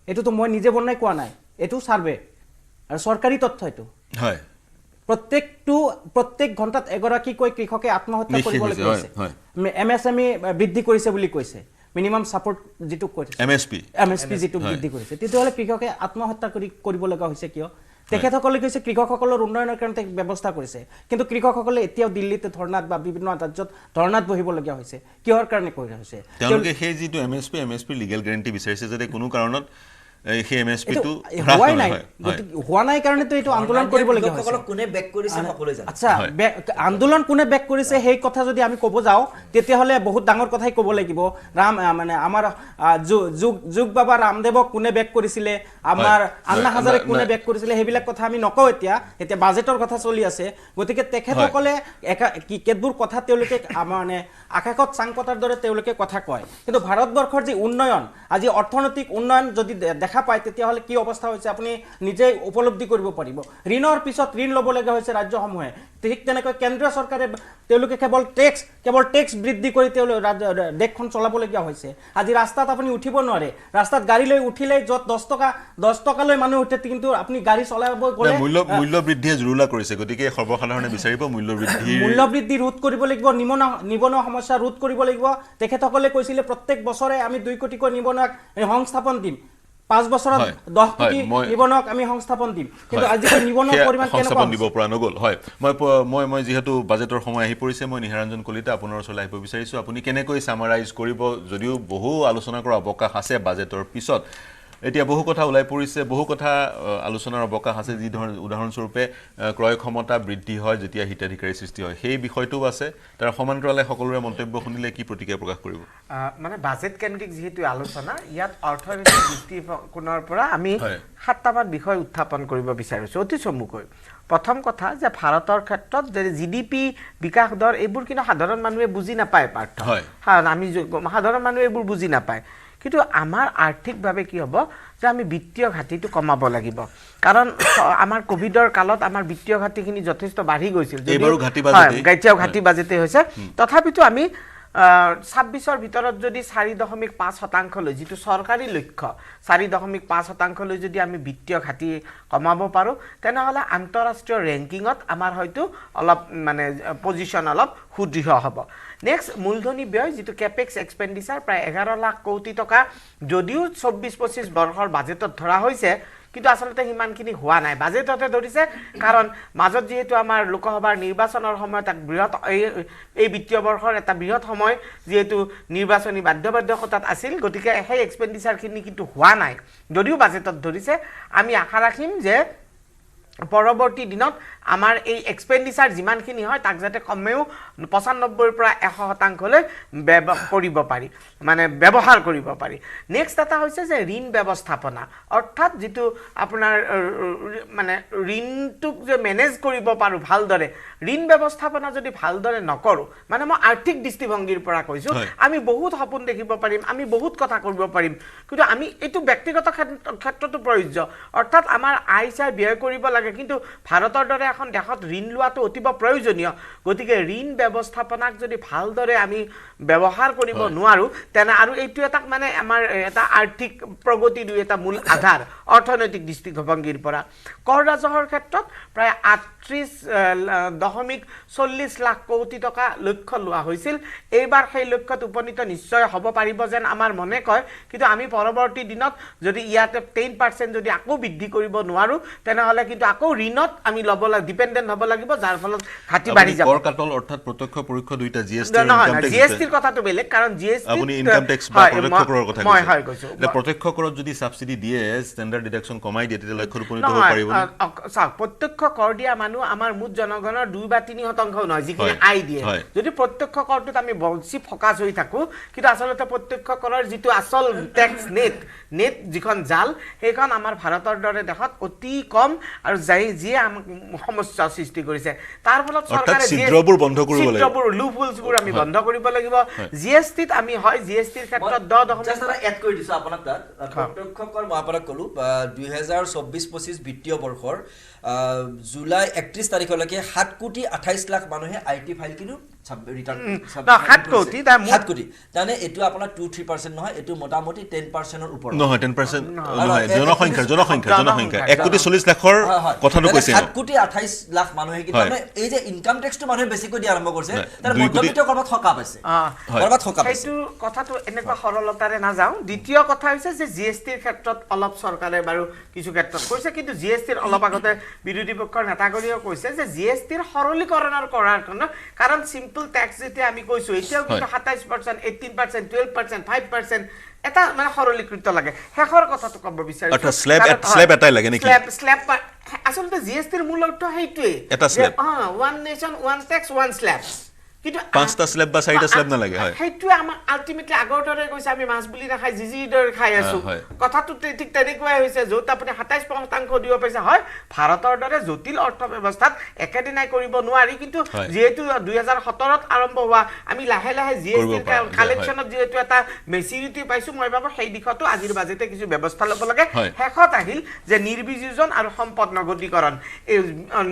এটো তো মই নিজে বনাই কোৱা নাই এটো সাৰ্ভে আৰ সৰকাৰি তথ্য এটো হয় প্ৰত্যেক ঘন্টাত এগৰাকী কৈ কৃষকে আত্মহত্যা কৰিব লাগিছে MSME বৃদ্ধি কৰিছে বুলি কৈছে মিনিমাম সাপোৰ্ট যেটো কৈছে MSP যেটো বৃদ্ধি কৰিছে তেতিয়াহলে কৃষকে আত্মহত্যা কৰিব লগা হৈছে কিয় তেখেতসকলে কৈছে কৃষকসকলৰ উন্নয়নৰ কাৰণে ব্যৱস্থা কৰিছে কিন্তু কৃষকসকলে এতিয়াও দিল্লীতে ধৰ্ণাত বা বিভিন্ন ৰাজ্যত ধৰ্ণাত বহিব লগা হৈছে কিহৰ কাৰণে কৰি হৈছে তেওঁলোকে সেই যেটো MSP লিগ্যাল গ্যাৰান্টি বিচাৰিছে যাতে কোনো কাৰণত এই MSP টো হোৱা নাই কাৰণে তো এটো আন্দোলন কৰিব লগা হৈছে কোনে বেক কৰিছে সকলোৱে জানে আচ্ছা আন্দোলন কোনে বেক কৰিছে সেই কথা যদি আমি ক'ব যাও তেতিয়াহলে বহুত ডাঙৰ কথাই ক'ব লাগিব ৰাম মানে আমাৰ যুগ বাবা ৰামদেৱক কোনে বেক কৰিছিলে আমাৰ আন্না হাজাৰে কোনে বেক কৰিছিলে হেবিলাক কথা আমি নকও এতিয়া বাজেটৰ কথা চলি আছে গতিকে তেখেতসকলে কেতবোৰ কথা তেওঁলোকে মানে আকাশত চাংপতাৰ দৰে তেওঁলোকে কথা কয় কিন্তু ভাৰতবৰ্ষৰ যি উন্নয়ন আজি অৰ্থনৈতিক উন্নয়ন যদি দেখা পায় তেতিয়াহলে কি অৱস্থা হৈছে আপুনি নিজে উপলব্ধি কৰিব পাৰিব ঋণৰ পিছত ঋণ ল'ব লগা হৈছে ৰাজ্যসমূহে ঠিক তেনেকৈ কেন্দ্ৰীয় চৰকাৰে তেওঁলোকে কেৱল টেক্স বৃদ্ধি কৰি দেশখন চলাব লগা হৈছে আজি ৰাস্তাত আপুনি উঠিব নোৱাৰে ৰাস্তাত গাড়ী লৈ উঠিলে যত 10 টকা লৈ মানুহ উঠে কিন্তু আপুনি গাড়ী চলাব গলে মূল্য বৃদ্ধিয়ে জুৰুলা কৰিছে গতিকে সৰ্বসাধাৰণে বিচাৰিব মূল্য বৃদ্ধি ৰোধ কৰিব লাগিব নিবনুৱা সমস্যা ৰোধ কৰিব লাগিব তেখেতসকলে কৈছিলে প্ৰত্যেক বছৰে আমি 2 কোটিকৈ নিবনুৱাক সংস্থাপন দিম 5 বছৰত 10 কোটি নিবনুৱাক আমি সংস্থাপন দিম কিন্তু আজি নিবনুৱাৰ পৰিমাণ কেনেকুৱা দিব পৰা নগল হয় মই যেহেতু বাজেটৰ সময় আহি পৰিছে মই নিহাৰঞ্জন কলিতা আপোনাৰ ওচৰলৈ আহিব বিচাৰিছো আপুনি কেনেকৈ সামাৰাইজ কৰিব যদিও বহু আলোচনা কৰাৰ অৱকাশ আছে বাজেটৰ পিছত এতিয়া বহু কথা ওলাই পৰিছে বহু কথা আলোচনাৰ অৱকাশ আছে যি ধৰণৰ উদাহৰণস্বৰূপে ক্ৰয় ক্ষমতা বৃদ্ধি হয় যেতিয়া হিতাধিকাৰী সৃষ্টি হয় সেই বিষয়টো আছে তাৰ সমান্তৰালে সকলোৰে মন্তব্য শুনিলে কি প্ৰতিক্ৰিয়া প্ৰকাশ কৰিব মানে বাজেট কেন্দ্ৰিক যেহেতু আলোচনা ইয়াত অৰ্থনৈতিক দৃষ্টিকোণৰ পৰা আমি 7টামান বিষয় উত্থাপন কৰিব বিচাৰিছো অতি চমুকৈ প্ৰথম কথা যে ভাৰতৰ ক্ষেত্ৰত যে জিডিপি বিকাশ দৰ এইবোৰ কিন্তু সাধাৰণ মানুহে বুজি নাপায় পাৰ্থ আমি সাধাৰণ মানুহে এইবোৰ বুজি নাপায় কিন্তু আমাৰ আৰ্থিকভাৱে কি হ'ব যে আমি বিত্তীয় ঘাটিটো কমাব লাগিব কাৰণ আমাৰ কোভিডৰ কালত আমাৰ বিত্তীয় ঘাটিখিনি যথেষ্ট বাঢ়ি গৈছিল এইবাৰো ঘাটি বাজেটে হৈছে তথাপিতো আমি 26ৰ ভিতৰত যদি 4.5% লৈ যেটো সৰকাৰি লক্ষ্য 4.5% লৈ যদি আমি বিত্তীয় ঘাটি কমাব পাৰো তেনেহলে আন্তঃৰাষ্ট্ৰীয় ৰেংকিংত আমাৰ হয়তো অলপ মানে পজিশন অলপ সুদৃঢ় হ'ব নেক্সট মূলধনী ব্যয় যেটো ক্যাপেক্স এক্সপেন্ডিচাৰ প্ৰায় 11 লাখ কোটি টকা যদিও 24-25 বৰ্ষৰ বাজেটত ধৰা হৈছে কিন্তু আসলতে হিমানখিনি হোৱা নাই বাজেটতে ধৰিছে কাৰণ মাজত যেহেতু আমাৰ লোকসভাৰ নিৰ্বাচনৰ সময়ত এক বৃহৎ এই বিত্তীয় বৰ্ষৰ এটা বৃহৎ সময় যেহেতু নিৰ্বাচনী বাধ্যবাধকতাত আছিল গতিকে সেই এক্সপেন্ডিচাৰখিনি কিন্তু হোৱা নাই যদিও বাজেটত ধৰিছে আমি আশা ৰাখিম যে পৰৱৰ্তী দিনত আমাৰ এই এক্সপেন্ডিচাৰ যিমানখিনি হয় তাক যাতে কমেও 95 ৰ পৰা 100% লৈ কৰিব পাৰি মানে ব্যৱহাৰ কৰিব পাৰি নেক্সট এটা হৈছে যে ঋণ ব্যৱস্থাপনা অৰ্থাৎ যেটো আপোনাৰ মানে ঋণটোক যে মেনেজ কৰিব পাৰো ভালদৰে ঋণ ব্যৱস্থাপনা যদি ভালদৰে নকৰো মানে মই আৰ্থিক দৃষ্টিভংগীৰ পৰা কৈছো আমি বহুত সপোন দেখিব পাৰিম আমি বহুত কথা কৰিব পাৰিম কিন্তু আমি এটো ব্যক্তিগত ক্ষেত্ৰতো প্ৰয়োজ্য অৰ্থাৎ আমাৰ আয় চাই ব্যয় কৰিব লাগে কিন্তু ভাৰতৰ দৰে এখন দেশত ঋণ লোৱাটো অতিব প্ৰয়োজনীয় গতিকে ঋণ ব্যৱস্থাপনাক যদি ভালদৰে আমি ব্যৱহাৰ কৰিব নোৱাৰো তেনে আৰু এইটো এটা মানে আমাৰ এটা আৰ্থিক প্ৰগতি দুই এটা মূল আধাৰ অৰ্থনৈতিক দৃষ্টিভংগীৰ পৰা কৰ ৰাজহৰ ক্ষেত্ৰত প্ৰায় 38.40 লাখ কোটি টকা লক্ষ্য লোৱা হৈছিল এইবাৰ সেই লক্ষ্যত উপনীত নিশ্চয় হ'ব পাৰিব যেন আমাৰ মনে কয় কিন্তু আমি পৰৱৰ্তী দিনত যদি ইয়াতে 10% যদি আকৌ বৃদ্ধি কৰিব নোৱাৰো তেনেহলে কিন্তু আকৌ ঋণত আমি লব ডিপেন্ডেন্ট হ'ব লাগিব যাৰ ফলত ঘাটি বাঢ়ি যাব কৰ কাটল অৰ্থাৎ প্ৰত্যক্ষ পৰোক্ষ দুইটা জিএসটি জিএসটিৰ কথাটো বেলেগ কাৰণ জিএসটি আপুনি ইনকাম টেক্স বা প্ৰত্যক্ষ কৰৰ কথা কৈছে প্ৰত্যক্ষ কৰত যদি সাবসিডি দিয়ে স্ট্যান্ডাৰ্ড ডিডাকশন কমাই দিয়ে তেতিয়া লক্ষ্যত উপনীত হ'ব পাৰিব প্ৰত্যক্ষ কৰ দিয়া মানুহ আমাৰ মুঠ জনগণৰ 2 বা 3% নহয় যিখিনি আয় দিয়ে যদি প্ৰত্যক্ষ কৰটোত আমি বেছি ফোকাস হৈ থাকো কিন্তু আসলতে প্ৰত্যক্ষ কৰৰ যেটো আসল ট্যাক্স নেট যিখন জাল সেইখন আমাৰ ভাৰতৰ দৰে দেশত অতি কম আৰু যিয়ে সমস্যা সৃষ্টি কৰিছে তাৰ ফলত চৰকাৰে ছিদ্ৰবোৰ বন্ধ কৰিব লাগিব ছিদ্ৰবোৰ লুপহোলছবোৰ আমি বন্ধ কৰিব লাগিব জিএসটিত আমি হয় জিএসটিৰ ক্ষেত্ৰত 10% এড কৰি দিছো আপোনাক তাত প্ৰত্যক্ষ কৰ মই আপোনাক কলো 2024-25 বিত্তীয় বৰ্ষৰ জুলাই 31 তাৰিখলৈকে 7 কোটি 28 লাখ মানুহে আইটি ফাইল কিনো ৰিটাৰ্ণ 7 কোটি তাৰমানে এইটো আপোনাৰ 2-3% নহয়, এইটো মোটামুটি 10%ৰ ওপৰত নহয় 10% নহয় জনসংখ্যা 1,40,00,000 কথাটো কৈছে 7,28,00,000 মানুহে কি তাৰমানে এই যে ইনকাম টেক্সটো মানুহে বেছিকৈ দিয়া আৰম্ভ কৰিছে তাৰ মধ্যবিত্ত কৰবাত থকা পাইছে সেইটো কথাটো এনেকুৱা সৰলতাৰে নাযাওঁ দ্বিতীয় কথা হৈছে যে জিএসটিৰ ক্ষেত্ৰত অলপ চৰকাৰে বাৰু কিছু ক্ষেত্ৰত কৈছে কিন্তু জিএসটিৰ অলপ আগতে বিৰোধী পক্ষৰ নেতাগৰীয়েও কৈছে যে জিএসটিৰ সৰলীকৰণৰ কৰাৰ কাৰণ সিম্পল ট্যাক্স যেতিয়া আমি কৈছো এতিয়াও কিন্তু 27%, 18%, 12%, 5% এটা মানে সৰলীকৃত লাগে শেষৰ কথাটো ক'ব বিচাৰিছো এটা স্ল্যাব এটাই লাগে নেকি স্ল্যাব আসলে জিএসটিৰ মূল অৰ্থ সেইটোৱে এটা slab one nation one tax one slab কিন্তু 5টা স্ল্যাব বা 4টা স্ল্যাব নালাগে হয় সেইটোৱে আমাৰ আলটিমেটলি আগৰ দৰে কৈছে আমি মাছ বুলি নাখাই জিজি দৰে খাই আছো কথাটো ঠিক তেনেকুৱাই হৈছে য'ত আপুনি 27% দিব পাইছে হয় ভাৰতৰ দৰে জটিল অৰ্থ ব্যৱস্থাত একেদিনাই কৰিব নোৱাৰি কিন্তু যেহেতু 2017ত আৰম্ভ হোৱা আমি লাহে লাহে জিএসটি কালেকশ্যনত যেহেতু এটা মেচিউৰিটি পাইছো মই ভাবো সেই দিশতো আজিৰ বাজেটে কিছু ব্যৱস্থা ল'ব লাগে শেষত আহিল যে নিৰ্বিযোজন আৰু সম্পদ নগদীকৰণ এই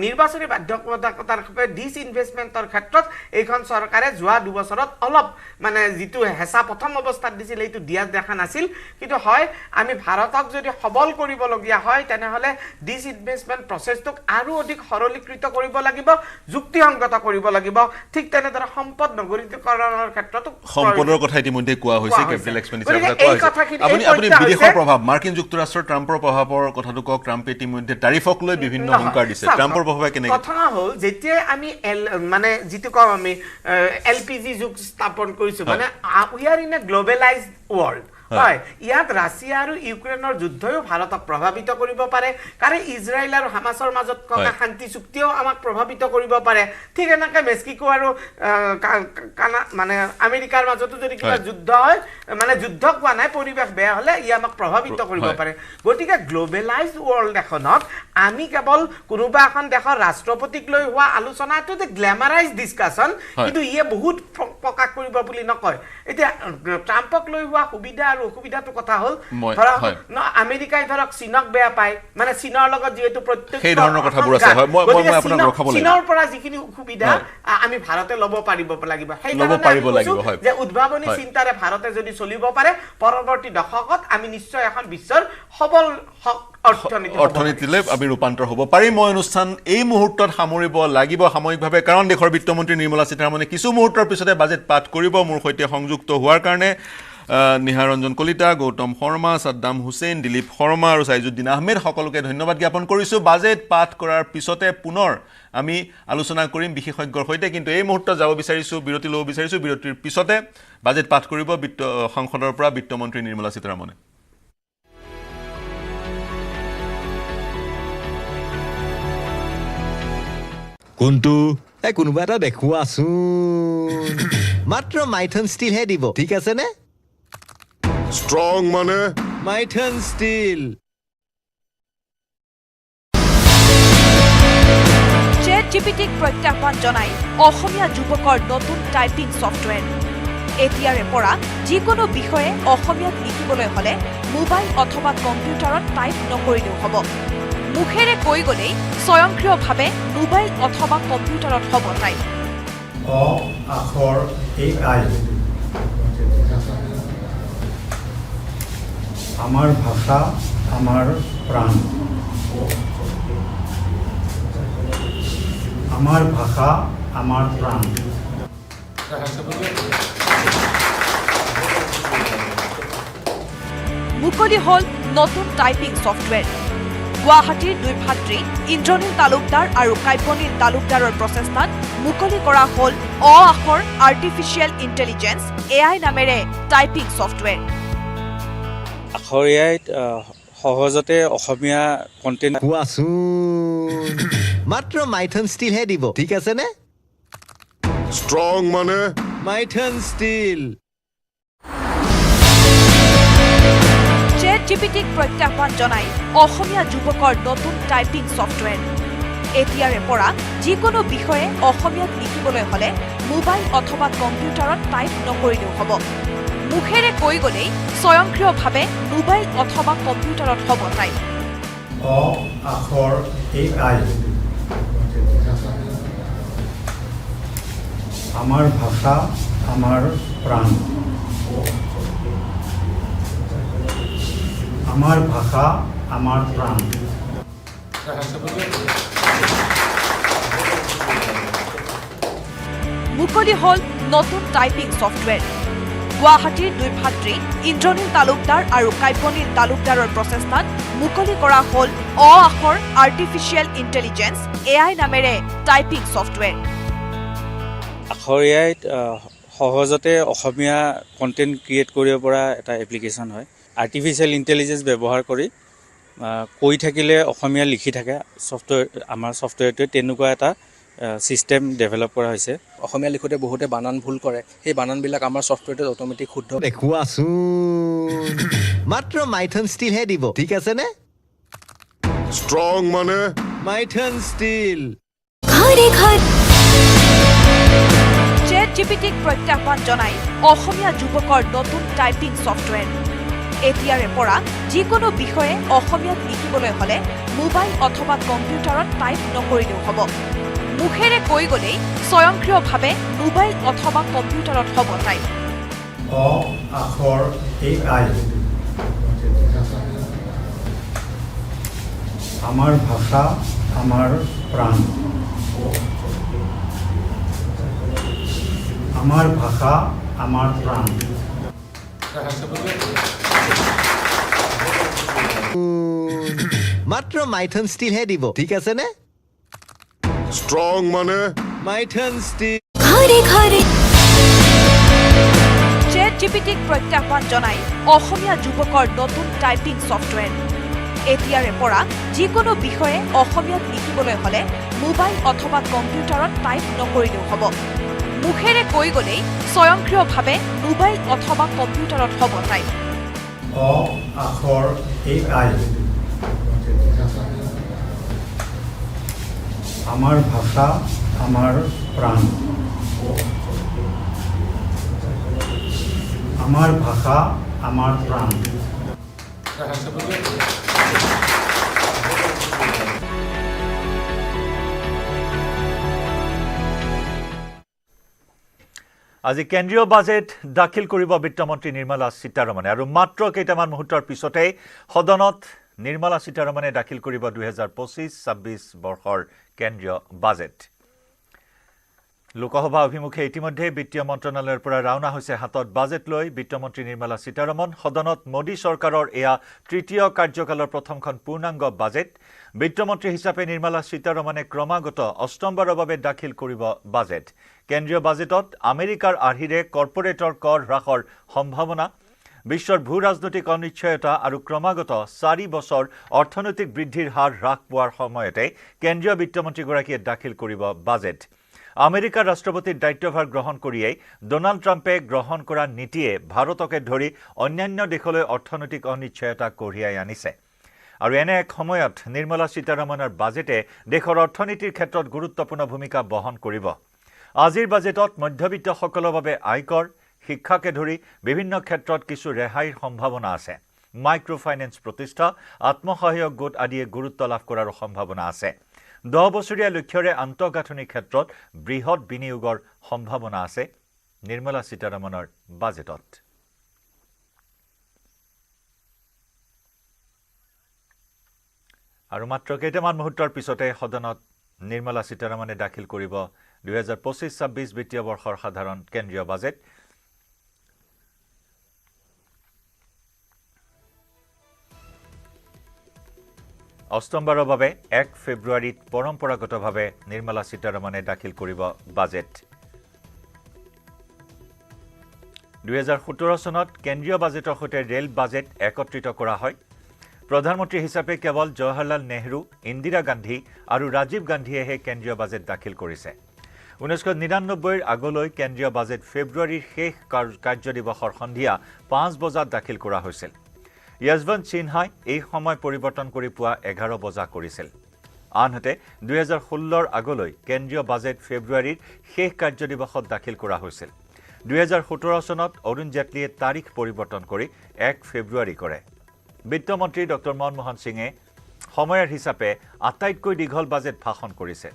নিৰ্বাচনী বাধ্যবাধকতাৰ ডিসইনভেষ্টমেন্টৰ ক্ষেত্ৰত এইখন চৰকাৰে যোৱা 2 বছৰত অলপ মানে যিটো হেঁচা প্ৰথম অৱস্থাত দিছিল এইটো দিয়া দেখা নাছিল কিন্তু হয় আমি ভাৰতক যদি সবল কৰিবলগীয়া হয় তেনেহলে ডিসইনভেষ্টমেন্ট প্ৰচেছটোক আৰু অধিক সৰলীকৃত কৰিব লাগিব যুক্তিসংগত কৰিব লাগিব ঠিক তেনেদৰে সম্পদ নগৰীকৰণৰ ক্ষেত্ৰত সম্পদৰ কথা ইতিমধ্যে কোৱা হৈছে কেপিটেল এক্সপেন্ডিচাৰৰ কথা কোৱা হৈছে আপুনি বিদেশৰ প্ৰভাৱ মাৰ্কিন যুক্তৰাষ্ট্ৰৰ ট্ৰাম্পৰ প্ৰভাৱৰ কথাটো কওক ট্ৰাম্পে ইতিমধ্যে তাৰিফক লৈ বিভিন্ন হুংকাৰ দিছে ট্ৰাম্পৰ প্ৰভাৱে কেনেকৈ কথা হ'ল যেতিয়া আমি মানে যিটো কম আমি এলপিজি যুগ স্থাপন কৰিছো মানে we are in a globalised world হয় ইয়াত ৰাছিয়া আৰু ইউক্ৰেইনৰ যুদ্ধয়ো ভাৰতক প্ৰভাৱিত কৰিব পাৰে কাৰণ ইজৰাইল আৰু হামাছৰ মাজত থকা শান্তি চুক্তিও আমাক প্ৰভাৱিত কৰিব পাৰে ঠিক এনেকৈ মেক্সিকো আৰু মানে আমেৰিকাৰ মাজতো যদি কিবা যুদ্ধ হয় মানে যুদ্ধ কোৱা নাই পৰিৱেশ বেয়া হলে ই আমাক প্ৰভাৱিত কৰিব পাৰে গতিকে গ্লোবেলাইজড ওয়াৰ্ল্ড এখনত আমি কেৱল কোনোবা এখন দেশৰ ৰাষ্ট্ৰপতিক লৈ হোৱা আলোচনা এটো যে গ্ল্যামাৰাইজ ডিসকাশন কিন্তু ইয়ে বহুত প্ৰকাশ কৰিব বুলি নকয় এতিয়া ট্ৰাম্পক লৈ হোৱা সুবিধা অসুবিধাটো কথা হল ধৰা আমেৰিকাই ধৰক চীনক বেয়া পায় মানে চীনৰ লগত যেহেতু প্ৰত্যক্ষ সেই ধৰণৰ কথাবোৰ আছে হয় মই আপোনাক ৰখাব লাগিব চীনৰ পৰা যিখিনি সুবিধা আমি ভাৰতে ল'ব পাৰিব লাগিব যে উদ্ভাৱনী চিন্তাৰে ভাৰতে যদি চলিব পাৰে পৰৱৰ্তী দশকত আমি নিশ্চয় এখন বিশ্বৰ সবল অৰ্থনীতিলৈ আমি ৰূপান্তৰ হ'ব পাৰিম মই অনুষ্ঠান এই মুহূৰ্তত সামৰিব লাগিব সাময়িকভাৱে কাৰণ দেশৰ বিত্তমন্ত্ৰী নিৰ্মলা সীতাৰমণে কিছু মুহূৰ্তৰ পিছতে বাজেট পাঠ কৰিব মোৰ সৈতে সংযুক্ত হোৱাৰ কাৰণে নিহাৰঞ্জন কলিতা গৌতম শৰ্মা সাদ্দাম হুছেইন দিলীপ শৰ্মা আৰু সাইজুদ্দিন আহমেদ সকলোকে ধন্যবাদ জ্ঞাপন কৰিছো বাজেট পাঠ কৰাৰ পিছতে পুনৰ আমি আলোচনা কৰিম বিশেষজ্ঞৰ সৈতে কিন্তু এই মুহূৰ্তত যাব বিচাৰিছো বিৰতি ল'ব বিচাৰিছো বিৰতিৰ পিছতে বাজেট পাঠ কৰিব সংসদৰ পৰা বিত্তমন্ত্ৰী নিৰ্মলা সীতাৰমণে কোনটো কোনোবা এটা দেখুৱাচোন মাত্ৰ মাইথন ষ্টিল হে দিব ঠিক আছে নে স্ট্ৰং মানে মাইথন ষ্টিল ChatGPTক প্ৰত্যাহ্বান জনাই অসমীয়া যুৱকৰ নতুন টাইপিং ছফটৱেৰ এতিয়াৰে পৰা যিকোনো বিষয়ে অসমীয়াত লিখিবলৈ হলে মোবাইল অথবা কম্পিউটাৰত টাইপ নকৰিলেও হ'ব মুখেৰে কৈ গলেই স্বয়ংক্ৰিয়ভাৱে মোবাইল অথবা কম্পিউটাৰত হ'ব টাইপ অ আখৰ AI আমাৰ ভাষা আমাৰ প্ৰাণ আমাৰ ভাষা আমাৰ প্ৰাণ মুকলি হল নতুন টাইপিং ছফটৱেৰ গুৱাহাটীৰ দুই ভাতৃ ইন্দ্ৰনীল তালুকদাৰ আৰু কাব্যনীল তালুকদাৰৰ প্ৰচেষ্টাত মুকলি কৰা হল অ আখৰ আৰ্টিফিচিয়েল ইণ্টেলিজেন্স AI নামেৰে টাইপিং ছফটৱেৰ আখৰ AIত সহজতে অসমীয়া কন্টেন্ট কোৱাচোন মাত্ৰ মাইথন ষ্টিল হে দিব ঠিক আছে নে স্ট্ৰং মানে মাইথন ষ্টিল ChatGPTক প্ৰত্যাহ্বান জনাই অসমীয়া যুৱকৰ নতুন টাইপিং ছফটৱেৰ এতিয়াৰে পৰা যিকোনো বিষয়ে অসমীয়াত লিখিবলৈ হলে মোবাইল অথবা কম্পিউটাৰত টাইপ নকৰিলেও হ'ব মুখেৰে কৈ গলেই স্বয়ংক্ৰিয়ভাৱে মোবাইল অথবা কম্পিউটাৰত হ'ব টাইপ অ আখৰ AI আমাৰ ভাষা আমাৰ প্ৰাণ আমাৰ ভাষা আমাৰ প্ৰাণ মুকলি হল নতুন টাইপিং সফটওয়্যাৰ গুৱাহাটীৰ দুই ভাতৃ ইন্দ্ৰনীল তালুকদাৰ আৰু কাব্যনীল তালুকদাৰৰ প্ৰচেষ্টাত মুকলি কৰা হল আখৰ আৰ্টিফিচিয়েল ইণ্টেলিজেন্স AI নামেৰে টাইপিং সফটওয়্যাৰ আখৰ AIত সহজতে অসমীয়া কণ্টেণ্ট ক্ৰিয়েট কৰিব পৰা এটা এপ্লিকেশ্যন হয় আৰ্টিফিচিয়েল ইণ্টেলিজেন্স ব্যৱহাৰ কৰি কৈ থাকিলে অসমীয়া লিখি থাকে সফটওয়্যাৰ আমাৰ সফটওয়্যাৰটোৱে তেনেকুৱা এটা সিস্টেম ডেভেলপ কৰা হৈছে অসমীয়া লিখোতে বহুতে বানান ভুল কৰে সেই বানানবিলাক আমাৰ সফটওয়্যাৰটোত অটোমেটিক শুদ্ধ দেখুৱাচোন মাত্ৰ মাইথন ষ্টিল হে দিব ঠিক আছে নে স্ট্ৰং মানে মাইথন ষ্টিল ChatGPTক প্ৰত্যাহ্বান জনাই অসমীয়া যুৱকৰ নতুন টাইপিং সফটওয়্যাৰ এতিয়াৰে পৰা যিকোনো বিষয়ে অসমীয়াত লিখিবলৈ হলে মোবাইল অথবা কম্পিউটাৰত টাইপ নকৰিলেও হ'ব মুখেৰে কৈ গলেই স্বয়ংক্ৰিয়ভাৱে মোবাইল অথবা কম্পিউটাৰত হ'ব টাইপ আখৰ AI আমাৰ ভাষা আমাৰ প্ৰাণ আমাৰ ভাষা আমাৰ প্ৰাণ মাত্ৰ মাইথন ষ্টিল হে দিব ঠিক আছে নে স্ট্ৰং মানে মাইথন ষ্টিল ChatGPTক প্ৰত্যাহ্বান জনাই অসমীয়া যুৱকৰ নতুন টাইপিং সফটওয়্যাৰ এতিয়াৰে পৰা যিকোনো বিষয়ে অসমীয়াত লিখিবলৈ হলে মোবাইল অথবা কম্পিউটাৰত টাইপ নকৰিলেও হ'ব মুখেৰে কৈ গলেই স্বয়ংক্ৰিয়ভাৱে মোবাইল অথবা কম্পিউটাৰত হ'ব টাইপ আখৰ AI আমাৰ ভাষা আমাৰ প্ৰাণ আমাৰ ভাষা আমাৰ প্ৰাণ আজি কেন্দ্ৰীয় বাজেট দাখিল কৰিব বিত্তমন্ত্ৰী নিৰ্মলা সীতাৰমণে আৰু মাত্ৰ কেইটামান মুহূৰ্তৰ পিছতে সদনত নিৰ্মলা সীতাৰমণে দাখিল কৰিব 2025-26 বৰ্ষৰ কেন্দ্ৰীয় বাজেট লোকসভা অভিমুখে ইতিমধ্যে বিত্তীয় মন্ত্ৰণালয়ৰ পৰা ৰাওনা হৈছে হাতত বাজেট লৈ বিত্তমন্ত্ৰী নিৰ্মলা সীতাৰমণ সদনত মোদী চৰকাৰৰ এয়া তৃতীয় কাৰ্যকালৰ প্ৰথমখন পূৰ্ণাংগ বাজেট বিত্তমন্ত্ৰী হিচাপে নিৰ্মলা সীতাৰমণে ক্ৰমাগত অষ্টমবাৰৰ বাবে দাখিল কৰিব বাজেট কেন্দ্ৰীয় বাজেটত আমেৰিকাৰ আৰ্হিৰে কৰ্পোৰেটৰ কৰ হ্ৰাসৰ সম্ভাৱনা বিশ্বৰ ভূ ৰাজনৈতিক অনিশ্চয়তা আৰু ক্ৰমাগত 4 বছৰ অৰ্থনৈতিক বৃদ্ধিৰ হাৰ হ্ৰাস পোৱাৰ সময়তে কেন্দ্ৰীয় বিত্তমন্ত্ৰীগৰাকীয়ে দাখিল কৰিব বাজেট আমেৰিকাৰ ৰাষ্ট্ৰপতিৰ দায়িত্বভাৰ গ্ৰহণ কৰিয়েই ডোনাল্ড ট্ৰাম্পে গ্ৰহণ কৰা নীতিয়ে ভাৰতকে ধৰি অন্যান্য দেশলৈ অৰ্থনৈতিক অনিশ্চয়তা কঢ়িয়াই আনিছে আৰু এনে এক সময়ত নিৰ্মলা সীতাৰমণৰ বাজেটে দেশৰ অৰ্থনীতিৰ ক্ষেত্ৰত গুৰুত্বপূৰ্ণ ভূমিকা বহন কৰিব আজিৰ বাজেটত মধ্যবিত্তসকলৰ বাবে আয়কৰ শিক্ষাকে ধৰি বিভিন্ন ক্ষেত্ৰত কিছু ৰেহাইৰ সম্ভাৱনা আছে মাইক্ৰ ফাইনেন্স প্ৰতিষ্ঠা আত্মসহায়ক গোট আদিয়ে গুৰুত্ব লাভ কৰাৰ সম্ভাৱনা আছে 10 বছৰীয়া লক্ষ্যৰে আন্তঃগাঁথনিৰ ক্ষেত্ৰত বৃহৎ বিনিয়োগৰ সম্ভাৱনা আছে নিৰ্মলা সীতাৰমণৰ বাজেটত আৰু মাত্ৰ কেইটামান মুহূৰ্তৰ পিছতে সদনত নিৰ্মলা সীতাৰমণে দাখিল কৰিব 2025-26 বিত্তীয় বৰ্ষৰ সাধাৰণ কেন্দ্ৰীয় বাজেট অষ্টমবাৰৰ বাবে 1 ফেব্ৰুৱাৰীত পৰম্পৰাগতভাৱে নিৰ্মলা সীতাৰমণে দাখিল কৰিব বাজেট 2017 চনত কেন্দ্ৰীয় বাজেটৰ সৈতে ৰেল বাজেট একত্ৰিত কৰা হয় প্ৰধানমন্ত্ৰী হিচাপে কেৱল জৱাহৰলাল নেহৰু ইন্দিৰা গান্ধী আৰু ৰাজীৱ গান্ধীয়েহে কেন্দ্ৰীয় বাজেট দাখিল কৰিছে 1999ৰ আগলৈ কেন্দ্ৰীয় বাজেট ফেব্ৰুৱাৰীৰ শেষ কাৰ্যদিৱসৰ সন্ধিয়া 5 বজাত দাখিল কৰা হৈছিল যশৱন্ত সিনহাই এই সময় পৰিৱৰ্তন কৰি পুৱা 11 বজা কৰিছিল আনহাতে 2016ৰ আগলৈ কেন্দ্ৰীয় বাজেট ফেব্ৰুৱাৰীৰ শেষ কাৰ্যদিৱসত দাখিল কৰা হৈছিল 2017 চনত অৰুণ জেটলীয়ে তাৰিখ পৰিৱৰ্তন কৰি 1 ফেব্ৰুৱাৰী কৰে বিত্তমন্ত্ৰী ডক্টৰ মনমোহন সিঙে সময়ৰ হিচাপে আটাইতকৈ দীঘল বাজেট ভাষণ কৰিছে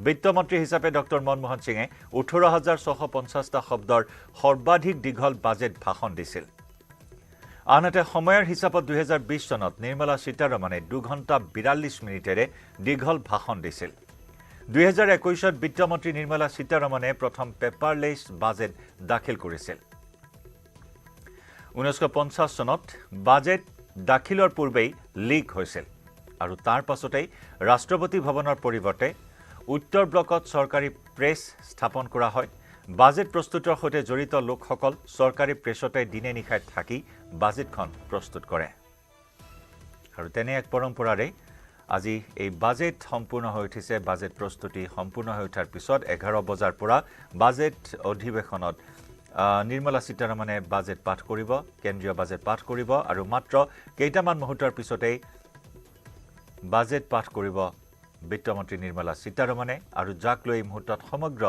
বিত্তমন্ত্ৰী হিচাপে ডক্টৰ মনমোহন সিঙে 18,650টা শব্দৰ সৰ্বাধিক দীঘল বাজেট ভাষণ দিছিল। আনহাতে সময়ৰ হিচাপত 2020 চনত নিৰ্মলা সীতাৰমণে 2 ঘণ্টা 42 মিনিটেৰে দীঘল ভাষণ দিছিল। 2021ত বিত্তমন্ত্ৰী নিৰ্মলা সীতাৰমণে প্ৰথম পেপাৰলেছ বাজেট দাখিল কৰিছিল। 1950 চনত বাজেট দাখিলৰ পূৰ্বেই লিক হৈছিল আৰু তাৰ পাছতেই ৰাষ্ট্ৰপতি ভৱনৰ পৰিৱৰ্তে উত্তৰ ব্লকত চৰকাৰী প্ৰেছ স্থাপন কৰা হয়। বাজেট প্ৰস্তুতৰ সৈতে জড়িত লোকসকল চৰকাৰী প্ৰেছতে দিনে নিশাই থাকি বাজেটখন প্ৰস্তুত কৰে আৰু তেনে এক পৰম্পৰাৰে আজি এই বাজেট সম্পূৰ্ণ হৈ উঠিছে। বাজেট প্ৰস্তুতি সম্পূৰ্ণ হৈ উঠাৰ পিছত 11 বজাৰ পৰা বাজেট অধিৱেশনত নিৰ্মলা সীতাৰমণে বাজেট পাঠ কৰিব, কেন্দ্ৰীয় বাজেট পাঠ কৰিব আৰু মাত্ৰ কেইটামান মুহূৰ্তৰ পিছতেই বাজেট পাঠ কৰিব বিত্তমন্ত্ৰী নিৰ্মলা সীতাৰমণে আৰু যাক লৈ মুহূৰ্তত সমগ্ৰ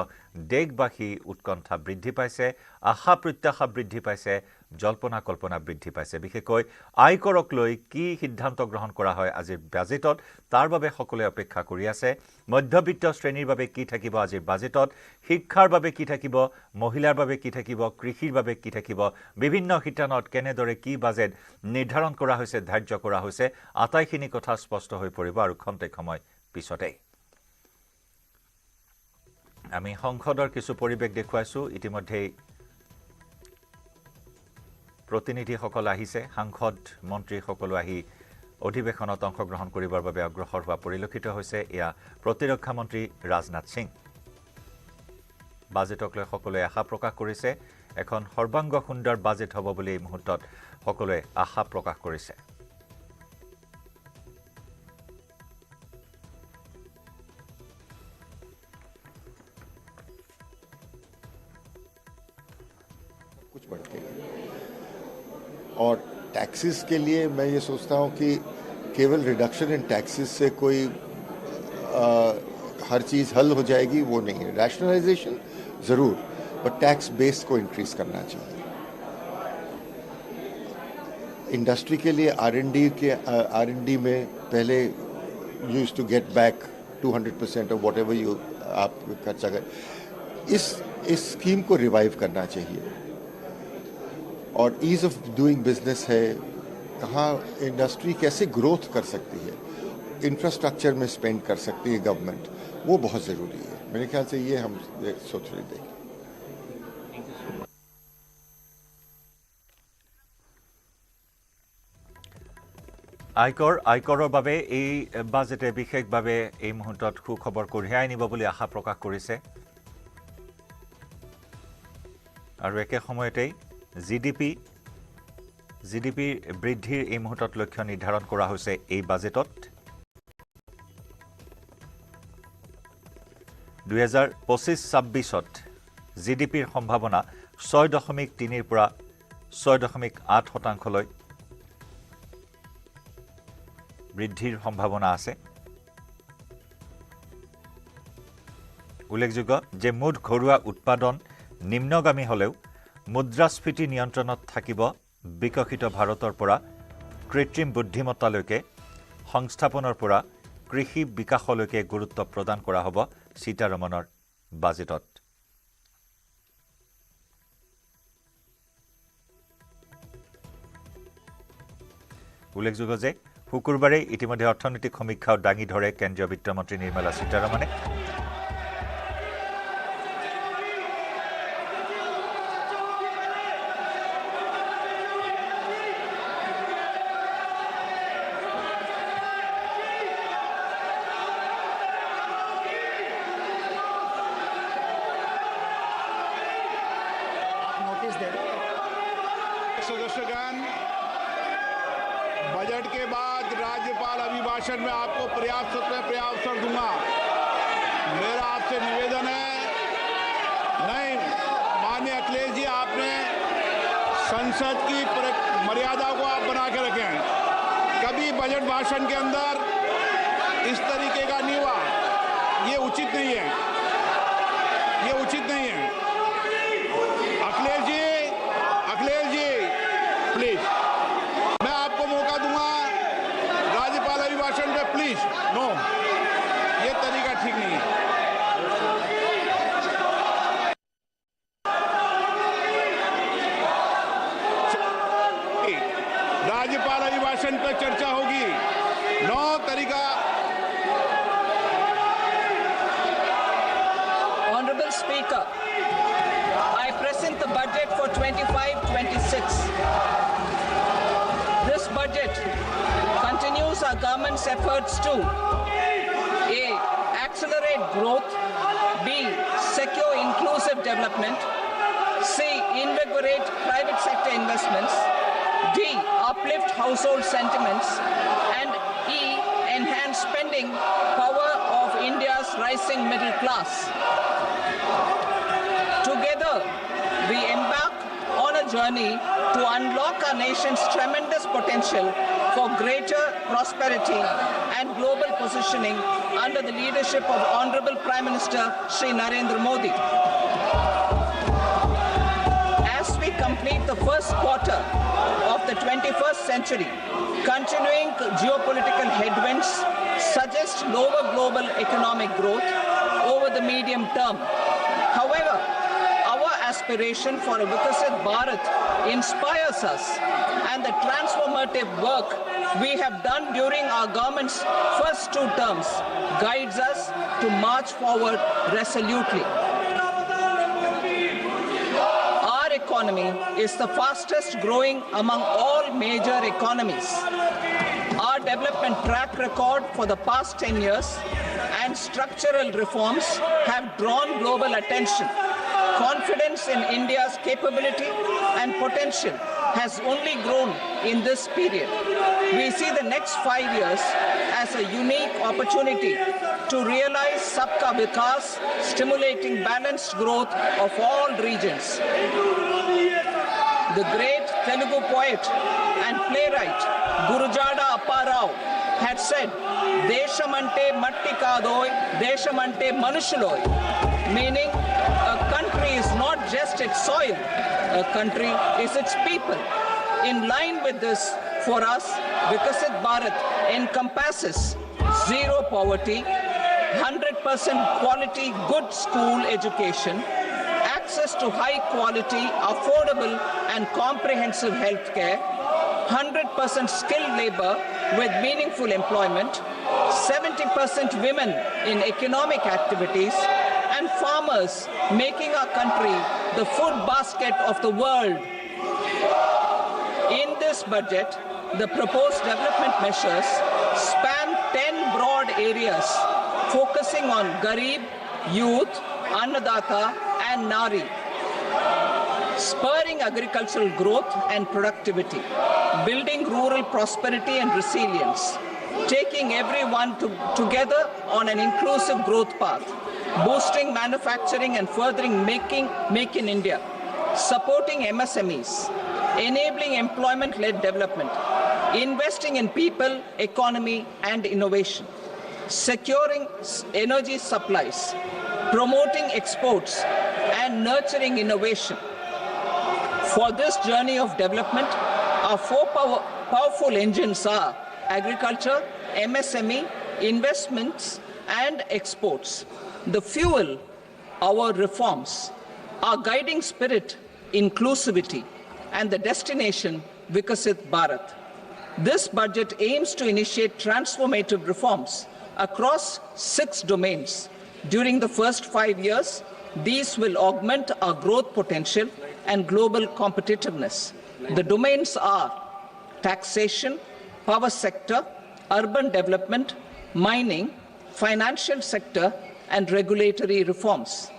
দেশবাসী উৎকণ্ঠা বৃদ্ধি পাইছে, আশা প্ৰত্যাশা বৃদ্ধি পাইছে, জল্পনা কল্পনা বৃদ্ধি পাইছে। বিশেষকৈ আয়কৰক লৈ কি সিদ্ধান্ত গ্ৰহণ কৰা হয় আজিৰ বাজেটত তাৰ বাবে সকলোৱে অপেক্ষা কৰি আছে। মধ্যবিত্ত শ্ৰেণীৰ বাবে কি থাকিব আজিৰ বাজেটত, শিক্ষাৰ বাবে কি থাকিব, মহিলাৰ বাবে কি থাকিব, কৃষিৰ বাবে কি থাকিব, বিভিন্ন শিতানত কেনেদৰে কি বাজেট নিৰ্ধাৰণ কৰা হৈছে, ধাৰ্য কৰা হৈছে, আটাইখিনি কথা স্পষ্ট হৈ পৰিব আৰু খন্তেক সময় পিছতেই। আমি সংসদৰ কিছু পৰিৱেশ দেখুৱাইছোঁ। ইতিমধ্যেই প্ৰতিনিধিসকল আহিছে, সাংসদ মন্ত্ৰীসকলো আহি অধিৱেশনত অংশগ্ৰহণ কৰিবৰ বাবে অগ্ৰসৰ হোৱা পৰিলক্ষিত হৈছে। এয়া প্ৰতিৰক্ষা মন্ত্ৰী ৰাজনাথ সিং। বাজেটক লৈ সকলোৱে আশা প্ৰকাশ কৰিছে। এখন সৰ্বাংগ সুন্দৰ বাজেট হ'ব বুলি এই মুহূৰ্তত সকলোৱে আশা প্ৰকাশ কৰিছে। कुछ बढ़ते और टैक्सेस के लिए मैं ये सोचता हूँ कि केवल रिडक्शन इन टैक्सेस से कोई हर चीज़ हल हो जाएगी, वो नहीं है। रैशनलाइजेशन ज़रूर, पर टैक्स बेस को इंक्रीज करना चाहिए। इंडस्ट्री के लिए R&D में पहले used to get back 200% of whatever you आप खर्चा कर, इस स्कीम को रिवाइव करना चाहिए। और ईज ऑफ डूइंग बिजनेस है, कहाँ इंडस्ट्री कैसे ग्रोथ कर सकती है, इंफ्रास्ट्रक्चर में स्पेंड कर सकती है गवर्नमेंट, वो बहुत ज़रूरी है। मेरे ख्याल से ये हम सोच रहे थे। আয়কৰৰ বাবে এই বাজেটে বিশেষভাৱে এই মুহূৰ্তত সুখবৰ কঢ়িয়াই আনিব বুলি আশা প্ৰকাশ কৰিছে আৰু একে সময়তেই জিডিপি বৃদ্ধিৰ এই মুহূৰ্তত লক্ষ্য নিৰ্ধাৰণ কৰা হৈছে এই বাজেটত। 2025-26ত জিডিপিৰ সম্ভাৱনা 6.3ৰ পৰা 6.8% বৃদ্ধিৰ সম্ভাৱনা আছে। উল্লেখযোগ্য যে মুঠ ঘৰুৱা উৎপাদন নিম্নগামী হ'লেও মুদ্ৰাস্ফীতি নিয়ন্ত্ৰণত থাকিব। বিকশিত ভাৰতৰ পৰা কৃত্ৰিম বুদ্ধিমত্তালৈকে, সংস্থাপনৰ পৰা কৃষি বিকাশলৈকে গুৰুত্ব প্ৰদান কৰা হ'ব সীতাৰমণৰ বাজেটত। উল্লেখযোগ্য যে শুকুৰবাৰে ইতিমধ্যে অৰ্থনৈতিক সমীক্ষাও দাঙি ধৰে কেন্দ্ৰীয় বিত্তমন্ত্ৰী নিৰ্মলা সীতাৰমণে। सदस्यगण, बजट के बाद राज्यपाल अभिभाषण में आपको पर्याप्त अवसर दूंगा। मेरा आपसे निवेदन है, नहीं माननीय अखिलेश जी, आपने संसद की मर्यादा को आप बना के रखें। कभी बजट भाषण के अंदर इस तरीके का नहीं हुआ, ये उचित नहीं है, ये उचित नहीं है। अखिलेश जी प्लीज, मैं आपको मौका दूंगा राज्यपाल अभिभाषण पे, प्लीज। नो, ये तरीका ठीक नहीं है। तरीका Honorable Speaker, I present the budget for 25-26. This budget continues our government's efforts to A. Accelerate growth, B. Secure inclusive development, C. Invigorate private sector investments, D. Uplift household sentiments, and E. Enhance spending power of India's rising middle class. Together, we embark on a journey to unlock our nation's tremendous potential for greater prosperity and global positioning under the leadership of Honorable Prime Minister Shri Narendra Modi. As we complete the first quarter of the 21st century, continuing geopolitical headwinds suggest lower global economic growth over the medium term. However, our aspiration for a Vikasit Bharat inspires us, and the transformative work we have done during our government's first 2 terms guides us to march forward resolutely. Our economy is the fastest growing among all major economies. Our development track record for the past 10 years and structural reforms have drawn global attention. Confidence in India's capability and potential has only grown in this period. We see the next 5 years as a unique opportunity to realize Sabka Vikas, stimulating balanced growth of all regions. The great Telugu poet and playwright Gurujada Apparao had said, Deshamante matti kadoy, Deshamante manushuloy, meaning a country is not just its soil, a country is its people. In line with this, for us, Vikasit Bharat encompasses zero poverty, 100% quality good school education, access to high quality, affordable and comprehensive health care, 100% skilled labor with meaningful employment, 70% women in economic activities, and farmers making our country the food basket of the world. In this budget, the proposed development measures span 10 broad areas focusing on Garib, youth, Annadata and Nari, spurring agricultural growth and productivity, building rural prosperity and resilience, taking everyone together on an inclusive growth path, boosting manufacturing and furthering Make in India, supporting MSMEs, enabling employment-led development, investing in people, economy and innovation, securing energy supplies, promoting exports and nurturing innovation. For this journey of development, our 4 powerful engines are agriculture, MSME, investments and exports. The fuel, our reforms, our guiding spirit, inclusivity, and the destination, Vikasit Bharat. This budget aims to initiate transformative reforms across 6 domains. During the first 5 years, these will augment our growth potential and global competitiveness. The domains are taxation, power sector, urban development, mining, financial sector, and regulatory reforms.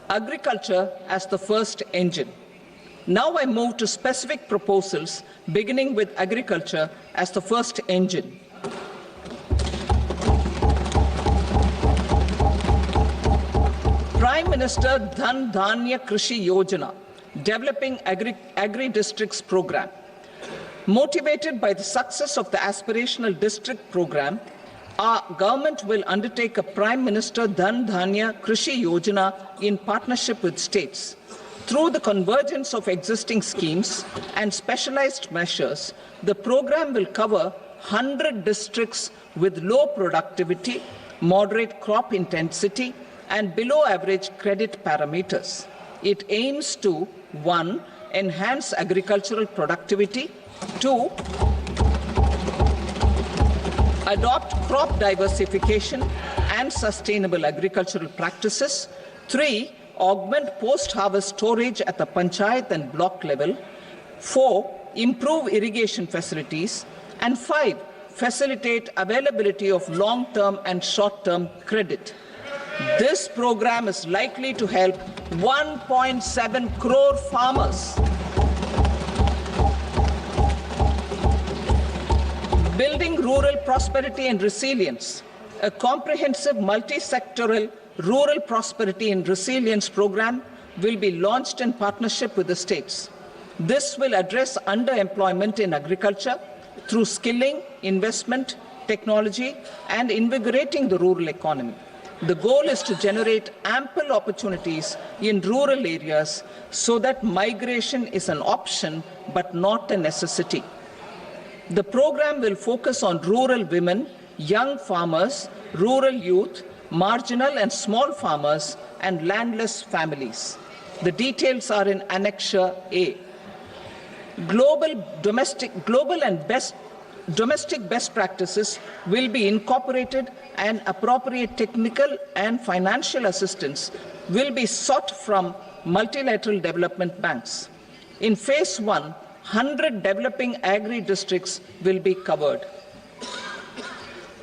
Agriculture as the first engine. Now I move to specific proposals, beginning with agriculture as the first engine. Prime Minister Dhan Dhanya Krishi Yojana, developing agri-districts program. Motivated by the success of the aspirational district program, our government will undertake a Prime Minister Dhan Dhanya Krishi Yojana in partnership with states. Through the convergence of existing schemes and specialized measures, the program will cover 100 districts with low productivity, moderate crop intensity, and below average credit parameters. It aims to 1. Enhance agricultural productivity, 2. Adopt crop diversification and sustainable agricultural practices. 3. Augment post-harvest storage at the panchayat and block level. 4. Improve irrigation facilities. And 5. Facilitate availability of long-term and short-term credit. This program is likely to help 1.7 crore farmers. Building rural prosperity and resilience. A comprehensive multi-sectoral rural prosperity and resilience program will be launched in partnership with the states. This will address underemployment in agriculture through skilling, investment, technology, and invigorating the rural economy. The goal is to generate ample opportunities in rural areas so that migration is an option but not a necessity. The program will focus on rural women, young farmers, rural youth, marginal and small farmers, and landless families. The details are in Annexure A. Domestic best practices will be incorporated, and appropriate technical and financial assistance will be sought from multilateral development banks. In Phase 1, 100 developing agri-districts will be covered.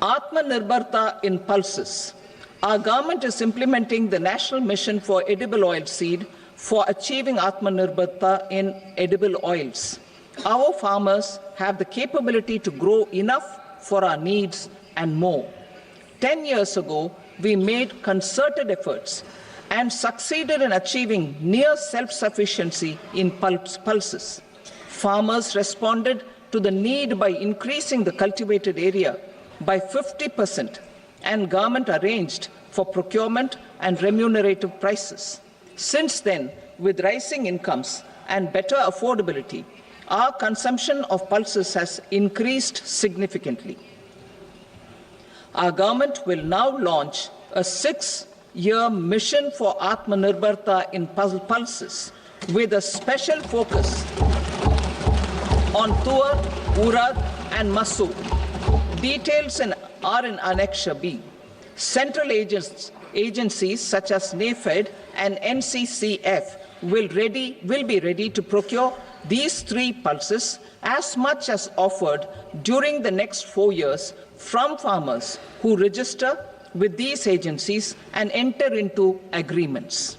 Atmanirbharta in pulses. Our government is implementing the National Mission for Edible Oilseed for achieving Atmanirbharta in edible oils. Our farmers have the capability to grow enough for our needs and more. 10 years ago, we made concerted efforts and succeeded in achieving near self-sufficiency in pulses. Farmers responded to the need by increasing the cultivated area by 50%, and government arranged for procurement and remunerative prices. Since then, with rising incomes and better affordability, our consumption of pulses has increased significantly. Our government will now launch a 6-year mission for Atmanirbharta in pulses with a special focus on Tuar, Urad and Masoor. Details are in Annexure B. Central agencies such as NAFED and NCCF will be ready to procure these 3 pulses as much as offered during the next 4 years from farmers who register with these agencies and enter into agreements.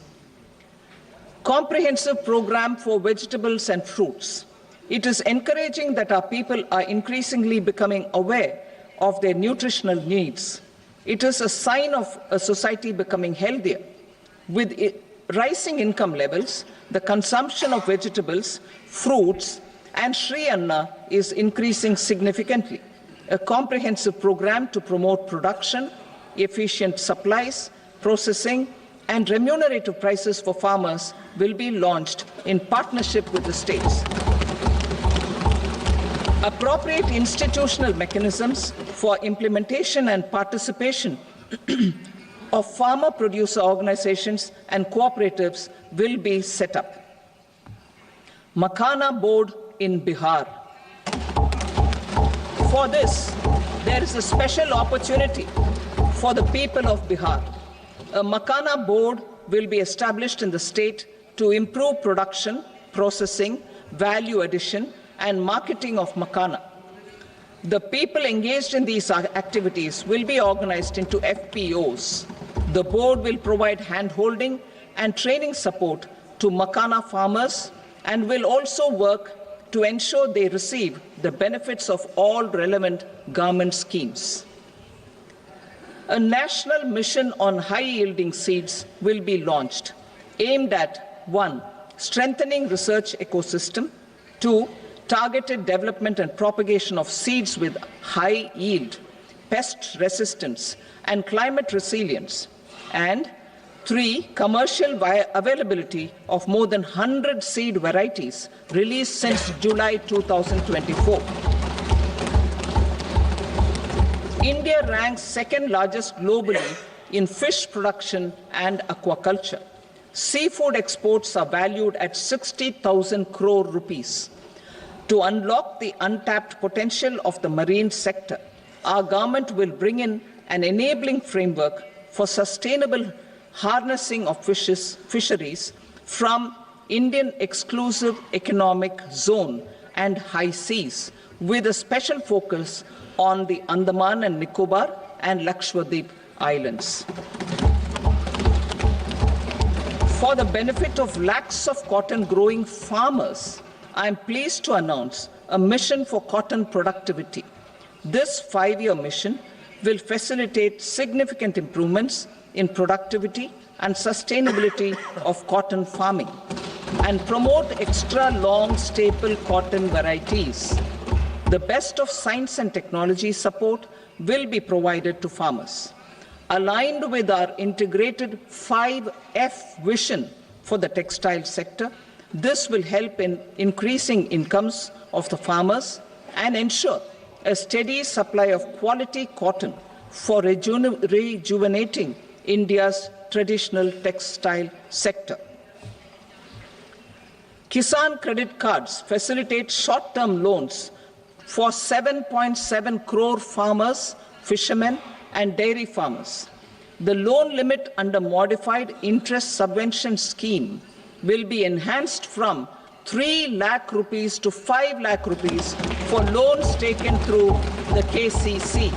Comprehensive program for vegetables and fruits. It is encouraging that our people are increasingly becoming aware of their nutritional needs. It is a sign of a society becoming healthier. With rising income levels, the consumption of vegetables, fruits, and Shri Anna is increasing significantly. A comprehensive program to promote production, efficient supplies, processing, and remunerative prices for farmers will be launched in partnership with the states. Appropriate institutional mechanisms for implementation and participation of farmer producer organizations and cooperatives will be set up. Makhana board in Bihar. For this, there is a special opportunity for the people of Bihar. A Makhana board will be established in the state to improve production, processing, value addition, and marketing of makhana. The people engaged in these activities will be organized into FPOs. The board will provide hand-holding and training support to makhana farmers and will also work to ensure they receive the benefits of all relevant government schemes. A national mission on high-yielding seeds will be launched, aimed at 1. Strengthening research ecosystem, 2. Targeted development and propagation of seeds with high yield, pest resistance, and climate resilience, and 3. Commercial availability of more than 100 seed varieties released since July 2024. India ranks second largest globally in fish production and aquaculture. Seafood exports are valued at 60,000 crore rupees. To unlock the untapped potential of the marine sector, our government will bring in an enabling framework for sustainable harnessing of fisheries from Indian exclusive economic zone and high seas, with a special focus on the Andaman and Nicobar and Lakshadweep Islands. For the benefit of lakhs of cotton growing farmers, I am pleased to announce a mission for cotton productivity. This 5-year mission will facilitate significant improvements in productivity and sustainability of cotton farming and promote extra long staple cotton varieties. The best of science and technology support will be provided to farmers. Aligned with our integrated 5F vision for the textile sector, this will help in increasing incomes of the farmers and ensure a steady supply of quality cotton for rejuvenating India's traditional textile sector. Kisan credit cards facilitate short-term loans for 7.7 crore farmers, fishermen, and dairy farmers. The loan limit under modified interest subvention scheme will be enhanced from 3 lakh rupees to 5 lakh rupees for loans taken through the KCC.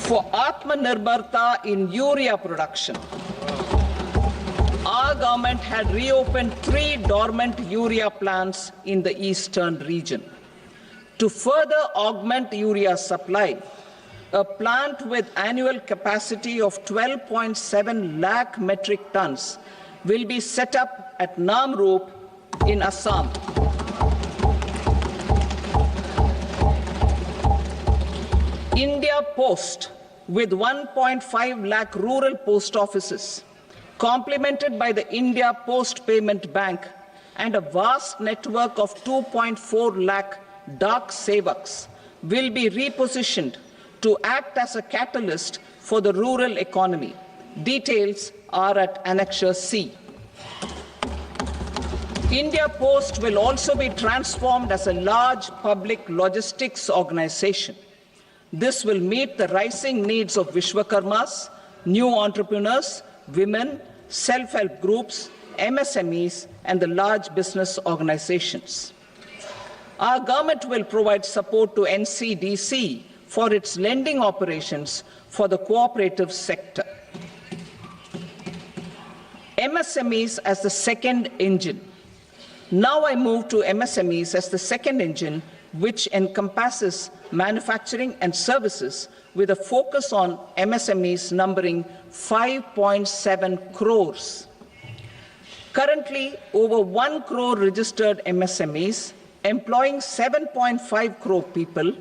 For Atmanirbharta in urea production, our government had reopened 3 dormant urea plants in the eastern region. To further augment urea supply, a plant with annual capacity of 12.7 lakh metric tons will be set up at Namrup in Assam. India Post, with 1.5 lakh rural post offices, complemented by the India Post Payment Bank and a vast network of 2.4 lakh Dak Sevaks, will be repositioned to act as a catalyst for the rural economy. Details are at Annexure C. India Post will also be transformed as a large public logistics organization. This will meet the rising needs of Vishwakarmas, new entrepreneurs, women, self-help groups, MSMEs, and the large business organizations. Our government will provide support to NCDC for its lending operations for the cooperative sector. MSMEs as the second engine. Now I move to MSMEs as the second engine, which encompasses manufacturing and services with a focus on MSMEs numbering 5.7 crores. Currently, over 1 crore registered MSMEs, employing 7.5 crore people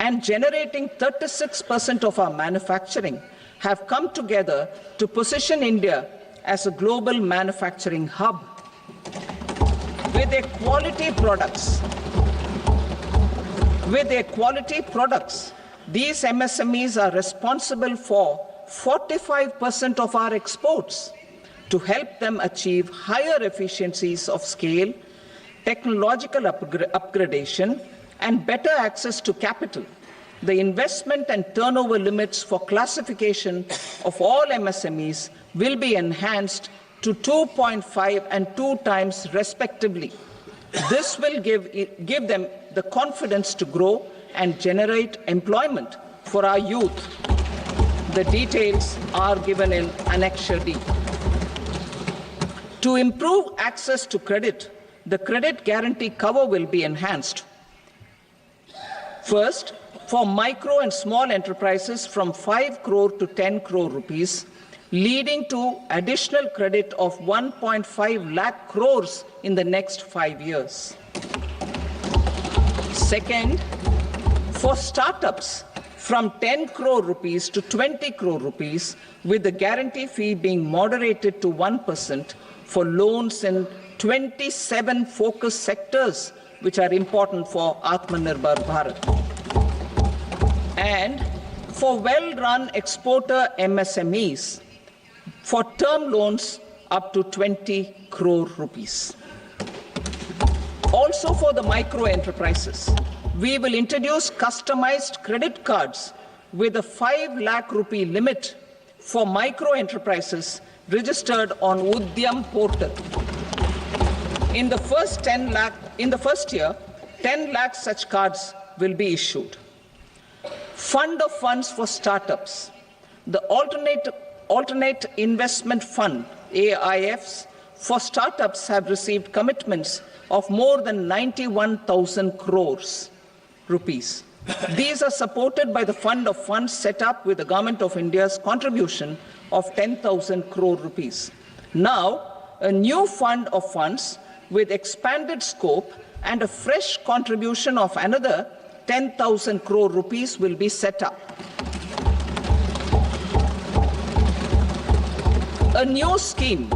and generating 36% of our manufacturing, have come together to position India as a global manufacturing hub. With their quality products, these MSMEs are responsible for 45% of our exports. To help them achieve higher efficiencies of scale, technological upgradation, and better access to capital, the investment and turnover limits for classification of all MSMEs will be enhanced to 2.5 and 2 times respectively. This will give them the confidence to grow and generate employment for our youth. The details are given in Annexure D. To improve access to credit, the credit guarantee cover will be enhanced. First, for micro and small enterprises from 5 crore to 10 crore rupees, leading to additional credit of 1.5 lakh crores in the next 5 years. Second, for startups from 10 crore rupees to 20 crore rupees, with the guarantee fee being moderated to 1% for loans in 27 focus sectors which are important for Atmanirbhar Bharat. And for well-run exporter MSMEs, for term loans up to 20 crore rupees. Also for the micro enterprises, we will introduce customized credit cards with a 5 lakh rupee limit for micro enterprises registered on Udyam portal. In the first year, 10 lakh such cards will be issued. Fund of funds for startups. The alternate investment fund, AIFs, for startups have received commitments of more than 91,000 crores rupees. These are supported by the fund of funds set up with the Government of India's contribution of 10,000 crore rupees. Now, a new fund of funds with expanded scope and a fresh contribution of another 10,000 crore rupees will be set up. A new scheme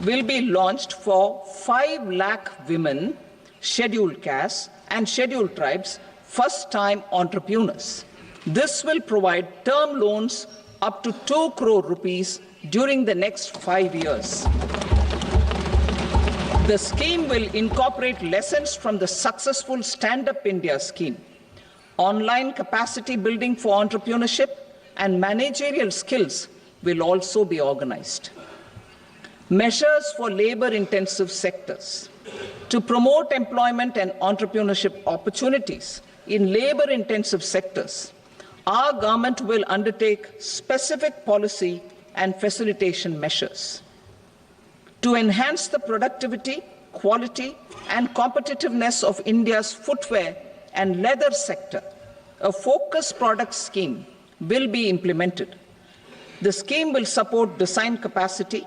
will be launched for 5 lakh women, scheduled castes and scheduled tribes, first-time entrepreneurs. This will provide term loans up to 2 crore rupees during the next 5 years. The scheme will incorporate lessons from the successful Stand Up India scheme. Online capacity building for entrepreneurship and managerial skills will also be organized. Measures for labor-intensive sectors. To promote employment and entrepreneurship opportunities in labor-intensive sectors, our government will undertake specific policy and facilitation measures. To enhance the productivity, quality, and competitiveness of India's footwear and leather sector, a focused product scheme will be implemented. The scheme will support design capacity,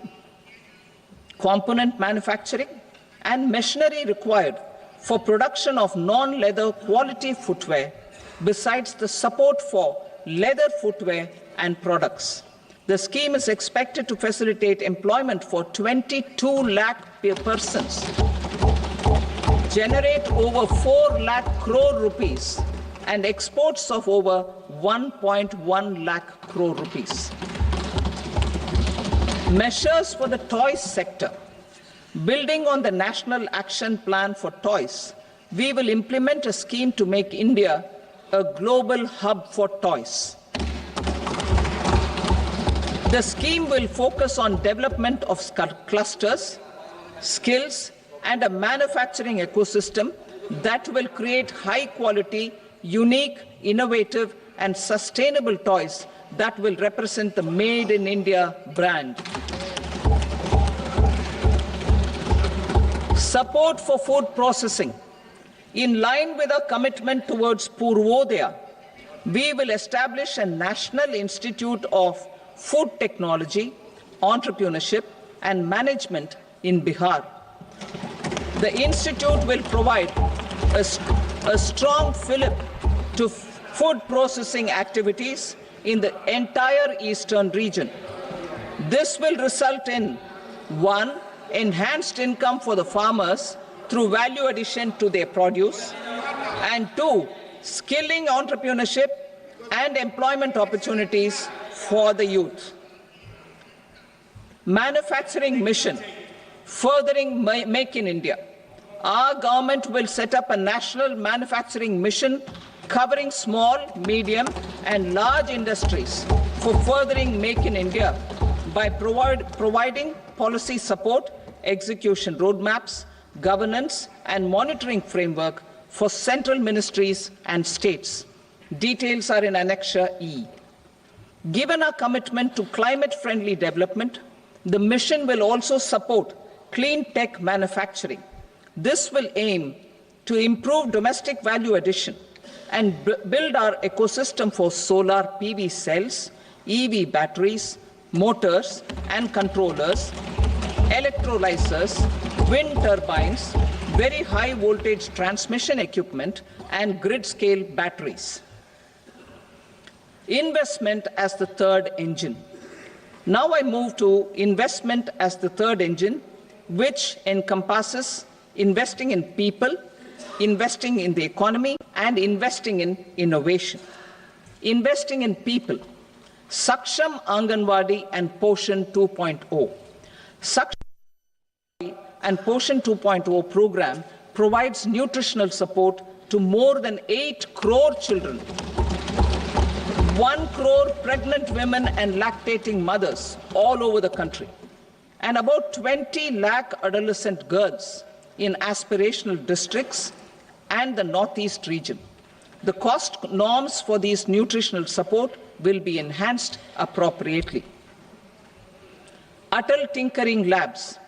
component manufacturing, and machinery required for production of non-leather quality footwear, besides the support for leather footwear and products. The scheme is expected to facilitate employment for 22 lakh persons, generate over 4 lakh crore rupees, and exports of over 1.1 lakh crore rupees. Measures for the toys sector. Building on the National Action Plan for Toys, we will implement a scheme to make India a global hub for toys. The scheme will focus on development of clusters, skills, and a manufacturing ecosystem that will create high-quality, unique, innovative, and sustainable toys that will represent the Made in India brand. Support for food processing. In line with our commitment towards Purvodaya, we will establish a National Institute of Food Technology, Entrepreneurship, and Management in Bihar. The institute will provide a strong fillip to food processing activities in the entire eastern region. This will result in 1. Enhanced income for the farmers through value addition to their produce, and 2. Skilling entrepreneurship and employment opportunities for the youth. Manufacturing mission, furthering Make in India. Our government will set up a national manufacturing mission covering small, medium, and large industries for furthering Make in India by providing policy support, execution roadmaps, governance, and monitoring framework for central ministries and states. Details are in Annexure E. Given our commitment to climate-friendly development, the mission will also support clean tech manufacturing. This will aim to improve domestic value addition and build our ecosystem for solar PV cells, EV batteries, motors and controllers, electrolyzers, wind turbines, very high voltage transmission equipment, and grid-scale batteries. Investment as the third engine. Now I move to investment as the third engine, which encompasses investing in people, investing in the economy, and investing in innovation. Investing in people. Saksham Anganwadi and Poshan 2.0. Saksham and Poshan 2.0 program provides nutritional support to more than 8 crore children, 1 crore pregnant women and lactating mothers all over the country, and about 20 lakh adolescent girls in aspirational districts and the Northeast region. The cost norms for these nutritional support will be enhanced appropriately. Atal Tinkering Labs.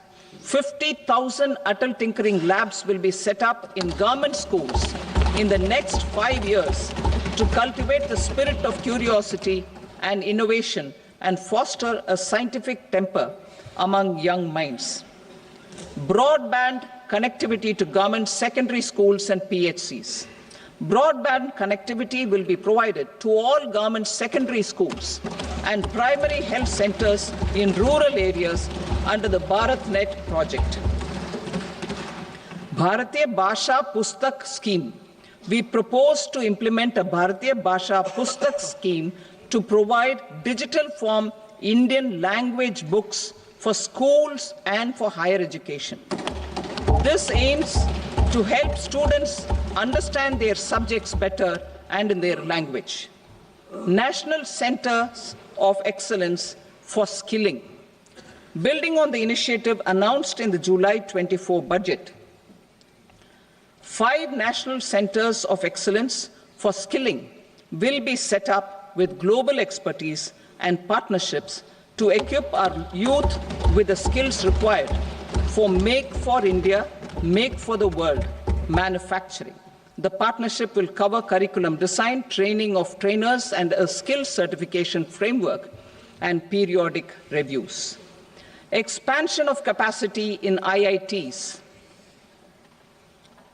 50,000 Atal Tinkering Labs will be set up in government schools in the next 5 years to cultivate the spirit of curiosity and innovation and foster a scientific temper among young minds. Broadband connectivity to government secondary schools and PHCs. Broadband connectivity will be provided to all government secondary schools and primary health centers in rural areas under the BharatNet project. Bharatiya Bhasha Pustak Scheme. We propose to implement a Bharatiya Bhasha Pustak scheme to provide digital form Indian language books for schools and for higher education. This aims to help students understand their subjects better and in their language. National Centers of Excellence for Skilling. Building on the initiative announced in the July 24 budget, 5 national centers of excellence for skilling will be set up with global expertise and partnerships to equip our youth with the skills required for Make for India, Make for the World manufacturing. The partnership will cover curriculum design, training of trainers, and a skills certification framework and periodic reviews. Expansion of capacity in IITs.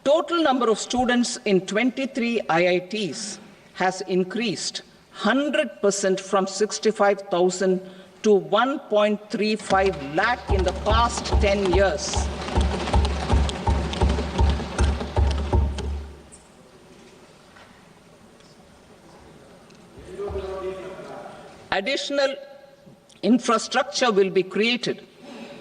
Total number of students in 23 IITs has increased 100% from 65,000 to 1.35 lakh in the past 10 years. Additional infrastructure will be created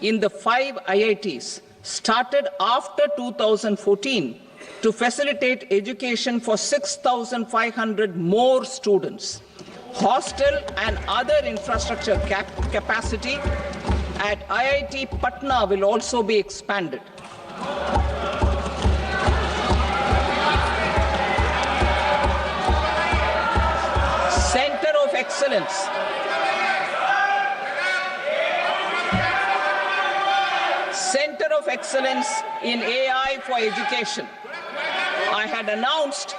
in the 5 IITs started after 2014 to facilitate education for 6,500 more students. Hostel and other infrastructure capacity at IIT Patna will also be expanded. Center of Excellence. Center of Excellence in AI for Education. I had announced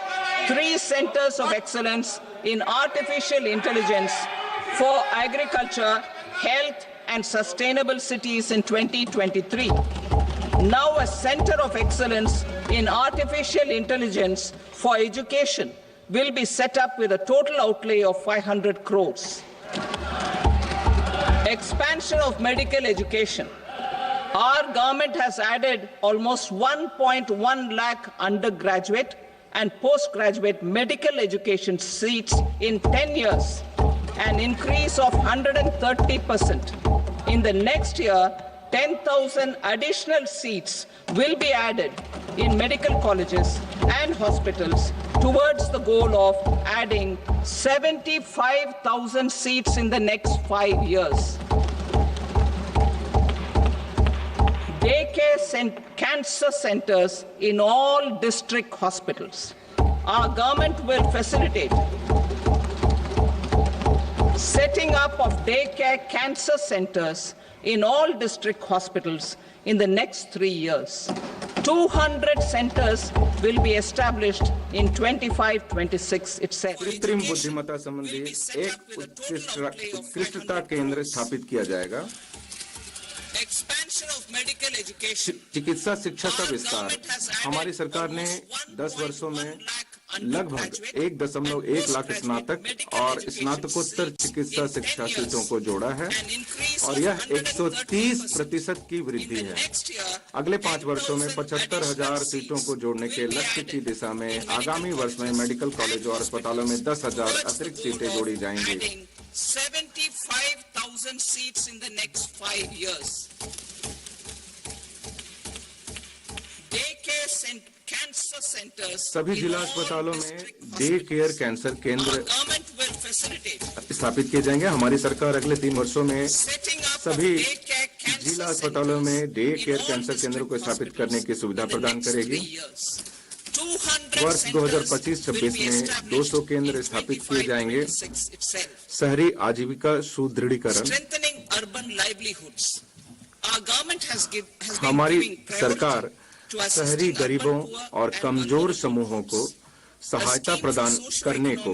3 centers of excellence in artificial intelligence for agriculture, health, and sustainable cities in 2023. Now a center of excellence in artificial intelligence for education will be set up with a total outlay of 500 crores. Expansion of medical education. Our government has added almost 1.1 lakh undergraduate and postgraduate medical education seats in 10 years, an increase of 130%. In the next year, 10,000 additional seats will be added in medical colleges and hospitals towards the goal of adding 75,000 seats in the next 5 years. Daycare cancer centers in all district hospitals. Our government will facilitate setting up of daycare cancer centers in all district hospitals in the next 3 years. 200 centers will be established in 25-26 itself. कृत्रिम बुद्धिमत्ता संबंधी एक उत्कृष्टता केंद्र स्थापित किया जाएगा। चिकित्सा शिक्षा का विस्तार। हमारी सरकार ने 10 वर्षों में लगभग 1.1 लाख स्नातक और स्नातकोत्तर चिकित्सा शिक्षा सीटों को जोड़ा है और यह 130% की वृद्धि है। अगले 5 वर्षों में 75,000 सीटों को जोड़ने के लक्ष्य की दिशा में आगामी वर्ष में मेडिकल कॉलेजों और अस्पतालों में 10,000 अतिरिक्त सीटें जोड़ी जाएंगी। 75,000 seats in the next 5 years. Daycare सभी जिला अस्पतालों में डे केयर कैंसर केंद्र स्थापित किए जाएंगे। हमारी सरकार अगले 3 वर्षों में सभी जिला अस्पतालों में डे केयर कैंसर केंद्रों को स्थापित करने की सुविधा प्रदान करेगी। वर्ष 2025-26 में 200 केंद्र स्थापित किए जाएंगे। शहरी आजीविका सुदृढ़ीकरण। हमारी सरकार शहरी गरीबों और कमजोर समूहों को सहायता प्रदान करने को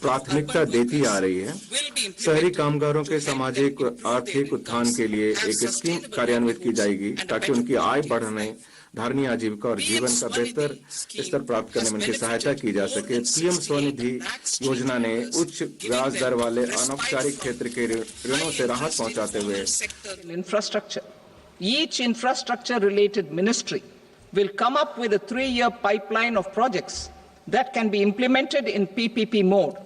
प्राथमिकता देती आ रही है। शहरी कामगारों के सामाजिक और आर्थिक उत्थान के लिए एक स्कीम कार्यान्वित की जाएगी ताकि उनकी आय बढ़ाने, धारणीय आजीविका और जीवन का बेहतर स्तर प्राप्त करने में उनकी सहायता की जा सके। पीएम स्वनिधि योजना ने उच्च ब्याज दर वाले अनौपचारिक क्षेत्र के ऋणों से राहत पहुंचाते हुए infrastructure. Each infrastructure related ministry will come up with a 3-year pipeline of projects that can be implemented in PPP mode.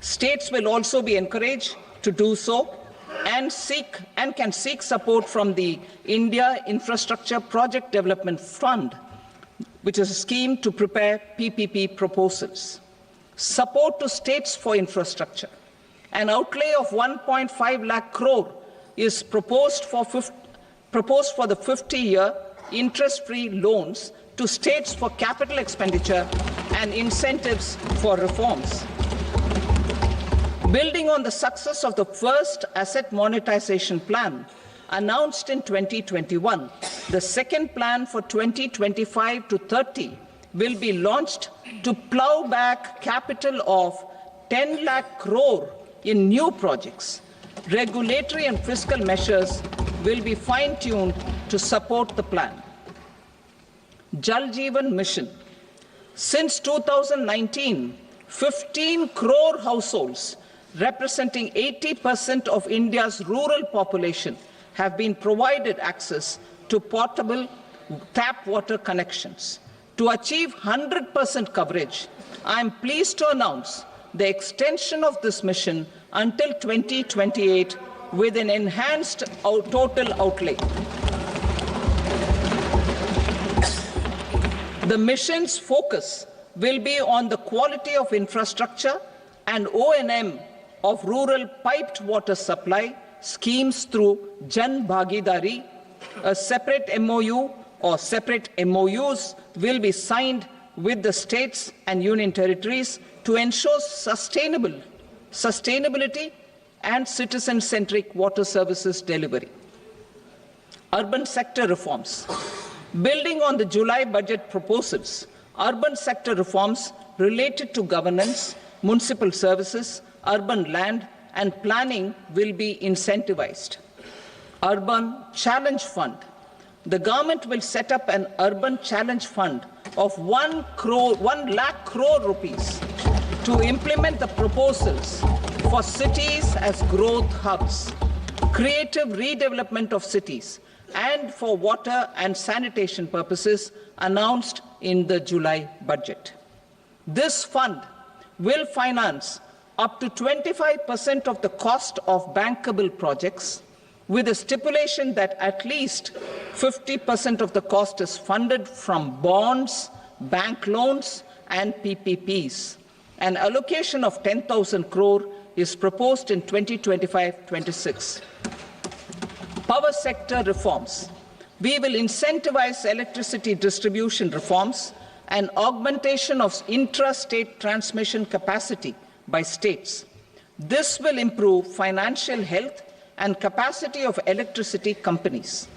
States will also be encouraged to do so and can seek support from the India Infrastructure Project Development Fund, which is a scheme to prepare PPP proposals. Support to states for infrastructure. An outlay of 1.5 lakh crore is proposed for the 50-year interest-free loans to states for capital expenditure and incentives for reforms. Building on the success of the first asset monetization plan announced in 2021, the second plan for 2025 to 30 will be launched to plow back capital of 10 lakh crore in new projects. Regulatory and fiscal measures will be fine-tuned to support the plan. Jal Jeevan Mission. Since 2019, 15 crore households representing 80% of India's rural population have been provided access to portable tap water connections. To achieve 100% coverage, I am pleased to announce the extension of this mission until 2028 with an enhanced total outlay. The mission's focus will be on the quality of infrastructure and O&M of rural piped water supply schemes through Jan Bhagidari. A separate MOU or separate MOUs will be signed with the states and union territories to ensure sustainability and citizen-centric water services delivery. Urban sector reforms. Building on the July budget proposals, urban sector reforms related to governance, municipal services, urban land and planning will be incentivized. Urban Challenge Fund. The government will set up an urban challenge fund of 1 lakh crore rupees to implement the proposals for cities as growth hubs, creative redevelopment of cities, and for water and sanitation purposes announced in the July budget. This fund will finance up to 25% of the cost of bankable projects, with a stipulation that at least 50% of the cost is funded from bonds, bank loans, and PPPs. An allocation of 10,000 crore is proposed in 2025-26. Power sector reforms. We will incentivize electricity distribution reforms and augmentation of intra-state transmission capacity by states. This will improve financial health and capacity of electricity companies.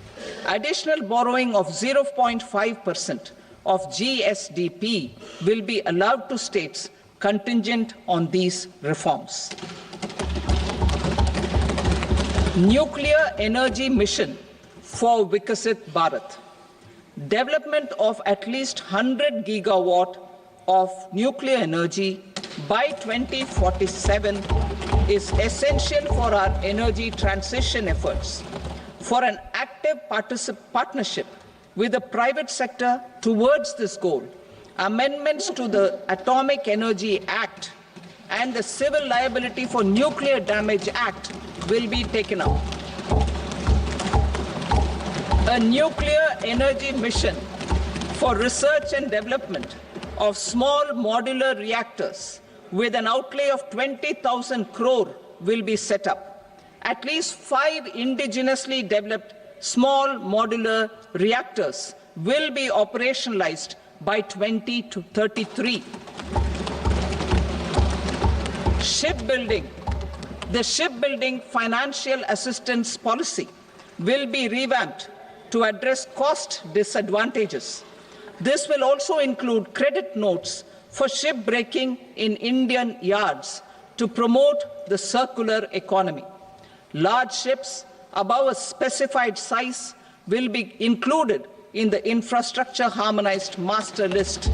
Additional borrowing of 0.5% of GSDP will be allowed to states contingent on these reforms. Nuclear energy mission for Vikasit Bharat. Development of at least 100 gigawatt of nuclear energy by 2047 is essential for our energy transition efforts. For an active partnership with the private sector towards this goal, amendments to the Atomic Energy Act and the Civil Liability for Nuclear Damage Act will be taken up. A nuclear energy mission for research and development of small modular reactors with an outlay of 20,000 crore will be set up. At least 5 indigenously developed small modular reactors will be operationalized by 2033. Shipbuilding. The shipbuilding financial assistance policy will be revamped to address cost disadvantages. This will also include credit notes for shipbreaking in Indian yards to promote the circular economy. Large ships above a specified size will be included in the infrastructure harmonized master list.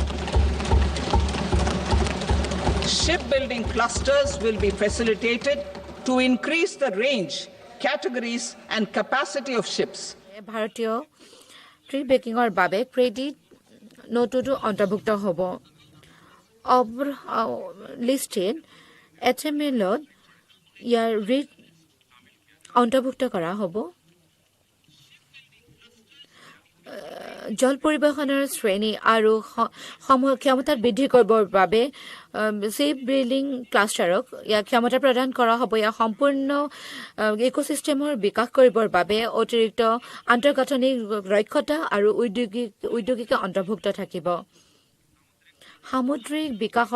Shipbuilding clusters will be facilitated to increase the range, categories and capacity of ships. ভাৰতীয় tree বেকিংৰ বাবে credit নোটটো অন্তৰ্ভুক্ত হ'ব। Listed HML-ত ইয়াৰ rate অন্তৰ্ভুক্ত কৰা হ'ব। জল পৰিবহণৰ শ্ৰেণী আৰু ক্ষমতা বৃদ্ধি কৰিবৰ বাবে শ্বিপ বিল্ডিং ক্লাষ্টাৰক ইয়াৰ ক্ষমতা প্ৰদান কৰা হ'ব। ইয়াৰ সম্পূৰ্ণ ইক'চিষ্টেমৰ বিকাশ কৰিবৰ বাবে অতিৰিক্ত আন্তঃগাঁথনি দক্ষতা আৰু ঔদ্যোগিক অন্তৰ্ভুক্ত থাকিব। সামুদ্ৰিক বিকাশ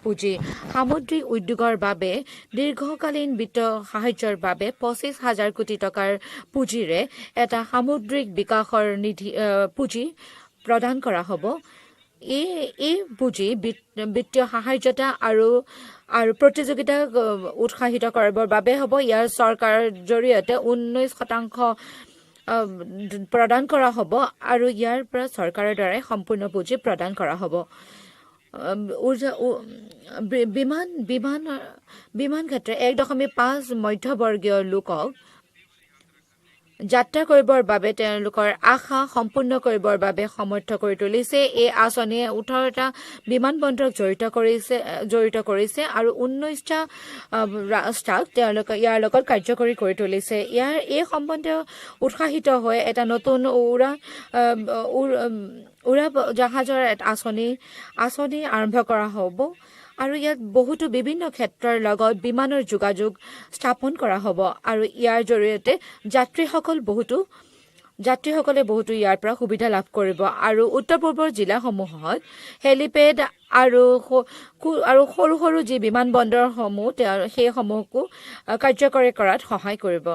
পুঁজি সামুদ্ৰিক উদ্যোগৰ বাবে দীৰ্ঘকালীন বিত্ত সাহায্যৰ বাবে 25,000 কোটি টকাৰ পুঁজিৰে এটা সামুদ্ৰিক বিকাশৰ পুঁজি প্ৰদান কৰা হ'ব। এই পুঁজি বিত্তীয় সাহায্যতা আৰু প্ৰতিযোগিতা উৎসাহিত কৰিবৰ বাবে হ'ব। ইয়াৰ চৰকাৰৰ জৰিয়তে 19% প্ৰদান কৰা হ'ব আৰু ইয়াৰ পৰা চৰকাৰৰ দ্বাৰা সম্পূৰ্ণ পুঁজি প্ৰদান কৰা হ'ব। বিমান ক্ষেত্ৰে 1.5 মধ্যবৰ্গীয় লোকক যাত্ৰা কৰিবৰ বাবে তেওঁলোকৰ আশা সম্পূৰ্ণ কৰিবৰ বাবে সমৰ্থ কৰি তুলিছে। এই আঁচনিয়ে 18টা বিমানবন্দৰক জড়িত কৰিছে আৰু 19টা ৰাষ্ট্ৰক তেওঁলোকে ইয়াৰ লগত কাৰ্যকৰী কৰি তুলিছে। এই সম্বন্ধে উৎসাহিত হৈ এটা নতুন উৰা জাহাজৰ আঁচনি আৰম্ভ কৰা হ'ব আৰু ইয়াত বহুতো বিভিন্ন ক্ষেত্ৰৰ লগত বিমানৰ যোগাযোগ স্থাপন কৰা হ'ব আৰু ইয়াৰ জৰিয়তে যাত্ৰীসকলে বহুতো ইয়াৰ পৰা সুবিধা লাভ কৰিব আৰু উত্তৰ পূৰ্বৰ জিলাসমূহত হেলিপেড আৰু সৰু সৰু যি বিমানবন্দৰসমূহ সেইসমূহকো কাৰ্যকৰী কৰাত সহায় কৰিব।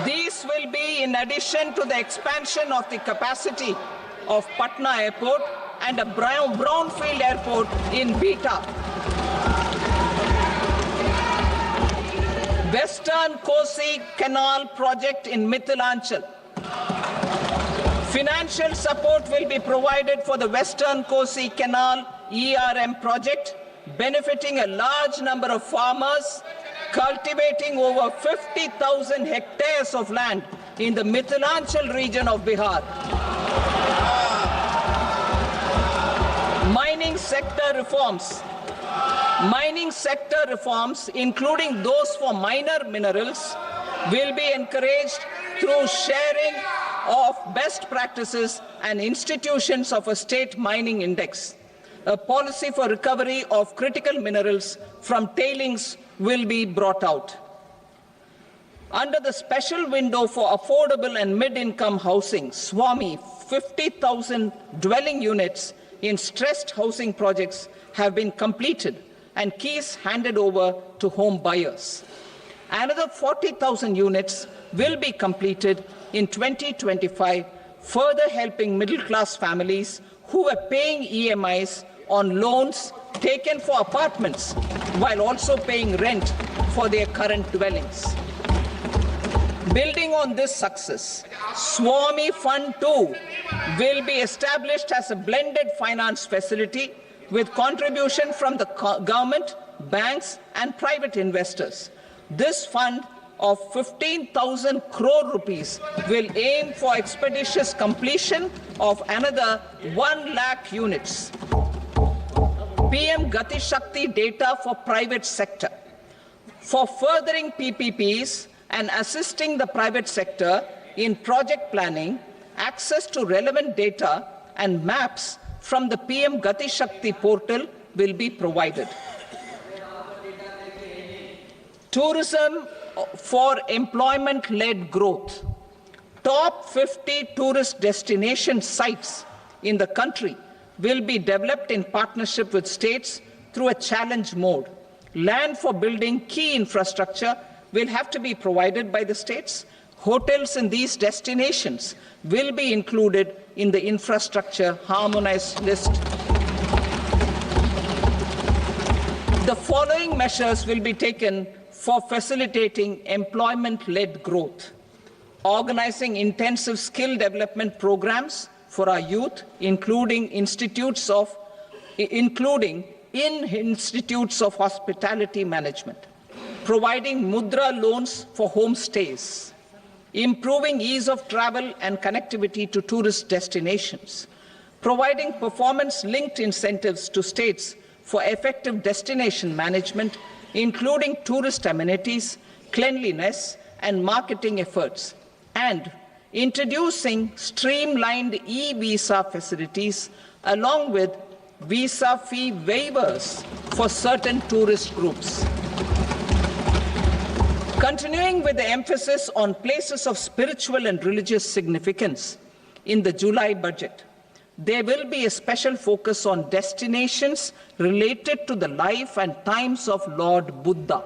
These will be in addition to the expansion of the capacity of Patna Airport and a brownfield airport in Beta. Western Kosi Canal project in Mithilanchal. Financial support will be provided for the Western Kosi Canal ERM project, benefiting a large number of farmers cultivating over 50,000 hectares of land in the Mithilanchal region of Bihar. Mining sector reforms, including those for minor minerals, will be encouraged through sharing of best practices and institutions of a state mining index. A policy for recovery of critical minerals from tailings will be brought out. Under the special window for affordable and mid-income housing, SWAMI, 50,000 dwelling units in stressed housing projects have been completed and keys handed over to home buyers. Another 40,000 units will be completed in 2025, further helping middle-class families who are paying EMIs on loans taken for apartments while also paying rent for their current dwellings. Building on this success, Swami Fund 2 will be established as a blended finance facility with contribution from the government, banks and private investors. This fund of 15,000 crore rupees will aim for expeditious completion of another 1 lakh units. PM Gati Shakti data for private sector. For furthering PPPs and assisting the private sector, in project planning, access to relevant data and maps from the PM Gati Shakti portal will be provided. Tourism for employment-led growth. Top 50 tourist destination sites in the country will be developed in partnership with states through a challenge mode. Land for building key infrastructure will have to be provided by the states. Hotels in these destinations will be included in the infrastructure harmonized list. The following measures will be taken for facilitating employment-led growth. Organizing intensive skill development programs for our youth, including in institutes of hospitality management. Providing mudra loans for homestays. Improving ease of travel and connectivity to tourist destinations. Providing performance-linked incentives to states for effective destination management, including tourist amenities, cleanliness, and marketing efforts. And introducing streamlined e-visa facilities along with visa fee waivers for certain tourist groups. Continuing with the emphasis on places of spiritual and religious significance in the July budget, there will be a special focus on destinations related to the life and times of Lord Buddha.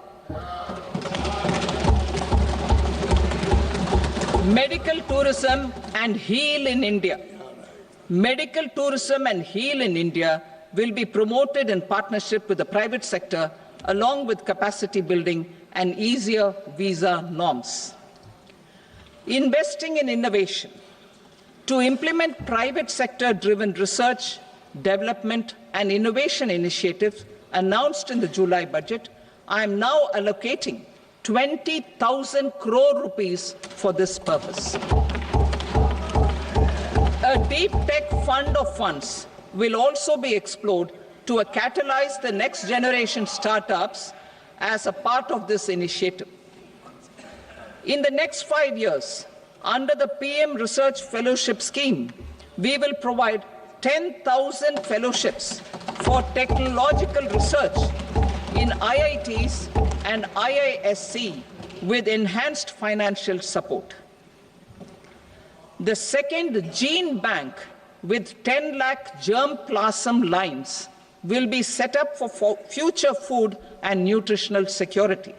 Medical tourism and heal in India. Medical tourism and heal in India will be promoted in partnership with the private sector along with capacity building and easier visa norms. Investing in innovation. To implement private sector-driven research, development and innovation initiatives announced in the July budget, I am now allocating 20,000 crore rupees for this purpose. A deep tech fund of funds will also be explored to catalyze the next generation startups as a part of this initiative. In the next 5 years, under the PM Research Fellowship Scheme, we will provide 10,000 fellowships for technological research in IITs and IISc with enhanced financial support. The second gene bank with 10 lakh germplasm lines will be set up for future food and nutritional security.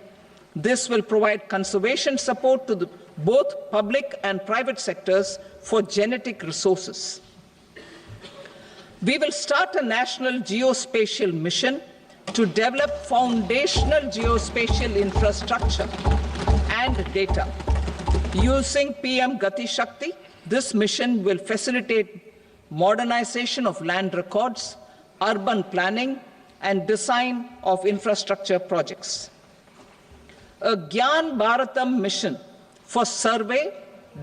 This will provide conservation support to both public and private sectors for genetic resources. We will start a national geospatial mission to develop foundational geospatial infrastructure and data. Using PM Gati Shakti, this mission will facilitate modernization of land records, urban planning, and design of infrastructure projects. A Gyan Bharatam mission for survey,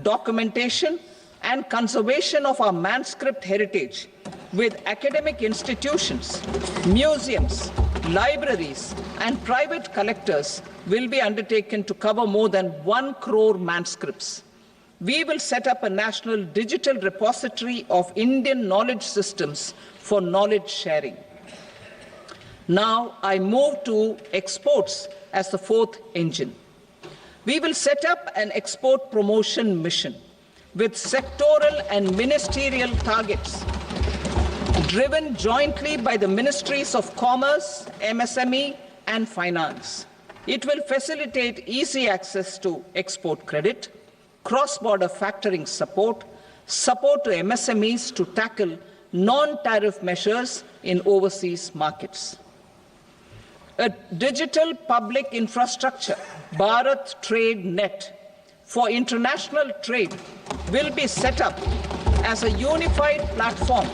documentation, and conservation of our manuscript heritage with academic institutions, museums, libraries, and private collectors will be undertaken to cover more than 1 crore manuscripts. We will set up a national digital repository of Indian knowledge systems for knowledge sharing. Now I move to exports as the fourth engine. We will set up an export promotion mission with sectoral and ministerial targets driven jointly by the Ministries of Commerce, MSME, and Finance. It will facilitate easy access to export credit, cross-border factoring support, support to MSMEs to tackle non-tariff measures in overseas markets. A digital public infrastructure, Bharat Trade Net, for international trade will be set up as a unified platform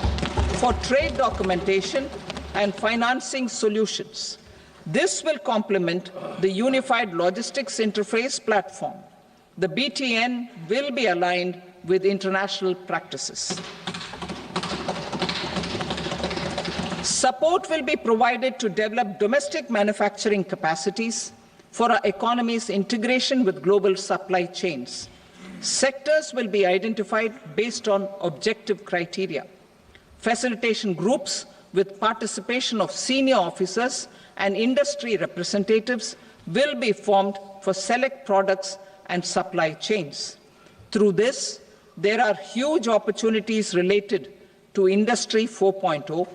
for trade documentation and financing solutions. This will complement the Unified Logistics Interface platform. The BTN will be aligned with international practices. Support will be provided to develop domestic manufacturing capacities for our economy's integration with global supply chains. Sectors will be identified based on objective criteria. Facilitation groups with participation of senior officers and industry representatives will be formed for select products and supply chains. Through this, there are huge opportunities related to Industry 4.0,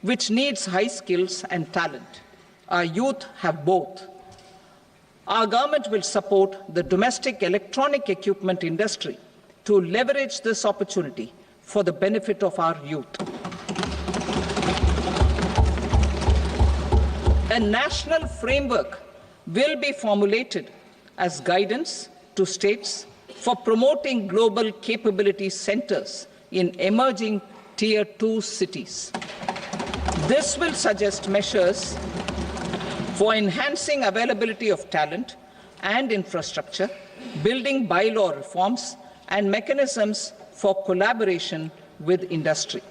which needs high skills and talent. Our youth have both. Our government will support the domestic electronic equipment industry to leverage this opportunity for the benefit of our youth. A national framework will be formulated as guidance to states for promoting global capability centers in emerging Tier 2 cities. This will suggest measures for enhancing availability of talent and infrastructure, building bylaw reforms, and mechanisms for collaboration with industry.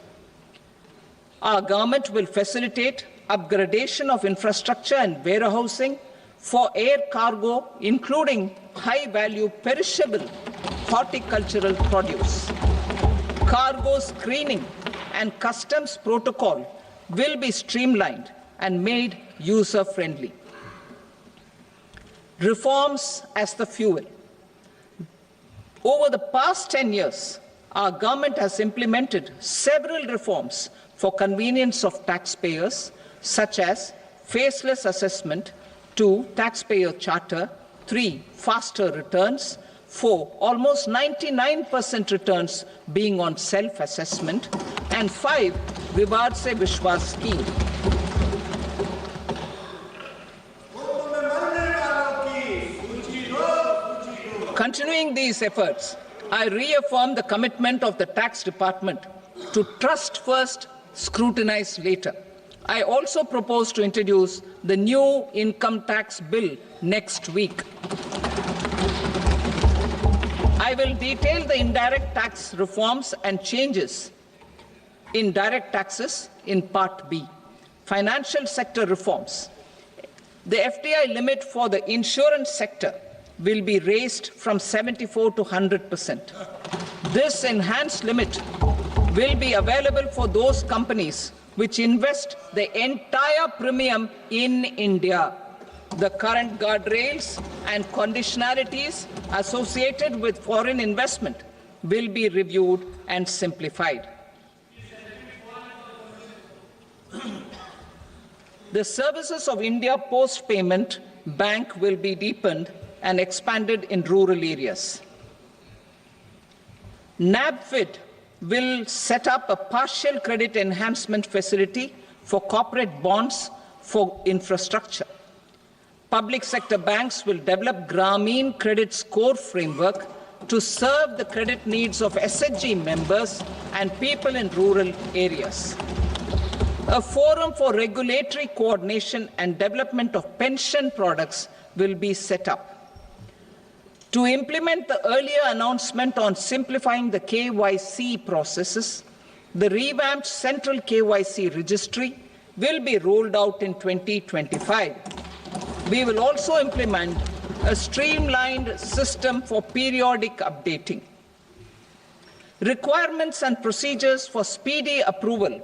Our government will facilitate upgradation of infrastructure and warehousing for air cargo, including high-value perishable horticultural produce. Cargo screening and customs protocol will be streamlined and made user-friendly. Reforms as the fuel. Over the past 10 years, our government has implemented several reforms for convenience of taxpayers, such as faceless assessment, 2, taxpayer charter, 3, faster returns, 4, almost 99% returns being on self-assessment, and 5, Vivad Se Vishwas scheme. Continuing these efforts, I reaffirm the commitment of the tax department to trust first, scrutinize later. I also propose to introduce the new income tax bill next week. I will detail the indirect tax reforms and changes in direct taxes in Part B. Financial sector reforms. The FDI limit for the insurance sector will be raised from 74 to 100%. This enhanced limit will be available for those companies which invest the entire premium in India. The current guardrails and conditionalities associated with foreign investment will be reviewed and simplified. The services of India Post Payment Bank will be deepened and expanded in rural areas. NABFID will set up a partial credit enhancement facility for corporate bonds for infrastructure. Public sector banks will develop Grameen Credit Score Framework to serve the credit needs of SHG members and people in rural areas. A forum for regulatory coordination and development of pension products will be set up. To implement the earlier announcement on simplifying the KYC processes, the revamped Central KYC Registry will be rolled out in 2025. We will also implement a streamlined system for periodic updating. Requirements and procedures for speedy approval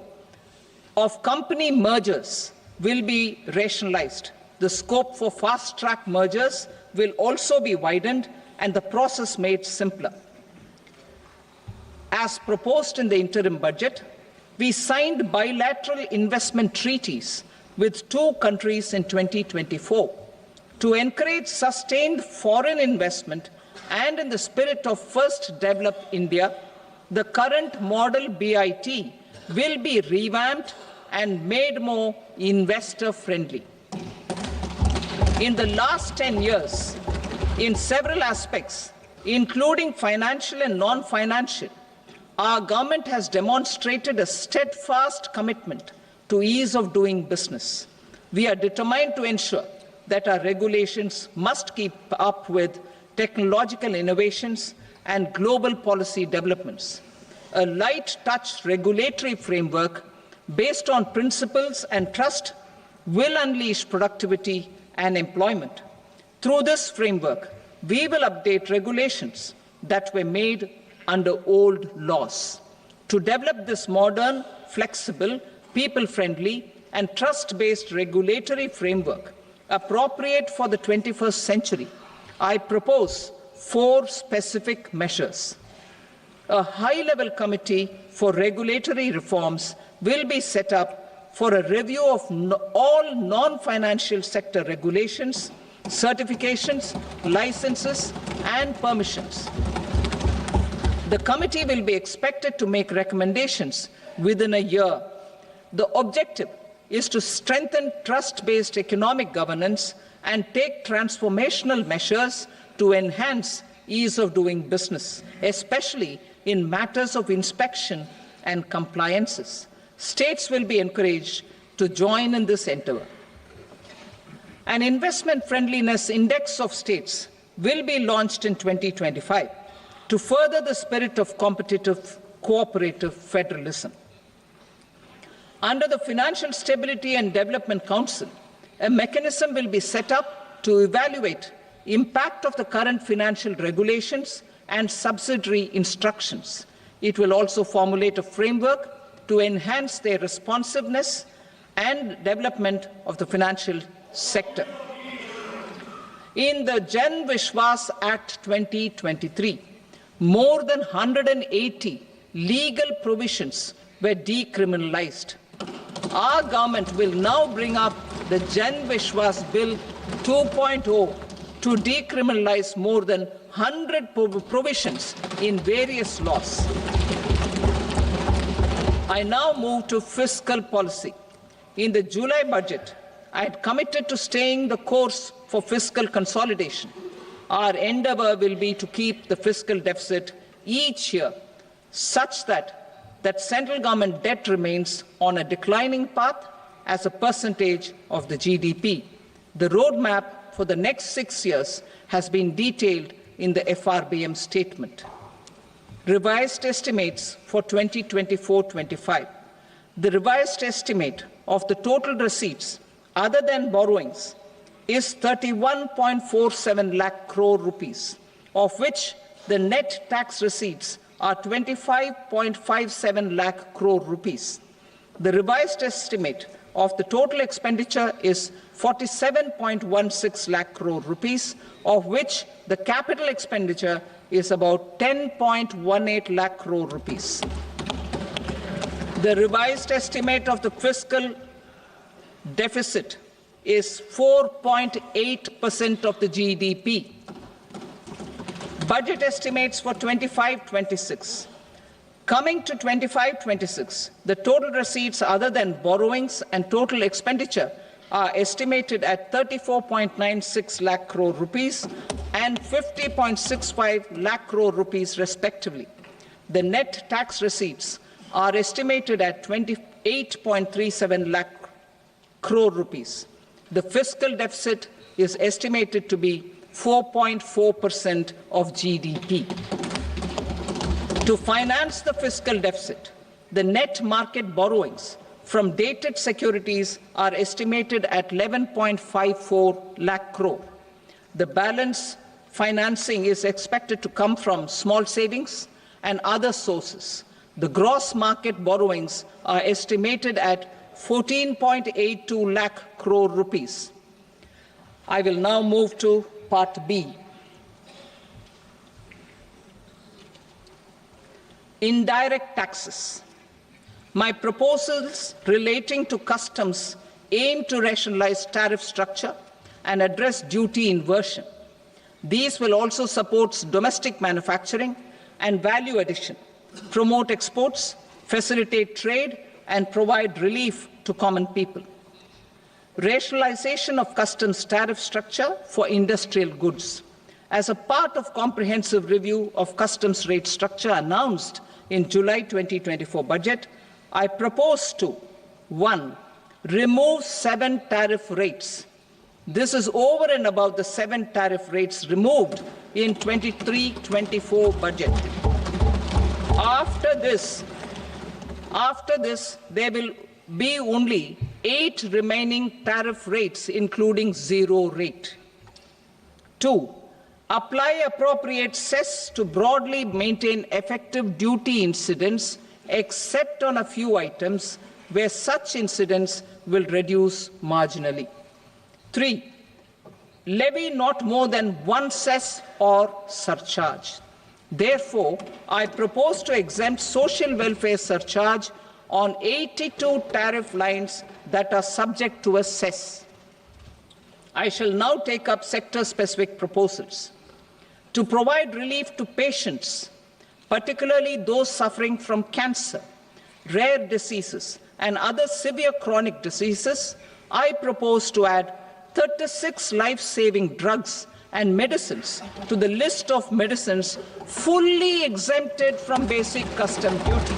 of company mergers will be rationalized. The scope for fast-track mergers will also be widened and the process made simpler. As proposed in the interim budget, we signed bilateral investment treaties with 2 countries in 2024 to encourage sustained foreign investment, and in the spirit of First Develop India, the current model BIT will be revamped and made more investor-friendly. In the last 10 years, in several aspects, including financial and non-financial, our government has demonstrated a steadfast commitment to ease of doing business. We are determined to ensure that our regulations must keep up with technological innovations and global policy developments. A light-touch regulatory framework based on principles and trust will unleash productivity and employment. Through this framework, we will update regulations that were made under old laws. To develop this modern, flexible, people-friendly, and trust-based regulatory framework appropriate for the 21st century, I propose 4 specific measures. A high-level committee for regulatory reforms will be set up for a review of all non-financial sector regulations, certifications, licenses, and permissions. The committee will be expected to make recommendations within a year. The objective is to strengthen trust-based economic governance and take transformational measures to enhance ease of doing business, especially in matters of inspection and compliances. States will be encouraged to join in this endeavor. An investment friendliness index of states will be launched in 2025 to further the spirit of competitive, cooperative federalism. Under the Financial Stability and Development Council, a mechanism will be set up to evaluate impact of the current financial regulations and subsidiary instructions. It will also formulate a framework to enhance their responsiveness and development of the financial sector. In the Jan Vishwas Act 2023, more than 180 legal provisions were decriminalized. Our government will now bring up the Jan Vishwas Bill 2.0 to decriminalize more than 100 provisions in various laws. I now move to fiscal policy. In the July budget, I had committed to staying the course for fiscal consolidation. Our endeavor will be to keep the fiscal deficit each year such that central government debt remains on a declining path as a percentage of the GDP. The roadmap for the next 6 years has been detailed in the FRBM statement. Revised estimates for 2024-25. The revised estimate of the total receipts other than borrowings is 31.47 lakh crore rupees, of which the net tax receipts are 25.57 lakh crore rupees. The revised estimate of the total expenditure is 47.16 lakh crore rupees, of which the capital expenditure is about 10.18 lakh crore rupees. The revised estimate of the fiscal deficit is 4.8% of the GDP. Budget estimates for 25-26. Coming to 25-26, the total receipts other than borrowings and total expenditure are estimated at 34.96 lakh crore rupees and 50.65 lakh crore rupees respectively. The net tax receipts are estimated at 28.37 lakh crore rupees. The fiscal deficit is estimated to be 4.4% of GDP. To finance the fiscal deficit, the net market borrowings from dated securities are estimated at 11.54 lakh crore. The balance financing is expected to come from small savings and other sources. The gross market borrowings are estimated at 14.82 lakh crore rupees. I will now move to Part B. Indirect taxes. My proposals relating to customs aim to rationalize tariff structure and address duty inversion. These will also support domestic manufacturing and value addition, promote exports, facilitate trade, and provide relief to common people. Rationalization of customs tariff structure for industrial goods. As a part of comprehensive review of customs rate structure announced in July 2024 budget, I propose to 1. Remove 7 tariff rates. This is over and above the 7 tariff rates removed in 23-24 budget. After this, there will be only 8 remaining tariff rates, including 0 rate. 2. apply appropriate cess to broadly maintain effective duty incidence, except on a few items where such incidents will reduce marginally. 3. Levy not more than one cess or surcharge. Therefore, I propose to exempt social welfare surcharge on 82 tariff lines that are subject to a cess. I shall now take up sector-specific proposals. To provide relief to patients, particularly those suffering from cancer, rare diseases, and other severe chronic diseases, I propose to add 36 life-saving drugs and medicines to the list of medicines fully exempted from basic custom duty.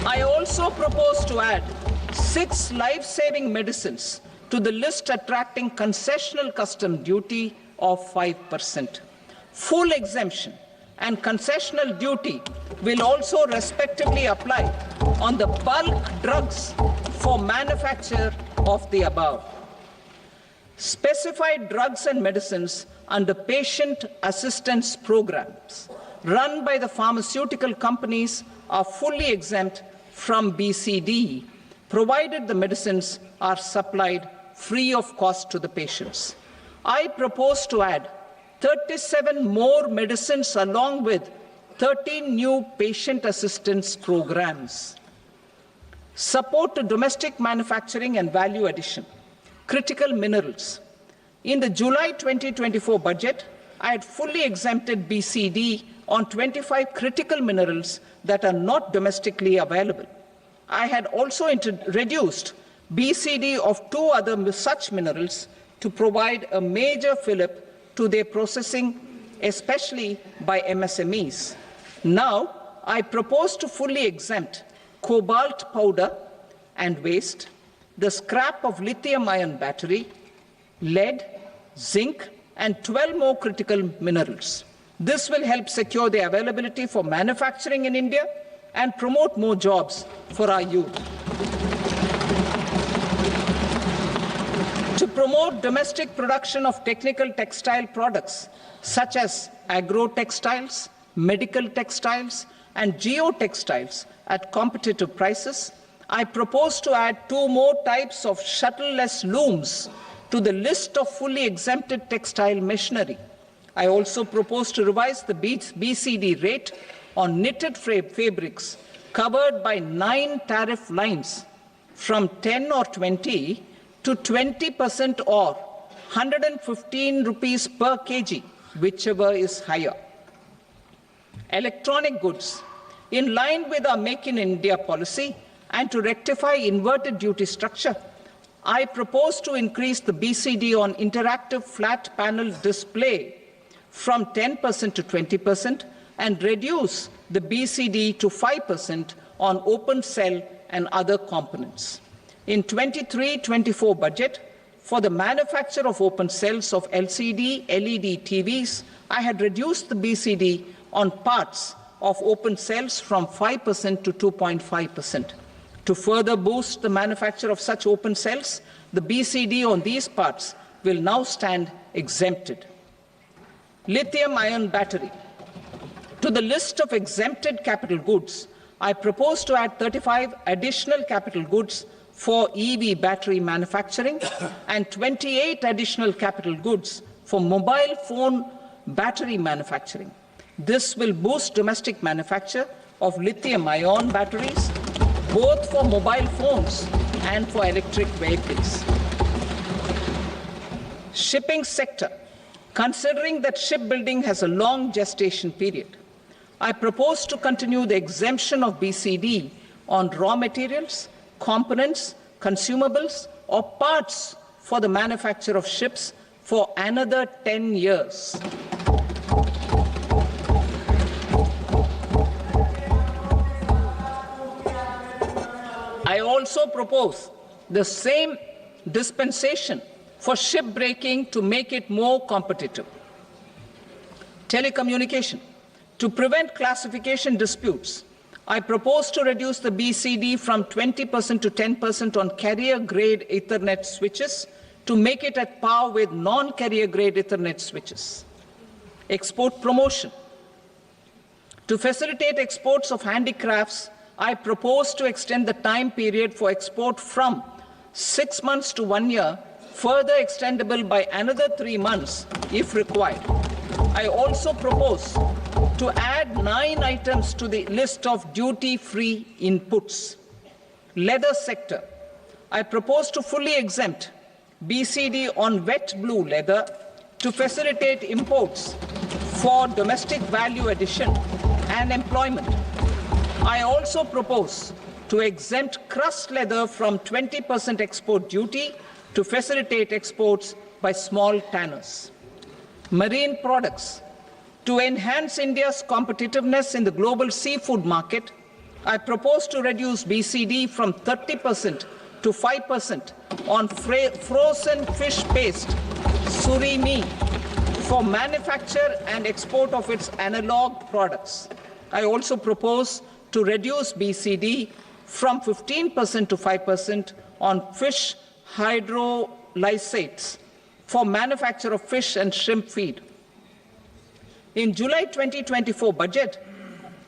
I also propose to add 6 life-saving medicines to the list attracting concessional custom duty of 5%. Full exemption and concessional duty will also respectively apply on the bulk drugs for manufacture of the above. Specified drugs and medicines under patient assistance programs run by the pharmaceutical companies are fully exempt from BCD, provided the medicines are supplied free of cost to the patients. I propose to add 37 more medicines along with 13 new patient assistance programs. Support to domestic manufacturing and value addition. Critical minerals. In the July 2024 budget, I had fully exempted BCD on 25 critical minerals that are not domestically available. I had also reduced BCD of 2 other such minerals to provide a major fillip to their processing, especially by MSMEs. Now, I propose to fully exempt cobalt powder and waste, the scrap of lithium-ion battery, lead, zinc, and 12 more critical minerals. This will help secure their availability for manufacturing in India and promote more jobs for our youth. To promote domestic production of technical textile products such as agro-textiles, medical textiles, and geotextiles at competitive prices, I propose to add 2 more types of shuttle-less looms to the list of fully exempted textile machinery. I also propose to revise the BCD rate on knitted fabrics covered by 9 tariff lines from 10 or 20 to 20% or 115 rupees per kg, whichever is higher. Electronic goods. In line with our Make in India policy and to rectify inverted duty structure, I propose to increase the BCD on interactive flat panel display from 10% to 20% and reduce the BCD to 5% on open cell and other components. In 23-24 budget, for the manufacture of open cells of LCD, LED TVs, I had reduced the BCD on parts of open cells from 5% to 2.5%. To further boost the manufacture of such open cells, the BCD on these parts will now stand exempted. Lithium-ion battery. To the list of exempted capital goods, I propose to add 35 additional capital goods for EV battery manufacturing and 28 additional capital goods for mobile phone battery manufacturing. This will boost domestic manufacture of lithium-ion batteries, both for mobile phones and for electric vehicles. Shipping sector. Considering that shipbuilding has a long gestation period, I propose to continue the exemption of BCD on raw materials, components, consumables, or parts for the manufacture of ships for another 10 years. I also propose the same dispensation for shipbreaking to make it more competitive. Telecommunication. To prevent classification disputes, I propose to reduce the BCD from 20% to 10% on carrier-grade Ethernet switches to make it at par with non-carrier-grade Ethernet switches. Export promotion. To facilitate exports of handicrafts, I propose to extend the time period for export from 6 months to 1 year, further extendable by another 3 months if required. I also propose to add 9 items to the list of duty-free inputs. Leather sector. I propose to fully exempt BCD on wet blue leather to facilitate imports for domestic value addition and employment. I also propose to exempt crust leather from 20% export duty to facilitate exports by small tanners. Marine products. To enhance India's competitiveness in the global seafood market, I propose to reduce BCD from 30% to 5% on frozen fish paste, surimi, for manufacture and export of its analog products. I also propose to reduce BCD from 15% to 5% on fish hydrolysates for manufacture of fish and shrimp feed. In July 2024 budget,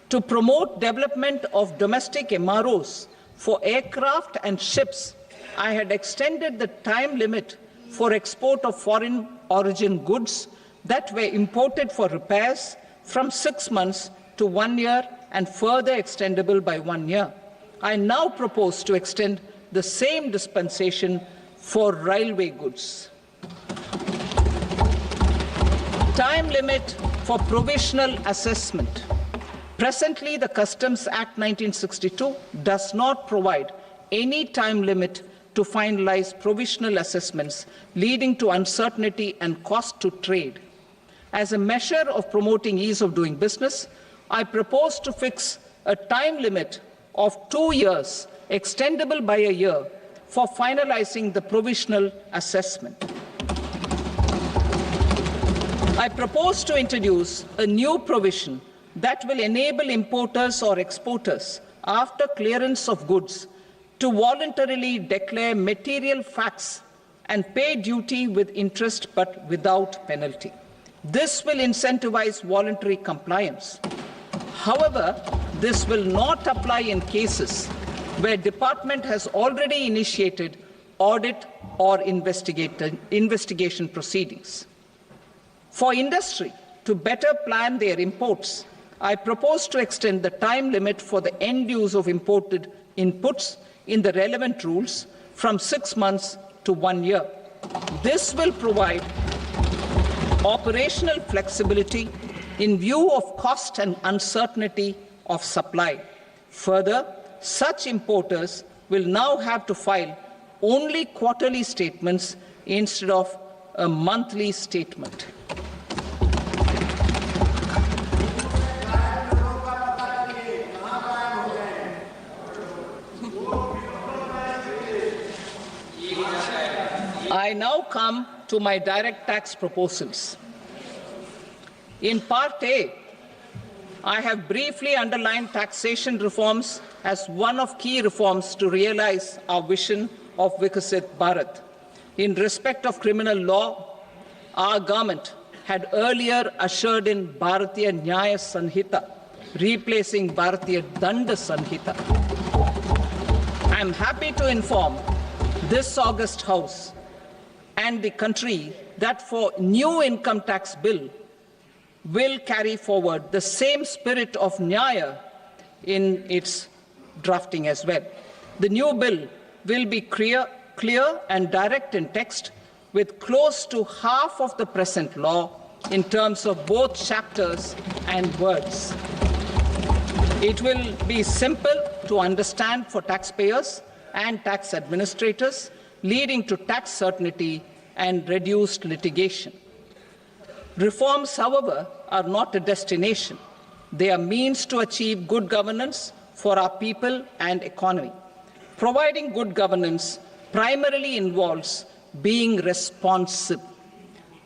to promote development of domestic MROs for aircraft and ships, I had extended the time limit for export of foreign origin goods that were imported for repairs from 6 months to 1 year and further extendable by 1 year. I now propose to extend the same dispensation for railway goods. Time limit for provisional assessment. Presently, the Customs Act 1962 does not provide any time limit to finalize provisional assessments, leading to uncertainty and cost to trade. As a measure of promoting ease of doing business, I propose to fix a time limit of 2 years, extendable by a year, for finalizing the provisional assessment. I propose to introduce a new provision that will enable importers or exporters, after clearance of goods, to voluntarily declare material facts and pay duty with interest but without penalty. This will incentivize voluntary compliance. However, this will not apply in cases where department has already initiated audit or investigation proceedings. For industry to better plan their imports, I propose to extend the time limit for the end use of imported inputs in the relevant rules from 6 months to 1 year. This will provide operational flexibility in view of cost and uncertainty of supply. Further, such importers will now have to file only quarterly statements instead of a monthly statement. I now come to my direct tax proposals. In Part A, I have briefly underlined taxation reforms as one of key reforms to realize our vision of Vikasit Bharat. In respect of criminal law, our government had earlier ushered in Bharatiya Nyaya Sanhita, replacing Bharatiya Danda Sanhita. I am happy to inform this august House and the country that for new income tax bill will carry forward the same spirit of Nyaya in its drafting as well. The new bill will be clear and direct in text, with close to half of the present law in terms of both chapters and words. It will be simple to understand for taxpayers and tax administrators, leading to tax certainty and reduced litigation. Reforms, however, are not a destination. They are means to achieve good governance for our people and economy. Providing good governance primarily involves being responsive.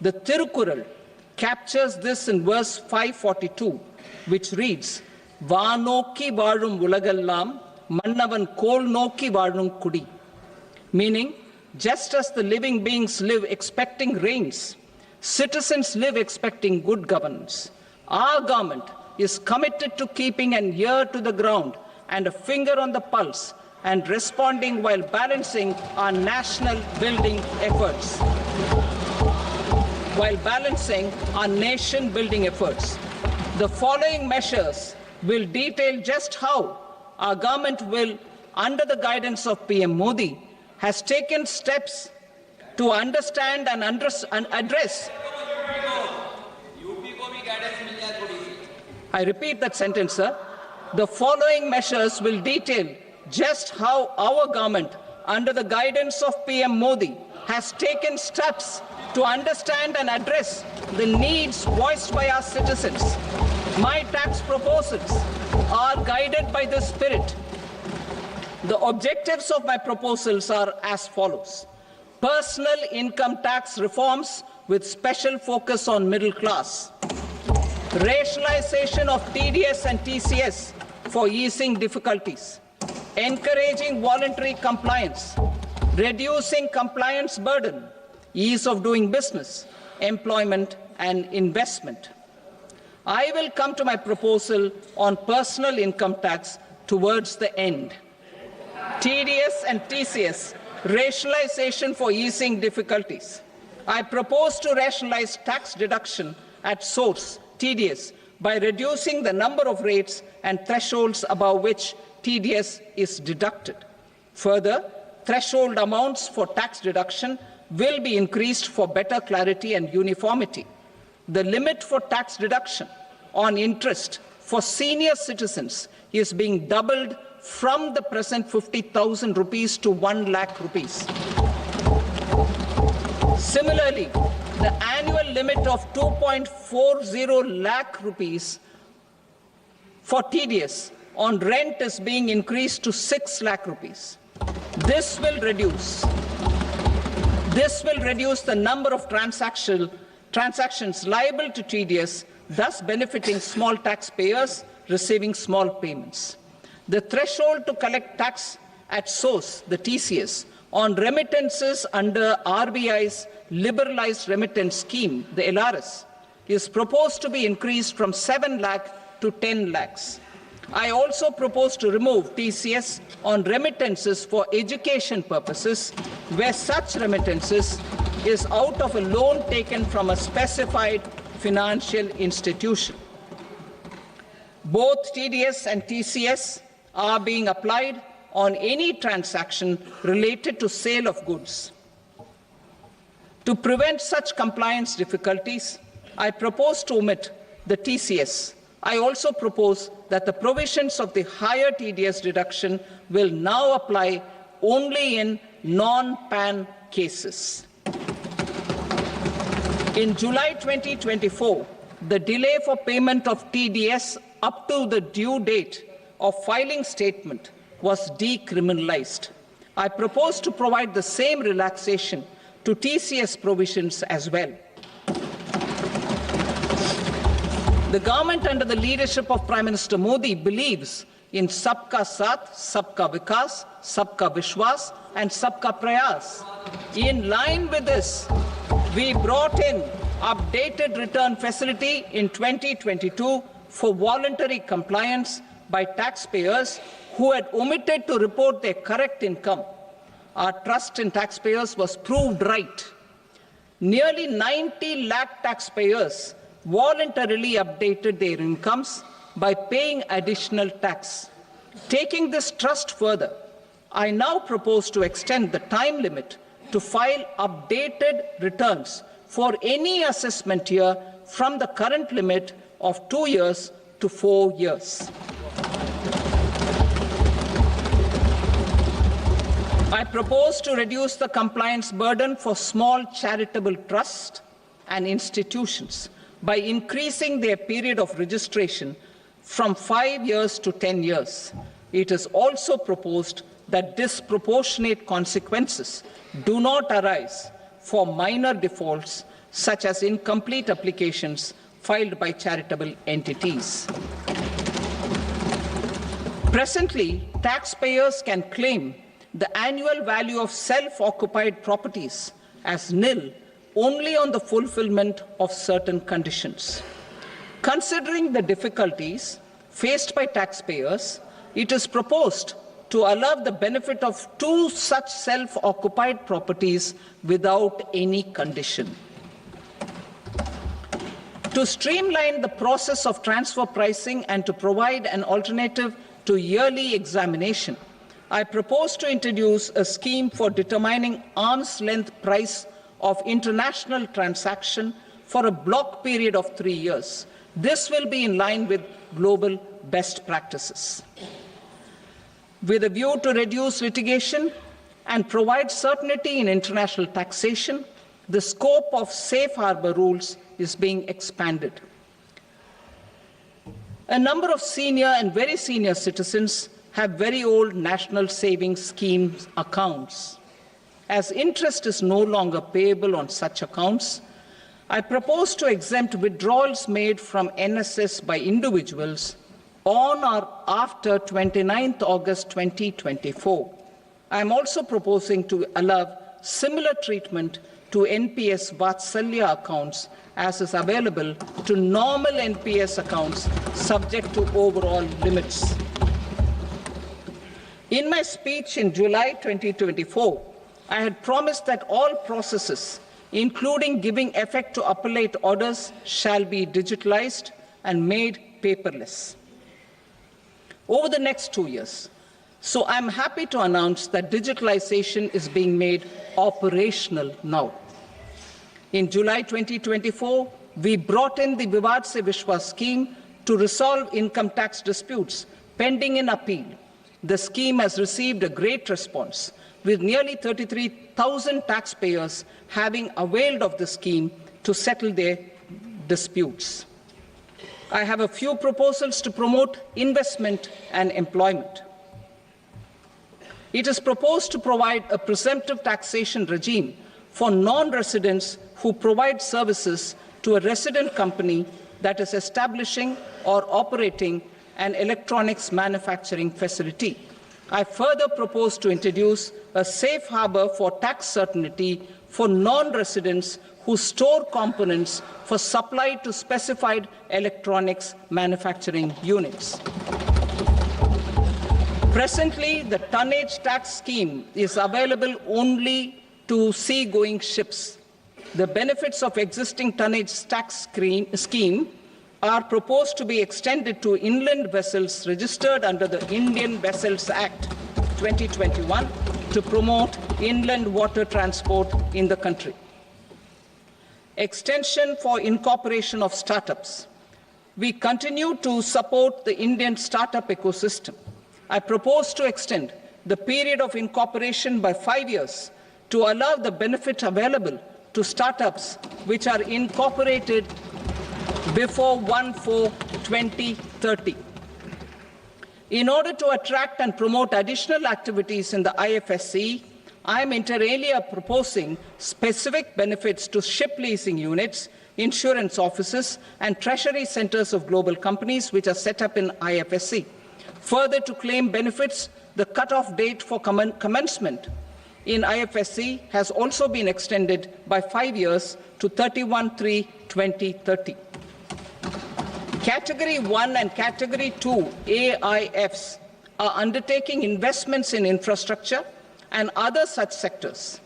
The Tirukural captures this in verse 542, which reads, Vanoki varum ulagallam mannavan kol noki varum kudi. Meaning, just as the living beings live expecting rains, citizens live expecting good governance. Our government is committed to keeping an ear to the ground and a finger on the pulse and responding while balancing our national building efforts. The following measures will detail just how our government will, under the guidance of PM Modi, has taken steps to understand and address. I repeat that sentence, sir. The following measures will detail just how our government, under the guidance of PM Modi, has taken steps to understand and address the needs voiced by our citizens. My tax proposals are guided by this spirit. The objectives of my proposals are as follows. Personal income tax reforms with special focus on middle class. Rationalization of TDS and TCS for easing difficulties. Encouraging voluntary compliance. Reducing compliance burden. Ease of doing business, employment and investment. I will come to my proposal on personal income tax towards the end. TDS and TCS, rationalization for easing difficulties. I propose to rationalize tax deduction at source, TDS, by reducing the number of rates and thresholds above which TDS is deducted. Further, threshold amounts for tax deduction will be increased for better clarity and uniformity. The limit for tax deduction on interest for senior citizens is being doubled from the present 50,000 rupees to 1 lakh rupees. Similarly, the annual limit of 2.40 lakh rupees for TDS on rent is being increased to 6 lakh rupees. This will reduce the number of transactions liable to TDS, thus benefiting small taxpayers receiving small payments. The threshold to collect tax at source, the TCS, on remittances under RBI's liberalized remittance scheme, the LRS, is proposed to be increased from 7 lakh to 10 lakhs. I also propose to remove TCS on remittances for education purposes, where such remittances is out of a loan taken from a specified financial institution. Both TDS and TCS are being applied on any transaction related to sale of goods. To prevent such compliance difficulties, I propose to omit the TCS. I also propose that the provisions of the higher TDS deduction will now apply only in non-PAN cases. In July 2024, the delay for payment of TDS up to the due date of filing statement was decriminalized. I propose to provide the same relaxation to TCS provisions as well. The government under the leadership of Prime Minister Modi believes in Sabka Saath, Sabka Vikas, Sabka Vishwas and Sabka Prayas. In line with this, we brought in updated return facility in 2022 for voluntary compliance by taxpayers who had omitted to report their correct income. Our trust in taxpayers was proved right. Nearly 90 lakh taxpayers voluntarily updated their incomes by paying additional tax. Taking this trust further, I now propose to extend the time limit to file updated returns for any assessment year from the current limit of 2 years to 4 years. I propose to reduce the compliance burden for small charitable trusts and institutions by increasing their period of registration from 5 years to 10 years. It is also proposed that disproportionate consequences do not arise for minor defaults such as incomplete applications filed by charitable entities. Presently, taxpayers can claim the annual value of self-occupied properties as nil only on the fulfillment of certain conditions. Considering the difficulties faced by taxpayers, it is proposed to allow the benefit of 2 such self-occupied properties without any condition. To streamline the process of transfer pricing and to provide an alternative to yearly examination, I propose to introduce a scheme for determining arm's length price of international transaction for a block period of 3 years. This will be in line with global best practices. With a view to reduce litigation and provide certainty in international taxation, the scope of safe harbor rules is being expanded. A number of senior and very senior citizens have very old national savings scheme accounts. As interest is no longer payable on such accounts, I propose to exempt withdrawals made from NSS by individuals on or after 29th August 2024. I am also proposing to allow similar treatment to NPS Vatsalya accounts as is available to normal NPS accounts subject to overall limits. In my speech in July 2024, I had promised that all processes, including giving effect to appellate orders, shall be digitalized and made paperless over the next 2 years. So I'm happy to announce that digitalization is being made operational now. In July 2024, we brought in the Vivad Se Vishwas scheme to resolve income tax disputes pending in appeal. The scheme has received a great response, with nearly 33,000 taxpayers having availed of the scheme to settle their disputes. I have a few proposals to promote investment and employment. It is proposed to provide a presumptive taxation regime for non-residents who provide services to a resident company that is establishing or operating an electronics manufacturing facility. I further propose to introduce a safe harbor for tax certainty for non-residents who store components for supply to specified electronics manufacturing units. Presently, the tonnage tax scheme is available only to sea-going ships. The benefits of existing tonnage tax scheme are proposed to be extended to inland vessels registered under the Indian Vessels Act 2021 to promote inland water transport in the country. Extension for incorporation of startups. We continue to support the Indian startup ecosystem. I propose to extend the period of incorporation by 5 years to allow the benefit available to startups which are incorporated before 1/4/2030. In order to attract and promote additional activities in the IFSC, I am inter alia proposing specific benefits to ship leasing units, insurance offices, and treasury centers of global companies which are set up in IFSC. Further, to claim benefits, the cutoff date for commencement in IFSC has also been extended by 5 years to 31/3/2030. Category 1 and Category 2 AIFs are undertaking investments in infrastructure and other such sectors.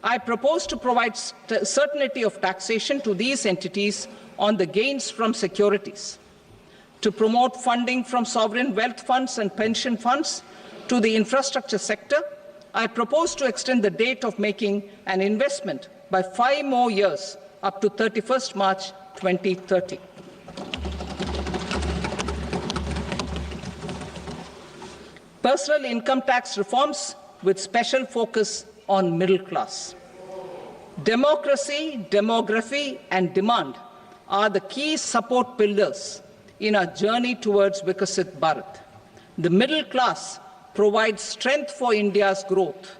I propose to provide certainty of taxation to these entities on the gains from securities, to promote funding from sovereign wealth funds and pension funds to the infrastructure sector. I propose to extend the date of making an investment by 5 more years up to 31st March 2030. Personal income tax reforms with special focus on middle class. Democracy, demography, and demand are the key support pillars in our journey towards Vikasit Bharat. The middle class provides strength for India's growth.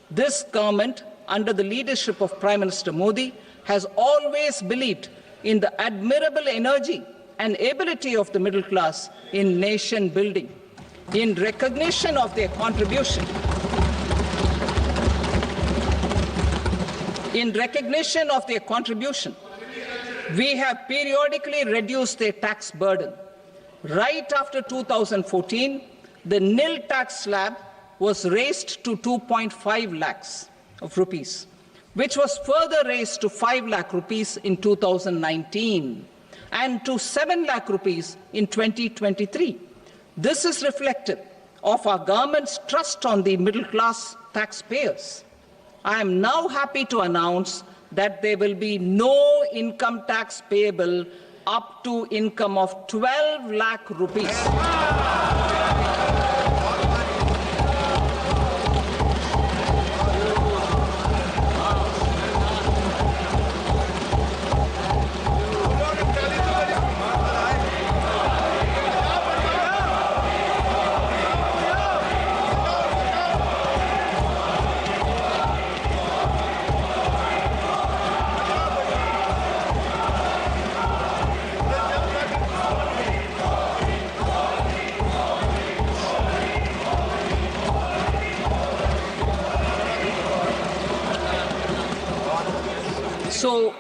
This government, under the leadership of Prime Minister Modi, has always believed in the admirable energy and ability of the middle class in nation building. In recognition of their contribution, we have periodically reduced their tax burden. Right after 2014, the nil tax slab was raised to 2.5 lakhs of rupees, which was further raised to 5 lakh rupees in 2019 and to 7 lakh rupees in 2023. This is reflective of our government's trust on the middle class taxpayers. I am now happy to announce that there will be no income tax payable up to income of 12 lakh rupees. So,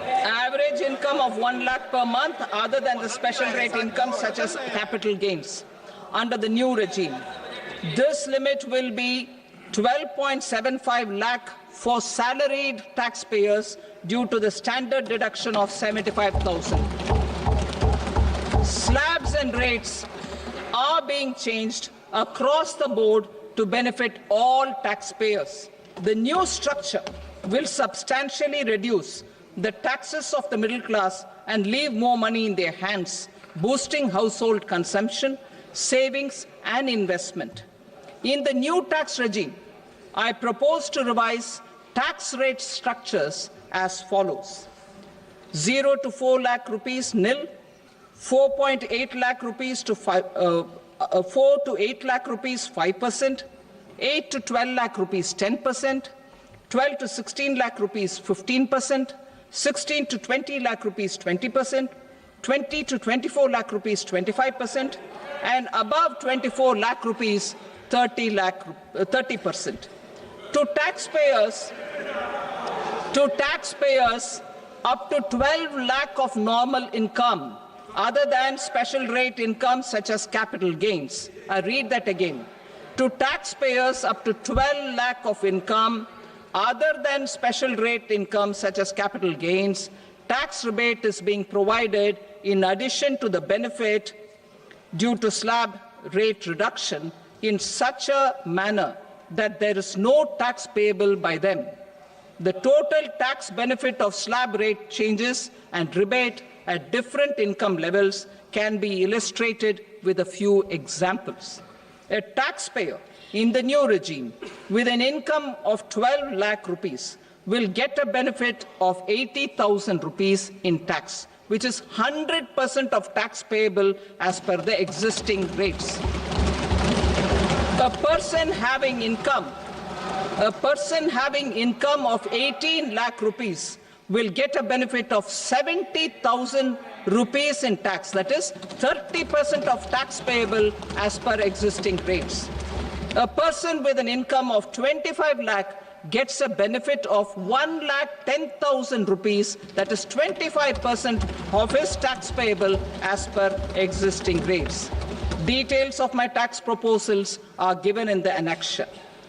average income of 1 lakh per month, other than the special rate income such as capital gains, under the new regime. This limit will be 12.75 lakh for salaried taxpayers due to the standard deduction of 75,000. Slabs and rates are being changed across the board to benefit all taxpayers. The new structure will substantially reduce the taxes of the middle class and leave more money in their hands, boosting household consumption, savings, and investment. In the new tax regime, I propose to revise tax rate structures as follows: 0 to 4 lakh rupees nil, 4.8 lakh rupees to 4 to 8 lakh rupees 5%, 8 to 12 lakh rupees 10%, 12 to 16 lakh rupees 15%, 16 to 20 lakh rupees 20%, 20 to 24 lakh rupees 25%, and above 24 lakh rupees 30%. To taxpayers up to 12 lakh of normal income, other than special rate income such as capital gains. I read that again. To taxpayers up to 12 lakh of income, other than special rate income such as capital gains, tax rebate is being provided in addition to the benefit due to slab rate reduction in such a manner that there is no tax payable by them. The total tax benefit of slab rate changes and rebate at different income levels can be illustrated with a few examples. A taxpayer in the new regime with an income of 12 lakh rupees will get a benefit of 80,000 rupees in tax, which is 100% of tax payable as per the existing rates. A person having income of 18 lakh rupees will get a benefit of 70,000 rupees in tax, that is 30% of tax payable as per existing rates. A person with an income of 25 lakh gets a benefit of 1,10,000 rupees, that is 25% of his tax payable as per existing rates. Details of my tax proposals are given in the annexure.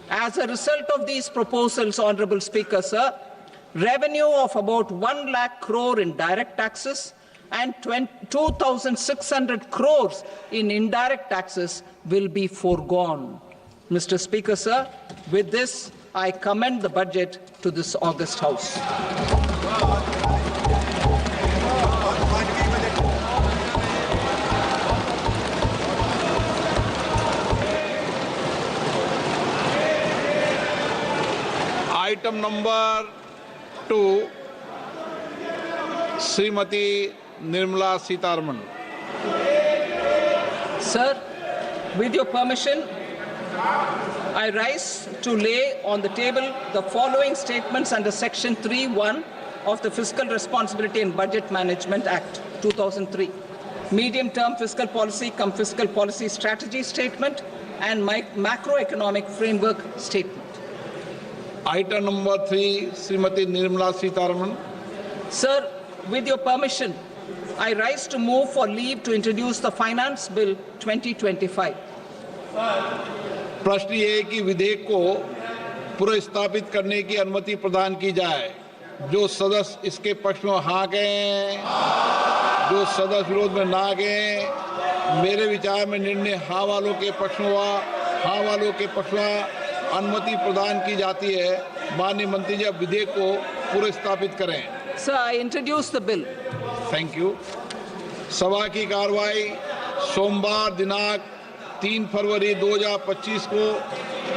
As a result of these proposals, Honorable Speaker, sir, revenue of about 1 lakh crore in direct taxes and 2,600 crores in indirect taxes will be foregone. Mr. Speaker, sir, with this, I commend the budget to this august House. Item number 2, Srimati Nirmala Sitharaman. Sir, with your permission, I rise to lay on the table the following statements under Section 3(1) of the Fiscal Responsibility and Budget Management Act 2003. medium-term fiscal policy cum fiscal policy strategy statement, and macroeconomic framework statement. Item number 3, Srimati Nirmala Sitharaman. Sir, with your permission, I rise to move for leave to introduce the Finance Bill 2025. प्रश्न ये है कि विधेयक को पुनर्स्थापित करने की अनुमति प्रदान की जाए। जो सदस्य इसके पक्ष में हाँ कहें, जो सदस्य विरोध में ना कहें। मेरे विचार में निर्णय हाँ वालों के पक्ष में हुआ, हाँ वालों के पक्ष में अनुमति प्रदान की जाती है। माननीय मंत्री जी, अब विधेयक को पुनर्स्थापित करें। Sir, I introduce the bill. Thank you. सभा की कार्रवाई सोमवार दिनांक 3 फरवरी 2025 को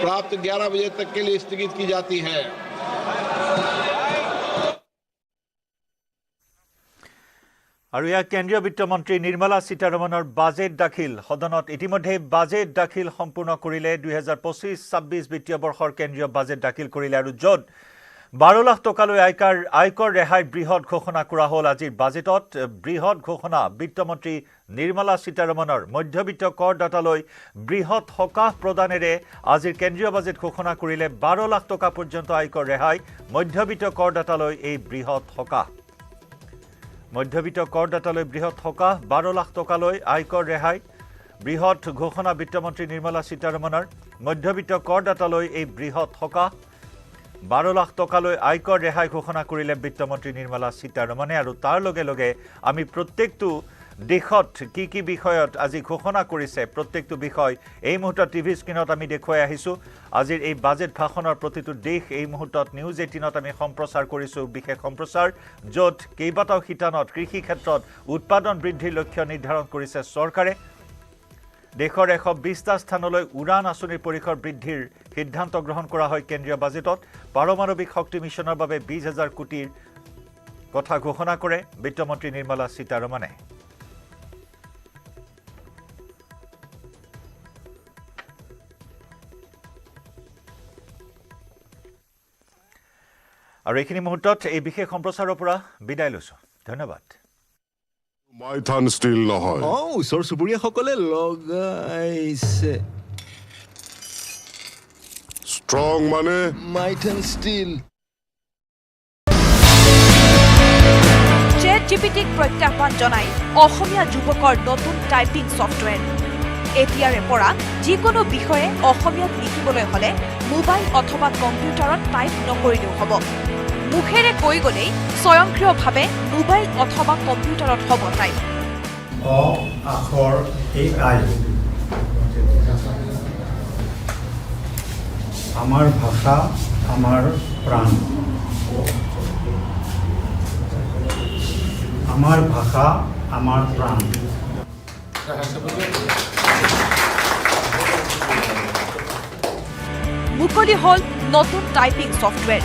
प्राप्त 11 बजे तक के लिए स्थगित की जाती है। আৰু ইয়াৰ কেন্দ্ৰীয় বিত্তমন্ত্ৰী নিৰ্মলা সীতাৰমণৰ বাজেট দাখিল সদনত ইতিমধ্যে বাজেট দাখিল সম্পূৰ্ণ কৰিলে 2025-26 বিত্তীয় বৰ্ষৰ কেন্দ্ৰীয় বাজেট দাখিল কৰিলে আৰু য'ত 12 লাখ টকালৈ আয়কৰ ৰেহাই বৃহৎ ঘোষণা কৰা হ'ল। আজিৰ বাজেটত বৃহৎ ঘোষণা বিত্তমন্ত্ৰী নিৰ্মলা সীতাৰমণৰ মধ্যবিত্ত কৰদাতালৈ বৃহৎ সকাহ প্ৰদানেৰে আজিৰ কেন্দ্ৰীয় বাজেট ঘোষণা কৰিলে 12 লাখ টকা পৰ্যন্ত আয়কৰ ৰেহাই মধ্যবিত্ত কৰদাতালৈ এই বৃহৎ সকাহ। মধ্যবিত্ত কৰদাতালৈ বৃহৎ সকাহ 12 লাখ টকালৈ আয়কৰ ৰেহাই বৃহৎ ঘোষণা বিত্তমন্ত্ৰী নিৰ্মলা সীতাৰমণৰ মধ্যবিত্ত কৰদাতালৈ এই বৃহৎ সকাহ 12 লাখ টকালৈ আয়কৰ ৰেহাই ঘোষণা কৰিলে বিত্তমন্ত্ৰী নিৰ্মলা সীতাৰমণে আৰু তাৰ লগে লগে আমি প্ৰত্যেকটো দিশত কি বিষয়ত আজি ঘোষণা কৰিছে প্ৰত্যেকটো বিষয় এই মুহূৰ্তত টিভি স্ক্ৰীনত আমি দেখুৱাই আহিছো। আজিৰ এই বাজেট ভাষণৰ প্ৰতিটো দিশ এই মুহূৰ্তত নিউজ 18ত আমি সম্প্ৰচাৰ কৰিছো। বিশেষ সম্প্ৰচাৰ য'ত কেইবাটাও শিতানত কৃষি ক্ষেত্ৰত উৎপাদন বৃদ্ধিৰ লক্ষ্য নিৰ্ধাৰণ কৰিছে চৰকাৰে। দেশৰ 120টা স্থানলৈ উড়ান আঁচনিৰ পৰিসৰ বৃদ্ধিৰ সিদ্ধান্ত গ্ৰহণ কৰা হয় কেন্দ্ৰীয় বাজেটত। পাৰমাণৱিক শক্তি মিছনৰ বাবে 20,000 কোটিৰ কথা ঘোষণা কৰে বিত্তমন্ত্ৰী নিৰ্মলা সীতাৰমণে। আৰু এইখিনি মুহূৰ্তত এই বিশেষ সম্প্ৰচাৰৰ পৰা বিদায় লৈছো। ধন্যবাদ। মাইথান ষ্টিল নহয়, ওচৰ চুবুৰীয়াসকলে লগাইছে। ষ্ট্ৰং মানে মাইথান ষ্টিল। ChatGPTক প্ৰত্যাহ্বান জনাই অসমীয়া যুৱকৰ নতুন টাইপিং ছফ্টৱেৰ। এতিয়াৰে পৰা যিকোনো বিষয়ে অসমীয়াত লিখিবলৈ হ'লে মোবাইল অথবা কম্পিউটাৰত টাইপ নকৰিলেও হ'ব। মুখেৰে কৈ গ'লেই স্বয়ংক্ৰিয়ভাৱে মোবাইল অথবা কম্পিউটাৰত হ'ব টাইপ। অ আখৰ AI আমাৰ ভাষা আমাৰ প্ৰাণ। আমাৰ ভাষা আমাৰ প্ৰাণ। মুকলি হ'ল নতুন টাইপিং ছফ্টৱেৰ।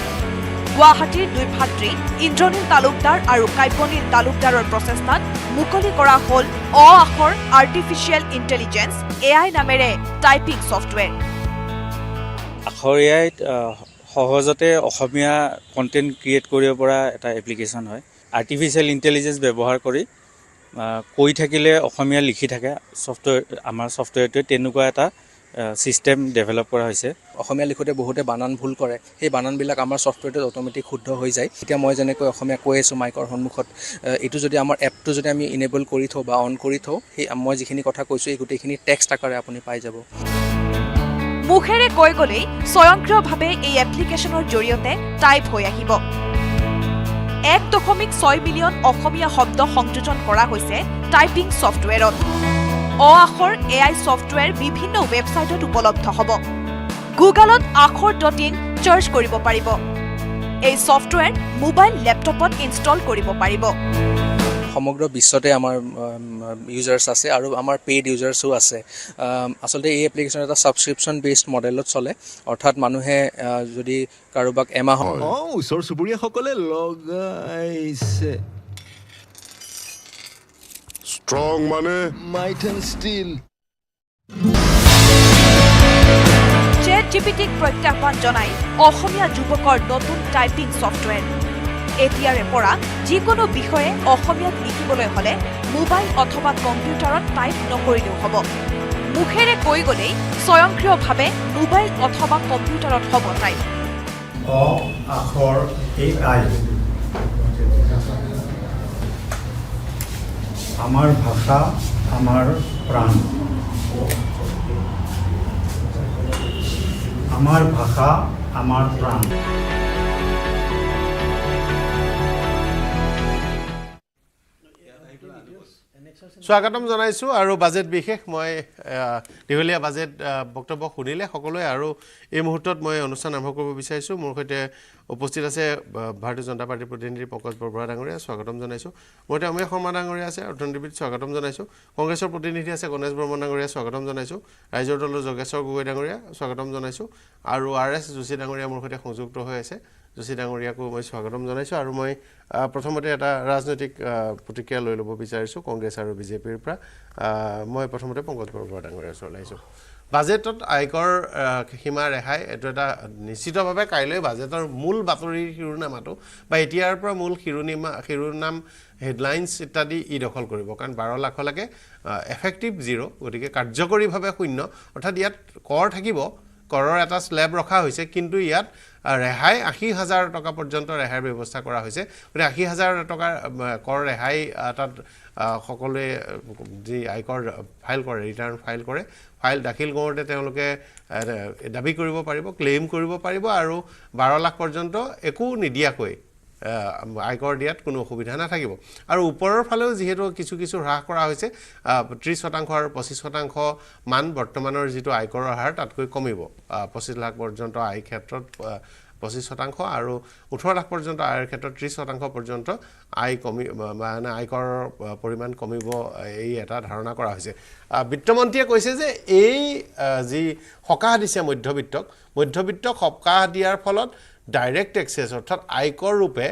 গুৱাহাটীৰ দুই ভাতৃ ইন্দ্ৰনীল তালুকদাৰ আৰু কাব্যনীল তালুকদাৰৰ প্ৰচেষ্টাত মুকলি কৰা হ'ল অ আখৰ আৰ্টিফিচিয়েল ইণ্টেলিজেন্স AI নামেৰে টাইপিং ছফ্টৱেৰ। আখৰ AIত সহজতে অসমীয়া কণ্টেণ্ট ক্ৰিয়েট কৰিব পৰা এটা এপ্লিকেশ্যন হয়। আৰ্টিফিচিয়েল ইণ্টেলিজেন্স ব্যৱহাৰ কৰি কৈ থাকিলে অসমীয়া লিখি থাকে ছফ্টৱেৰ। আমাৰ ছফ্টৱেৰটোৱে তেনেকুৱা এটা সিস্টেম ডেভেলপ কৰা হৈছে। অসমীয়া লিখোঁতে বহুতে বানান ভুল কৰে, সেই বানানবিলাক আমাৰ ছফ্টৱেৰটোত অট'মেটিক শুদ্ধ হৈ যায়। এতিয়া মই যেনেকৈ অসমীয়া কৈ আছোঁ মাইকৰ সন্মুখত, এইটো যদি আমাৰ এপটো যদি আমি ইনেবল কৰি থওঁ বা অন কৰি থওঁ, সেই মই যিখিনি কথা কৈছোঁ এই গোটেইখিনি টেক্সট আকাৰে আপুনি পাই যাব। মুখেৰে কৈ গ'লেই স্বয়ংক্ৰিয়ভাৱে এই এপ্লিকেশ্যনৰ জৰিয়তে টাইপ হৈ আহিব। 1.6 মিলিয়ন অসমীয়া শব্দ সংযোজন কৰা হৈছে টাইপিং ছফ্টৱেৰত। অ আখৰ AI ছফ্টৱেৰ বিভিন্ন ৱেবছাইটত উপলব্ধ হ'ব। গুগলত আখৰ.in চাৰ্চ কৰিব পাৰিব। এই ছফ্টৱেৰ মোবাইল লেপটপত ইনষ্টল কৰিব পাৰিব। সমগ্ৰ বিশ্বতে আমাৰ ইউজাৰ্ছ আছে আৰু আমাৰ পেইড ইউজাৰ্ছো আছে। আচলতে এই এপ্লিকেশ্যন এটা ছাবস্ক্ৰিপশ্যন বেছড মডেলত চলে, অৰ্থাৎ মানুহে যদি কাৰোবাক এমাহত ওচৰ চুবুৰীয়াসকলে লগাইছে। ষ্ট্ৰং মানে মাইথান ষ্টিল। ChatGPTক প্ৰত্যাহ্বান জনাই অসমীয়া যুৱকৰ নতুন টাইপিং ছফ্টৱেৰ। এতিয়াৰে পৰা যিকোনো বিষয়ে অসমীয়াত লিখিবলৈ হলে মোবাইল অথবা কম্পিউটাৰত টাইপ নকৰিলেও হ'ব মুখেৰে কৈ গলেই স্বয়ংক্ৰিয়ভাৱে মোবাইল অথবা কম্পিউটাৰত হ'ব টাইপ অ আখৰ AI আমাৰ ভাষা আমাৰ প্ৰাণ আমাৰ ভাষা আমাৰ প্ৰাণ স্বাগতম জনাইছো আৰু বাজেট বিশেষ মই দীঘলীয়া বাজেট বক্তব্য শুনিলে সকলোৱে আৰু এই মুহূৰ্তত মই অনুষ্ঠান আৰম্ভ কৰিব বিচাৰিছো মোৰ সৈতে উপস্থিত আছে ভাৰতীয় জনতা পাৰ্টিৰ প্ৰতিনিধি পংকজ বৰবৰা ডাঙৰীয়া স্বাগতম জনাইছো মোৰ সৈতে অমীয় শৰ্মা ডাঙৰীয়া আছে অৰ্থনীতিবিদ স্বাগতম জনাইছো কংগ্ৰেছৰ প্ৰতিনিধি আছে গণেশ বৰ্মন ডাঙৰীয়া স্বাগতম জনাইছো ৰাইজৰ দলৰ যোগেশ্বৰ গগৈ ডাঙৰীয়া স্বাগতম জনাইছো আৰু RS যোশী ডাঙৰীয়া মোৰ সৈতে সংযুক্ত হৈ আছে যোশী ডাঙৰীয়াকো মই স্বাগতম জনাইছো আৰু মই প্ৰথমতে এটা ৰাজনৈতিক প্ৰতিক্ৰিয়া লৈ ল'ব বিচাৰিছো কংগ্ৰেছ আৰু বিজেপিৰ পৰা মই প্ৰথমতে পংকজ বৰবৰা ডাঙৰীয়া চলাইছো বাজেটত আয়কৰ সীমা ৰেহাই এটো এটা নিশ্চিতভাৱে কাইলৈ বাজেটৰ মূল বাতৰিৰ শিৰোনামাটো বা এতিয়াৰ পৰা মূল শিৰোনাম হেডলাইন্স ইত্যাদি ই দখল কৰিব কাৰণ 12 লাখলৈকে এফেক্টিভ জিৰো গতিকে কাৰ্যকৰীভাৱে শূন্য অৰ্থাৎ ইয়াত কৰ থাকিব কৰৰ এটা স্ল্যাব ৰখা হৈছে কিন্তু ইয়াত ৰেহাই ৮০,০০০ টকা পৰ্যন্ত ৰেহাইৰ ব্যৱস্থা কৰা হৈছে গতিকে ৮০,০০০ টকা কৰ ৰেহাই তাত সকলোৱে যি আয়কৰ ফাইল কৰে ৰিটাৰ্ণ ফাইল কৰে ফাইল দাখিল কৰোঁতে তেওঁলোকে দাবী কৰিব পাৰিব ক্লেইম কৰিব পাৰিব আৰু 12 লাখ পৰ্যন্ত একো নিদিয়াকৈ আয়কৰ দিয়াত কোনো অসুবিধা নাথাকিব আৰু ওপৰৰ ফালেও যিহেতু কিছু কিছু হ্ৰাস কৰা হৈছে 30% আৰু 25% মান বৰ্তমানৰ যিটো আয়কৰ হাৰ তাতকৈ কমিব 25 লাখ পৰ্যন্ত আয় ক্ষেত্ৰত 25% আৰু 18 লাখ পৰ্যন্ত আয়ৰ ক্ষেত্ৰত 30% পৰ্যন্ত আয় কমি মানে আয়কৰ পৰিমাণ কমিব এই এটা ধাৰণা কৰা হৈছে বিত্তমন্ত্ৰীয়ে কৈছে যে এই যি সকাহ দিছে মধ্যবিত্তক সকাহ দিয়াৰ ফলত ডাইৰেক্ট টেক্সেছ অৰ্থাৎ আয়কৰ ৰূপে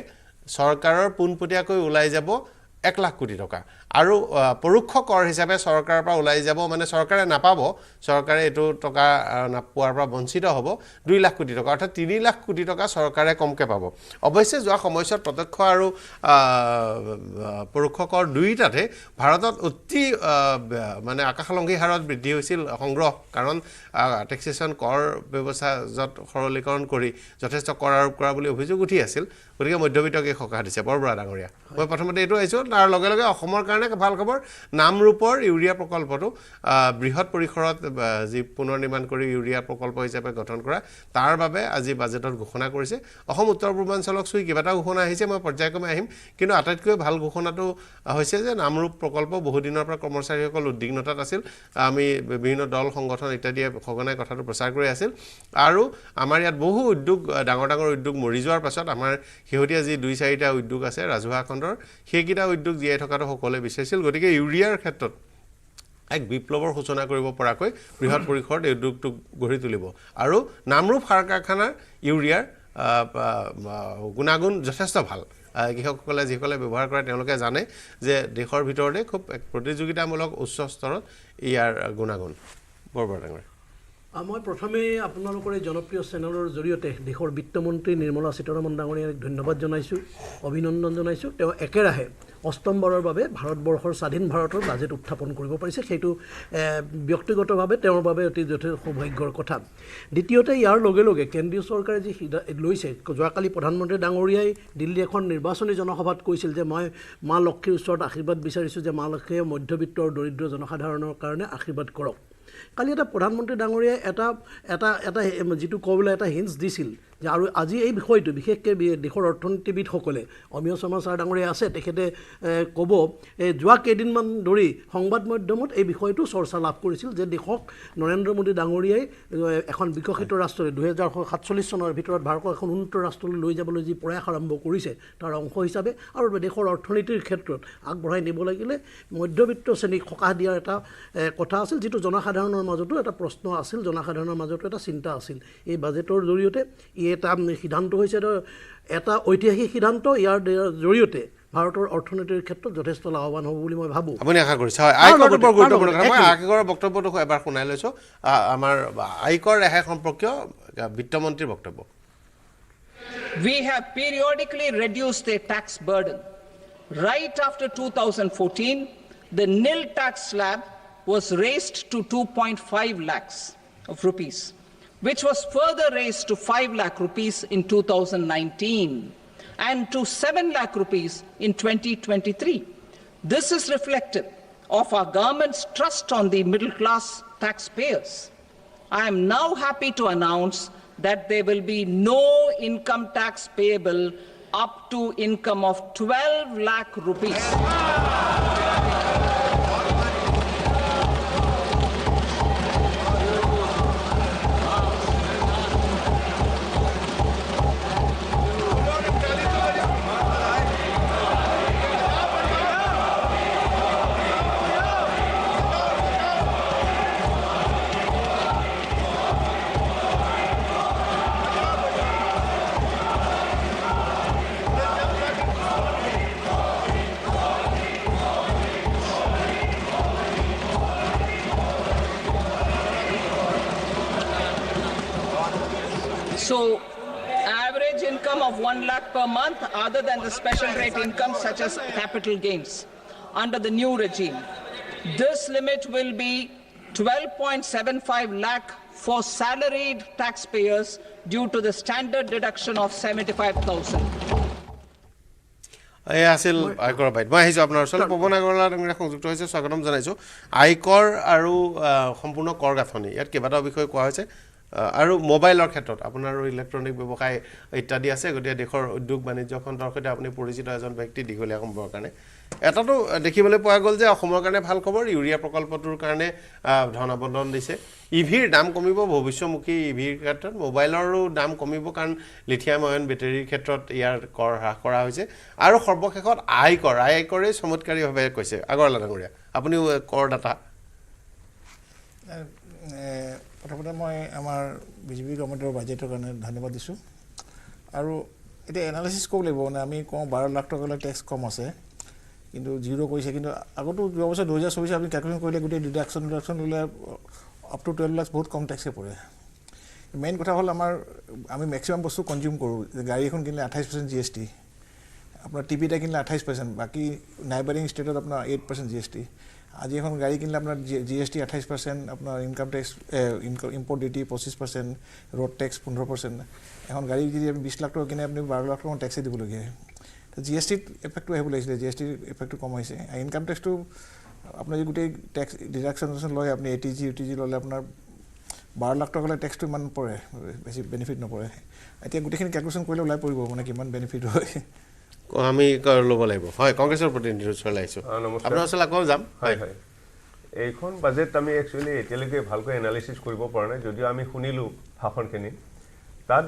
চৰকাৰৰ পোনপটীয়াকৈ ওলাই যাব 1 লাখ কোটি টকা আৰু পৰোক্ষ কৰ হিচাপে চৰকাৰৰ পৰা ওলাই যাব মানে চৰকাৰে নাপাব চৰকাৰে এটো টকা নাপোৱাৰ পৰা বঞ্চিত হ'ব 2 লাখ কোটি টকা অৰ্থাৎ 3 লাখ কোটি টকা চৰকাৰে কমকে পাব অৱশ্যে যোৱা সময়ছোৱাত প্ৰত্যক্ষ আৰু পৰোক্ষ কৰ দুইটাতে ভাৰতত অতি মানে আকাশলংঘী হাৰত বৃদ্ধি হৈছিল সংগ্ৰহ কাৰণ টেক্সেশ্যন কৰ ব্যৱস্থা যত সৰলীকৰণ কৰি যথেষ্ট কৰ আৰোপ কৰা বুলি অভিযোগ উঠি আছিল গতিকে মধ্যবিত্তকে সকাহ দিছে বৰবৰা ডাঙৰীয়া মই প্ৰথমতে এইটো আইছো তাৰ লগে লগে অসমৰ কাৰণে ভাল খবৰ নামৰূপৰ ইউৰিয়া প্ৰকল্পটো বৃহৎ পৰিসৰত যি পুনৰ নিৰ্মাণ কৰি ইউৰিয়া প্ৰকল্প হিচাপে গঠন কৰা তাৰ বাবে আজি বাজেটত ঘোষণা কৰিছে অসম উত্তৰ পূৰ্বাঞ্চলক চুই কিবাটা ঘোষণা আহিছে মই পৰ্যায়ক্ৰমে আহিম কিন্তু আটাইতকৈ ভাল ঘোষণাটো হৈছে যে নামৰূপ প্ৰকল্প বহু দিনৰ পৰা কৰ্মচাৰীসকল উদ্বিগ্নতাত আছিল আমি বিভিন্ন দল সংগঠন ইত্যাদি সঘনাই কথাটো প্ৰচাৰ কৰি আছিল আৰু আমাৰ ইয়াত বহু উদ্যোগ ডাঙৰ উদ্যোগ মৰি যোৱাৰ পাছত আমাৰ শেহতীয়া যি 2-4টা উদ্যোগ আছে ৰাজহুৱা খণ্ডৰ সেইকেইটা উদ্যোগ জীয়াই থকাটো সকলোৱে বিচাৰিছিল গতিকে ইউৰিয়াৰ ক্ষেত্ৰত এক বিপ্লৱৰ সূচনা কৰিব পৰাকৈ বৃহৎ পৰিসৰত এই উদ্যোগটো গঢ়ি তুলিব আৰু নামৰূপ সাৰ কাৰখানাৰ ইউৰিয়াৰ গুণাগুণ যথেষ্ট ভাল কৃষকসকলে যিসকলে ব্যৱহাৰ কৰে তেওঁলোকে জানে যে দেশৰ ভিতৰতে খুব এক প্ৰতিযোগিতামূলক উচ্চ স্তৰত ইয়াৰ গুণাগুণ বৰবৰা ডাঙৰীয়া মই প্ৰথমে আপোনালোকৰ এই জনপ্ৰিয় চেনেলৰ জৰিয়তে দেশৰ বিত্তমন্ত্ৰী নিৰ্মলা সীতাৰমণ ডাঙৰীয়াক ধন্যবাদ জনাইছোঁ অভিনন্দন জনাইছোঁ তেওঁ একেৰাহে অষ্টমবাৰৰ বাবে ভাৰতবৰ্ষৰ স্বাধীন ভাৰতৰ বাজেট উত্থাপন কৰিব পাৰিছে সেইটো ব্যক্তিগতভাৱে তেওঁৰ বাবে অতি যথেষ্ট সৌভাগ্যৰ কথা দ্বিতীয়তে ইয়াৰ লগে লগে কেন্দ্ৰীয় চৰকাৰে যি লৈছে যোৱাকালি প্ৰধানমন্ত্ৰী ডাঙৰীয়াই দিল্লী এখন নিৰ্বাচনী জনসভাত কৈছিল যে মই মা লক্ষ্মীৰ ওচৰত আশীৰ্বাদ বিচাৰিছোঁ যে মা লক্ষ্মীয়ে মধ্যবিত্ত আৰু দৰিদ্ৰ জনসাধাৰণৰ কাৰণে আশীৰ্বাদ কৰক কালি এটা প্ৰধানমন্ত্ৰী ডাঙৰীয়াই এটা যিটো ক'বলৈ এটা হিণ্টছ দিছিল যে আৰু আজি এই বিষয়টো বিশেষকৈ দেশৰ অৰ্থনীতিবিদসকলে অমীয় শৰ্মা ছাৰ ডাঙৰীয়া আছে তেখেতে ক'ব যোৱা কেইদিনমান ধৰি সংবাদ মাধ্যমত এই বিষয়টো চৰ্চা লাভ কৰিছিল যে দেশক নৰেন্দ্ৰ মোদী ডাঙৰীয়াই এখন বিকশিত ৰাষ্ট্ৰলৈ 2047 চনৰ ভিতৰত ভাৰতক এখন উন্নত ৰাষ্ট্ৰলৈ লৈ যাবলৈ যি প্ৰয়াস আৰম্ভ কৰিছে তাৰ অংশ হিচাপে আৰু দেশৰ অৰ্থনীতিৰ ক্ষেত্ৰত আগবঢ়াই নিব লাগিলে মধ্যবিত্ত শ্ৰেণীক সকাহ দিয়াৰ এটা কথা আছিল যিটো জনসাধাৰণৰ মাজতো এটা প্ৰশ্ন আছিল জনসাধাৰণৰ মাজতো এটা চিন্তা আছিল এই বাজেটৰ জৰিয়তে এটা সিদ্ধান্ত হৈছে এটা ঐতিহাসিক সিদ্ধান্ত ইয়াৰ জৰিয়তে ভাৰতৰ অৰ্থনীতিৰ ক্ষেত্ৰত যথেষ্ট লাভৱান হ'ব বুলি মই ভাবোঁ আপুনি আশা কৰিছে হয় আয়কৰ বৰ গুৰুত্বপূৰ্ণ কথা মই আয়কৰ বক্তব্যটো এবাৰ শুনাই লৈছোঁ আমাৰ আয়কৰ ৰেহাই সম্পৰ্কীয় বিত্তমন্ত্ৰীৰ বক্তব্য we have periodically reduced their tax burden. Right after 2014, the nil tax slab was raised to 2.5 lakhs of rupees, which was further raised to 5 lakh rupees in 2019 and to 7 lakh rupees in 2023. This is reflective of our government's trust on the middle class taxpayers. I am now happy to announce that there will be no income tax payable up to income of 12 lakh rupees. So, average income of 1 lakh per month, other than the special rate income such as capital gains, under the new regime, this limit will be 12.75 lakh for salaried taxpayers due to the standard deduction of 75,000. এই আছিল আয়কৰ bite মই আহিছোঁ আপোনাৰ ওচৰলৈ পৱন আগৰৱালা ডাঙৰীয়া সংযুক্ত হৈছে স্বাগতম জনাইছোঁ আয়কৰ আৰু সম্পূৰ্ণ কৰ গাঁথনি ইয়াত কেইবাটাও বিষয় কোৱা হৈছে আৰু মোবাইলৰ ক্ষেত্ৰত আপোনাৰ ইলেক্ট্ৰনিক ব্যৱসায় ইত্যাদি আছে গতিকে দেশৰ উদ্যোগ বাণিজ্য খণ্ডৰ সৈতে আপুনি পৰিচিত এজন ব্যক্তি দীঘলীয়া সময়ৰ কাৰণে এটাতো দেখিবলৈ পোৱা গ'ল যে অসমৰ কাৰণে ভাল খবৰ ইউৰিয়া প্ৰকল্পটোৰ কাৰণে ধন আবণ্টন দিছে ইভিৰ দাম কমিব ভৱিষ্যমুখী ইভিৰ ক্ষেত্ৰত মোবাইলৰো দাম কমিব কাৰণ লিথিয়াম আয়ন বেটাৰীৰ ক্ষেত্ৰত ইয়াৰ কৰ হ্ৰাস কৰা হৈছে আৰু সৰ্বশেষত আয়কৰে চমৎকাৰীভাৱে কৈছে আগৰৱালা ডাঙৰীয়া আপুনি কৰদাতা প্ৰথমতে মই আমাৰ বিজেপি গভৰ্ণমেণ্টৰ বাজেটৰ কাৰণে ধন্যবাদ দিছোঁ আৰু এতিয়া এনালাইচিছ কৰিব লাগিব মানে আমি কওঁ 12 লাখ টকালৈ টেক্স কম আছে কিন্তু জিৰ' কৰিছে কিন্তু আগতো যোৱা বছৰ 2024 আপুনি কেলকুলেশ্যন কৰিলে গোটেই ডিডাকশ্যন ল'লে আপ টু 12 লাখ বহুত কম টেক্সে পৰে মেইন কথা হ'ল আমি মেক্সিমাম বস্তু কনজিউম কৰোঁ গাড়ী এখন কিনিলে 28% GST আপোনাৰ টিভি এটা কিনিলে 28% বাকী নাইবাৰিং ষ্টেটত আপোনাৰ 8% GST আজি এখন গাড়ী কিনিলে আপোনাৰ GST 28% আপোনাৰ income tax import duty 25% road tax 15% এখন গাড়ী যদি আপুনি 20 লাখ টকা কিনে আপুনি 12 লাখ টকা টেক্সে দিবলগীয়া হয় তো GST এফেক্টটো আহিব লাগিছিলে GST এফেক্টটো কম হৈছে ইনকাম টেক্সটো আপুনি যদি গোটেই টেক্স ডিডাকশ্যন লয় আপুনি ATG UTG ল'লে আপোনাৰ 12 লাখ টকালৈ টেক্সটো ইমান পৰে বেছি বেনিফিট নপৰে এতিয়া গোটেইখিনি কেলকুলেশ্যন কৰিলে ওলাই পৰিব মানে কিমান বেনিফিট হয় আমি ল'ব লাগিব হয় কংগ্ৰেছৰ প্ৰতিনিধিৰ ওচৰলৈ আহিছোঁ আপোনাৰ ওচৰলৈ আকৌ যাম হয় হয় এইখন বাজেট আমি একচুৱেলি এতিয়ালৈকে ভালকৈ এনালাইচিছ কৰিব পৰা নাই যদিও আমি শুনিলোঁ ভাষণখিনি তাত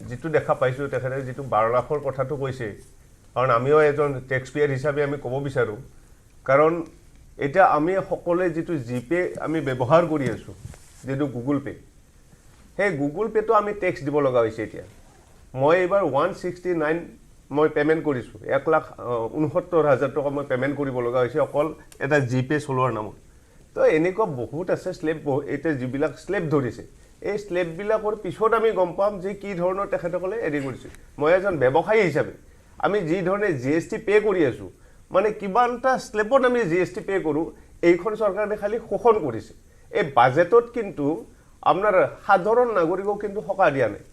যিটো দেখা পাইছোঁ তেখেতে যিটো 12 লাখৰ কথাটো কৈছে কাৰণ আমিও এজন টেক্স পেয়াৰ হিচাপে আমি ক'ব বিচাৰোঁ কাৰণ এতিয়া আমি সকলোৱে যিটো জিপে আমি ব্যৱহাৰ কৰি আছোঁ যিটো গুগল পে সেই গুগল পেটো আমি টেক্স দিব লগা হৈছে এতিয়া মই এইবাৰ 169 মই পেমেণ্ট কৰিছোঁ 1,69,000 টকা মই পেমেণ্ট কৰিব লগা হৈছে অকল এটা জিপে চলোৱাৰ নামত তো এনেকুৱা বহুত আছে স্লেব এতিয়া যিবিলাক স্লেব ধৰিছে এই স্লেববিলাকৰ পিছত আমি গম পাম যে কি ধৰণৰ তেখেতসকলে এৰি কৰিছে মই এজন ব্যৱসায়ী হিচাপে আমি যি ধৰণে GST পে' কৰি আছোঁ মানে কিমান এটা স্লেবত আমি GST পে' কৰোঁ এইখন চৰকাৰে খালি শোষণ কৰিছে এই বাজেটত কিন্তু আপোনাৰ সাধাৰণ নাগৰিকক কিন্তু সকাহ দিয়া নাই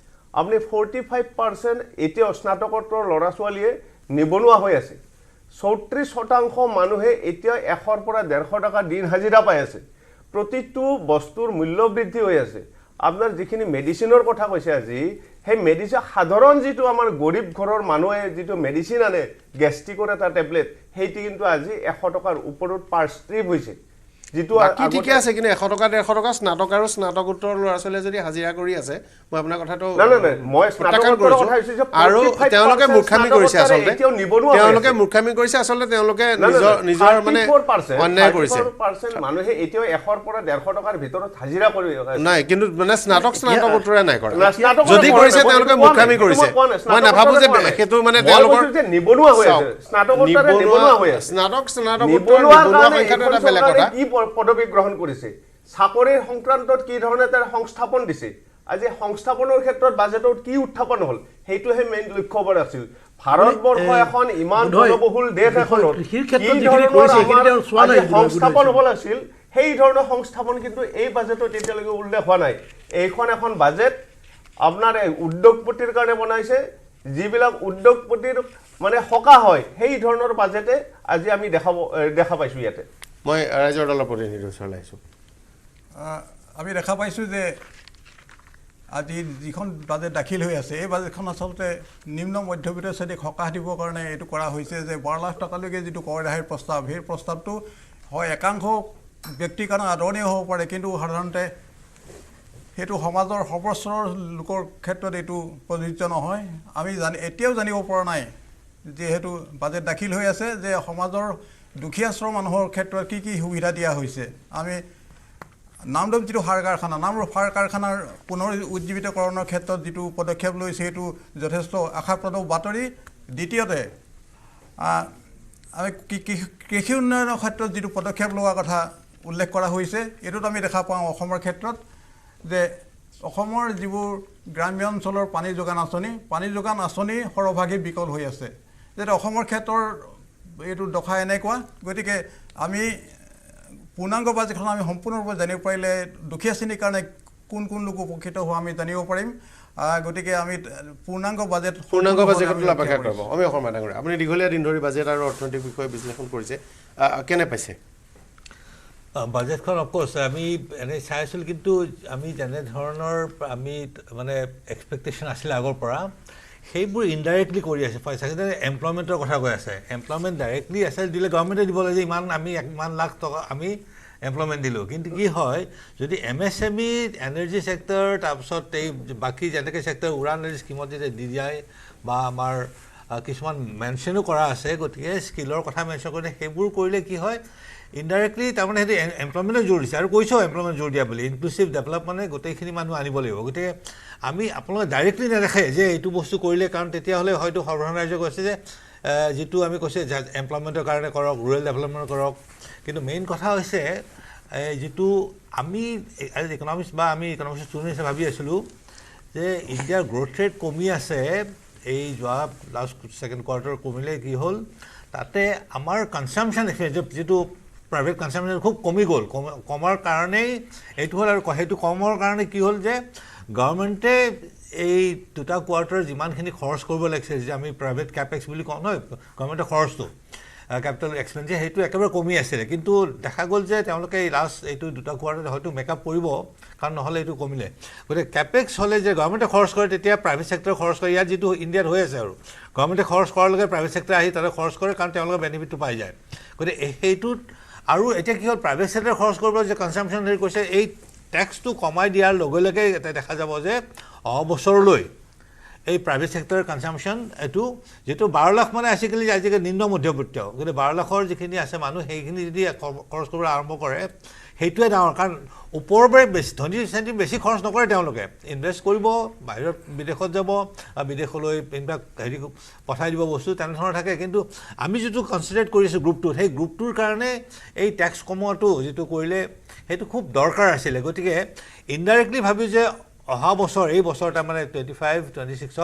আপনি 45% এতিয়াও স্নাতকোত্তৰ ল'ৰা ছোৱালীয়ে নিবনুৱা হৈ আছে 34% মানুহে এতিয়া 100 পৰা 150 টকা দিন হাজিৰা পাই আছে প্ৰতিটো বস্তুৰ মূল্য বৃদ্ধি হৈ আছে আপোনাৰ যিখিনি মেডিচিনৰ কথা কৈছে আজি সেই মেডিচিন সাধাৰণ যিটো আমাৰ গৰীব ঘৰৰ মানুহে যিটো মেডিচিন আনে গেষ্ট্ৰিকৰ এটা টেবলেট সেইটো কিন্তু আজি 100 টকাৰ ওপৰত পাৰ ষ্ট্ৰিপ হৈছে যিটো কি ঠিক আছে কিন্তু 100 টকা 150 টকা স্নাতক আৰু স্নাতকোত্তৰ ল'ৰা ছোৱালীয়ে যদি হাজিৰা কৰি আছে মই আপোনাৰ কথাটো না মই স্নাতকোত্তৰ কথা কৈছো যে আৰু তেওঁলোকে মূৰ্খামি কৰিছে আচলতে তেওঁলোকে মূৰ্খামি কৰিছে আচলতে তেওঁলোকে নিজৰ মানে অন্যায় কৰিছে 34% মানুহে এতিয়াও 100 পৰা 150 টকাৰ ভিতৰত হাজিৰা কৰি নাই কিন্তু মানে স্নাতকোত্তৰে নাই কৰা যদি কৰিছে তেওঁলোকে মূৰ্খামি কৰিছে মই নাভাবো যে সেইটো মানে তেওঁলোকৰ নিবনুৱা হৈ আছে স্নাতকোত্তৰে নিবনুৱা হৈ আছে স্নাতকোত্তৰ নিবনুৱা সংখ্যাটো এটা বেলেগ কথা পদবী গ্ৰহণ কৰিছে চাকৰিৰ সংক্ৰান্তত কি ধৰণে তাৰ সংস্থাপন দিছে আজি সংস্থাপনৰ ক্ষেত্ৰত বাজেটত কি উত্থাপন হ'ল সেইটোহে মেইন লক্ষ্য কৰা আছিল ভাৰতবৰ্ষ এখন ইমান জনবহুল দেশ এখনত সংস্থাপন হ'ব লাগিছিল সেই ধৰণৰ সংস্থাপন কিন্তু এই বাজেটত এতিয়ালৈকে উল্লেখ হোৱা নাই এইখন এখন বাজেট আপোনাৰ উদ্যোগপতিৰ কাৰণে বনাইছে যিবিলাক উদ্যোগপতিৰ মানে হকা হয় সেই ধৰণৰ বাজেটে আজি আমি দেখা পাইছোঁ ইয়াতে মই ৰাইজৰ দলৰ প্ৰতিনিধিৰ ওচৰলৈ আহিছোঁ আমি দেখা পাইছোঁ যে আজি যিখন বাজেট দাখিল হৈ আছে এই বাজেটখন আচলতে নিম্ন মধ্যবিত্ত শ্ৰেণীক সকাহ দিবৰ কাৰণে এইটো কৰা হৈছে যে 12 লাখ টকালৈকে যিটো কৰ ৰেহাইৰ প্ৰস্তাৱ সেই প্ৰস্তাৱটো হয় একাংশ ব্যক্তিৰ কাৰণে আদৰণীয় হ'ব পাৰে কিন্তু সাধাৰণতে সেইটো সমাজৰ সৰ্বস্তৰৰ লোকৰ ক্ষেত্ৰত এইটো প্ৰযোজ্য নহয় আমি এতিয়াও জানিব পৰা নাই যিহেতু বাজেট দাখিল হৈ আছে যে সমাজৰ দুখীয়া শ্ৰেণীৰ মানুহৰ ক্ষেত্ৰত কি কি সুবিধা দিয়া হৈছে আমি নামদম যিটো সাৰ কাৰখানা নামৰূপ সাৰ কাৰখানাৰ পুনৰ উজ্জীৱিতকৰণৰ ক্ষেত্ৰত যিটো পদক্ষেপ লৈছে সেইটো যথেষ্ট আশাপ্ৰদ বাতৰি দ্বিতীয়তে আমি কৃষি উন্নয়নৰ ক্ষেত্ৰত যিটো পদক্ষেপ লোৱাৰ কথা উল্লেখ কৰা হৈছে এইটোত আমি দেখা পাওঁ অসমৰ ক্ষেত্ৰত যে অসমৰ যিবোৰ গ্ৰাম্য অঞ্চলৰ পানী যোগান আঁচনি সৰহভাগী বিকল হৈ আছে যেটা অসমৰ ক্ষেত্ৰৰ এইটো দখা এনেকুৱা গতিকে আমি পূৰ্ণাংগ বাজেটখন আমি সম্পূৰ্ণৰূপে জানিব পাৰিলে দুখীয়া শ্ৰেণীৰ কাৰণে কোন লোক উপকৃত হোৱা আমি জানিব পাৰিম গতিকে আমি পূৰ্ণাংগ বাজেটৰ অপেক্ষা কৰিব আমি অসমৰ ডাঙৰীয়া আপুনি দীঘলীয়া দিন ধৰি বাজেট আৰু অৰ্থনৈতিক বিষয়ে বিশ্লেষণ কৰিছে কেনে পাইছে বাজেটখন অফক'ৰ্ছ আমি এনেই চাই আছিলোঁ কিন্তু আমি যেনে ধৰণৰ আমি মানে এক্সপেক্টেশ্যন আছিলে আগৰ পৰা সেইবোৰ ইনডাইৰেক্টলি কৰি আছে চাগে এমপ্লয়মেণ্টৰ কথা কৈ আছে এমপ্লয়মেণ্ট ডাইৰেক্টলি আছে দিলে গভৰ্ণমেণ্টে দিব লাগে যে আমি 1 লাখ টকা আমি এমপ্লয়মেণ্ট দিলোঁ কিন্তু কি হয় যদি MSME এনাৰ্জি ছেক্টৰ তাৰপিছত এই বাকী যেনেকৈ ছেক্টৰ উড়ান এনাৰ্জি স্কিমত যেতিয়া দি যায় বা আমাৰ কিছুমান মেনশ্যনো কৰা আছে গতিকে স্কিলৰ কথা মেনশ্যন কৰিলে সেইবোৰ কৰিলে কি হয় ইনডাইৰেক্টলি তাৰমানে সেইটো এমপ্লয়মেণ্টে জোৰ দিছে আৰু কৈছোঁ এমপ্লয়মেণ্ট জোৰ দিয়া বুলি ইনক্লুচিভ ডেভেলপমেণ্টে গোটেইখিনি মানুহ আনিব লাগিব গতিকে আমি আপোনালোকে ডাইৰেক্টলি নেদেখে যে এইটো বস্তু কৰিলে কাৰণ তেতিয়াহ'লে হয়তো সৰ্বসাধাৰণ ৰাইজে কৈছে যে যিটো আমি কৈছে এমপ্লয়মেণ্টৰ কাৰণে কৰক ৰুৰেল ডেভেলপমেণ্ট কৰক কিন্তু মেইন কথা হৈছে যিটো আমি ইকনমিক্স বা আমি ইকনমিক্স ষ্টুডেণ্ট হিচাপে ভাবি আছিলোঁ যে ইণ্ডিয়াৰ গ্ৰ'থ ৰেট কমি আছে এই যোৱা লাষ্ট ছেকেণ্ড কোৱাৰ্টাৰ কমিলে কি হ'ল তাতে আমাৰ কনজাম্পশ্যন যিটো প্ৰাইভেট কনজাম্পশ্যন খুব কমি গ'ল কমাৰ কাৰণেই এইটো হ'ল আৰু সেইটো কমৰ কাৰণে কি হ'ল যে গভৰ্ণমেণ্টে এই দুটা কোৱাৰ্টাৰ যিমানখিনি খৰচ কৰিব লাগিছে যে আমি প্ৰাইভেট কেপেক্স বুলি কওঁ নহয় গভৰ্ণমেণ্টে খৰচটো কেপিটেল এক্সপেঞ্ডিচাৰ সেইটো একেবাৰে কমি আছিলে কিন্তু দেখা গ'ল যে তেওঁলোকে এই লাষ্ট এইটো দুটা কোৱাৰ্টাৰ হয়তো মেকআপ কৰিব কাৰণ নহ'লে এইটো কমিলে গতিকে কেপেক্স হ'লে যে গভৰ্ণমেণ্টে খৰচ কৰে তেতিয়া প্ৰাইভেট ছেক্টৰে খৰচ কৰে ইয়াত যিটো ইণ্ডিয়াত হৈ আছে আৰু গভৰ্ণমেণ্টে খৰচ কৰাৰ লগে প্ৰাইভেট ছেক্টৰে আহি তাতে খৰচ কৰে কাৰণ তেওঁলোকে বেনিফিটটো পাই যায় গতিকে সেইটোত আৰু এতিয়া কি হ'ল প্ৰাইভেট ছেক্টৰে খৰচ কৰিব যে কনজাম্পশ্যন হেৰি কৈছে এই টেক্সটো কমাই দিয়াৰ লগে লগে দেখা যাব যে অবছৰলৈ এই প্ৰাইভেট ছেক্টৰৰ কনজাম্পশ্যন এইটো যিটো 12 লাখ মানে আজিকালি নিম্ন মধ্যবিত্ত গতিকে 12 লাখৰ যিখিনি আছে মানুহ সেইখিনি যদি খৰচ কৰিব আৰম্ভ কৰে সেইটোৱে ডাঙৰ কাৰণ ওপৰৰ পৰা বেছি ধনী শ্ৰেণী বেছি খৰচ নকৰে তেওঁলোকে ইনভেষ্ট কৰিব বাহিৰত বিদেশত যাব বিদেশলৈ এইবিলাক হেৰি পঠাই দিব বস্তু তেনেধৰণৰ থাকে কিন্তু আমি যিটো কনচিডাৰ কৰিছোঁ গ্ৰুপটোত সেই গ্ৰুপটোৰ কাৰণে এই টেক্স কমোৱাটো যিটো কৰিলে সেইটো খুব দৰকাৰ আছিলে গতিকে ইনডাইৰেক্টলি ভাবি যে অহা বছৰ এই বছৰ তাৰমানে 25-26ত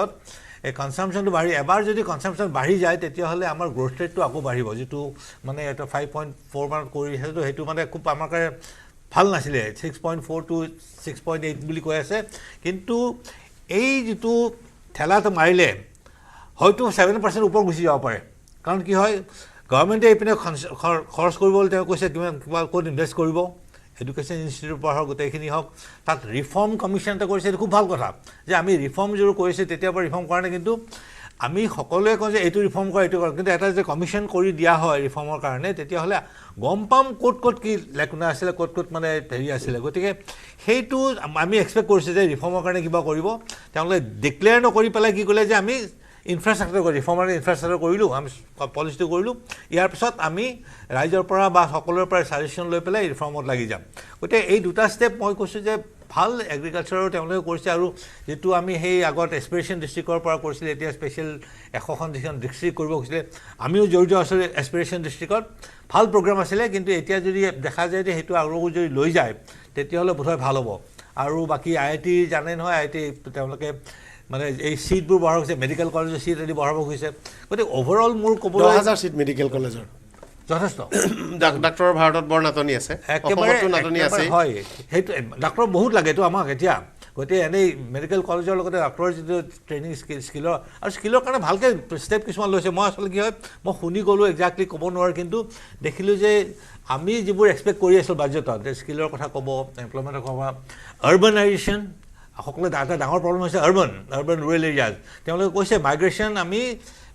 এই কনজাম্পশ্যনটো বাঢ়ি এবাৰ যদি কনজাম্পশ্যন বাঢ়ি যায় তেতিয়াহ'লে আমাৰ গ্ৰ'থ ৰেটটো আকৌ বাঢ়িব যিটো মানে এটা 5.4 মানত কৰি সেইটো মানে খুব আমাৰ কাৰণে ভাল নাছিলে 6.4 to 6.8 বুলি কৈ আছে কিন্তু এই যিটো ঠেলাটো মাৰিলে হয়তো 7% ওপৰ গুচি যাব পাৰে কাৰণ কি হয় গভৰ্ণমেণ্টে এইপিনে খৰচ কৰিবলৈ তেওঁ কৈছে কিবা ক'ত ইনভেষ্ট কৰিব এডুকেশ্যন ইনষ্টিটিউটৰ পৰা হওক গোটেইখিনি হওক তাত ৰিফৰ্ম কমিশ্যন এটা কৰিছে এইটো খুব ভাল কথা যে আমি ৰিফৰ্ম যিটো কৰিছে তেতিয়াৰ পৰা ৰিফৰ্ম কৰা নাই কিন্তু আমি সকলোৱে কওঁ যে এইটো ৰিফৰ্ম কৰা এইটো কৰা কিন্তু এটা যে কমিশ্যন কৰি দিয়া হয় ৰিফৰ্মৰ কাৰণে তেতিয়াহ'লে গম পাম ক'ত কি লেকুনা আছিলে ক'ত মানে হেৰি আছিলে গতিকে সেইটো আমি এক্সপেক্ট কৰিছোঁ যে ৰিফৰ্মৰ কাৰণে কিবা কৰিব তেওঁলোকে ডিক্লেয়াৰ নকৰি পেলাই কি ক'লে যে আমি ইনফ্ৰাষ্ট্ৰাকচাৰ কৰি ৰিফৰ্মৰ ইনফ্ৰাষ্ট্ৰাকচাৰ কৰিলোঁ আমি পলিচিটো কৰিলোঁ ইয়াৰ পিছত আমি ৰাইজৰ পৰা বা সকলোৰে পৰা ছাজেশ্যন লৈ পেলাই ৰিফৰ্মত লাগি যাম গতিকে এই দুটা ষ্টেপ মই কৈছোঁ যে ভাল এগ্ৰিকালচাৰৰ তেওঁলোকে কৰিছে আৰু যিটো আমি সেই আগত এছপিৰেশ্যন ডিষ্ট্ৰিক্টৰ পৰা কৰিছিলে এতিয়া স্পেচিয়েল 100খন যিখন ডিষ্ট্ৰিক্ট কৰিব কৈছিলে আমিও জড়িত আছিলোঁ এছপিৰেশ্যন ডিষ্ট্ৰিক্টত ভাল প্ৰগ্ৰাম আছিলে কিন্তু এতিয়া যদি দেখা যায় যে সেইটো আৰু যদি লৈ যায় তেতিয়াহ'লে বোধহয় ভাল হ'ব আৰু বাকী IIT জানে নহয় IIT তেওঁলোকে মানে এই সিটবোৰ বঢ়াব হৈছে মেডিকেল কলেজৰ সিট আদি বঢ়াব হৈছে গতিকে ওভাৰঅল মোৰ ক'বলৈ 10,000 সিট মেডিকেল কলেজৰ যথেষ্ট ডাক্তৰৰ ভাৰতত বৰ নাটনি আছে অসমতো নাটনি আছে হয় সেইটো ডাক্তৰ বহুত লাগে তো আমাক এতিয়া গতিকে এনেই মেডিকেল কলেজৰ লগতে ডাক্তৰৰ যিটো ট্ৰেইনিং স্কিলৰ কাৰণে ভালকৈ ষ্টেপ কিছুমান লৈছে মই আচলতে কি হয় মই শুনি গ'লোঁ একজেক্টলি ক'ব নোৱাৰোঁ কিন্তু দেখিলোঁ যে আমি যিবোৰ এক্সপেক্ট কৰি আছিলোঁ বাজেটত স্কিলৰ কথা ক'ব এমপ্লয়মেণ্টৰ ক'ব আৰ্বানাইজেশ্যন সকলোৱে এটা ডাঙৰ প্ৰব্লেম হৈছে আৰ্বান ৰুৰেল এৰিয়াজ তেওঁলোকে কৈছে মাইগ্ৰেশ্যন আমি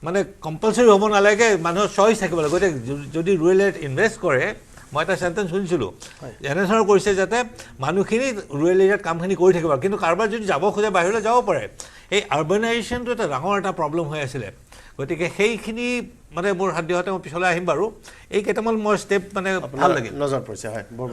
মানে কম্পালচৰি হ'ব নালাগে মানুহৰ চইচ থাকিব লাগে গতিকে যদি ৰুৰেল এৰিয়াত ইনভেষ্ট কৰে মই এটা চেণ্টেঞ্চ শুনিছিলোঁ এনেধৰণৰ কৰিছে যাতে মানুহখিনি ৰুৰেল এৰিয়াত কামখিনি কৰি থাকিব কিন্তু কাৰোবাৰ যদি যাব খোজে বাহিৰলৈ যাব পাৰে এই আৰ্বানাইজেশ্যনটো এটা ডাঙৰ এটা প্ৰব্লেম হৈ আছিলে গতিকে সেইখিনি মানে মোৰ সাধ্যহতে মই পিছলৈ আহিম বাৰু এই কেইটামান মই ষ্টেপ মানে ভাল লাগিল নজৰ পৰিছে হয় বৰ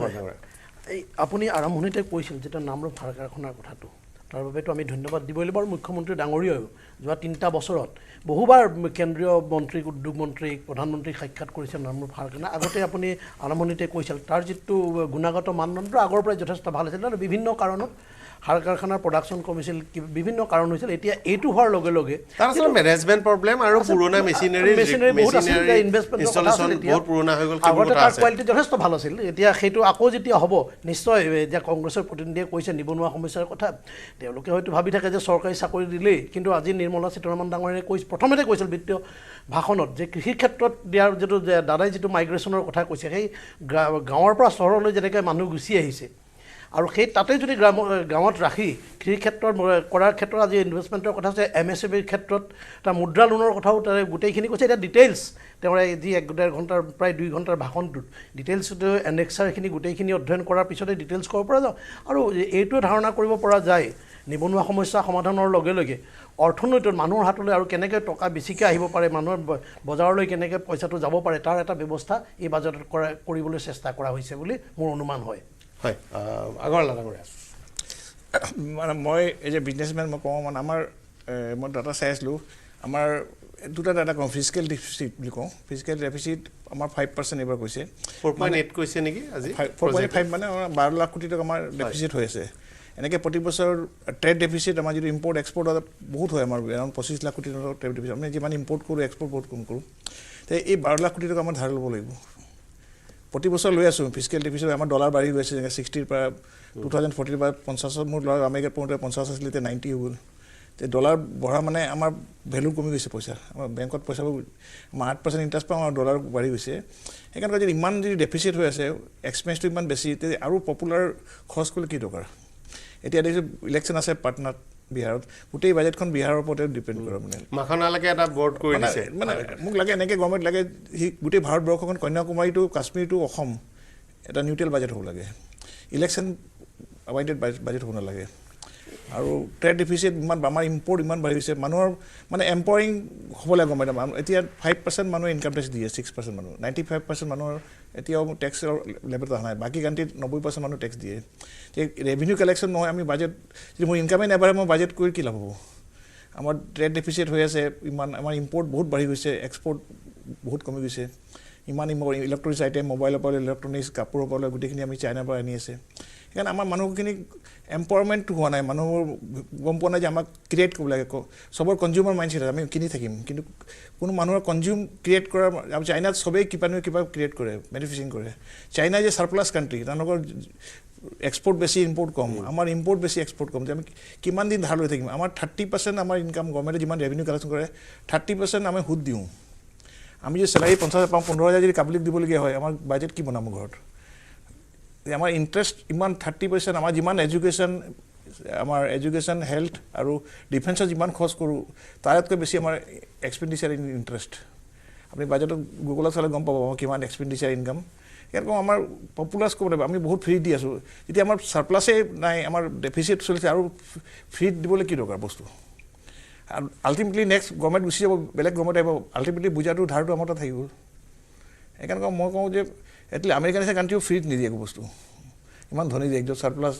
এই আপুনি আৰম্ভণিতে কৈছিল যেটা নামৰূপ সাৰ কাৰখানাৰ কথাটো তাৰ বাবেতো আমি ধন্যবাদ দিবই লাগিব আৰু মুখ্যমন্ত্ৰী ডাঙৰীয়াও যোৱা 3টা বছৰত বহুবাৰ কেন্দ্ৰীয় মন্ত্ৰীক উদ্যোগ মন্ত্ৰীক প্ৰধানমন্ত্ৰীক সাক্ষাৎ কৰিছে নামৰূপ সাৰ কাৰখানা আগতে আপুনি আৰম্ভণিতে কৈছিল তাৰ যিটো গুণগত মানদণ্ড আগৰ পৰাই যথেষ্ট ভাল আছিল আৰু বিভিন্ন কাৰণত সাৰ কাৰখানাৰ প্ৰডাকশ্যন কমিছিল বিভিন্ন কাৰণ হৈছিল এতিয়া এইটো হোৱাৰ লগে লগে তাৰ আছে মেনেজমেণ্ট প্ৰব্লেম আৰু পুৰণা মেচিনাৰী বহুত আছিল ইনষ্টলেশ্যন বহুত পুৰণা হৈ গ'ল আগতে তাৰ কোৱালিটি যথেষ্ট ভাল আছিল এতিয়া সেইটো আকৌ যেতিয়া হ'ব নিশ্চয় এতিয়া কংগ্ৰেছৰ প্ৰতিনিধিয়ে কৈছে নিবনুৱা সমস্যাৰ কথা তেওঁলোকে হয়তো ভাবি থাকে যে চৰকাৰী চাকৰি দিলেই কিন্তু আজি নিৰ্মলা সীতাৰমণ ডাঙৰীয়াই প্ৰথমতে কৈছিল বিত্তীয় ভাষণত যে কৃষি ক্ষেত্ৰত দিয়াৰ যিটো দাদাই যিটো মাইগ্ৰেশ্যনৰ কথা কৈছে সেই গাঁৱৰ পৰা চহৰলৈ যেনেকৈ মানুহ গুচি আহিছে আৰু সেই তাতে যদি গাঁৱত ৰাখি কৃষি ক্ষেত্ৰত কৰাৰ ক্ষেত্ৰত আজি ইনভেষ্টমেণ্টৰ কথা আছে MSME ক্ষেত্ৰত তাৰ মুদ্ৰা লোনৰ কথাও তাৰে গোটেইখিনি কৈছে এতিয়া ডিটেইলছ তেওঁৰ যি 1.5 ঘণ্টাৰ প্ৰায় 2 ঘণ্টাৰ ভাষণটোত ডিটেইলছটো এনেক্সাৰখিনি গোটেইখিনি অধ্যয়ন কৰাৰ পিছতে ডিটেইলছ ক'ব পৰা যায় আৰু এইটোৱে ধাৰণা কৰিব পৰা যায় নিবনুৱা সমস্যা সমাধানৰ লগে লগে অৰ্থনীতিত মানুহৰ হাতলৈ আৰু কেনেকৈ টকা বেছিকৈ আহিব পাৰে মানুহৰ বজাৰলৈ কেনেকৈ পইচাটো যাব পাৰে তাৰ এটা ব্যৱস্থা এই বাজেটত কৰিবলৈ চেষ্টা কৰা হৈছে বুলি মোৰ অনুমান হয় হয় আগৰৱালা ডাঙৰীয়া মানে মই এজ এ বিজনেছমেন মই কওঁ মানে আমাৰ মই ডাটা চাই আছিলোঁ আমাৰ দুটা ডাটা কওঁ ফিজিকেল ডেফিচিট বুলি কওঁ ফিজিকেল ডেফিচিট আমাৰ 5% এইবাৰ কৈছে 4.8 কৈছে নেকি আজি 4.5 মানে আমাৰ 12 লাখ কোটি টকা আমাৰ ডেফিচিট হৈ আছে এনেকৈ প্ৰতি বছৰ ট্ৰেড ডেফিচিট আমাৰ যিটো ইম্পৰ্ট এক্সপৰ্ট বহুত হয় আমাৰ এৰাউণ্ড 25 লাখ কোটি টকা ট্ৰেড ডেফিচিট আমি যিমান ইম্পৰ্ট কৰোঁ এক্সপৰ্ট বহুত কম কৰোঁ তো এই 12 লাখ কোটি টকা আমাৰ ধাৰ ল'ব লাগিব প্ৰতি বছৰ লৈ আছোঁ ফিজিকেল ডেফিচিট আমাৰ ডলাৰ বাঢ়ি গৈছে যেনেকৈ 60ৰ পৰা 2040 পৰা 50 মোৰ ডলাৰ আমেৰিকাত পৌঁতে 50 আছিলে এতিয়া 90 হৈ গ'ল তো ডলাৰ বঢ়া মানে আমাৰ ভেলু কমি গৈছে পইচা আমাৰ বেংকত পইচাবোৰ আমাৰ 8% ইণ্টাৰেষ্ট পাওঁ আমাৰ ডলাৰ বাঢ়ি গৈছে সেইকাৰণে যদি ইমান যদি ডেফিচিট হৈ আছে এক্সপেন্সটো ইমান বেছি আৰু পপুলাৰ খৰচ কৰিলে কি দৰকাৰ এতিয়া দেখিছোঁ ইলেকশ্যন আছে পাটনাত বিহাৰত গোটেই বাজেটখন বিহাৰৰ ওপৰতে ডিপেণ্ড কৰে মানে মাখনালৈকে এটা বৰ্ড কৰি দিছে মানে মোক লাগে এনেকৈ গভৰ্ণমেণ্ট লাগে সি গোটেই ভাৰতবৰ্ষখন কন্যাকুমাৰী কাশ্মীৰ টু অসম এটা নিউট্ৰেল বাজেট হ'ব লাগে ইলেকশ্যন আৱাইডেড বাজেট হ'ব নালাগে আৰু ট্ৰেড ডেফিচিট ইমান আমাৰ ইম্পৰ্ট ইমান বাঢ়ি গৈছে মানুহৰ মানে এম্পাৱাৰিং হ'ব লাগে গভৰ্ণমেণ্ট এতিয়া 5% মানুহে ইনকাম টেক্স দিয়ে 6% মানুহ 95% মানুহৰ এতিয়াও টেক্সৰ লেভেলত অহা নাই বাকী কাণ্ট্ৰিত 90% মানুহ টেক্স দিয়ে ৰেভিনিউ কালেকশ্যন নহয় আমি বাজেট যদি মোৰ ইনকামেই নাবাঢ়ে মই বাজেট কৰি কি লাভ হ'ব আমাৰ ট্ৰেড ডেফিচিট হৈ আছে ইমান আমাৰ ইম্পৰ্ট বহুত বাঢ়ি গৈছে এক্সপৰ্ট বহুত কমি গৈছে ইমান ইলেক্ট্ৰনিক্স আইটেম মোবাইলৰ পৰা ইলেক্ট্ৰনিক্স কাপোৰৰ পৰা গোটেইখিনি আমি চাইনাৰ পৰা আনি আছে সেইকাৰণে আমাৰ মানুহখিনি এম্পাৱাৰমেণ্টটো হোৱা নাই মানুহৰ গম পোৱা নাই যে আমাক ক্ৰিয়েট কৰিব লাগে চবৰ কনজিউমাৰ মাইণ্ডছেট আমি কিনি থাকিম কিন্তু কোনো মানুহৰ কনজিউম ক্ৰিয়েট কৰা চাইনাত চবেই কিবা নহয় কিবা ক্ৰিয়েট কৰে মেনুফেকচাৰিং কৰে চাইনা যে ছাৰপ্লাছ কাণ্ট্ৰি তেওঁলোকৰ এক্সপৰ্ট বেছি ইম্পৰ্ট কম আমাৰ ইম্পৰ্ট বেছি এক্সপৰ্ট কম যে আমি কিমান দিন ধাৰ লৈ থাকিম আমাৰ 30% আমাৰ ইনকাম গভৰ্ণমেণ্টে যিমান ৰেভিনিউ কালেকশ্যন কৰে 30% আমি সুদ দিওঁ আমি যদি চেলাৰী 50,000 পাওঁ 15,000 যদি কাবলিক দিবলগীয়া হয় আমাৰ বাজেট কি বনাম ঘৰত আমাৰ ইণ্টাৰেষ্ট ইমান 30% আমাৰ যিমান এডুকেশ্যন হেল্থ আৰু ডিফেন্সত যিমান খৰচ কৰোঁ তাতকৈ বেছি আমাৰ এক্সপেণ্ডিচাৰ ইন ইণ্টাৰেষ্ট আপুনি বাজেটত গুগলত চালে গম পাব কিমান এক্সপেণ্ডিচাৰ ইনকাম ইয়াত আমাৰ পপুলাৰ্ছ ক'ব লাগিব আমি বহুত ফ্ৰী দি আছোঁ যেতিয়া আমাৰ ছাৰপ্লাছেই নাই আমাৰ ডেফিচিট চলিছে আৰু ফ্ৰী দিবলৈ কি দৰকাৰ বস্তু আৰু আল্টিমেটলি নেক্সট গভৰ্ণমেণ্ট গুচি যাব বেলেগ গভৰ্ণমেণ্ট আহিব আল্টিমেটলি বুজাটো ধাৰটো আমাৰ তাত থাকিব সেইকাৰণে মই কওঁ যে এটলিষ্ট আমেৰিকা নিচিনা কাণ্ট্ৰিও ফ্ৰীত নিদিয়ে একো বস্তু ইমান ধনী দিয়ে একদম ছাৰপ্লাছ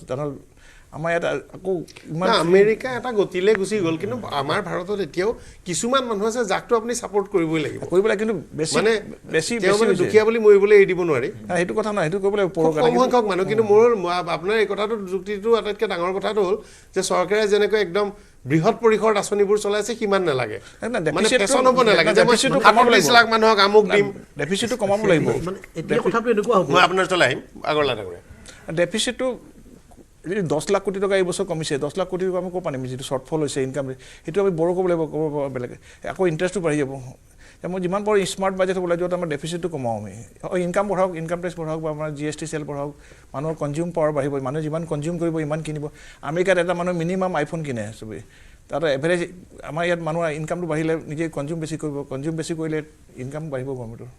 আমাৰ ইয়াত আকৌ ইমান আমেৰিকা এটা গতিলে গুচি গ'ল কিন্তু আমাৰ ভাৰতত এতিয়াও কিছুমান মানুহ আছে যাকটো আপুনি ছাপোৰ্ট কৰিবই লাগিব কিন্তু বেছি মানে বেছি দুখীয়া বুলি মৰিবলৈ এৰি দিব নোৱাৰি সেইটো কথা নহয় সেইটো কৰিব লাগিব কম সংখ্যক মানুহ কিন্তু মোৰ আপোনাৰ এই কথাটো যুক্তিটো আটাইতকৈ ডাঙৰ কথাটো হ'ল যে চৰকাৰে যেনেকৈ একদম বৃহৎ পৰিসৰত আঁচনিবোৰ চলাইছে সিমান নালাগে মানে পেচন হ'ব নালাগে যে মই 38 লাখ মানুহক আমুক দিম ডেফিচিটটো কমাব লাগিব মানে এতিয়া কথাটো এনেকুৱা হ'ব মই আপোনাৰ ওচৰলৈ আহিম আগৰলা ডাঙৰীয়া ডেফিচিটটো যদি 10 লাখ কোটি টকা এই বছৰ কমিছে 10 লাখ কোটি টকা আমি ক'ৰ পানিম যিটো শ্বৰ্টফল হৈছে ইনকাম সেইটো আমি বড়ো ক'ব লাগিব ক'ব বেলেগে আকৌ ইণ্টাৰেষ্টটো বাঢ়ি যাব মই যিমান পাৰোঁ স্মাৰ্ট বাজেট হ'ব লাগে য'ত আমাৰ ডেফিচিটটো কমাওঁ আমি ইনকাম বঢ়াওক ইনকাম টেক্স বঢ়াওক বা আমাৰ GST চেল বঢ়াওক মানুহৰ কনজিউম পাৱাৰ বাঢ়িব মানুহে যিমান কনজিউম কৰিব ইমান কিনিব আমেৰিকাত এটা মানুহ মিনিমাম আইফোন কিনে চবেই তাত এভাৰেজ আমাৰ ইয়াত মানুহৰ ইনকামটো বাঢ়িলে নিজে কনজিউম বেছি কৰিব কনজিউম বেছি কৰিলে ইনকাম বাঢ়িব গভৰ্ণমেণ্টৰ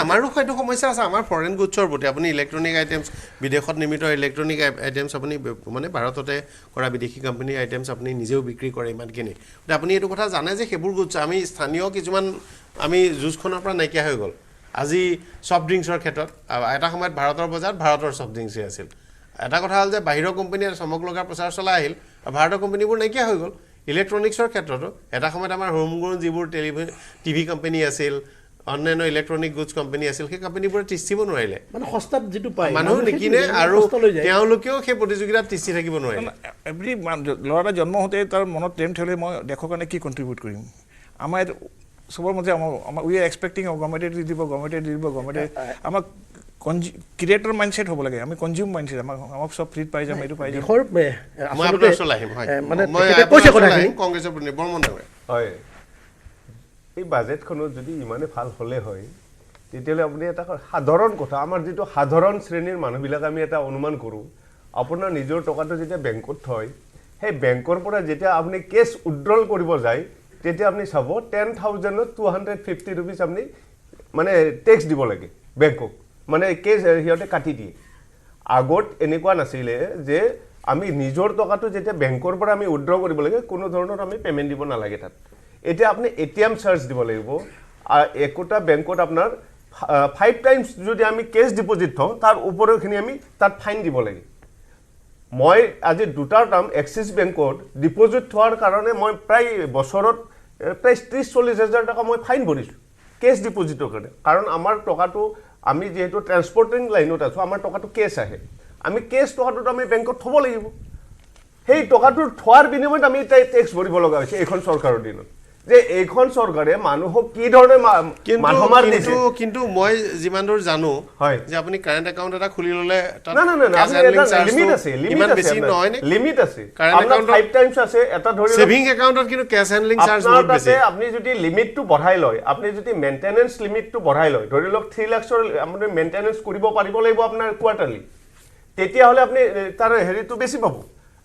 আমাৰো হয়তো সমস্যা আছে আমাৰ ফৰেন গুডছৰ প্ৰতি আপুনি ইলেক্ট্ৰনিক আইটেমছ বিদেশত নিৰ্মিত ইলেক্ট্ৰনিক আইটেমছ আপুনি মানে ভাৰততে কৰা বিদেশী কোম্পানীৰ আইটেমছ আপুনি নিজেও বিক্ৰী কৰে ইমানখিনি গতিকে আপুনি এইটো কথা জানে যে সেইবোৰ গুডছ আমি স্থানীয় কিছুমান আমি যুঁজখনৰ পৰা নাইকিয়া হৈ গ'ল আজি ছফ্ট ড্ৰিংকছৰ ক্ষেত্ৰত এটা সময়ত ভাৰতৰ বজাৰত ভাৰতৰ ছফ্ট ড্ৰিংকছেই আছিল এটা কথা হ'ল যে বাহিৰৰ কোম্পানীয়ে চমক লগাৰ প্ৰচাৰ চলাই আহিল ভাৰতৰ কোম্পানীবোৰ নাইকিয়া হৈ গ'ল ইলেক্ট্ৰনিক্সৰ ক্ষেত্ৰতো এটা সময়ত আমাৰ হোমগ্ৰোন যিবোৰ টিভি কোম্পানী আছিল অন্যান্য ইলেক্ট্ৰনিক গুডছ কোম্পানী আছিল সেই কোম্পানীবোৰে তিষ্ঠিব নোৱাৰিলে মানে সস্তাত যিটো পায় মানুহ নিকিনে আৰু তেওঁলোকেও সেই প্ৰতিযোগিতাত তিষ্ঠি থাকিব নোৱাৰিলে এভৰি ল'ৰা এটা জন্ম হওঁতে তাৰ মনত টেম থ'লে মই দেশৰ কাৰণে কি কণ্ট্ৰিবিউট কৰিম আমাৰ ইয়াত চবৰ মতে আমাৰ উই আৰ এক্সপেক্টিং গভৰ্ণমেণ্টে দি দিব গভৰ্ণমেণ্টে আমাক ক্ৰিয়েটৰ মাইণ্ডছেট হ'ব লাগে আমি কনজিউম মাইণ্ডছেট আমাক চব ফ্ৰীত পাই যাম এইটো পাই যাম মই আপোনাৰ ওচৰলৈ আহিম কংগ্ৰেছৰ বৰ্মন ডাঙৰীয়া হয় এই বাজেটখনত যদি ইমানে ভাল হ'লে হয় তেতিয়াহ'লে আপুনি এটা সাধাৰণ কথা আমাৰ যিটো সাধাৰণ শ্ৰেণীৰ মানুহবিলাক আমি এটা অনুমান কৰোঁ আপোনাৰ নিজৰ টকাটো যেতিয়া বেংকত থয় সেই বেংকৰ পৰা যেতিয়া আপুনি কেছ উইথড্ৰল কৰিব যায় তেতিয়া আপুনি চাব 10,250 rupees আপুনি মানে টেক্স দিব লাগে বেংকক মানে কেছ সিহঁতে কাটি দিয়ে আগত এনেকুৱা নাছিলে যে আমি নিজৰ টকাটো যেতিয়া বেংকৰ পৰা আমি উইথড্ৰ কৰিব লাগে কোনো ধৰণৰ আমি পে'মেণ্ট দিব নালাগে তাত এতিয়া আপুনি ATM চাৰ্জ দিব লাগিব একোটা বেংকত আপোনাৰ 5 টাইমছ যদি আমি কেছ ডিপজিট থওঁ তাৰ ওপৰখিনি আমি তাত ফাইন দিব লাগে মই আজি দুটা টাৰ্ম এক্সিছ বেংকত ডিপজিট থোৱাৰ কাৰণে মই প্ৰায় বছৰত প্ৰায় 30-40 হাজাৰ টকা মই ফাইন ভৰিছোঁ কেছ ডিপজিটৰ কাৰণে কাৰণ আমাৰ টকাটো আমি যেহেতু ট্ৰান্সপৰ্টিং লাইনত আছোঁ আমাৰ টকাটো কেছ আহে আমি কেছ টকাটোতো আমি বেংকত থ'ব লাগিব সেই টকাটো থোৱাৰ বিনিময়ত আমি টেক্স ভৰিব লগা হৈছে এইখন চৰকাৰৰ দিনত যে এইখন চৰকাৰে মানুহক কি ধৰণে মানসমাৰ দিছে কিন্তু মই যিমান দূৰ জানো যে আপুনি কাৰেণ্ট একাউণ্ট এটা খুলি ল'লে লিমিট আছে আপোনাৰ 5 টাইমছ আছে এটা ধৰি সেভিং একাউণ্টত কিন্তু কেছ হেণ্ডলিং চাৰ্জ বহুত বেছি আপুনি যদি লিমিটটো বঢ়াই লয় আপুনি যদি মেইনটেনেন্স লিমিটটো বঢ়াই লয় ধৰি লওক 3 লাখৰ আপুনি মেইনটেনেন্স কৰিব পাৰিব লাগিব আপোনাৰ কোৱাৰ্টাৰলি তেতিয়াহ'লে আপুনি তাৰ হেৰিটো বেছি পাব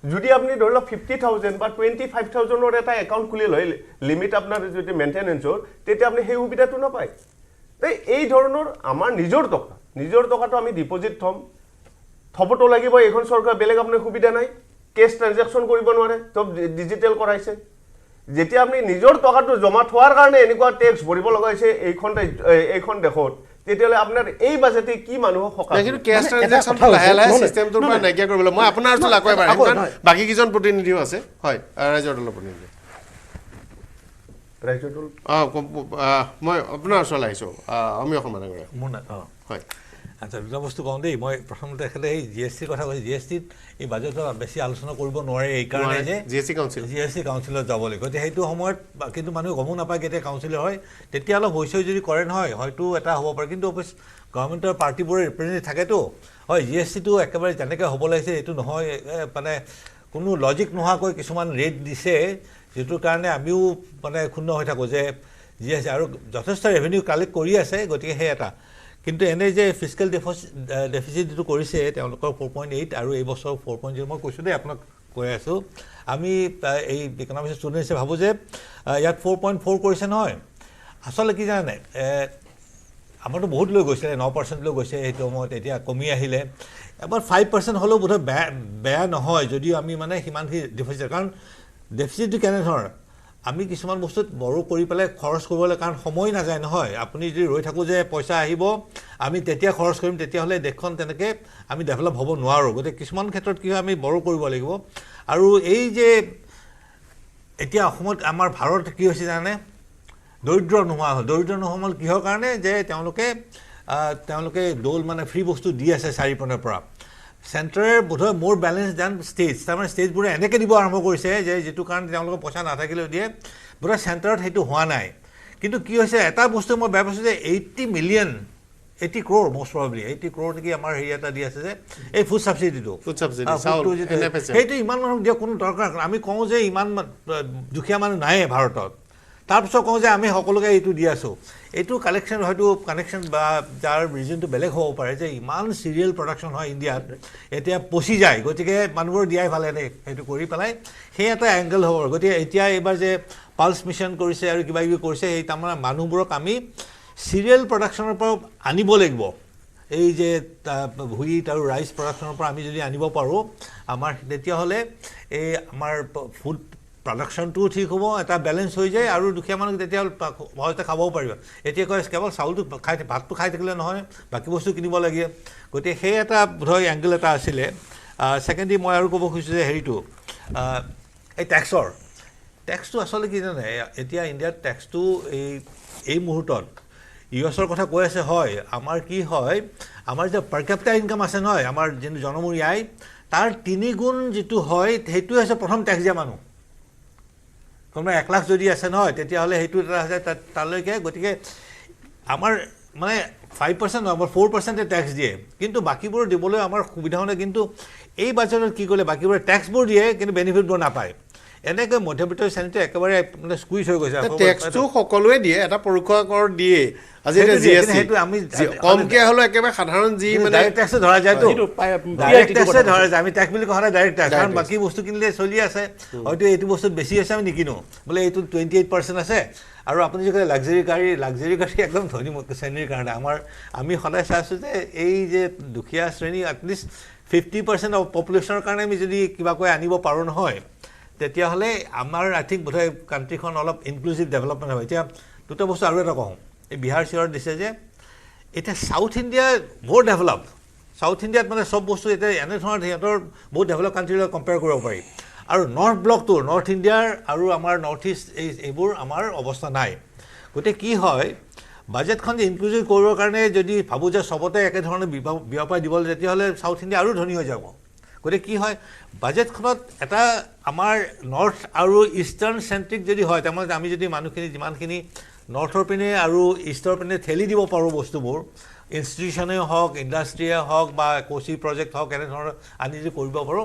যদি আপনি ধৰি লওক 50,000 বা 25,000 এটা একাউণ্ট খুলি লয় লিমিট আপোনাৰ যদি মেইনটেনেন্সৰ তেতিয়া আপনি সেই সুবিধাটো নাপায় এই ধৰণৰ আমাৰ নিজৰ টকাটো আমি ডিপজিট থবটো লাগিব এখন চৰকাৰ বেলেগ আপোনাৰ সুবিধা নাই কেছ ট্ৰানজেকচন কৰিব নোৱাৰে চব ডিজিটেল কৰাইছে যেতিয়া আপনি নিজৰ টকাটো জমা থোৱাৰ কাৰণে এনেকুৱা টেক্স ভৰিব লগা হৈছে এইখন দেশত তেতিয়াহ'লে আপোনাৰ এই বাজেটে কি মানুহক সকাহ কিন্তু কেছ ট্ৰানজেকচনটো লাহে লাহে সিস্টেমটোৰ পৰা নাইকিয়া কৰিবলৈ মই আপোনাৰ ওচৰত আকৌ এবাৰ বাকী কিজন প্ৰতিনিধিও আছে হয় ৰাজ্যৰ দলৰ প্ৰতিনিধি ৰাজ্যৰ দল মই আপোনাৰ ওচৰলৈ আহিছোঁ আমি অসমৰ হয় আচ্ছা দুটা বস্তু কওঁ দেই মই প্ৰথমতে এখেতে এই GST কথা কৈছে GSTত এই বাজেটত বেছি আলোচনা কৰিব নোৱাৰে এইকাৰণে যে GST কাউন্সিলত যাব লাগিব গতিকে সেইটো সময়ত কিন্তু মানুহে গমো নাপায় কেতিয়া কাউন্সিলৰ হয় তেতিয়া অলপ হৈছে যদি কৰে নহয় হয়তো এটা হ'ব পাৰে কিন্তু গভৰ্ণমেণ্টৰ পাৰ্টিবোৰে ৰিপ্ৰেজেণ্টেটিভ থাকেতো হয় GSTটো একেবাৰে যেনেকৈ হ'ব লাগিছে এইটো নহয় মানে কোনো লজিক নোহোৱাকৈ কিছুমান ৰেট দিছে যিটোৰ কাৰণে আমিও মানে ক্ষুণ্ণ হৈ থাকোঁ যে GST আৰু যথেষ্ট ৰেভিনিউ কালেক্ট কৰি আছে গতিকে সেই এটা কিন্তু এনে যে ফিস্কেল ডেফিচিট যিটো কৰিছে তেওঁলোকৰ 4.8 আৰু এই বছৰ 4.0 মই কৈছোঁ দেই আপোনাক কৈ আছোঁ আমি এই ইকনমিক্স ষ্টুডেণ্ট হিচাপে ভাবোঁ যে ইয়াত 4.4 কৰিছে নহয় আচলতে কি জানে আমাৰতো বহুত লৈ গৈছিলে 9% লৈ গৈছে সেইটো সময়ত এতিয়া কমি আহিলে এবাৰ 5% হ'লেও বোধহয় বেয়া নহয় যদিও আমি মানে সিমানখিনি ডেফিচিট কাৰণ ডেফিচিটটো কেনেধৰণৰ আমি কিছুমান বস্তুত বড়ো কৰি পেলাই খৰচ কৰিবলৈ কাৰণ সময় নাযায় নহয় আপুনি যদি ৰৈ থাকো যে পইচা আহিব আমি তেতিয়া খৰচ কৰিম তেতিয়াহ'লে দেশখন তেনেকৈ আমি ডেভেলপ হ'ব নোৱাৰোঁ গতিকে কিছুমান ক্ষেত্ৰত কি হয় আমি বড়ো কৰিব লাগিব আৰু এই যে এতিয়া অসমত আমাৰ ভাৰত কি হৈছে জানে দৰিদ্ৰ নোহোৱা হ'ল দৰিদ্ৰ নোহোৱা কিহৰ কাৰণে যে তেওঁলোকে দৌল মানে ফ্ৰী বস্তু দি আছে চাৰিপিনৰ পৰা চেণ্টাৰে বোধহয় মোৰ বেলেঞ্চ দেন ষ্টেজ তাৰমানে ষ্টেজবোৰে এনেকৈ দিব আৰম্ভ কৰিছে যে যিটো কাৰণে তেওঁলোকৰ পইচা নাথাকিলেও দিয়ে বোধহয় চেণ্টাৰত সেইটো হোৱা নাই কিন্তু কি হৈছে এটা বস্তু মই বেয়া পাইছোঁ যে 80 crore most probably 80 crore নেকি আমাৰ হেৰি এটা দি আছে যে এই ফুড ছাবচিডিটো সেইটো ইমান মানুহক দিয়া কোনো দৰকাৰ আমি কওঁ যে ইমান দুখীয়া মানুহ নাই ভাৰতত তাৰপিছত কওঁ যে আমি সকলোকে এইটো দি আছোঁ এইটো কালেকশ্যন হয়তো কানেকশ্যন বা যাৰ ৰিজনটো বেলেগ হ'ব পাৰে যে ইমান চিৰিয়েল প্ৰডাকশ্যন হয় ইণ্ডিয়াত এতিয়া পচি যায় গতিকে মানুহবোৰ দিয়াই ভাল এনে সেইটো কৰি পেলাই সেই এটা এংগল হ'ব গতিকে এতিয়া এইবাৰ যে পালছ মিছন কৰিছে আৰু কিবা কিবি কৰিছে সেই তাৰমানে মানুহবোৰক আমি চিৰিয়েল প্ৰডাকশ্যনৰ পৰা আনিব লাগিব এই যে হুইট আৰু ৰাইচ প্ৰডাকশ্যনৰ পৰা আমি যদি আনিব পাৰোঁ আমাৰ তেতিয়াহ'লে এই আমাৰ ফুড প্ৰডাকশ্যনটোও ঠিক হ'ব এটা বেলেঞ্চ হৈ যায় আৰু দুখীয়া মানুহ তেতিয়া সহজতে খাবও পাৰিব এতিয়া কয় কেৱল চাউলটো ভাতটো খাই থাকিলে নহয় বাকী বস্তু কিনিব লাগে গতিকে সেই এটা বোধহয় এংগল এটা আছিলে ছেকেণ্ডলি মই আৰু ক'ব খুজিছোঁ যে হেৰিটো এই টেক্সটো আচলতে কি জানে এতিয়া ইণ্ডিয়াত টেক্সটো এই মুহূৰ্তত ইউএছৰ কথা কৈ আছে হয় আমাৰ কি হয় আমাৰ যে পাৰ কেপিটা ইনকাম আছে নহয় আমাৰ যোনটো জনমূৰি আয় তাৰ 3 গুণ যিটো হয় সেইটো হৈছে প্ৰথম টেক্স দিয়া মানুহ কোনোবা 1 লাখ যদি আছে নহয় তেতিয়াহ'লে সেইটো এটা আছে তালৈকে গতিকে আমাৰ মানে 5% নহয় আমাৰ 4% টেক্স দিয়ে কিন্তু বাকীবোৰ দিবলৈ আমাৰ সুবিধা হয় কিন্তু এই বাজেটত কি কৰিলে বাকীবোৰে টেক্সবোৰ দিয়ে কিন্তু বেনিফিটবোৰ নাপায় এনেকৈ মধ্যবিত্ত শ্ৰেণীটো একেবাৰে মানে স্কুইজ হৈ গৈছে টেক্সটো সকলোৱে দিয়ে এটা পৰোক্ষ কৰ দিয়ে আজি সেইটো আমি কমকে হ'লেও একেবাৰে সাধাৰণ যি মানে ডাইৰেক্ট টেক্স ধৰা যায় তো ডাইৰেক্ট টেক্স ধৰা যায় আমি টেক্স বুলি কোৱা ডাইৰেক্ট টেক্স কাৰণ বাকী বস্তু কিনিলে চলি আছে হয়তো এইটো বস্তুত বেছি আছে আমি নিকিনো বোলে এইটো 28% আছে আৰু আপুনি যে লাক্সাৰী গাড়ী একদম ধনী শ্ৰেণীৰ কাৰণে আমি সদায় চাইছোঁ যে এই যে দুখীয়া শ্ৰেণী এটলিষ্ট 50% অফ পপুলেশ্যনৰ কাৰণে আমি যদি কিবাকৈ আনিব পাৰোঁ নহয় তেতিয়াহ'লে আমাৰ আই থিংক বোধহয় কাণ্ট্ৰিখন অলপ ইনক্লুচিভ ডেভেলপমেণ্ট হয় এতিয়া দুটা বস্তু আৰু এটা কওঁ এই বিহাৰ চিহাৰত দিছে যে এতিয়া চাউথ ইণ্ডিয়া বহুত ডেভেলপ চাউথ ইণ্ডিয়াত মানে চব বস্তু এতিয়া এনেধৰণৰ সিহঁতৰ বহুত ডেভেলপ কাণ্ট্ৰিৰ লগত কম্পেয়াৰ কৰিব পাৰি আৰু নৰ্থ ব্লকটো নৰ্থ ইণ্ডিয়াৰ আৰু আমাৰ নৰ্থ ইষ্ট এইবোৰ আমাৰ অৱস্থা নাই গতিকে কি হয় বাজেটখন যে ইনক্লুচিভ কৰিবৰ কাৰণে যদি ভাবোঁ যে চবতে একেধৰণে বিয়পাই দিবলৈ তেতিয়াহ'লে চাউথ ইণ্ডিয়া আৰু ধনী হৈ যাব গতিকে কি হয় বাজেটখনত এটা আমাৰ নৰ্থ আৰু ইষ্টাৰ্ণ চেণ্ট্ৰিক যদি হয় তাৰমানে আমি যদি মানুহখিনি যিমানখিনি নৰ্থৰ পিনে আৰু ইষ্টৰ পিনে ঠেলি দিব পাৰোঁ বস্তুবোৰ ইনষ্টিটিউশ্যনেই হওক ইণ্ডাষ্ট্ৰিয়ে হওক বা কোচি প্ৰজেক্ট হওক এনেধৰণৰ আনি যদি কৰিব পাৰোঁ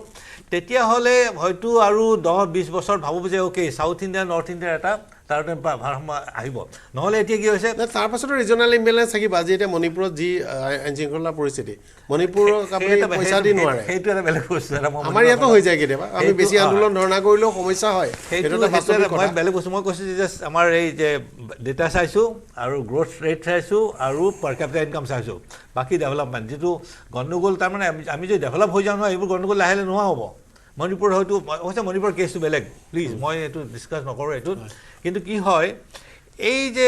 তেতিয়াহ'লে হয়তো আৰু 10-20 বছৰত ভাবোঁ যে অ'কে চাউথ ইণ্ডিয়া নৰ্থ ইণ্ডিয়াৰ এটা তাৰমানে ভাৰসাম্য আহিব নহ'লে এতিয়া কি হৈছে তাৰপাছতো ৰিজনেল ইম্বেলেঞ্চ থাকিব আজি এতিয়া মণিপুৰত যি আইন শৃংখলা পৰিস্থিতি মণিপুৰক আপুনি পইচা দি নোৱাৰে সেইটো এটা বেলেগ বস্তু আমাৰ ইয়াতো হৈ যায় কেতিয়াবা আমি বেছি আন্দোলন ধৰ্ণা কৰিলেও সমস্যা হয় সেইটো মই বেলেগ বস্তু মই কৈছোঁ যে আমাৰ এই যে ডেটা চাইছোঁ আৰু গ্ৰ'থ ৰেট চাইছোঁ আৰু পাৰ কেপিটা ইনকাম চাইছোঁ বাকী ডেভেলপমেণ্ট যিটো গণ্ডগোল তাৰমানে আমি যদি ডেভেলপ হৈ যাওঁ নহয় এইবোৰ গণ্ডগোল লাহে লাহে নোহোৱা হ'ব মণিপুৰ হয়তো হৈছে মণিপুৰৰ কেছটো বেলেগ প্লিজ মই এইটো ডিছকাছ নকৰোঁ এইটোত কিন্তু কি হয় এই যে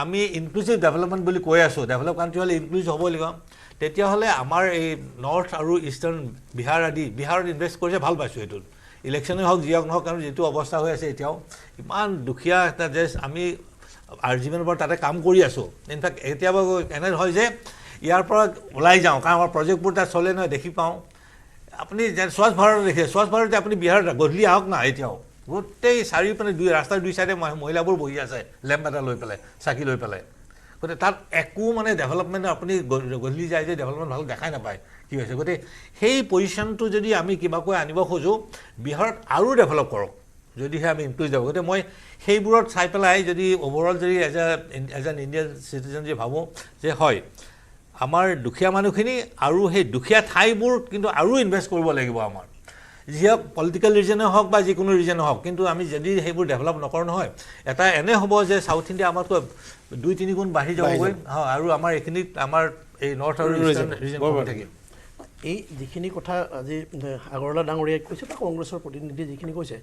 আমি ইনক্লুচিভ ডেভেলপমেণ্ট বুলি কৈ আছোঁ ডেভেলপ কাণ্ট্ৰি হ'লে ইনক্লুচিভ হ'ব লাগিব তেতিয়াহ'লে আমাৰ এই নৰ্থ আৰু ইষ্টাৰ্ণ বিহাৰত ইনভেষ্ট কৰিছে ভাল পাইছোঁ এইটোত ইলেকশ্যনেই হওক যিয়ে নহওক কাৰণ যিটো অৱস্থা হৈ আছে এতিয়াও ইমান দুখীয়া এটা যে আমি আৰ্জিমেণ্টৰ পৰা তাতে কাম কৰি আছোঁ ইনফেক্ট কেতিয়াবা এনে হয় যে ইয়াৰ পৰা ওলাই যাওঁ কাৰণ আমাৰ প্ৰজেক্টবোৰ তাত চলে নহয় দেখি পাওঁ আপুনি স্বচ্ছ ভাৰত দেখে স্বচ্ছ ভাৰতে আপুনি বিহাৰত গধূলি আহক না এতিয়াও গোটেই চাৰিওপিনে ৰাস্তাৰ দুই চাইডে মহিলাবোৰ বহি আছে লেম্প এটা লৈ পেলাই চাকি লৈ পেলাই গতিকে তাত একো মানে ডেভেলপমেণ্ট আপুনি গধূলি যায় যে ডেভেলপমেণ্ট ভাল দেখাই নাপায় কি হৈছে গতিকে সেই পজিশ্যনটো যদি আমি কিবাকৈ আনিব খোজোঁ বিহাৰত আৰু ডেভেলপ কৰক যদিহে আমি ইনক্লুজ যাব গতিকে মই সেইবোৰত চাই পেলাই যদি অভাৰঅল যদি এজ এন ইণ্ডিয়ান চিটিজেন যদি ভাবোঁ যে হয় আমাৰ দুখীয়া মানুহখিনি আৰু সেই দুখীয়া ঠাইবোৰ কিন্তু আৰু ইনভেষ্ট কৰিব লাগিব আমাৰ যিহক পলিটিকেল ৰিজনে হওক বা যিকোনো ৰিজনে হওক কিন্তু আমি যদি সেইবোৰ ডেভেলপ নকৰোঁ নহয় এটা এনে হ'ব যে চাউথ ইণ্ডিয়া আমাতকৈ 2-3 গুণ বাঢ়ি যাবগৈ আৰু আমাৰ এইখিনিত আমাৰ এই নৰ্থ আৰু ইষ্টাৰ্ণ ৰিজন থাকিম এই যিখিনি কথা আজি আগৰৱালা ডাঙৰীয়াই কৈছে বা কংগ্ৰেছৰ প্ৰতিনিধিয়ে যিখিনি কৈছে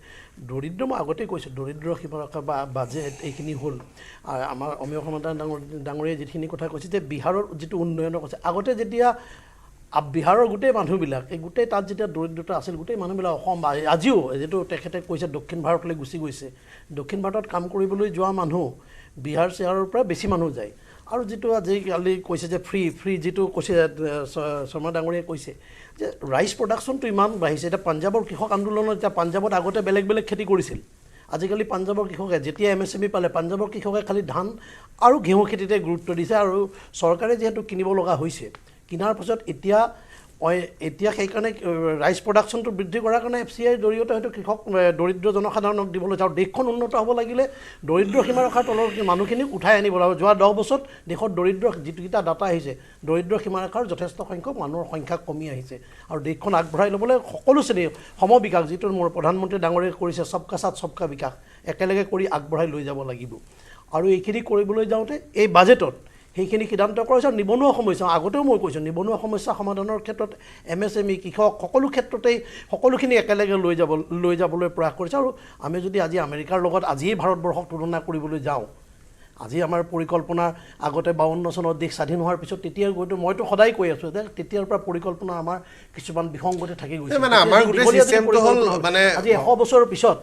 দৰিদ্ৰ মই আগতেই কৈছোঁ দৰিদ্ৰ সীমাৰেখা বা বাজেট এইখিনি হ'ল আমাৰ অমীয় সমাধান ডাঙৰীয়াই যিখিনি কথা কৈছে যে বিহাৰৰ যিটো উন্নয়নৰ কৈছে আগতে যেতিয়া বিহাৰৰ গোটেই মানুহবিলাক এই গোটেই তাত যেতিয়া দৰিদ্ৰতা আছিল গোটেই মানুহবিলাক অসম আজিও যিটো তেখেতে কৈছে দক্ষিণ ভাৰতলৈ গুচি গৈছে দক্ষিণ ভাৰতত কাম কৰিবলৈ যোৱা মানুহ বিহাৰ চিহাৰৰ পৰা বেছি মানুহ যায় আৰু যিটো আজিকালি কৈছে যে ফ্ৰী যিটো কৈছে শৰ্মা ডাঙৰীয়াই কৈছে যে ৰাইচ প্ৰডাকশ্যনটো ইমান বাঢ়িছে এতিয়া পাঞ্জাৱৰ কৃষক আন্দোলনত এতিয়া পাঞ্জাৱত আগতে বেলেগ বেলেগ খেতি কৰিছিল আজিকালি পাঞ্জাৱৰ কৃষকে যেতিয়া MSME পালে পাঞ্জাৱৰ কৃষকে খালি ধান আৰু ঘেঁহু খেতিতে গুৰুত্ব দিছে আৰু চৰকাৰে যিহেতু কিনিব লগা হৈছে কিনাৰ পাছত এতিয়া সেইকাৰণে ৰাইচ প্ৰডাকশ্যনটো বৃদ্ধি কৰাৰ কাৰণে FCIৰ জৰিয়তে হয়তো কৃষক দৰিদ্ৰ জনসাধাৰণক দিবলৈ যাওঁ দেশখন উন্নত হ'ব লাগিলে দৰিদ্ৰ সীমাৰেখাৰ তলৰ মানুহখিনিক উঠাই আনিব লাগিব যোৱা 10 বছৰত দেশত দৰিদ্ৰ যিটোকেইটা ডাটা আহিছে দৰিদ্ৰ সীমাৰেখাৰ যথেষ্ট সংখ্যক মানুহৰ সংখ্যা কমি আহিছে আৰু দেশখন আগবঢ়াই ল'বলৈ সকলো শ্ৰেণীৰ সমবিকাশ যিটো মোৰ প্ৰধানমন্ত্ৰী ডাঙৰীয়াই কৰিছে সবকা সাথ সবকা বিকাশ একেলগে কৰি আগবঢ়াই লৈ যাব লাগিব আৰু এইখিনি কৰিবলৈ যাওঁতে এই বাজেটত সেইখিনি সিদ্ধান্ত কৰিছে নিবনুৱা সমস্যা আগতেও মই কৈছোঁ নিবনুৱা সমস্যা সমাধানৰ ক্ষেত্ৰত MSME কৃষক সকলো ক্ষেত্ৰতেই সকলোখিনি একেলগে লৈ যাবলৈ প্ৰয়াস কৰিছে আৰু আমি যদি আজি আমেৰিকাৰ লগত আজিয়েই ভাৰতবৰ্ষক তুলনা কৰিবলৈ যাওঁ আজি আমাৰ পৰিকল্পনাৰ আগতে 52 চনত দেশ স্বাধীন হোৱাৰ পিছত তেতিয়া গৈতো মইতো সদায় কৈ আছোঁ যে তেতিয়াৰ পৰা পৰিকল্পনা আমাৰ কিছুমান বিসংগতি থাকি গৈছে মানে আমাৰ গোটেই সিস্টেমটো হ'ল মানে আজি 100 বছৰৰ পিছত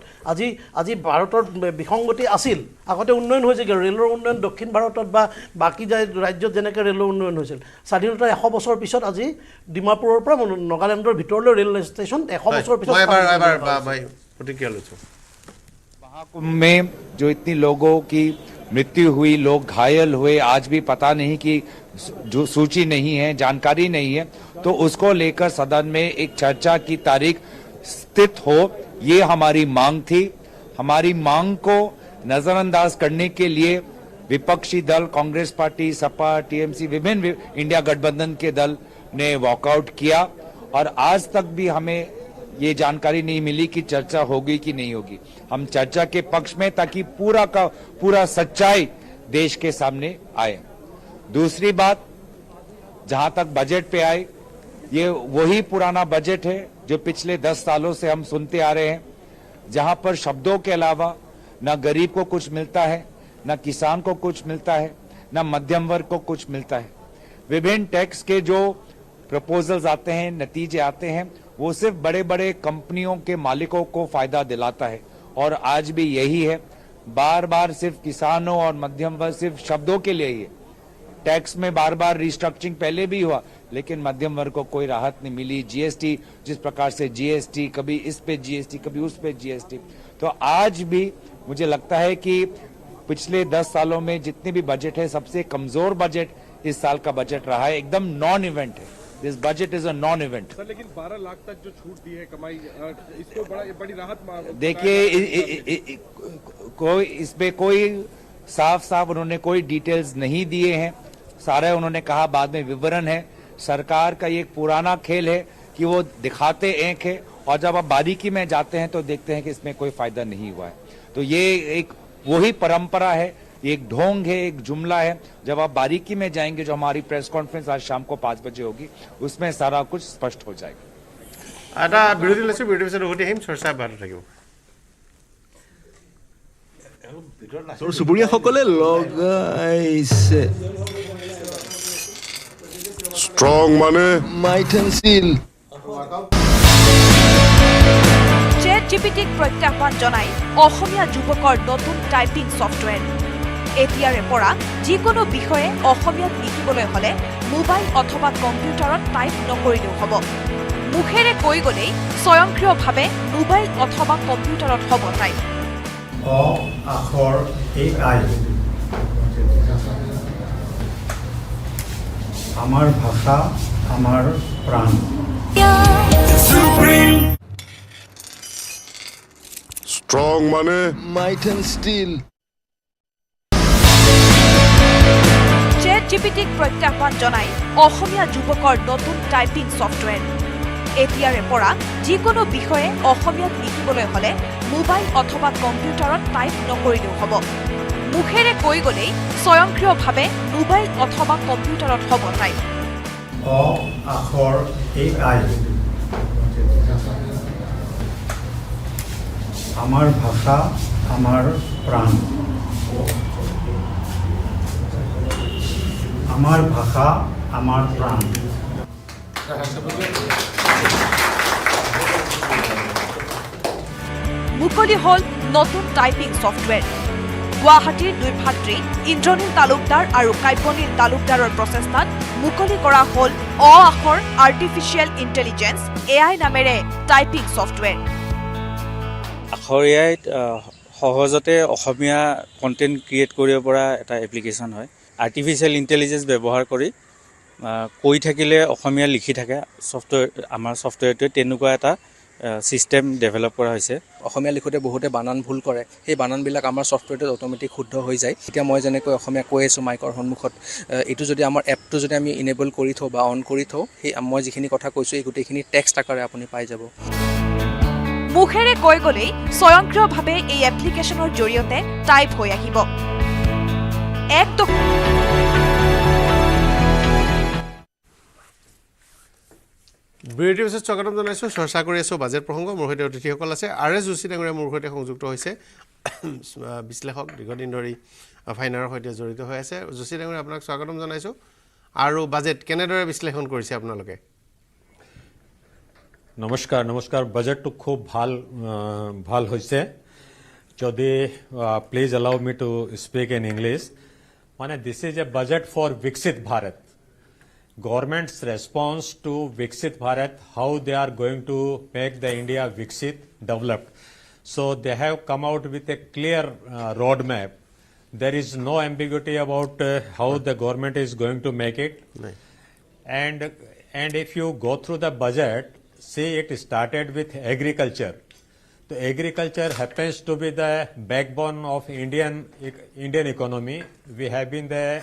আজি ভাৰতৰ বিসংগতি আছিল আগতে উন্নয়ন হৈছে ৰেলৰ উন্নয়ন দক্ষিণ ভাৰতত বা বাকি ৰাজ্যত যেনেকৈ ৰেলৰ উন্নয়ন হৈছিল স্বাধীনতাৰ 100 বছৰ পিছত আজি ডিমাপুৰৰ পৰা নগালেণ্ডৰ ভিতৰলৈ ৰেল ষ্টেচন 100 বছৰ পিছত প্ৰতিক্ৰিয়া লৈছোঁ महाकुंभ में जो इतनी लोगों की मृत्यु हुई लोग घायल हुए आज भी पता नहीं कि जो सूची नहीं है जानकारी नहीं है तो उसको लेकर सदन में एक चर्चा की तारीख स्थित हो ये हमारी मांग थी हमारी मांग को नजरअंदाज करने के लिए विपक्षी दल कांग्रेस पार्टी सपा TMC विभिन्न इंडिया गठबंधन के दल ने वॉकआउट किया और आज तक भी हमें ये जानकारी नहीं मिली कि चर्चा होगी कि नहीं होगी हम चर्चा के पक्ष में ताकि पूरा का पूरा सच्चाई देश के सामने आए दूसरी बात जहां तक बजट पे आए ये वही पुराना बजट है जो पिछले 10 सालों से हम सुनते आ रहे हैं जहां पर शब्दों के अलावा न गरीब को कुछ मिलता है न किसान को कुछ मिलता है न मध्यम वर्ग को कुछ मिलता है विभिन्न टैक्स के जो प्रपोजल्स आते हैं नतीजे आते हैं वो सिर्फ बड़े बड़े कंपनियों के मालिकों को फायदा दिलाता है और आज भी यही है बार बार सिर्फ किसानों और मध्यम वर्ग सिर्फ शब्दों के लिए ही है टैक्स में बार बार रिस्ट्रक्चरिंग पहले भी हुआ लेकिन मध्यम वर्ग को कोई राहत नहीं मिली GST जिस प्रकार से GST कभी इस पे GST कभी उस पे GST तो आज भी मुझे लगता है कि पिछले 10 सालों में जितने भी बजट है सबसे कमजोर बजट इस साल का बजट रहा है एकदम नॉन इवेंट है this budget is a non event sir लेकिन 12 लाख तक जो छूट दी है कमाई इसको बड़ी राहत देखिए कोई इसमें कोई साफ उन्होंने कोई डिटेल्स नहीं दिए हैं सारे उन्होंने कहा बाद में विवरण है सरकार का ये एक पुराना खेल है कि वो दिखाते एक है और जब आप बारीकी में जाते हैं तो देखते हैं कि इसमें कोई फायदा नहीं हुआ है तो ये एक वही परंपरा है एक ढोंग है एक जुमला है जब आप बारीकी में जाएंगे जो हमारी प्रेस कॉन्फ्रेंस आज शाम को 5 बजे होगी उसमें सारा कुछ स्पष्ट हो जाएगा এটা বিৰতি লৈছোঁ বিৰতিৰ পিছত উভতি আহিম চৰ্চা অব্যাহত থাকিব চুবুৰীয়াসকলে লগাইছে ষ্ট্ৰং মানে মাইথন ষ্টিল ChatGPTক প্ৰত্যাহ্বান জনাই অসমীয়া যুৱকৰ নতুন টাইপিং ছফটৱেৰ এতিয়াৰে পৰা যিকোনো বিষয়ে অসমীয়াত লিখিবলৈ হ'লে মোবাইল অথবা কম্পিউটাৰত টাইপ নকৰিলেও হ'ব মুখেৰে কৈ গ'লেই স্বয়ংক্ৰিয়ভাৱে মোবাইল অথবা কম্পিউটাৰত হ'ব টাইপ অ আখৰ AI আমাৰ ভাষা আমাৰ প্ৰাণ ষ্ট্ৰং মানে মাইথন ষ্টিল ChatGPTক প্ৰত্যাহ্বান জনাই অসমীয়া যুৱকৰ নতুন টাইপিং ছফটৱেৰ এতিয়াৰে পৰা যিকোনো বিষয়ে অসমীয়াত লিখিবলৈ হ'লে মোবাইল অথবা কম্পিউটাৰত টাইপ নকৰিলেও হ'ব মুখেৰে কৈ গ'লেই স্বয়ংক্ৰিয়ভাৱে মোবাইল অথবা কম্পিউটাৰত হ'ব টাইপ অ আখৰ এই আই আমাৰ ভাষা আমাৰ প্ৰাণ আমাৰ ভাষা আমাৰ প্ৰাণ মুকলি হল নতুন টাইপিং ছফটৱেৰ গুৱাহাটীৰ দুই ভাতৃ ইন্দ্ৰনীল তালুকদাৰ আৰু কাব্যনীল তালুকদাৰৰ প্ৰচেষ্টাত মুকলি কৰা হল অ আখৰ আৰ্টিফিচিয়েল ইণ্টেলিজেন্স AI নামেৰে টাইপিং ছফটৱেৰ আখৰ AIত সহজতে অসমীয়া কণ্টেণ্ট ক্ৰিয়েট কৰিব পৰা এটা এপ্লিকেশ্যন হয় আৰ্টিফিচিয়েল ইণ্টেলিজেন্স ব্যৱহাৰ কৰি কৈ থাকিলে অসমীয়া লিখি থাকে ছফটৱেৰ আমাৰ ছফটৱেৰটোৱে তেনেকুৱা এটা সিস্টেম ডেভেলপ কৰা হৈছে অসমীয়া লিখোতে বহুতে বানান ভুল কৰে সেই বানানবিলাক আমাৰ ছফটৱেৰটোত অট'মেটিক শুদ্ধ হৈ যায় এতিয়া মই যেনেকৈ অসমীয়া কৈ আছোঁ মাইকৰ সন্মুখত এইটো যদি আমাৰ এপটো যদি আমি ইনেবল কৰি থওঁ বা অন কৰি থওঁ সেই মই যিখিনি কথা কৈছোঁ এই গোটেইখিনি টেক্সট আকাৰে আপুনি পাই যাব মুখেৰে কৈ গলেই স্বয়ংক্ৰিয়ভাৱে এই এপ্লিকেশ্যনৰ জৰিয়তে টাইপ হৈ আহিব বিৰতিৰ পিছত স্বাগতম জনাইছোঁ চৰ্চা কৰি আছোঁ বাজেট প্ৰসংগ মোৰ সৈতে অতিথিসকল আছে RS যোশী ডাঙৰীয়া মোৰ সৈতে সংযুক্ত হৈছে বিশ্লেষক দীৰ্ঘদিন ধৰি ফাইনাৰৰ সৈতে জড়িত হৈ আছে যোশী ডাঙৰীয়া আপোনাক স্বাগতম জনাইছোঁ আৰু বাজেট কেনেদৰে বিশ্লেষণ কৰিছে আপোনালোকে নমস্কাৰ বাজেটটো খুব ভাল হৈছে যদি please allow me to speak in English মানে this is a budget for Viksit Bharat government's response to Viksit Bharat how they are going to make the India Viksit developed so they have come out with a clear roadmap there is no ambiguity about how the government is going to make it and if you go through the budget see it started with agriculture. The agriculture happens to be the backbone of Indian economy. We have been the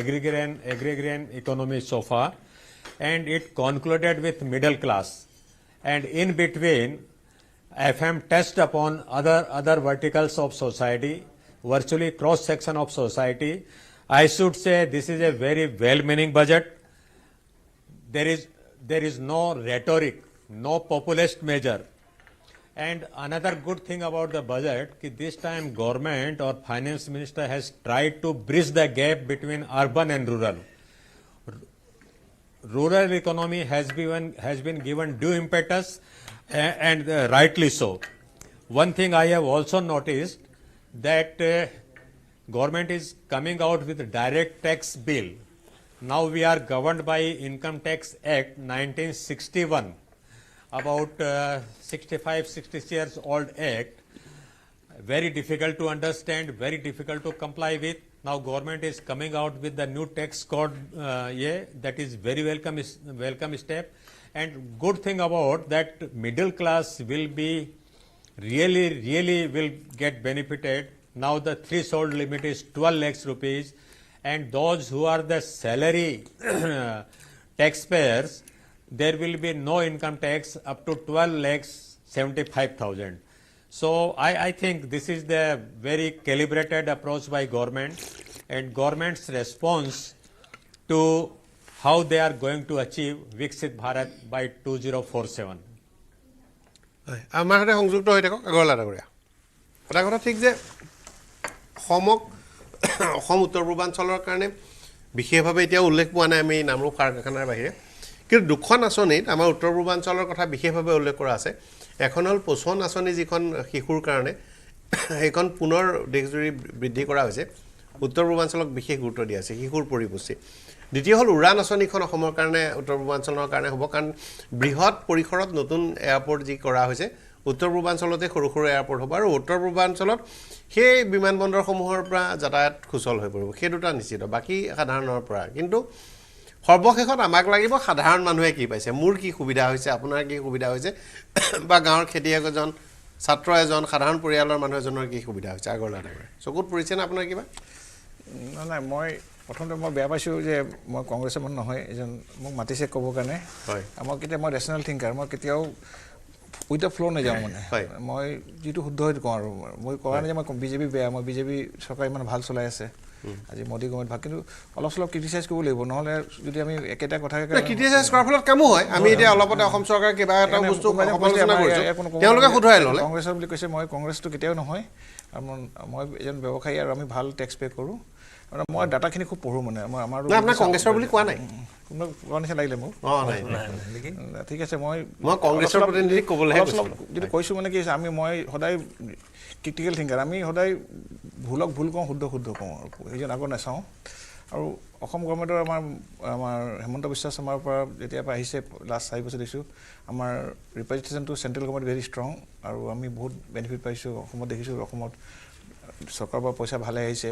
agrarian economy so far, and it concluded with middle class. And in between, FM touched upon other verticals of society, virtually cross section of society. I should say this is a very well-meaning budget. There is no rhetoric. No populist measure. And another good thing about the budget, this time government or finance minister has tried to bridge the gap between urban and rural. Rural economy has been given due impetus and rightly so. One thing I have also noticed that government is coming out with a direct tax bill. Now we are governed by Income Tax Act 1961. About 65-66 years old act, very difficult to understand, very difficult to comply with. Now government is coming out with the new tax code, that is very welcome step. And good thing about that middle class will be really will get benefited. Now the threshold limit is 12 lakhs rupees, and those who are the salary taxpayers. There will be no income tax up to 12,75,000. So I think this is the very calibrated approach by government and government's response to how they are going to achieve Viksit Bharat by 2047. আমাৰ সৈতে সংযুক্ত হৈ থাকক আগৰলা ডাঙৰীয়া এটা কথা ঠিক যে অসম উত্তৰ পূৰ্বাঞ্চলৰ কাৰণে বিশেষভাৱে এতিয়া উল্লেখ পোৱা নাই আমি নামৰূপ সাৰ কাৰখানাৰ বাহিৰে কিন্তু দুখন আঁচনিত আমাৰ উত্তৰ পূৰ্বাঞ্চলৰ কথা বিশেষভাৱে উল্লেখ কৰা আছে এখন হ'ল পোষণ আঁচনি যিখন শিশুৰ কাৰণে সেইখন পুনৰ দেশজুৰি বৃদ্ধি কৰা হৈছে উত্তৰ পূৰ্বাঞ্চলক বিশেষ গুৰুত্ব দিয়া আছে শিশুৰ পৰিপুষ্টি দ্বিতীয় হ'ল উড়ান আঁচনিখন অসমৰ কাৰণে উত্তৰ পূৰ্বাঞ্চলৰ কাৰণে হ'ব কাৰণ বৃহৎ পৰিসৰত নতুন এয়াৰপৰ্ট যি কৰা হৈছে উত্তৰ পূৰ্বাঞ্চলতে সৰু সৰু এয়াৰপৰ্ট হ'ব আৰু উত্তৰ পূৰ্বাঞ্চলত সেই বিমানবন্দৰসমূহৰ পৰা যাতায়াত সুচল হৈ পৰিব সেই দুটা নিশ্চিত বাকী সাধাৰণৰ পৰা কিন্তু সৰ্বশেষত আমাক লাগিব সাধাৰণ মানুহে কি পাইছে মোৰ কি সুবিধা হৈছে আপোনাৰ কি সুবিধা হৈছে বা গাঁৱৰ খেতিয়ক এজন ছাত্ৰ এজন সাধাৰণ পৰিয়ালৰ মানুহ এজনৰ কি সুবিধা হৈছে আগৰলা ডাঙৰীয়া চকুত পৰিছে না আপোনাৰ কিবা নাই মই প্ৰথমতে মই বেয়া পাইছোঁ যে মই কংগ্ৰেছৰ মানুহ নহয় এজন মোক মাতিছে ক'বৰ কাৰণে হয় মই কেতিয়া মই ৰেচনেল থিংকাৰ মই কেতিয়াও উইথ দ্য ফ্ল' নাযাওঁ মানে মই যিটো শুদ্ধ সেইটো কওঁ আৰু মই কোৱা নাই যে মই বিজেপি বেয়া মই বিজেপি চৰকাৰ ইমান ভাল চলাই আছে আজি মোদী গভৰ্ণমেণ্ট ভাল কিন্তু অলপ চলপ ক্ৰিটিচাইজ কৰিব লাগিব নহ'লে যদি আমি একেটা কথাকে ক্ৰিটিচাইজ কৰাৰ ফলত কামো হয় আমি এতিয়া অলপতে অসম চৰকাৰে কিবা এটা বস্তু সমালোচনা কৰিছোঁ তেওঁলোকে শুধৰাই ল'লে কংগ্ৰেছৰ বুলি কৈছে মই কংগ্ৰেছটো কেতিয়াও নহয় আৰু মই এজন ব্যৱসায়ী আৰু আমি ভাল টেক্স পে' কৰোঁ আৰু মই ডাটাখিনি খুব পঢ়োঁ মানে মই আমাৰ আপোনাৰ কংগ্ৰেছৰ বুলি কোৱা নাই কোৱা নিচিনা লাগিলে মোক ঠিক আছে মই কংগ্ৰেছৰ প্ৰতিনিধিক ক'বলৈ যদি কৈছোঁ মানে কি হৈছে মই সদায় ক্ৰিটিকেল থিংকাৰ আমি সদায় ভুলক ভুল কওঁ শুদ্ধ কওঁ সেইজন আগত নাচাওঁ আৰু অসম গভৰ্ণমেণ্টৰ আমাৰ হেমন্ত বিশ্ব শৰ্মাৰ পৰা যেতিয়াৰ পৰা আহিছে লাষ্ট 4 বছৰ দেখিছোঁ আমাৰ ৰিপ্ৰেজেণ্টেশ্যনটো চেণ্ট্ৰেল গভৰ্ণমেণ্ট ভেৰি ষ্ট্ৰং আৰু আমি বহুত বেনিফিট পাইছোঁ অসমত দেখিছোঁ অসমত চৰকাৰৰ পৰা পইচা ভালে আহিছে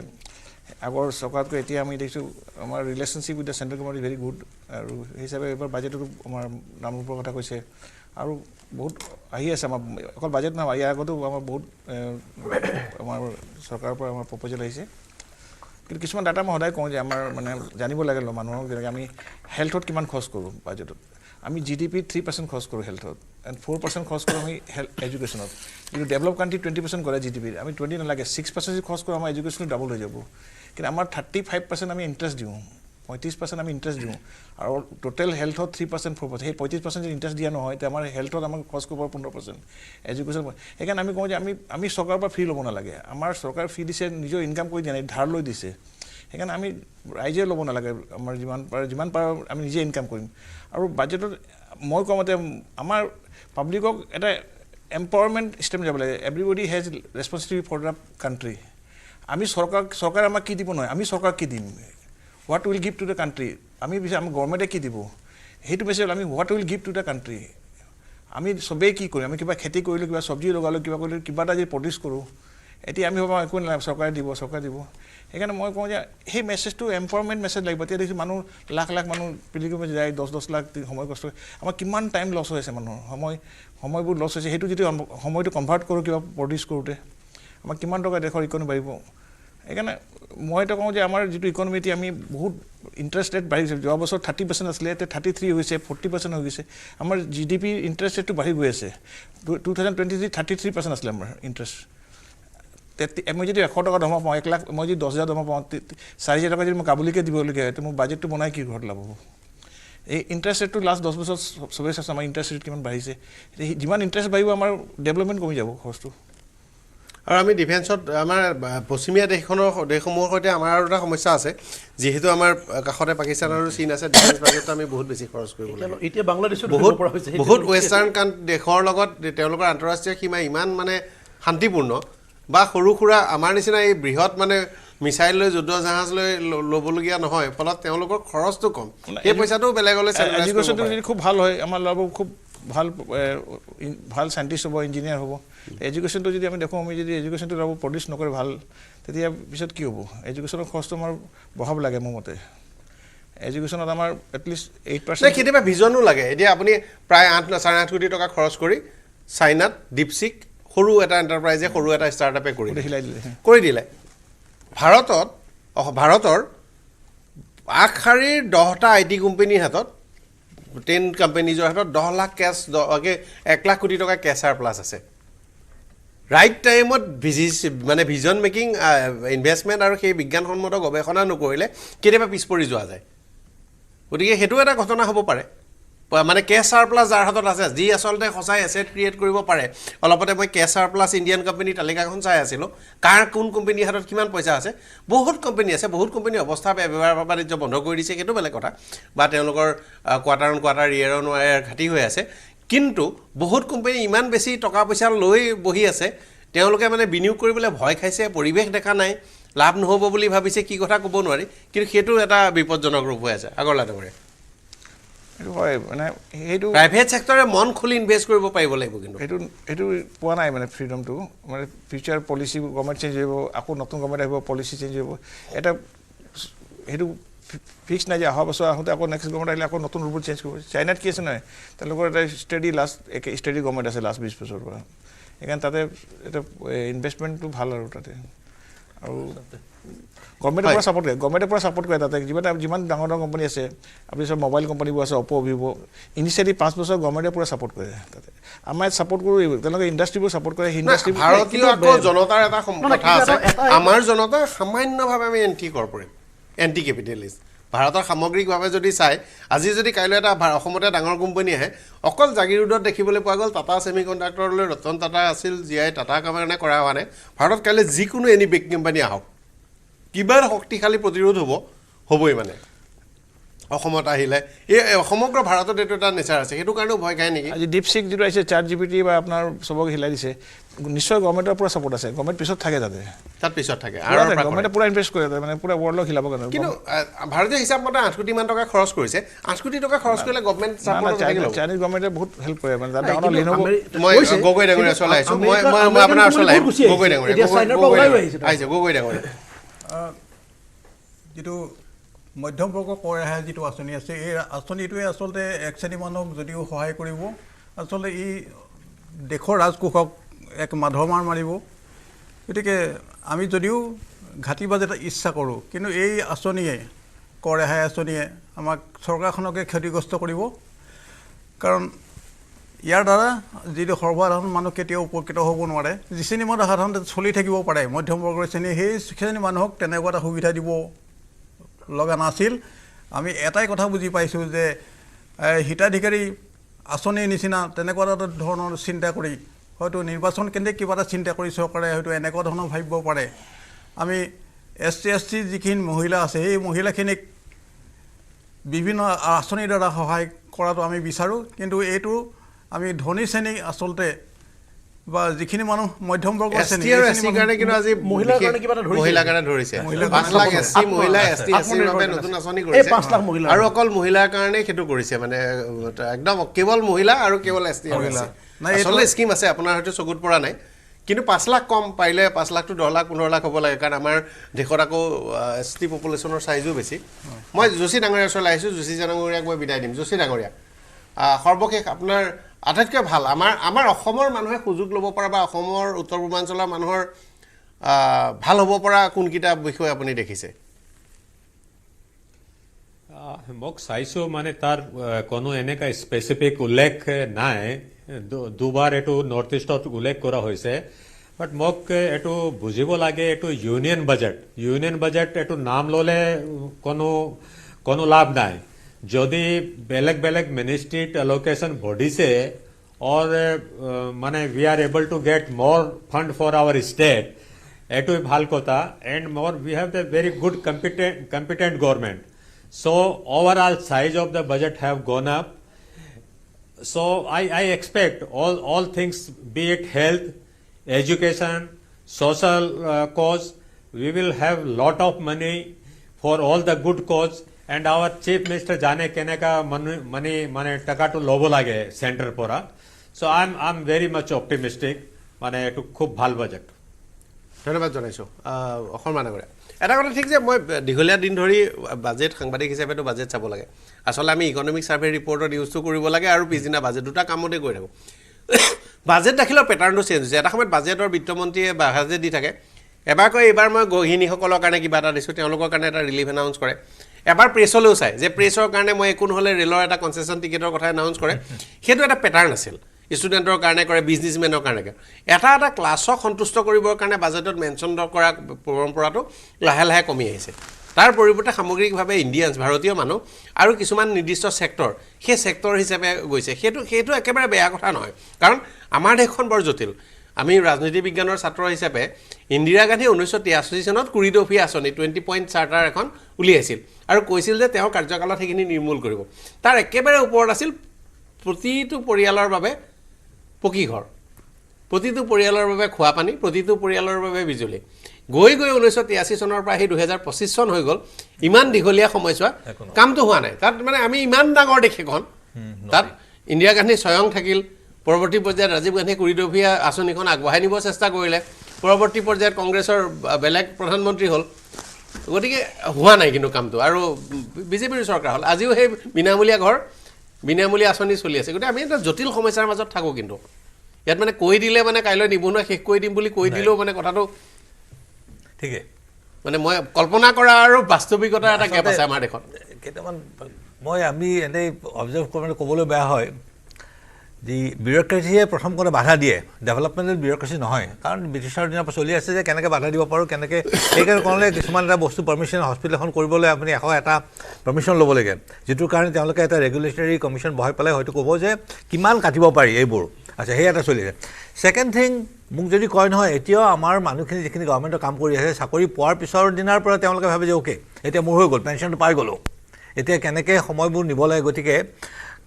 আগৰ চৰকাৰতকৈ এতিয়া আমি দেখিছোঁ আমাৰ relationship with the central government is very good আৰু সেই হিচাপে এইবাৰ বাজেটতো আমাৰ নামৰূপৰ কথা কৈছে আৰু বহুত আহি আছে আমাৰ অকল বাজেট নহয় ইয়াৰ আগতো আমাৰ বহুত আমাৰ চৰকাৰৰ পৰা আমাৰ প্ৰপ'জেল আহিছে কিন্তু কিছুমান ডাটা মই সদায় কওঁ যে আমাৰ মানে জানিব লাগে মানুহক যেনেকৈ আমি হেল্থত কিমান খৰচ কৰোঁ বাজেটত আমি GDP 3% খৰচ কৰোঁ হেল্থত এণ্ড 4% খৰচ কৰোঁ আমি এডুকেশ্যনত কিন্তু ডেভেলপ কাণ্ট্ৰি 20% কৰে GDP আমি 20 নালাগে 6% খৰচ কৰোঁ আমাৰ এডুকেশ্যনত ডাবল হৈ যাব কিন্তু আমাৰ 35% আমি ইণ্টাৰেষ্ট দিওঁ 35% আমি ইণ্টাৰেষ্ট দিওঁ আৰু টোটেল হেল্থত 3% 4% সেই 35% যদি ইণ্টাৰেষ্ট দিয়া নহয় তেতিয়া আমাৰ হেল্থত আমাক খৰচ কৰিব 15% এডুকেশ্যন সেইকাৰণে আমি কওঁ যে আমি চৰকাৰৰ পৰা ফ্ৰী ল'ব নালাগে আমাৰ চৰকাৰ ফ্ৰী দিছে নিজৰ ইনকাম কৰি দিয়া নাই ধাৰ লৈ দিছে সেইকাৰণে আমি ৰাইজে ল'ব নালাগে আমাৰ যিমান পাৰোঁ আমি নিজে ইনকাম কৰিম আৰু বাজেটত মই কোৱা মতে আমাৰ পাব্লিকক এটা এম্পাৱাৰমেণ্ট ষ্টেপ যাব লাগে everybody has responsibility for the country আমি চৰকাৰে আমাক কি দিব নহয় আমি চৰকাৰক কি দিম what will give to the country আমি বিচাৰ আমাৰ গভৰ্ণমেণ্টে কি দিব সেইটো বেছি হ'ল আমি what will give to the country আমি চবেই কি কৰিম আমি কিবা খেতি কৰিলোঁ কিবা চব্জি লগালোঁ কিবা কৰিলোঁ কিবা এটা যদি প্ৰডিউচ কৰোঁ এতিয়া আমি ভাবোঁ একো নালাগে চৰকাৰে দিব সেইকাৰণে মই কওঁ যে সেই মেছেজটো এম্পাৱাৰমেণ্ট মেছেজ লাগিব এতিয়া দেখিছোঁ মানুহ লাখ মানুহ পিলিগ্ৰিমেজ যায় 10 লাখ সময় কষ্ট আমাৰ কিমান টাইম লছ হৈ আছে মানুহৰ সময়বোৰ লছ হৈছে সেইটো যদি সময়টো কনভাৰ্ট কৰোঁ কিবা প্ৰডিউচ কৰোঁতে আমাৰ কিমান টকা দেশৰ ইকনমি বাঢ়িব সেইকাৰণে মই এটা কওঁ যে আমাৰ যিটো ইকনমিটি আমি বহুত ইণ্টাৰেষ্ট ৰেট বাঢ়িছে যোৱা বছৰ 30% আছিলে এতিয়া 33 হৈছে 40% হৈ গৈছে আমাৰ GDP ইণ্টাৰেষ্ট ৰেটটো বাঢ়ি গৈ আছে 2023 33% আছিলে আমাৰ ইণ্টাৰেষ্ট মই যদি 100 টকা দৰমহা পাওঁ 1 লাখ মই যদি 10,000 দৰমহা পাওঁ 4,000 টকা যদি মই কাবুলিকে দিবলগীয়া হয় তো মোৰ বাজেটটো বনাই কি ঘৰত লাভ হ'ব এই ইণ্টাৰেষ্ট ৰেটটো লাষ্ট 10 বছৰ চবেই চাইছে আমাৰ ইণ্টাৰেষ্ট ৰেট কিমান বাঢ়িছে যিমান ইণ্টাৰেষ্ট বাঢ়িব আমাৰ ডেভেলপমেণ্ট কমি যাব খৰচটো আৰু আমি ডিফেন্সত আমাৰ পশ্চিমীয়া দেশসমূহৰ সৈতে আমাৰ আৰু এটা সমস্যা আছে যিহেতু আমাৰ কাষতে পাকিস্তান আৰু চীন আছে ডিফেন্স বাজেটটো আমি বহুত বেছি খৰচ কৰিব লাগে এতিয়া বাংলাদেশত বহুত ৱেষ্টাৰ্ণ দেশৰ লগত তেওঁলোকৰ আন্তঃৰাষ্ট্ৰীয় সীমা ইমান মানে শান্তিপূৰ্ণ বা সৰু সুৰা আমাৰ নিচিনা এই বৃহৎ মানে মিছাইল লৈ যুদ্ধ জাহাজ লৈ ল'বলগীয়া নহয় ফলত তেওঁলোকৰ খৰচটো কম সেই পইচাটো বেলেগলৈ এডুকেশ্যনটো যদি খুব ভাল হয় আমাৰ ল'ৰাবোৰ খুব ভাল চাইণ্টিষ্ট হ'ব ইঞ্জিনিয়াৰ হ'ব এডুকেশ্যনটো যদি আমি দেখোঁ আমি যদি এডুকেশ্যনটো ল'ব প্ৰডিউচ নকৰে ভাল তেতিয়া পিছত কি হ'ব এডুকেশ্যনৰ খৰচটো আমাৰ বঢ়াব লাগে মোৰ মতে এডুকেশ্যনত আমাৰ এটলিষ্ট 8% কেতিয়াবা ভিজনো লাগে এতিয়া আপুনি প্ৰায় 8.5 কোটি টকা খৰচ কৰি চাইনাত দীপশিক সৰু এটা এণ্টাৰপ্ৰাইজে সৰু এটা ষ্টাৰ্টআপে কৰি দিলে ভাৰতৰ আগশাৰীৰ 10টা IT কোম্পানীৰ হাতত 10 কোম্পানীজৰ হাতত 10 লাখ কেছ 1 লাখ কোটি টকা কেছ প্লাছ আছে ৰাইট টাইমত মানে ভিজন মেকিং ইনভেষ্টমেণ্ট আৰু সেই বিজ্ঞানসন্মত গৱেষণা নকৰিলে কেতিয়াবা পিছ পৰি যোৱা যায় গতিকে সেইটো এটা ঘটনা হ'ব পাৰে মানে কেছ প্লাছ যাৰ হাতত আছে যি আচলতে সঁচাই এছেট ক্ৰিয়েট কৰিব পাৰে অলপতে মই কেছ প্লাছ ইণ্ডিয়ান কোম্পানীৰ তালিকাখন চাই আছিলোঁ কোন কোম্পানীৰ হাতত কিমান পইচা আছে বহুত কোম্পানী আছে বহুত কোম্পানী অৱস্থা ব্যৱহাৰ বাণিজ্য বন্ধ কৰি দিছে সেইটো বেলেগ কথা বা তেওঁলোকৰ কোৱাৰ্টাৰ ইয়েৰ অন ৱায়াৰ ঘাটি হৈ আছে কিন্তু বহুত কোম্পানী ইমান বেছি টকা পইচা লৈ বহি আছে তেওঁলোকে মানে বিনিয়োগ কৰিবলৈ ভয় খাইছে পৰিৱেশ দেখা নাই লাভ নহ'ব বুলি ভাবিছে কি কথা ক'ব নোৱাৰি কিন্তু সেইটো এটা বিপদজনক ৰূপ হৈ আছে আগৰলাটৰে এইটো হয় মানে সেইটো প্ৰাইভেট ছেক্টৰে মন খুলি ইনভেষ্ট কৰিব পাৰিব লাগিব কিন্তু সেইটো পোৱা নাই মানে ফ্ৰীডমটো মানে ফিউচাৰ পলিচি গভৰ্ণমেণ্ট চেঞ্জ হ'ব আকৌ নতুন গভৰ্ণমেণ্ট আহিব পলিচি চেঞ্জ হ'ব এটা সেইটো ফিক্স নাই যে অহা বছৰ আহোঁতে আকৌ নেক্সট গভৰ্ণমেণ্ট আহিলে আকৌ নতুন ৰুল চেঞ্জ কৰিব চাইনাত কি আছে নহয় তেওঁলোকৰ এটা ষ্টেডি গভৰ্ণমেণ্ট আছে লাষ্ট 20 বছৰৰ পৰা সেইকাৰণে তাতে এটা ইনভেষ্টমেণ্টটো ভাল আৰু তাতে আৰু গভৰ্ণমেণ্টে পুৰা ছাপোৰ্ট কৰে তাতে যিমান ডাঙৰ ডাঙৰ কোম্পানী আছে আপুনি চব মোবাইল কোম্পানীবোৰ আছে অপ' ভিভ' ইনিচিয়েটিভ 5 বছৰ গভৰ্ণমেণ্টে পুৰা ছাপোৰ্ট কৰে তাতে আমাৰ ইয়াত ছাপোৰ্ট কৰোঁ তেওঁলোকে ইণ্ডাষ্ট্ৰীবোৰ ছাপোৰ্ট কৰে ইণ্ডাষ্ট্ৰী ভাৰতীয় আকৌ জনতাৰ এটা কথা আছে আমাৰ জনতা সামান্যভাৱে আমি এণ্টি কেপিটেলিষ্ট ভাৰতৰ সামগ্ৰিকভাৱে যদি চাই আজি যদি কাইলৈ এটা অসমতে ডাঙৰ কোম্পানী আহে অকল জাগিৰোডত দেখিবলৈ পোৱা গ'ল টাটা ছেমি কণ্ডাক্টৰলৈ ৰতন টাটা আছিল জীয়াই টাটা কাৰণে কৰা হোৱা নাই ভাৰতত কাইলৈ যিকোনো এনি বিগ কোম্পানী আহক কিবা শক্তিশালী প্ৰতিৰোধ হ'বই মানে অসমত আহিলে এই সমগ্ৰ ভাৰতত এইটো এটা নেচাৰ আছে সেইটো কাৰণেও ভয় খায় নেকি আজি ডিপছিক যিটো আহিছে চাৰ্ট জিপিটি বা আপোনাৰ চবক হিলাই দিছে নিশ্চয় গভৰ্ণমেণ্টৰ পুৰা ছাপোৰ্ট আছে গভৰ্ণমেণ্ট পিছত থাকে তাত পিছত থাকে আৰু গভৰ্ণমেণ্টে পুৰা ইনভেষ্ট কৰে মানে পুৰা ৱৰ্ল্ডক হিলাব কাৰণে কিন্তু ভাৰতীয় হিচাপ মতে 8 কোটি মান টকা খৰচ কৰিছে 8 কোটি টকা খৰচ কৰিলে গভৰ্ণমেণ্ট ছাপোৰ্ট চাইনিজ গভৰ্ণমেণ্টে বহুত হেল্প কৰে মানে ডাঙৰ লিনোভো মই গগৈ ডাঙৰীয়া চলাইছো মই আপোনাৰ চলাই গগৈ ডাঙৰীয়া আহিছে গগৈ ডাঙৰীয়া যিটো মধ্যম বৰ্গ কৰ ৰেহাই যিটো আঁচনি আছে এই আঁচনিটোৱে আচলতে এক শ্ৰেণী মানুহক যদিও সহায় কৰিব আচলতে ই দেশৰ ৰাজকোষক এক মাধমাৰ মাৰিব গতিকে আমি যদিও ঘাটি বাজেট ইচ্ছা কৰোঁ কিন্তু এই আঁচনিয়ে কৰ ৰেহাই আঁচনিয়ে আমাক চৰকাৰখনকে ক্ষতিগ্ৰস্ত কৰিব কাৰণ ইয়াৰ দ্বাৰা যিটো সৰ্বসাধাৰণ মানুহ কেতিয়াও উপকৃত হ'ব নোৱাৰে যি শ্ৰেণী মানুহ সাধাৰণতে চলি থাকিব পাৰে মধ্যম বৰ্গৰ শ্ৰেণী সেই শ্ৰেণী মানুহক তেনেকুৱা এটা সুবিধা দিব লগা নাছিল আমি এটাই কথা বুজি পাইছোঁ যে হিতাধিকাৰী আঁচনিৰ নিচিনা তেনেকুৱা এটা ধৰণৰ চিন্তা কৰি হয়তো নিৰ্বাচন কেন্দ্ৰিক কিবা এটা চিন্তা কৰি চৰকাৰে হয়তো এনেকুৱা ধৰণৰ ভাবিব পাৰে আমি SC যিখিনি মহিলা আছে সেই মহিলাখিনিক বিভিন্ন আঁচনিৰ দ্বাৰা সহায় কৰাটো আমি বিচাৰোঁ কিন্তু এইটো আমি ধনী শ্ৰেণী আচলতে বা যিখিনি মানুহ মধ্যম বৰ্গৰ শ্ৰেণী কাৰণে কিন্তু আজি মহিলাৰ কাৰণে ধৰিছে 5 লাখ SC মহিলা ST SCৰ বাবে নতুন আঁচনি কৰিছে 5 লাখ মহিলা আৰু অকল মহিলাৰ কাৰণে সেইটো কৰিছে মানে একদম কেৱল মহিলা আৰু কেৱল ST আচলতে স্কিম আছে আপোনাৰ হয়তো চকুত পৰা নাই কিন্তু 5 লাখ কম পাৰিলে 5 লাখটো 10 লাখ 15 লাখ হ'ব লাগে কাৰণ আমাৰ দেশত আকৌ ST পপুলেশ্যনৰ সাইজো বেছি মই যোশী ডাঙৰীয়া ওচৰলৈ আহিছোঁ যোশী ডাঙৰীয়াক মই বিদায় দিম যোশী ডাঙৰীয়া সৰ্বশেষ আপোনাৰ আটাইতকৈ ভাল আমাৰ অসমৰ মানুহে সুযোগ ল'ব পৰা বা অসমৰ উত্তৰ পূৰ্বাঞ্চলৰ মানুহৰ ভাল হ'ব পৰা কোনকেইটা বিষয় আপুনি দেখিছে মোক চাইছোঁ মানে তাৰ কোনো এনেকুৱা স্পেচিফিক উল্লেখ নাই দুবাৰ এইটো নৰ্থ ইষ্টত উল্লেখ কৰা হৈছে বাট মোক এইটো বুজিব লাগে এইটো ইউনিয়ন বাজেট এইটো নাম ল'লে কোনো লাভ নাই যদি বেলেগ বেলেগ মিনিষ্ট্ৰীত এলোকেশ্যন বঢ়িছে or we are able to get more fund for our state etu bhal kotha and more we have the very good competent government so overall size of the budget have gone up so I expect all things be it health education social cause we will have lot of money for all the good cause and our chief minister jane keneka money mane taka to lobo lage center pora so I'm very much optimistic মানে এটো খুব ভাল budget ধন্যবাদ জনাইছো অসম নাগৰিক এটা কথা ঠিক যে মই দীঘলীয়া দিন ধৰি বাজেট সাংবাদিক হিচাপে তো বাজেট চাব লাগে আসলে আমি ইকোনমিক সাৰ্ভে ৰিপৰ্টত ইউজ কৰিব লাগে আৰু পিছদিনা বাজেট দুটা কামতে কৰি থাকো বাজেট দেখিলৰ প্যাটাৰ্নটো চেঞ্জ হৈছে এটা সময়ত বাজেটৰ বিত্তমন্ত্ৰীয়ে বাজেট দি থাকে এবাৰ কয় এবাৰ মই গহিনীসকলৰ কাৰণে কিবা এটা দিছো তেওঁলোকৰ কাৰণে এটা ৰিলিফ এনাউন্স কৰে এবাৰ প্ৰেছলৈও চাই যে প্ৰেছৰ কাৰণে মই একো নহলে ৰেলৰ এটা কনসেশন টিকেটৰ কথা এনাউন্স কৰে সেইটো এটা প্যাটাৰ্ন আছিল ষ্টুডেণ্টৰ কাৰণে কৰে বিজনেছমেনৰ কাৰণে এটা ক্লাছক সন্তুষ্ট কৰিবৰ কাৰণে বাজেটত মেনশ্যন কৰা পৰম্পৰাটো লাহে লাহে কমি আহিছে তাৰ পৰিৱৰ্তে সামগ্ৰিকভাৱে ইণ্ডিয়ানছ ভাৰতীয় মানুহ আৰু কিছুমান নিৰ্দিষ্ট সেক্টৰ সেই সেক্টৰ হিচাপে গৈছে সেইটো একেবাৰে বেয়া কথা নহয় কাৰণ আমাৰ দেশখন বৰ জটিল আমি ৰাজনীতি বিজ্ঞানৰ ছাত্ৰ হিচাপে ইন্দিৰা গান্ধী 1983 চনত কুৰিডফি আঁচনি 20 পইণ্ট চাৰ্টাৰ এখন উলিয়াইছিল আৰু কৈছিল যে তেওঁ কাৰ্যকালত সেইখিনি নিৰ্মূল কৰিব তাৰ একেবাৰে ওপৰত আছিল প্ৰতিটো পৰিয়ালৰ বাবে পকী ঘৰ প্ৰতিটো পৰিয়ালৰ বাবে খোৱা পানী প্ৰতিটো পৰিয়ালৰ বাবে বিজুলী গৈ 1983 চনৰ পৰা 2025 চন হৈ গল ইমান দীঘলীয়া সময়ছোৱা কামটো হোৱা নাই তাত মানে আমি ইমান ডাঙৰ দেশ এখন তাত ইন্দিৰা গান্ধী স্বয়ং থাকিল পৰৱৰ্তী পৰ্যায়ত ৰাজীৱ গান্ধী কুৰিডফি আঁচনিখন আগবঢ়াই নিব চেষ্টা কৰিলে পৰৱৰ্তী পৰ্যায়ত কংগ্ৰেছৰ বেলেগ প্ৰধানমন্ত্ৰী হ'ল গতিকে হোৱা নাই কিন্তু কামটো আৰু বিজেপিৰ চৰকাৰ হ'ল আজিও সেই বিনামূলীয়া আঁচনি চলি আছে গতিকে আমি এটা জটিল সমস্যাৰ মাজত থাকো কিন্তু ইয়াত মানে কৈ দিলে মানে কাইলৈ নিবনুৱা শেষ কৰি দিম বুলি কৈ দিলেও মানে কথাটো ঠিকে মানে মই কল্পনা কৰা আৰু বাস্তৱিকতাৰ এটা গেপ আছে আমাৰ দেশত কেইটামান আমি এনেই অবজাৰ্ভ কৰিবলৈ ক'বলৈ বেয়া হয় যি বিউৰক্ৰেচিয়ে প্ৰথম কথা বাধা দিয়ে ডেভেলপমেণ্টেল বিউৰক্ৰেচি নহয় কাৰণ ব্ৰিটিছৰ দিনৰ পৰা চলি আছে যে কেনেকৈ বাধা দিব পাৰোঁ কেনেকৈ সেইকাৰণে ক'লে কিছুমান এটা বস্তু পাৰ্মিশ্যন হস্পিটেল এখন কৰিবলৈ আপুনি এটা পাৰ্মিশ্যন ল'ব লাগে যিটোৰ কাৰণে তেওঁলোকে এটা ৰেগুলেটৰী কমিশ্যন বহাই পেলাই হয়তো ক'ব যে কিমান কাটিব পাৰি এইবোৰ আচ্ছা সেই এটা চলি আছে ছেকেণ্ড থিং মোক যদি কয় নহয় এতিয়াও আমাৰ মানুহখিনি যিখিনি গভৰ্ণমেণ্টৰ কাম কৰি আছে চাকৰি পোৱাৰ পিছৰ দিনাৰ পৰা তেওঁলোকে ভাবে যে অ'কে এতিয়া মোৰ হৈ গ'ল পেঞ্চনটো পাই গ'লোঁ এতিয়া কেনেকৈ সময়বোৰ নিব লাগে গতিকে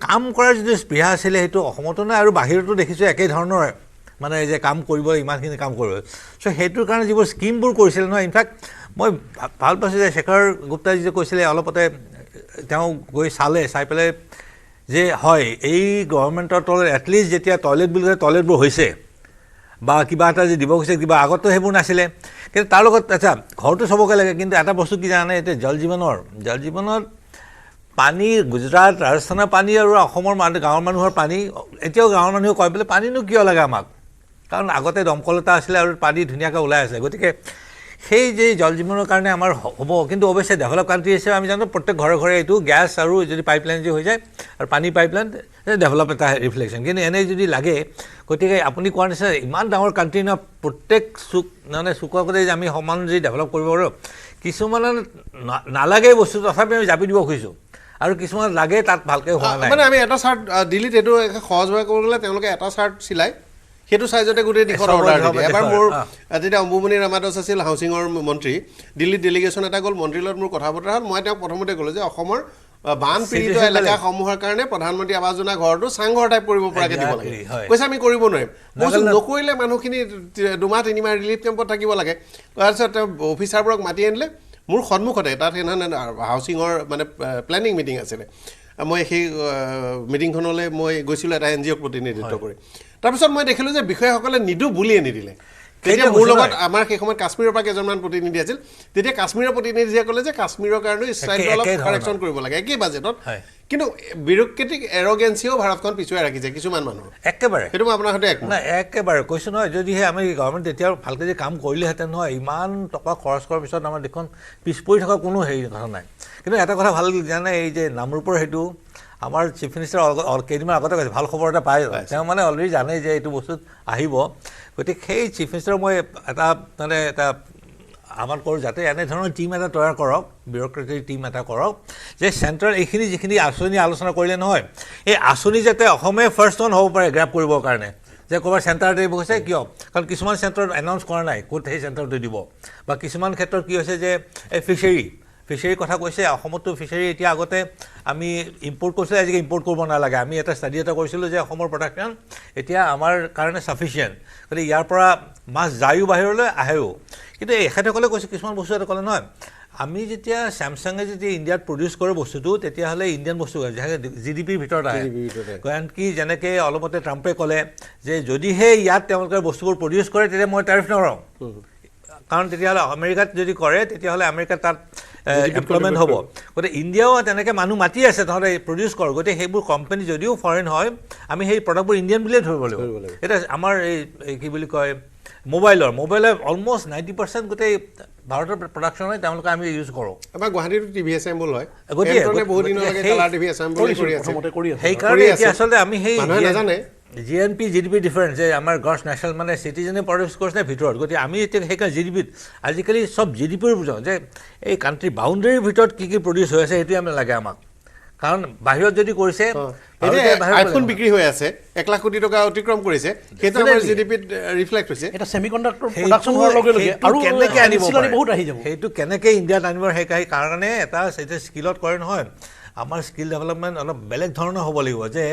কাম কৰাৰ যিটো স্পৃহা আছিলে সেইটো অসমতো নাই আৰু বাহিৰতো দেখিছোঁ একেই ধৰণৰ মানে যে কাম কৰিব ইমানখিনি কাম কৰিব চ' সেইটোৰ কাৰণে যিবোৰ স্কিমবোৰ কৰিছিলে নহয় ইনফেক্ট মই ভাল পাইছোঁ যে শেখৰ গুপ্তাজী যে কৈছিলে অলপতে তেওঁ গৈ চাই পেলাই যে হয় এই গভৰ্ণমেণ্টৰ তলত এটলিষ্ট যেতিয়া টয়লেট বুলি কয় টয়লেটবোৰ হৈছে বা কিবা এটা যে দিব গৈছে কিবা আগতো সেইবোৰ নাছিলে কিন্তু তাৰ লগত আচ্ছা ঘৰটো চবকে লাগে কিন্তু এটা বস্তু কি জানে এতিয়া জল জীৱনত পানী গুজৰাট ৰাজস্থানৰ পানী আৰু অসমৰ গাঁৱৰ মানুহৰ পানী এতিয়াও গাঁৱৰ মানুহে কয় বোলে পানীনো কিয় লাগে আমাক কাৰণ আগতে দমকল এটা আছিলে আৰু পানী ধুনীয়াকৈ ওলাই আছে গতিকে সেই যে জল জীৱনৰ কাৰণে আমাৰ হ'ব কিন্তু অৱশ্যে ডেভেলপ কাণ্ট্ৰি হিচাপে আমি জানো প্ৰত্যেক ঘৰে ঘৰে এইটো গেছ আৰু যদি পাইপলাইন যে হৈ যায় আৰু পানী পাইপলাইন ডেভেলপ এটা ৰিফ্লেকশ্যন কিন্তু এনেই যদি লাগে গতিকে আপুনি কোৱাৰ নিচিনা ইমান ডাঙৰ কাণ্ট্ৰি ন প্ৰত্যেক চুকতে যে আমি সমান যদি ডেভেলপ কৰিব পাৰোঁ কিছুমানে নালাগে বস্তু তথাপি আমি জাপি দিব খুজিছোঁ আৰু কিছুমান লাগে তাত ভালকৈ হোৱা নাই মানে আমি এটা চাৰ্ট দিল্লীত এইটো সহজভাৱে ক'ব গ'লে তেওঁলোকে এটা চাৰ্ট চিলাই সেইটো চাইজতে গোটেই দিশত অৰ্ডাৰ দিয়ে এবাৰ মোৰ যেতিয়া অম্বুমণি ৰামাদাস আছিল হাউচিঙৰ মন্ত্ৰী দিল্লীত ডেলিগেশ্যন এটা গ'ল মন্ত্ৰীৰ লগত মোৰ কথা বতৰা হ'ল মই তেওঁক প্ৰথমতে ক'লোঁ যে অসমৰ বানপীড়িত এলেকাসমূহৰ কাৰণে প্ৰধানমন্ত্ৰী আৱাস যোজনা ঘৰটো চাংঘৰ টাইপ কৰিব পৰাকৈ দিব লাগে কৈছে আমি কৰিব নোৱাৰিম কৈছোঁ নকৰিলে মানুহখিনি 2 মাহ 3 মাহ ৰিলিফ কেম্পত থাকিব লাগে তাৰপিছত তেওঁ অফিচাৰবোৰক মাতি আনিলে মোৰ সন্মুখতে তাত সেইদিনা হাউচিঙৰ মানে প্লেনিং মিটিং আছিলে মই সেই মিটিংখনলৈ মই গৈছিলোঁ এটা NGOক প্ৰতিনিধিত্ব কৰি তাৰপিছত মই দেখিলোঁ যে বিষয়াসকলে নিদো বুলিয়ে নিদিলে তেতিয়া মোৰ লগত আমাৰ সেই সময়ত কাশ্মীৰৰ পৰা কেইজনমান প্ৰতিনিধি আছিল তেতিয়া কাশ্মীৰৰ প্ৰতিনিধিয়ে ক'লে যে কাশ্মীৰৰ কাৰণে ষ্টাইলটো অলপ কাৰেকশ্যন কৰিব লাগে একেই বাজেটত কিন্তু বিউৰক্ৰেটিক এৰগেঞ্চিও ভাৰতখন পিছুৱাই ৰাখিছে কিছুমান মানুহ একেবাৰে সেইটো মই আপোনাৰ সৈতে নাই একেবাৰে কৈছোঁ নহয় যদিহে আমি গভৰ্ণমেণ্ট তেতিয়া ভালকৈ যে কাম কৰিলেহেঁতেন নহয় ইমান টকা খৰচ কৰাৰ পিছত আমাৰ দেশখন পিছ পৰি থকা কোনো হেৰি কথা নাই কিন্তু এটা কথা ভাল জানে এই যে নামৰূপৰ সেইটো আমাৰ চিফ মিনিষ্টাৰ কেইদিনমান আগতে কৈছে ভাল খবৰ এটা পাই তেওঁ মানে অলৰেডি জানে যে এইটো বস্তুত আহিব গতিকে সেই চিফ মিনিষ্টাৰক মই এটা আহ্বান কৰোঁ যাতে এনেধৰণৰ টীম এটা তৈয়াৰ কৰক বিউৰক্ৰেটিক টীম এটা কৰক যে চেণ্ট্ৰেল এইখিনি যিখিনি আঁচনি আলোচনা কৰিলে নহয় এই আঁচনি যাতে অসমে ফাৰ্ষ্ট অন হ'ব পাৰে গ্ৰেপ কৰিবৰ কাৰণে যে ক'ৰবাৰ চেণ্টাৰতে হৈছে কিয় কাৰণ কিছুমান চেণ্টাৰত এনাউন্স কৰা নাই ক'ত সেই চেণ্টাৰটো দিব বা কিছুমান ক্ষেত্ৰত কি হৈছে যে এই ফিচাৰী কথা কৈছে অসমতো ফিচাৰী এতিয়া আগতে আমি ইম্পৰ্ট কৰিছিলোঁ আজিকালি ইম্পৰ্ট কৰিব নালাগে আমি এটা ষ্টাডি এটা কৰিছিলোঁ যে অসমৰ প্ৰডাকশ্যন এতিয়া আমাৰ কাৰণে ছাফিচিয়েণ্ট গতিকে ইয়াৰ পৰা মাছ যায়ো বাহিৰলৈ আহেও কিন্তু এখেতসকলে কৈছে কিছুমান বস্তু এটা ক'লে নহয় আমি যেতিয়া চেমচাঙে যেতিয়া ইণ্ডিয়াত প্ৰডিউচ কৰে বস্তুটো তেতিয়াহ'লে ইণ্ডিয়ান বস্তু GDPৰ ভিতৰত আহে কাৰণ কি যেনেকৈ অলপতে ট্ৰাম্পে ক'লে যে যদিহে ইয়াত তেওঁলোকে বস্তুবোৰ প্ৰডিউচ কৰে তেতিয়া মই টেৰিফ নকৰোঁ কাৰণ তেতিয়াহ'লে আমেৰিকাত যদি কৰে তেতিয়াহ'লে আমেৰিকাত তাত এমপ্লয়মেণ্ট হ'ব গতিকে ইণ্ডিয়াও তেনেকৈ মানুহ মাতি আছে তহঁতে প্ৰডিউচ কৰ গতিকে সেইবোৰ কোম্পানী যদিও ফৰেইন হয় আমি সেই প্ৰডাক্টবোৰ ইণ্ডিয়ান বুলিয়ে ধৰিব লাগিব এতিয়া আমাৰ এই কি বুলি কয় মোবাইলৰ অলমষ্ট 90% গোটেই ভাৰতৰ প্ৰডাকশ্যন হয় তেওঁলোকে আমি ইউজ কৰোঁ আমাৰ গুৱাহাটীতো টিভি এছেম্বল হয় সেইকাৰণে এতিয়া আচলতে আমি সেই GNP GDP ডিফাৰেঞ্চ যে আমাৰ গ্ৰছ নেশ্যনেল মানে চিটিজেনে প্ৰডিউচ কৰিছে ভিতৰত গতিকে আমি এতিয়া সেইকাৰণে GDPত আজিকালি চব GDPৰ বুজাওঁ যে এই কাণ্ট্ৰি বাউণ্ডেৰীৰ ভিতৰত কি কি প্ৰডিউচ হৈ আছে সেইটোৱে আমি লাগে আমাক কাৰণ বাহিৰত যদি কৰিছে আইফোন বিক্ৰী হৈ আছে 1 লাখ কোটি টকা অতিক্ৰম কৰিছে সেইটো আমাৰ GDPত ৰিফ্লেক্ট হৈছে এটা সেমিকণ্ডাক্টৰ প্ৰডাকশ্যন হোৱাৰ লগে লগে আৰু কেনেকৈ আনিব বহুত আহি যাব সেইটো কেনেকৈ ইণ্ডিয়াত আনিব সেই কাৰণে এটা স্কিলত কৰে নহয় আমাৰ স্কিল ডেভেলপমেণ্ট অলপ বেলেগ ধৰণৰ হ'ব লাগিব যে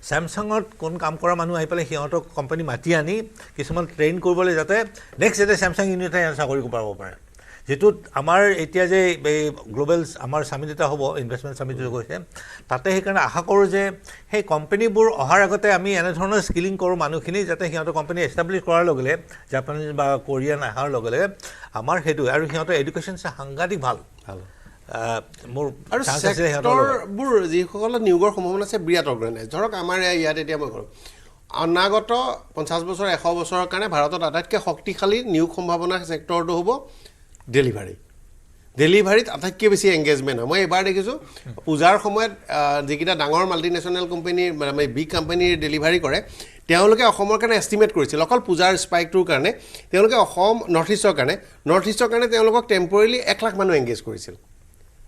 চেমচাঙত কোন কাম কৰা মানুহ আহি পেলাই সিহঁতক কোম্পানী মাতি আনি কিছুমান ট্ৰেইন কৰিবলৈ যাতে নেক্সট যাতে চেমচাং ইউনিটে চাকৰি পাব পাৰে যেটোত আমাৰ এতিয়া যে এই গ্লোবেল আমাৰ সামিট এটা হ'ব ইনভেষ্টমেণ্ট সামিট যে গৈছে তাতে সেইকাৰণে আশা কৰোঁ যে সেই কোম্পানীবোৰ অহাৰ আগতে আমি এনেধৰণৰ স্কিলিং কৰোঁ মানুহখিনি যাতে সিহঁতৰ কোম্পানী এষ্টাব্লিছ কৰাৰ লগে লগে জাপানীজ বা কোৰিয়ান অহাৰ লগে লগে আমাৰ সেইটো আৰু সিহঁতৰ এডুকেশ্যন সাংঘাতিক ভাল মোৰ আৰু চেক্টৰবোৰ যিসকলৰ নিয়োগৰ সম্ভাৱনা আছে বিৰাট অৰ্গেনাইজ ধৰক আমাৰ ইয়াত এতিয়া মই কৰোঁ অনাগত 50 বছৰ 100 বছৰৰ কাৰণে ভাৰতত আটাইতকৈ শক্তিশালী নিয়োগ সম্ভাৱনা চেক্টৰটো হ'ব ডেলিভাৰী ডেলিভাৰীত আটাইতকৈ বেছি এংগেজমেণ্ট হয় মই এবাৰ দেখিছোঁ পূজাৰ সময়ত যিকেইটা ডাঙৰ মাল্টিনেশ্যনেল কোম্পানীৰ মানে বিগ কোম্পানীৰ ডেলিভাৰী কৰে তেওঁলোকে অসমৰ কাৰণে এষ্টিমেট কৰিছিল অকল পূজাৰ স্পাইকটোৰ কাৰণে তেওঁলোকে অসম নৰ্থ ইষ্টৰ কাৰণে তেওঁলোকক টেম্পৰেলি 1 লাখ মানুহ এংগেজ কৰিছিল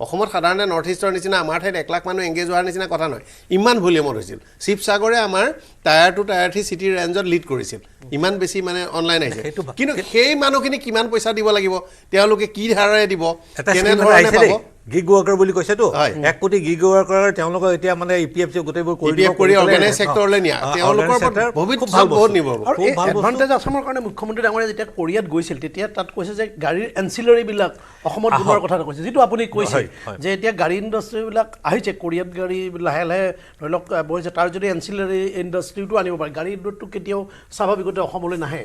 অসমত সাধাৰণতে নৰ্থ ইষ্টৰ নিচিনা আমাৰ ঠাইত 1 লাখ মানুহ এংগেজ হোৱাৰ নিচিনা কথা নহয় ইমান ভলিউমত হৈছিল শিৱসাগৰে আমাৰ টায়াৰ 2 টায়াৰ 3 চিটি ৰেঞ্জত লিড কৰিছিল ইমান বেছি মানে অনলাইন আহিছে কিন্তু সেই মানুহখিনি কিমান পইচা দিব লাগিব তেওঁলোকে কি ধাৰাৰে দিব কেনে ধৰণে পাব গিগ ৱৰ্কাৰ বুলি কৈছেতো 1 কোটি গিগ ৱৰ্কাৰ তেওঁলোকক এতিয়া মানে ইপিএফচি গোটেইবোৰ কৰি অৰ্গানাইজ সেক্টৰলৈ নিয়া তেওঁলোকৰ ভৱিষ্যত বহুত নিব আৰু এই এডভান্টেজ আসামৰ কাৰণে মুখ্যমন্ত্ৰী ডাঙৰীয়া যেতিয়া কোৰিয়াত গৈছিল তেতিয়া তাত কৈছে যে গাড়ীৰ এনচিলাৰীবিলাক অসমত দিবৰ কথা কৈছে যিটো আপুনি কৈছে যে এতিয়া গাড়ী ইণ্ডাষ্ট্ৰীবিলাক আহিছে কোৰিয়াত গাড়ী লাহে লাহে ধৰি লওক বহিছে তাৰ যদি এনচিলাৰী ইণ্ডাষ্ট্ৰীটো আনিব পাৰে গাড়ী উদ্যোগটো কেতিয়াও স্বাভাৱিকতে অসমলৈ নাহে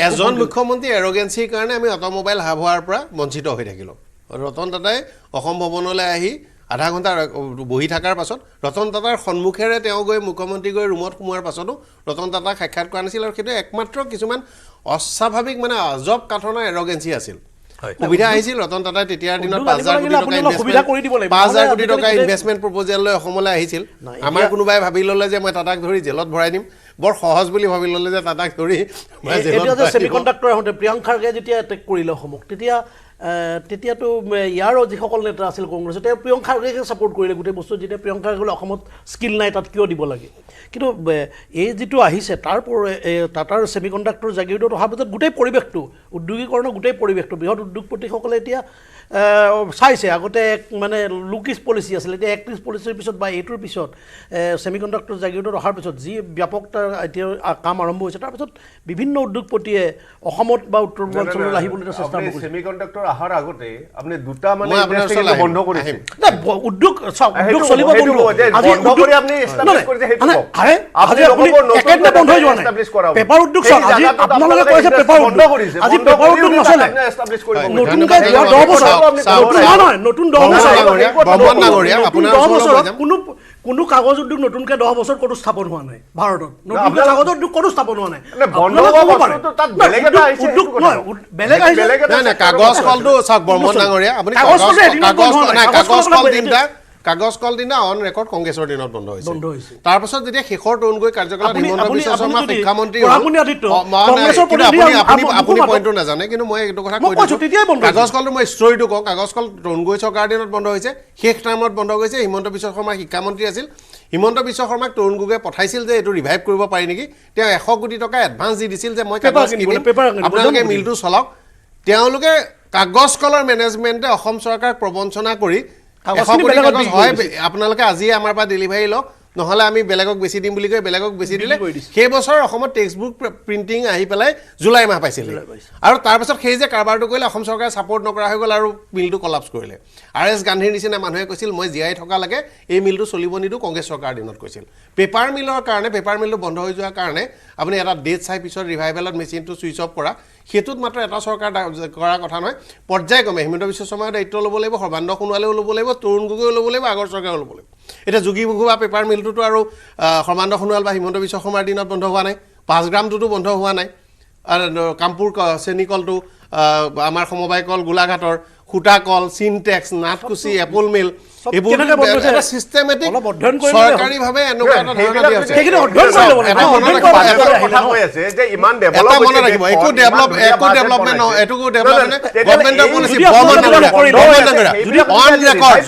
এজন মুখ্যমন্ত্ৰী এৰোগেঞ্চিৰ কাৰণে আমি অট'মোবাইল হাব হোৱাৰ পৰা বঞ্চিত হৈ থাকিলোঁ ৰতন টাটাই অসম ভৱনলৈ আহি আধা ঘণ্টা বহি থকাৰ পাছত ৰতন টাটাৰ সন্মুখেৰে তেওঁ গৈ মুখ্যমন্ত্ৰী গৈ ৰুমত সোমোৱাৰ পাছতো ৰতন টাটাক সাক্ষাৎ কৰা নাছিল আৰু সেইটো একমাত্ৰ কিছুমান অস্বাভাৱিক মানে আজব কাঠনৰ এৰোগেঞ্চি আছিল সুবিধা আহিছিল ৰতন টাটাই তেতিয়াৰ দিনত 5,000 কোটি টকা ইনভেষ্টমেণ্ট প্ৰপ'জেল লৈ অসমলৈ আহিছিল আমাৰ কোনোবাই ভাবি ল'লে যে মই টাটাক ধৰি জেলত ভৰাই দিম বৰ সহজ বুলি ভাবি ল'লে যে টাটাক ধৰি ছেমিকণ্ডাক্টৰ আহোঁতে প্ৰিয়ংক খাৰ্গে যেতিয়া এটেক কৰিলে অসমক তেতিয়াতো ইয়াৰো যিসকল নেতা আছিল কংগ্ৰেছৰ তেওঁ প্ৰিয়ংক খাৰ্গেকে ছাপোৰ্ট কৰিলে গোটেই বস্তু যেতিয়া প্ৰিয়ংক খাৰ্গে অসমত স্কিল নাই তাত কিয় দিব লাগে কিন্তু এই যিটো আহিছে তাৰ টাটাৰ ছেমিকণ্ডাক্টৰ জাগিৰোডত অহাৰ পিছত গোটেই পৰিৱেশটো উদ্যোগীকৰণৰ গোটেই পৰিৱেশটো বৃহৎ উদ্যোগপতিসকলে এতিয়া চাইছে আগতে মানে লুকিছ পলিচি আছিল এতিয়া এক্টিভ পলিচিৰ পিছত বা এইটোৰ পিছত ছেমিকণ্ডাক্টৰ জাগিৰোডত অহাৰ পিছত যি ব্যাপক তাৰ এতিয়া কাম আৰম্ভ হৈছে তাৰপিছত বিভিন্ন উদ্যোগপতিয়ে অসমত বা উত্তৰ পূৰ্বাঞ্চললৈ আহিবলৈ চেষ্টা কৰিছে ছেমিকণ্ডাক্টৰ অহাৰ আগতে আপুনি দুটা মানে ইণ্ডাষ্ট্ৰী বন্ধ কৰিছে উদ্যোগ চলিব বন্ধ কৰি আপুনি এষ্টাব্লিছ কৰিছে সেইটো বন্ধ হৈ যোৱা নাই পেপাৰ উদ্যোগ আজি আপোনালোকে কৈছে পেপাৰ বন্ধ কৰিছে আজি পেপাৰ উদ্যোগ নচলে এষ্টাব্লিছ কৰিব নতুনকৈ 10 বছৰ নতুন 10 বছৰ কোনো কাগজ উদ্যোগ নতুনকৈ 10 বছৰ ক'তো স্থাপন হোৱা নাই ভাৰতত নতুনকৈ কাগজ উদ্যোগ ক'তো স্থাপন হোৱা নাই বেলেগ কাগজ কলটো চাওক বৰ্মন ডাঙৰীয়া আপুনি কাগজ কল দিনা অন ৰেকৰ্ড কংগ্ৰেছৰ দিনত বন্ধ হৈছে তাৰপাছত যেতিয়া শেষৰ টন গৈ কাৰ্যকালত হিমন্ত বিশ্ব শৰ্মা শিক্ষামন্ত্ৰী আপুনি পইণ্টটো নাজানে কিন্তু মই এইটো কথা কৈ দিছোঁ কাগজ কলটো মই ষ্টৰিটো কওঁ কাগজ কল টন গৈ চৰকাৰ দিনত বন্ধ হৈছে শেষ টাইমত বন্ধ হৈছে হিমন্ত বিশ্ব শৰ্মা শিক্ষামন্ত্ৰী আছিল হিমন্ত বিশ্ব শৰ্মাক তৰুণ গগৈয়ে পঠাইছিল যে এইটো ৰিভাইভ কৰিব পাৰি নেকি তেওঁ 100 কোটি টকা এডভান্স দি দিছিল যে মই কাগজ কিনিম আপোনালোকে মিলটো চলাওক তেওঁলোকে কাগজ কলৰ মেনেজমেণ্টে অসম চৰকাৰক প্ৰবঞ্চনা কৰি 100 কোটি কাগজ হয় আপোনালোকে আজি আমাৰ পৰা ডেলিভাৰী লওক নহলে আমি বেলেগক বেছি দিম বুলি কৈ বেলেগক বেছি দিলে সেই বছৰ অসমত টেক্সটবুক প্ৰিন্টিং আহি পেলাই জুলাই মাহ পাইছিল আৰু তাৰ পাছত সেই যে কাৰবাৰটো কৰিলে অসম চৰকাৰে ছাপোৰ্ট নকৰা হৈ গ'ল আৰু মিলটো কলাপছ কৰিলে RS গান্ধীৰ নিচিনা মানুহে কৈছিল মই জীয়াই থকা লাগে এই মিলটো চলিব নিদো কংগ্ৰেছ চৰকাৰ দিনত কৈছিল পেপাৰ মিলৰ কাৰণে পেপাৰ মিলটো বন্ধ হৈ যোৱাৰ কাৰণে আপুনি এটা ডেট চাই পিছত ৰিভাইভেলত মেচিনটো সুইচ অফ কৰা হেতুত মাত্ৰ এটা চৰকাৰ কৰাৰ কথা নহয় পৰ্যায়ক্ৰমে হিমন্ত বিশ্ব শৰ্মাৰ দায়িত্ব ল'ব লাগিব সৰ্বানন্দ সোণোৱালেও ল'ব লাগিব তৰুণ গগৈও ল'ব লাগিব আগৰ চৰকাৰেও ল'ব লাগিব এতিয়া যোগী ঘোষা পেপাৰ মিলটোতো আৰু সৰ্বানন্দ সোণোৱাল বা হিমন্ত বিশ্ব শৰ্মাৰ দিনত বন্ধ হোৱা নাই 5 গ্ৰামটোতো বন্ধ হোৱা নাই আৰু কামপুৰ চেনিকলটো আমাৰ সমবায় কল গোলাঘাটৰ খুটা কল চিনটেক্স নাথকুচি এপল মিল এইবোৰ এটা সিস্টেমেটিক সৰকাৰীভাৱে এনেকুৱা এটা ধাৰণা দিয়া হৈছে সেইখিনি অধ্যয়ন কৰিব আছে যে ইমান ডেভেলপ হৈছে একো ডেভেলপমেন্ট নহয় এটুকু ডেভেলপমেন্ট গভৰ্ণমেণ্টৰ পলিচি অন ৰেকৰ্ড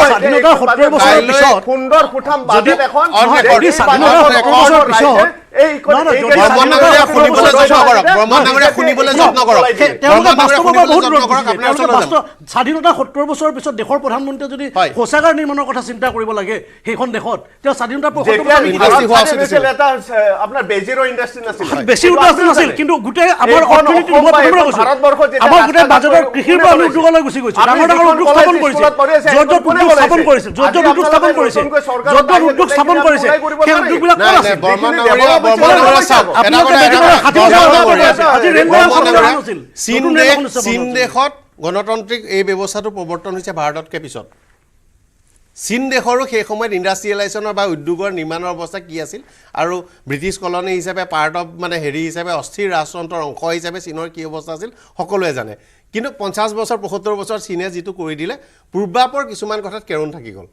স্বাধীনতা 70 বছৰৰ পিছত সুন্দৰ সুঠাম বাজেট এখন স্বাধীনতা 70 বছৰৰ পিছত এই শুনিবলৈ যত্ন কৰক স্বাধীনতা 70 বছৰৰ পিছত দেশৰ প্ৰধানমন্ত্ৰী যদি শৌচাগাৰ নিৰ্মাণৰ কথা চিন্তা কৰিব লাগে সেইখন দেশত তেওঁ স্বাধীনতা 75 আপোনাৰ বেজিৰো ইণ্ডাষ্ট্ৰী নাছিল কিন্তু গোটেই আমাৰ অৰ্থনীতি আমাৰ গোটেই বাজেটৰ কৃষিৰ পৰা উদ্যোগলৈ গুচি গৈছে ডাঙৰ ডাঙৰ উদ্যোগ স্থাপন কৰিছে য'ত উদ্যোগ স্থাপন কৰিছে য'ত উদ্যোগ স্থাপন কৰিছে সেই উদ্যোগবিলাক ক'ত আছে চীন দেশত গণতান্ত্ৰিক এই ব্যৱস্থাটো প্ৰৱৰ্তন হৈছে ভাৰততকৈ পিছত চীন দেশৰো সেই সময়ত ইণ্ডাষ্ট্ৰিয়েলাইজেশ্যনৰ বা উদ্যোগৰ নিৰ্মাণৰ অৱস্থা কি আছিল আৰু ব্ৰিটিছ কলনী হিচাপে পাৰ্ট অফ মানে হেৰি হিচাপে অস্থিৰ ৰাজতন্ত্ৰৰ অংশ হিচাপে চীনৰ কি অৱস্থা আছিল সকলোৱে জানে কিন্তু 50 বছৰ 75 বছৰ চীনে যিটো কৰি দিলে পূৰ্বাপৰ কিছুমান কথাত কেৰুণ থাকি গ'ল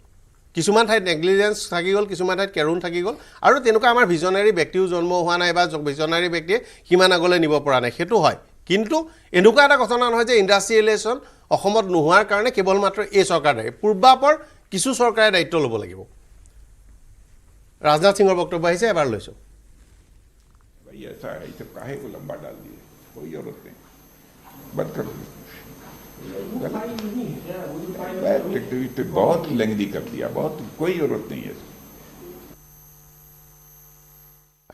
কিছুমান ঠাইত নেগলিজেন্স থাকি গ'ল কিছুমান ঠাইত কেৰুণ থাকি গ'ল আৰু তেনেকুৱা আমাৰ ভিজনাৰী ব্যক্তিও জন্ম হোৱা নাই বা ভিজনাৰী ব্যক্তিয়ে কিমান আগলৈ নিব পৰা নাই সেইটো হয় কিন্তু এনেকুৱা এটা ঘটনা নহয় যে ইণ্ডাষ্ট্ৰিয়েলাইজেশ্যন অসমত নোহোৱাৰ কাৰণে কেৱল মাত্ৰ এই চৰকাৰে পূৰ্বাপৰ কিছু চৰকাৰে দায়িত্ব ল'ব লাগিব राजनाथ सिंह वक्तव्य আহিছে এবাৰ লৈছো भैया ऐसा है इसे काहे को लंबा डाल दिए कोई जरूरत नहीं बंद कर दो बहुत लेंदी कर दिया बहुत कोई जरूरत नहीं है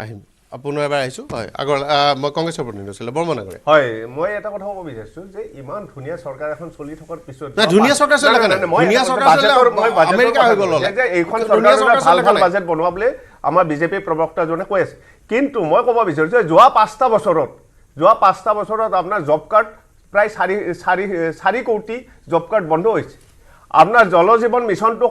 আহিম আপোনাৰ এবাৰ আহিছো হয় আগৰ মই কংগ্ৰেছৰ প্ৰতিনিধি আছিল বৰ্মনগৰে হয় মই এটা কথা ক'ব বিচাৰিছো যে ইমান ধুনীয়া চৰকাৰ এখন চলি থকাৰ পিছত না ধুনীয়া চৰকাৰ চলে না ধুনীয়া চৰকাৰ চলে আমেৰিকা হৈ গ'ল যে এইখন চৰকাৰে ভাল বাজেট বনোৱাবলে আমাৰ বিজেপি প্ৰবক্তাজনে কৈ আছে কিন্তু মই ক'ব বিচাৰিছো যে যোৱা 5টা বছৰত আপোনাৰ জব কাৰ্ড প্ৰায় 4 কোটি জব কাৰ্ড বন্ধ হৈছে আপনাৰ জলজীবন মিশনটো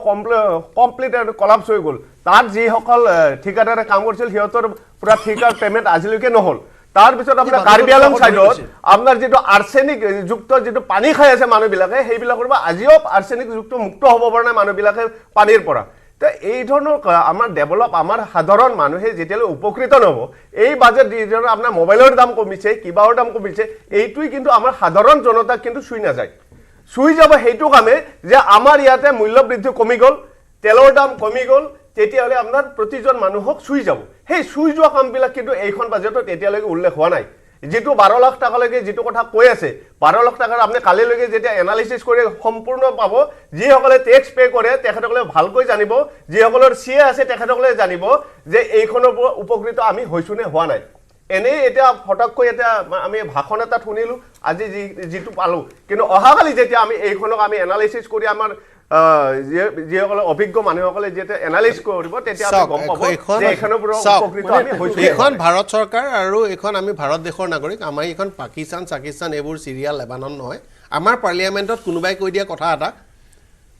কমপ্লিট কলাপস হৈ গ'ল তাত যিসকল ঠিকাদাৰে কাম কৰিছিল সিহঁতৰ পুৰা ঠিকাৰ পেমেন্ট আজিলৈকে নহল তাৰ পিছত আপোনাৰ কাৰ্বি আংলং সাইডত আপোনাৰ যেটো আৰ্সেনিক যুক্ত যেটো পানী খাই আছে মানুহবিলাকে সেইবিলাকৰ পৰা আজিও আৰ্সেনিক যুক্ত মুক্ত হ'ব পৰা নাই মানুহবিলাকে পানীৰ পৰা তে এই ধৰণৰ আমাৰ ডেভেলপ আমাৰ সাধাৰণ মানুহে যেতিয়ালৈ উপকৃত নহব এই বাজেট যিটো আপোনাৰ মোবাইলৰ দাম কমিছে কিবাৰ দাম কমিছে এইটোই কিন্তু আমাৰ সাধাৰণ জনতাক কিন্তু চুই নাযায় চুই যাব সেইটো কামে যে আমাৰ ইয়াতে মূল্য বৃদ্ধি কমি গ'ল তেলৰ দাম কমি গ'ল তেতিয়াহলে আপোনাৰ প্ৰতিজন মানুহক চুই যাব সেই চুই যোৱা কামবিলাক কিন্তু এইখন বাজেটত এতিয়ালৈকে উল্লেখ হোৱা নাই যেটো 12 লাখ টাকালৈকে যেটো কথা কৈ আছে 12 লাখ টাকাৰ আপুনি কালিলৈকে যেতিয়া এনালাইসিস কৰি সম্পূৰ্ণ পাব যিসকলে টেক্স পে কৰে তেখেতসকলে ভালকৈ জানিব যিসকলৰ সিএ আছে তেখেতসকলে জানিব যে এইখনৰ উপকৃত আমি হৈছুনে হোৱা নাই এনে এটা ফটককৈ এটা আমি ভাষণ এটা শুনিলো আজি যেটো পালো কিন্তু অহাকালি যেতিয়া আমি এইখনক আমি এনালাইসিস কৰি আমাৰ যিসকলে অভিজ্ঞ মানুহসকলে যেতিয়া এনালাইজ কৰিব তেতিয়া আমি গম পাব যে এইখনৰ উপকৃত আমি হৈছো এইখন ভাৰত চৰকাৰ আৰু এইখন আমি ভাৰত দেশৰ নাগৰিক আমাৰ এইখন পাকিস্তান এইবোৰ সিৰিয়া লেবানন নহয় আমাৰ পাৰ্লিয়ামেন্টত কোনোবাই কৈ দিয়া কথা এটা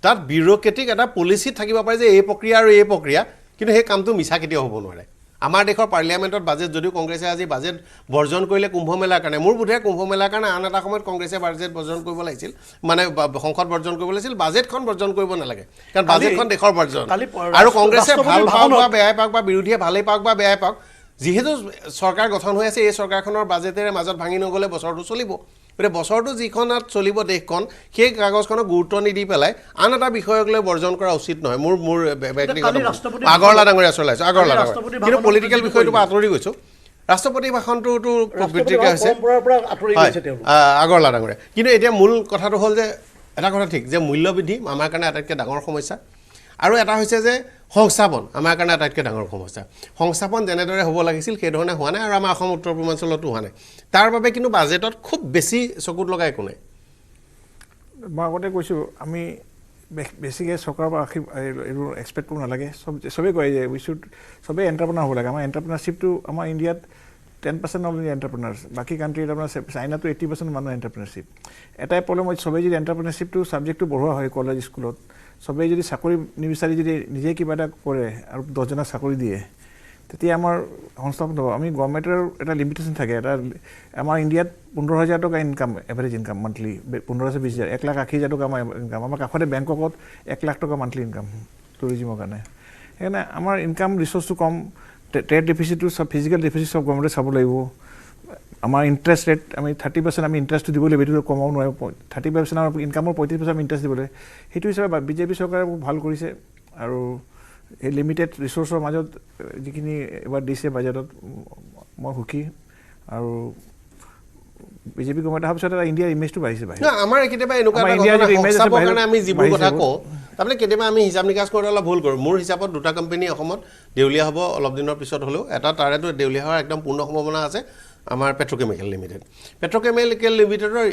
তাত বিউৰোক্ৰেটিক এটা পলিচি থাকিব পাৰে যে এই প্ৰক্ৰিয়া আৰু এই প্ৰক্ৰিয়া কিন্তু সেই কামটো মিছা কেতিয়াও হ'ব নোৱাৰে আমাৰ দেশৰ পাৰ্লিয়ামেন্টত বাজেট যদিও কংগ্ৰেছে আজি বাজেট বৰ্জন কৰিলে কুম্ভমেলাৰ কাৰণে মোৰ বোধে কুম্ভমেলাৰ কাৰণে আন এটা সময়ত কংগ্ৰেছে বাজেট বৰ্জন কৰিব লাগিছিল মানে সংসদ বৰ্জন কৰিব লাগিছিল বাজেটখন বৰ্জন কৰিব নালাগে কাৰণ বাজেটখন দেশৰ বৰ্জন আৰু কংগ্ৰেছে ভাল পাওক বা বেয়াই পাওক বা বিৰোধীয়ে ভালেই পাওক বা বেয়াই পাওক যিহেতু চৰকাৰ গঠন হৈ আছে এই চৰকাৰখনৰ বাজেটেৰে মাজত ভাঙি নগ'লে বছৰটো চলিব গতিকে বছৰটো যিখনত চলিব দেশখন সেই কাগজখনক গুৰুত্ব নিদি পেলাই আন এটা বিষয়ক লৈ বৰ্জন কৰা উচিত নহয় মোৰ ব্যক্তিগত আগৰলা ডাঙৰীয়া চলাইছো আগৰলা ডাঙৰীয়া কিন্তু পলিটিকেল বিষয়টো আঁতৰি গৈছো ৰাষ্ট্ৰপতি ভাষণটোতো বিতৃকা হৈছে আগৰলা ডাঙৰীয়া কিন্তু এতিয়া মূল কথাটো হ'ল যে এটা কথা ঠিক যে মূল্য বৃদ্ধি আমাৰ কাৰণে আটাইতকৈ ডাঙৰ সমস্যা আৰু এটা হৈছে যে সংস্থাপন আমাৰ কাৰণে আটাইতকৈ ডাঙৰ সমস্যা সংস্থাপন যেনেদৰে হ'ব লাগিছিল সেই ধৰণে হোৱা নাই আৰু আমাৰ অসম উত্তৰ পূৰ্বাঞ্চলতো হোৱা নাই তাৰ বাবে কিন্তু বাজেটত খুব বেছি চকুত লগাই একো নাই মই আগতে কৈছোঁ আমি বেছিকৈ চৰকাৰৰ পৰা এইবোৰ এক্সপেক্ট কৰিব নালাগে চবেই কয় যে উই শুড চবেই এণ্টাৰপ্ৰেনাৰ হ'ব লাগে আমাৰ এণ্টাৰপ্ৰেনাৰশ্বিপটো আমাৰ ইণ্ডিয়াত 10% অনলি এণ্টাৰপ্ৰেনাৰ্ছ বাকী কাণ্ট্ৰিত আপোনাৰ চাইনাটো 80% মানুহ এণ্টাৰপ্ৰেনাৰশ্বিপ এটাই প্ৰব্লেম হয় চবেই যদি এণ্টাৰপ্ৰেনাৰশ্বিপটো ছাবজেক্টটো বঢ়োৱা হয় কলেজ স্কুলত চবেই যদি চাকৰি নিবিচাৰি যদি নিজে কিবা এটা কৰে আৰু 10জনক চাকৰি দিয়ে তেতিয়া আমাৰ সংস্থাপন হ'ব আমি গভৰ্ণমেণ্টৰ এটা লিমিটেশ্যন থাকে এটা আমাৰ ইণ্ডিয়াত 15,000 টকা ইনকাম এভাৰেজ ইনকাম মান্থলি 15,000 1,80,000 টকা আমাৰ ইনকাম আমাৰ কাষতে বেংককত 1 লাখ টকা মান্থলি ইনকাম টুৰিজিমৰ কাৰণে সেইকাৰণে আমাৰ ইনকাম ৰিচোৰ্চটো কম ট্ৰেড ডেফিচিটটো চব ফিজিকেল ডেফিচিট চব গভৰ্ণমেণ্টে চাব লাগিব আমাৰ ইণ্টাৰেষ্ট ৰেট আমি 30% আমি ইণ্টাৰেষ্টটো দিব লাগিব এইটো কমাব নোৱাৰিব 30% আমাৰ ইনকামৰ 35% আমি ইণ্টাৰেষ্ট দিব লাগিব সেইটো হিচাপে বিজেপি চৰকাৰে ভাল কৰিছে আৰু এই লিমিটেড ৰিচোৰ্চৰ মাজত যিখিনি এবাৰ দিছে বাজেটত মই সুখী আৰু বিজেপি গভৰ্ণমেণ্ট অহাৰ পিছত ইণ্ডিয়াৰ ইমেজটো বাঢ়িছে আমাৰ কেতিয়াবা এনেকুৱা কাৰণে আমি যিবোৰ কথা কওঁ তাৰমানে কেতিয়াবা আমি হিচাপ নিকাচ কৰোঁতে অলপ ভুল কৰোঁ মোৰ হিচাপত দুটা কোম্পানী অসমত দেউলীয়া হ'ব অলপ দিনৰ পিছত হ'লেও এটা তাৰেতো দেউলীয়া হোৱাৰ একদম পূৰ্ণ সম্ভাৱনা আছে আমাৰ পেট্ৰকেমিকেল লিমিটেডৰ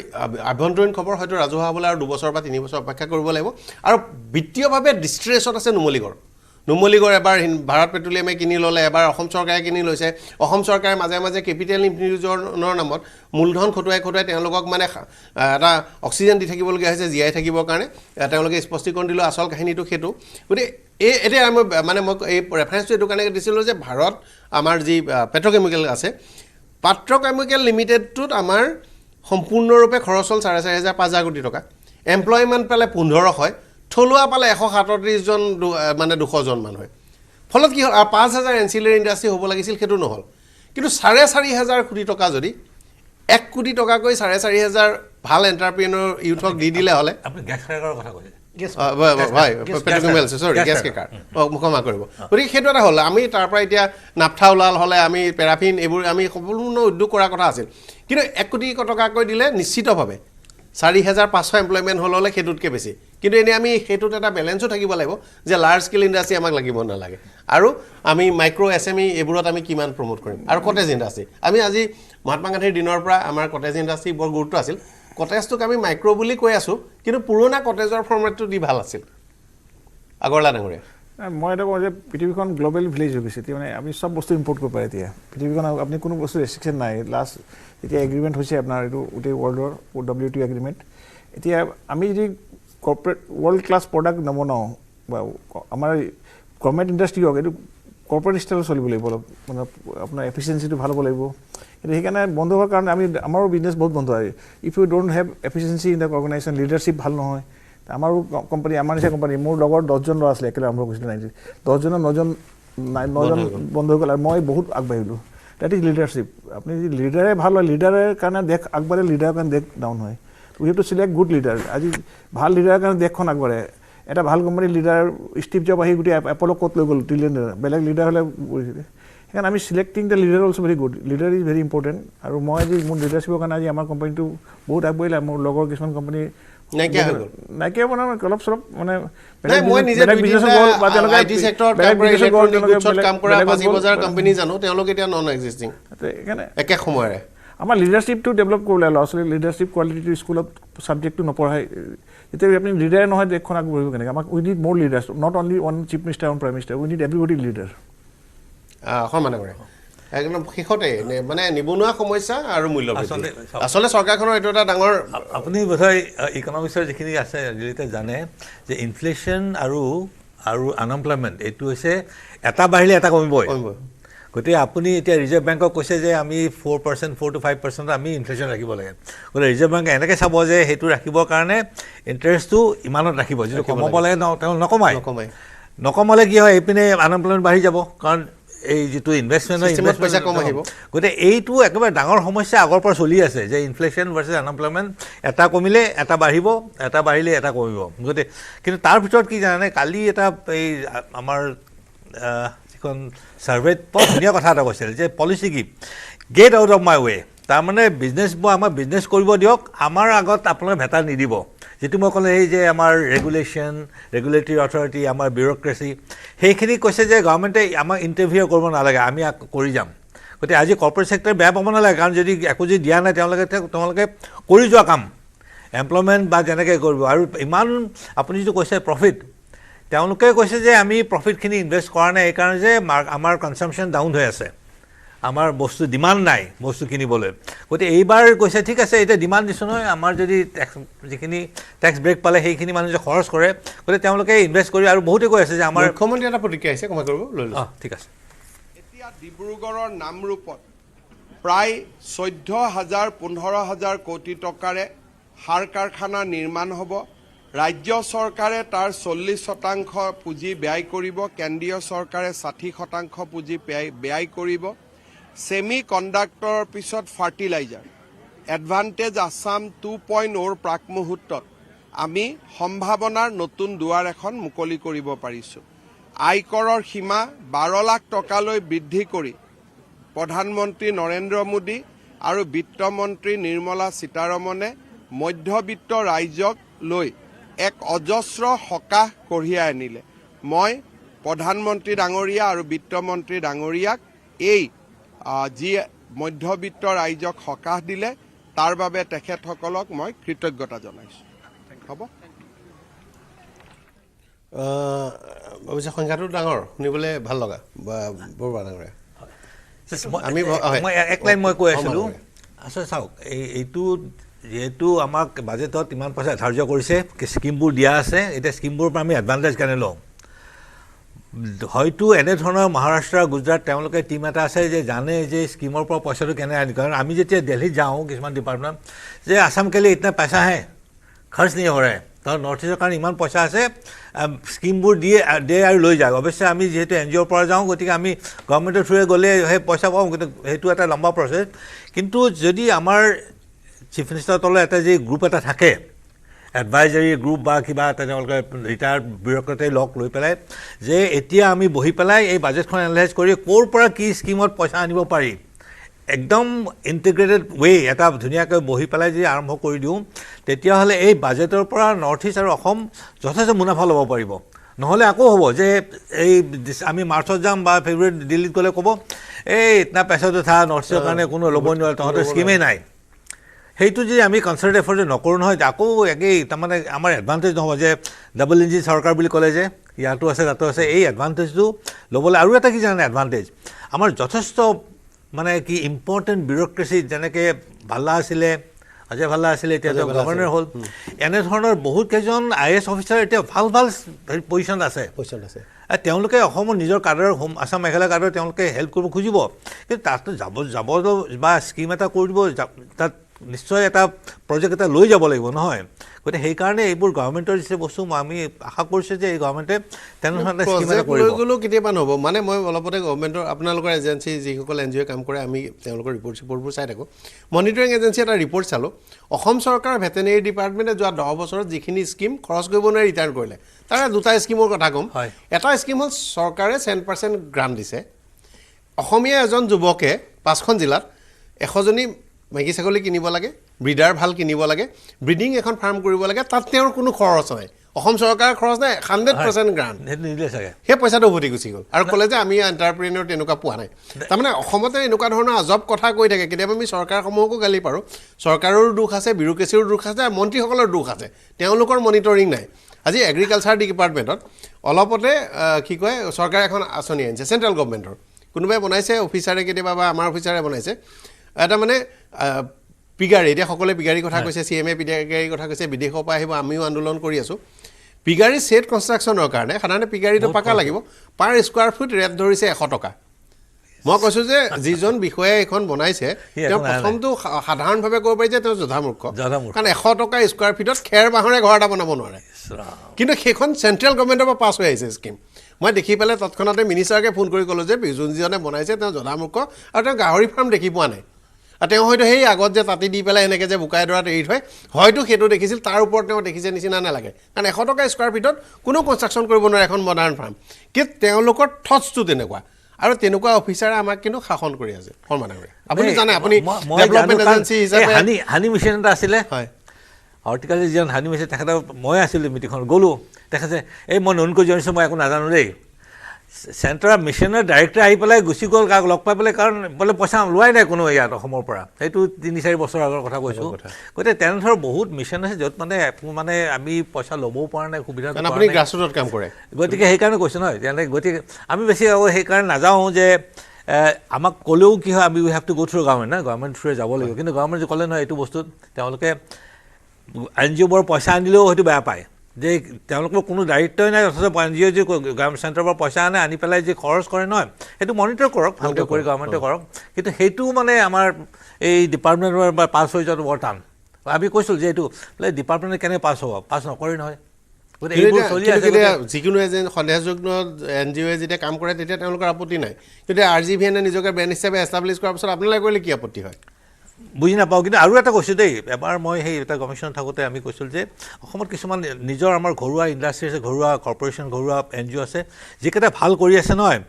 আভ্যন্তৰীণ খবৰ হয়তো ৰাজহুৱা হ'বলৈ আৰু 2 বছৰ বা 3 বছৰ অপেক্ষা কৰিব লাগিব আৰু বিত্তীয়ভাৱে ডিষ্ট্ৰেছত আছে নুমলীগড় এবাৰ ভাৰত পেট্ৰলিয়ামে কিনি ল'লে এবাৰ অসম চৰকাৰে কিনি লৈছে অসম চৰকাৰে মাজে মাজে কেপিটেল ইনফিউজনৰ নামত মূলধন খটুৱাই তেওঁলোকক মানে এটা অক্সিজেন দি থাকিবলগীয়া হৈছে জীয়াই থাকিবৰ কাৰণে তেওঁলোকে স্পষ্টীকৰণ দিলোঁ আচল কাহিনীটো সেইটো গতিকে এতিয়া মই এই ৰেফাৰেঞ্চটো এইটো কাৰণে দিছিলোঁ যে ভাৰত আমাৰ যি পেট্ৰকেমিকেল আছে পেট্ৰকেমিকেল লিমিটেডটোত আমাৰ সম্পূৰ্ণৰূপে খৰচ হ'ল 4,500 5,000 কোটি টকা এমপ্লয়মেণ্ট পালে 15 হয় থলুৱা পালে 137 জন মানে 200 জন মান হয় ফলত কি হ'ল 5,000 এনচিলাৰী ইণ্ডাষ্ট্ৰী হ'ব লাগিছিল সেইটো নহ'ল কিন্তু 4,500 কোটি টকা যদি 1 কোটি টকাকৈ 4,500 ভাল এণ্টাৰপ্ৰেনৰ ইউথক দি দিলে হ'লে আপুনি গেছ ক্ৰেকাৰৰ কথা কৈছে ভাই পেট্ৰকেমিকেল সৰি গেছ কেকাৰ মুখমা কৰিব গতিকে সেইটো এটা হ'ল আমি তাৰ পৰা এতিয়া নাফথা ওলাল হ'লে আমি পেৰাফিন এইবোৰ আমি সম্পূৰ্ণ উদ্যোগ কৰাৰ কথা আছিল কিন্তু 1 কোটি টকাকৈ দিলে নিশ্চিতভাৱে 4,500 এমপ্লয়মেণ্ট হ'লে সেইটোতকৈ বেছি কিন্তু এনে আমি সেইটোত এটা বেলেঞ্চো থাকিব লাগিব যে লাৰ্জ স্কেল ইণ্ডাষ্ট্ৰী আমাক লাগিব নালাগে আৰু আমি মাইক্ৰ' SME এইবোৰত আমি কিমান প্ৰমোট কৰিম আৰু কটেজ ইণ্ডাষ্ট্ৰী আমি আজি মহাত্মা গান্ধীৰ দিনৰ পৰা আমাৰ কটেজ ইণ্ডাষ্ট্ৰী বৰ গুৰুত্ব আছিল কটেজটোক আমি মাইক্ৰ' বুলি কৈ আছোঁ কিন্তু পুৰণা কটেজৰ ফৰ্মেটটো দি ভাল আছিল আগৰলা ডাঙৰীয়া মই এটা কওঁ যে পৃথিৱীখন গ্ল'বেল ভিলেজ হৈ গৈছে এতিয়া মানে আপুনি চব বস্তু ইম্পৰ্ট কৰিব পাৰে এতিয়া পৃথিৱীখন আপুনি কোনো বস্তু ৰেষ্ট্ৰিকশ্যন নাই লাষ্ট এতিয়া এগ্ৰিমেণ্ট হৈছে আপোনাৰ এইটো গোটেই ৱৰ্ল্ডৰ WTO এগ্ৰিমেণ্ট এতিয়া আমি যদি কৰ্পৰেট ৱৰ্ল্ড ক্লাছ প্ৰডাক্ট নবনাওঁ বা আমাৰ গভৰ্ণমেণ্ট ইণ্ডাষ্ট্ৰী হওক এইটো কৰ্পৰেট ষ্টাইলত চলিব লাগিব অলপ মানে আপোনাৰ এফিচিয়েঞ্চিটো ভাল হ'ব লাগিব কিন্তু সেইকাৰণে বন্ধ হোৱাৰ কাৰণে আমি আমাৰো বিজনেছ বহুত বন্ধ হয় if you don't have efficiency in the organisation leadership ভাল নহয় আমাৰো কোম্পানী আমাৰ নিচিনা কোম্পানী মোৰ লগৰ 10 জন ল'ৰা আছিলে একেলগে আৰম্ভ কৰিছিলোঁ 10 জনৰ 9জন বন্ধ হৈ গ'ল আৰু মই বহুত আগবাঢ়িলোঁ ডেট ইজ লিডাৰশ্বিপ আপুনি যদি লিডাৰে ভাল হয় লিডাৰৰ কাৰণে দেশ আগবাঢ়ে লিডাৰৰ কাৰণে দেশ ডাউন হয় we have to select good leader আজি ভাল লিডাৰৰ কাৰণে দেশখন আগবাঢ়ে এটা ভাল কোম্পানীৰ লিডাৰ ষ্টিভ জব আহি গোটেই এপ'ল ক'ত লৈ গ'ল ট্ৰিলিয়ন বেলেগ লিডাৰ হ'লে সেইকাৰণে আমি selecting the leader also very good leader is very important আৰু মই আজি মোৰ লিডাৰশ্বিপৰ কাৰণে আজি আমাৰ কোম্পানীটো বহুত আগবাঢ়িলে মোৰ লগৰ কিছুমান কোম্পানী নাইকিয়া বনাম অলপ চলপ মানে একে সময়ৰে আমাৰ লিডাৰশ্বিপটো ডেভেলপ কৰিব লাগে ল'ৰা ছোৱালী লিডাৰশ্বিপ কোৱালিটিটো স্কুলত ছাবজেক্টটো নপঢ়ায় যেতিয়া আপুনি লিডাৰে নহয় দেশখন আগবাঢ়িব কেনেকৈ আমাক উই নিড মোৰ leaders not only one chief minister one prime minister we need everybody leader সন্মান কৰে একদম শেষতে মানে নিবনুৱা সমস্যা আৰু মূল্য আচলতে চৰকাৰখনৰ এইটো এটা ডাঙৰ আপুনি বোধহয় ইকনমিক্সৰ যিখিনি আছে আজিলৈকে জানে যে ইনফ্লেশ্যন আৰু আনএমপ্লয়মেণ্ট এইটো হৈছে এটা বাঢ়িলে এটা কমিবই গতিকে আপুনি এতিয়া ৰিজাৰ্ভ বেংকক কৈছে যে আমি 4% 4 to 5% আমি ইনফ্লেশ্যন ৰাখিব লাগে গতিকে ৰিজাৰ্ভ বেংকে এনেকৈ চাব যে সেইটো ৰাখিবৰ কাৰণে ইণ্টাৰেষ্টটো ইমানত ৰাখিব যিটো কমাব লাগে তেওঁ নকমালে কি হয় এইপিনে আনএমপ্লয়মেণ্ট বাঢ়ি যাব কাৰণ এই যিটো ইনভেষ্টমেণ্ট পইচা কম আহিব গতিকে এইটো একেবাৰে ডাঙৰ সমস্যা আগৰ পৰা চলি আছে যে ইনফ্লেশ্যন ভাৰ্চেছ আনএমপ্লয়মেণ্ট এটা কমিলে এটা বাঢ়িব এটা বাঢ়িলে এটা কমিব গতিকে কিন্তু তাৰ ভিতৰত কি জানে কালি এটা এই আমাৰ যিখন ছাৰ্ভেত বৰ ধুনীয়া কথা এটা কৈছিল যে পলিচি কি গেট আউট অফ মাই ৱে তাৰমানে বিজনেছবোৰ আমাৰ বিজনেছ কৰিব দিয়ক আমাৰ আগত আপোনালোকে ভেটা নিদিব যেটো মই ক'লে এই যে আমাৰ ৰেগুলেশ্যন ৰেগুলেটৰী অথৰিটি আমাৰ বিউৰ'ক্ৰেচি সেইখিনি কৈছে যে গভৰ্ণমেণ্টে আমাক ইণ্টাৰভিউ কৰিব নালাগে আমি কৰি যাম গতিকে আজি কৰ্পৰেট ছেক্টৰ বেয়া পাব নালাগে কাৰণ যদি একো যদি দিয়া নাই তেওঁলোকে কৰি যোৱা কাম এমপ্লয়মেণ্ট বা যেনেকৈ কৰিব আৰু ইমান আপুনি যিটো কৈছে প্ৰফিট তেওঁলোকে কৈছে যে আমি প্ৰফিটখিনি ইনভেষ্ট কৰা নাই এইকাৰণে যে আমাৰ কনজাম্পশ্যন ডাউন হৈ আছে আমাৰ বস্তু ডিমাণ্ড নাই বস্তু কিনিবলৈ গতিকে এইবাৰ কৈছে ঠিক আছে এতিয়া ডিমাণ্ড দিছোঁ নহয় আমাৰ যদি যিখিনি টেক্স ব্ৰেক পালে সেইখিনি মানুহে যে খৰচ কৰে গতিকে তেওঁলোকে ইনভেষ্ট কৰি আৰু বহুতে কৈ আছে যে আমাৰ মুখ্যমন্ত্ৰী এটা প্ৰতিক্ৰিয়া আহিছে কমাই কৰিব লৈ লওঁ ঠিক আছে এতিয়া ডিব্ৰুগড়ৰ নামৰূপত প্ৰায় 14,000-15,000 কোটি টকাৰে সাৰ কাৰখানা নিৰ্মাণ হ'ব ৰাজ্য চৰকাৰে তাৰ 40% পুঁজি ব্যয় কৰিব কেন্দ্ৰীয় চৰকাৰে 60% পুঁজি ব্যয় কৰিব ছেমি কণ্ডাক্টৰৰ পিছত ফাৰ্টিলাইজাৰ এডভান্টেজ আছাম 2.0 প্ৰাক মুহূৰ্তত আমি সম্ভাৱনাৰ নতুন দুৱাৰ এখন মুকলি কৰিব পাৰিছোঁ আয়কৰৰ সীমা 12 লাখ টকালৈ বৃদ্ধি কৰি প্ৰধানমন্ত্ৰী নৰেন্দ্ৰ মোদী আৰু বিত্তমন্ত্ৰী নিৰ্মলা সীতাৰমণে মধ্যবিত্ত ৰাইজক লৈ এক অজস্ৰ সকাহ কঢ়িয়াই আনিলে মই প্ৰধানমন্ত্ৰী ডাঙৰীয়া আৰু বিত্তমন্ত্ৰী ডাঙৰীয়াক এই যি মধ্যবিত্ত ৰাইজক সকাহ দিলে তাৰ বাবে তেখেতসকলক মই কৃতজ্ঞতা জনাইছোঁ হ'ব অৱশ্যে সংখ্যাটো ডাঙৰ শুনিবলৈ ভাল লগা বৰ ডাঙৰীয়া আমি এক লাইন মই কৈ আছিলোঁ আচলতে চাওক এইটো যিহেতু আমাক বাজেটত ইমান পইচা ধাৰ্য কৰিছে স্কিমবোৰ দিয়া আছে এতিয়া স্কিমবোৰৰ পৰা আমি এডভান্টেজ কেনে লওঁ হয়তো এনেধৰণৰ মহাৰাষ্ট্ৰ গুজৰাট তেওঁলোকে টিম এটা আছে যে জানে যে স্কিমৰ পৰা পইচাটো কেনে আনি কাৰণ আমি যেতিয়া দিল্লীত যাওঁ কিছুমান ডিপাৰ্টমেণ্ট যে আসাম কেলে ইতনা পইচা হে খৰচ नहीं हो रहा है तर নৰ্থ ইষ্টৰ কাৰণে ইমান পইচা আছে স্কিমবোৰ দিয়ে আৰু লৈ যায় অৱশ্যে আমি যেহেতু এনজিঅ'ৰ পৰা যাওঁ গতিকে আমি গভৰ্ণমেণ্টৰ থ্ৰুৱে গ'লে সেই পইচা পাওঁ কিন্তু সেইটো এটা লম্বা প্ৰচেছ কিন্তু যদি আমাৰ চিফ মিনিষ্টাৰৰ তলত এটা যে গ্ৰুপ এটা থাকে এডভাইজাৰী গ্ৰুপ বা কিবা তেওঁলোকে ৰিটায়াৰ্ড ব্যুৰ'ক্ৰেটে লগ লৈ পেলাই যে এতিয়া আমি বহি পেলাই এই বাজেটখন এনালাইজ কৰি ক'ৰ পৰা কি স্কিমত পইচা আনিব পাৰি একদম ইণ্টিগ্ৰেটেড ৱে এটা ধুনীয়াকৈ বহি পেলাই যদি আৰম্ভ কৰি দিওঁ তেতিয়াহ'লে এই বাজেটৰ পৰা নৰ্থ ইষ্ট আৰু অসম যথেষ্ট মুনাফা ল'ব পাৰিব নহ'লে আকৌ হ'ব যে এই আমি মাৰ্চত যাম বা ফেব্ৰুৱাৰীত দিল্লীত গ'লে ক'ব এই ইতনা পইচাটো থা নৰ্থ ইষ্টৰ কাৰণে কোনো ল'ব নোৱাৰে তহঁতৰ স্কিমেই নাই সেইটো যদি আমি কনচাৰ্ট এফৰ্ট নকৰোঁ নহয় আকৌ একেই তাৰমানে আমাৰ এডভান্টেজ নহ'ব যে ডাবল ইঞ্জিন চৰকাৰ বুলি ক'লে যে ইয়াতো আছে তাতো আছে এই এডভান্টেজটো ল'বলৈ আৰু এটা কি জানে এডভান্টেজ আমাৰ যথেষ্ট মানে কি ইম্পৰ্টেণ্ট ব্যুৰ'ক্ৰেচি যেনেকৈ ভাল্লা আছিলে অজয় ভাল্লা আছিলে এতিয়া গভৰ্ণৰ হ'ল এনেধৰণৰ বহুত কেইজন IAS অফিচাৰ এতিয়া ভাল ভাল পজিশ্যন আছে তেওঁলোকে অসমৰ নিজৰ কাৰ্ডৰ আসাম মেঘালয় কাৰ্ডৰ তেওঁলোকে হেল্প কৰিব খুজিব কিন্তু তাত যাব বা স্কিম এটা কৰি দিব তাত নিশ্চয় এটা প্ৰজেক্ট এটা লৈ যাব লাগিব নহয় গতিকে সেইকাৰণে এইবোৰ গভৰ্ণমেণ্টৰ যে বস্তু আমি আশা কৰিছোঁ যে এই গভৰ্ণমেণ্টে তেনেধৰণে স্কিম এটা কৰিব গ'লেও কেতিয়াবা নহ'ব মানে মই অলপতে গভৰ্ণমেণ্টৰ আপোনালোকৰ এজেঞ্চি যিসকল NGO কাম কৰে আমি তেওঁলোকৰ ৰিপৰ্টবোৰ চাই থাকোঁ মনিটৰিং এজেঞ্চি এটা ৰিপৰ্ট চালোঁ অসম চৰকাৰৰ ভেটেনেৰি ডিপাৰ্টমেণ্টে যোৱা 10 বছৰত যিখিনি স্কিম খৰচ কৰিব নোৱাৰি ৰিটাৰ্ণ কৰিলে তাৰে দুটা স্কিমৰ কথা ক'ম এটা স্কিম হ'ল চৰকাৰে 100% গ্ৰাণ্ট দিছে অসমীয়া এজন যুৱকে 5খন জিলাত 100জনী মেগী ছাগলী কিনিব লাগে ব্ৰিডাৰ ভাল কিনিব লাগে ব্ৰিডিং এখন ফাৰ্ম কৰিব লাগে তাত তেওঁৰ কোনো খৰচ হয় অসম চৰকাৰৰ খৰচ নাই 100% গ্ৰাণ্ট সেই পইচাটো উভতি গুচি গ'ল আৰু ক'লে যে আমি এণ্টাৰপ্ৰেনিয়ৰ তেনেকুৱা পোৱা নাই তাৰমানে অসমতে এনেকুৱা ধৰণৰ আজব কথা কৈ থাকে কেতিয়াবা আমি চৰকাৰসমূহকো গালি পাৰোঁ চৰকাৰৰো দুখ আছে ব্যুৰ'ক্ৰেচিৰো দুখ আছে আৰু মন্ত্ৰীসকলৰ দুখ আছে তেওঁলোকৰ মনিটৰিং নাই আজি এগ্ৰিকালচাৰ ডিপাৰ্টমেণ্টত অলপতে কি কয় চৰকাৰে এখন আঁচনি আনিছে চেণ্ট্ৰেল গভৰ্ণমেণ্টৰ কোনোবাই বনাইছে অফিচাৰে কেতিয়াবা বা আমাৰ অফিচাৰে বনাইছে এটা মানে পিগাৰী এতিয়া সকলোৱে পিগাৰীৰ কথা কৈছে CMA পিগাৰীৰ কথা কৈছে বিদেশৰ পৰা আহিব আমিও আন্দোলন কৰি আছোঁ পিগাৰী ছেট কনষ্ট্ৰাকশ্যনৰ কাৰণে সাধাৰণতে পিগাৰীটো পাকা লাগিব পাৰ স্কোৱাৰ ফুট ৰেট ধৰিছে 100 টকা মই কৈছোঁ যে যিজন বিষয়াই এখন বনাইছে তেওঁ প্ৰথমটো সাধাৰণভাৱে ক'ব পাৰি যে তেওঁ জধামূৰ্খ কাৰণ 100 টকা স্কোৱাৰ ফিটত খেৰ বাঁহৰে ঘৰ এটা বনাব নোৱাৰে কিন্তু সেইখন চেণ্ট্ৰেল গভৰ্ণমেণ্টৰ পৰা পাছ হৈ আহিছে স্কিম মই দেখি পেলাই তৎক্ষণাতে মিনিষ্টাৰকে ফোন কৰি ক'লোঁ যে যোনজনে বনাইছে তেওঁ জধামূৰ্খ আৰু তেওঁ গাহৰি ফাৰ্ম দেখি পোৱা নাই আৰু তেওঁ হয়তো সেই আগত যে তাতি দি পেলাই এনেকৈ যে বোকাই দৰাত এৰি থয় হয়তো সেইটো দেখিছিল তাৰ ওপৰত তেওঁ দেখিছে নিচিনা নালাগে কাৰণ 100 টকা স্কোৱাৰ ফিটত কোনো কনষ্ট্ৰাকশ্যন কৰিব নোৱাৰে এখন মডাৰ্ণ ফাৰ্ম কিন্তু তেওঁলোকৰ থটছটো তেনেকুৱা আৰু তেনেকুৱা অফিচাৰে আমাক কিন্তু শাসন কৰি আছে সন্মান কৰে আপুনি জানে আপুনি ডেভেলপমেণ্ট এজেঞ্চি হিচাপে হানি মিছন এটা আছিলে হয় হৰ্টিকালচাৰ যিজন হানি মিছন তেখেতৰ মই আছিলোঁ মিটিংখন গ'লোঁ তেখেতে এই মই নতুনকৈ জনাইছোঁ মই একো নাজানো দেই চেণ্টাৰ মিছনৰ ডাইৰেক্টৰ আহি পেলাই গুচি গ'ল কাক লগ পাই পেলাই কাৰণ বোলে পইচা লোৱাই নাই কোনো ইয়াত অসমৰ পৰা সেইটো 3-4 বছৰ আগৰ কথা কৈছোঁ গতিকে তেনেধৰণৰ বহুত মিছন আছে য'ত মানে আমি পইচা ল'বও পৰা নাই সুবিধা আপুনি গ্ৰাছৰুটত কাম কৰে গতিকে সেইকাৰণে কৈছোঁ নহয় গতিকে আমি বেছি সেইকাৰণে নাযাওঁ যে আমাক ক'লেও কি হয় আমি we have to go through government government থ্ৰুৱে যাব লাগিব কিন্তু গভৰ্ণমেণ্টে ক'লে নহয় এইটো বস্তুত তেওঁলোকে NGOবোৰ পইচা আনিলেও হয়তো বেয়া পায় যে তেওঁলোকৰ কোনো দায়িত্বই নাই অথচ NGO যে গভৰ্ণমেণ্ট চেণ্টাৰৰ পৰা পইচা আনি পেলাই যে খৰচ কৰে নহয় সেইটো মনিটৰ কৰক ভালকৈ কৰি গভৰ্ণমেণ্টে কৰক কিন্তু সেইটো মানে আমাৰ এই ডিপাৰ্টমেণ্টৰ পৰা পাছ হৈ যোৱাটো বৰ টান আমি কৈছিলোঁ যে এইটো ডিপাৰ্টমেণ্টে কেনেকৈ পাছ হ'ব পাছ নকৰে নহয় গতিকে এইবোৰ চলি আছে যিকোনো এজন সন্দেহযুক্ত NGOয়ে যেতিয়া কাম কৰে তেতিয়া তেওঁলোকৰ আপত্তি নাই কিন্তু RGVNে নিজকে ব্ৰেণ্ড হিচাপে এষ্টাব্লিছ কৰাৰ পিছত আপোনালোকে কৰিলে কি আপত্তি হয় বুজি নাপাওঁ কিন্তু আৰু এটা কৈছোঁ দেই এবাৰ মই সেই এটা কমিশ্যনত থাকোঁতে আমি কৈছিলোঁ যে অসমত কিছুমান নিজৰ আমাৰ ঘৰুৱা ইণ্ডাষ্ট্ৰি আছে ঘৰুৱা কৰ্পৰেশ্যন ঘৰুৱা NGO আছে যিকেইটা ভাল কৰি আছে নহয়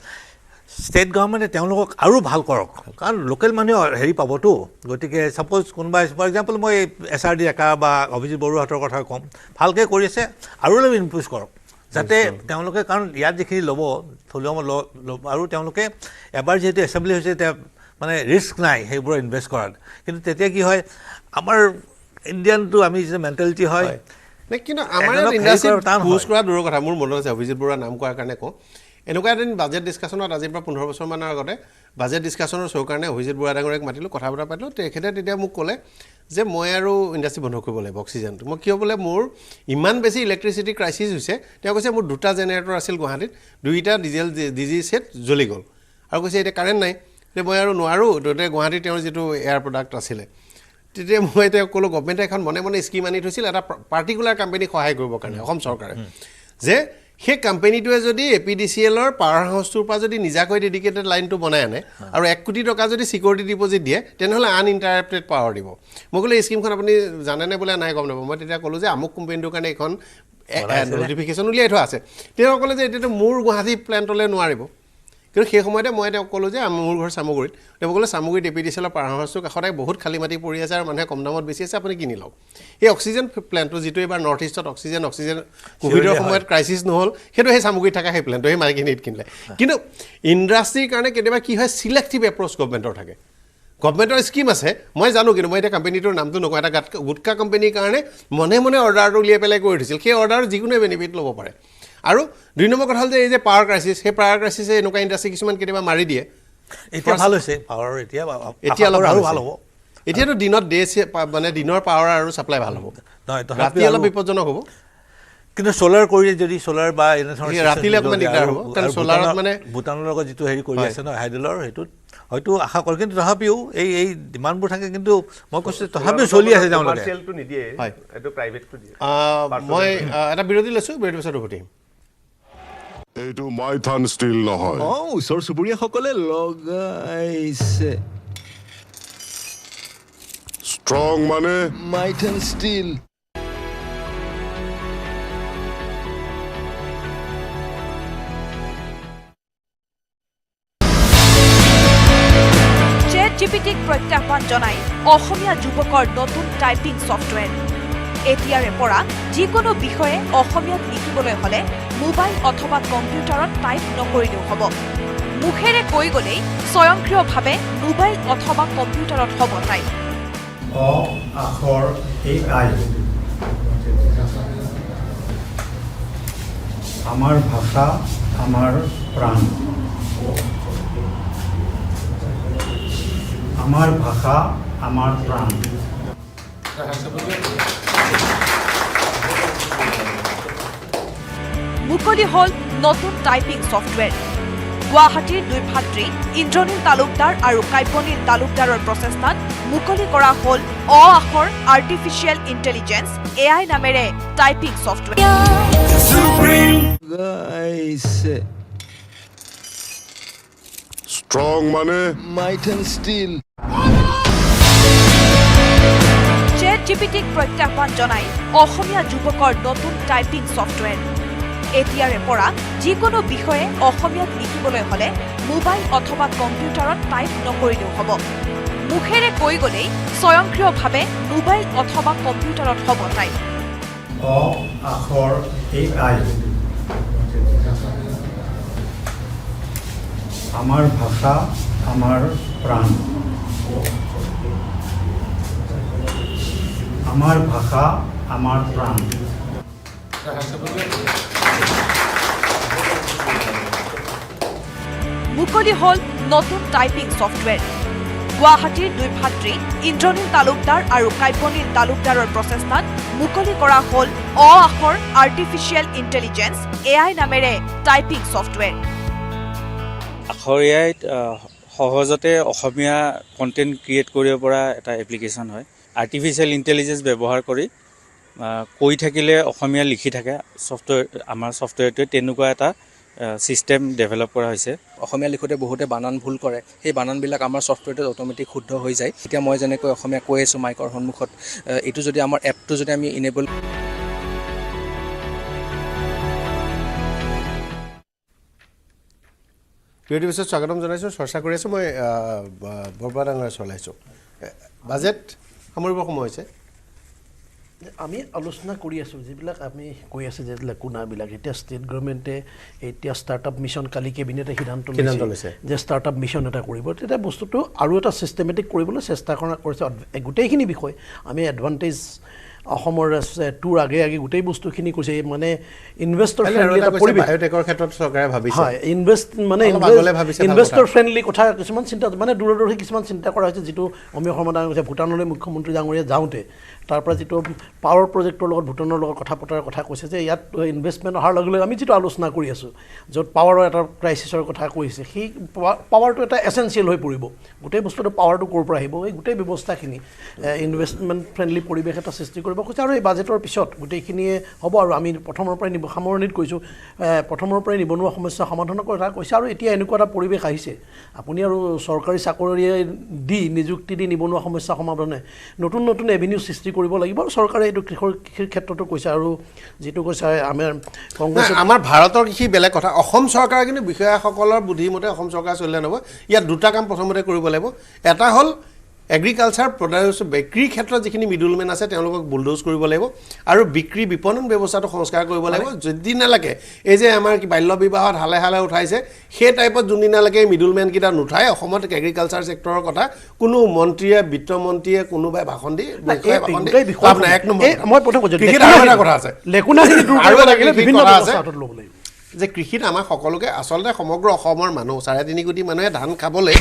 ষ্টেট গভৰ্ণমেণ্টে তেওঁলোকক আৰু ভাল কৰক কাৰণ লোকেল মানুহে হেৰি পাবতো গতিকে ছাপ'জ কোনোবাই ফৰ এক্সাম্পল মই SRD একা বা অভিজিত বৰুৱাহঁতৰ কথা ক'ম ভালকৈ কৰি আছে আৰু অলপ ইম্প্ৰুভ কৰক যাতে তেওঁলোকে কাৰণ ইয়াত যিখিনি ল'ব থলুৱা আৰু তেওঁলোকে এবাৰ যিহেতু এছেম্বলি হৈছে এতিয়া মানে ৰিস্ক নাই সেইবোৰ ইনভেষ্ট কৰাত কিন্তু তেতিয়া কি হয় আমাৰ ইণ্ডিয়ানটো আমি যে মেণ্টেলিটি হয় কিন্তু আমাৰ ইণ্ডাষ্ট্ৰি পুছ কৰা দূৰৰ কথা মোৰ মনত আছে অভিজিত বৰুৱা নাম কোৱাৰ কাৰণে কওঁ এনেকুৱা এদিন বাজেট ডিছকাশ্যনত আজিৰ পৰা 15 বছৰমানৰ আগতে বাজেট ডিছকাশ্যনৰ শ্ব' কাৰণে অভিজিত বৰুৱা ডাঙৰীয়াক মাতিলোঁ কথা বতৰা পাতিলোঁ তেখেতে তেতিয়া মোক ক'লে যে মই আৰু ইণ্ডাষ্ট্ৰি বন্ধ কৰিব লাগিব অক্সিজেনটো মই কিয় বোলে মোৰ ইমান বেছি ইলেক্ট্ৰিচিটি ক্ৰাইচিছ হৈছে তেওঁ কৈছে মোৰ দুটা জেনেৰেটৰ আছিল গুৱাহাটীত দুইটা ডিজেল ডিজি সেট জ্বলি গ'ল আৰু কৈছে এতিয়া কাৰেণ্ট নাই তে মই আৰু নোৱাৰো তোতে গুৱাহাটীত তেওঁৰ যেটো এয়াৰ প্ৰডাক্ট আছিলে তেতিয়া মই তেওঁ ক'লো গভৰ্ণমেণ্টে এখন মনে মনে স্কিম আনি থৈছিল এটা পাৰ্টিকুলাৰ কোম্পানী সহায় কৰিবৰ কাৰণে অসম চৰকাৰে যে সেই কোম্পানীটোৱে যদি এপিডিচিএলৰ পাৱাৰ হাউচটোৰ পৰা যদি নিজাকৈ ডেডিকেটেড লাইনটো বনাই আনে আৰু 1 কোটি টকা যদি সিকিউৰিটি ডিপজিট দিয়ে তেনেহ'লে আনইণ্টাৰাপ্টেড পাৱাৰ দিব মই ক'লো এই স্কিমখন আপুনি জানেনে বোলে নাই গম নাপাব মই তেতিয়া ক'লো যে আমুক কোম্পানীটোৰ কাৰণে এখন নটিফিকেশ্যন উলিয়াই থোৱা আছে তেওঁ ক'লে যে এতিয়াতো মোৰ গুৱাহাটী প্লেণ্টলৈ নোৱাৰিব কিন্তু সেই সময়তে মই তেওঁক ক'লো যে মোৰ ঘৰ চামগুৰিত তেওঁ ক'লে চামগুৰিত এপিডিচিএলৰ পাৱাৰ হাউচটোৰ কাষতে বহুত খালী মাটি পৰি আছে আৰু মানুহে কম দামত বেছি আছে আপুনি কিনি লওক এই অক্সিজেন প্লেণ্টটো যিটো এবাৰ নৰ্থ ইষ্টত অক্সিজেন কোভিডৰ সময়ত ক্ৰাইচিছ নহ'ল সেইটো সেই চামগুৰিত থকা সেই প্লেণ্টটো সেই মালিকখিনিত কিনিলে কিন্তু ইণ্ডাষ্ট্ৰীৰ কাৰণে কেতিয়াবা কি হয় চিলেক্টিভ এপ্ৰ'চ গভৰ্ণমেণ্টৰ থাকে গভৰ্ণমেণ্টৰ স্কিম আছে মই জানো কিন্তু মই এতিয়া কোম্পানীটোৰ নামটো নকওঁ এটা গুটকা কোম্পানীৰ কাৰণে মনে মনে অৰ্ডাৰটো উলিয়াই পেলাই কৰি দিছিল সেই অৰ্ডাৰ যিকোনোৱে বেনিফিট ল'ব পাৰে আৰু 2 নম্বৰ কথা হ'ল যে এই যে পাৱাৰ ক্ৰাইচিছ সেই পাৱাৰ ক্ৰাইচিছে এনেকুৱা ইণ্ডাষ্ট্ৰী কিছুমান কেতিয়াবা মাৰি দিয়ে এতিয়া ভাল হৈছে পাৱাৰ এতিয়া অলপ ভাল হ'ব এতিয়াতো দিনত মানে দিনৰ পাৱাৰ আৰু ছাপ্লাই ভাল হ'ব ৰাতি অলপ বিপদজনক হ'ব কিন্তু সোলাৰ কৰি যদি সোলাৰ বা ৰাতিলে অকণমান দিগদাৰ হ'ব কাৰণ সোলাৰত মানে ভূটানৰ লগত যিটো হেৰি কৰি আছে ন হাইডেলৰ সেইটোত হয়তো আশা কৰে কিন্তু তথাপিও এই ডিমাণ্ডবোৰ থাকে কিন্তু মই কৈছোঁ তথাপিও চলি আছে তেওঁলোকে কমাৰ্চিয়েলটো নিদিয়ে এইটো প্ৰাইভেটটো দিয়ে মই এটা বিৰতি লৈছোঁ বিৰতি পিছত উভতি এইটো মাইথান ষ্টিল নহয় ওচৰ চুবুৰীয়াসকলে লগাইছে ষ্ট্ৰং মানে মাইথান ষ্টিল জিপিটিক প্ৰত্যাহ্বান জনাই অসমীয়া যুৱকৰ নতুন টাইপিং ছফটৱেৰ এতিয়াৰে পৰা যিকোনো বিষয়ে অসমীয়াত লিখিবলৈ হ'লে মোবাইল অথবা কম্পিউটাৰত টাইপ নকৰিলেও হ'ব মুখেৰে কৈ গ'লেই স্বয়ংক্ৰিয়ভাৱে মোবাইল অথবা কম্পিউটাৰত হ'ব টাইপ অ আখৰ AI আমাৰ ভাষা আমাৰ প্ৰাণ আমাৰ ভাষা আমাৰ প্ৰাণ মুকলি হ'ল নতুন টাইপিং ছফটৱেৰ গুৱাহাটীৰ 2 ভাতৃ ইন্দ্ৰনীল তালুকদাৰ আৰু কাব্যনীল তালুকদাৰৰ প্ৰচেষ্টাত মুকলি কৰা হ'ল অ আখৰ আৰ্টিফিচিয়েল ইণ্টেলিজেন্স AI নামেৰে টাইপিং ছফটৱেৰ ষ্ট্ৰং মানে মাইথান ষ্টিল জিপিটিক প্ৰত্যাহ্বান জনাই অসমীয়া যুৱকৰ নতুন টাইপিং ছফটৱেৰ এতিয়াৰে পৰা যিকোনো বিষয়ে অসমীয়াত লিখিবলৈ হ'লে মোবাইল অথবা কম্পিউটাৰত টাইপ নকৰিলেও হ'ব মুখেৰে কৈ গ'লেই স্বয়ংক্ৰিয়ভাৱে মোবাইল অথবা কম্পিউটাৰত হ'ব টাইপ অ আখৰ AI আমাৰ ভাষা আমাৰ প্ৰাণ আমাৰ ভাষা আমাৰ প্ৰাণ মুকলি হ'ল নতুন টাইপিং ছফটৱেৰ গুৱাহাটীৰ 2 ভাতৃ ইন্দ্ৰনীল তালুকদাৰ আৰু কাব্যনীল তালুকদাৰৰ প্ৰচেষ্টাত মুকলি কৰা হ'ল অ আখৰ আৰ্টিফিচিয়েল ইণ্টেলিজেন্স AI নামেৰে টাইপিং ছফটৱেৰ আখৰ AIত সহজতে অসমীয়া কণ্টেণ্ট ক্ৰিয়েট কৰিব পৰা এটা এপ্লিকেশ্যন হয় আৰ্টিফিচিয়েল ইণ্টেলিজেন্স ব্যৱহাৰ কৰি কৈ থাকিলে অসমীয়া লিখি থাকে ছফটৱেৰ আমাৰ ছফটৱেৰটোৱে তেনেকুৱা এটা সিস্টেম ডেভেলপ কৰা হৈছে অসমীয়া লিখোতে বহুতে বানান ভুল কৰে সেই বানানবিলাক আমাৰ ছফটৱেৰটোত অট'মেটিক শুদ্ধ হৈ যায় এতিয়া মই যেনেকৈ অসমীয়া কৈ আছোঁ মাইকৰ সন্মুখত এইটো যদি আমাৰ এপটো যদি আমি ইনেবল বিৰতি পিছত স্বাগতম জনাইছোঁ চৰ্চা কৰি আছোঁ মই বৰপা ডাঙৰে চলাইছোঁ বাজেট সামৰিবৰ সময় হৈছে আমি আলোচনা কৰি আছোঁ যিবিলাক আমি কৈ আছোঁ যে কোনাবিলাক এতিয়া ষ্টেট গভৰ্ণমেণ্টে এতিয়া ষ্টাৰ্টআপ মিছন কালি কেবিনেটে সিদ্ধান্ত লৈছে যে ষ্টাৰ্টআপ মিছন এটা কৰিব তেতিয়া বস্তুটো আৰু এটা ছিষ্টেমেটিক কৰিবলৈ চেষ্টা কৰিছে গোটেইখিনি বিষয় আমি এডভান্টেজ অসমৰ টুৰ আগে আগে গোটেই বস্তুখিনি কৈছে মানে ইনভেষ্টৰ ফ্ৰেণ্ডলি এটা পৰিৱেশ বায়োটেকৰ ক্ষেত্ৰত চৰকাৰে ভাবিছে হয় ইনভেষ্টৰ ফ্ৰেণ্ডলি কথা কিছুমান চিন্তা মানে দূৰদৰ্শী কিছুমান চিন্তা কৰা হৈছে যিটো অমীয় শৰ্মা ডাঙৰীয়া কৈছে ভূটানলৈ মুখ্যমন্ত্ৰী ডাঙৰীয়া যাওঁতে তাৰ পৰা যিটো পাৱাৰ প্ৰজেক্টৰ লগত ভূটানৰ লগত কথা পতাৰ কথা কৈছে যে ইয়াত ইনভেষ্টমেণ্ট অহাৰ লগে লগে আমি যিটো আলোচনা কৰি আছোঁ য'ত পাৱাৰৰ এটা ক্ৰাইচিছৰ কথা কৈছে সেই পাৱাৰটো এটা এচেঞ্চিয়েল হৈ পৰিব গোটেই বস্তুটো পাৱাৰটো ক'ৰ পৰা আহিব এই গোটেই ব্যৱস্থাখিনি ইনভেষ্টমেণ্ট ফ্ৰেণ্ডলি পৰিৱেশ এটা সৃষ্টি কৰিব কৈছে আৰু এই বাজেটৰ পিছত গোটেইখিনিয়ে হ'ব আৰু আমি প্ৰথমৰ পৰাই সামৰণিত কৈছোঁ প্ৰথমৰ পৰাই নিবনুৱা সমস্যা সমাধানৰ কথা কৈছে আৰু এতিয়া এনেকুৱা এটা পৰিৱেশ আহিছে আপুনি আৰু চৰকাৰী চাকৰি দি নিযুক্তি দি নিবনুৱা সমস্যা সমাধানে নতুন নতুন এভিনিউ সৃষ্টি কৰিব লাগিব আৰু চৰকাৰে এইটো কৃষিৰ ক্ষেত্ৰতো কৈছে আৰু যিটো কৈছে আমাৰ ভাৰতৰ কৃষি বেলেগ কথা অসম চৰকাৰে কিন্তু বিষয়াসকলৰ বুদ্ধিমতে অসম চৰকাৰ চলিলে নহ'ব ইয়াত দুটা কাম প্ৰথমতে কৰিব লাগিব এটা হ'ল এগ্ৰিকালচাৰ প্ৰডাক্টছ বিক্ৰীৰ ক্ষেত্ৰত যিখিনি মিডলমেন আছে তেওঁলোকক বুলডোজ কৰিব লাগিব আৰু বিক্ৰী বিপণন ব্যৱস্থাটো সংস্কাৰ কৰিব লাগিব যদিনালৈকে এই যে আমাৰ বাল্য বিবাহত হালে হালে উঠাইছে সেই টাইপত যোনদিনালৈকে মিডলমেনকেইটা নুঠায় অসমত এগ্ৰিকালচাৰ ছেক্টৰৰ কথা কোনো মন্ত্ৰীয়ে বিত্তমন্ত্ৰীয়ে কোনোবাই ভাষণ দি এক নম্বৰ মই প্ৰথম কৈছোঁ কথা আছে যে কৃষিত আমাৰ সকলোকে আচলতে সমগ্ৰ অসমৰ মানুহ 3.5 কোটি মানুহে ধান খাবলৈ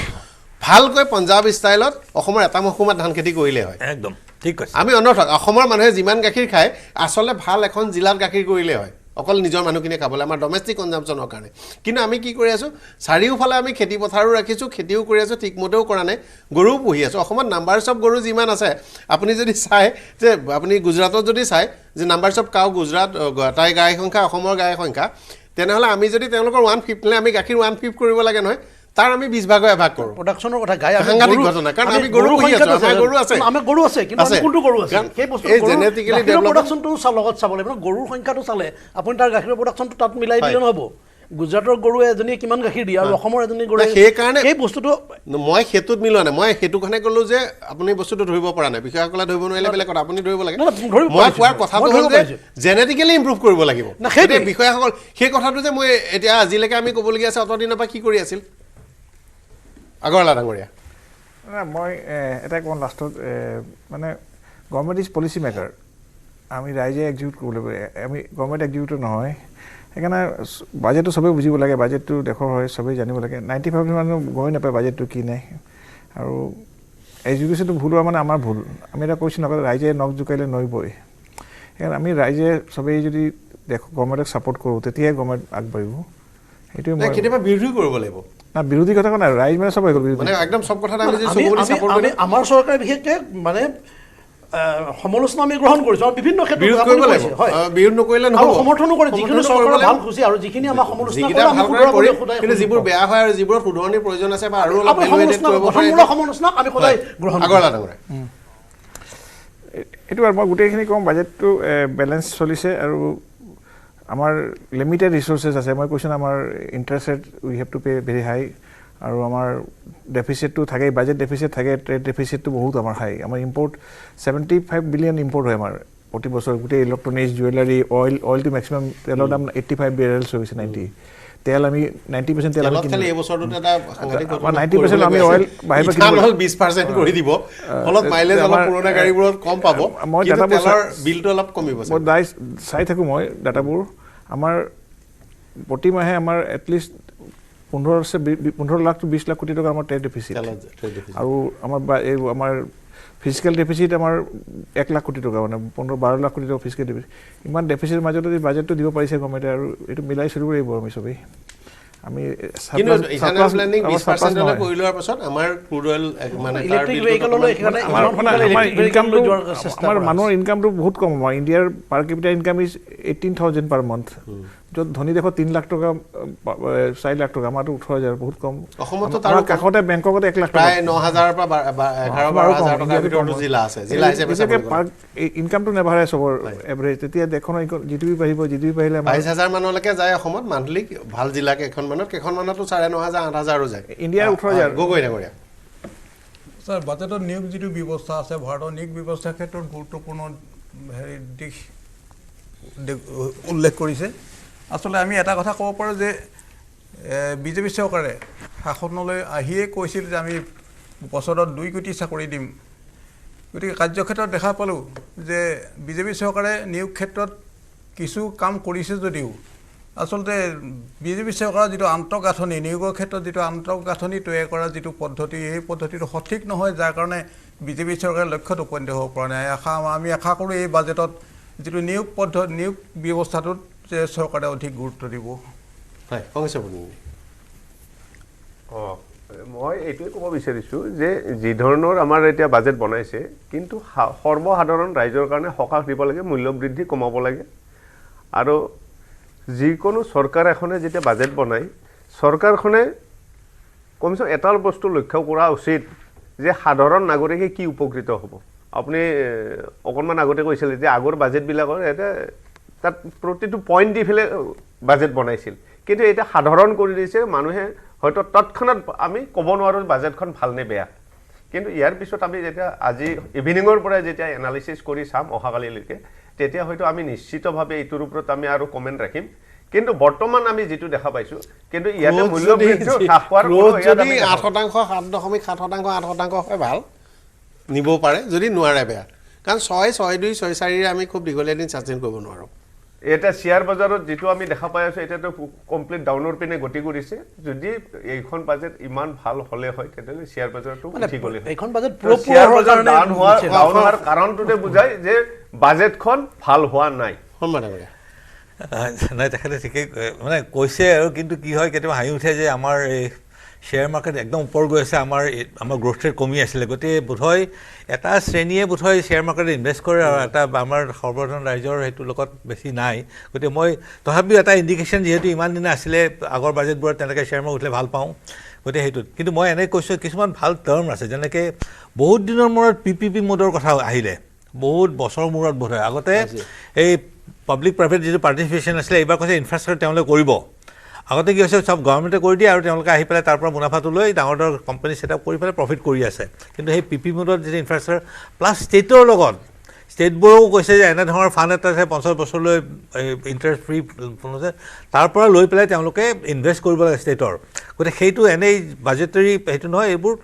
ভালকৈ পঞ্জাৱ ষ্টাইলত অসমৰ এটা মহকুমাত ধান খেতি কৰিলে হয় একদম ঠিক কৈছে আমি অনৰ্থক অসমৰ মানুহে যিমান গাখীৰ খায় আচলতে ভাল এখন জিলাত গাখীৰ কৰিলে হয় অকল নিজৰ মানুহখিনিয়ে খাবলৈ আমাৰ ডমেষ্টিক কনজাম্পশ্যনৰ কাৰণে কিন্তু আমি কি কৰি আছোঁ চাৰিওফালে আমি খেতি পথাৰো ৰাখিছোঁ খেতিও কৰি আছোঁ ঠিকমতেও কৰা নাই গৰুও পুহি আছোঁ অসমত নাম্বাৰছ অফ গৰু যিমান আছে আপুনি যদি চায় যে আপুনি গুজৰাটত যদি চায় যে নাম্বাৰছ অফ কাউ গুজৰাট তাই গাই সংখ্যা অসমৰ গাই সংখ্যা তেনেহ'লে আমি যদি তেওঁলোকৰ 1/5 আমি গাখীৰ 1/5 কৰিব লাগে নহয় তাৰ আমি 20 ভাগ এভাগ কৰোঁ প্ৰডাকশ্যনৰ কথা গাই সাংঘাতিক ঘটনা কাৰণ আমি গৰু পুহি আছোঁ আমাৰ গৰু আছে আমাৰ গৰু আছে কিন্তু আমি কোনটো গৰু আছে সেই বস্তু জেনেটিক্যালি ডেভেলপ প্ৰডাকশ্যনটো লগত চাব লাগিব গৰুৰ সংখ্যাটো চালে আপুনি তাৰ গাখীৰৰ প্ৰডাকশ্যনটো তাত মিলাই দিলে নহ'ব গুজৰাটৰ গৰু এজনীয়ে কিমান গাখীৰ দিয়ে আৰু অসমৰ এজনী গৰু সেইকাৰণে সেই বস্তুটো মই সেইটোত মিলোৱা নাই মই সেইটো কাৰণে ক'লো যে আপুনি বস্তুটো ধৰিব পৰা নাই বিষয়াসকলে ধৰিব নোৱাৰিলে বেলেগ কথা আপুনি ধৰিব লাগে মই কোৱাৰ কথাটো হ'ল যে জেনেটিক্যালি ইম্প্ৰুভ কৰিব লাগিব সেই বিষয়াসকল সেই কথাটো যে মই এতিয়া আজিলৈকে আমি ক'বলগীয়া আছে অতদিনৰ পৰা কি কৰি আছিল আগৰৱালা ডাঙৰীয়া মই এটা কোন লাষ্টত মানে গভৰ্ণমেণ্ট ইজ পলিচি মেকাৰ আমি ৰাইজে এক্সিকিউট কৰিব লাগিব আমি গভৰ্ণমেণ্ট এক্সিকিউটিভ নহয় সেইকাৰণে বাজেটটো চবেই বুজিব লাগে বাজেটটো দেশৰ হয় চবেই জানিব লাগে 95% মানুহ গৈ নাপায় বাজেটটো কি নাই আৰু এডুকেশ্যনটো ভুল হোৱা মানে আমাৰ ভুল আমি এটা কৈছোঁ নকয় ৰাইজে নখ জোকাৰিলে নৈ বৈ সেইকাৰণে আমি ৰাইজে চবেই যদি দেশ গভৰ্ণমেণ্টক ছাপোৰ্ট কৰোঁ তেতিয়াহে গভৰ্ণমেণ্ট আগবাঢ়িব সেইটোৱে মই কেতিয়াবা বিৰোধী কৰিব লাগিব না বিৰোধী কথা নাই ৰাইজ মানে চব হৈ গ'ল মানে একদম সব কথা আমি যদি আমাৰ চৰকাৰে বিশেষকৈ মানে সমালোচনা আমি গ্ৰহণ কৰিছোঁ আৰু বিভিন্ন ক্ষেত্ৰত বিৰোধ নকৰিলে নহ'ব সমৰ্থনো কৰে যিখিনি চৰকাৰে ভাল খুচি আৰু যিখিনি আমাৰ সমালোচনা কৰে কিন্তু যিবোৰ বেয়া হয় আৰু যিবোৰ শুধৰণিৰ প্ৰয়োজন আছে বা আৰু অলপ সমালোচনা আমি সদায় গ্ৰহণ কৰোঁ এইটো আৰু মই গোটেইখিনি কম বাজেটটো বেলেঞ্চ চলিছে আৰু আমাৰ লিমিটেড ৰিচোৰ্চেছ আছে মই কৈছোঁ আমাৰ interest rate we have to pay very high আৰু আমাৰ ডেফিচিটটো থাকে বাজেট ডেফিচিট থাকে ট্ৰেড ডেফিচিটটো বহুত আমাৰ হাই আমাৰ ইম্পৰ্ট 75 বিলিয়ন ইম্পৰ্ট হয় আমাৰ প্ৰতি বছৰ গোটেই ইলেক্ট্ৰনিক্স জুৱেলাৰী অইলটো মেক্সিমাম তেলৰ দাম 85 বেৰেলছ হৈ গৈছে 90 তেল আমি 90% তেল আমি খালি এই বছৰটোতে এটা সাংঘাতিক 90% আমি অইল বাহিৰ পৰা কিনিব 20% কৰি দিব ফলত মাইলেজ অলপ পুৰণা গাড়ীবোৰত কম পাব কিন্তু তেলৰ বিলটো অলপ কমিব মই চাই থাকোঁ মই ডাটাবোৰ আমাৰ প্ৰতি মাহে আমাৰ এটলিষ্ট 15 লাখ to 20 লাখ কোটি টকা আমাৰ ট্ৰেড ডেফিচিট আৰু আমাৰ ফিজিক্যাল ডেফিচিট আমাৰ 1 লাখ কোটি টকা মানে 15-12 লাখ কোটি টকা ফিজিক্যাল ডেফিচিট ইমান ডেফিচিটৰ মাজত যদি বাজেটটো দিব পাৰিছে গভৰ্ণমেণ্টে আৰু এইটো মিলাই চলিব লাগিব আমি চবেই আমি কিন্তু ইথানল ব্লেন্ডিং 20% লৈ কৰি লোৱাৰ পাছত আমাৰ ক্ৰুড অইল মানে ইলেক্ট্ৰিক ভেহিকললৈ এখানে আমাৰ মানুহৰ ইনকামটো বহুত কম আমাৰ ইণ্ডিয়াৰ পাৰ কেপিটা ইনকাম ইজ 18,000 পাৰ মান্থ য'ত ধনী দেশত 3 লাখ টকা 4 লাখ টকা আমাৰতো 18,000 বহুত কম অসমতো তাৰ কাষতে বেংককতে 1 লাখ প্ৰায় 9,000 পৰা 11-12,000 টকা ভিতৰতো জিলা আছে জিলা হিচাপে ইনকামটো নেভাৰে চবৰ এভাৰেজ তেতিয়া দেশখনৰ জিডিপি বাঢ়িব জিডিপি বাঢ়িলে 22,000 মানলৈকে যায় অসমত মান্থলি ভাল জিলাকে এখন মানতো 9,500-8,000 যায় ইণ্ডিয়াৰ 18,000 গগৈ নগৰীয়া স্যাৰ বাজেটৰ নিয়োগ যিটো ব্যৱস্থা আছে ভাৰতৰ নিয়োগ ব্যৱস্থাৰ ক্ষেত্ৰত গুৰুত্বপূৰ্ণ দিশ উল্লেখ কৰিছে আচলতে আমি এটা কথা ক'ব পাৰোঁ যে বিজেপি চৰকাৰে শাসনলৈ আহিয়ে কৈছিল যে আমি বছৰত 2 কোটি চাকৰি দিম গতিকে কাৰ্যক্ষেত্ৰত দেখা পালোঁ যে বিজেপি চৰকাৰে নিয়োগ ক্ষেত্ৰত কিছু কাম কৰিছে যদিও আচলতে বিজেপি চৰকাৰৰ যিটো আন্তঃগাঁথনি নিয়োগৰ ক্ষেত্ৰত যিটো আন্তঃগাঁথনি তৈয়াৰ কৰাৰ যিটো পদ্ধতি এই পদ্ধতিটো সঠিক নহয় যাৰ কাৰণে বিজেপি চৰকাৰে লক্ষ্যত উপনীত হ'ব পৰা নাই আমি আশা কৰোঁ এই বাজেটত যিটো নিয়োগ ব্যৱস্থাটোত যে চৰকাৰে অধিক গুৰুত্ব দিব হয় কংগ্ৰেছৰ মই এইটোৱে ক'ব বিচাৰিছোঁ যে যি ধৰণৰ আমাৰ এতিয়া বাজেট বনাইছে কিন্তু সৰ্বসাধাৰণ ৰাইজৰ কাৰণে সকাহ দিব লাগে মূল্য বৃদ্ধি কমাব লাগে আৰু যিকোনো চৰকাৰ এখনে যেতিয়া বাজেট বনায় চৰকাৰখনে কমচে কম এটা বস্তু লক্ষ্য কৰা উচিত যে সাধাৰণ নাগৰিকে কি উপকৃত হ'ব আপুনি অকণমান আগতে কৈছিলে যে আগৰ বাজেটবিলাকৰ এটা তাত প্ৰতিটো পইণ্ট দি পেলাই বাজেট বনাইছিল কিন্তু এটা সাধাৰণ কৰি দিছে মানুহে হয়তো তৎক্ষণাত আমি ক'ব নোৱাৰোঁ বাজেটখন ভাল নে বেয়া কিন্তু ইয়াৰ পিছত আমি যেতিয়া আজি ইভিনিঙৰ পৰা যেতিয়া এনালিচিছ কৰি চাম অহাকালিলৈকে তেতিয়া হয়তো আমি নিশ্চিতভাৱে এইটোৰ ওপৰত আমি আৰু কমেণ্ট ৰাখিম কিন্তু বৰ্তমান আমি যিটো দেখা পাইছোঁ কিন্তু ইয়াতে মূল্য বৃদ্ধি হ্ৰাস হোৱাৰ যদি 8% 7.7% 8% হয় ভাল নিব পাৰে যদি নোৱাৰে বেয়া কাৰণ 6.2 6.4 আমি খুব দীঘলীয়া দিন ছাষ্টেইন কৰিব নোৱাৰোঁ এটা শ্বেয়াৰ বজাৰত যিটো আমি দেখা পাই আছোঁ এতিয়াতো কমপ্লিট ডাউনৰ পিনে গতি কৰিছে যদি এইখন বাজেট ইমান ভাল হ'লে হয় তেতিয়াহ'লে শ্বেয়াৰ বজাৰটো উঠি গ'লে এইখন বাজেট শ্বেয়াৰ বজাৰ ডাউন হোৱাৰ কাৰণটোতে বুজায় যে বাজেটখন ভাল হোৱা নাই নাই তেখেতে ঠিকেই মানে কৈছে আৰু কিন্তু কি হয় কেতিয়াবা হাঁহি উঠে যে আমাৰ এই শ্বেয়াৰ মাৰ্কেট একদম ওপৰ গৈ আছে আমাৰ গ্ৰোথ ৰেট কমি আছিলে গতিকে বোধহয় এটা শ্ৰেণীয়ে বোধহয় শ্বেয়াৰ মাৰ্কেটত ইনভেষ্ট কৰে আৰু এটা আমাৰ সৰ্বসাধাৰণ ৰাইজৰ সেইটো লগত বেছি নাই গতিকে মই তথাপিও এটা ইণ্ডিকেশ্যন যিহেতু ইমান দিনে আছিলে আগৰ বাজেটবোৰত তেনেকৈ শ্বেয়াৰ মাৰ্কেট উঠিলে ভাল পাওঁ গতিকে সেইটোত কিন্তু মই এনেকৈ কৈছোঁ কিছুমান ভাল টাৰ্ম আছে যেনেকৈ বহুত দিনৰ মূৰত PPP মোডৰ কথা আহিলে বহুত বছৰৰ মূৰত বোধহয় আগতে এই পাব্লিক প্ৰাইভেট যিটো পাৰ্টিচিপেশ্যন আছিলে এইবাৰ কৈছে ইনফ্ৰাষ্ট্ৰাকচাৰ তেওঁলোকে কৰিব আগতে কি হৈছে সব গভৰ্ণমেণ্টে কৰি দিয়ে আৰু তেওঁলোকে আহি পেলাই তাৰ পৰা মুনাফাটো লৈ ডাঙৰ ডাঙৰ কোম্পানী ছেটআপ কৰি পেলাই প্ৰফিট কৰি আছে কিন্তু সেই PP মোডত যিটো ইনফ্ৰাষ্ট্ৰাকচাৰ প্লাছ ষ্টেটৰ লগত ষ্টেটবোৰেও কৈছে যে এনেধৰণৰ ফাণ্ড এটা আছে 50 বছৰলৈ ইণ্টাৰেষ্ট ফ্ৰী তাৰ পৰা লৈ পেলাই তেওঁলোকে ইনভেষ্ট কৰিব লাগে ষ্টেটৰ গতিকে সেইটো এনেই বাজেটৰী সেইটো নহয় এইবোৰ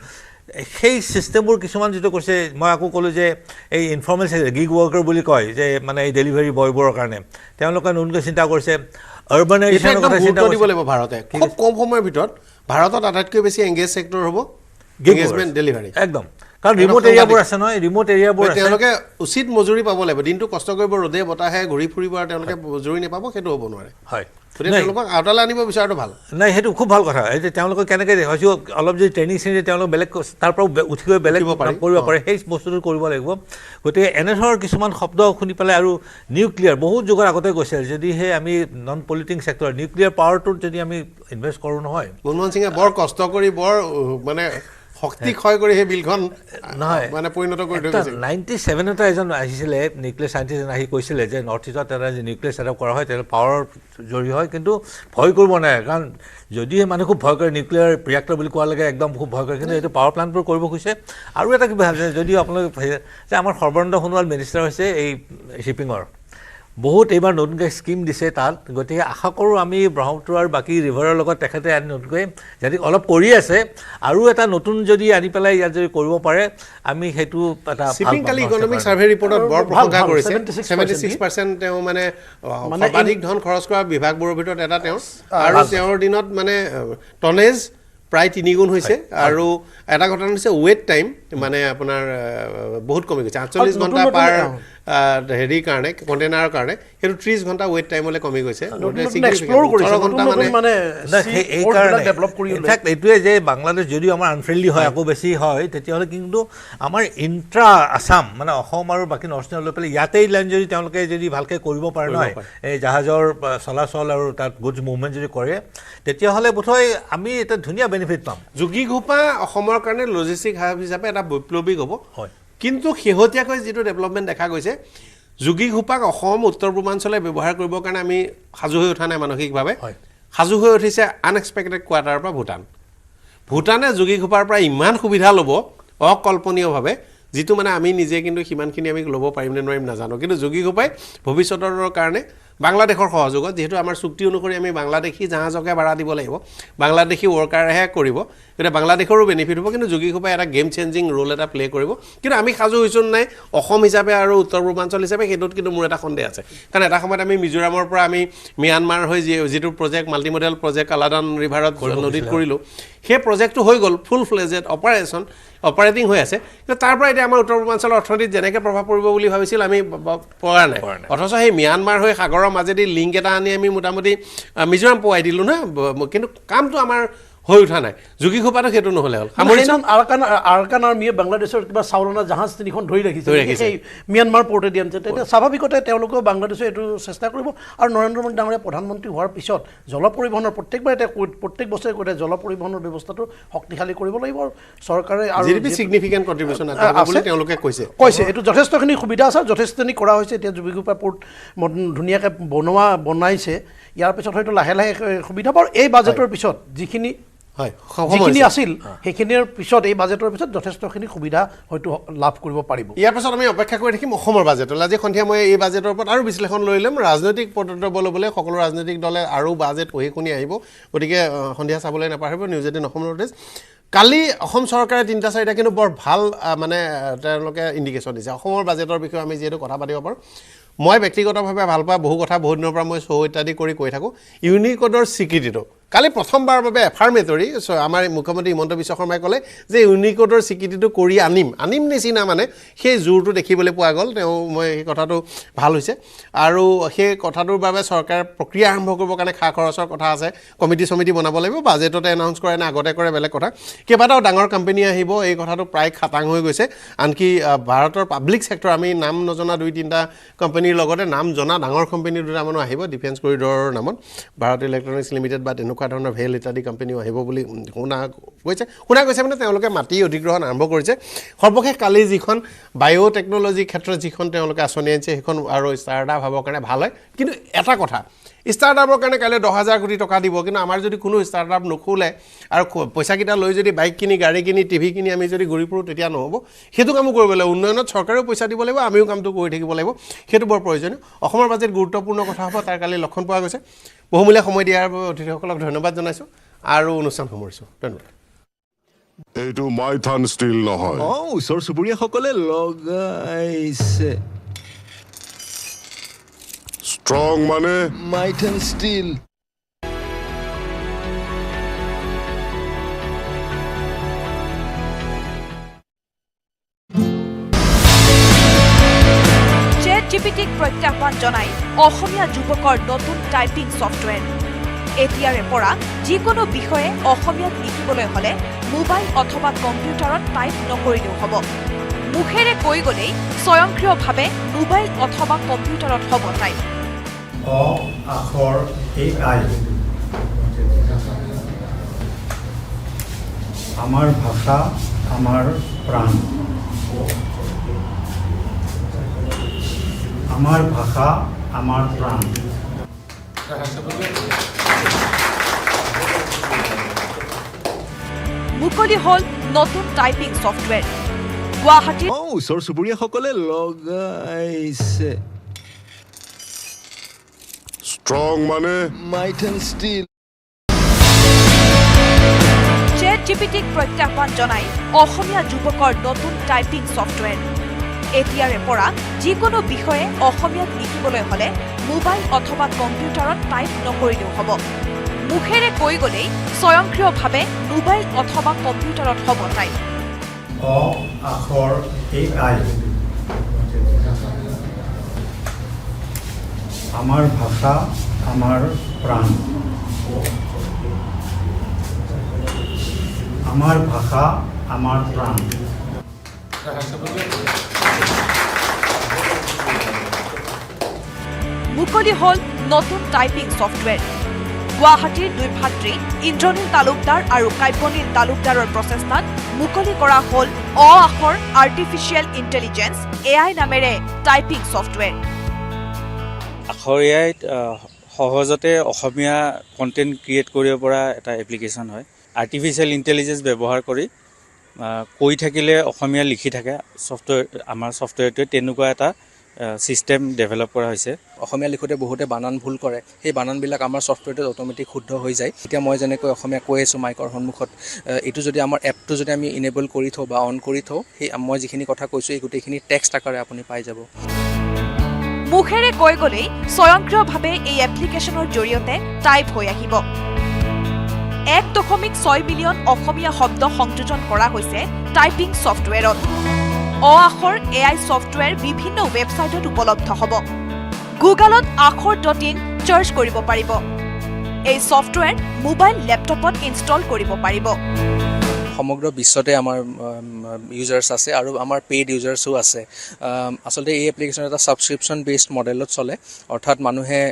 সেই চিষ্টেমবোৰ কিছুমান যিটো কৈছে মই আকৌ ক'লোঁ যে এই ইনফৰ্মেল গিগ ৱৰ্কাৰ বুলি কয় যে মানে এই ডেলিভাৰী বয়বোৰৰ কাৰণে তেওঁলোকে নতুনকৈ চিন্তা কৰিছে আৰ্বানাইজেশ্যনৰ কথা চিন্তা দিব লাগিব ভাৰতে খুব কম সময়ৰ ভিতৰত ভাৰতত আটাইতকৈ বেছি এংগেজ ছেক্টৰ হ'ব এংগেজমেণ্ট ডেলিভাৰী একদম কাৰণ ৰিমোট এৰিয়াবোৰ আছে নহয় ৰিমোট এৰিয়াবোৰ আছে তেওঁলোকে উচিত মজুৰি পাব লাগিব দিনটো কষ্ট কৰিব ৰ'দে বতাহে ঘূৰি ফুৰিব আৰু তেওঁলোকে মজুৰি নাপাব সেইটো হ'ব নোৱাৰে হয় তেওঁলোকক আউটালে আনিব বিচৰাটো ভাল নাই সেইটো খুব ভাল কথা এই যে তেওঁলোকে কেনেকৈ হয়তো অলপ যদি ট্ৰেইনিং চেইনিং তেওঁলোকে বেলেগ তাৰ পৰা উঠি গৈ বেলেগ কৰিব পাৰে সেই বস্তুটো কৰিব লাগিব গতিকে এনেধৰণৰ কিছুমান শব্দ শুনি পেলাই আৰু নিউক্লিয়াৰ বহুত যুগৰ আগতে গৈছিল যদিহে আমি নন পলিটিং ছেক্টৰ নিউক্লিয়াৰ পাৱাৰটোত যদি আমি ইনভেষ্ট কৰোঁ নহয় মনমোহন সিঙে বৰ কষ্ট কৰি বৰ মানে শক্তি ক্ষয় কৰি সেই বিলখন নহয় মানে পৰিণত কৰি থৈ গৈছে 97 এটা এজন আহিছিলে নিউক্লিয়াৰ চাইণ্টিষ্ট আহি কৈছিলে যে নৰ্থ ইষ্টত এটা যে নিউক্লিয়াৰ ছেটআপ কৰা হয় তেতিয়া পাৱাৰ জৰি হয় কিন্তু ভয় কৰিব নাই কাৰণ যদিহে মানুহ খুব ভয় কৰে নিউক্লিয়াৰ ৰিয়েক্টৰ বুলি কোৱালৈকে একদম খুব ভয় কৰে কিন্তু এইটো পাৱাৰ প্লাণ্টবোৰ কৰিব খুজিছে আৰু এটা কিবা যদিও আপোনালোকে যে আমাৰ সৰ্বানন্দ সোণোৱাল মিনিষ্টাৰ হৈছে এই শ্বিপিঙৰ বহুত এইবাৰ নতুনকৈ স্কিম দিছে তাত গতিকে আশা কৰোঁ আমি ব্ৰহ্মপুত্ৰ আৰু বাকী ৰিভাৰৰ লগত তেখেতে আনি নতুনকৈ যদি অলপ কৰি আছে আৰু এটা নতুন যদি আনি পেলাই ইয়াত যদি কৰিব পাৰে আমি সেইটো এটা শ্বিপিং কালি ইকনমিক ছাৰ্ভে ৰিপৰ্টত বৰ প্ৰশংসা কৰিছে 76% তেওঁ মানে সৰ্বাধিক ধন খৰচ কৰা বিভাগবোৰৰ ভিতৰত এটা তেওঁ আৰু তেওঁৰ দিনত মানে টনেজ প্ৰায় 3 গুণ হৈছে আৰু এটা ঘটনা হৈছে ৱেট টাইম মানে আপোনাৰ বহুত কমি গৈছে 48 ঘণ্টা পাৰ হেৰি কাৰণে কণ্টেইনাৰৰ কাৰণে সেইটো 30 ঘণ্টা ৱেট টাইমলৈ কমি গৈছে এইটোৱে যে বাংলাদেশ যদিও আমাৰ আনফ্ৰেণ্ডলি হয় আকৌ বেছি হয় তেতিয়াহ'লে কিন্তু আমাৰ ইণ্ট্ৰা আছাম মানে অসম আৰু বাকী নৰ্থ ইষ্টৰ লৈ পেলাই ইয়াতেই লাইন যদি তেওঁলোকে যদি ভালকৈ কৰিব পাৰে নহয় এই জাহাজৰ চলাচল আৰু তাত গুডছ মুভমেণ্ট যদি কৰে তেতিয়াহ'লে বোধহয় আমি এটা ধুনীয়া বেনিফিট পাম যোগী ঘোপা অসমৰ কাৰণে লজিষ্টিক হাব হিচাপে এটা বৈপ্লৱিক হ'ব হয় কিন্তু শেহতীয়াকৈ যিটো ডেভেলপমেণ্ট দেখা গৈছে যোগী ঘোপাক অসম উত্তৰ পূৰ্বাঞ্চলে ব্যৱহাৰ কৰিবৰ কাৰণে আমি সাজু হৈ উঠা নাই মানসিকভাৱে সাজু হৈ উঠিছে আনএক্সপেক্টেড কোৱাৰ্টাৰৰ পৰা ভূটানে যোগী ঘোপাৰ পৰা ইমান সুবিধা ল'ব অকল্পনীয়ভাৱে যিটো মানে আমি নিজে কিন্তু সিমানখিনি আমি ল'ব পাৰিম নে নোৱাৰিম নাজানো কিন্তু যোগী ঘোপাই ভৱিষ্যতৰ কাৰণে বাংলাদেশৰ সহযোগত যেহেতু আমাৰ চুক্তি অনুসৰি আমি বাংলাদেশী জাহাজকে ভাড়া দিব লাগিব বাংলাদেশী ৱৰ্কাৰেহে কৰিব গতিকে বাংলাদেশৰো বেনিফিট হ'ব কিন্তু যোগীঘোপাই এটা গেম চেঞ্জিং ৰোল এটা প্লে কৰিব কিন্তু আমি সাজু হৈছোঁ নাই অসম হিচাপে আৰু উত্তৰ পূৰ্বাঞ্চল হিচাপে সেইটোত কিন্তু মোৰ এটা সন্দেহ আছে কাৰণ এটা সময়ত আমি মিজোৰামৰ পৰা আমি ম্যানমাৰ হৈ যিটো প্ৰজেক্ট মাল্টিমডেল প্ৰজেক্ট কালাদান ৰিভাৰত নদীত কৰিলোঁ সেই প্ৰজেক্টটো হৈ গ'ল ফুল ফ্লেজেড অপাৰেটিং হৈ আছে কিন্তু তাৰ পৰা এতিয়া আমাৰ উত্তৰ পূৰ্বাঞ্চলৰ অৰ্থনীতিত যেনেকৈ প্ৰভাৱ পৰিব বুলি ভাবিছিল আমি পৰা নাই অথচ সেই ম্যানমাৰ হৈ সাগৰৰ মাজেদি লিংক এটা আনি আমি মোটামুটি মিজোৰাম পোৱাই দিলোঁ নহয় কিন্তু কামটো আমাৰ হৈ উঠা নাই যোগীঘোপাটো সেইটো নহ'লে হ'ল আৰকান আৰ্মিয়ে বাংলাদেশৰ কিবা চাউলনা জাহাজ তিনিখন ধৰি ৰাখিছে সেই ম্যানমাৰ পৰ্টে দি আনিছে তেতিয়া স্বাভাৱিকতে তেওঁলোকেও বাংলাদেশে এইটো চেষ্টা কৰিব আৰু নৰেন্দ্ৰ মোদী ডাঙৰীয়া প্ৰধানমন্ত্ৰী হোৱাৰ পিছত জল পৰিবহণৰ প্ৰত্যেক বছৰে কৈ জল পৰিবহণৰ ব্যৱস্থাটো শক্তিশালী কৰিব লাগিব আৰু চৰকাৰে আৰু ছিগনিফিকেণ্ট কণ্ট্ৰিবিউশ্যন আছে তেওঁলোকে কৈছে এইটো যথেষ্টখিনি সুবিধা আছে যথেষ্টখিনি কৰা হৈছে এতিয়া যোগীঘোপা পৰ্ট ধুনীয়াকৈ বনাইছে ইয়াৰ পিছত হয়তো লাহে লাহে সুবিধা পাব এই বাজেটৰ পিছত যিখিনি আছিল সেইখিনিৰ পিছত এই বাজেটৰ পিছত যথেষ্টখিনি সুবিধা হয়তো লাভ কৰিব পাৰিব ইয়াৰ পিছত আমি অপেক্ষা কৰি থাকিম অসমৰ বাজেটলৈ আজি সন্ধিয়া মই এই বাজেটৰ ওপৰত আৰু বিশ্লেষণ লৈ ল'ম ৰাজনৈতিক পদক্ষেপলৈ সকলো ৰাজনৈতিক দলে আৰু বাজেট পঢ়ি শুনি আহিব গতিকে সন্ধিয়া চাবলৈ নাপাহৰিব News18 অসম নৰ্থইষ্ট কালি অসম চৰকাৰে 3-4টা কিন্তু বৰ ভাল মানে তেওঁলোকে ইণ্ডিকেশ্যন দিছে অসমৰ বাজেটৰ বিষয়ে আমি যিহেতু কথা পাতিব পাৰোঁ মই ব্যক্তিগতভাৱে ভাল পাওঁ বহু কথা বহুত দিনৰ পৰা মই শ্ব' ইত্যাদি কৰি কৈ থাকোঁ ইউনিকোডৰ স্বীকৃতিটো কালি প্ৰথমবাৰৰ বাবে এফাৰ্মেটৰী আমাৰ মুখ্যমন্ত্ৰী হিমন্ত বিশ্ব শৰ্মাই ক'লে যে ইউনিকোডৰ স্বীকৃতিটো কৰি আনিম নিচিনা মানে সেই জোৰটো দেখিবলৈ পোৱা গ'ল মই সেই কথাটো ভাল হৈছে আৰু সেই কথাটোৰ বাবে চৰকাৰে প্ৰক্ৰিয়া আৰম্ভ কৰিবৰ কাৰণে খা খৰচৰ কথা আছে কমিটি বনাব লাগিব বাজেটতে এনাউন্স কৰে নে আগতে কৰে বেলেগ কথা কেইবাটাও ডাঙৰ কোম্পানী আহিব এই কথাটো প্ৰায় খাটাং হৈ গৈছে আনকি ভাৰতৰ পাব্লিক ছেক্টৰ আমি নাম নজনা 2-3টা কোম্পানীৰ লগতে নাম জনা ডাঙৰ কোম্পানী দুটামানো আহিব ডিফেন্স কৰিডৰৰ নামত ভাৰত ইলেক্ট্ৰনিক্স লিমিটেড বা তেনেকুৱা ধৰণৰ ভেল ইত্যাদি কোম্পানীও আহিব বুলি শুনা গৈছে মানে তেওঁলোকে মাটি অধিগ্ৰহণ আৰম্ভ কৰিছে সৰ্বশেষ কালি যিখন বায়'টেকনলজি ক্ষেত্ৰত যিখন তেওঁলোকে আঁচনি আনিছে সেইখন আৰু ষ্টাৰ্টআপ হ'বৰ কাৰণে ভাল হয় কিন্তু এটা কথা ষ্টাৰ্টআপৰ কাৰণে কাইলৈ 10,000 কোটি টকা দিব কিন্তু আমাৰ যদি কোনো ষ্টাৰ্টআপ নোখোলে আৰু পইচাকেইটা লৈ যদি বাইক কিনি গাড়ী কিনি টিভি কিনি আমি যদি ঘূৰি ফুৰোঁ তেতিয়া নহ'ব সেইটো কামো কৰিব লাগিব উন্নয়নত চৰকাৰেও পইচা দিব লাগিব আমিও কামটো কৰি থাকিব লাগিব সেইটো বৰ প্ৰয়োজনীয় অসমৰ বাজেট গুৰুত্বপূৰ্ণ কথা হ'ব তাৰ কালি লক্ষণ পোৱা গৈছে বহুমূলীয়া সময় দিয়াৰ বাবে অতিথিসকলক ধন্যবাদ জনাইছোঁ আৰু অনুষ্ঠান সামৰিছোঁ ধন্যবাদ এইটো মাইথান ষ্টিল নহয় ওচৰ চুবুৰীয়াসকলে লগাইছে ষ্ট্ৰং মানে মাইথান ষ্টিল ChatGPTক প্ৰত্যাহ্বান জনাই অসমীয়া যুৱকৰ নতুন টাইপিং ছফ্টৱেৰ এতিয়াৰে পৰা যিকোনো বিষয়ে অসমীয়াত লিখিবলৈ হ'লে মোবাইল অথবা কম্পিউটাৰত টাইপ নকৰিলেও হ'ব মুখেৰে কৈ গ'লেই স্বয়ংক্ৰিয়ভাৱে মোবাইল অথবা কম্পিউটাৰত হ'ব টাইপ অ আখৰ AI আমাৰ ভাষা আমাৰ প্ৰাণ আমাৰ ভাষা আমাৰ প্ৰাণ মুকলি হ'ল নতুন টাইপিং ছফ্টৱেৰ গুৱাহাটীৰ ওচৰ চুবুৰীয়াসকলে লগাইছে ষ্ট্ৰং মানে মাইথান ষ্টিল ChatGPTক প্ৰত্যাহ্বান জনাই অসমীয়া যুৱকৰ নতুন টাইপিং ছফ্টৱেৰ এতিয়াৰে পৰা যিকোনো বিষয়ে অসমীয়াত লিখিবলৈ হ'লে মোবাইল অথবা কম্পিউটাৰত টাইপ নকৰিলেও হ'ব মুখেৰে কৈ গ'লেই স্বয়ংক্ৰিয়ভাৱে মোবাইল অথবা কম্পিউটাৰত হ'ব টাইপ অ আখৰ AI আমাৰ ভাষা আমাৰ প্ৰাণ আমাৰ ভাষা আমাৰ প্ৰাণ মুকলি হ'ল নতুন টাইপিং ছফ্টৱেৰ গুৱাহাটীৰ দুই ভাতৃ ইন্দ্ৰনীল তালুকদাৰ আৰু কাব্যনীল তালুকদাৰৰ প্ৰচেষ্টাত মুকলি কৰা হ'ল অ আখৰ আৰ্টিফিচিয়েল ইণ্টেলিজেন্স AI নামেৰে টাইপিং ছফ্টৱেৰ আখৰ AIত সহজতে অসমীয়া কণ্টেণ্ট ক্ৰিয়েট কৰিব পৰা এটা এপ্লিকেশ্যন হয় আৰ্টিফিচিয়েল ইণ্টেলিজেন্স ব্যৱহাৰ কৰি কৈ থাকিলে অসমীয়া লিখি থাকে ছফ্টৱেৰ আমাৰ ছফ্টৱেৰটোৱে তেনেকুৱা এটা ছিষ্টেম ডেভেলপ কৰা হৈছে অসমীয়া লিখোঁতে বহুতে বানান ভুল কৰে সেই বানানবিলাক আমাৰ ছফ্টৱেৰটোত অট'মেটিক শুদ্ধ হৈ যায় এতিয়া মই যেনেকৈ অসমীয়া কৈ আছোঁ মাইকৰ সন্মুখত এইটো যদি আমাৰ এপটো যদি আমি ইনেবল কৰি থওঁ বা অন কৰি থওঁ সেই মই যিখিনি কথা কৈছোঁ এই গোটেইখিনি টেক্সট আকাৰে আপুনি পাই যাব মুখেৰে কৈ গ'লেই স্বয়ংক্ৰিয়ভাৱে এই এপ্লিকেশ্যনৰ জৰিয়তে টাইপ হৈ আহিব 1.6 মিলিয়ন অসমীয়া শব্দ সংযোজন কৰা হৈছে টাইপিং ছফ্টৱেৰত আখৰ AI ছফ্টৱেৰ বিভিন্ন ৱেবছাইটত উপলব্ধ হ'ব গুগলত আখৰ.in চাৰ্চ কৰিব পাৰিব এই ছফ্টৱেৰ মোবাইল লেপটপত ইনষ্টল কৰিব পাৰিব সমগ্ৰ বিশ্বতে আমাৰ ইউজাৰ্ছ আছে আৰু আমাৰ পেইড ইউজাৰ্ছো আছে আচলতে এই এপ্লিকেশ্যন এটা ছাবস্ক্ৰিপশ্যন বেছড মডেলত চলে অৰ্থাৎ মানুহে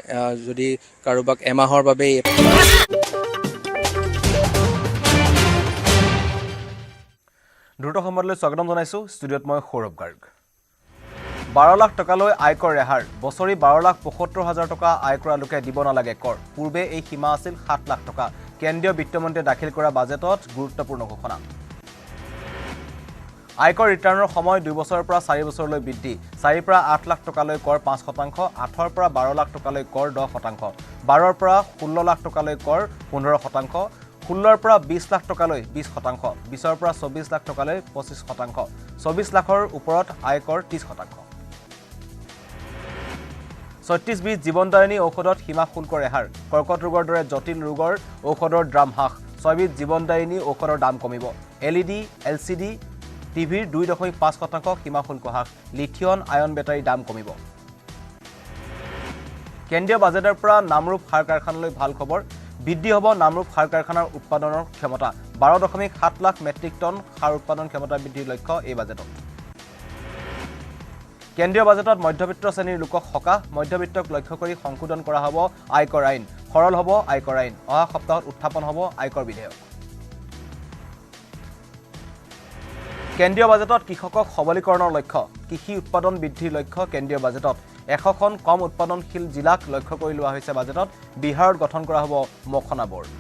যদি কাৰোবাক এমাহৰ বাবে দ্ৰুত সংবাদলৈ স্বাগতম জনাইছোঁ ষ্টুডিঅ'ত মই সৌৰভ গাৰ্গ 12 লাখ টকালৈ আয়কৰ ৰেহাই বছৰি 12,75,000 টকা আয় কৰা লোকে দিব নালাগে কৰ পূৰ্বে এই সীমা আছিল 7 লাখ টকা কেন্দ্ৰীয় বিত্তমন্ত্ৰীয়ে দাখিল কৰা বাজেটত গুৰুত্বপূৰ্ণ ঘোষণা আয়কৰ ৰিটাৰ্ণৰ সময় 2 বছৰৰ পৰা 4 বছৰলৈ বৃদ্ধি 4 পৰা 8 লাখ টকালৈ কৰ 5%, 8 পৰা 12 লাখ টকালৈ কৰ 10%, 12 পৰা 16 লাখ টকালৈ কৰ 15%, 16 পৰা 20 লাখ টকালৈ 20%, 20 পৰা 24 লাখ টকালৈ 25%, 24 লাখৰ ওপৰত আয়কৰ 30%। 36 বিধ জীৱনদায়িনী ঔষধত সীমা শুল্কৰ ৰেহাই কৰ্কট ৰোগৰ দৰে জটিল ৰোগৰ ঔষধৰ দাম হ্ৰাস 6 বিধ জীৱনদায়িনী ঔষধৰ দাম কমিব LED, LCD টিভিৰ 2.5% সীমা শুল্ক হ্ৰাস লিথিয়ন আয়ন বেটাৰী দাম কমিব কেন্দ্ৰীয় বাজেটৰ পৰা নামৰূপ সাৰ কাৰখানালৈ ভাল খবৰ বৃদ্ধি হ'ব নামৰূপ সাৰ কাৰখানাৰ উৎপাদনৰ ক্ষমতা 12.7 লাখ মেট্ৰিক টন সাৰ উৎপাদন ক্ষমতা বৃদ্ধিৰ লক্ষ্য এই বাজেটত কেন্দ্ৰীয় বাজেটত মধ্যবিত্ত শ্ৰেণীৰ লোকক সকাহ মধ্যবিত্তক লক্ষ্য কৰি সংশোধন কৰা হ'ব আয়কৰ আইন সৰল হ'ব আয়কৰ আইন অহা সপ্তাহত উত্থাপন হ'ব আয়কৰ বিধেয়ক কেন্দ্ৰীয় বাজেটত কৃষকক সবলীকৰণৰ লক্ষ্য কৃষি উৎপাদন বৃদ্ধিৰ লক্ষ্য কেন্দ্ৰীয় বাজেটত 100খন কম উৎপাদনশীল জিলাক লক্ষ্য কৰি লোৱা হৈছে বাজেটত বিহাৰত গঠন কৰা হ'ব মখনা বোৰ্ড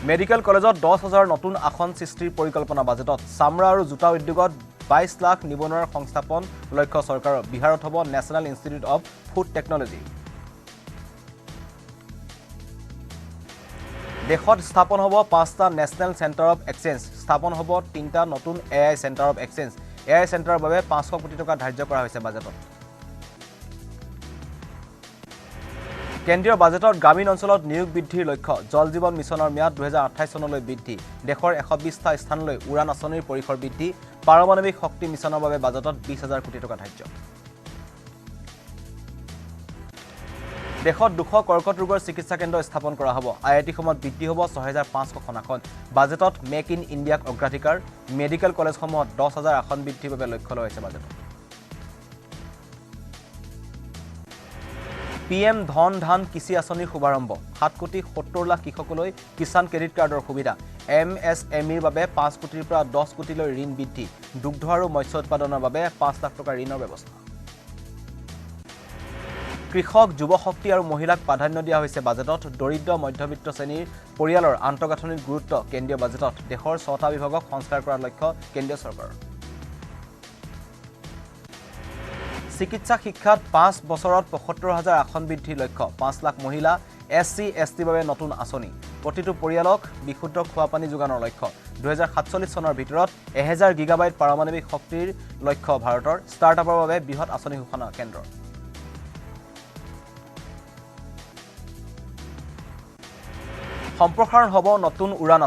মেডিকেল কলেজত 10,000 নতুন আসন সৃষ্টিৰ পৰিকল্পনা বাজেটত চামৰা আৰু জোতা উদ্যোগত 22 লাখ নিবনুৱাৰ সংস্থাপন লক্ষ্য চৰকাৰৰ বিহাৰত হ'ব national Institute of food technology দেশত স্থাপন হ'ব 5টা নেশ্যনেল চেণ্টাৰ অফ এক্সচেঞ্জ স্থাপন হ'ব 3টা নতুন AI centre of exchange AI চেণ্টাৰৰ বাবে 500 কোটি টকা ধাৰ্য কৰা হৈছে বাজেটত কেন্দ্ৰীয় বাজেটত গ্ৰামীণ অঞ্চলত নিয়োগ বৃদ্ধিৰ লক্ষ্য জল জীৱন মিছনৰ ম্যাদ 2028 চনলৈ বৃদ্ধি দেশৰ 120টা স্থানলৈ উড়ান আঁচনিৰ পৰিসৰ বৃদ্ধি পাৰমাণৱিক শক্তি মিছনৰ বাবে বাজেটত 20,000 কোটি টকা ধাৰ্য দেশত 200 কৰ্কট ৰোগৰ চিকিৎসা কেন্দ্ৰ স্থাপন কৰা হ'ব IIT সমূহত বৃদ্ধি হ'ব 6,500খন আসন বাজেটত মেক ইন ইণ্ডিয়াক অগ্ৰাধিকাৰ মেডিকেল কলেজসমূহত 10,000 আসন বৃদ্ধিৰ বাবে লক্ষ্য লোৱা হৈছে বাজেটত PM ধন ধান কৃষি আঁচনিৰ শুভাৰম্ভ 7 কোটি 70 লাখ কৃষকলৈ কিষাণ ক্ৰেডিট কাৰ্ডৰ সুবিধা MSMEৰ বাবে 5 কোটিৰ পৰা 10 কোটিলৈ ঋণ বৃদ্ধি দুগ্ধ আৰু মৎস্য উৎপাদনৰ বাবে 5 লাখ টকা ঋণৰ ব্যৱস্থা কৃষক যুৱশক্তি আৰু মহিলাক প্ৰাধান্য দিয়া হৈছে বাজেটত দৰিদ্ৰ মধ্যবিত্ত শ্ৰেণীৰ পৰিয়ালৰ আন্তঃগাঁথনিৰ গুৰুত্ব কেন্দ্ৰীয় বাজেটত দেশৰ 6টা বিভাগক সংস্কাৰ কৰাৰ লক্ষ্য কেন্দ্ৰীয় চৰকাৰৰ চিকিৎসা শিক্ষাত 5 বছৰত 75,000 আসন বৃদ্ধিৰ লক্ষ্য 5 লাখ মহিলা SC ST বাবে নতুন আঁচনি প্ৰতিটো পৰিয়ালক বিশুদ্ধ খোৱা পানী যোগানৰ লক্ষ্য 2047 চনৰ ভিতৰত 1000 গিগাবাইট পাৰমাণৱিক শক্তিৰ লক্ষ্য ভাৰতৰ ষ্টাৰ্টআপৰ বাবে বৃহৎ আঁচনি ঘোষণা কেন্দ্ৰ সম্প্ৰসাৰণ হ'ব নতুন উড়ান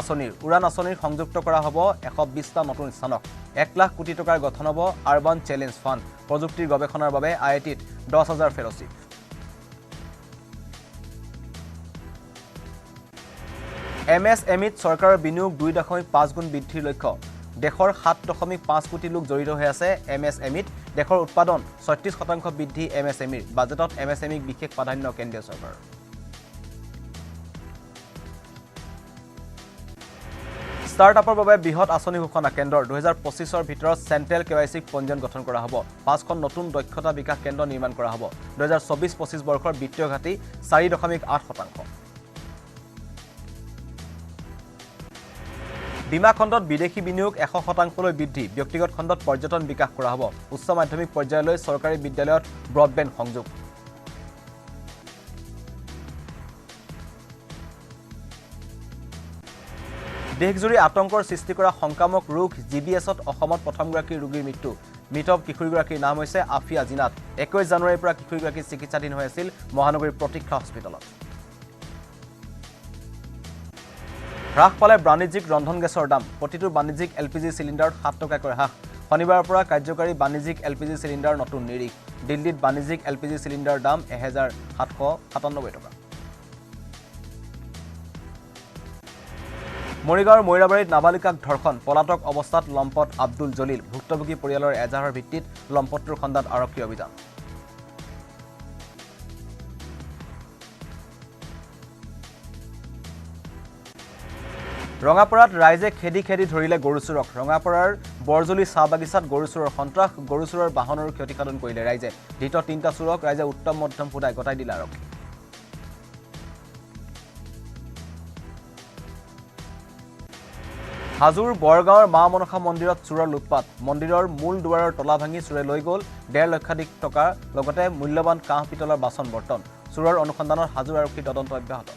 আঁচনিৰ সংযুক্ত কৰা হ'ব 120টা নতুন স্থানক 1 লাখ কোটি টকাৰ গঠন হ'ব আৰবান চ্যালেঞ্জ ফাণ্ড প্ৰযুক্তিৰ গৱেষণাৰ বাবে IITত 10,000 ফেলোশ্বিপ MSMEত চৰকাৰৰ বিনিয়োগ 2.5 গুণ বৃদ্ধিৰ লক্ষ্য দেশৰ 7.5 কোটি লোক জড়িত হৈ আছে MSMEত দেশৰ উৎপাদন 36% বৃদ্ধি MSMEৰ বাজেটত MSMEক বিশেষ প্ৰাধান্য কেন্দ্ৰীয় চৰকাৰৰ ষ্টাৰ্টআপৰ বাবে বৃহৎ আঁচনি ঘোষণা কেন্দ্ৰৰ 2025ৰ ভিতৰত চেণ্ট্ৰেল KYC পঞ্জীয়ন গঠন কৰা হ'ব 5খন নতুন দক্ষতা বিকাশ কেন্দ্ৰ নিৰ্মাণ কৰা হ'ব 2024-25 বৰ্ষৰ বিত্তীয় ঘাটি 4.8% বীমা খণ্ডত বিদেশী বিনিয়োগ 100% বৃদ্ধি ব্যক্তিগত খণ্ডত পৰ্যটন বিকাশ কৰা হ'ব উচ্চ মাধ্যমিক পৰ্যায়লৈ চৰকাৰী বিদ্যালয়ত ব্ৰডবেণ্ড সংযোগ দেশজুৰি আতংকৰ সৃষ্টি কৰা সংক্ৰামক ৰোগ জিবিএছত অসমত প্ৰথমগৰাকী ৰোগীৰ মৃত্যু মৃত কিশোৰীগৰাকীৰ নাম হৈছে আফিয়া জিনাত 21 জানুৱাৰীৰ পৰা কিশোৰীগৰাকী চিকিৎসাধীন হৈ আছিল মহানগৰীৰ প্ৰতীক্ষা হস্পিটেলত হ্ৰাস পালে বাণিজ্যিক ৰন্ধন গেছৰ দাম প্ৰতিটো বাণিজ্যিক এলপিজি চিলিণ্ডাৰত 7 টকাকৈ হ্ৰাস শনিবাৰৰ পৰা কাৰ্যকাৰী বাণিজ্যিক এলপিজি চিলিণ্ডাৰ নতুন নিৰিখ দিল্লীত বাণিজ্যিক এলপিজি চিলিণ্ডাৰৰ দাম 1797 টকা মৰিগাঁৱৰ মৈৰাবাৰীত নাবালিকাক ধৰ্ষণ পলাতক অৱস্থাত লম্পট আব্দুল জলিল ভুক্তভোগী পৰিয়ালৰ এজাহাৰৰ ভিত্তিত লম্পটটোৰ খণ্ডাত আৰক্ষী অভিযান ৰঙাপাৰাত ৰাইজে খেদি ধৰিলে গৰুচুৰক ৰঙাপাৰাৰ বৰজলি চাহ বাগিচাত গৰুচুৰৰ সন্ত্ৰাস গৰুচুৰৰ বাহনৰ ক্ষতিসাধন কৰিলে ৰাইজে ধৃত 3টা চুৰক ৰাইজে উত্তম মধ্যম ফুটাই গতাই দিলে আৰক্ষী হাজোৰ বৰগাঁৱৰ মা মনসা মন্দিৰত চুৰৰ লুটপাট মন্দিৰৰ মূল দুৱাৰৰ তলা ভাঙি চুৰে লৈ গ'ল 1.5 লক্ষাধিক টকা লগতে মূল্যৱান কাঁহ পিতলৰ বাচন বৰ্তন চুৰৰ অনুসন্ধানত হাজোৰ আৰক্ষী তদন্ত অব্যাহত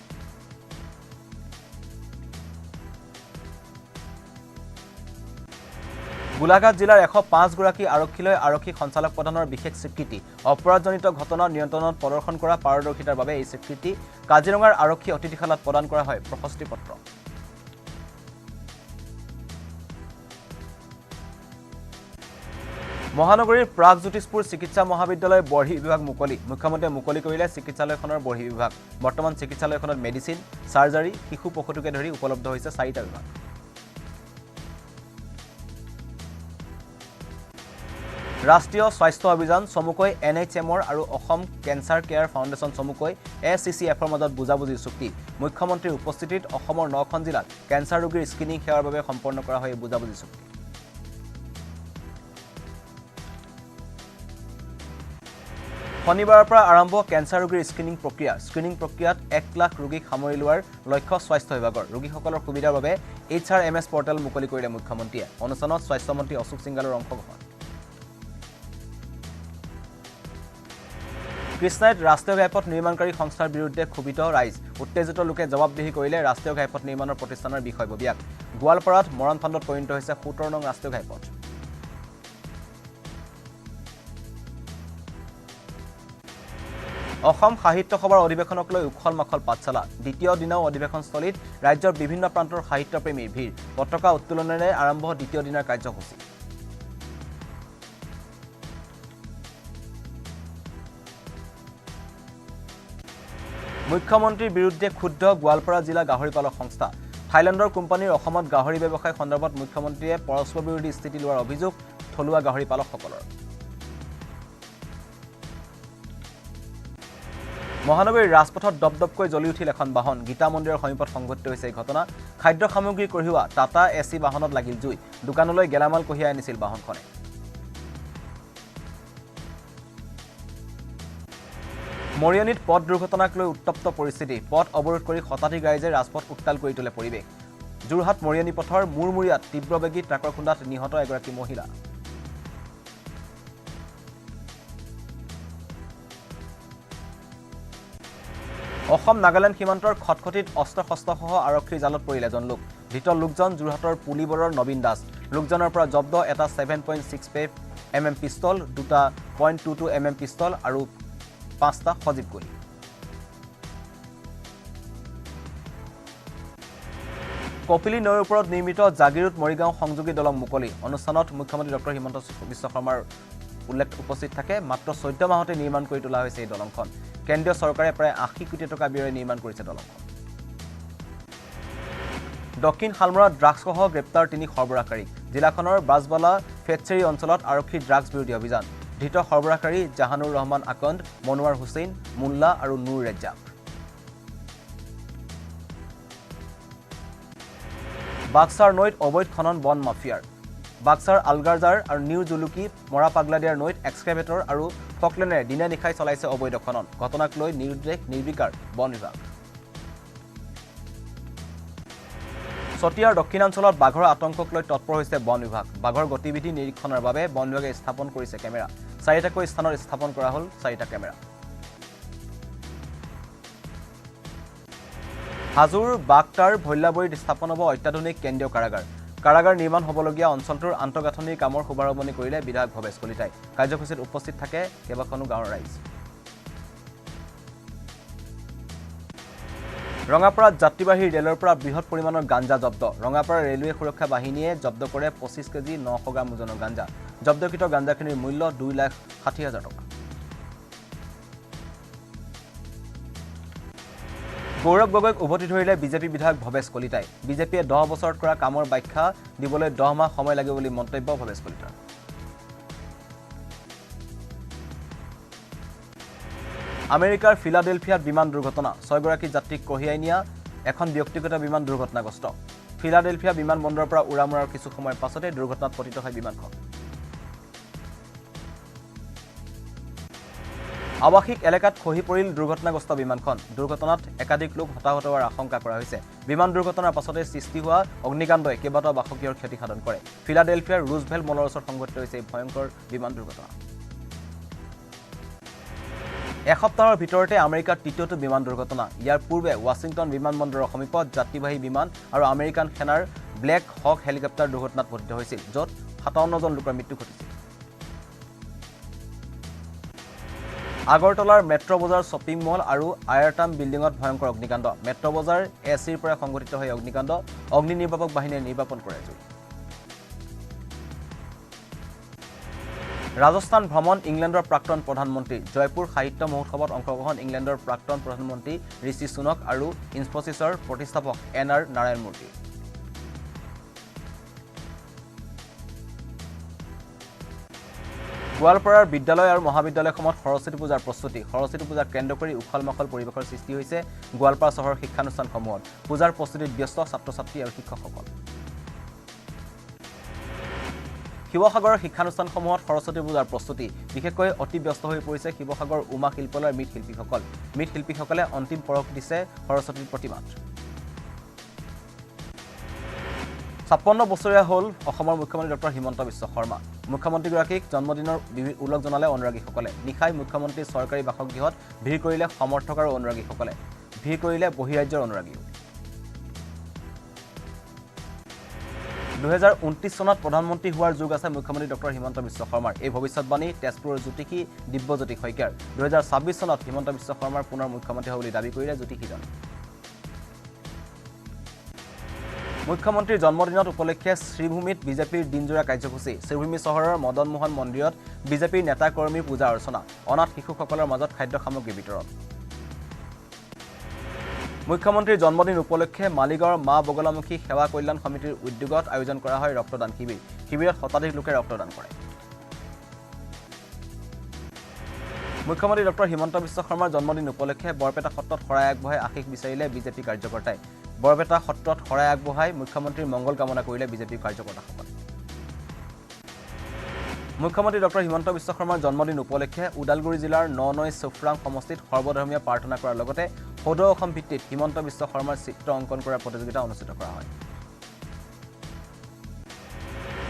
গোলাঘাট জিলাৰ 105 গৰাকী আৰক্ষীলৈ আৰক্ষী সঞ্চালক প্ৰধানৰ বিশেষ স্বীকৃতি অপৰাধজনিত ঘটনা নিয়ন্ত্ৰণত প্ৰদৰ্শন কৰা পাৰদৰ্শিতাৰ বাবে এই স্বীকৃতি কাজিৰঙাৰ আৰক্ষী অতিথিশালাত প্ৰদান কৰা হয় প্ৰশস্তি পত্ৰ মহানগৰীৰ প্ৰাগজ্যোতিষপুৰ চিকিৎসা মহাবিদ্যালয় বৰ্হি বিভাগ মুকলি মুখ্যমন্ত্ৰীয়ে মুকলি কৰিলে চিকিৎসালয়খনৰ বৰ্হি বিভাগ বৰ্তমান চিকিৎসালয়খনত মেডিচিন সাৰ্জাৰী শিশু পশুটোকে ধৰি উপলব্ধ হৈছে 4টা বিভাগ ৰাষ্ট্ৰীয় স্বাস্থ্য অভিযান চমুকৈ NHMৰ আৰু অসম কেন্সাৰ কেয়াৰ ফাউণ্ডেশ্যন চমুকৈ ACCFৰ মাজত বুজাবুজিৰ চুক্তি মুখ্যমন্ত্ৰীৰ উপস্থিতিত অসমৰ 9খন জিলাত কেন্সাৰ ৰোগীৰ স্ক্ৰিনিং সেৱাৰ বাবে সম্পন্ন কৰা হয় বুজাবুজি চুক্তি শনিবাৰৰ পৰা আৰম্ভ কেন্সাৰ ৰোগীৰ স্ক্ৰিনিং প্ৰক্ৰিয়াত 1 লাখ ৰোগীক সামৰি লোৱাৰ লক্ষ্য স্বাস্থ্য বিভাগৰ ৰোগীসকলৰ সুবিধাৰ বাবে HRMS পৰ্টেল মুকলি কৰিলে মুখ্যমন্ত্ৰীয়ে অনুষ্ঠানত স্বাস্থ্যমন্ত্ৰী অশোক সিংগালৰ অংশগ্ৰহণ কৃষ্ণাইত ৰাষ্ট্ৰীয় ঘাইপথ নিৰ্মাণকাৰী সংস্থাৰ বিৰুদ্ধে ক্ষোভিত ৰাইজ উত্তেজিত লোকে জবাবদিহি কৰিলে ৰাষ্ট্ৰীয় ঘাইপথ নিৰ্মাণৰ প্ৰতিষ্ঠানৰ বিষয়ববীয়াক গোৱালপাৰাত মৰণফাণ্ডত পৰিণত হৈছে 17 নং ৰাষ্ট্ৰীয় ঘাইপথ অসম সাহিত্য সভাৰ অধিৱেশনক লৈ উখল মাখল পাঠশালা দ্বিতীয় দিনাও অধিৱেশনস্থলীত ৰাজ্যৰ বিভিন্ন প্ৰান্তৰ সাহিত্যপ্ৰেমীৰ ভিৰ পতাকা উত্তোলনেৰে আৰম্ভ দ্বিতীয় দিনৰ কাৰ্যসূচী মুখ্যমন্ত্ৰীৰ বিৰুদ্ধে ক্ষুব্ধ গোৱালপাৰা জিলা গাহৰি পালক সংস্থা থাইলেণ্ডৰ কোম্পানীৰ অসমত গাহৰি ব্যৱসায় সন্দৰ্ভত মুখ্যমন্ত্ৰীয়ে পৰস্পৰ বিৰোধী স্থিতি লোৱাৰ অভিযোগ থলুৱা গাহৰি পালকসকলৰ মহানগৰীৰ ৰাজপথত দপদপকৈ জ্বলি উঠিল এখন বাহন গীতা মন্দিৰৰ সমীপত সংঘটিত হৈছে এই ঘটনা খাদ্য সামগ্ৰী কঢ়িওৱা টাটা এচি বাহনত লাগিল জুই দোকানলৈ গেলামাল কঢ়িয়াই আনিছিল বাহনখনে মৰিয়নিত পথ দুৰ্ঘটনাক লৈ উত্তপ্ত পৰিস্থিতি পথ অৱৰোধ কৰি শতাধিক ৰাইজে ৰাজপথ উত্তাল কৰি তোলে পৰিৱেশ যোৰহাট মৰিয়নি পথৰ মূৰমূৰীয়াত তীব্ৰবেগী ট্ৰাকৰ খুন্দাত নিহত এগৰাকী মহিলা অসম নাগালেণ্ড সীমান্তৰ খটখটিত অস্ত্ৰ শস্ত্ৰসহ আৰক্ষীৰ জালত পৰিল এজন লোক ধৃত লোকজন যোৰহাটৰ পুলিবৰৰ নবীন দাস লোকজনৰ পৰা জব্দ এটা 7.65 mm পিস্তল দুটা .22 mm পিস্তল আৰু 5টা সজীৱ গুলী কপিলী নৈৰ ওপৰত নিৰ্মিত জাগিৰোড মৰিগাঁও সংযোগী দলং মুকলি অনুষ্ঠানত মুখ্যমন্ত্ৰী ডক্টৰ হিমন্ত বিশ্ব শৰ্মাৰ উল্লেখ উপস্থিত থাকে মাত্ৰ 14 মাহতে নিৰ্মাণ কৰি তোলা হৈছে এই দলংখন কেন্দ্ৰীয় চৰকাৰে প্ৰায় 80 কোটি টকা ব্যয়েৰে নিৰ্মাণ কৰিছে দলংখন দক্ষিণ হালমৰাত ড্ৰাগছসহ গ্ৰেপ্তাৰ 3 সৰবৰাহকাৰী জিলাখনৰ বাজবালা ফেটচেৰী অঞ্চলত আৰক্ষীৰ ড্ৰাগছ বিৰোধী অভিযান ধৃত সৰবৰাহকাৰী জাহানুৰ ৰহমান আকন্দ মনোৱাৰ হুছেইন মুল্লা আৰু নুৰ ৰেজ্জাক বাক্সাৰ নৈত অবৈধ খনন বন মাফিয়াৰ বাক্সাৰ আলগাৰজাৰ আৰু নিউ জুলুকি মৰা পাগলাদিয়াৰ নৈত এক্সকেভেটৰ আৰু ফকলেনেৰে দিনে নিশাই চলাইছে অবৈধ খনন ঘটনাক লৈ নিৰুদ্দেশ নিৰ্বিকাৰ বন বিভাগ চতিয়াৰ দক্ষিণাঞ্চলত বাঘৰ আতংকক লৈ তৎপৰ হৈছে বন বিভাগ বাঘৰ গতিবিধি নিৰীক্ষণৰ বাবে বন বিভাগে স্থাপন কৰিছে কেমেৰা 4টাকৈ স্থানত স্থাপন কৰা হ'ল 4টা কেমেৰা হাজোৰ বাগটাৰ ভল্লাবৰীত স্থাপন হ'ব অত্যাধুনিক কেন্দ্ৰীয় কাৰাগাৰ নিৰ্মাণ হ'বলগীয়া অঞ্চলটোৰ আন্তঃগাঁথনিৰ কামৰ শুভাৰম্ভণি কৰিলে বিধায়ক ভৱেশ কলিতাই কাৰ্যসূচীত উপস্থিত থাকে কেইবাখনো গাঁৱৰ ৰাইজ ৰঙাপাৰাত যাত্ৰীবাহী ৰেলৰ পৰা বৃহৎ পৰিমাণৰ গাঞ্জা জব্দ ৰঙাপাৰা ৰেলৱে সুৰক্ষা বাহিনীয়ে জব্দ কৰে 25 কেজি 900 গ্ৰাম ওজনৰ গাঞ্জা জব্দকৃত গাঞ্জাখিনিৰ মূল্য 2,60,000 টকা গৌৰৱ গগৈক উভতি ধৰিলে বিজেপি বিধায়ক ভৱেশ কলিতাই বিজেপিয়ে 10 বছৰত কৰা কামৰ ব্যাখ্যা দিবলৈ 10 মাহ সময় লাগে বুলি মন্তব্য ভৱেশ কলিতাৰ আমেৰিকাৰ ফিলাডেলফিয়াত বিমান দুৰ্ঘটনা 6 গৰাকী যাত্ৰীক কঢ়িয়াই নিয়া এখন ব্যক্তিগত বিমান দুৰ্ঘটনাগ্ৰস্ত ফিলাডেলফিয়া বিমানবন্দৰৰ পৰা উৰা মৰাৰ কিছু সময়ৰ পাছতে দুৰ্ঘটনাত পতিত হয় বিমানখন আৱাসিক এলেকাত খহি পৰিল দুৰ্ঘটনাগ্ৰস্ত বিমানখন দুৰ্ঘটনাত একাধিক লোক হতাহত হোৱাৰ আশংকা কৰা হৈছে বিমান দুৰ্ঘটনাৰ পাছতে সৃষ্টি হোৱা অগ্নিকাণ্ডই কেইবাটাও বাসগৃহৰ ক্ষতি সাধন কৰে ফিলাডেলফিয়াৰ ৰুজভেল মলৰ ওচৰত সংঘটিত হৈছে এই ভয়ংকৰ বিমান দুৰ্ঘটনা এসপ্তাহৰ ভিতৰতে আমেৰিকাৰ তৃতীয়টো বিমান দুৰ্ঘটনা ইয়াৰ পূৰ্বে ৱাশ্বিংটন বিমানবন্দৰৰ সমীপত যাত্ৰীবাহী বিমান আৰু আমেৰিকান সেনাৰ ব্লেক হক হেলিকপ্টাৰ দুৰ্ঘটনাত পতিত হৈছিল য'ত 57 জন লোকৰ মৃত্যু ঘটিছিল আগৰতলাৰ মেট্ৰ' বজাৰ শ্বপিং মল আৰু আয়াৰটাম বিল্ডিঙত ভয়ংকৰ অগ্নিকাণ্ড মেট্ৰ' বজাৰ এচিৰ পৰা সংঘটিত হৈ অগ্নিকাণ্ড অগ্নি নিৰ্বাপক বাহিনীয়ে নিৰ্বাপন কৰে জুই ৰাজস্থান ভ্ৰমণ ইংলেণ্ডৰ প্ৰাক্তন প্ৰধানমন্ত্ৰী জয়পুৰ সাহিত্য মহোৎসৱত অংশগ্ৰহণ ইংলেণ্ডৰ প্ৰাক্তন প্ৰধানমন্ত্ৰী ঋষি সুনক আৰু ইনফোচিছৰ প্ৰতিষ্ঠাপক এন.আৰ. নাৰায়ণ মূৰ্তি গোৱালপাৰাৰ বিদ্যালয় আৰু মহাবিদ্যালয়সমূহত সৰস্বতী পূজাৰ প্ৰস্তুতি সৰস্বতী পূজাক কেন্দ্ৰ কৰি উখল মাখল পৰিৱেশৰ সৃষ্টি হৈছে গোৱালপাৰা চহৰৰ শিক্ষানুষ্ঠানসমূহত পূজাৰ প্ৰস্তুতিত ব্যস্ত ছাত্ৰ ছাত্ৰী আৰু শিক্ষকসকল শিৱসাগৰৰ শিক্ষানুষ্ঠানসমূহত সৰস্বতী পূজাৰ প্ৰস্তুতি বিশেষকৈ অতি ব্যস্ত হৈ পৰিছে শিৱসাগৰ উমা শিল্পালয়ৰ মৃৎশিল্পীসকলে অন্তিম পৰশ দিছে সৰস্বতীৰ প্ৰতিমাত 56 বছৰীয়া হ'ল অসমৰ মুখ্যমন্ত্ৰী ডক্টৰ হিমন্ত বিশ্ব শৰ্মা মুখ্যমন্ত্ৰীগৰাকীক জন্মদিনৰ উল্লেখ জনালে অনুৰাগীসকলে নিশাই মুখ্যমন্ত্ৰীৰ চৰকাৰী বাসগৃহত ভিৰ কৰিলে সমৰ্থক আৰু অনুৰাগীসকলে ভিৰ কৰিলে বহিৰাজ্যৰ অনুৰাগীও 2029 চনত প্ৰধানমন্ত্ৰী হোৱাৰ যোগ আছে মুখ্যমন্ত্ৰী ডক্টৰ হিমন্ত বিশ্ব শৰ্মাৰ এই ভৱিষ্যৎবাণী তেজপুৰৰ জ্যোতিষী দিব্যজ্যোতি শইকীয়াৰ 2026 চনত হিমন্ত বিশ্ব শৰ্মাৰ পুনৰ মুখ্যমন্ত্ৰী হ'ব বুলি দাবী কৰিলে জ্যোতিষীজন মুখ্যমন্ত্ৰীৰ জন্মদিনত উপলক্ষে শ্ৰীভূমিত বিজেপিৰ দিনজোৰা কাৰ্যসূচী শ্ৰীভূমি চহৰৰ মদন মোহন মন্দিৰত বিজেপিৰ নেতা কৰ্মীৰ পূজা অৰ্চনা অনাথ শিশুসকলৰ মাজত খাদ্য সামগ্ৰী বিতৰণ মুখ্যমন্ত্ৰীৰ জন্মদিন উপলক্ষে মালিগাঁৱৰ মা বগলামুখী সেৱা কল্যাণ সমিতিৰ উদ্যোগত আয়োজন কৰা হয় ৰক্তদান শিবিৰত শতাধিক লোকে ৰক্তদান কৰে মুখ্যমন্ত্ৰী ডক্টৰ হিমন্ত বিশ্ব শৰ্মাৰ জন্মদিন উপলক্ষে বৰপেটা সত্ৰত শৰাই আগবঢ়াই আশীষ বিচাৰিলে বিজেপি কাৰ্যকৰ্তাই বৰপেটা সত্ৰত শৰাই আগবঢ়াই মুখ্যমন্ত্ৰীৰ মংগল কামনা কৰিলে বিজেপি কাৰ্যকৰ্তাসকলে মুখ্যমন্ত্ৰী ডক্টৰ হিমন্ত বিশ্ব শৰ্মাৰ জন্মদিন উপলক্ষে উদালগুৰি জিলাৰ ননৈ চুফৰাং সমষ্টিত সৰ্বধৰ্মীয় প্ৰাৰ্থনা কৰাৰ লগতে সদৌ অসম ভিত্তিত হিমন্ত বিশ্ব শৰ্মাৰ চিত্ৰ অংকন কৰাৰ প্ৰতিযোগিতা অনুষ্ঠিত কৰা হয়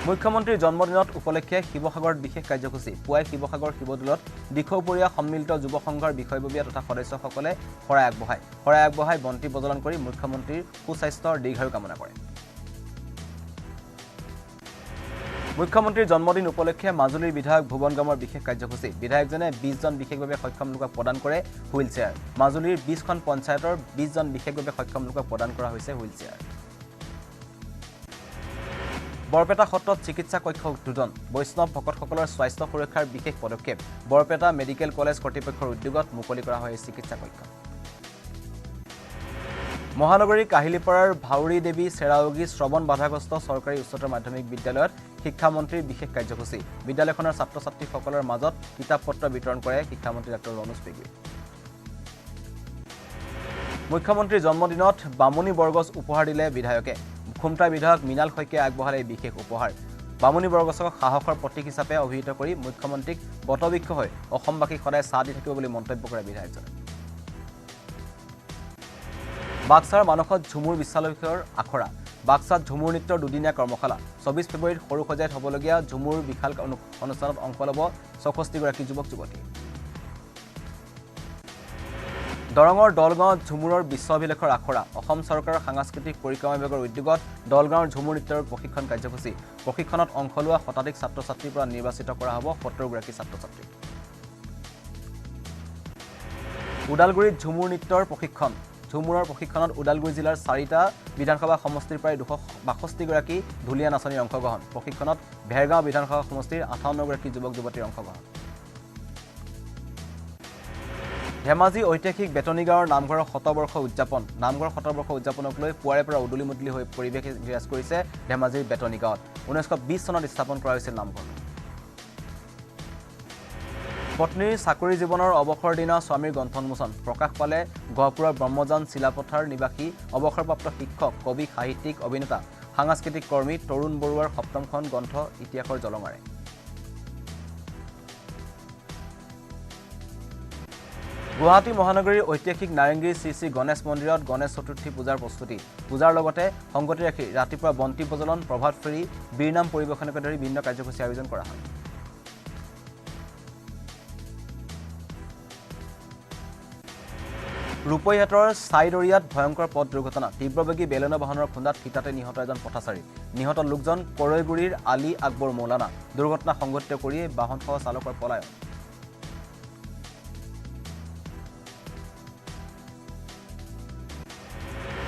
মুখ্যমন্ত্ৰীৰ জন্মদিনত উপলক্ষে শিৱসাগৰত বিশেষ কাৰ্যসূচী পুৱাই শিৱসাগৰ শিৱদৌলত দিখৌপৰীয়া সন্মিলিত যুৱ সংঘৰ বিষয়ববীয়া তথা সদস্যসকলে শৰাই আগবঢ়াই বন্তি প্ৰজ্বলন কৰি মুখ্যমন্ত্ৰীৰ সুস্বাস্থ্যৰ দীৰ্ঘায়ু কামনা কৰে মুখ্যমন্ত্ৰীৰ জন্মদিন উপলক্ষে মাজুলীৰ বিধায়ক ভুৱন গামৰ বিশেষ কাৰ্যসূচী বিধায়কজনে 20 জন বিশেষভাৱে সক্ষম লোকক প্ৰদান কৰে হুইল চেয়াৰ মাজুলীৰ 20খন পঞ্চায়তৰ 20 জন বিশেষভাৱে সক্ষম লোকক প্ৰদান কৰা হৈছে হুইল চেয়াৰ বৰপেটা সত্ৰত চিকিৎসা কক্ষ উদ্বোধন বৈষ্ণৱ ভকতসকলৰ স্বাস্থ্য সুৰক্ষাৰ বিশেষ পদক্ষেপ বৰপেটা মেডিকেল কলেজ কৰ্তৃপক্ষৰ উদ্যোগত মুকলি কৰা হয় চিকিৎসা কক্ষ মহানগৰীৰ কাহিলিপাৰাৰ ভাউৰী দেৱী চেৰাউগী শ্ৰৱণ বাধাগ্ৰস্ত চৰকাৰী উচ্চতৰ মাধ্যমিক বিদ্যালয়ত শিক্ষামন্ত্ৰীৰ বিশেষ কাৰ্যসূচী বিদ্যালয়খনৰ ছাত্ৰ ছাত্ৰীসকলৰ মাজত কিতাপ পত্ৰ বিতৰণ কৰে শিক্ষামন্ত্ৰী ডক্টৰ ৰণোজ পেগুৱে মুখ্যমন্ত্ৰীৰ জন্মদিনত বামুণী বৰগছ উপহাৰ দিলে বিধায়কে খুমটা বিধায়ক মৃণাল শইকীয়াই আগবঢ়ালে এই বিশেষ উপহাৰ বামুণী বৰগছক সাহসৰ প্ৰতীক হিচাপে অভিহিত কৰি মুখ্যমন্ত্ৰীক বটবৃক্ষ হৈ অসমবাসীক সদায় সাথ দি থাকিব বুলি মন্তব্য কৰে বিধায়কজনে বাক্সাৰ মানসত ঝুমুৰ বিশ্বালয়ৰ আখৰা বাক্সাত ঝুমুৰ নৃত্যৰ দুদিনীয়া কৰ্মশালা 24 ফেব্ৰুৱাৰীত সৰুসজাইত হ'বলগীয়া ঝুমুৰ বিশাল অনুষ্ঠানত অংশ ল'ব 64গৰাকী যুৱক যুৱতী দৰঙৰ দলগাঁৱত ঝুমুৰৰ বিশ্ব অভিলেখৰ আখৰা অসম চৰকাৰৰ সাংস্কৃতিক পৰিক্ৰমা বিভাগৰ উদ্যোগত দলগাঁৱৰ ঝুমুৰ নৃত্যৰ প্ৰশিক্ষণ কাৰ্যসূচী প্ৰশিক্ষণত অংশ লোৱা শতাধিক ছাত্ৰ ছাত্ৰীৰ পৰা নিৰ্বাচিত কৰা হ'ব 70গৰাকী ছাত্ৰ ছাত্ৰী ওদালগুৰিত ঝুমুৰ নৃত্যৰ প্ৰশিক্ষণ ঝুমুৰৰ প্ৰশিক্ষণত ওদালগুৰি জিলাৰ 4টা বিধানসভা সমষ্টিৰ প্ৰায় 262গৰাকী ঢুলীয়া নাচনীৰ অংশগ্ৰহণ প্ৰশিক্ষণত ভেৰগাঁও বিধানসভা সমষ্টিৰ 58গৰাকী যুৱক যুৱতীৰ অংশগ্ৰহণ ধেমাজি ঐতিহাসিক বেতনী গাঁৱৰ নামঘৰৰ শতবৰ্ষ উদযাপন নামঘৰৰ শতবৰ্ষ উদযাপনক লৈ পুৱাৰে পৰা উদুলি মুদলি হৈ পৰিৱেশ বিৰাজ কৰিছে ধেমাজিৰ বেতনী গাঁৱত 1920 চনত স্থাপন কৰা হৈছিল নামঘৰ পত্নীৰ চাকৰি জীৱনৰ অৱসৰ দিনা স্বামীৰ গ্ৰন্থোন্মোচন প্ৰকাশ পালে গহপুৰৰ ব্ৰহ্মজান চিলাপথাৰ নিবাসী অৱসৰপ্ৰাপ্ত শিক্ষক কবি সাহিত্যিক অভিনেতা সাংস্কৃতিক কৰ্মী তৰুণ বৰুৱাৰ সপ্তমখন গ্ৰন্থ ইতিহাসৰ জলঙাৰে গুৱাহাটী মহানগৰীৰ ঐতিহাসিক নাৰেংগীৰ শ্ৰী শ্ৰী গণেশ মন্দিৰত গণেশ চতুৰ্থী পূজাৰ প্ৰস্তুতি পূজাৰ লগতে সংগতি ৰাখি ৰাতিপুৱা বন্তি প্ৰজ্বলন প্ৰভাত ফেৰী বীৰনাম পৰিৱেশনকে ধৰি বিভিন্ন কাৰ্যসূচী আয়োজন কৰা হয় ৰূপৈহাটৰ ছাইদৰিয়াত ভয়ংকৰ পথ দুৰ্ঘটনা তীব্ৰবেগী বেলুন বাহনৰ খুন্দাত থিতাতে নিহত এজন পথাচাৰী নিহত লোকজন কৰৈগুৰিৰ আলী আকবৰ মৌলানা দুৰ্ঘটনা সংঘটিত কৰি বাহনসহ চালকৰ পলায়ন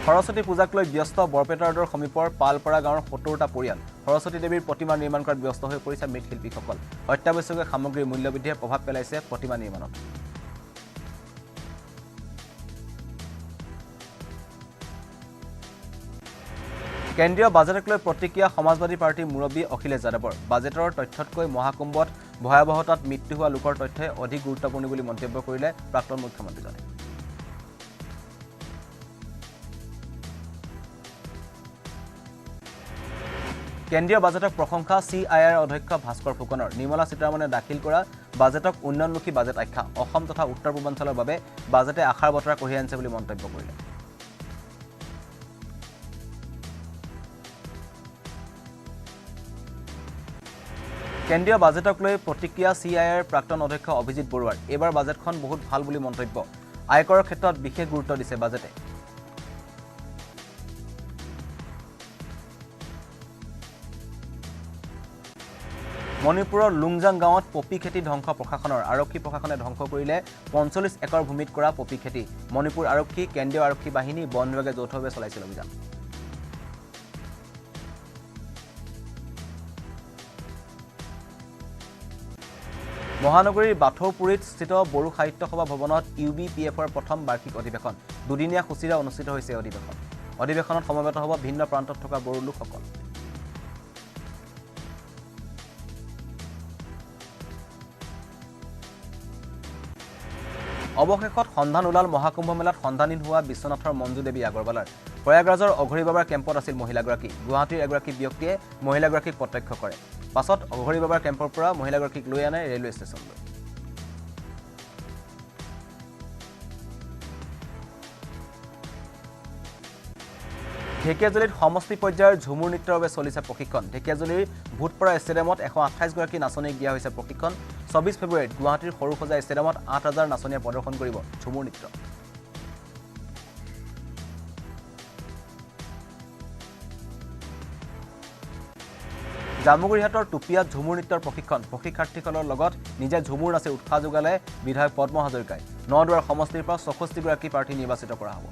সৰস্বতী পূজাক লৈ ব্যস্ত বৰপেটা ৰোডৰ সমীপৰ পালপাৰা গাঁৱৰ 70টা পৰিয়াল সৰস্বতী দেৱীৰ প্ৰতিমা নিৰ্মাণ কৰাত ব্যস্ত হৈ পৰিছে মৃৎশিল্পীসকল অত্যাৱশ্যকীয় সামগ্ৰীৰ মূল্যবৃদ্ধিয়ে প্ৰভাৱ পেলাইছে প্ৰতিমা নিৰ্মাণত কেন্দ্ৰীয় বাজেটক লৈ প্ৰতিক্ৰিয়া সমাজবাদী পাৰ্টীৰ মুৰব্বী অখিলেশ যাদৱৰ বাজেটৰ তথ্যতকৈ মহাকুম্ভত ভয়াৱহতাত মৃত্যু হোৱা লোকৰ তথ্যই অধিক গুৰুত্বপূৰ্ণ বুলি মন্তব্য কৰিলে প্ৰাক্তন মুখ্যমন্ত্ৰীজনে কেন্দ্ৰীয় বাজেটক প্ৰশংসা CIR অধ্যক্ষ ভাস্কৰ ফুকনৰ নিৰ্মলা সীতাৰমণে দাখিল কৰা বাজেটক উন্নয়নমুখী বাজেট আখ্যা অসম তথা উত্তৰ পূৰ্বাঞ্চলৰ বাবে বাজেটে আশাৰ বতৰা কঢ়িয়াই আনিছে বুলি মন্তব্য কৰিলে কেন্দ্ৰীয় বাজেটক লৈ প্ৰতিক্ৰিয়া CIR প্ৰাক্তন অধ্যক্ষ অভিজিত বৰুৱাৰ এবাৰ বাজেটখন বহুত ভাল বুলি মন্তব্য আয়কৰৰ ক্ষেত্ৰত বিশেষ গুৰুত্ব দিছে বাজেটে মণিপুৰৰ লুংজাং গাঁৱত পপি খেতি ধ্বংস প্ৰশাসনৰ আৰক্ষী প্ৰশাসনে ধ্বংস কৰিলে 45 একৰ ভূমিত কৰা পপি খেতি মণিপুৰ আৰক্ষী কেন্দ্ৰীয় আৰক্ষী বাহিনী বন বিভাগে যৌথভাৱে চলাইছিল অভিযান মহানগৰীৰ বাথৌপুৰীত স্থিত বড়ো সাহিত্য সভা ভৱনত UBPFৰ প্ৰথম বাৰ্ষিক অধিৱেশন দুদিনীয়া সূচীৰে অনুষ্ঠিত হৈছে অধিৱেশনত সমবেত হ'ব ভিন্ন প্ৰান্তত থকা বড়ো লোকসকল অৱশেষত সন্ধান ওলাল মহাকুম্ভ মেলাত সন্ধানহীন হোৱা বিশ্বনাথৰ মঞ্জু দেৱী আগৰৱালাৰ প্ৰয়াগৰাজৰ অঘৰী বাবাৰ কেম্পত আছিল মহিলাগৰাকী গুৱাহাটীৰ এগৰাকী ব্যক্তিয়ে মহিলাগৰাকীক প্ৰত্যক্ষ কৰে পাছত অঘৰী বাবাৰ কেম্পৰ পৰা মহিলাগৰাকীক লৈ আনে ৰেলৱে ষ্টেচনলৈ ঢেকিয়াজুলিত সমষ্টি পৰ্যায়ৰ ঝুমুৰ নৃত্যৰ বাবে চলিছে প্ৰশিক্ষণ ঢেকিয়াজুলিৰ ভূতপৰা ষ্টেডিয়ামত 128 গৰাকী নাচনীক দিয়া হৈছে প্ৰশিক্ষণ 24 ফেব্ৰুৱাৰীত গুৱাহাটীৰ সৰুসজাই ষ্টেডিয়ামত 8000 নাচনীয়ে প্ৰদৰ্শন কৰিব ঝুমুৰ নৃত্য জামুগুৰিহাটৰ টুপিয়াত ঝুমুৰ নৃত্যৰ প্ৰশিক্ষাৰ্থীসকলৰ লগত নিজে ঝুমুৰ নাচি উৎসাহ যোগালে বিধায়ক পদ্ম হাজৰিকাই নদুৱাৰ সমষ্টিৰ পৰা 64 গৰাকী প্ৰাৰ্থী নিৰ্বাচিত কৰা হ'ব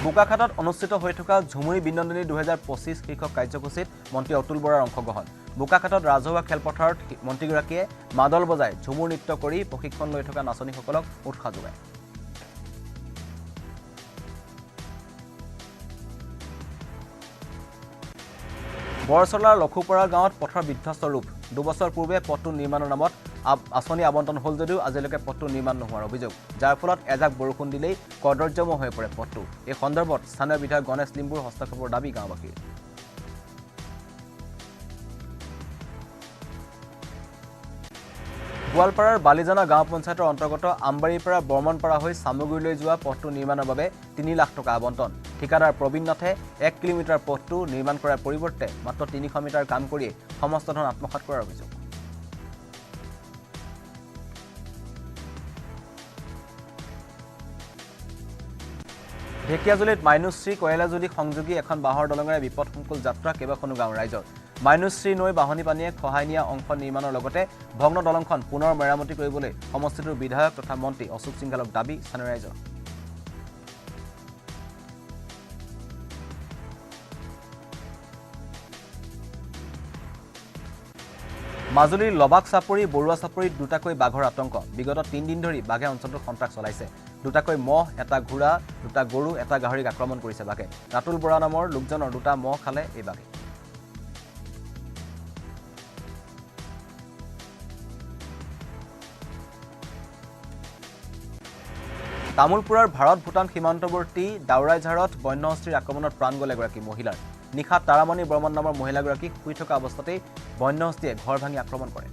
বোকাখাটত অনুষ্ঠিত হৈ থকা ঝুমুৰি বিনন্দনী 2025 শীৰ্ষক কাৰ্যসূচীত মন্ত্ৰী অতুল বৰাৰ অংশগ্ৰহণ বোকাখাটত ৰাজহুৱা খেলপথাৰত মন্ত্ৰীগৰাকীয়ে মাদল বজাই ঝুমুৰ নৃত্য কৰি প্ৰশিক্ষণ লৈ থকা নাচনীসকলক উৎসাহ যোগায় বৰচলাৰ লখুপাৰা গাঁৱত পথৰ বিধ্বস্ত ৰূপ 2 বছৰ পূৰ্বে পথটো নিৰ্মাণৰ নামত আঁচনি আবণ্টন হ'ল যদিও আজিলৈকে পথটো নিৰ্মাণ নোহোৱাৰ অভিযোগ যাৰ ফলত এজাক বৰষুণ দিলেই কদৰ্যময় হৈ পৰে পথটো এই সন্দৰ্ভত স্থানীয় বিধায়ক গণেশ লিম্বুৰ হস্তক্ষেপৰ দাবী গাঁওবাসীৰ গোৱালপাৰাৰ বালিজানা গাঁও পঞ্চায়তৰ অন্তৰ্গত আমবাৰীৰ পৰা বৰ্মনপাৰা হৈ সামগুৰিলৈ যোৱা পথটো নিৰ্মাণৰ বাবে 3 লাখ টকা আবণ্টন ঠিকাদাৰ প্ৰবীণ নাথে 1 কিলোমিটাৰ পথটো নিৰ্মাণ কৰাৰ পৰিৱৰ্তে মাত্ৰ 300 মিটাৰ কাম কৰি সমস্ত ধন আত্মসাৎ কৰাৰ অভিযোগ ঢেকিয়াজুলিত মাইনুশ্ৰী কয়লাজুলি সংযোগী এখন বাহৰ দলঙেৰে বিপদসংকুল যাত্ৰা কেইবাখনো গাঁৱৰ ৰাইজৰ মাইনুশ্ৰী নৈ বাহনী পানীয়ে খহাই নিয়া অংশ নিৰ্মাণৰ লগতে ভগ্ন দলংখন পুনৰ মেৰামতি কৰিবলৈ সমষ্টিটোৰ বিধায়ক তথা মন্ত্ৰী অশোক সিংঘালক দাবী স্থানীয় ৰাইজৰ মাজুলীৰ লবাক চাপৰি বৰুৱা চাপৰিত দুটাকৈ বাঘৰ আতংক বিগত 3 দিন ধৰি বাঘে অঞ্চলটোত সন্ত্ৰাস চলাইছে দুটাকৈ মহ এটা ঘোঁৰা দুটা গৰু এটা গাহৰিক আক্ৰমণ কৰিছে বাঘে ৰাতুল বৰা নামৰ লোকজনৰ দুটা মহ খালে এই বাঘে তামুলপুৰৰ ভাৰত ভূটান সীমান্তৱৰ্তী দাউৰাইঝাৰত বন্যহস্তীৰ আক্ৰমণত প্ৰাণ গ'ল এগৰাকী মহিলাৰ নিশা তাৰামণি বৰ্মন নামৰ মহিলাগৰাকীক শুই থকা অৱস্থাতেই বন্যহস্তীয়ে ঘৰ ভাঙি আক্ৰমণ কৰে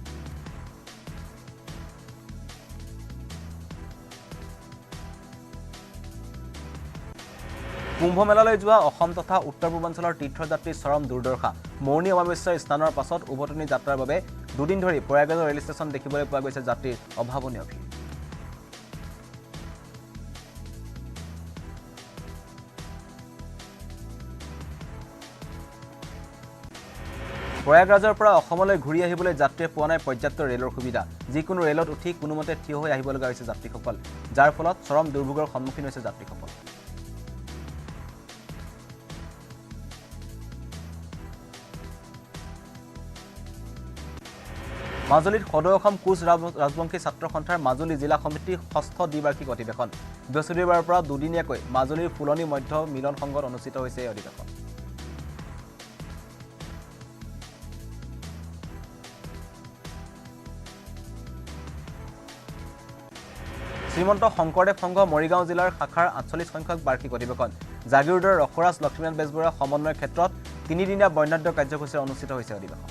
কুম্ভ মেলালৈ যোৱা অসম তথা উত্তৰ পূৰ্বাঞ্চলৰ তীৰ্থযাত্ৰীৰ চৰম দুৰ্দশা মৌনী অমাৱস্যাৰ স্নানৰ পাছত উভতনি যাত্ৰাৰ বাবে দুদিন ধৰি প্ৰয়াগৰাজৰ ৰেল ষ্টেচন দেখিবলৈ পোৱা গৈছে যাত্ৰীৰ অভাৱনীয় ভিৰ প্ৰয়াগৰাজৰ পৰা অসমলৈ ঘূৰি আহিবলৈ যাত্ৰীয়ে পোৱা নাই পৰ্যাপ্ত ৰেলৰ সুবিধা যিকোনো ৰেলত উঠি কোনোমতে থিয় হৈ আহিব লগা হৈছে যাত্ৰীসকল যাৰ ফলত চৰম দুৰ্ভোগৰ সন্মুখীন হৈছে যাত্ৰীসকল মাজুলীত সদৌ অসম কোচ ৰাজবংশী ছাত্ৰ সন্থাৰ মাজুলী জিলা সমিতিৰ 6ষ্ঠ দ্বিবাৰ্ষিক অধিৱেশন বৃহস্পতিবাৰৰ পৰা দুদিনীয়াকৈ মাজুলীৰ ফুলনি মধ্য মিলন সংঘত অনুষ্ঠিত হৈছে এই অধিৱেশন শ্ৰীমন্ত শংকৰদেৱ সংঘ মৰিগাঁও জিলাৰ শাখাৰ 48 সংখ্যক বাৰ্ষিক অধিৱেশন জাগিৰোডৰ ৰখৰাজ লক্ষ্মীনাথ বেজবৰুৱাৰ সমন্বয়ৰ ক্ষেত্ৰত 3দিনীয়া বৰ্ণাঢ্য কাৰ্যসূচীৰে অনুষ্ঠিত হৈছে অধিৱেশন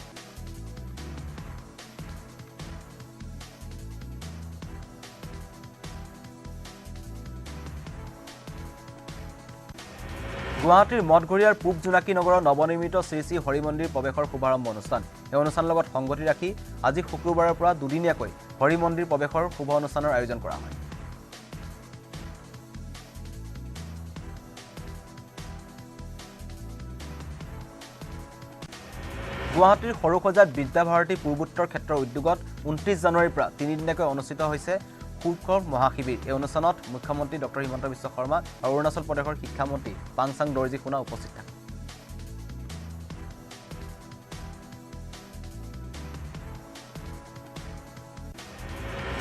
গুৱাহাটীৰ মঠঘৰীয়াৰ পূব জোনাকী নগৰৰ নৱনিৰ্মিত শ্ৰী শ্ৰী হৰি মন্দিৰ প্ৰৱেশৰ শুভাৰম্ভ অনুষ্ঠান এই অনুষ্ঠানৰ লগত সংগতি ৰাখি আজি শুক্ৰবাৰৰ পৰা দুদিনীয়াকৈ হৰি মন্দিৰ প্ৰৱেশৰ শুভ অনুষ্ঠানৰ আয়োজন কৰা হয় গুৱাহাটীৰ সৰুসজাত বিদ্যাভাৰতী পূৰ্বোত্তৰ ক্ষেত্ৰৰ উদ্যোগত 29 জানুৱাৰীৰ পৰা 3 দিনীয়াকৈ অনুষ্ঠিত হৈছে শুল্কৰ মহাশিবিৰ এই অনুষ্ঠানত মুখ্যমন্ত্ৰী ডক্টৰ হিমন্ত বিশ্ব শৰ্মা আৰু অৰুণাচল প্ৰদেশৰ শিক্ষামন্ত্ৰী পাংচাং দৰ্জী সোণা উপস্থিত থাকে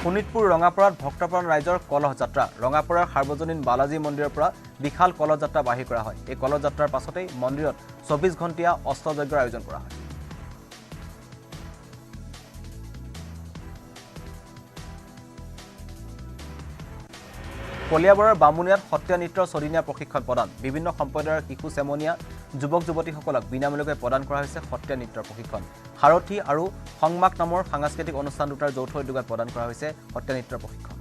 শোণিতপুৰ ৰঙাপাৰাত ভক্তপ্ৰাণ ৰাইজৰ কলহ যাত্ৰা ৰঙাপাৰাৰ সাৰ্বজনীন বালাজী মন্দিৰৰ পৰা বিশাল কলহ যাত্ৰা বাহিৰ কৰা হয় এই কলহ যাত্ৰাৰ পাছতেই মন্দিৰত 24 ঘণ্টীয়া অষ্টযজ্ঞৰ আয়োজন কৰা হয় কলিয়াবৰৰ বামুনিয়াত সত্ৰীয়া নৃত্যৰ ছদিনীয়া প্ৰশিক্ষণ প্ৰদান বিভিন্ন সম্প্ৰদায়ৰ শিশু চেমনীয়া যুৱক যুৱতীসকলক বিনামূলীয়াকৈ প্ৰদান কৰা হৈছে সত্ৰীয়া নৃত্যৰ প্ৰশিক্ষণ সাৰথী আৰু সংমাক নামৰ সাংস্কৃতিক অনুষ্ঠান দুটাৰ যৌথ উদ্যোগত প্ৰদান কৰা হৈছে সত্ৰীয়া নৃত্যৰ প্ৰশিক্ষণ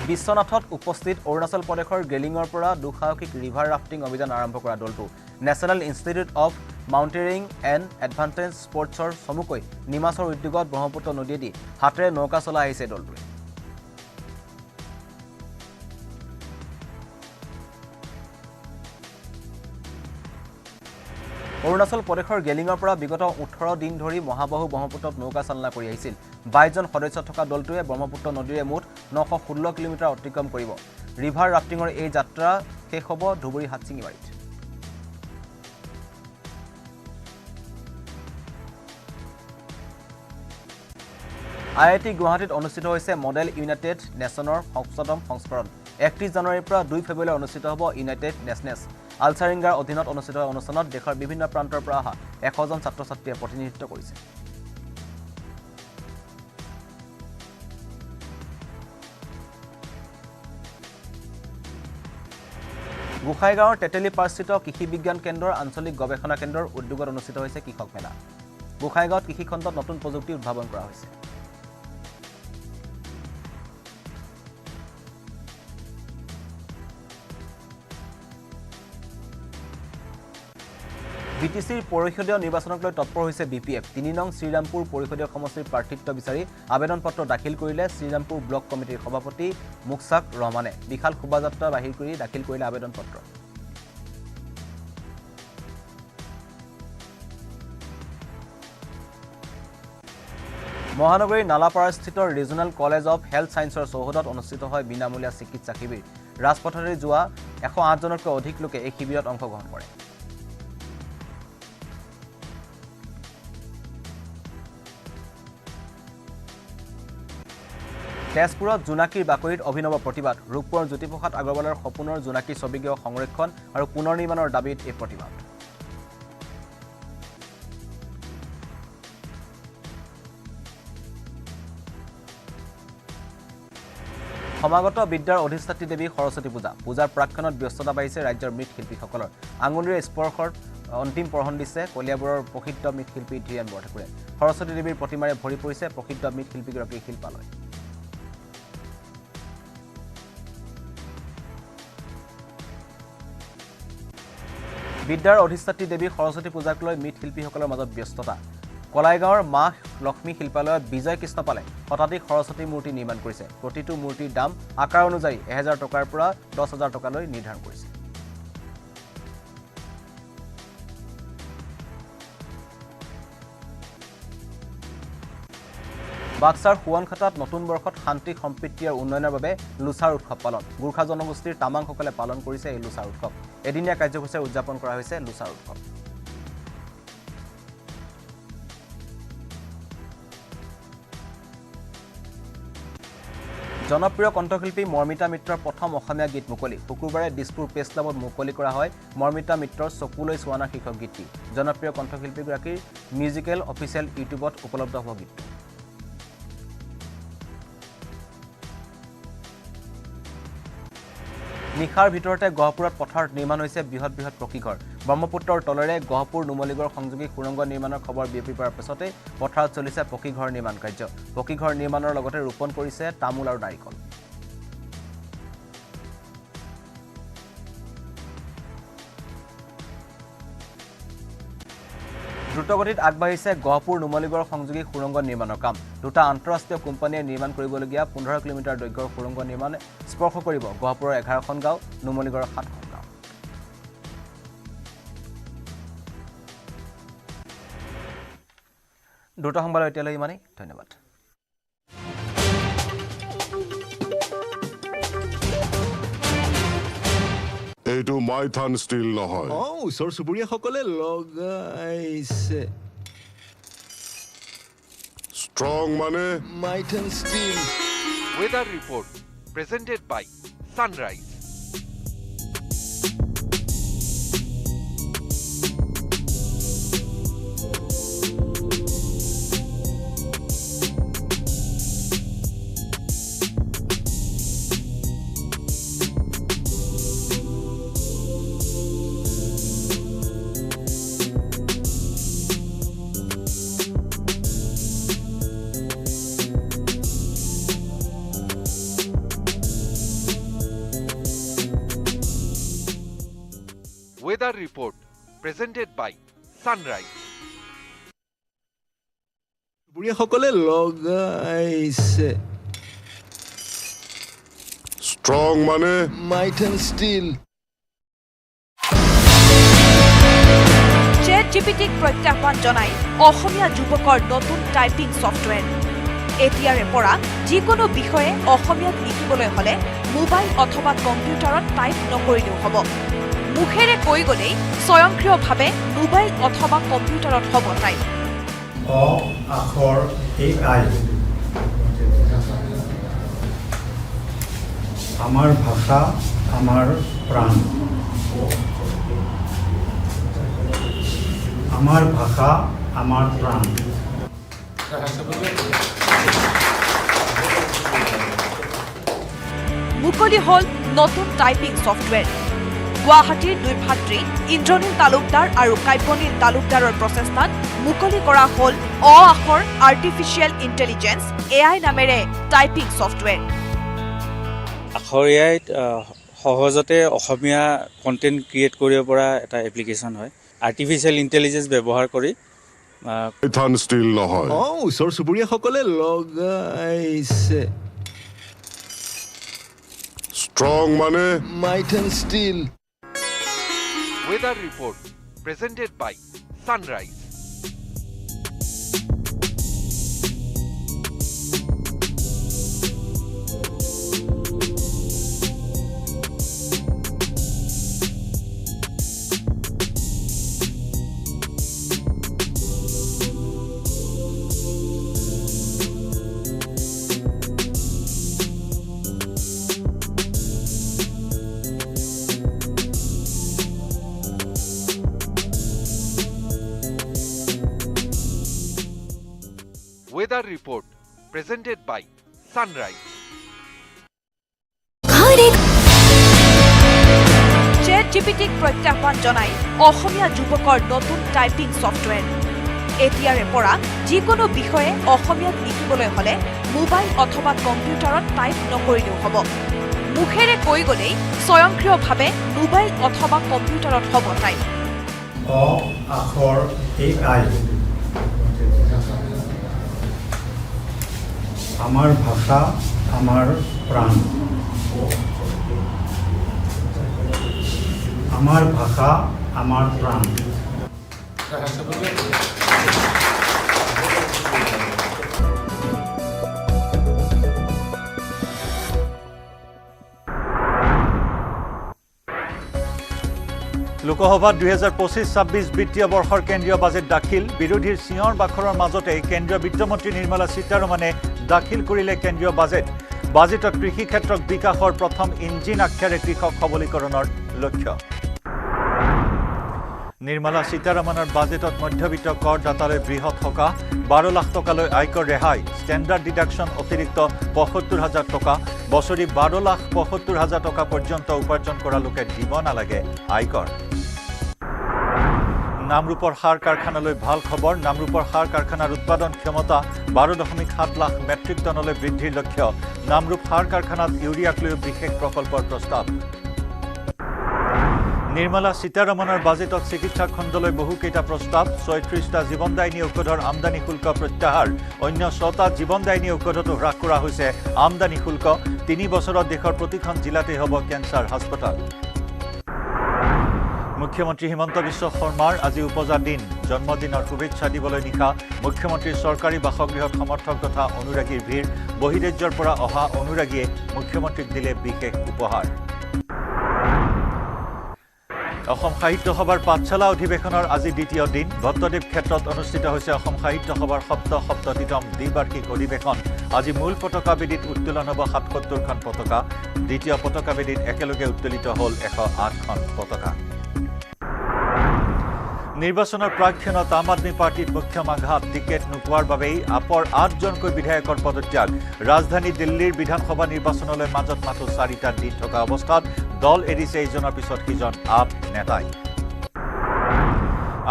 বিশ্বনাথত উপস্থিত অৰুণাচল প্ৰদেশৰ গেলিঙৰ পৰা দুঃসাহসিক ৰিভাৰ ৰাফটিং অভিযান আৰম্ভ কৰা দলটো National Institute of Mountaineering and Advantage স্পৰ্টছৰ চমুকৈ নিমাছৰ উদ্যোগত ব্ৰহ্মপুত্ৰ নদীয়েদি হাতেৰে নৌকা চলাই আহিছে দলটোৱে অৰুণাচল প্ৰদেশৰ গেলিঙৰ পৰা বিগত 18 দিন ধৰি মহাবাহু ব্ৰহ্মপুত্ৰত নৌকা চালনা কৰি আহিছিল 22 জন সদস্য থকা দলটোৱে ব্ৰহ্মপুত্ৰ নদীৰে মুঠ 916 কিলোমিটাৰ অতিক্ৰম কৰিব ৰিভাৰ ৰাফটিঙৰ এই যাত্ৰা শেষ হ'ব ধুবুৰী হাতচিঙিবাৰীত আইআইটি গুৱাহাটীত অনুষ্ঠিত হৈছে মডেল ইউনাইটেড নেশ্যনৰ 6ম সংস্কৰণ 31 জানুৱাৰীৰ পৰা 2 ফেব্ৰুৱাৰীলৈ অনুষ্ঠিত হ'ব ইউনাইটেড নেশ্যনেছ আলচাৰিংগাৰ অধীনত অনুষ্ঠিত অনুষ্ঠানত দেশৰ বিভিন্ন প্ৰান্তৰ পৰা অহা 100 জন ছাত্ৰ ছাত্ৰীয়ে প্ৰতিনিধিত্ব কৰিছে গোসাইগাঁৱৰ তেতেলীপাৰস্থিত কৃষি বিজ্ঞান কেন্দ্ৰৰ আঞ্চলিক গৱেষণা কেন্দ্ৰৰ উদ্যোগত অনুষ্ঠিত হৈছে কৃষক মেলা গোসাইগাঁৱত কৃষি খণ্ডত নতুন প্ৰযুক্তি উদ্ভাৱন কৰা হৈছে বিটিচিৰ পৰিষদীয় নিৰ্বাচনক লৈ তৎপৰ হৈছে বিপিএফ ৩ নং শ্ৰীৰামপুৰ পৰিষদীয় সমষ্টিৰ প্ৰাৰ্থিত্ব বিচাৰি আবেদন পত্ৰ দাখিল কৰিলে শ্ৰীৰামপুৰ ব্লক কমিটিৰ সভাপতি মুকছাক ৰহমানে বিশাল শোভাযাত্ৰা বাহিৰ কৰি দাখিল কৰিলে আবেদন পত্ৰ মহানগৰীৰ নালাপাৰাস্থিত ৰিজনেল কলেজ অফ হেল্থ সায়েন্সৰ চৌহদত অনুষ্ঠিত হয় বিনামূলীয়া চিকিৎসা শিবিৰ ৰাজপথেৰে যোৱা 108 জনতকৈ অধিক লোকে এই শিবিৰত অংশগ্ৰহণ কৰে তেজপুৰত জোনাকীৰ বাকৰিত অভিনৱ প্ৰতিবাদ ৰূপপুৰৰ জ্যোতিপ্ৰসাদ আগৰৱালৰ সপোনৰ জোনাকী ছবিগৃহ সংৰক্ষণ আৰু পুনৰ নিৰ্মাণৰ দাবীত এই প্ৰতিবাদ সমাগত বিদ্যাৰ অধিষ্ঠাত্ৰী দেৱী সৰস্বতী পূজা পূজাৰ প্ৰাক্ষণত ব্যস্ততা বাঢ়িছে ৰাজ্যৰ মৃৎশিল্পীসকলৰ আঙুলিৰে স্পৰ্শৰ অন্তিম পৰহণ দিছে কলিয়াবৰৰ প্ৰসিদ্ধ মৃৎশিল্পী ধীৰেন বৰঠাকুৰে সৰস্বতী দেৱীৰ প্ৰতিমাৰে ভৰি পৰিছে প্ৰসিদ্ধ মৃৎশিল্পীগৰাকীৰ শিল্পালয় বিদ্যাৰ অধিষ্ঠাত্ৰী দেৱী সৰস্বতী পূজাক লৈ মৃৎশিল্পীসকলৰ মাজত ব্যস্ততা কলাইগাঁৱৰ মা লক্ষ্মী শিল্পালয়ত বিজয় কৃষ্ণপালে শতাধিক সৰস্বতী মূৰ্তি নিৰ্মাণ কৰিছে প্ৰতিটো মূৰ্তিৰ দাম আকাৰ অনুযায়ী 1000 টকাৰ পৰা 10000 টকালৈ নিৰ্ধাৰণ কৰিছে বাক্সাৰ হুৱানখাটাত নতুন বৰ্ষত শান্তি সম্প্ৰীতি আৰু উন্নয়নৰ বাবে লুচাৰ উৎসৱ পালন গোৰ্খা জনগোষ্ঠীৰ তামাংসকলে পালন কৰিছে এই লুচাৰ উৎসৱ এদিনীয়া কাৰ্যসূচীৰে উদযাপন কৰা হৈছে লুচাৰ উৎসৱ জনপ্ৰিয় কণ্ঠশিল্পী মৰ্মিতা মিত্ৰৰ প্ৰথম অসমীয়া গীত মুকলি শুকুৰবাৰে দিছপুৰ প্ৰেছ ক্লাবত মুকলি কৰা হয় মৰ্মিতা মিত্ৰৰ চকুলৈ চোৱানা শীৰ্ষক গীতটি জনপ্ৰিয় কণ্ঠশিল্পীগৰাকীৰ মিউজিকেল অফিচিয়েল ইউটিউবত উপলব্ধ হ'ব গীতটো নিশাৰ ভিতৰতে গহপুৰত পথাৰত নিৰ্মাণ হৈছে বৃহৎ বৃহৎ পকীঘৰ ব্ৰহ্মপুত্ৰৰ তলেৰে গহপুৰ নুমলীগড় সংযোগী সুৰংগ নিৰ্মাণৰ খবৰ বিয়পি পৰাৰ পিছতে পথাৰত চলিছে পকীঘৰ নিৰ্মাণ কাৰ্য পকীঘৰ নিৰ্মাণৰ লগতে ৰোপণ কৰিছে তামোল আৰু নাৰিকল দ্ৰুতগতিত আগবাঢ়িছে গহপুৰ নুমলীগড় সংযোগী সুৰংগ নিৰ্মাণৰ কাম দুটা আন্তঃৰাষ্ট্ৰীয় কোম্পানীয়ে নিৰ্মাণ কৰিবলগীয়া 15 কিলোমিটাৰ দৈৰ্ঘ্যৰ সুৰংগ নিৰ্মাণ স্পৰ্শ কৰিব গহপুৰৰ 11খন গাঁও নুমলীগড়ৰ 7খন গাঁও দুটা সংবাদ এতিয়ালৈ ইমানেই ধন্যবাদ এইটো মাইথান ষ্টিল নহয় ওচৰ চুবুৰীয়াসকলে লগাইছে ষ্ট্ৰং মানে Maithan steel Weather report presented by Sunrise. Weather report presented by Sunrise. চুবুৰীয়াসকলে লগাইছে ষ্ট্ৰং মানে মাইথান ষ্টিল ChatGPTক প্ৰত্যাহ্বান জনাই অসমীয়া যুৱকৰ নতুন টাইপিং ছফটৱেৰ এতিয়াৰে পৰা যিকোনো বিষয়ে অসমীয়াত লিখিবলৈ হলে মোবাইল অথবা কম্পিউটাৰত টাইপ নকৰিলেও হ'ব মুখেৰে কৈ গলেই স্বয়ংক্ৰিয়ভাৱে মোবাইল অথবা কম্পিউটাৰত হ'ব টাইপ অ আখৰ AI আমাৰ ভাষা আমাৰ প্ৰাণ আমাৰ ভাষা আমাৰ প্ৰাণ মুকলি হল নতুন টাইপিং ছফটৱেৰ গুৱাহাটীৰ দুই ভাতৃ ইন্দ্ৰনীল তালুকদাৰ আৰু কাব্যনীল তালুকদাৰৰ প্ৰচেষ্টাত মুকলি কৰা হ'ল আখৰ আৰ্টিফিচিয়েল ইণ্টেলিজেন্স AI নামেৰে টাইপিং ছফ্টৱেৰ। আখৰ AIত সহজতে অসমীয়া কণ্টেণ্ট ক্ৰিয়েট কৰিব পৰা এটা এপ্লিকেশ্যন হয়। আৰ্টিফিচিয়েল ইণ্টেলিজেন্স ব্যৱহাৰ কৰি মাইথান ষ্টিল নহয় ওচৰ চুবুৰীয়াসকলে লগাইছে ষ্ট্ৰং মানে Maithan steel. Weather report presented by Sunrise. Weather report presented by Sunrise. ChatGPTক প্ৰত্যাহ্বান জনাই অসমীয়া যুৱকৰ নতুন টাইপিং ছফ্টৱেৰ। এতিয়াৰে পৰা যিকোনো বিষয়ে অসমীয়াত লিখিবলৈ হ'লে মোবাইল অথবা কম্পিউটাৰত টাইপ নকৰিলেও হ'ব। মুখেৰে কৈ গ'লেই স্বয়ংক্ৰিয়ভাৱে মোবাইল অথবা কম্পিউটাৰত হ'ব টাইপ। আখৰ AI আমাৰ ভাষা আমাৰ প্ৰাণ। আমাৰ ভাষা আমাৰ প্ৰাণ। লোকসভাত 2025-26 বিত্তীয় বৰ্ষৰ কেন্দ্ৰীয় বাজেট দাখিল। বিৰোধীৰ চিঞৰ বাখৰৰ মাজতে কেন্দ্ৰীয় বিত্তমন্ত্ৰী নিৰ্মলা সীতাৰমণে দাখিল কৰিলে কেন্দ্ৰীয় বাজেট। বাজেটত কৃষি ক্ষেত্ৰক বিকাশৰ প্ৰথম ইঞ্জিন আখ্যাৰে কৃষক সবলীকৰণৰ লক্ষ্য। নিৰ্মলা সীতাৰমণৰ বাজেটত মধ্যবিত্ত কৰদাতালৈ বৃহৎ সকাহ। 12 লাখ টকালৈ আয়কৰ ৰেহাই। ষ্টেণ্ডাৰ্ড ডিডাকশ্যন অতিৰিক্ত 75,000 টকা। বছৰি 12,75,000 টকা পৰ্যন্ত উপাৰ্জন কৰা লোকে দিব নালাগে আয়কৰ। নামৰূপৰ সাৰ কাৰখানালৈ ভাল খবৰ। নামৰূপৰ সাৰ কাৰখানাৰ উৎপাদন ক্ষমতা 12.7 লাখ মেট্ৰিক টনলৈ বৃদ্ধিৰ লক্ষ্য। নামৰূপ সাৰ কাৰখানাত ইউৰিয়াক লৈ বিশেষ প্ৰকল্পৰ প্ৰস্তাৱ। নিৰ্মলা সীতাৰমণৰ বাজেটত চিকিৎসা খণ্ডলৈ বহুকেইটা প্ৰস্তাৱ। 36টা জীৱনদায়িনী ঔষধৰ আমদানি শুল্ক প্ৰত্যাহাৰ। অন্য 6টা জীৱনদায়িনী ঔষধতো হ্ৰাস কৰা হৈছে আমদানি শুল্ক। 3 বছৰত দেশৰ প্ৰতিখন জিলাতে হ'ব কেঞ্চাৰ হাস্পতাল। মুখ্যমন্ত্ৰী হিমন্ত বিশ্ব শৰ্মাৰ আজি উপজা দিন। জন্মদিনৰ শুভেচ্ছা দিবলৈ নিশা মুখ্যমন্ত্ৰীৰ চৰকাৰী বাসগৃহত সমৰ্থক তথা অনুৰাগীৰ ভিৰ। বহিৰাজ্যৰ পৰা অহা অনুৰাগীয়ে মুখ্যমন্ত্ৰীক দিলে বিশেষ উপহাৰ। অসম সাহিত্য সভাৰ পাঠশালা অধিৱেশনৰ আজি দ্বিতীয় দিন। ভট্টদেৱ ক্ষেত্ৰত অনুষ্ঠিত হৈছে অসম সাহিত্য সভাৰ 77তম দ্বিবাৰ্ষিক অধিৱেশন। আজি মূল পতাকাবেদীত উত্তোলন হ'ব 77খন পতাকা। দ্বিতীয় পতাকাবেদীত একেলগে উত্তোলিত হ'ল 108খন পতাকা। নিৰ্বাচনৰ প্ৰাক্ষণত আম আদমি পাৰ্টিত মুখ্যম আঘাত। টিকেট নোপোৱাৰ বাবেই আপৰ 8জনকৈ বিধায়কৰ পদত্যাগ। ৰাজধানী দিল্লীৰ বিধানসভা নিৰ্বাচনলৈ মাজত মাথো 4টা দিন থকা অৱস্থাত দল এৰিছে ইজনৰ পিছত সিজন আপ নেতাই।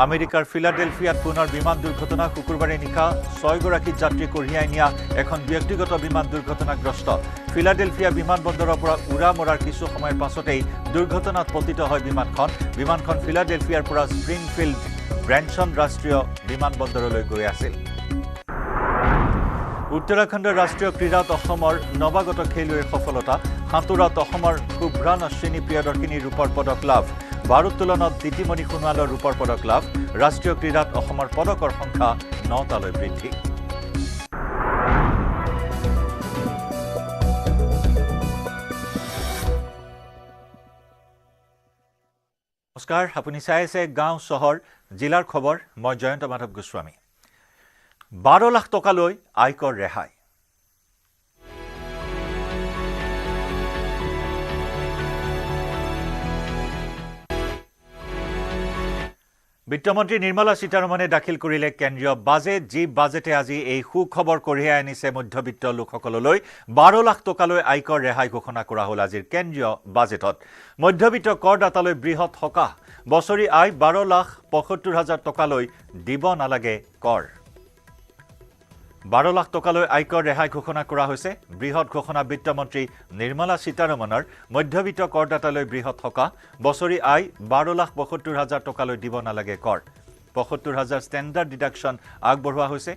আমেৰিকাৰ ফিলাডেলফিয়াত পুনৰ বিমান দুৰ্ঘটনা। শুকুৰবাৰে নিশা 6গৰাকী যাত্ৰী কঢ়িয়াই নিয়া এখন ব্যক্তিগত বিমান দুৰ্ঘটনাগ্ৰস্ত। ফিলাডেলফিয়া বিমানবন্দৰৰ পৰা উৰা মৰাৰ কিছু সময়ৰ পাছতেই দুৰ্ঘটনাত পতিত হয় বিমানখন। বিমানখন ফিলাডেলফিয়াৰ পৰা স্প্ৰিংফিল্ড ব্ৰেনছন ৰাষ্ট্ৰীয় বিমানবন্দৰলৈ গৈ আছিল। উত্তৰাখণ্ডৰ ৰাষ্ট্ৰীয় ক্ৰীড়াত অসমৰ নৱাগত খেলুৱৈৰ সফলতা। সাঁতোৰত অসমৰ শুভ্ৰাণ অশ্বিনী প্ৰিয়দৰ্শিনীৰ ৰূপৰ পদক লাভ। ভাৰোত্তোলনত দিতিমণি সোণোৱালৰ ৰূপৰ পদক লাভ। ৰাষ্ট্ৰীয় ক্ৰীড়াত অসমৰ পদকৰ সংখ্যা 9টালৈ বৃদ্ধি। নমস্কাৰ, আপুনি চাই আছে গাঁও চহৰ জিলাৰ খবৰ। মই জয়ন্ত মাধৱ গোস্বামী। 12 লাখ টকালৈ আয়কৰ ৰেহাই। বিত্তমন্ত্ৰী নিৰ্মলা সীতাৰমণে দাখিল কৰিলে কেন্দ্ৰীয় বাজেট যি বাজেটে আজি এই সুখবৰ কঢ়িয়াই আনিছে মধ্যবিত্ত লোকসকললৈ 12 লাখ টকালৈ আয়কৰ ৰেহাই ঘোষণা কৰা হ'ল আজিৰ কেন্দ্ৰীয় বাজেটত মধ্যবিত্ত কৰদাতালৈ বৃহৎ সকাহ বছৰি আয় 12,75,000 টকালৈ দিব নালাগে কৰ 12 লাখ টকালৈ আয়কৰ ৰেহাই ঘোষণা কৰা হৈছে বৃহৎ ঘোষণা বিত্তমন্ত্ৰী নিৰ্মলা সীতাৰমণৰ মধ্যবিত্ত কৰদাতালৈ বৃহৎ সকাহ বছৰি আয় 12,75,000 টকালৈ দিব নালাগে কৰ 75,000 ষ্টেণ্ডাৰ্ড ডিডাকশ্যন আগবঢ়োৱা হৈছে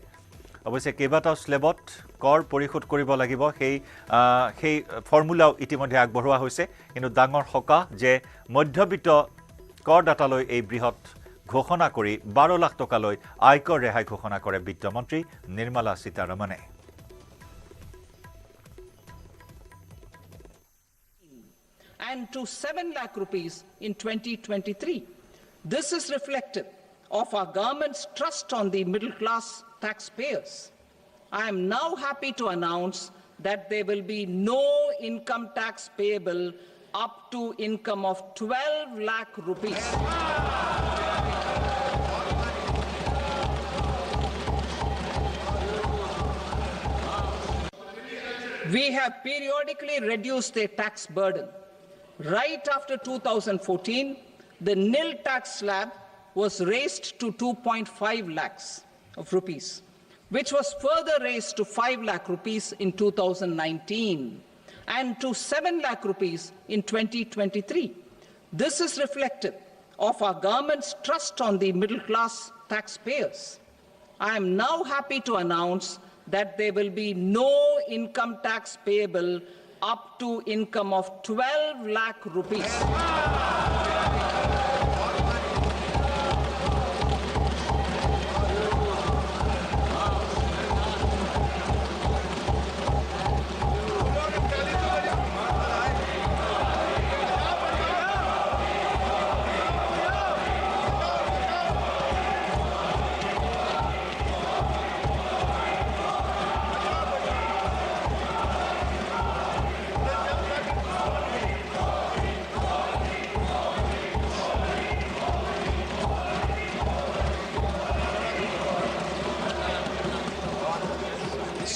অৱশ্যে কেইবাটাও স্লেবত কৰ পৰিশোধ কৰিব লাগিব সেই ফৰ্মুলাও ইতিমধ্যে আগবঢ়োৱা হৈছে কিন্তু ডাঙৰ সকাহ যে মধ্যবিত্ত কৰদাতালৈ এই বৃহৎ ঘোষণা কৰি 12 লাখ টকালৈ আয়কৰ ৰেহাই ঘোষণা কৰে বিত্তমন্ত্ৰী নিৰ্মলা সীতাৰমণে and to 7 lakh rupees in 2023. This is reflective of our government's trust on the middle class taxpayers. I am now happy to announce that there will be no income tax payable up to income of 12 lakh rupees. We have periodically reduced their tax burden. Right after 2014, the nil tax slab was raised to 2.5 lakhs of rupees, which was further raised to 5 lakh rupees in 2019 and to 7 lakh rupees in 2023. This is reflective of our government's trust on the middle class taxpayers. I am now happy to announce that there will be no income tax payable up to income of 12 lakh rupees.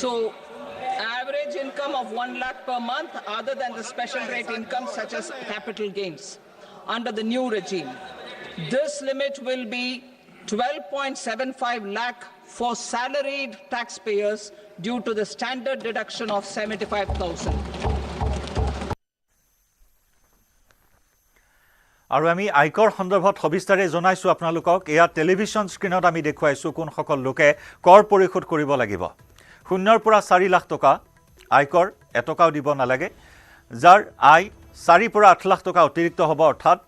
So, average income of 1 lakh per month other than the special rate income such as capital gains under the new regime. This limit will be 12.75 lakh for salaried taxpayers due to the standard deduction of 75,000. আৰু আমি আয়কৰ সন্দৰ্ভত সবিস্তাৰে জনাইছো আপোনালোকক এয়া television স্ক্ৰিনত আমি দেখুৱাইছো কোন সকল লোকে কৰ পৰিশোধ কৰিব লাগিব 0 পৰা 4 লাখ টকা আয়কৰ এটকাও দিব নালাগে যাৰ আয় 4 পৰা 8 লাখ টকা অতিৰিক্ত হ'ব অৰ্থাৎ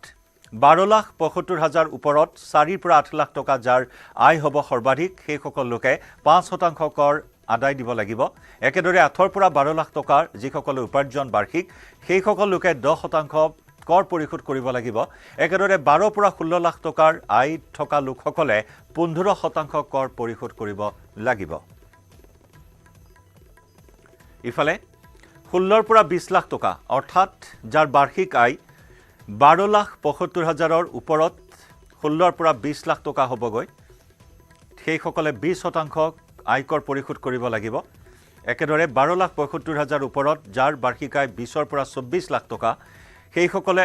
12,75,000 ওপৰত 4 পৰা 8 লাখ টকা যাৰ আয় হ'ব সৰ্বাধিক সেই সকল লোকে 5% কৰ আদায় দিব লাগিব একেদৰে 8 পৰা 12 লাখ টকাৰ যিসকল উপাৰ্জন বাৰ্ষিক সেই সকল লোকে 10% কৰ পৰিশোধ কৰিব লাগিব একেদৰে 12 পৰা 16 লাখ টকাৰ আয় থকা লোকসকলে 15% কৰ পৰিশোধ কৰিব লাগিব ইফালে 16 পৰা 20 লাখ টকা অৰ্থাৎ যাৰ বাৰ্ষিক আয় 12,75,000 ওপৰত 16 পৰা 20 লাখ টকা হ'বগৈ সেই সকলে 20% আয়কৰ পৰিশোধ কৰিব লাগিব একেদৰে 12,75,000 ওপৰত যাৰ বাৰ্ষিক আয় 20 পৰা 24 লাখ টকা সেই সকলে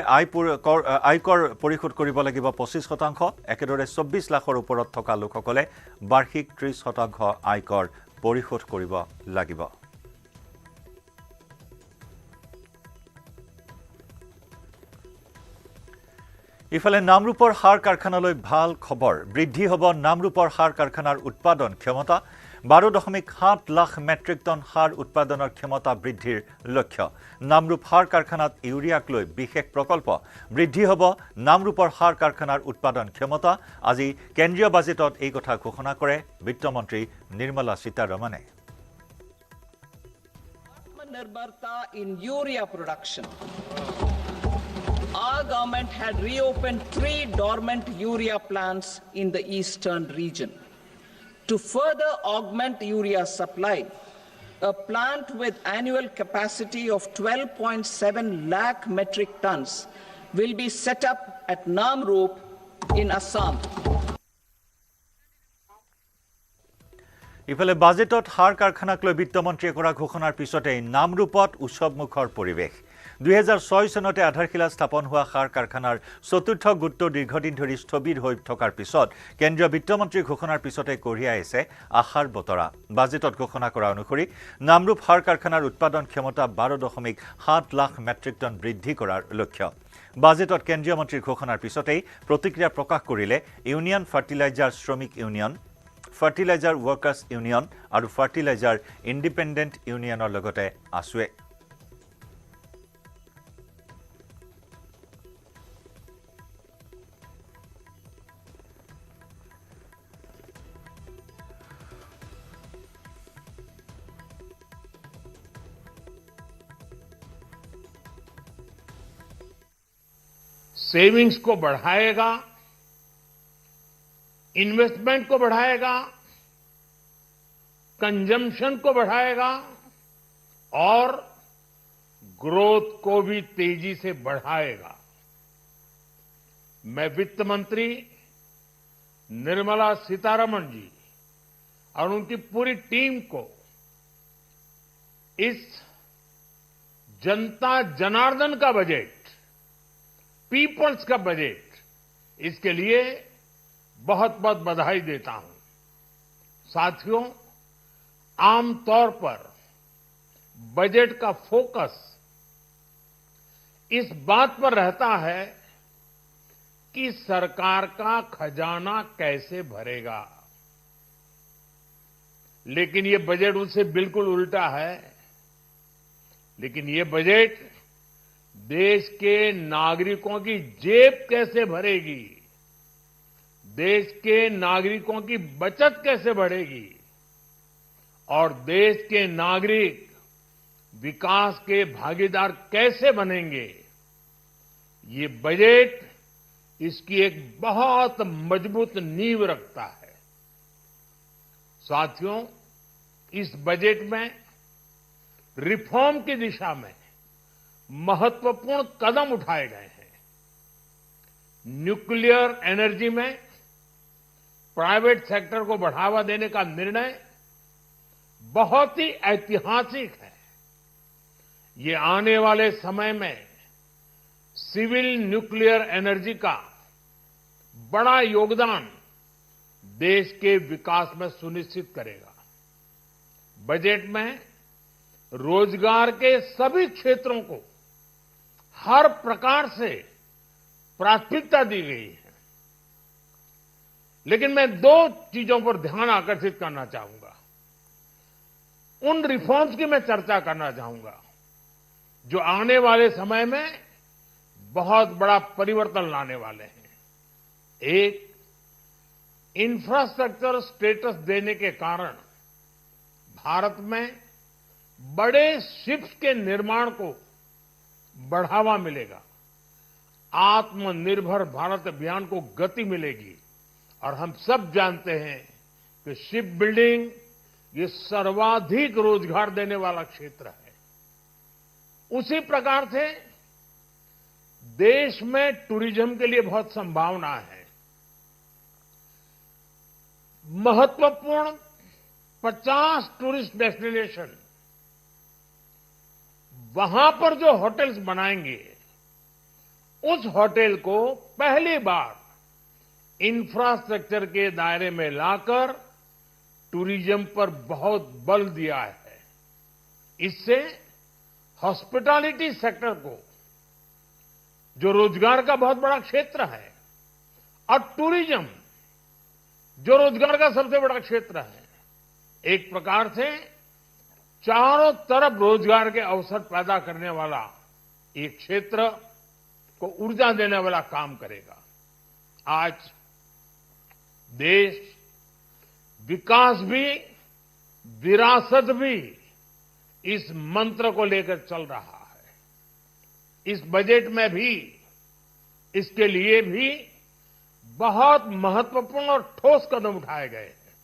আয়কৰ পৰিশোধ কৰিব লাগিব 25% একেদৰে 24 লাখৰ ওপৰত থকা লোকসকলে বাৰ্ষিক 30% আয়কৰ পৰিশোধ কৰিব লাগিব ইফালে নামৰূপৰ সাৰ কাৰখানালৈ ভাল খবৰ বৃদ্ধি হ'ব নামৰূপৰ সাৰ কাৰখানাৰ উৎপাদন ক্ষমতা 12.7 লাখ মেট্ৰিক টন সাৰ উৎপাদনৰ ক্ষমতা বৃদ্ধিৰ লক্ষ্য নামৰূপ সাৰ কাৰখানাত ইউৰিয়াক লৈ বিশেষ প্ৰকল্প বৃদ্ধি হ'ব নামৰূপৰ সাৰ কাৰখানাৰ উৎপাদন ক্ষমতা আজি কেন্দ্ৰীয় বাজেটত এই কথা ঘোষণা কৰে বিত্তমন্ত্ৰী নিৰ্মলা সীতাৰমণে Nirbharta in urea production. Our government had reopened 3 dormant urea plants in the eastern region. To further augment urea supply, a plant with annual capacity of 12.7 lakh metric tons will be set up at Namrup in Assam. ইফালে বাজেটত সাৰ কাৰখানাক লৈ বিত্তমন্ত্ৰীয়ে কৰা ঘোষণাৰ পিছতেই নামৰূপত উৎসৱমুখৰ পৰিৱেশ 2006 চনতে আধাৰশিলা স্থাপন হোৱা সাৰ কাৰখানাৰ চতুৰ্থ গোটটো দীৰ্ঘদিন ধৰি স্থবিৰ হৈ থকাৰ পিছত কেন্দ্ৰীয় বিত্তমন্ত্ৰীৰ ঘোষণাৰ পিছতে কঢ়িয়াই আছে আশাৰ বতৰা বাজেটত ঘোষণা কৰা অনুসৰি নামৰূপ সাৰ কাৰখানাৰ উৎপাদন ক্ষমতা 12.7 লাখ মেট্ৰিক টন বৃদ্ধি কৰাৰ লক্ষ্য বাজেটত কেন্দ্ৰীয় মন্ত্ৰীৰ ঘোষণাৰ পিছতেই প্ৰতিক্ৰিয়া প্ৰকাশ কৰিলে ইউনিয়ন ফাৰ্টিলাইজাৰ শ্ৰমিক ইউনিয়ন ফাৰ্টিলাইজাৰ ওয়াৰ্কাৰ্ছ ইউনিয়ন আৰু ফাৰ্টিলাইজাৰ ইণ্ডিপেণ্ডেণ্ট ইউনিয়নৰ লগতে আছুৱে सेविंग्स को बढ़ाएगा, इन्वेस्टमेंट को बढ़ाएगा, कंजम्पशन को बढ़ाएगा और ग्रोथ को भी तेजी से बढ़ाएगा। मैं वित्त मंत्री निर्मला सीतारमण जी और उनकी पूरी टीम को इस जनता जनार्दन का बजट, पीपल्स का बजट, इसके लिए बहुत बहुत बधाई देता हूं। साथियों, आमतौर पर बजट का फोकस इस बात पर रहता है कि सरकार का खजाना कैसे भरेगा, लेकिन ये बजट उससे बिल्कुल उल्टा है। लेकिन ये बजट देश के नागरिकों की जेब कैसे भरेगी, देश के नागरिकों की बचत कैसे बढ़ेगी और देश के नागरिक विकास के भागीदार कैसे बनेंगे, ये बजट इसकी एक बहुत मजबूत नींव रखता है। साथियों, इस बजट में रिफॉर्म की दिशा में महत्वपूर्ण कदम उठाए गए हैं। न्यूक्लियर एनर्जी में प्राइवेट सेक्टर को बढ़ावा देने का निर्णय बहुत ही ऐतिहासिक है। ये आने वाले समय में सिविल न्यूक्लियर एनर्जी का बड़ा योगदान देश के विकास में सुनिश्चित करेगा। बजट में रोजगार के सभी क्षेत्रों को हर प्रकार से प्राथमिकता दी गई है। लेकिन मैं दो चीजों पर ध्यान आकर्षित करना चाहूंगा। उन रिफॉर्म्स की मैं चर्चा करना चाहूंगा जो आने वाले समय में बहुत बड़ा परिवर्तन लाने वाले हैं। एक, इंफ्रास्ट्रक्चर स्टेटस देने के कारण भारत में बड़े शिप्स के निर्माण को बढ़ावा मिलेगा, आत्मनिर्भर भारत अभियान को गति मिलेगी। और हम सब जानते हैं कि शिप बिल्डिंग ये सर्वाधिक रोजगार देने वाला क्षेत्र है। उसी प्रकार से देश में टूरिज्म के लिए बहुत संभावना है। महत्वपूर्ण 50 टूरिस्ट डेस्टिनेशन, वहां पर जो होटल्स बनाएंगे, उस होटल को पहली बार इंफ्रास्ट्रक्चर के दायरे में लाकर टूरिज्म पर बहुत बल दिया है। इससे हॉस्पिटैलिटी सेक्टर को, जो रोजगार का बहुत बड़ा क्षेत्र है, और टूरिज्म जो रोजगार का सबसे बड़ा क्षेत्र है, एक प्रकार से चारों तरफ रोजगार के अवसर पैदा करने वाला एक क्षेत्र को ऊर्जा देने वाला काम करेगा। आज देश विकास भी विरासत भी इस मंत्र को लेकर चल रहा है। इस बजट में भी इसके लिए भी बहुत महत्वपूर्ण और ठोस कदम उठाए गए हैं।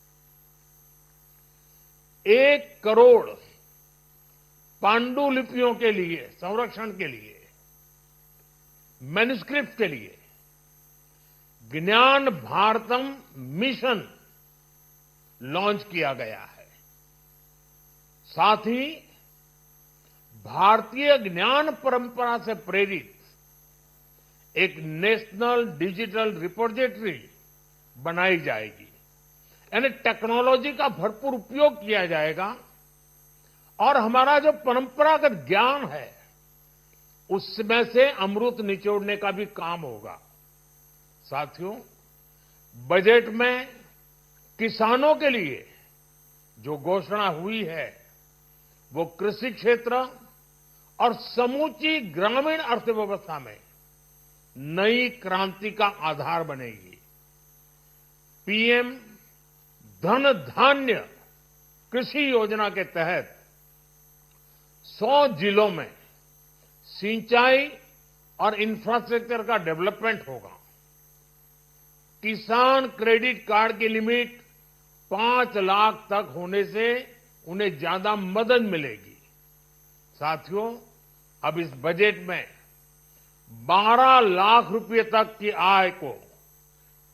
1 करोड़ पांडुलिपियों के लिए संरक्षण के लिए, मैन्युस्क्रिप्ट के लिए ज्ञान भारतम मिशन लॉन्च किया गया है। साथ ही भारतीय ज्ञान परंपरा से प्रेरित एक नेशनल डिजिटल रिपोजिटरी बनाई जाएगी, यानी टेक्नोलॉजी का भरपूर उपयोग किया जाएगा और हमारा जो परंपरागत ज्ञान है उसमें से अमृत निचोड़ने का भी काम होगा। साथियों, बजट में किसानों के लिए जो घोषणा हुई है वो कृषि क्षेत्र और समूची ग्रामीण अर्थव्यवस्था में नई क्रांति का आधार बनेगी। पीएम धन धान्य कृषि योजना के तहत 100 जिलों में सिंचाई और इंफ्रास्ट्रक्चर का डेवलपमेंट होगा। किसान क्रेडिट कार्ड की लिमिट 5 लाख तक होने से उन्हें ज्यादा मदद मिलेगी। साथियों, अब इस बजट में 12 लाख रुपए तक की आय को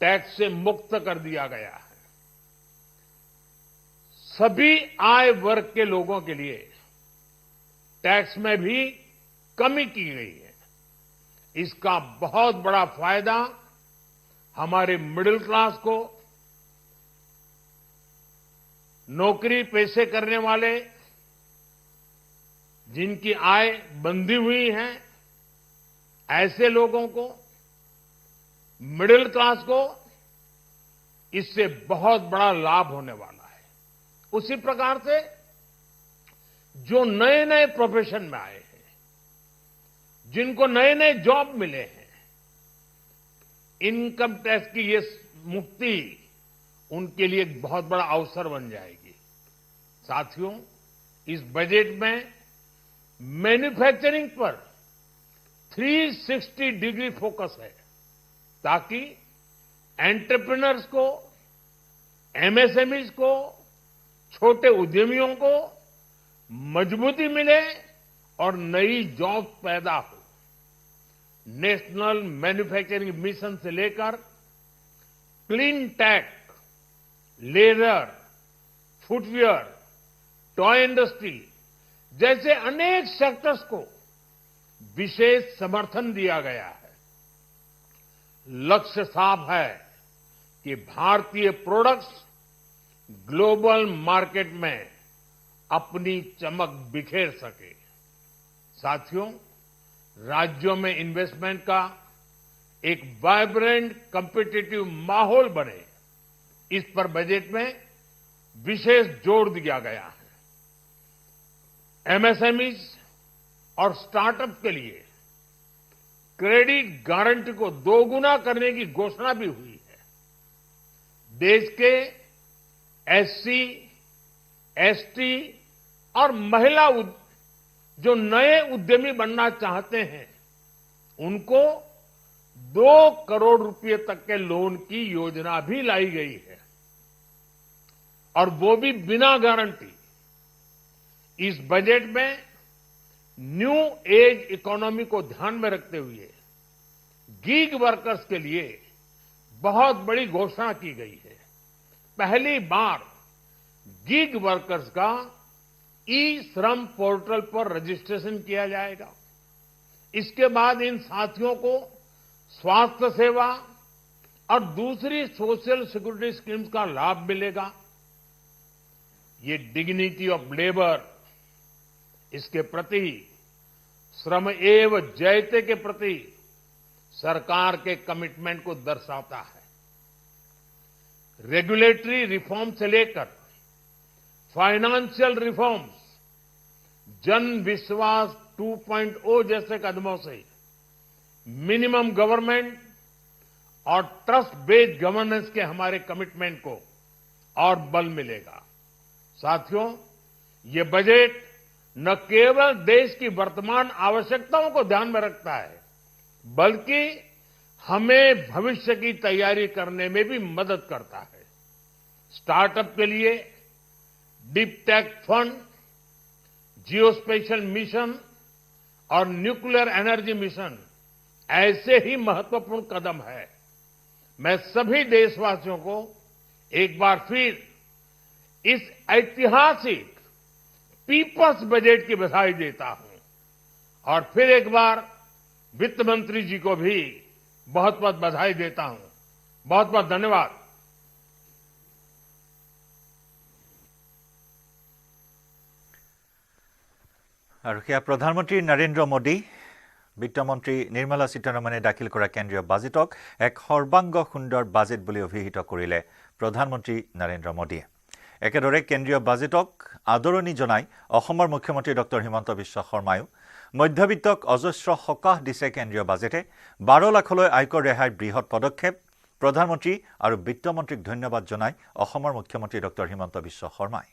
टैक्स से मुक्त कर दिया गया है। सभी आय वर्ग के लोगों के लिए टैक्स में भी कमी की गई है। इसका बहुत बड़ा फायदा हमारे मिडिल क्लास को, नौकरी पेशे करने वाले जिनकी आय बंधी हुई है ऐसे लोगों को, मिडिल क्लास को इससे बहुत बड़ा लाभ होने वाला है। उसी प्रकार से जो नए नए प्रोफेशन में आए हैं, जिनको नए नए जॉब मिले हैं, इनकम टैक्स की ये मुक्ति उनके लिए एक बहुत बड़ा अवसर बन जाएगी। साथियों, इस बजट में मैन्युफैक्चरिंग पर 360 डिग्री फोकस है ताकि एंटरप्रेन्योर्स को, एमएसएमईज को, छोटे उद्यमियों को मजबूती मिले और नई जॉब पैदा हो। नेशनल मैन्युफैक्चरिंग मिशन से लेकर clean tech, leather, footwear, toy industry जैसे अनेक सेक्टर्स को विशेष समर्थन दिया गया है। लक्ष्य साफ है कि भारतीय प्रोडक्ट्स ग्लोबल मार्केट में अपनी चमक बिखेर सके। साथियों, राज्यों में इन्वेस्टमेंट का एक वाइब्रेंट कॉम्पिटिटिव माहौल बने, इस पर बजट में विशेष जोर दिया गया है। एमएसएमईज और स्टार्टअप के लिए क्रेडिट गारंटी को 2 गुना करने की घोषणा भी हुई है। देश के एससी, एसटी और महिला जो नए उद्यमी बनना चाहते हैं उनको 2 करोड़ रुपए तक के लोन की योजना भी लाई गई है और वो भी बिना गारंटी। इस बजट में न्यू एज इकोनॉमी को ध्यान में रखते हुए गीग वर्कर्स के लिए बहुत बड़ी घोषणा की गई है। पहली बार गीग वर्कर्स का ई श्रम पोर्टल पर रजिस्ट्रेशन किया जाएगा। इसके बाद इन साथियों को स्वास्थ्य सेवा और दूसरी सोशल सिक्योरिटी स्कीम्स का लाभ मिलेगा। ये डिग्निटी ऑफ लेबर, इसके प्रति श्रम एव जयते के प्रति सरकार के कमिटमेंट को दर्शाता है। रेगुलेटरी रिफॉर्म से लेकर फाइनेंशियल रिफॉर्म्स, जन विश्वास 2.0 जैसे कदमों से मिनिमम गवर्नमेंट और ट्रस्ट बेस्ड गवर्नेंस के हमारे कमिटमेंट को और बल मिलेगा। साथियों, ये बजट न केवल देश की वर्तमान आवश्यकताओं को ध्यान में रखता है बल्कि हमें भविष्य की तैयारी करने में भी मदद करता है। स्टार्टअप के लिए deep tech fund, geospatial mission और न्यूक्लियर एनर्जी मिशन ऐसे ही महत्वपूर्ण कदम है। मैं सभी देशवासियों को एक बार फिर इस ऐतिहासिक पीपल्स बजट की बधाई देता हूं और फिर एक बार वित्त मंत्री जी को भी बहुत बहुत बधाई देता हूं। बहुत बहुत धन्यवाद। আৰু সেয়া প্ৰধানমন্ত্ৰী নৰেন্দ্ৰ মোদী বিত্তমন্ত্ৰী নিৰ্মলা সীতাৰমণে দাখিল কৰা কেন্দ্ৰীয় বাজেটক এক সৰ্বাংগ সুন্দৰ বাজেট বুলি অভিহিত কৰিলে প্ৰধানমন্ত্ৰী নৰেন্দ্ৰ মোদীয়ে। একেদৰে কেন্দ্ৰীয় বাজেটক আদৰণি জনাই অসমৰ মুখ্যমন্ত্ৰী ডক্টৰ হিমন্ত বিশ্ব শৰ্মায়ো মধ্যবিত্তক অজস্ৰ সকাহ দিছে কেন্দ্ৰীয় বাজেটে। 12 লাখলৈ আয়কৰ ৰেহাইৰ বৃহৎ পদক্ষেপ। প্ৰধানমন্ত্ৰী আৰু বিত্তমন্ত্ৰীক ধন্যবাদ জনাই অসমৰ মুখ্যমন্ত্ৰী ডক্টৰ হিমন্ত বিশ্ব শৰ্মাই।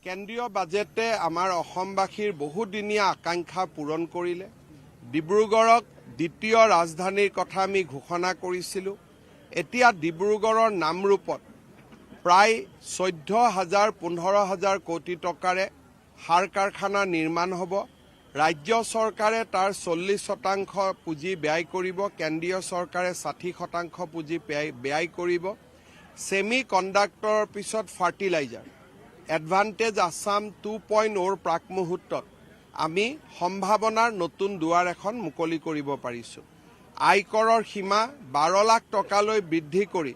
কেন্দ্ৰীয় বাজেটে আমাৰ অসমবাসীৰ বহুদিনীয়া আকাংক্ষা পূৰণ কৰিলে। ডিব্ৰুগড়ক দ্বিতীয় ৰাজধানীৰ কথা আমি ঘোষণা কৰিছিলোঁ। এতিয়া ডিব্ৰুগড়ৰ নামৰূপত প্ৰায় 14,000-15,000 কোটি টকাৰে সাৰ কাৰখানা নিৰ্মাণ হ'ব। ৰাজ্য চৰকাৰে তাৰ 40% পুঁজি ব্যয় কৰিব, কেন্দ্ৰীয় চৰকাৰে 60% পুঁজি ব্যয় কৰিব। ছেমি কণ্ডাক্টৰৰ পিছত ফাৰ্টিলাইজাৰ এডভান্টেজ আছাম 2.0 প্ৰাক মুহূৰ্তত আমি সম্ভাৱনাৰ নতুন দুৱাৰ এখন মুকলি কৰিব পাৰিছোঁ। আয়কৰৰ সীমা 12 লাখ টকালৈ বৃদ্ধি কৰি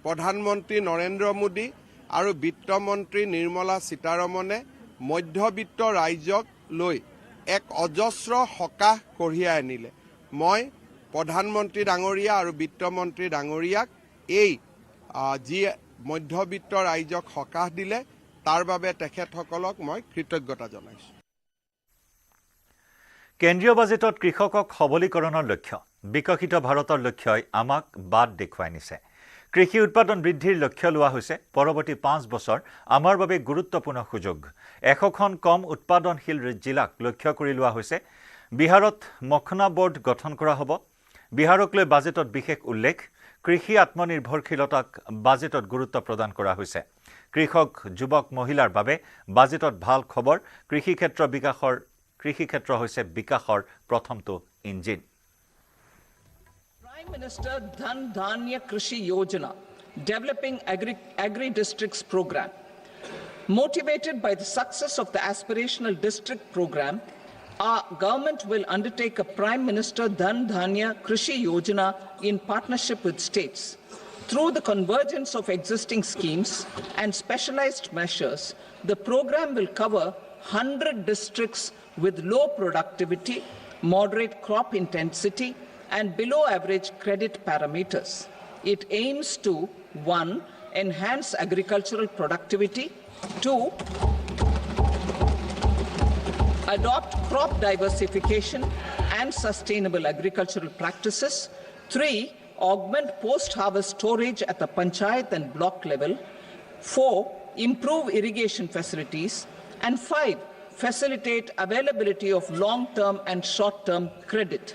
প্ৰধানমন্ত্ৰী নৰেন্দ্ৰ মোদী আৰু বিত্তমন্ত্ৰী নিৰ্মলা সীতাৰমণে মধ্যবিত্ত ৰাইজক লৈ এক অজস্ৰ সকাহ কঢ়িয়াই আনিলে। মই প্ৰধানমন্ত্ৰী ডাঙৰীয়া আৰু বিত্তমন্ত্ৰী ডাঙৰীয়াক এই যি মধ্যবিত্ত ৰাইজক সকাহ দিলে তাৰ বাবে তেখেতসকলক মই কৃতজ্ঞতা জনাইছোঁ। কেন্দ্ৰীয় বাজেটত কৃষকক সবলীকৰণৰ লক্ষ্য। বিকশিত ভাৰতৰ লক্ষ্যই আমাক বাট দেখুৱাই নিছে। কৃষি উৎপাদন বৃদ্ধিৰ লক্ষ্য লোৱা হৈছে। পৰৱৰ্তী 5 বছৰ আমাৰ বাবে গুৰুত্বপূৰ্ণ সুযোগ। 100খন কম উৎপাদনশীল জিলাক লক্ষ্য কৰি লোৱা হৈছে। বিহাৰত মখনা বোৰ্ড গঠন কৰা হ'ব। বিহাৰক লৈ বাজেটত বিশেষ উল্লেখ। কৃষি আত্মনিৰ্ভৰশীলতাক বাজেটত গুৰুত্ব প্ৰদান কৰা হৈছে। কৃষক যুৱক মহিলাৰ বাবে বাজেটত ভাল খবৰ। কৃষি ক্ষেত্ৰ হৈছে বিকাশৰ প্ৰথমটো engine. Prime Minister Dhan Dhanya Krishi Yojana, developing agri-districts program. Motivated by the success of the aspirational district program, our government will undertake a Prime Minister Dhan Dhanya Krishi Yojana in partnership with states. Through the convergence of existing schemes and specialized measures, the program will cover 100 districts with low productivity, moderate crop intensity, and below average credit parameters. It aims to 1. Enhance agricultural productivity, 2. Adopt crop diversification and sustainable agricultural practices, 3. Augment post-harvest storage at the panchayat and block level, 4. Improve irrigation facilities, and 5. Facilitate availability of long-term and short-term credit.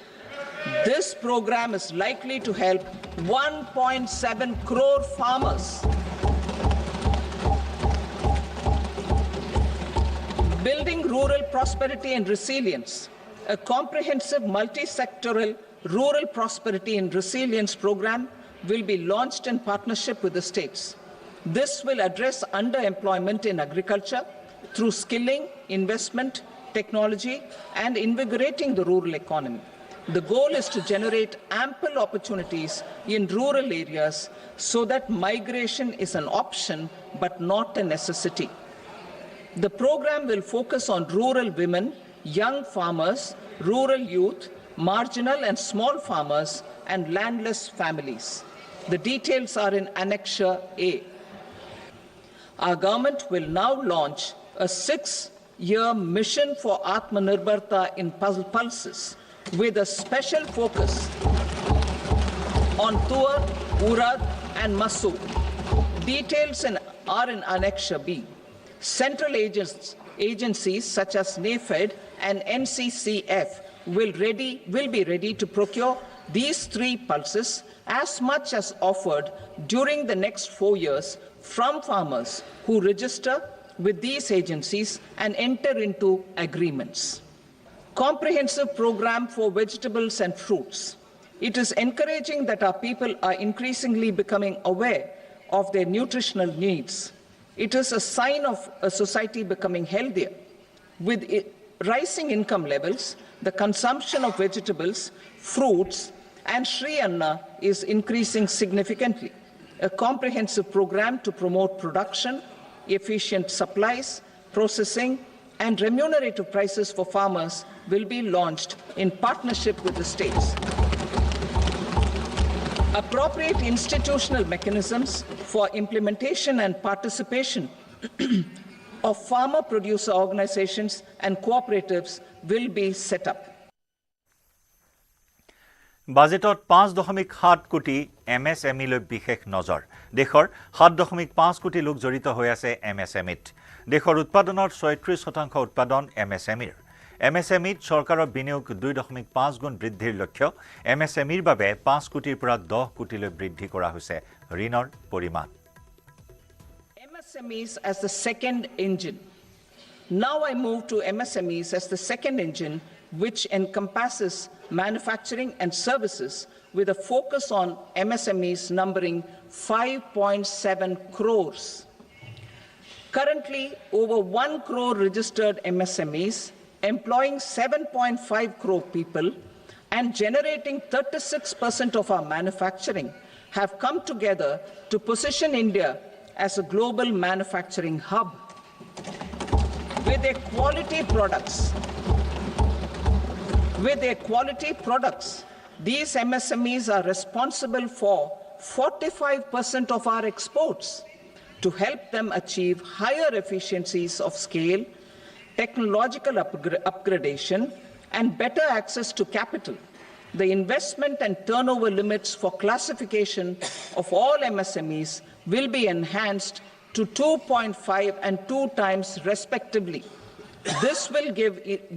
This program is likely to help 1.7 crore farmers. Building rural prosperity and resilience. A comprehensive multi-sectoral rural prosperity and resilience program will be launched in partnership with the states. This will address underemployment in agriculture through skilling, investment, technology, and invigorating the rural economy. The goal is to generate ample opportunities in rural areas so that migration is an option but not a necessity. The program will focus on rural women, young farmers, rural youth, marginal and small farmers, and landless families. The details are in Annexure A. Our government will now launch a 6-year mission for Atmanirbharta in pulses, with a special focus on Tuar, Urad, and Masoor. Details are in Annexure B. Central agencies such as NAFED and NCCF will be ready to procure these 3 pulses as much as offered during the next 4 years from farmers who register with these agencies and enter into agreements. Comprehensive program for vegetables and fruits. It is encouraging that our people are increasingly becoming aware of their nutritional needs. It is a sign of a society becoming healthier. With rising income levels, the consumption of vegetables, fruits, and Sri Anna is increasing significantly. A comprehensive program to promote production, efficient supplies, processing, and remunerative prices for farmers will be launched in partnership with the states. Appropriate institutional mechanisms for implementation and participation of farmer producer organizations and cooperatives will be set up. বাজেটত 5.7 কোটি MSME লৈ বিশেষ নজৰ দেশৰ 7.5 কোটি লোক জড়িত হৈ আছে MSMEত দেশৰ উৎপাদনৰ 36% উৎপাদন MSMEৰ MSMEত চৰকাৰৰ বিনিয়োগ 2.5 গুণ বৃদ্ধিৰ লক্ষ্য MSMEৰ বাবে 5 কোটিৰ পৰা 10 কোটিলৈ বৃদ্ধি কৰা হৈছে ঋণৰ পৰিমাণ MSMEs as the second engine. Now I move to MSMEs as the second engine, which encompasses manufacturing and services with a focus on MSMEs numbering 5.7 crores. Currently, over 1 crore registered MSMEs, employing 7.5 crore people and generating 36% of our manufacturing, have come together to position India as a global manufacturing hub. With their quality products, these MSMEs are responsible for 45% of our exports. To help them achieve higher efficiencies of scale, technological upgradation, and better access to capital, the investment and turnover limits for classification of all MSMEs will be enhanced to 2.5 and 2 times respectively. This will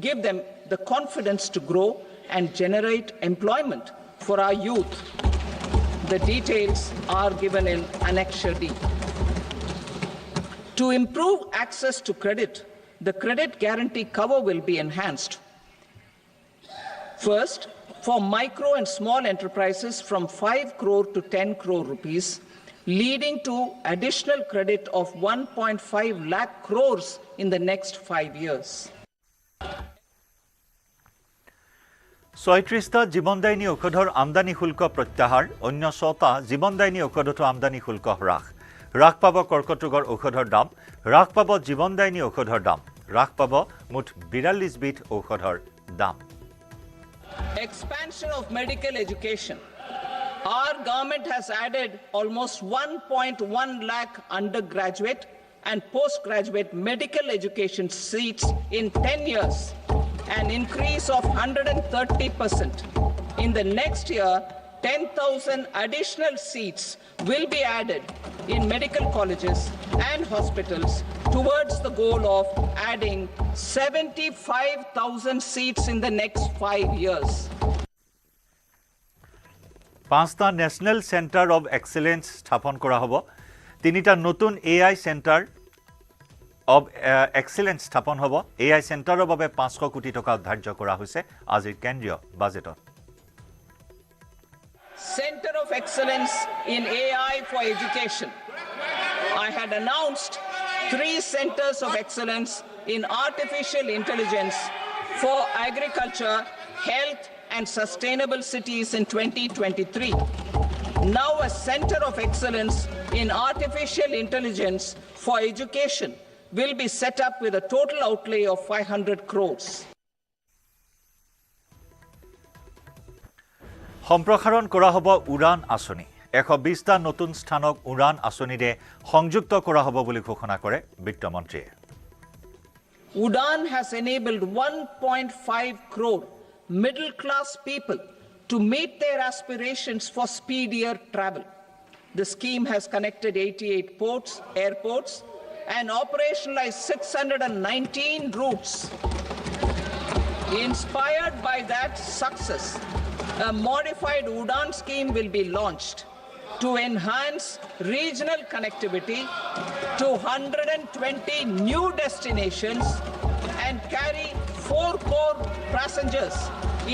give them the confidence to grow and generate employment for our youth. The details are given in Annexure D. To improve access to credit, the credit guarantee cover will be enhanced. First, for micro and small enterprises from 5 crore to 10 crore rupees, leading to additional credit of 1.5 lakh crores in the next 5 years. 36টা জীৱনদায়িনী ঔষধৰ আমদানি শুল্ক প্ৰত্যাহাৰ অন্য 6টা জীৱনদায়িনী ঔষধতো আমদানি শুল্ক হ্ৰাস পাব কৰ্কট ৰোগৰ ঔষধৰ দাম হ্ৰাস পাব জীৱনদায়িনী ঔষধৰ দাম হ্ৰাস পাব মুঠ 42 বিধ ঔষধৰ দাম Expansion of medical education. Our government has added almost 1.1 lakh undergraduate and postgraduate medical education seats in 10 years, an increase of 130%. In the next year, 10,000 additional seats will be added in medical colleges and hospitals towards the goal of adding 75,000 seats in the next 5 years. 5টা national centre of excellence স্থাপন কৰা হ'ব 3টা নতুন AI centre of excellence স্থাপন হ'ব AI সেন্টাৰৰ বাবে 500 কোটি টকা ধাৰ্য কৰা হৈছে আজিৰ কেন্দ্ৰীয় বাজেটত Center of Excellence in AI for Education. I had announced 3 centers of excellence in artificial intelligence for agriculture, health, and sustainable cities in 2023. Now a center of excellence in artificial intelligence for education will be set up with a total outlay of 500 crores. সম্প্ৰসাৰণ কৰা হ'ব উড়ান আঁচনি 120টা নতুন স্থানক উড়ান আঁচনিৰে সংযুক্ত কৰা হ'ব বুলি ঘোষণা কৰে বিত্তমন্ত্ৰীয়ে Udan has enabled 1.5 crore middle-class people to meet their aspirations for speedier travel. The scheme has connected 88 airports, and operationalized 619 routes. Inspired by that success, a modified Udan scheme will be launched to enhance regional connectivity to 120 new destinations and carry 4 crore passengers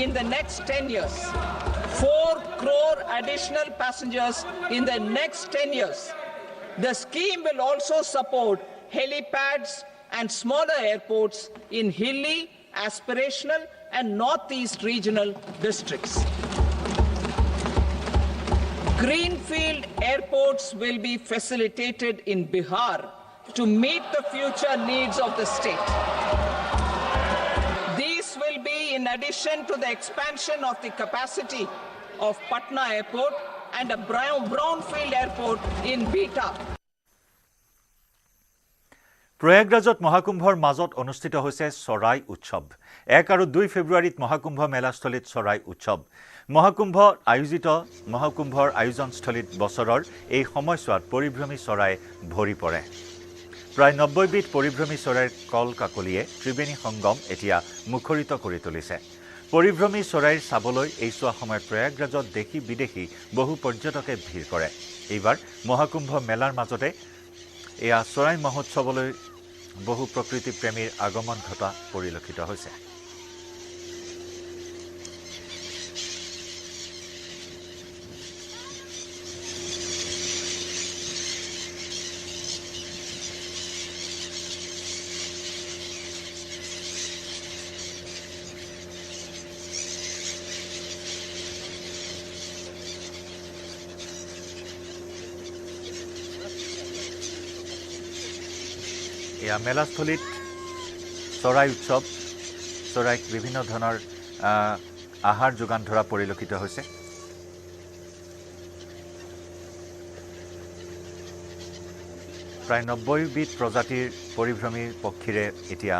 in the next 10 years. 4 crore additional passengers in the next 10 years. The scheme will also support helipads and smaller airports in hilly, aspirational and Northeast regional districts. Greenfield airports will be facilitated in Bihar to meet the future needs of the state. These will be in addition to the expansion of the capacity of Patna Airport and a brownfield airport in Beta. প্ৰয়াগৰাজত মহাকুম্ভৰ মাজত অনুষ্ঠিত হৈছে চৰাই উৎসৱ 1 আৰু 2 ফেব্ৰুৱাৰীত মহাকুম্ভ মেলাস্থলীত চৰাই উৎসৱ মহাকুম্ভৰ আয়োজনস্থলীত বছৰৰ এই সময়ছোৱাত পৰিভ্ৰমী চৰাই ভৰি পৰে প্ৰায় 90 বিধ পৰিভ্ৰমী চৰাইৰ কল কাকলিয়ে ত্ৰিবেণী সংগম এতিয়া মুখৰিত কৰি তুলিছে পৰিভ্ৰমী চৰাইৰ চাবলৈ এই চোৱা সময়ত প্ৰয়াগৰাজত দেশী বিদেশী বহু পৰ্যটকে ভিৰ কৰে এইবাৰ মহাকুম্ভ মেলাৰ মাজতে এয়া চৰাই মহোৎসৱলৈ বহু প্ৰকৃতি প্ৰেমীৰ আগমন ঘটা পৰিলক্ষিত হৈছে এয়া মেলাস্থলীত চৰাই উৎসৱ চৰাইক বিভিন্ন ধৰণৰ আহাৰ যোগান ধৰা পৰিলক্ষিত হৈছে প্ৰায় 90 বিধ প্ৰজাতিৰ পৰিভ্ৰমীৰ পক্ষীৰে এতিয়া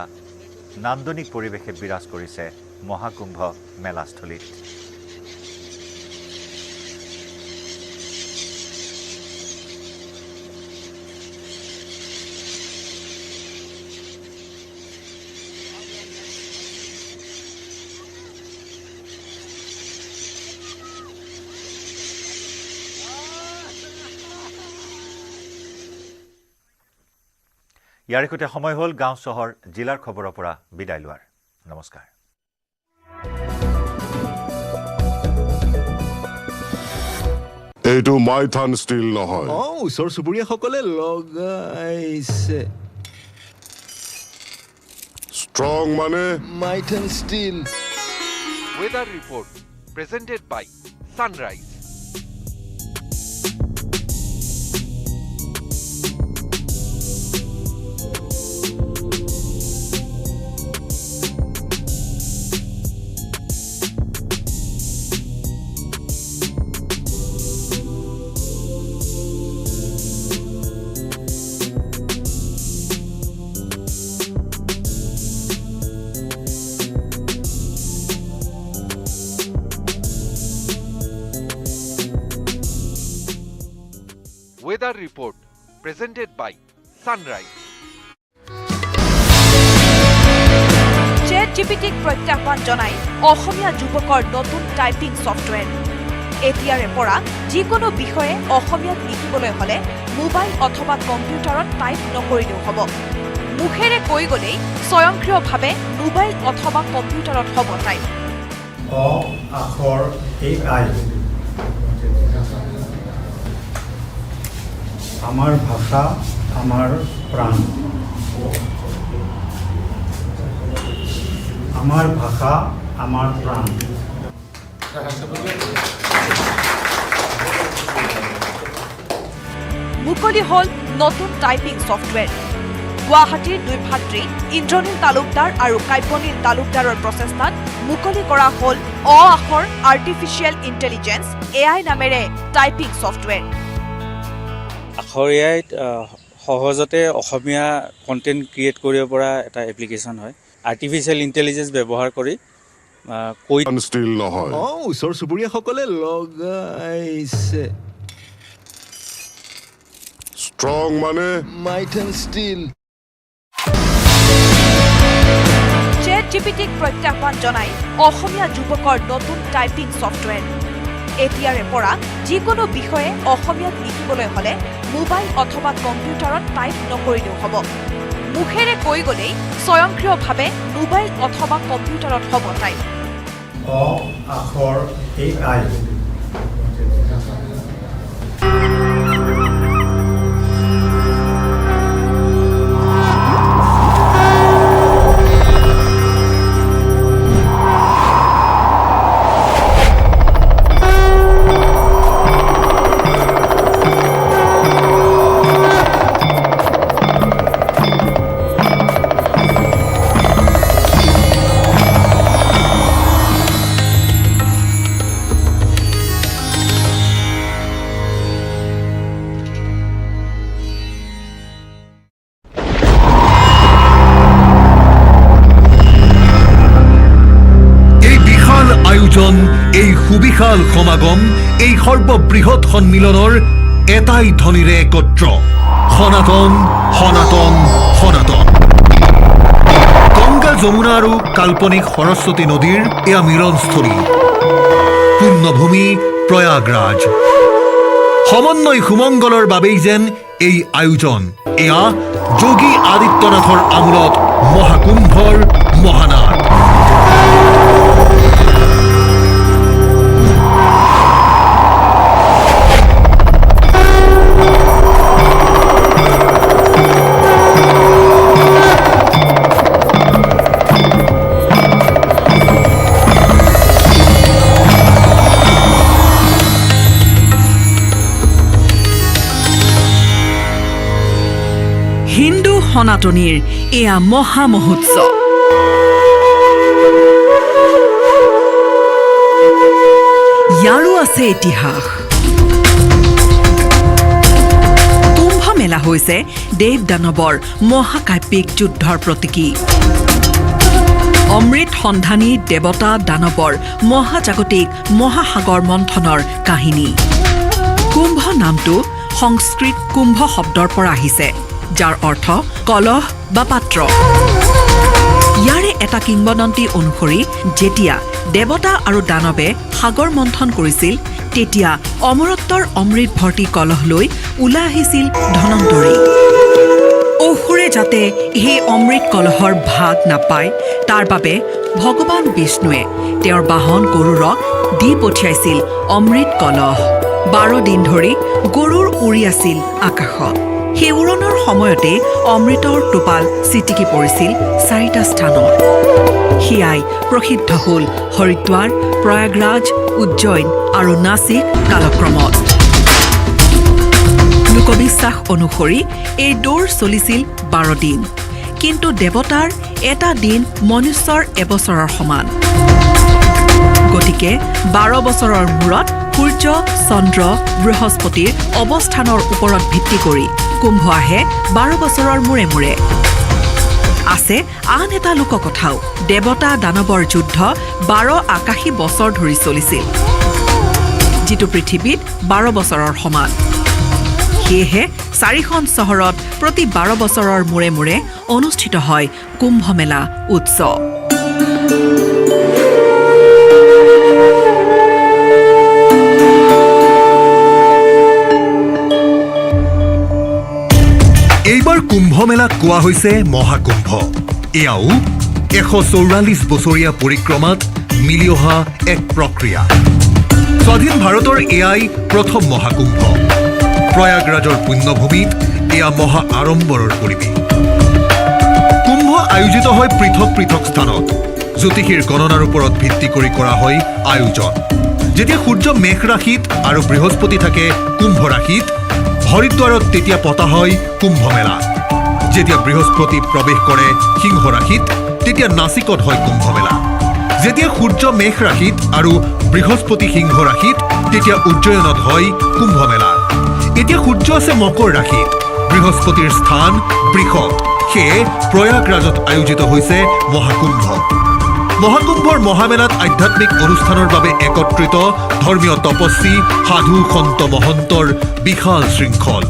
নান্দনিক পৰিৱেশে বিৰাজ কৰিছে মহাকুম্ভ মেলাস্থলীত ইয়াৰ সৈতে সময় হ'ল গাঁও চহৰ জিলাৰ খবৰৰ পৰা বিদায় লোৱাৰ নমস্কাৰ এইটো মাইথান ষ্টিল নহয় ওচৰ চুবুৰীয়া সকলে লগাইছে ষ্ট্ৰং মানে Maithan steel Weather report presented by Sunrise. Weather report presented by Sunrise. ChatGPT প্ৰত্যাহ্বান জনাই অসমীয়া যুৱকৰ নতুন টাইপিং ছফটৱেৰ এতিয়াৰে পৰা যিকোনো বিষয়ে অসমীয়াত লিখিবলৈ হলে মোবাইল অথবা কম্পিউটাৰত টাইপ নকৰিলেও হ'ব মুখেৰে কৈ গলেই স্বয়ংক্ৰিয়ভাৱে মোবাইল অথবা কম্পিউটাৰত হ'ব টাইপ অ আখৰ AI আমাৰ ভাষা আমাৰ প্ৰাণ আমাৰ ভাষা আমাৰ প্ৰাণ মুকলি হল নতুন টাইপিং ছফটৱেৰ গুৱাহাটীৰ দুই ভাতৃ ইন্দ্ৰনীল তালুকদাৰ আৰু কাব্যনীল তালুকদাৰৰ প্ৰচেষ্টাত মুকলি কৰা হল অ আখৰ আৰ্টিফিচিয়েল ইণ্টেলিজেন্স AI নামেৰে টাইপিং ছফটৱেৰ আখৰীয়াত সহজতে অসমীয়া কন্টেন্ট ক্ৰিয়েট কৰিব পৰা এটা এপ্লিকেশন হয় আৰ্টিফিচিয়েল ইন্টেলিজেন্স ব্যৱহাৰ কৰি কৈ ষ্টিল নহয় ওচৰ চুবুৰীয়া সকলে লগাইছে ষ্ট্ৰং মানে মাইথান ষ্টিল ChatGPT প্ৰত্যাহ্বান জনাই অসমীয়া যুৱকৰ নতুন টাইপিং ছফটৱেৰ এতিয়াৰে পৰা যিকোনো বিষয়ে অসমীয়াত লিখিবলৈ হলে মোবাইল অথবা কম্পিউটাৰত টাইপ নকৰিলেও হ'ব মুখেৰে কৈ গলেই স্বয়ংক্ৰিয়ভাৱে মোবাইল অথবা কম্পিউটাৰত হ'ব টাইপ অ আখৰ AI আয়োজন, এই সুবিশাল সমাগম, এই সৰ্ববৃহৎ সন্মিলনৰ এটাই ধ্বনিৰে একত্ৰ, সনাতন সনাতন সনাতন। গংগা যমুনা আৰু কাল্পনিক সৰস্বতী নদীৰ এয়া মিলনস্থলী, পুণ্যভূমি প্ৰয়াগৰাজ। সমন্বয় সুমংগলৰ বাবেই যেন এই আয়োজন, এয়া যোগী আদিত্যনাথৰ আমোলত মহাকুম্ভৰ মহানাদ। হিন্দু সনাতনীৰ এয়া মহা মহোৎসৱ। ইয়াৰো আছে ইতিহাস। কুম্ভ মেলা হৈছে দেৱ দানৱৰ মহাকাব্যিক যুদ্ধৰ প্ৰতীকী। অমৃত সন্ধানী দেৱতা দানৱৰ মহাজাগতিক মহাসাগৰ মন্থনৰ কাহিনী। কুম্ভ নামটো সংস্কৃত কুম্ভ শব্দৰ পৰা আহিছে, যাৰ অৰ্থ কলহ বা পাত্ৰ। ইয়াৰে এটা কিংবদন্তি অনুসৰি যেতিয়া দেৱতা আৰু দানৱে সাগৰ মন্থন কৰিছিল, তেতিয়া অমৰত্বৰ অমৃত ভৰ্তি কলহ লৈ ওলাই আহিছিল ধনন্তৰী। অসুৰে যাতে সেই অমৃত কলহৰ ভাগ নাপায়, তাৰ বাবে ভগৱান বিষ্ণুৱে তেওঁৰ বাহন গৰুড়ক দি পঠিয়াইছিল অমৃত কলহ। 12 দিন ধৰি গৰুৰ উৰি আছিল আকাশত। সেই উৰণৰ সময়তে অমৃতৰ টোপাল ছিটিকি পৰিছিল 4টা স্থানত। সেয়াই প্ৰসিদ্ধ হ'ল হৰিদ্বাৰ, প্ৰয়াগৰাজ, উজ্জয়ন আৰু নাছিক কালক্ৰমত। লোকবিশ্বাস অনুসৰি এই দৌৰ চলিছিল 12 দিন, কিন্তু দেৱতাৰ এটা দিন মনুষ্যৰ এবছৰৰ সমান। গতিকে 12 বছৰৰ মূৰত সূৰ্য, চন্দ্ৰ, বৃহস্পতিৰ অৱস্থানৰ ওপৰত ভিত্তি কৰি কুম্ভ আহে 12 বছৰৰ মূৰে মূৰে। আছে আন এটা লোককথাও, দেৱতা দানৱৰ যুদ্ধ 12 আকাশী বছৰ ধৰি চলিছিল, যিটো পৃথিৱীত 12 বছৰৰ সমান। সেয়েহে 4খন চহৰত প্ৰতি 12 বছৰৰ মূৰে মূৰে অনুষ্ঠিত হয় কুম্ভ মেলা উৎসৱ। এইবাৰ কুম্ভ মেলাক কোৱা হৈছে মহাকুম্ভ। এয়াও 144 বছৰীয়া পৰিক্ৰমাত মিলি অহা এক প্ৰক্ৰিয়া। স্বাধীন ভাৰতৰ এয়াই প্ৰথম মহাকুম্ভ। প্ৰয়াগৰাজৰ পুণ্যভূমিত এয়া মহা আড়ম্বৰৰ পৰিৱেশ। কুম্ভ আয়োজিত হয় পৃথক পৃথক স্থানত। জ্যোতিষীৰ গণনাৰ ওপৰত ভিত্তি কৰি কৰা হয় আয়োজন। যেতিয়া সূৰ্য মেঘ ৰাশিত আৰু বৃহস্পতি থাকে কুম্ভ ৰাশিত, হৰিদ্বাৰত তেতিয়া পতা হয় কুম্ভ মেলা। যেতিয়া বৃহস্পতি প্ৰৱেশ কৰে সিংহ ৰাশিত, তেতিয়া নাছিকত হয় কুম্ভ মেলা। যেতিয়া সূৰ্য মেঘ ৰাশিত আৰু বৃহস্পতি সিংহ ৰাশিত, তেতিয়া উজ্জয়নত হয় কুম্ভ মেলা। এতিয়া সূৰ্য আছে মকৰ ৰাশিত, বৃহস্পতিৰ স্থান বৃষত, সেয়ে প্ৰয়াগৰাজত আয়োজিত হৈছে মহাকুম্ভ। মহাকুম্ভৰ মহামেলাত আধ্যাত্মিক অনুষ্ঠানৰ বাবে একত্ৰিত ধৰ্মীয় তপস্বী, সাধু, সন্ত মহন্তৰ বিশাল শৃংখল।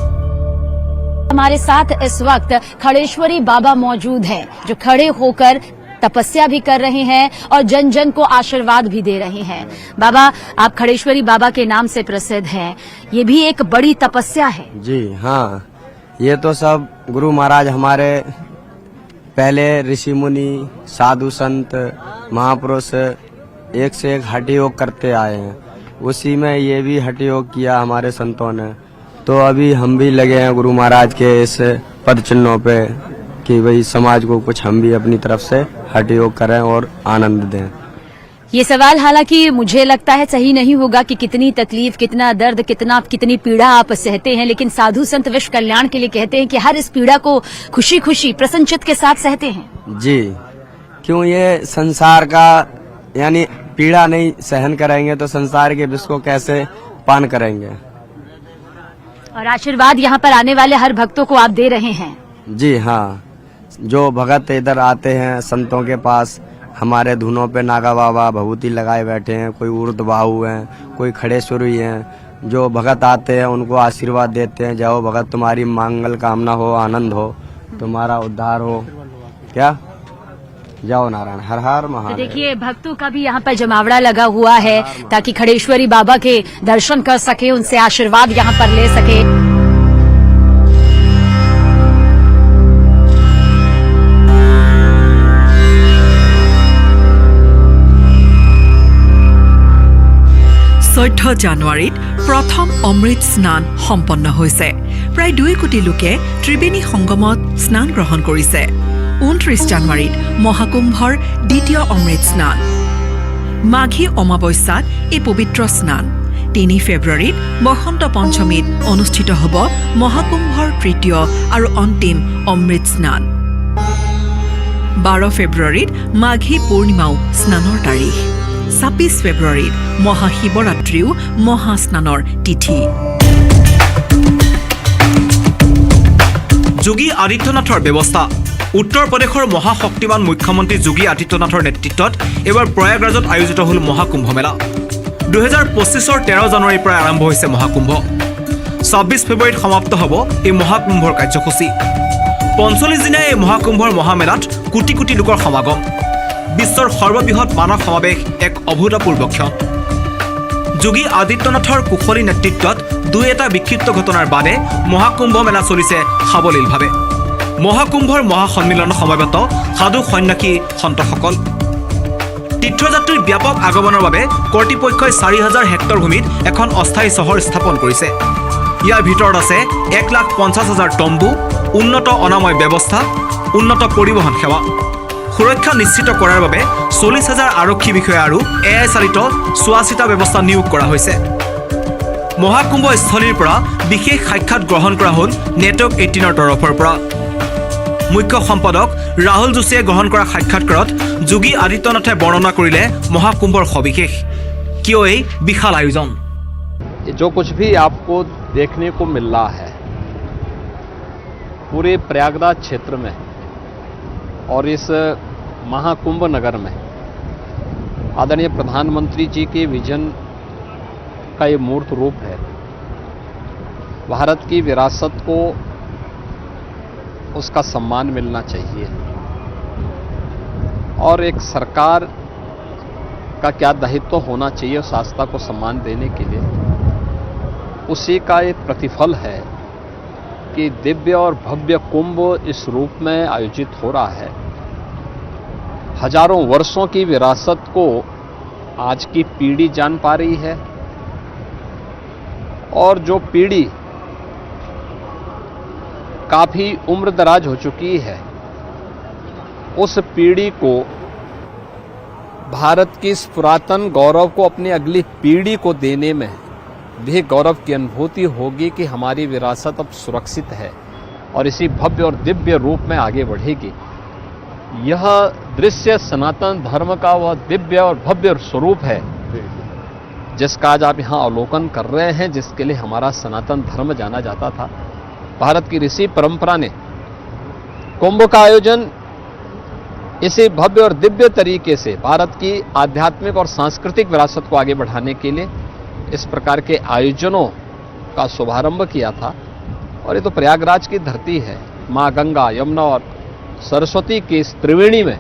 हमारे साथ इस वक्त खड़ेश्वरी बाबा मौजूद हैं, जो खड़े होकर तपस्या भी कर रहे हैं और जन जन को आशीर्वाद भी दे रहे हैं। बाबा, आप खड़ेश्वरी बाबा के नाम से प्रसिद्ध हैं, ये भी एक बड़ी तपस्या है। जी हाँ, ये तो सब गुरु महाराज हमारे पहले ऋषि मुनि, साधु संत, महापुरुष एक से एक हठ योग करते आए हैं। उसी में ये भी हठ योग किया हमारे संतों ने। तो अभी हम भी लगे हैं गुरु महाराज के इस पद चिन्हों पे कि भाई समाज को कुछ हम भी अपनी तरफ से हठ योग करें और आनंद दें। ये सवाल हालांकि मुझे लगता है सही नहीं होगा कि कितनी तकलीफ, कितना दर्द, कितनी पीड़ा आप सहते हैं, लेकिन साधु संत विश्व कल्याण के लिए कहते हैं कि हर इस पीड़ा को खुशी खुशी प्रसन्नचित्त के साथ सहते हैं। जी, क्यों ये संसार का यानी पीड़ा नहीं सहन करेंगे तो संसार के विष को कैसे पान करेंगे। और आशीर्वाद यहाँ पर आने वाले हर भक्तों को आप दे रहे हैं। जी हाँ, जो भगत इधर आते हैं संतों के पास, हमारे धुनों पे नागा बाबा भभूति लगाए बैठे हैं, कोई उर्द बाहु हैं, कोई खड़ेश्वरी हैं। जो भगत आते हैं उनको आशीर्वाद देते हैं, जाओ भगत तुम्हारी मंगल कामना हो, आनंद हो, तुम्हारा उद्धार हो, क्या जाओ नारायण, हर हर तो महादेव। देखिए भक्तों का भी यहाँ पर जमावड़ा लगा हुआ है ताकि खड़ेश्वरी बाबा के दर्शन कर सके, उनसे आशीर्वाद यहाँ पर ले सके। জানুৱাৰীত প্ৰথম অমৃত স্নান সম্পন্ন হৈছে। প্ৰায় 2 কোটি লোকে ত্ৰিবেণী সংগমত স্নান গ্ৰহণ কৰিছে। 29 জানুৱাৰীত মহাকুম্ভৰ দ্বিতীয় অমৃত স্নান। মাঘী অমাৱস্যাত এই পবিত্ৰ স্নান। 3 ফেব্ৰুৱাৰীত বসন্ত পঞ্চমীত অনুষ্ঠিত হ'ব মহাকুম্ভৰ তৃতীয় আৰু অন্তিম অমৃত স্নান। 12 ফেব্ৰুৱাৰীত মাঘী পূৰ্ণিমাও স্নানৰ তাৰিখ। 26 ফেব্ৰুৱাৰীত মহাশিৱৰাত্ৰিও মহাস্নানৰ তিথি। যোগী আদিত্যনাথৰ ব্যৱস্থা। উত্তৰ প্ৰদেশৰ মহাশক্তিমান মুখ্যমন্ত্ৰী যোগী আদিত্যনাথৰ নেতৃত্বত এইবাৰ প্ৰয়াগৰাজত আয়োজিত হ'ল মহাকুম্ভ মেলা। 2025 13 জানুৱাৰীৰ পৰা আৰম্ভ হৈছে মহাকুম্ভ। 26 ফেব্ৰুৱাৰীত সমাপ্ত হ'ব এই মহাকুম্ভৰ কাৰ্যসূচী। 45 দিনীয়া এই মহাকুম্ভৰ মহামেলাত কোটি কোটি লোকৰ সমাগম। বিশ্বৰ সৰ্ববৃহৎ মানৱ সমাৱেশ এক অভূতপূৰ্ব ক্ষণ। যোগী আদিত্যনাথৰ কুশলী নেতৃত্বত 2-এটা বিক্ষিপ্ত ঘটনাৰ বাদে মহাকুম্ভ মেলা চলিছে সাৱলীলভাৱে। মহাকুম্ভৰ মহাসন্মিলনত সমবেত সাধু সন্ন্যাসী সন্তসকল। তীৰ্থযাত্ৰীৰ ব্যাপক আগমনৰ বাবে কৰ্তৃপক্ষই 4000 হেক্টৰ ভূমিত এখন অস্থায়ী চহৰ স্থাপন কৰিছে। ইয়াৰ ভিতৰত আছে 1,50,000 তম্বু, উন্নত অনাময় ব্যৱস্থা, উন্নত পৰিবহণ সেৱা। সুৰক্ষা নিশ্চিত কৰাৰ বাবে 40,000 আৰক্ষী বিষয়া আৰু AI চালিত চোৱা-চিতা ব্যৱস্থা নিয়োগ কৰা হৈছে। মহাকুম্ভ স্থলীৰ পৰা বিশেষ সাক্ষাৎ গ্ৰহণ কৰা হ'ল নেটৱৰ্ক 18ৰ তৰফৰ পৰা। মুখ্য সম্পাদক ৰাহুল যোশীয়ে গ্ৰহণ কৰা সাক্ষাৎকাৰত যোগী আদিত্যনাথে বৰ্ণনা কৰিলে মহাকুম্ভৰ সবিশেষ। কিয় এই বিশাল আয়োজন? जो कुछ भी आपको देखने को मिल रहा है पूरे प्रयागराज क्षेत्र में और इस महाकुंभ नगर में आदरणीय प्रधानमंत्री जी के विजन का ये मूर्त रूप है। भारत की विरासत को उसका सम्मान मिलना चाहिए और एक सरकार का क्या दायित्व होना चाहिए उस आस्था को सम्मान देने के लिए, उसी का एक प्रतिफल है कि दिव्य और भव्य कुंभ इस रूप में आयोजित हो रहा है। हजारों वर्षों की विरासत को आज की पीढ़ी जान पा रही है और जो पीढ़ी काफी उम्रदराज हो चुकी है उस पीढ़ी को भारत की इस पुरातन गौरव को अपनी अगली पीढ़ी को देने में भी गौरव की अनुभूति होगी कि हमारी विरासत अब सुरक्षित है और इसी भव्य और दिव्य रूप में आगे बढ़ेगी। यह दृश्य सनातन धर्म का वह दिव्य और भव्य स्वरूप है जिसका आज आप यहाँ अवलोकन कर रहे हैं, जिसके लिए हमारा सनातन धर्म जाना जाता था। भारत की ऋषि परंपरा ने कुंभ का आयोजन इसी भव्य और दिव्य तरीके से भारत की आध्यात्मिक और सांस्कृतिक विरासत को आगे बढ़ाने के लिए इस प्रकार के आयोजनों का शुभारंभ किया था। और ये तो प्रयागराज की धरती है। माँ गंगा, यमुना और सरस्वती की इस त्रिवेणी में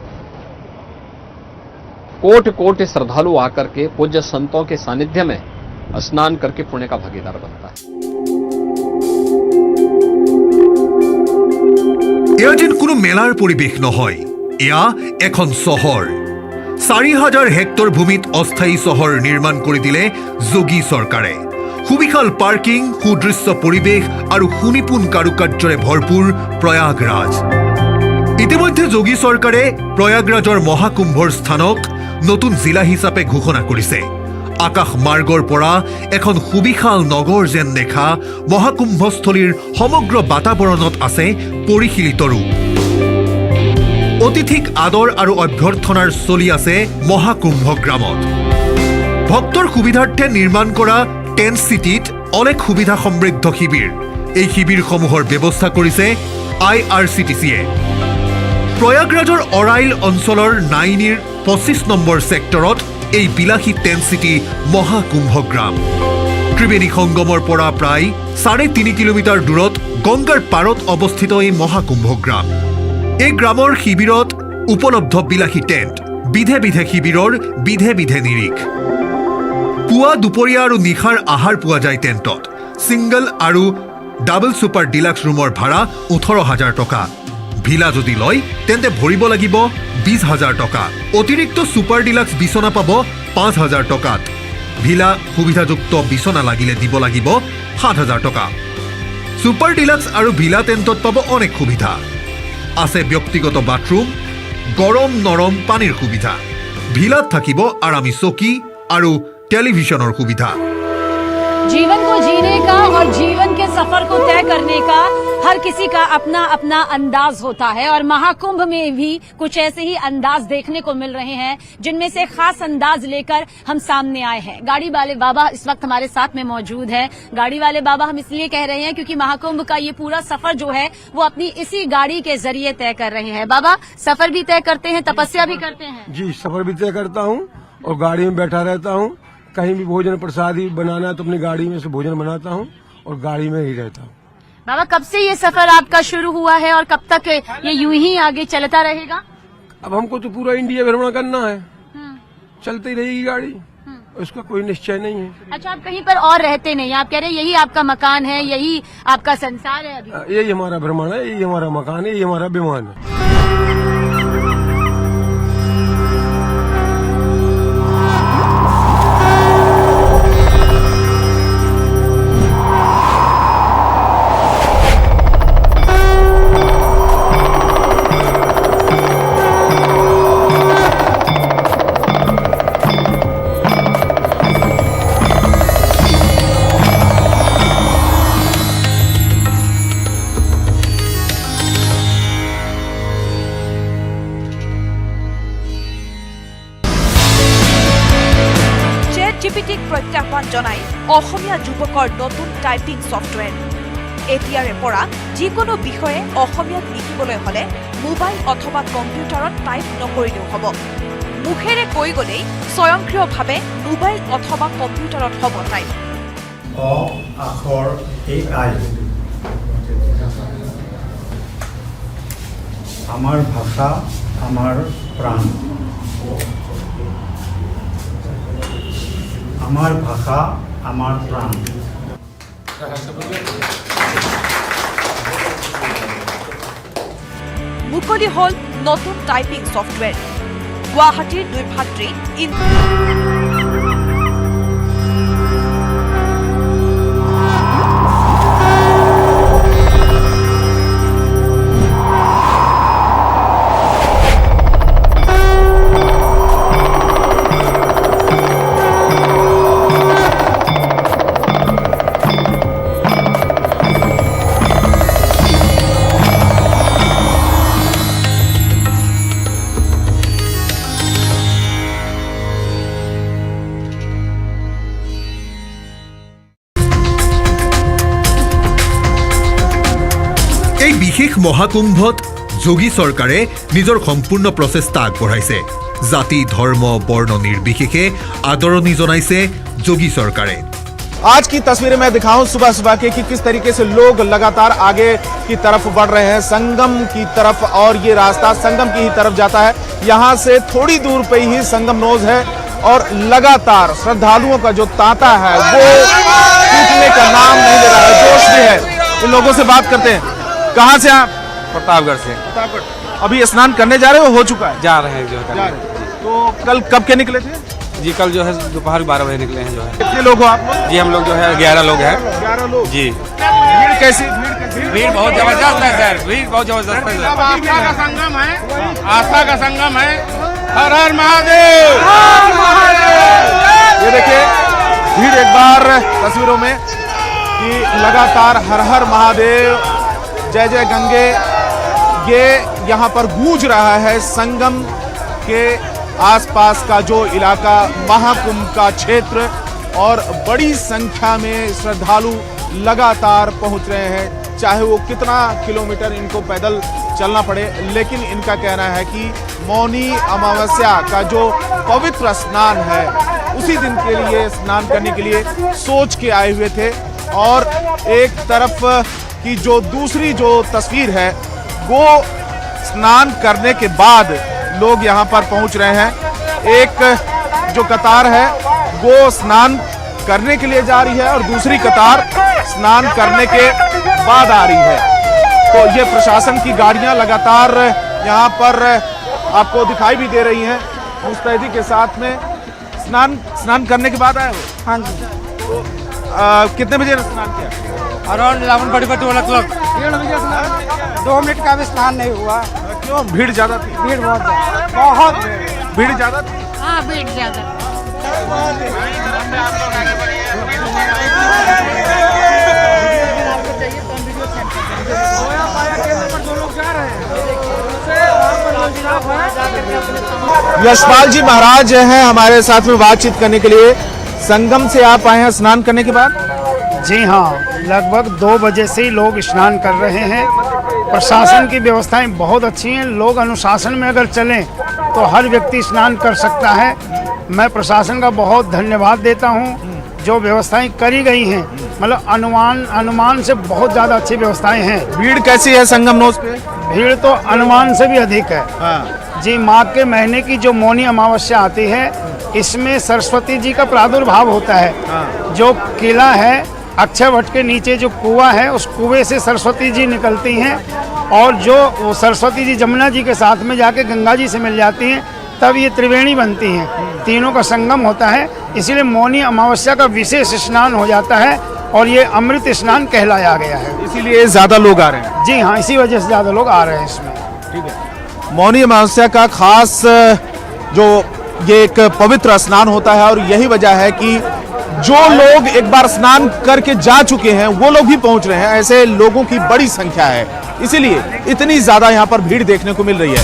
कोटि कोटि श्रद्धालु आकर के पूज्य संतों के सानिध्य में स्नान करके पुण्य का भागीदार बनता है। এয়া যেন কোনো মেলাৰ পৰিৱেশ নহয়, এয়া এখন চহৰ। 4,000 হেক্টৰ ভূমিত অস্থায়ী চহৰ নিৰ্মাণ কৰি দিলে যোগী চৰকাৰে। সুবিশাল পাৰ্কিং, সুদৃশ্য পৰিৱেশ আৰু সুনিপুণ কাৰুকাৰ্যৰে ভৰপূৰ প্ৰয়াগৰাজ। ইতিমধ্যে যোগী চৰকাৰে প্ৰয়াগৰাজৰ মহাকুম্ভৰ স্থানক নতুন জিলা হিচাপে ঘোষণা কৰিছে। আকাশ মাৰ্গৰ পৰা এখন সুবিশাল নগৰ যেন দেখা মহাকুম্ভস্থলীৰ সমগ্ৰ বাতাবৰণত আছে পৰিশীলিত ৰূপ। অতিথিক আদৰ আৰু অভ্যৰ্থনাৰ চলি আছে মহাকুম্ভ গ্ৰামত। ভক্তৰ সুবিধাৰ্থে নিৰ্মাণ কৰা টেণ্ট চিটিত অনেক সুবিধা সমৃদ্ধ শিবিৰ। এই শিবিৰসমূহৰ ব্যৱস্থা কৰিছে IRCTCয়ে। প্ৰয়াগৰাজৰ অৰাইল অঞ্চলৰ নাইনিৰ 25 নম্বৰ ছেক্টৰত এই বিলাসী টেণ্ট চিটি মহাকুম্ভগ্ৰাম। ত্ৰিবেণী সংগমৰ পৰা প্ৰায় 3.5 কিলোমিটাৰ দূৰত গংগাৰ পাৰত অৱস্থিত এই মহাকুম্ভগ্ৰাম। এই গ্ৰামৰ শিবিৰত উপলব্ধ বিলাসী টেণ্ট, বিধে বিধে শিবিৰৰ বিধে বিধে নিৰিখ। পুৱা দুপৰীয়া আৰু নিশাৰ আহাৰ পোৱা যায় টেণ্টত। ছিংগল আৰু ডাবল ছুপাৰ ডিলাক্স ৰুমৰ ভাড়া 18,000 টকা। ভিলা যদি লয় তেন্তে ভৰিব লাগিব 20,000 টকা। অতিৰিক্ত ছুপাৰ ডিলাক্স বিচনা পাব 5,000 টকাত। ভিলা সুবিধাযুক্ত বিচনা লাগিলে দিব লাগিব 7,000 টকা। ছুপাৰ ডিলাক্স আৰু ভিলা টেণ্টত পাব অনেক সুবিধা। আছে ব্যক্তিগত বাথৰুম, গৰম নৰম পানীৰ সুবিধা। ভিলাত থাকিব আৰামী চকী আৰু টেলিভিছনৰ সুবিধা। जीवन को जीने का और जीवन के सफर को तय करने का हर किसी का अपना अपना अंदाज होता है और महाकुंभ में भी कुछ ऐसे ही अंदाज देखने को मिल रहे हैं, जिनमें से खास अंदाज लेकर हम सामने आए हैं। गाड़ी वाले बाबा इस वक्त हमारे साथ में मौजूद है। गाड़ी वाले बाबा हम इसलिए कह रहे हैं क्योंकि महाकुंभ का ये पूरा सफर जो है वो अपनी इसी गाड़ी के जरिए तय कर रहे हैं। बाबा, सफर भी तय करते हैं, तपस्या भी करते हैं? जी, सफर भी तय करता हूँ और गाड़ी में बैठा रहता हूँ। कहीं भी भोजन प्रसादी बनाना है तो अपनी गाड़ी में से भोजन बनाता हूँ और गाड़ी में ही रहता हूँ। बाबा, कब से ये सफर आपका शुरू हुआ है और कब तक ये यूं ही आगे चलता रहेगा? अब हमको तो पूरा इंडिया भ्रमण करना है, चलती रहेगी गाड़ी, उसका कोई निश्चय नहीं है। अच्छा, आप कहीं पर और रहते नहीं, आप कह रहे हैं यही आपका मकान है, यही आपका संसार है अभी? यही हमारा भ्रमण है, यही हमारा मकान है, यही हमारा विमान है। জিপিটিক প্ৰত্যাহ্বান জনাই অসমীয়া যুৱকৰ নতুন টাইপিং ছফ্টৱেৰ। এতিয়াৰে পৰা যিকোনো বিষয়ে অসমীয়াত লিখিবলৈ হ'লে মোবাইল অথবা কম্পিউটাৰত টাইপ নকৰিলেও হ'ব। মুখেৰে কৈ গ'লেই স্বয়ংক্ৰিয়ভাৱে মোবাইল অথবা কম্পিউটাৰত হ'ব টাইপ। অ আখৰ AI আমাৰ ভাষা আমাৰ প্ৰাণ। আমাৰ ভাষা আমাৰ প্ৰাণ। মুকলি হল নতুন টাইপিং ছফ্টৱেৰ। গুৱাহাটীৰ 2 ভাতৃ বিশেষ মহাকুম্ভত যোগী চৰকাৰে নিজৰ সম্পূৰ্ণ প্ৰচেষ্টা আগবঢ়াইছে। জাতি ধৰ্ম বৰ্ণ নিৰ্বিশেষে আদৰণি জনাইছে যোগী চৰকাৰে। आज की तस्वीरें मैं दिखाऊं सुबह सुबह के कि किस तरीके से लोग लगातार आगे की तरफ बढ़ रहे हैं, संगम की तरफ, और ये रास्ता संगम की ही तरफ जाता है। यहाँ से थोड़ी दूर पे ही संगम नोज है और लगातार श्रद्धालुओं का जो तांता है वो टूटने का नाम नहीं ले रहा है, जोश भी है। इन लोगों से बात करते हैं। कहाँ से आप? प्रतापगढ़ से। प्रतापगढ़। अभी स्नान करने जा रहे हो चुका है? जा रहे हैं जो है। तो कल कब के निकले थे? जी कल जो है दोपहर 12 बजे निकले हैं जो है। कितने लोग हो आप? जी हम लोग जो है 11 लोग हैं। 11 लोग। जी। भीड़ कैसी? भीड़ बहुत जबरदस्त है सर, भीड़ बहुत जबरदस्त है। आस्था का संगम है, आस्था का संगम है। हर हर महादेव। ये देखिए भीड़ एक बार तस्वीरों में कि लगातार हर हर महादेव जय जय गंगे ये यहाँ पर गूंज रहा है। संगम के आसपास का जो इलाका, महाकुंभ का क्षेत्र, और बड़ी संख्या में श्रद्धालु लगातार पहुंच रहे हैं। चाहे वो कितना किलोमीटर इनको पैदल चलना पड़े। लेकिन इनका कहना है कि मौनी अमावस्या का जो पवित्र स्नान है उसी दिन के लिए स्नान करने के लिए सोच के आए हुए थे। और एक तरफ की जो दूसरी जो तस्वीर है वो स्नान करने के बाद लोग यहाँ पर पहुँच रहे हैं। एक जो कतार है वो स्नान करने के लिए जा रही है और दूसरी कतार स्नान करने के बाद आ रही है। तो ये प्रशासन की गाड़ियां लगातार यहाँ पर आपको दिखाई भी दे रही हैं मुस्तैदी के साथ में। स्नान करने के बाद आए हो? हाँ जी। तो कितने बजे स्नान किया? Around 11:45 o'clock। 2 मिनट का भी स्नान नहीं हुआ। क्यों? भीड़ ज्यादा थी? भीड़ बहुत भीड़ ज्यादा थी। हाँ, भीड़ ज्यादा। यशपाल जी महाराज हैं हमारे साथ में बातचीत करने के लिए। संगम से आप आए हैं स्नान करने के बाद? जी हाँ, लगभग 2 बजे से ही लोग स्नान कर रहे हैं। प्रशासन की व्यवस्थाएं बहुत अच्छी हैं। लोग अनुशासन में अगर चलें तो हर व्यक्ति स्नान कर सकता है। मैं प्रशासन का बहुत धन्यवाद देता हूं। जो व्यवस्थाएं करी गई हैं, मतलब अनुमान से बहुत ज़्यादा अच्छी व्यवस्थाएं हैं। भीड़ कैसी है संगम नोज पे? भीड़ तो अनुमान से भी अधिक है। जी, माघ के महीने की जो मौनी अमावस्या आती है इसमें सरस्वती जी का प्रादुर्भाव होता है। जो किला है अक्षय वट के नीचे जो कुआं है उस कुएं से सरस्वती जी निकलती हैं और जो सरस्वती जी जमुना जी के साथ में जाके गंगा जी से मिल जाती हैं, तब ये त्रिवेणी बनती हैं। तीनों का संगम होता है, इसीलिए मौनी अमावस्या का विशेष स्नान हो जाता है और ये अमृत स्नान कहलाया गया है। इसीलिए ज्यादा लोग आ रहे हैं। जी हाँ, इसी वजह से ज्यादा लोग आ रहे हैं इसमें। ठीक है। मौनी अमावस्या का खास जो ये एक पवित्र स्नान होता है और यही वजह है कि जो लोग एक बार स्नान करके जा चुके हैं वो लोग भी पहुंच रहे हैं। ऐसे लोगों की बड़ी संख्या है, इसीलिए इतनी ज्यादा यहाँ पर भीड़ देखने को मिल रही है।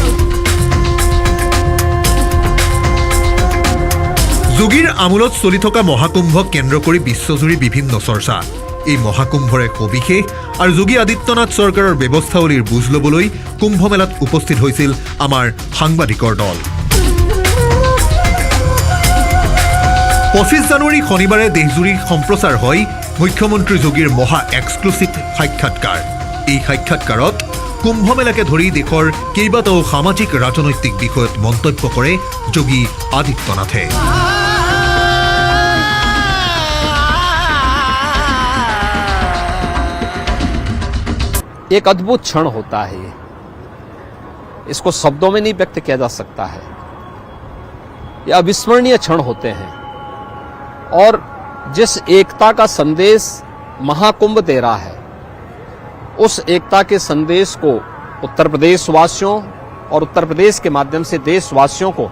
যোগীৰ আমোলত চলি থকা মহাকুম্ভক কেন্দ্ৰ কৰি বিশ্বজুৰি বিভিন্ন চৰ্চা। এই মহাকুম্ভৰে সবিশেষ আৰু যোগী আদিত্যনাথ চৰকাৰৰ ব্যৱস্থাৱলীৰ বুজ ল'বলৈ কুম্ভমেলাত উপস্থিত হৈছিল আমাৰ সাংবাদিকৰ দল। 25 জানুৱাৰী শনিবাৰে দেশজুৰি সম্প্ৰচাৰ হয় মুখ্যমন্ত্ৰী যোগীৰ মহা এক্সক্লুচিভ সাক্ষাৎকাৰ। এই সাক্ষাৎকাৰত কুম্ভমেলাকে ধৰি দেশৰ কেইবাটাও সামাজিক ৰাজনৈতিক বিষয়ত মন্তব্য কৰে যোগী আদিত্যনাথে। एक अद्भुत क्षण होता है ये, इसको शब्दों में नहीं व्यक्त किया जा सकता है। ये अविस्मरणीय क्षण होते हैं और जिस एकता का संदेश महाकुंभ दे रहा है उस एकता के संदेश को उत्तर प्रदेश वासियों और उत्तर प्रदेश के माध्यम से देशवासियों को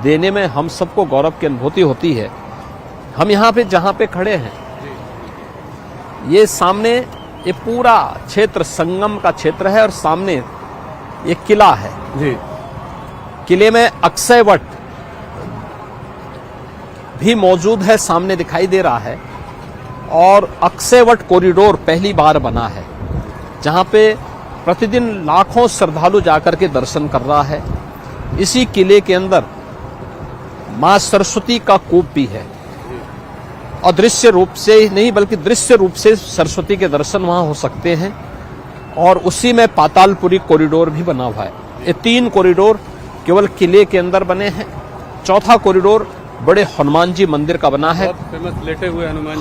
देने में हम सबको गौरव की अनुभूति होती है। हम यहाँ पे जहाँ पे खड़े हैं ये सामने ये पूरा क्षेत्र संगम का क्षेत्र है और सामने ये किला है। जी, किले में अक्षय वट भी मौजूद है, सामने दिखाई दे रहा है। और अक्षय वट कॉरिडोर पहली बार बना है जहां पे प्रतिदिन लाखों श्रद्धालु जाकर के दर्शन कर रहा है। इसी किले के अंदर मां सरस्वती का कूप भी है, अदृश्य रूप से ही नहीं बल्कि दृश्य रूप से सरस्वती के दर्शन वहां हो सकते हैं। और उसी में पातालपुरी कॉरिडोर भी बना हुआ है। ये 3 कॉरिडोर केवल किले के अंदर बने हैं। चौथा कॉरिडोर बड़े हनुमान जी मंदिर का बना है। लेटे हुए हनुमान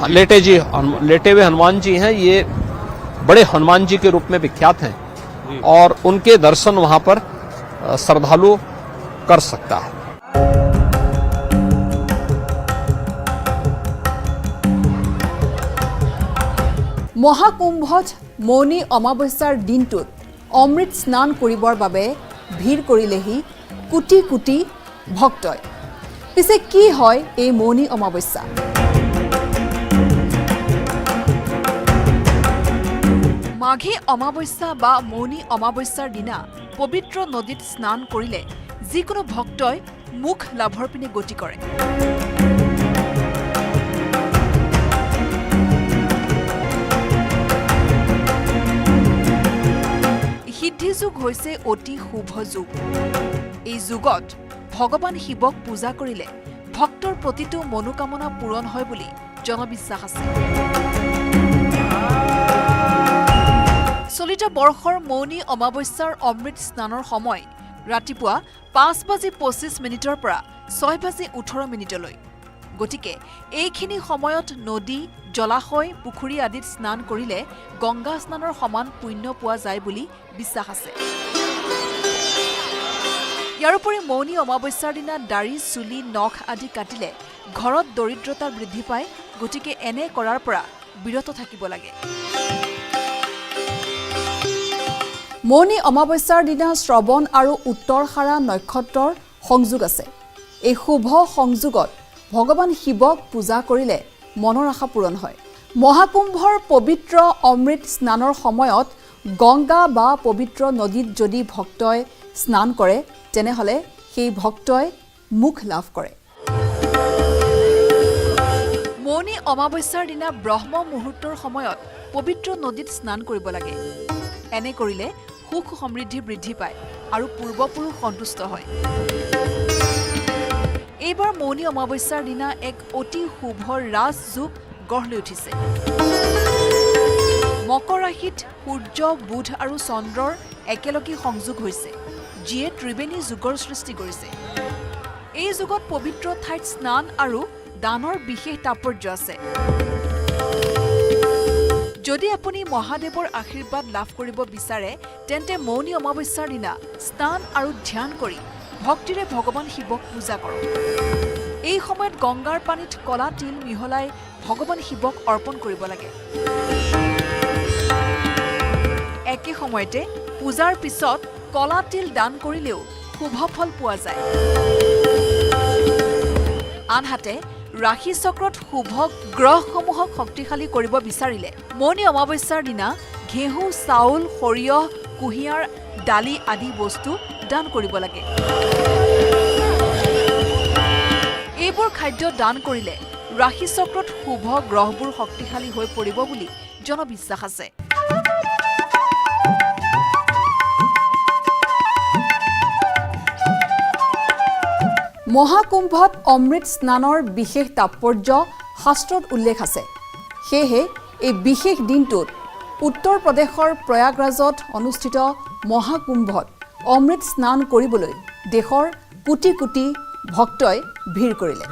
लेटे हुए हनुमान जी हैं। ये बड़े हनुमान जी के रूप में विख्यात हैं और उनके दर्शन वहां पर श्रद्धालु कर सकता है। মহাকুম্ভত মৌনী অমাৱস্যাৰ দিনটোত অমৃত স্নান কৰিবৰ বাবে ভিৰ কৰিলেহি কোটি কোটি ভক্তই। পিছে কি হয় এই মৌনী অমাৱস্যা? মাঘী অমাৱস্যা বা মৌনী অমাৱস্যাৰ দিনা পবিত্ৰ নদীত স্নান কৰিলে যিকোনো ভক্তই মুখ লাভৰ পিনে গতি কৰে। সিদ্ধি যুগ হৈছে অতি শুভ যুগ। এই যুগত ভগৱান শিৱক পূজা কৰিলে ভক্তৰ প্ৰতিটো মনোকামনা পূৰণ হয় বুলি জনবিশ্বাস আছে। চলিত বৰ্ষৰ মৌনী অমাৱস্যাৰ অমৃত স্নানৰ সময় ৰাতিপুৱা 5:25 পৰা 6:18 গতিকে এইখিনি সময়ত নদী, জলাশয়, পুখুৰী আদিত স্নান কৰিলে গংগা স্নানৰ সমান পুণ্য পোৱা যায় বুলি বিশ্বাস আছে। ইয়াৰোপৰি মৌনী অমাৱস্যাৰ দিনা দাড়ি, চুলি, নখ আদি কাটিলে ঘৰত দৰিদ্ৰতা বৃদ্ধি পায়, গতিকে এনে কৰাৰ পৰা বিৰত থাকিব লাগে। মৌনী অমাৱস্যাৰ দিনা শ্ৰৱণ আৰু উত্তৰসাৰা নক্ষত্ৰৰ সংযোগ আছে। এই শুভ সংযোগত ভগৱান শিৱক পূজা কৰিলে মনৰ আশা পূৰণ হয়। মহাকুম্ভৰ পবিত্ৰ অমৃত স্নানৰ সময়ত গংগা বা পবিত্ৰ নদীত যদি ভক্তই স্নান কৰে তেনেহ'লে সেই ভক্তই মুখ লাভ কৰে। মৌনী অমাৱস্যাৰ দিনা ব্ৰহ্ম মুহূৰ্তৰ সময়ত পবিত্ৰ নদীত স্নান কৰিব লাগে। এনে কৰিলে সুখ সমৃদ্ধি বৃদ্ধি পায় আৰু পূৰ্বপুৰুষ সন্তুষ্ট হয়। এইবাৰ মৌনী অমাৱস্যাৰ দিনা এক অতি শুভ ৰাজযোগ গঢ় লৈ উঠিছে। মকৰ ৰাশিত সূৰ্য, বুধ আৰু চন্দ্ৰৰ একেলগে সংযোগ হৈছে, যিয়ে ত্ৰিবেণী যুগৰ সৃষ্টি কৰিছে। এই যুগত পবিত্ৰ ঠাইত স্নান আৰু দানৰ বিশেষ তাৎপৰ্য আছে। যদি আপুনি মহাদেৱৰ আশীৰ্বাদ লাভ কৰিব বিচাৰে তেন্তে মৌনী অমাৱস্যাৰ দিনা স্নান আৰু ধ্যান কৰি ভক্তিৰে ভগৱান শিৱক পূজা কৰক। এই সময়ত গংগাৰ পানীত কলা তিল মিহলাই ভগৱান শিৱক অৰ্পণ কৰিব লাগে। একে সময়তে পূজাৰ পিছত কলা তিল দান কৰিলেও শুভ ফল পোৱা যায়। আনহাতে ৰাশি চক্ৰত শুভ গ্ৰহসমূহক শক্তিশালী কৰিব বিচাৰিলে মৌনী অমাৱস্যাৰ দিনা ঘেঁহু, চাউল, সৰিয়হ, কুঁহিয়াৰ, দালি আদি বস্তু দান কৰিব লাগে। এইবোৰ খাদ্য দান কৰিলে ৰাশি চক্ৰত শুভ গ্ৰহবোৰ শক্তিশালী হৈ পৰিব বুলি জনবিশ্বাস আছে। মহাকুম্ভত অমৃত স্নানৰ বিশেষ তাৎপৰ্য শাস্ত্ৰত উল্লেখ আছে। সেয়েহে এই বিশেষ দিনটোত উত্তৰ প্ৰদেশৰ প্ৰয়াগৰাজত অনুষ্ঠিত মহাকুম্ভত অমৃত স্নান কৰিবলৈ দেশৰ কোটি কোটি ভক্তই ভিৰ কৰিলে।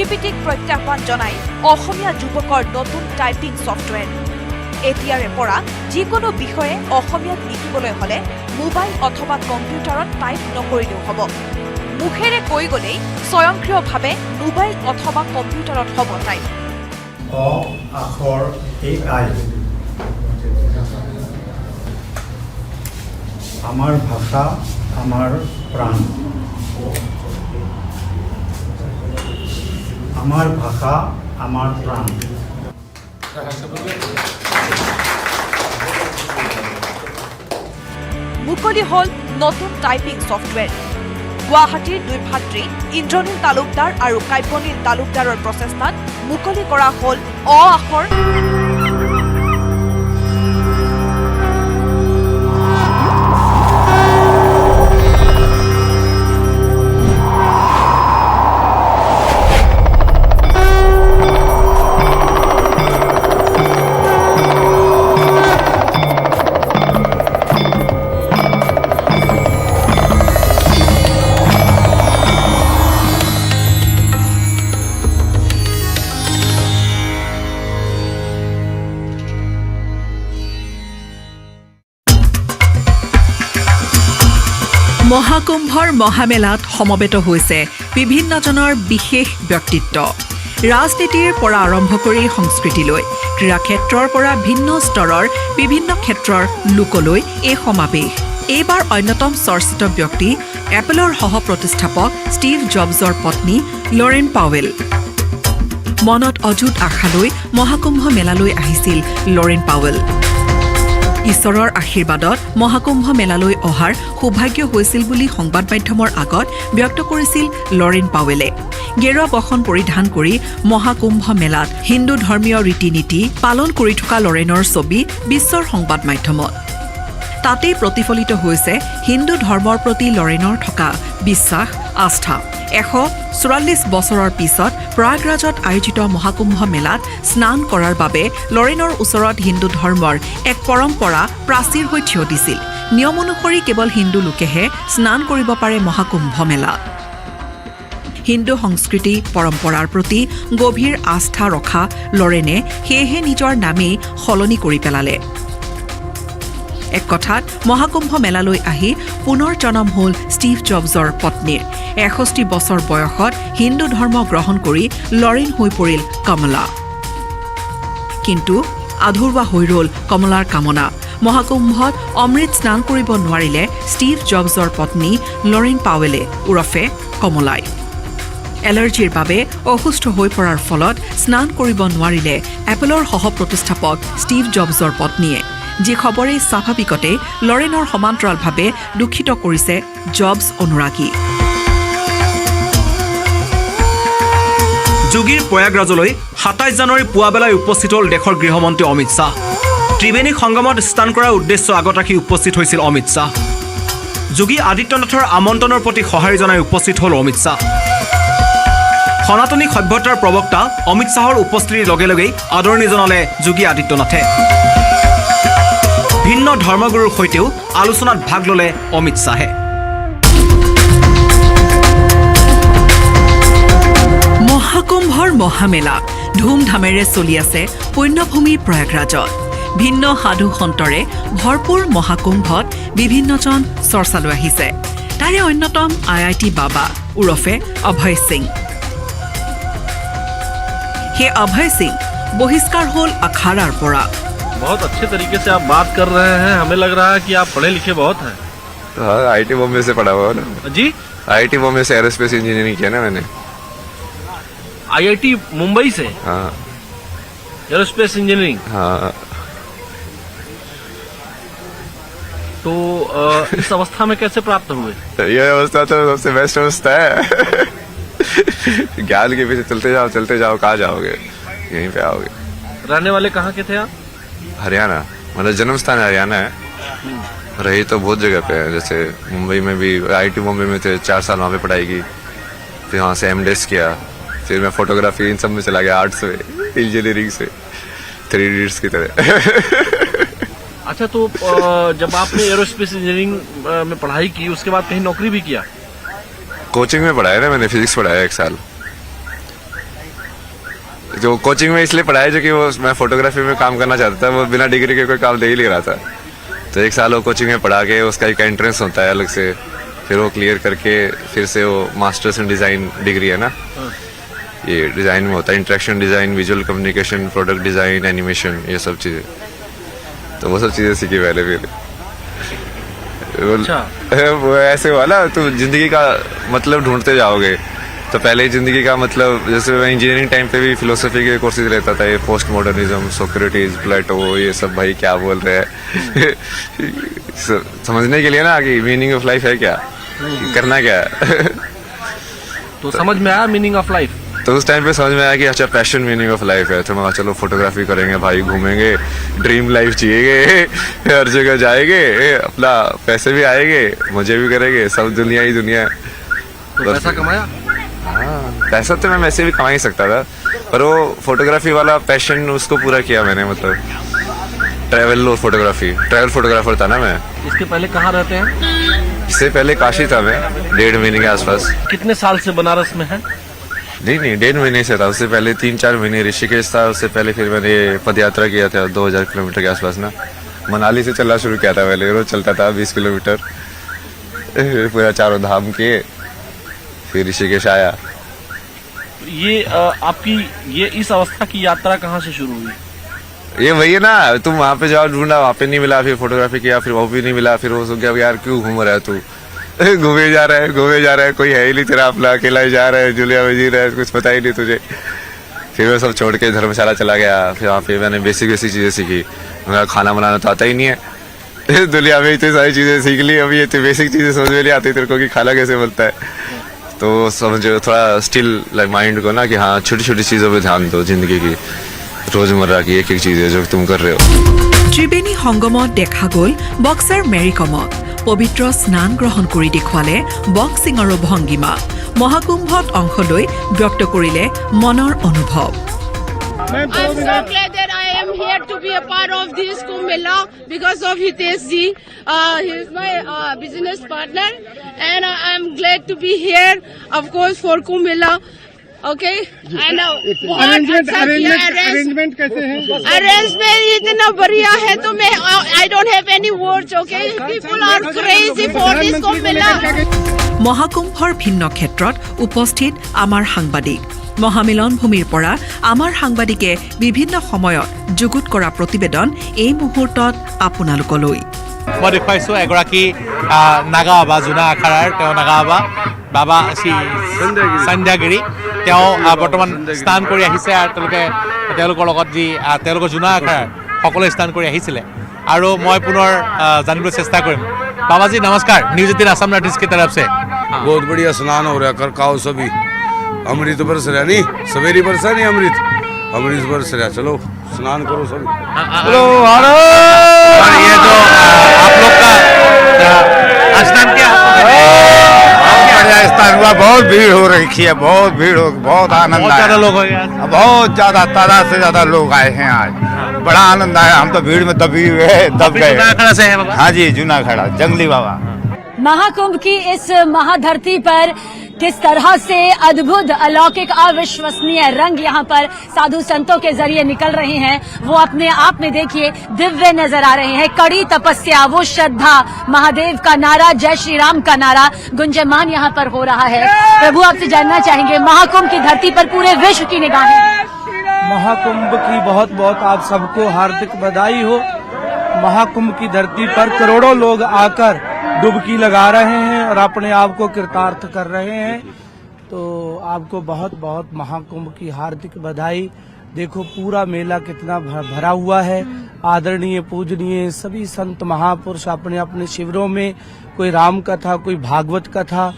জিপিটিক প্ৰত্যাহ্বান জনাই অসমীয়া যুৱকৰ নতুন টাইপিং ছফ্টৱেৰ। এতিয়াৰে পৰা যিকোনো বিষয়ে অসমীয়াত লিখিবলৈ হ'লে মোবাইল অথবা কম্পিউটাৰত টাইপ নকৰিলেও হ'ব। মুখেৰে কৈ গ'লেই স্বয়ংক্ৰিয়ভাৱে মোবাইল অথবা কম্পিউটাৰত হ'ব টাইপ। অ আখৰ AI আমাৰ ভাষা আমাৰ প্ৰাণ। আমাৰ ভাষা আমাৰ প্ৰাণ। মুকলি হল নতুন টাইপিং ছফ্টৱেৰ। গুৱাহাটীৰ দুই ভাতৃ ইন্দ্ৰনীল তালুকদাৰ আৰু কাব্যনীল তালুকদাৰৰ প্ৰচেষ্টাত মুকলি কৰা হল অ আখৰ মহাকুম্ভৰ মহামেলাত সমবেত হৈছে বিভিন্নজনৰ বিশেষ ব্যক্তিত্ব। ৰাজনীতিৰ পৰা আৰম্ভ কৰি সংস্কৃতিলৈ, ক্ৰীড়া ক্ষেত্ৰৰ পৰা ভিন্ন স্তৰৰ বিভিন্ন ক্ষেত্ৰৰ লোকলৈ এই সমাৱেশ। এইবাৰ অন্যতম চৰ্চিত ব্যক্তি এপলৰ সহ প্ৰতিষ্ঠাপক ষ্টিভ জবছৰ পত্নী লৰেন পাৱেল। মনত অযুত আশালৈ মহাকুম্ভ মেলালৈ আহিছিল লৰেন পাৱেল। ঈশ্বৰৰ আশীৰ্বাদত মহাকুম্ভ মেলালৈ অহাৰ সৌভাগ্য হৈছিল বুলি সংবাদ মাধ্যমৰ আগত ব্যক্ত কৰিছিল লৰেন পাৱেলে। গেৰুৱা বসন পৰিধান কৰি মহাকুম্ভ মেলাত হিন্দু ধৰ্মীয় ৰীতি নীতি পালন কৰি থকা লৰেনৰ ছবি বিশ্বৰ সংবাদ মাধ্যমত। তাতেই প্ৰতিফলিত হৈছে হিন্দু ধৰ্মৰ প্ৰতি লৰেনৰ থকা বিশ্বাস আস্থা। 144 বছৰৰ পিছত প্ৰয়াগৰাজত আয়োজিত মহাকুম্ভ মেলাত স্নান কৰাৰ বাবে লৰেনৰ ওচৰত হিন্দু ধৰ্মৰ এক পৰম্পৰা প্ৰাচীৰ হৈ থিয় দিছিল। নিয়ম অনুসৰি কেৱল হিন্দু লোকেহে স্নান কৰিব পাৰে মহাকুম্ভ মেলাত। হিন্দু সংস্কৃতি পৰম্পৰাৰ প্ৰতি গভীৰ আস্থা ৰখা লৰেনে সেয়েহে নিজৰ নামেই সলনি কৰি পেলালে। এক কথাত মহাকুম্ভ মেলালৈ আহি পুনৰ জনম হ'ল ষ্টিভ জবছৰ পত্নীৰ। 61 বছৰ বয়সত হিন্দু ধৰ্ম গ্ৰহণ কৰি লৰেন হৈ পৰিল কমলা। কিন্তু আধৰুৱা হৈ ৰ'ল কমলাৰ কামনা। মহাকুম্ভত অমৃত স্নান কৰিব নোৱাৰিলে ষ্টিভ জবছৰ পত্নী লৰেন পাৱেলে ওৰফে কমলাই। এলাৰ্জিৰ বাবে অসুস্থ হৈ পৰাৰ ফলত স্নান কৰিব নোৱাৰিলে এপলৰ সহ প্ৰতিষ্ঠাপক ষ্টিভ জবছৰ পত্নীয়ে। যি খবৰে স্বাভাৱিকতে লৰেনৰ সমান্তৰালভাৱে দুখিত কৰিছে জবছ অনুৰাগী। যোগীৰ প্ৰয়াগৰাজলৈ 27 জানুৱাৰী পুৱাবেলাই উপস্থিত হ'ল দেশৰ গৃহমন্ত্ৰী অমিত শ্বাহ। ত্ৰিবেণী সংগমত স্নান কৰাৰ উদ্দেশ্য আগত ৰাখি উপস্থিত হৈছিল অমিত শ্বাহ। যোগী আদিত্যনাথৰ আমন্ত্ৰণৰ প্ৰতি সঁহাৰি জনাই উপস্থিত হ'ল অমিত শ্বাহ। সনাতনী সভ্যতাৰ প্ৰবক্তা অমিত শ্বাহৰ উপস্থিতিৰ লগে লগেই আদৰণি জনালে যোগী আদিত্যনাথে। ভিন্ন ধৰ্মগুৰুৰ সৈতেও আলোচনাত ভাগ ল'লে অমিত শ্বাহে। মহাকুম্ভৰ মহামেলা ধুমধামেৰে চলি আছে পুণ্যভূমি প্ৰয়াগৰাজত। ভিন্ন সাধু সন্তৰে ভৰপূৰ মহাকুম্ভত বিভিন্নজন চৰ্চালৈ আহিছে। তাৰে অন্যতম IIT বাবা ওৰফে অভয় সিং। সেই অভয় সিং বহিষ্কাৰ হ'ল আখাড়াৰ পৰা। बहुत अच्छे तरीके से आप बात कर रहे हैं, हमें लग रहा है कि आप पढ़े लिखे बहुत हैं। हाँ, IIT बॉम्बे से पढ़ा हुआ ना जी। IIT बॉम्बे से एरोस्पेस इंजीनियरिंग किया ना मैंने। IIT मुंबई से? हाँ। Aerospace engineering? हाँ। तो इस अवस्था में कैसे प्राप्त हुए? ये अवस्था तो सबसे बेस्ट अवस्था है। ज्ञान के पीछे चलते जाओ कहाँ जाओगे, यहीं पे आओगे। रहने वाले कहाँ के थे आप? हरियाणा, मतलब जन्म स्थान हरियाणा है, रही तो बहुत जगह पे है। जैसे मुंबई में भी IIT बॉम्बे में थे, 4 साल वहाँ पे पढ़ाई की, फिर वहाँ से MDes किया, फिर मैं फोटोग्राफी इन सब में चला गया, आर्ट्स में, इंजीनियरिंग से 3 इडियट्स की तरह। अच्छा, तो जब आपने एरोस्पेस इंजीनियरिंग में पढ़ाई की उसके बाद कहीं नौकरी भी किया? कोचिंग में पढ़ाया ना मैंने, फिजिक्स पढ़ाया 1 साल। जो कोचिंग में इसलिए पढ़ाया जो कि वो मैं फोटोग्राफी में काम करना चाहता था, वो बिना डिग्री के कोई काम दे ही नहीं रहा था। तो 1 साल वो कोचिंग में पढ़ा के उसका एक एंट्रेंस होता है अलग से, फिर वो क्लियर करके फिर से वो मास्टर्स इन डिज़ाइन डिग्री है ना, ये डिज़ाइन में होता है, interaction design, visual communication, product design, animation, ये सब चीज़ें। तो वो सब चीज़ें सीखी पहले। फिर वो ऐसे हुआ ना, तुम जिंदगी का मतलब ढूंढते जाओगे। तो पहले जिंदगी का मतलब, जैसे मैं इंजीनियरिंग टाइम पे भी फिलोसफी के कोर्सेज लेता था, ये पोस्ट मॉडर्निज्म, सोक्रेटिस, प्लेटो, ये सब भाई क्या बोल रहे हैं। समझने के लिए ना कि मीनिंग ऑफ लाइफ है क्या, करना क्या है। तो समझ में आया मीनिंग ऑफ लाइफ? तो उस टाइम पे समझ में आया कि अच्छा पैशन मीनिंग ऑफ लाइफ है। तो मैं चलो फोटोग्राफी करेंगे भाई, घूमेंगे, ड्रीम लाइफ जिएंगे, हर जगह जाएंगे, अपना पैसे भी आएंगे, मजे भी करेंगे, सब दुनिया ही दुनिया। तो पैसा कमाया? हाँ, पैसा तो मैं वैसे भी कमा ही सकता था, पर वो फोटोग्राफी वाला पैशन उसको पूरा किया मैंने। मतलब ट्रैवल फोटोग्राफी, ट्रैवल फोटोग्राफर था ना मैं। इसके पहले कहाँ रहते हैं? इससे पहले काशी था मैं, 1.5 महीने के आसपास। कितने साल से बनारस में है? नहीं 1.5 महीने से था, उससे पहले 3-4 महीने ऋषिकेश था, उससे पहले फिर मैंने पदयात्रा किया था 2000 किलोमीटर के आसपास ना। मनाली से चलना शुरू किया था पहले, रोज चलता था 20 किलोमीटर, पूरा चारों धाम किए, फिर ऋषिकेश आया। ये आपकी ये इस अवस्था की यात्रा कहाँ से शुरू हुई? ये वही है ना, तुम वहाँ पे जाओ ढूंढा, वहाँ पे नहीं मिला, फिर फोटोग्राफी किया, फिर वो भी नहीं मिला, फिर वो सोच गया यार क्यों घूम रहा है तू, घूमे जा रहा है, कोई है ही नहीं तेरा, अपना अकेला ही जा रहा है, जुलिया में जी रहा है, कुछ पता ही नहीं तुझे। फिर मैं सब छोड़ के धर्मशाला चला गया, फिर वहाँ पे मैंने बेसिक चीज़ें सीखी। मेरा खाना बनाना तो आता ही नहीं है, दुनिया में इतनी सारी चीज़ें सीख ली, अभी ये तो बेसिक चीज़ें समझ में नहीं आती तेरे को कि खाना कैसे बनता है। तो समझो थोड़ा स्टिल लाइक माइंड को ना कि हाँ छोटी छोटी चीज़ों पे ध्यान दो, जिंदगी की रोजमर्रा की एक एक चीज़ है जो तुम कर रहे हो। त्रिवेणी সংগমত দেখা গ'ল বক্সাৰ মেৰী কমক। পবিত্ৰ স্নান গ্ৰহণ কৰি দেখুৱালে বক্সিঙৰো ভংগীমা। মহাকুম্ভত অংশ লৈ ব্যক্ত কৰিলে মনৰ অনুভৱ। I'm so glad that I am here to be a part of this Kumbh Mela because of Hitesh ji. He is my business partner, and I'm glad to be here, of course, for Kumbh Mela. Okay, and arrangement कैसे है? Arrangement इतना बढ़िया है तो मैं I don't have any words. Okay, people are crazy for this Kumbh Mela. মহাকুম্ভৰ ভিন্ন ক্ষেত্ৰত উপস্থিত আমাৰ সাংবাদিক। মহামিলন ভূমিৰ পৰা আমাৰ সাংবাদিকে বিভিন্ন সময়ত যুগুত কৰা প্ৰতিবেদন এই মুহূৰ্তত আপোনালোকলৈ। মই দেখুৱাইছোঁ এগৰাকী নাগা বাবা, জোনা আখাৰাৰ তেওঁ নাগা বাবা, বাবা শ্ৰী সন্ধ্যাগিৰি। তেওঁ বৰ্তমান স্নান কৰি আহিছে আৰু তেওঁলোকৰ লগত যি তেওঁলোকৰ জোনা আখাৰাৰ সকলোৱে স্নান কৰি আহিছিলে। আৰু মই পুনৰ জানিবলৈ চেষ্টা কৰিম। बाबा जी नमस्कार, News18 असम नॉर्थ की तरफ से। बहुत बढ़िया स्नान हो रहा है, कर खाओ सभी। अमृत बरस रहा नहीं, सवेरी बरसा नहीं अमृत बरस रहा। चलो स्नान करो सभी। चलो और ये जो आप लोग का स्नान किया, बढ़िया स्नान हुआ, बहुत भीड़ हो रही है, बहुत भीड़ हो, बहुत आनंद आया। लोग हो गया, बहुत ज्यादा तादाद से ज्यादा लोग आए हैं आज, बड़ा आनंद आया। हम तो भीड़ में दब गए। हाँ जी, जूनागढ़ जंगली बाबा। महाकुंभ की इस महाधरती पर किस तरह से अद्भुत, अलौकिक, अविश्वसनीय रंग यहाँ पर साधु संतों के जरिए निकल रहे हैं, वो अपने आप में देखिए दिव्य नजर आ रहे हैं। कड़ी तपस्या, वो श्रद्धा, महादेव का नारा, जय श्री राम का नारा गुंजयमान यहाँ पर हो रहा है। प्रभु आपसे जानना चाहेंगे, महाकुंभ की धरती पर पूरे विश्व की निगाहें। महाकुंभ की बहुत बहुत आप सबको हार्दिक बधाई हो। महाकुंभ की धरती पर करोड़ों लोग आकर डुबकी लगा रहे हैं और अपने आप को कृतार्थ कर रहे हैं, तो आपको बहुत बहुत महाकुंभ की हार्दिक बधाई। देखो पूरा मेला कितना भरा हुआ है। आदरणीय पूजनीय सभी संत महापुरुष अपने अपने शिविरों में, कोई राम कथा, कोई भागवत कथा,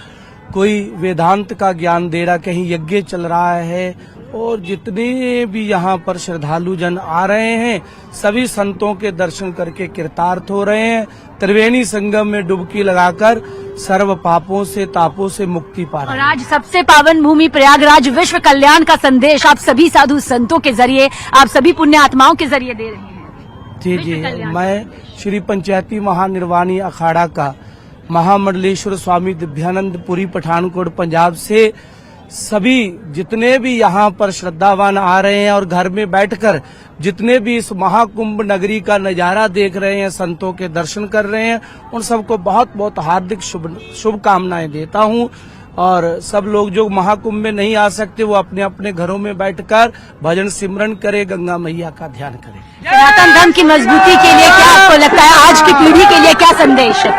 कोई वेदांत का ज्ञान दे रहा, कहीं यज्ञ चल रहा है, और जितने भी यहाँ पर श्रद्धालु जन आ रहे हैं सभी संतों के दर्शन करके कृतार्थ हो रहे हैं। त्रिवेणी संगम में डुबकी लगाकर सर्व पापों से, तापों से मुक्ति पा रहे हैं। और आज सबसे पावन भूमि प्रयागराज विश्व कल्याण का संदेश आप सभी साधु संतों के जरिए, आप सभी पुण्य आत्माओं के जरिए दे रहे हैं। जी, मैं श्री पंचायती महानिर्वाणी अखाड़ा का महामंडलेश्वर स्वामी दिव्यानंद पुरी पठानकोट पंजाब से सभी जितने भी यहाँ पर श्रद्धावान आ रहे हैं और घर में बैठकर जितने भी इस महाकुंभ नगरी का नजारा देख रहे हैं, संतों के दर्शन कर रहे हैं, उन सबको बहुत बहुत हार्दिक शुभकामनाएं देता हूँ। और सब लोग जो महाकुंभ में नहीं आ सकते वो अपने अपने घरों में बैठकर भजन सिमरन करे, गंगा मैया का ध्यान करें। सनातन धर्म की मजबूती के लिए क्या आपको लगता है, आज की पीढ़ी के लिए क्या संदेश है?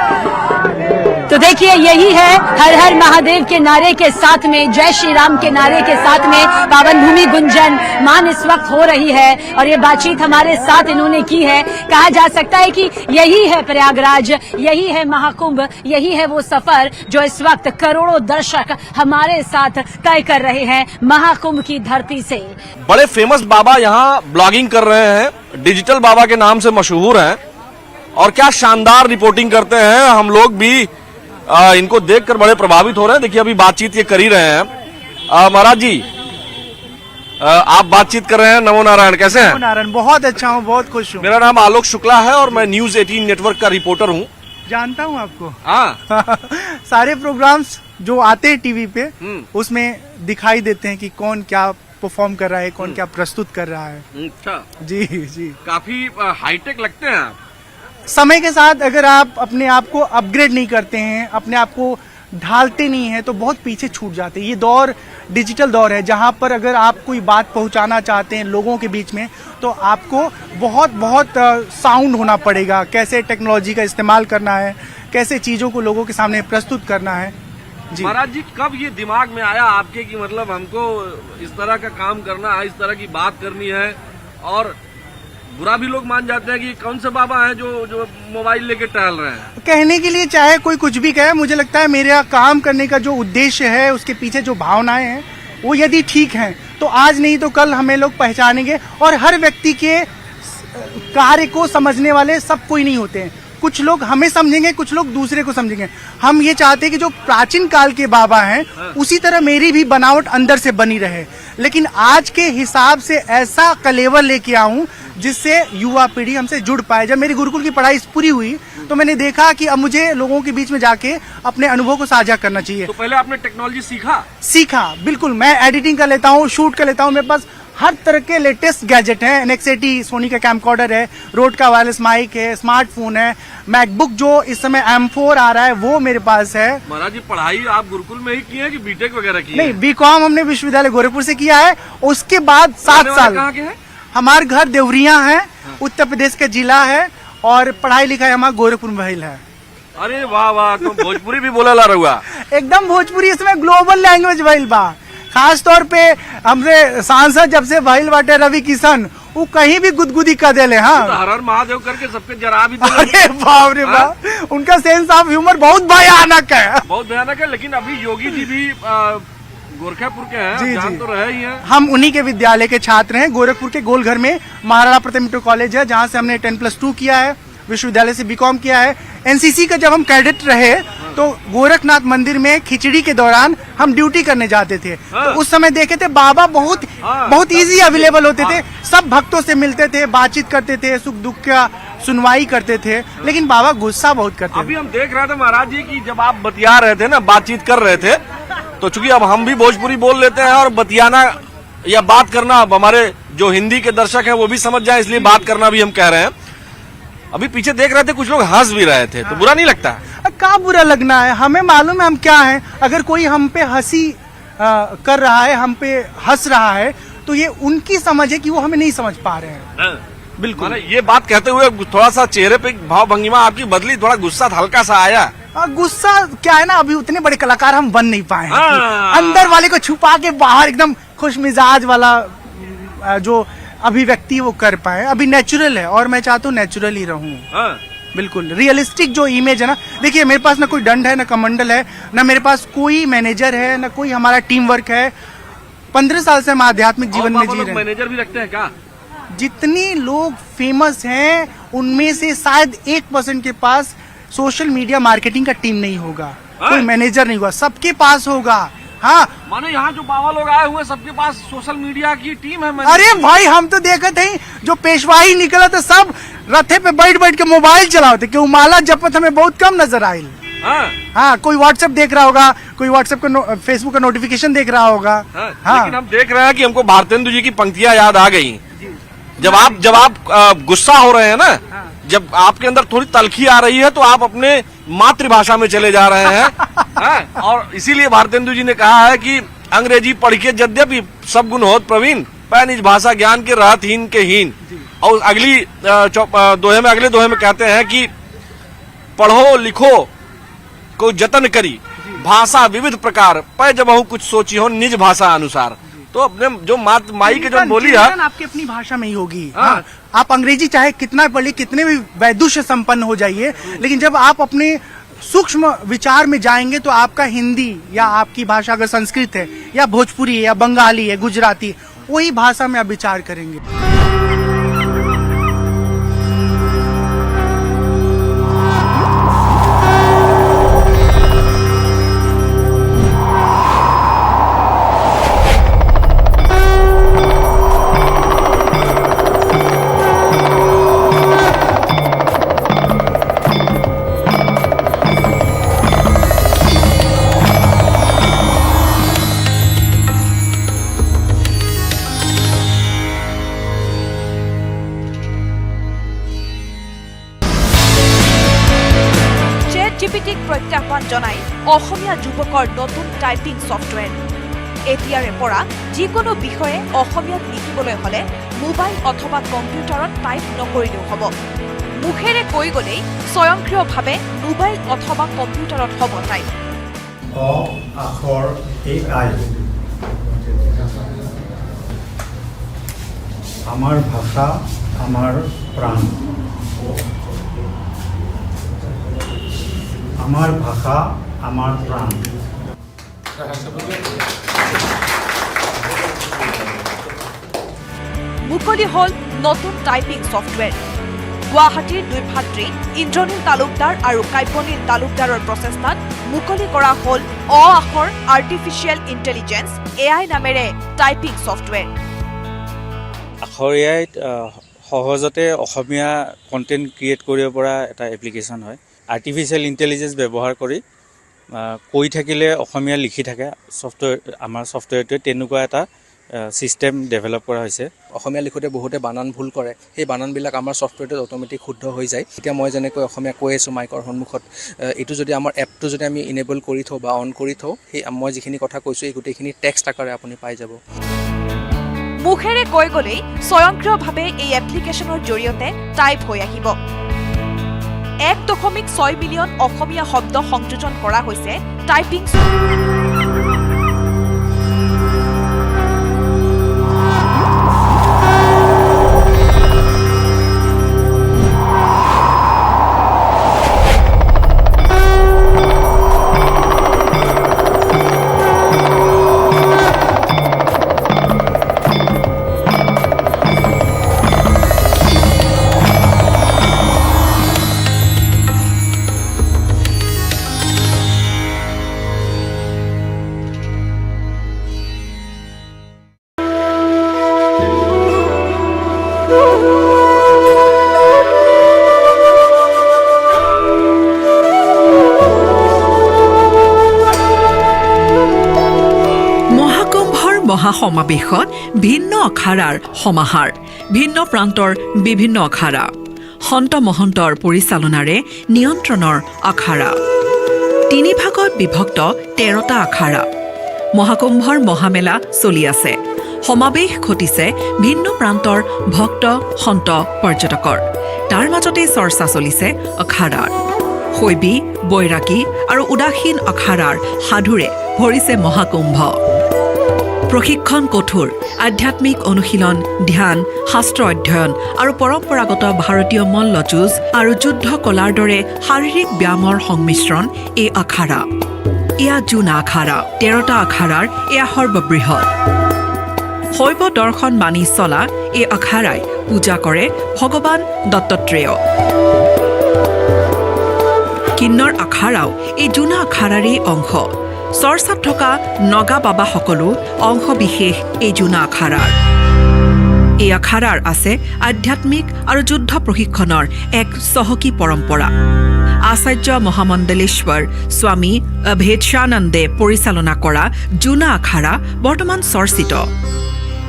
तो देखिए यही है, हर हर महादेव के नारे के साथ में, जय श्री राम के नारे के साथ में पावन भूमि गुंजन मान इस वक्त हो रही है। और ये बातचीत हमारे साथ इन्होंने की है। कहा जा सकता है कि यही है प्रयागराज, यही है महाकुंभ, यही है वो सफर जो इस वक्त करोड़ों दर्शक हमारे साथ तय कर रहे हैं महाकुंभ की धरती से। बड़े फेमस बाबा यहाँ ब्लॉगिंग कर रहे हैं, डिजिटल बाबा के नाम से मशहूर हैं, और क्या शानदार रिपोर्टिंग करते हैं। हम लोग भी इनको देखकर बड़े प्रभावित हो रहे हैं। देखिए अभी बातचीत ये कर ही रहे हैं। महाराज जी आप बातचीत कर रहे हैं, नमो नारायण, कैसे हैं? नमो नारायण, बहुत अच्छा हूँ, बहुत खुश हूँ। मेरा नाम आलोक शुक्ला है और मैं News 18 नेटवर्क का रिपोर्टर हूँ। जानता हूँ आपको। हाँ सारे प्रोग्राम्स जो आते हैं टीवी पे उसमें दिखाई देते हैं कि कौन क्या परफॉर्म कर रहा है, कौन क्या प्रस्तुत कर रहा है। अच्छा जी जी, काफी हाईटेक लगते हैं आप। समय के साथ अगर आप अपने आप को अपग्रेड नहीं करते हैं, अपने आप को ढालते नहीं हैं, तो बहुत पीछे छूट जाते हैं। ये दौर डिजिटल दौर है, जहां पर अगर आप कोई बात पहुंचाना चाहते हैं लोगों के बीच में, तो आपको बहुत बहुत साउंड होना पड़ेगा, कैसे टेक्नोलॉजी का इस्तेमाल करना है, कैसे चीज़ों को लोगों के सामने प्रस्तुत करना है। जी महाराज जी, कब ये दिमाग में आया आपके कि मतलब हमको इस तरह का काम करना है, इस तरह की बात करनी है? और बुरा भी लोग मान जाते हैं कि कौन से बाबा हैं जो मोबाइल लेके टहल रहे हैं। कहने के लिए चाहे कोई कुछ भी कहे, मुझे लगता है मेरा काम करने का जो उद्देश्य है, उसके पीछे जो भावनाएं हैं, वो यदि ठीक हैं तो आज नहीं तो कल हमें लोग पहचानेंगे। और हर व्यक्ति के कार्य को समझने वाले सब कोई नहीं होते हैं। कुछ लोग हमें समझेंगे, कुछ लोग दूसरे को समझेंगे। हम ये चाहते हैं कि जो प्राचीन काल के बाबा हैं, उसी तरह मेरी भी बनावट अंदर से बनी रहे, लेकिन आज के हिसाब से ऐसा कलेवर लेके आऊं जिससे युवा पीढ़ी हमसे जुड़ पाए। जब मेरी गुरुकुल की पढ़ाई पूरी हुई तो मैंने देखा कि अब मुझे लोगों के बीच में जाके अपने अनुभव को साझा करना चाहिए। तो पहले आपने टेक्नोलॉजी सीखा? बिल्कुल। मैं एडिटिंग कर लेता हूँ, शूट कर लेता हूँ, मेरे पास हर तरह के लेटेस्ट गैजेट हैं। NX80 सोनी का कैमकॉर्डर है, रोड का वायरलेस माइक है, स्मार्टफोन है, मैकबुक जो इस समय M4 आ रहा है वो मेरे पास है। महाराज जी, पढ़ाई आप गुरुकुल में ही की है कि बीटेक वगैरह की? नहीं, B.Com हमने विश्वविद्यालय गोरखपुर से किया है। उसके बाद 7 साल। कहाँ के हैं? हमारे घर देवरिया है, उत्तर प्रदेश का जिला है, और पढ़ाई लिखाई हमारा गोरखपुर में भइल है। अरे वाह वाह, तो भोजपुरी भी बोला ला रहा। एकदम भोजपुरी इसमें ग्लोबल लैंग्वेज भइल बा। खास तौर पे हमसे सांसद जब से भइल बाटे रवि किशन, वो कहीं भी गुदगुदी कर देले। हाँ, तो हर हर महादेव करके सबके जरा भी अरे बाप रे बाप, उनका सेंस ऑफ ह्यूमर बहुत भयानक है, बहुत भयानक है। लेकिन अभी योगी जी भी गोरखपुर के हैं, जी, जान तो रहे ही हैं। हम उन्हीं के विद्यालय के छात्र हैं। गोरखपुर के गोलघर में महाराणा प्रताप इंटर कॉलेज है, जहाँ से हमने 10+2 किया है, विश्वविद्यालय से B.Com किया है। NCC का जब हम कैडेट रहे तो गोरखनाथ मंदिर में खिचड़ी के दौरान हम ड्यूटी करने जाते थे। तो उस समय देखे थे बाबा बहुत इजी अवेलेबल होते थे, सब भक्तों से मिलते थे, बातचीत करते थे, सुख दुख का सुनवाई करते थे, लेकिन बाबा गुस्सा बहुत करते थे। अभी हम देख रहे थे महाराज जी कि जब आप बतिया रहे थे ना, बातचीत कर रहे थे, तो चूंकि अब हम भी भोजपुरी बोल लेते हैं और बतियाना या बात करना अब हमारे जो हिंदी के दर्शक हैं वो भी समझ जाए, इसलिए बात करना भी हम कह रहे हैं। अभी पीछे देख रहे थे कुछ लोग हंस भी रहे थे, तो बुरा नहीं लगता? क्या बुरा लगना है, हमें मालूम है हम क्या हैं। अगर कोई हम पे हंसी कर रहा है, हम पे हंस रहा है, तो ये उनकी समझ है कि वो हमें नहीं समझ पा रहे हैं। बिल्कुल। ये बात कहते हुए थोड़ा सा चेहरे पे भाव भंगिमा आपकी बदली, थोड़ा गुस्सा हल्का सा आया। गुस्सा क्या है ना, अभी उतने बड़े कलाकार हम बन नहीं पाए हैं। अंदर वाले को छुपा के बाहर एकदम खुश मिजाज वाला जो अभिव्यक्ति वो कर पाए, अभी नेचुरल है, और मैं चाहता हूँ नेचुरल ही रहूं। बिल्कुल रियलिस्टिक जो इमेज है ना, देखिए मेरे पास ना कोई दंड है, ना कमंडल है, ना मेरे पास कोई मैनेजर है, ना कोई हमारा टीम वर्क है। 15 साल से हम आध्यात्मिक जीवन में जी रहे हैं। मैनेजर भी रखते हैं क्या? जितने लोग फेमस हैं उनमें से शायद 1% के पास सोशल मीडिया मार्केटिंग का टीम नहीं होगा, कोई मैनेजर नहीं होगा, सबके पास होगा। हाँ, माने यहाँ जो बाबा लोग आए हुए सबके पास सोशल मीडिया की टीम है। अरे भाई, हम तो देखे थे जो पेशवाई निकला था, सब रथे पे बैठ बैठ के मोबाइल चलाते, क्यों माला जपत हमें बहुत कम नजर आई। हाँ, कोई व्हाट्सएप देख रहा होगा, कोई व्हाट्सएप का फेसबुक का नोटिफिकेशन देख रहा होगा। हाँ। लेकिन हम देख रहे हैं कि हमको भारतेंदु जी की पंक्तियां याद आ गई। जब आप गुस्सा हो रहे हैं ना, जब आपके अंदर थोड़ी तलखी आ रही है, तो आप अपने मातृभाषा में चले जा रहे हैं। और इसीलिए भारतेंदु जी ने कहा है कि अंग्रेजी पढ़ के यद्यपि सब गुण होत प्रवीण, पै निज भाषा ज्ञान के रहत हीन के हीन। और अगले दोहे में कहते हैं कि पढ़ो लिखो को जतन करी, भाषा विविध प्रकार, पै जबहु कुछ सोची हो निज भाषा अनुसार। तो अपने जो माई के जो बोली है आपकी अपनी भाषा में ही होगी। हाँ। आप अंग्रेजी चाहे कितना पढ़िए, कितने भी वैदुष्य संपन्न हो जाइए, लेकिन जब आप अपने सूक्ष्म विचार में जाएंगे तो आपका हिंदी या आपकी भाषा अगर संस्कृत है या भोजपुरी है या बंगाली है, गुजराती, वही भाषा में आप विचार करेंगे। যুৱকৰ নতুন টাইপিং ছফ্টৱেৰ। এতিয়াৰে পৰা যিকোনো বিষয়ে অসমীয়াত লিখিবলৈ হ'লে মোবাইল অথবা কম্পিউটাৰত টাইপ নকৰিলেও হ'ব। মুখেৰে কৈ গ'লেই স্বয়ংক্ৰিয়ভাৱে মোবাইল অথবা কম্পিউটাৰত হ'ব টাইপ। অ আখৰ AI আমাৰ ভাষা আমাৰ প্ৰাণ। আমাৰ ভাষা আমাৰ প্ৰাণ। মুকলি হল নতুন টাইপিং ছফ্টৱেৰ। গুৱাহাটীৰ দুই ভাতৃ ইন্দ্ৰনীল তালুকদাৰ আৰু কাব্যনীল তালুকদাৰৰ প্ৰচেষ্টাত মুকলি কৰা হল আখৰ আৰ্টিফিচিয়েল ইণ্টেলিজেন্স AI নামেৰে টাইপিং ছফ্টৱেৰ। আখৰ AIত সহজতে অসমীয়া কণ্টেণ্ট ক্ৰিয়েট কৰিব পৰা এটা এপ্লিকেশ্যন হয়। আৰ্টিফিচিয়েল ইণ্টেলিজেন্স ব্যৱহাৰ কৰি কৈ থাকিলে অসমীয়া লিখি থাকে ছফ্টৱেৰ। আমাৰ ছফ্টৱেৰটোৱে তেনেকুৱা এটা চিষ্টেম ডেভেলপ কৰা হৈছে। অসমীয়া লিখোঁতে বহুতে বানান ভুল কৰে, সেই বানানবিলাক আমাৰ ছফ্টৱেৰটোত অট'মেটিক শুদ্ধ হৈ যায়। এতিয়া মই যেনেকৈ অসমীয়া কৈ আছোঁ মাইকৰ সন্মুখত, এইটো যদি আমাৰ এপটো যদি আমি ইনেবল কৰি থওঁ বা অন কৰি থওঁ, সেই মই যিখিনি কথা কৈছোঁ এই গোটেইখিনি টেক্সট আকাৰে আপুনি পাই যাব। মুখেৰে কৈ গ'লেই স্বয়ংক্ৰিয়ভাৱে এই এপ্লিকেশ্যনৰ জৰিয়তে টাইপ হৈ আহিব। 1.6 মিলিয়ন অসমীয়া শব্দ সংযোজন কৰা হৈছে টাইপিং। মহাসমাৱেশত ভিন্ন অখাৰাৰ সমাহাৰ, ভিন্ন প্ৰান্তৰ বিভিন্ন অখাৰা, সন্ত মহন্তৰ পৰিচালনাৰে নিয়ন্ত্ৰণৰ আখাৰা, 3 ভাগত বিভক্ত 13টা আখাৰা। মহাকুম্ভৰ মহামেলা চলি আছে। সমাৱেশ ঘটিছে ভিন্ন প্ৰান্তৰ ভক্ত সন্ত পৰ্যটকৰ। তাৰ মাজতে চৰ্চা চলিছে আখাৰাৰ। শৈৱী, বৈৰাগী আৰু উদাসীন আখাৰাৰ সাধুৰে ভৰিছে মহাকুম্ভ। প্ৰশিক্ষণ কঠোৰ, আধ্যাত্মিক অনুশীলন, ধ্যান, শাস্ত্ৰ অধ্যয়ন আৰু পৰম্পৰাগত ভাৰতীয় মল্লযুঁজ আৰু যুদ্ধ কলাৰ দৰে শাৰীৰিক ব্যায়ামৰ সংমিশ্ৰণ এই আখাৰা। এয়া জোনা আখাৰা। 13টা আখাৰাৰ এয়া সৰ্ববৃহৎ। শৈৱ দৰ্শন মানি চলা এই আখাৰাই পূজা কৰে ভগৱান দত্তাত্ৰেয়। কিন্নৰ আখাৰাও এই জোনা আখাৰাৰেই অংশ। চৰ্চাত থকা নগা বাবাসকলো অংশ বিশেষ এই জোনা আখাৰাৰ। এই আখাৰাৰ আছে আধ্যাত্মিক আৰু যুদ্ধ প্ৰশিক্ষণৰ এক চহকী পৰম্পৰা। আচাৰ্য মহামণ্ডলেশ্বৰ স্বামী অভেদানন্দে পৰিচালনা কৰা জোনা আখাৰা বৰ্তমান চৰ্চিত।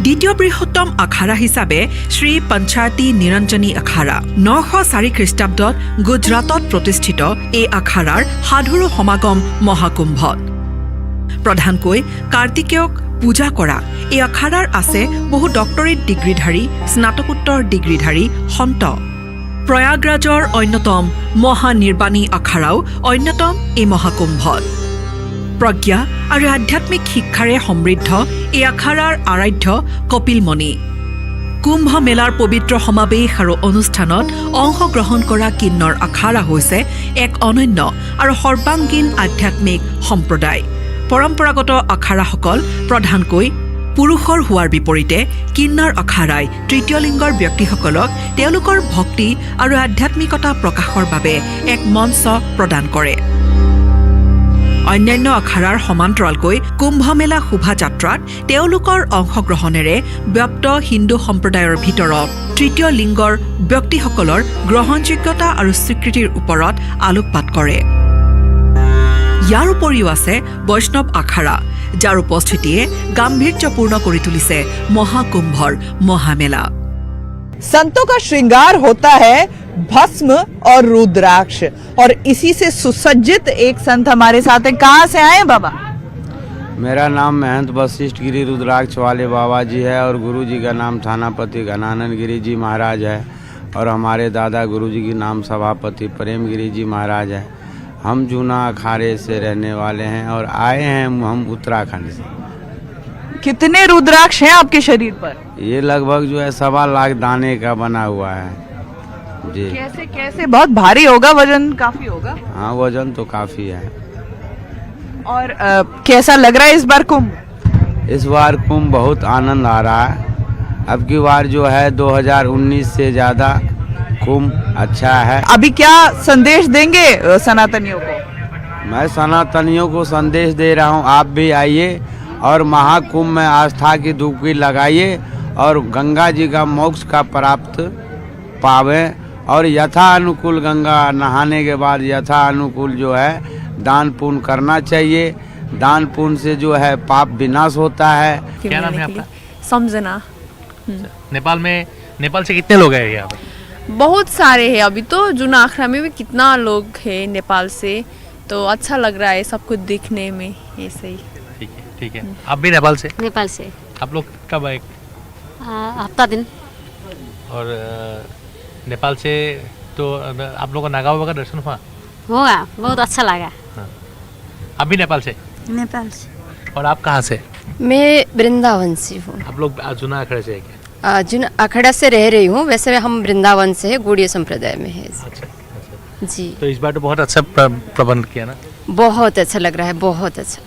দ্বিতীয় বৃহত্তম আখাৰা হিচাপে শ্ৰী পঞ্চায়তী নিৰঞ্জনী আখাৰা। 904 খ্ৰীষ্টাব্দত গুজৰাটত প্ৰতিষ্ঠিত এই আখাৰাৰ সাধুৰো সমাগম মহাকুম্ভত। প্ৰধানকৈ কাৰ্তিকেয়ক পূজা কৰা এই আখাৰাৰ আছে বহু ডক্টৰেট ডিগ্ৰীধাৰী, স্নাতকোত্তৰ ডিগ্ৰীধাৰী সন্ত। প্ৰয়াগৰাজৰ অন্যতম মহানিৰ্বাণী আখাৰাও অন্যতম এই মহাকুম্ভত। প্ৰজ্ঞা আৰু আধ্যাত্মিক শিক্ষাৰে সমৃদ্ধ এই আখাৰাৰ আৰাধ্য কপিলমণি। কুম্ভ মেলাৰ পবিত্ৰ সমাৱেশ আৰু অনুষ্ঠানত অংশগ্ৰহণ কৰা কিন্নৰ আখাৰা হৈছে এক অনন্য আৰু সৰ্বাংগীন আধ্যাত্মিক সম্প্ৰদায়। পৰম্পৰাগত আখাৰাসকল প্ৰধানকৈ পুৰুষৰ হোৱাৰ বিপৰীতে কিন্নৰ আখাৰাই তৃতীয় লিংগৰ ব্যক্তিসকলক তেওঁলোকৰ ভক্তি আৰু আধ্যাত্মিকতা প্ৰকাশৰ বাবে এক মঞ্চ প্ৰদান কৰে। অন্যান্য আখাৰাৰ সমান্তৰালকৈ কুম্ভমেলা শোভাযাত্ৰাত তেওঁলোকৰ অংশগ্ৰহণেৰে ব্যপ্ত হিন্দু সম্প্ৰদায়ৰ ভিতৰত তৃতীয় লিংগৰ ব্যক্তিসকলৰ গ্ৰহণযোগ্যতা আৰু স্বীকৃতিৰ ওপৰত আলোকপাত কৰে। ইয়াৰ উপৰিও আছে বৈষ্ণৱ আখাৰা, যাৰ উপস্থিতিয়ে গাম্ভীৰ্যপূৰ্ণ কৰি তুলিছে মহাকুম্ভৰ মহামেলা। संतों का श्रृंगार होता है भस्म और रुद्राक्ष, और इसी से सुसज्जित एक संत हमारे साथ हैं। कहाँ से आए हैं बाबा? मेरा नाम महंत वशिष्ठ गिरी रुद्राक्ष वाले बाबा जी है और गुरु जी का नाम थानापति घनानंद गिरी जी महाराज है और हमारे दादा गुरु जी के नाम सभापति प्रेम गिरी जी महाराज है। हम जूना अखाड़े से रहने वाले हैं और आए हैं हम उत्तराखंड से। कितने रुद्राक्ष हैं आपके शरीर पर? ये लगभग जो है 1.25 लाख दाने का बना हुआ है जी। कैसे कैसे? बहुत भारी होगा, वजन काफी होगा। हाँ, वजन तो काफी है। और कैसा लग रहा है इस बार कुंभ? इस बार कुंभ बहुत आनंद आ रहा है। अब की बार जो है 2019 से ज्यादा कुंभ अच्छा है। अभी क्या संदेश देंगे सनातनियों को? मैं सनातनियों को संदेश दे रहा हूँ, आप भी आइए और महाकुंभ में आस्था की डुबकी लगाइए और गंगा जी का मोक्ष का प्राप्त पावें। और यथा अनुकूल गंगा नहाने के बाद यथा अनुकूल जो है दान पुण्य करना चाहिए। दान पुण्य से जो है पाप विनाश होता है। क्या नाम है आपका? समझना। नेपाल से कितने लोग हैं यहाँ पर? बहुत सारे हैं। अभी तो जूना आखड़ा में भी कितना लोग हैं नेपाल से, तो अच्छा लग रहा है सब कुछ दिखने में। ऐसे ही। ठीक है। आप भी नेपाल से? नेपाल से। आप लोग कब आए? हफ्ता दिन। और नेपाल से तो आप लोगों को नागा बाबा का दर्शन हुआ? होगा, बहुत अच्छा लगा। आप भी नेपाल से? नेपाल से। और आप कहाँ से? मैं वृंदावन से हूँ। आप लोग जूना अखाड़े से है क्या? जूना अखाड़ा से रह रही हूँ, वैसे हम वृंदावन से है, गौड़ीय संप्रदाय में है। अच्छा। जी। तो इस बार तो बहुत अच्छा प्रबंध किया ना? बहुत अच्छा लग रहा है, बहुत अच्छा।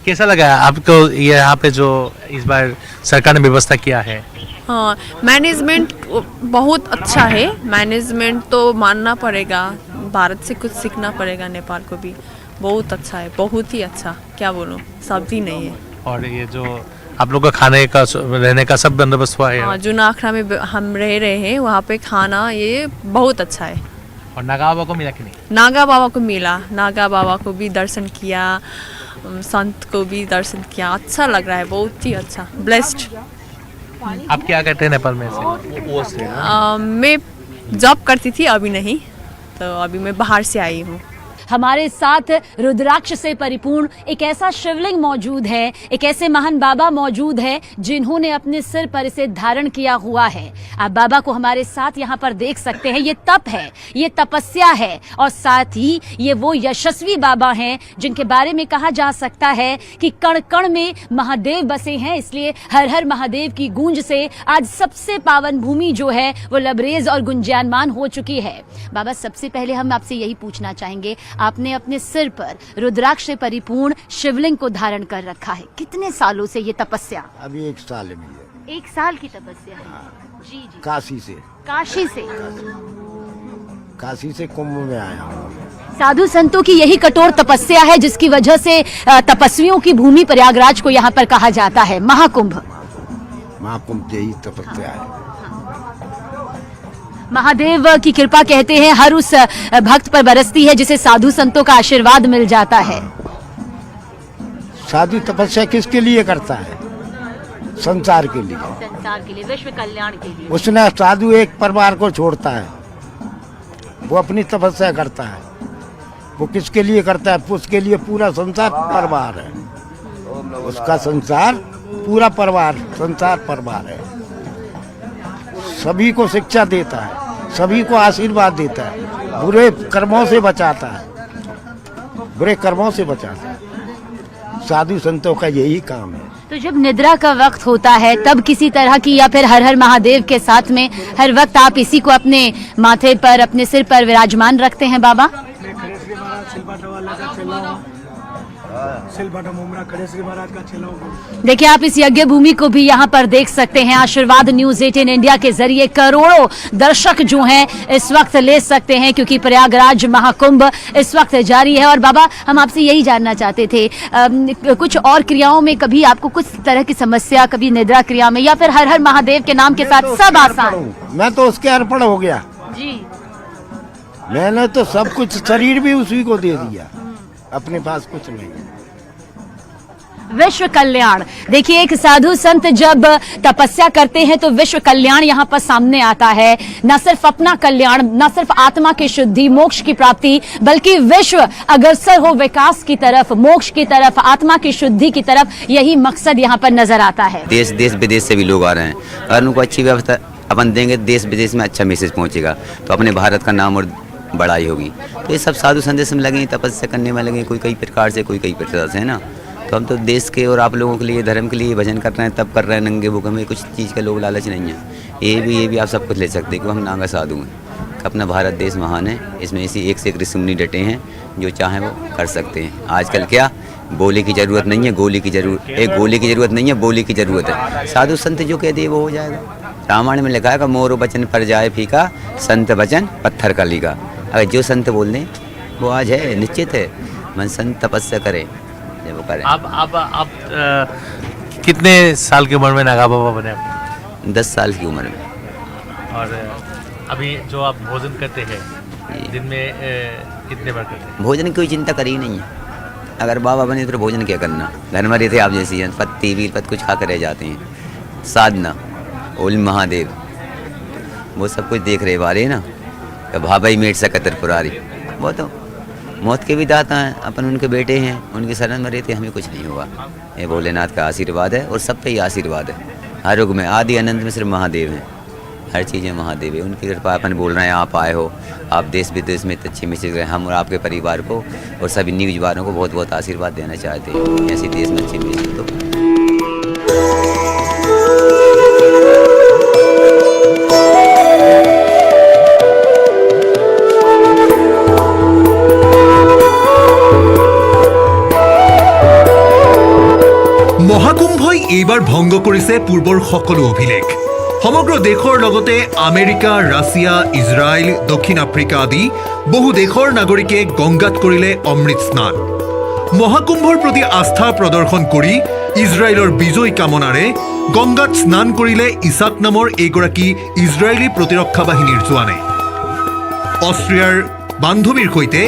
कैसा लगा आपको ये यहाँ पे जो इस बार सरकार ने व्यवस्था किया है? हाँ, मैनेजमेंट बहुत अच्छा है। मैनेजमेंट तो मानना पड़ेगा, भारत से कुछ सीखना पड़ेगा नेपाल को भी। बहुत अच्छा है, बहुत ही अच्छा, क्या बोलूँ, शब्द नहीं है। और ये जो आप लोग का खाने का रहने का सब बंदोबस्त हुआ है? हाँ, जूना आखड़ा में हम रह रहे हैं, वहाँ पे खाना ये बहुत अच्छा है। और नागा बाबा को मिला कि नहीं? नागा बाबा को मिला, नागा बाबा को भी दर्शन किया, संत को भी दर्शन किया। अच्छा लग रहा है, बहुत ही अच्छा, ब्लेस्ड। आप क्या करते हैं नेपाल में से? मैं जॉब करती थी, अभी नहीं, तो अभी मैं बाहर से आई हूँ। हमारे साथ रुद्राक्ष से परिपूर्ण एक ऐसा शिवलिंग मौजूद है, एक ऐसे महान बाबा मौजूद है जिन्होंने अपने सिर पर इसे धारण किया हुआ है। आप बाबा को हमारे साथ यहाँ पर देख सकते हैं। ये तप है, ये तपस्या है और साथ ही ये वो यशस्वी बाबा हैं जिनके बारे में कहा जा सकता है कि कण कण में महादेव बसे हैं। इसलिए हर हर महादेव की गूंज से आज सबसे पावन भूमि जो है वो लबरेज और गुंजायमान हो चुकी है। बाबा, सबसे पहले हम आपसे यही पूछना चाहेंगे, आपने अपने सिर पर रुद्राक्ष से परिपूर्ण शिवलिंग को धारण कर रखा है, कितने सालों से ये तपस्या? अभी 1 साल में है। 1 साल की तपस्या है। जी। काशी से। काशी से कुंभ में आया हूँ। साधु संतों की यही कठोर तपस्या है जिसकी वजह से तपस्वियों की भूमि प्रयागराज को यहाँ पर कहा जाता है महाकुंभ। महाकुंभ यही तपस्या है। महादेव की कृपा कहते हैं हर उस भक्त पर बरसती है जिसे साधु संतों का आशीर्वाद मिल जाता है। साधु तपस्या किसके लिए करता है? संसार के लिए, विश्व कल्याण के लिए। उसने साधु एक परिवार को छोड़ता है, वो अपनी तपस्या करता है। वो किसके लिए करता है? उसके लिए पूरा संसार परिवार है, उसका संसार पूरा परिवार संसार परिवार है। सभी को शिक्षा देता है, सभी को आशीर्वाद देता है, बुरे कर्मों से बचाता है, बुरे कर्मों से बचाता है। साधु संतों का यही काम है। तो जब निद्रा का वक्त होता है तब किसी तरह की या फिर हर हर महादेव के साथ में हर वक्त आप इसी को अपने माथे पर, अपने सिर पर विराजमान रखते हैं बाबा? देखिए, आप इस यज्ञ भूमि को भी यहाँ पर देख सकते हैं। आशीर्वाद न्यूज 18 इंडिया के जरिए करोड़ों दर्शक जो हैं इस वक्त ले सकते हैं क्योंकि प्रयागराज महाकुंभ इस वक्त जारी है। और बाबा, हम आपसे यही जानना चाहते थे, कुछ और क्रियाओं में कभी आपको कुछ तरह की समस्या, कभी निद्रा क्रिया में या फिर हर हर महादेव के नाम के साथ सब आसान? मैं तो उसके अर्पण हो गया जी। मैंने तो सब कुछ, शरीर भी उसी को दे दिया, अपने पास कुछ नहीं। विश्व कल्याण। देखिए, एक साधु संत जब तपस्या करते हैं तो विश्व कल्याण यहाँ पर सामने आता है। न सिर्फ अपना कल्याण, न सिर्फ आत्मा की शुद्धि, मोक्ष की प्राप्ति, बल्कि विश्व अग्रसर हो विकास की तरफ, मोक्ष की तरफ, आत्मा की शुद्धि की तरफ, यही मकसद यहाँ पर नजर आता है। देश विदेश से भी लोग आ रहे हैं, अगर उनको अच्छी व्यवस्था अपन देंगे, देश विदेश में अच्छा मैसेज पहुंचेगा तो अपने भारत का नाम और बड़ाई होगी। तो ये सब साधु संदेश में लगे, तपस्या करने में लगे, कोई कई प्रकार से, कोई कई प्रकार से, है ना। तो हम तो देश के और आप लोगों के लिए, धर्म के लिए भजन कर रहे हैं, तब कर रहे हैं नंगे भूखे में। कुछ चीज़ का लोग लालच नहीं है। ये भी आप सब कुछ ले सकते हैं कि हम नागा साधु हैं। अपना भारत देश महान है, इसमें इसी एक से एक ऋषि मुनि डटे हैं, जो चाहें वो कर सकते हैं। आजकल क्या बोली की ज़रूरत नहीं है, गोली की ज़रूरत, एक गोली की ज़रूरत नहीं है, बोली की ज़रूरत है। साधु संत जो कह दिए वो हो जाएगा। रामायण में लिखा है कि मोर वचन पर जाए फीका, संत वचन पत्थर का लीका। अगर जो संत बोल दें वो आज है, निश्चित है। मन संत तपस्या करे, वो करें। आप कितने साल की उम्र में नागा बाबा बने? 10 साल की उम्र में। और अभी जो आप भोजन करते हैं दिन में कितने बार करते हैं? भोजन की कोई चिंता करी नहीं है। अगर बाबा बने तो भोजन क्या करना, घर में रहते आप जैसी हैं, पत्ती वीर पत्त कुछ खा कर रह जाते हैं। साधना, ओल महादेव, वो सब कुछ देख रहे बारे ना, भाभाई मेट सकतर पुरारी, वो तो मौत के भी दाता हैं, अपन उनके बेटे हैं, उनके शरण में रहते, हमें कुछ नहीं हुआ। ये भोलेनाथ का आशीर्वाद है और सब पे ही आशीर्वाद है। हर युग में आदि अनंत में सिर्फ महादेव हैं, हर चीज़ें महादेव है, उनकी कृपा। अपन बोल रहे हैं, आप आए हो, आप देश विदेश में अच्छे मैसेज रहे, हम और आपके परिवार को और सभी न्यूज वालों को बहुत बहुत आशीर्वाद देना चाहते हैं। ऐसे देश में अच्छे मैसेज दो। মহাকুম্ভই এইবাৰ ভংগ কৰিছে পূৰ্বৰ সকলো অভিলেখ। সমগ্ৰ দেশৰ লগতে আমেৰিকা, ৰাছিয়া, ইজৰাইল, দক্ষিণ আফ্ৰিকা আদি বহু দেশৰ নাগৰিকে গংগাত কৰিলে অমৃত স্নান। মহাকুম্ভৰ প্ৰতি আস্থা প্ৰদৰ্শন কৰি ইজৰাইলৰ বিজয় কামনাৰে গংগাত স্নান কৰিলে ইছাক নামৰ এগৰাকী ইজৰাইলী প্ৰতিৰক্ষা বাহিনীৰ জোৱানে। অষ্ট্ৰিয়াৰ বান্ধৱীৰ সৈতে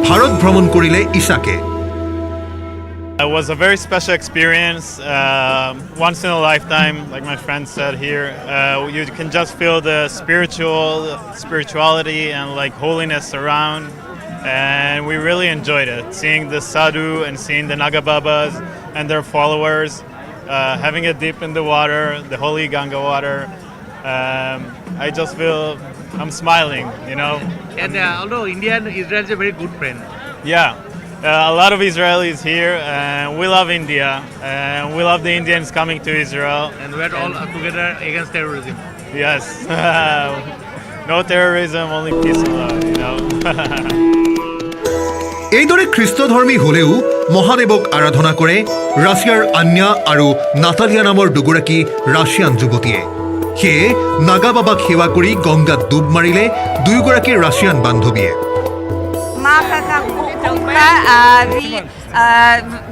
ভাৰত ভ্ৰমণ কৰিলে ইছাকে। It was a very special experience, once in a lifetime, like my friend said here. You can just feel the spirituality and like holiness around, and we really enjoyed it. Seeing the sadhu and seeing the Naga Babas and their followers, having a dip in the water, the holy Ganga water. I just feel I'm smiling, you know. And although India and Israel is a very good friend. Yeah. A lot of Israelis here, and we love India, and we love the Indians coming to Israel. And we're all together against terrorism. Yes. No terrorism, only peace and love, you know. এইদৰে খ্ৰীষ্টধৰ্মী হ'লেও মহাদেৱক আৰাধনা কৰে ৰাছিয়াৰ আন্যা আৰু Natalia নামৰ দুগৰাকী Russian যুৱতীয়ে। সেয়ে নাগা বাবাক সেৱা কৰি গংগাত ডুব মাৰিলে দুয়োগৰাকী Russian বান্ধৱীয়ে।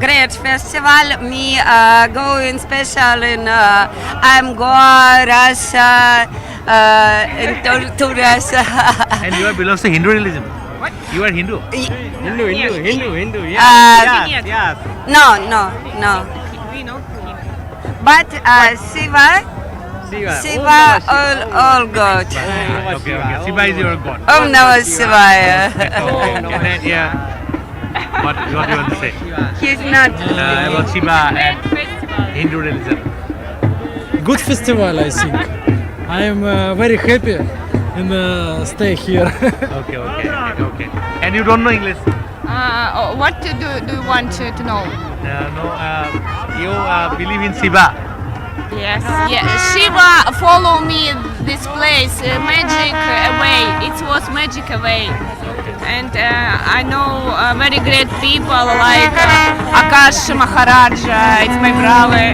Great festival. Me going special in I'm Goa, Russia, to Russia. And you belongs to Hindu religion. What? You are Hindu. Hindu. Yeah. Yes. No. But Shiva, all God. Okay. Shiva is your God. Om Namah Shivaya. Yeah. What do you want to say? He's not. About Shiva and Hindu religion. Good festival, I think. I am very happy and stay here. Okay. And you don't know English? What do you want to know? You believe in Shiva? Yes. Shiva follow me this place. Magic away. It was magic away. And I know very great people like Akash Maharaja. It's my brother.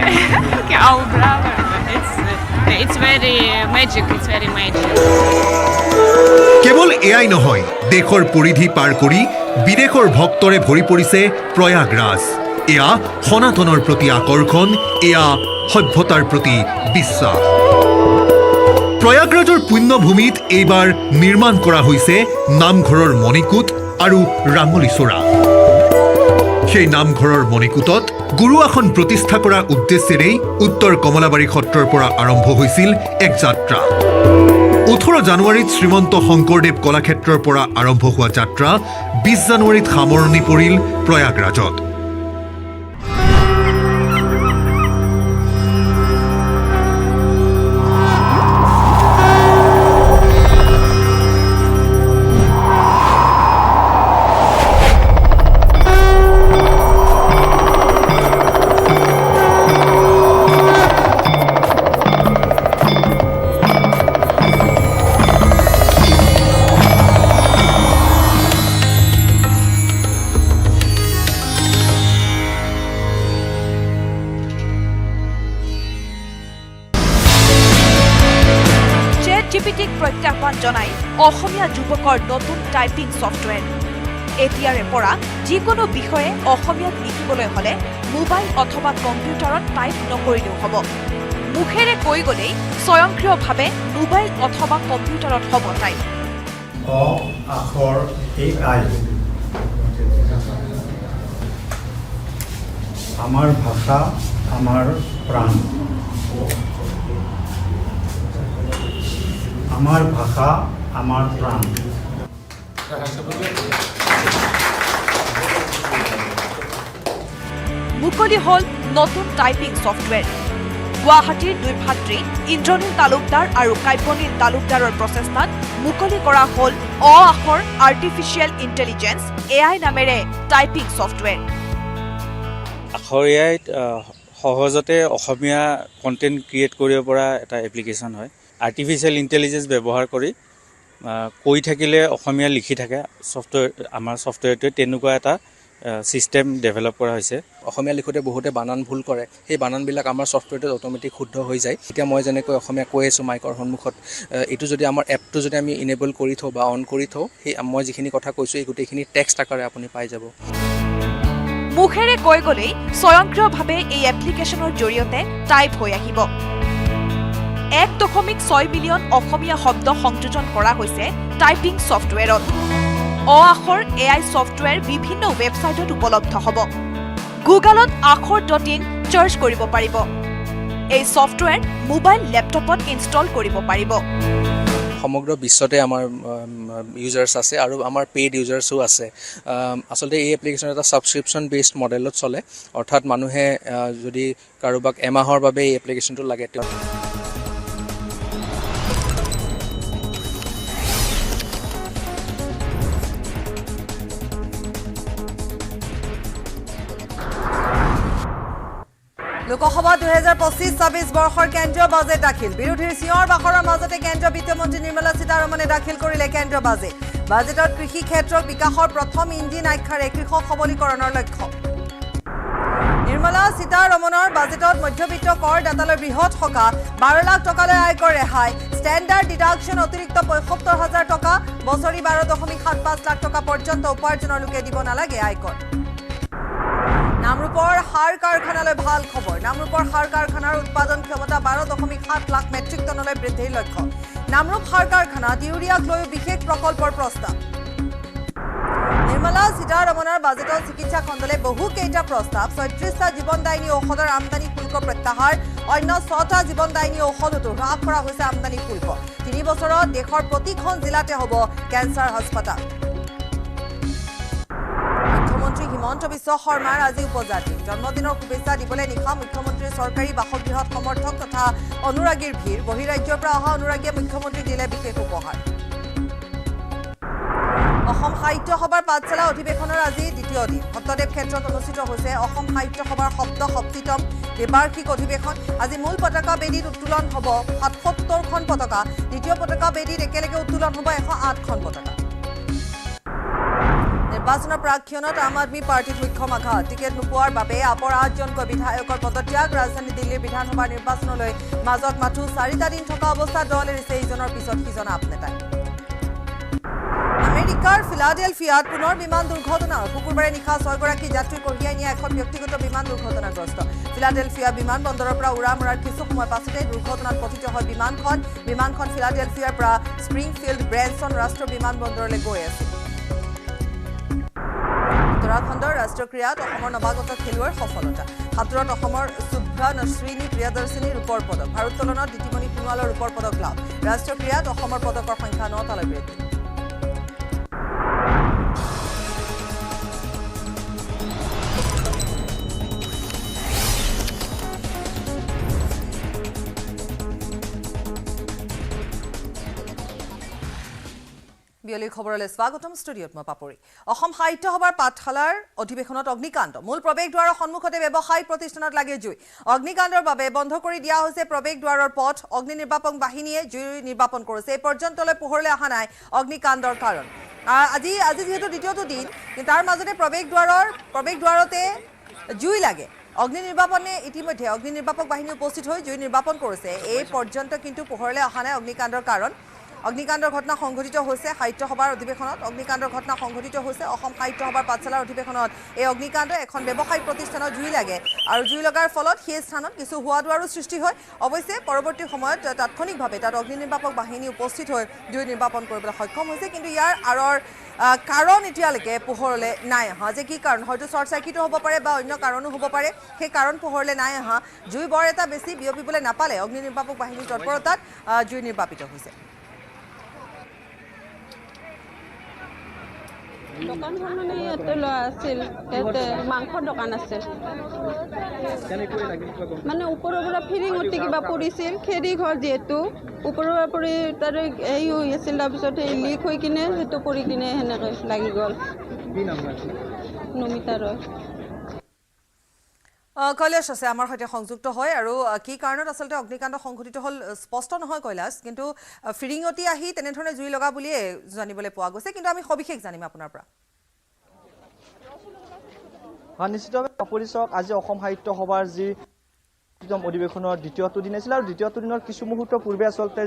Our brother. It's very magic. It's very magic. কেৱল এয়াই নহয়, দেশৰ পৰিধি পাৰ কৰি বিদেশৰ ভক্তৰে ভৰি পৰিছে প্ৰয়াগৰাজ। এয়া সনাতনৰ প্ৰতি আকৰ্ষণ, এয়া সভ্যতাৰ প্ৰতি বিশ্বাস। প্ৰয়াগৰাজৰ পুণ্যভূমিত এইবাৰ নিৰ্মাণ কৰা হৈছে নামঘৰৰ মণিকূট আৰু ৰাঙলী চৰা। সেই নামঘৰৰ মণিকূটত গুৰু আসন প্ৰতিষ্ঠা কৰাৰ উদ্দেশ্যেৰেই উত্তৰ কমলাবাৰী সত্ৰৰ পৰা আৰম্ভ হৈছিল এক যাত্ৰা 18 জানুৱাৰীত শ্ৰীমন্ত শংকৰদেৱ কলাক্ষেত্ৰৰ পৰা আৰম্ভ হোৱা যাত্ৰা 20 জানুৱাৰীত সামৰণি পৰিল প্ৰয়াগৰাজত জিপিটিক প্ৰত্যাহ্বান জনাই অসমীয়া যুৱকৰ নতুন টাইপিং ছফটৱেৰ এতিয়াৰে পৰা যিকোনো বিষয়ে অসমীয়াত লিখিবলৈ হলে মোবাইল অথবা কম্পিউটাৰত টাইপ নকৰিলেও হ'ব মুখেৰে কৈ গলেই স্বয়ংক্ৰিয়ভাৱে মোবাইল অথবা কম্পিউটাৰত হ'ব টাইপ অ আখৰ AI আমাৰ ভাষা আমাৰ প্ৰাণ আমাৰ ভাষা আমাৰ প্ৰাণ মুকলি হল নতুন টাইপিং ছফটৱেৰ গুৱাহাটীৰ দুই ভাতৃ ইন্দ্ৰনীল তালুকদাৰ আৰু কাব্যনীল তালুকদাৰৰ প্ৰচেষ্টাত মুকলি কৰা হল অ আখৰ আৰ্টিফিচিয়েল ইণ্টেলিজেন্স AI নামেৰে টাইপিং ছফটৱেৰ আখৰ AI সহজতে অসমীয়া কন্টেন্ট ক্ৰিয়েট কৰিব পৰা এটা এপ্লিকেশ্যন হয় আৰ্টিফিচিয়েল ইণ্টেলিজেন্স ব্যৱহাৰ কৰি কৈ থাকিলে অসমীয়া লিখি থাকে ছফটৱেৰ আমাৰ ছফটৱেৰটোৱে তেনেকুৱা এটা সিস্টেম ডেভেলপ কৰা হৈছে অসমীয়া লিখোতে বহুতে বানান ভুল কৰে সেই বানানবিলাক আমাৰ ছফটৱেৰটোত অটোমেটিক শুদ্ধ হৈ যায় এতিয়া মই যেনেকৈ অসমীয়া কৈ আছোঁ মাইকৰ সন্মুখত এইটো যদি আমাৰ এপটো যদি আমি ইনেবল কৰি থওঁ বা অন কৰি থওঁ সেই মই যিখিনি কথা কৈছোঁ এই গোটেইখিনি টেক্সট আকাৰে আপুনি পাই যাব মুখেৰে কৈ গলেই স্বয়ংক্ৰিয়ভাৱে এই এপ্লিকেশ্যনৰ জৰিয়তে টাইপ হৈ আহিব 1.6 মিলিয়ন অসমীয়া শব্দ সংযোজন কৰা হৈছে টাইপিং ছফটৱেৰত অ আখৰ AI ছফটৱেৰ বিভিন্ন ৱেবছাইটত উপলব্ধ হ'ব গুগলত আখৰ.in চাৰ্চ কৰিব পাৰিব এই ছফটৱেৰ মোবাইল লেপটপত ইনষ্টল কৰিব পাৰিব সমগ্ৰ বিশ্বতে আমাৰ ইউজাৰ্ছ আছে আৰু আমাৰ পেইড ইউজাৰ্ছো আছে আচলতে এই এপ্লিকেশ্যন এটা ছাবস্ক্ৰিপশ্যন বেছড মডেলত চলে অৰ্থাৎ মানুহে যদি কাৰোবাক এমাহৰ বাবে এই এপ্লিকেশ্যনটো লাগে লোকসভা 2025-26 বৰ্ষৰ কেন্দ্ৰীয় বাজেট দাখিল বিৰোধীৰ চিঞৰ বাখৰৰ মাজতে কেন্দ্ৰীয় বিত্তমন্ত্ৰী নিৰ্মলা সীতাৰমণে দাখিল কৰিলে কেন্দ্ৰীয় বাজেট বাজেটত কৃষি ক্ষেত্ৰৰ বিকাশৰ প্ৰথম ইঞ্জিন আখ্যাৰে কৃষক সবলীকৰণৰ লক্ষ্য নিৰ্মলা সীতাৰমণৰ বাজেটত মধ্যবিত্ত কৰদাতালৈ বৃহৎ সকা 12 লাখ টকালৈ আয়কৰ ৰেহাই ষ্টেণ্ডাৰ্ড ডিডাকশ্যন অতিৰিক্ত ৭৫,০০০ টকা বছৰি 12.75 লাখ টকা পৰ্যন্ত উপাৰ্জনৰ লোকে দিব নালাগে আয়কৰ নামৰূপৰ সাৰ কাৰখানালৈ ভাল খবৰ নামৰূপৰ সাৰ কাৰখানাৰ উৎপাদন ক্ষমতা 12.7 লাখ মেট্ৰিক টনলৈ বৃদ্ধিৰ লক্ষ্য নামৰূপ সাৰ কাৰখানাত ইউৰিয়াক লৈ বিশেষ প্ৰকল্পৰ প্ৰস্তাৱ নিৰ্মলা সীতাৰমণৰ বাজেটত চিকিৎসা খণ্ডলে বহু কেইটা প্ৰস্তাৱ ৩৬টা জীৱনদায়িনী ঔষধৰ আমদানি শুল্ক প্ৰত্যাহাৰ অন্য 6টা জীৱনদায়িনী ঔষধতো হ্ৰাস কৰা হৈছে আমদানি শুল্ক 3 বছৰত দেশৰ প্ৰতিখন জিলাতে হ'ব কেঞ্চাৰ হাস্পতাল মুখ্যমন্ত্ৰী হিমন্ত বিশ্ব শৰ্মাৰ আজি উপজাতি জন্মদিনৰ শুভেচ্ছা দিবলৈ নিশা মুখ্যমন্ত্ৰীৰ চৰকাৰী বাসগৃহত সমৰ্থক তথা অনুৰাগীৰ ভিৰ বহিৰাজ্যৰ পৰা অহা অনুৰাগীয়ে মুখ্যমন্ত্ৰীক দিলে বিশেষ উপহাৰ অসম সাহিত্য সভাৰ পাঠশালা অধিৱেশনৰ আজি দ্বিতীয় দিন সত্যদেৱ ক্ষেত্ৰত অনুষ্ঠিত হৈছে অসম সাহিত্য সভাৰ ৭৭তম দ্বিবাৰ্ষিক অধিৱেশন আজি মূল পতাকা বেদীত উত্তোলন হ'ব ৭৭খন পতাকা দ্বিতীয় পতাকা বেদীত একেলগে উত্তোলন হ'ব 108খন পতাকা নিৰ্বাচনৰ প্ৰাক্ষণত আম আদমি পাৰ্টিত মুখ্য আঘাত টিকেট নোপোৱাৰ বাবে আপৰ 8জনকৈ বিধায়কৰ পদত্যাগ ৰাজধানী দিল্লীৰ বিধানসভা নিৰ্বাচনলৈ মাজত মাথো 4টা দিন থকা অৱস্থাত দল এৰিছে ইজনৰ পিছত সিজন আপ নেতাই আমেৰিকাৰ ফিলাডেলফিয়াত পুনৰ বিমান দুৰ্ঘটনা শুকুৰবাৰে নিশা 6গৰাকী যাত্ৰী কঢ়িয়াই নিয়া এখন ব্যক্তিগত বিমান দুৰ্ঘটনাগ্ৰস্ত ফিলাডেলফিয়া বিমানবন্দৰৰ পৰা উৰা মৰাৰ কিছু সময় পাছতে দুৰ্ঘটনাত পতিত হয় বিমানখন ফিলাডেলফিয়াৰ পৰা স্প্ৰিংফিল্ড ব্ৰেনছন ৰাষ্ট্ৰীয় বিমানবন্দৰলৈ গৈ আছিল উত্তৰাখণ্ডৰ ৰাষ্ট্ৰীয় ক্ৰীড়াত অসমৰ নৱাগত খেলুৱৈৰ সফলতা সাঁতোৰত অসমৰ শুভ্ৰা নশ্বিনী প্ৰিয়দৰ্শিনী ৰূপৰ পদক ভাৰোত্তোলনত দিতিমণি সোণোৱালৰ ৰূপৰ পদক লাভ ৰাষ্ট্ৰীয় ক্ৰীড়াত অসমৰ পদকৰ সংখ্যা 9টালৈ বৃদ্ধি বিয়লিৰ খবৰলৈ স্বাগতম ষ্টুডিঅ'ত মই পাপৰি অসম সাহিত্য সভাৰ পাঠশালাৰ অধিৱেশনত অগ্নিকাণ্ড মূল প্ৰৱেশ দ্বাৰৰ সন্মুখতে ব্যৱসায়িক প্ৰতিষ্ঠানত লাগে জুই অগ্নিকাণ্ডৰ বাবে বন্ধ কৰি দিয়া হৈছে প্ৰৱেশ দ্বাৰৰ পথ অগ্নি নিৰ্বাপক বাহিনীয়ে জুই নিৰ্বাপন কৰিছে এই পৰ্যন্তলৈ পোহৰলৈ অহা নাই অগ্নিকাণ্ডৰ কাৰণ আজি যেহেতু দ্বিতীয়টো দিন কিন্তু তাৰ মাজতে প্ৰৱেশ দ্বাৰতে জুই লাগে অগ্নি নিৰ্বাপনে ইতিমধ্যে অগ্নি নিৰ্বাপক বাহিনী উপস্থিত হৈ জুই নিৰ্বাপন কৰিছে এই পৰ্যন্ত কিন্তু পোহৰলৈ অহা নাই অগ্নিকাণ্ডৰ কাৰণ অগ্নিকাণ্ডৰ ঘটনা সংঘটিত হৈছে সাহিত্য সভাৰ অধিৱেশনত অগ্নিকাণ্ডৰ ঘটনা সংঘটিত হৈছে অসম সাহিত্য সভাৰ পাঠশালাৰ অধিৱেশনত এই অগ্নিকাণ্ড এখন ব্যৱসায়িক প্ৰতিষ্ঠানত জুই লাগে আৰু জুই লগাৰ ফলত সেই স্থানত কিছু হোৱা দোৱাৰো সৃষ্টি হয় অৱশ্যে পৰৱৰ্তী সময়ত তাৎক্ষণিকভাৱে তাত অগ্নি নিৰ্বাপক বাহিনী উপস্থিত হৈ জুই নিৰ্বাপন কৰিবলৈ সক্ষম হৈছে কিন্তু ইয়াৰ আঁৰৰ কাৰণ এতিয়ালৈকে পোহৰলৈ নাই অহা যে কি কাৰণ হয়তো শ্বৰ্ট চাৰ্কিটো হ'ব পাৰে বা অন্য কাৰণো হ'ব পাৰে সেই কাৰণ পোহৰলৈ নাই অহা জুই বৰ এটা বেছি বিয়পিবলৈ নাপালে অগ্নি নিৰ্বাপক বাহিনীৰ তৎপৰতাত জুই নিৰ্বাপিত হৈছে দোকানখন মানে ইয়াতে লোৱা আছিল ইয়াতে মাংসৰ দোকান আছিল মানে ওপৰৰ পৰা ফিৰিং উঠি কিবা পৰিছিল খেৰি ঘৰ যিহেতু ওপৰৰ পৰা পৰি তাৰে এই হৈ আছিল তাৰপিছত এই লিক হৈ কিনে সেইটো পৰি কিনে সেনেকৈ লাগি গ'ল নমিতা ৰয় কৈলাশ আছে আমাৰ সৈতে সংযুক্ত হয় আৰু কি কাৰণত আচলতে অগ্নিকাণ্ড সংঘটিত হ'ল স্পষ্ট নহয় কৈলাশ কিন্তু ফিৰিঙতি আহি তেনেধৰণে জুই লগা বুলিয়ে জানিবলৈ পোৱা গৈছে কিন্তু আমি সবিশেষ জানিম আপোনাৰ পৰা নিশ্চিতভাৱে পৰিচয় আজি অসম সাহিত্য সভাৰ যি অধিৱেশনৰ দ্বিতীয়টো দিন আছিল আৰু দ্বিতীয়টো দিনৰ কিছু মুহূৰ্ত পূৰ্বে আচলতে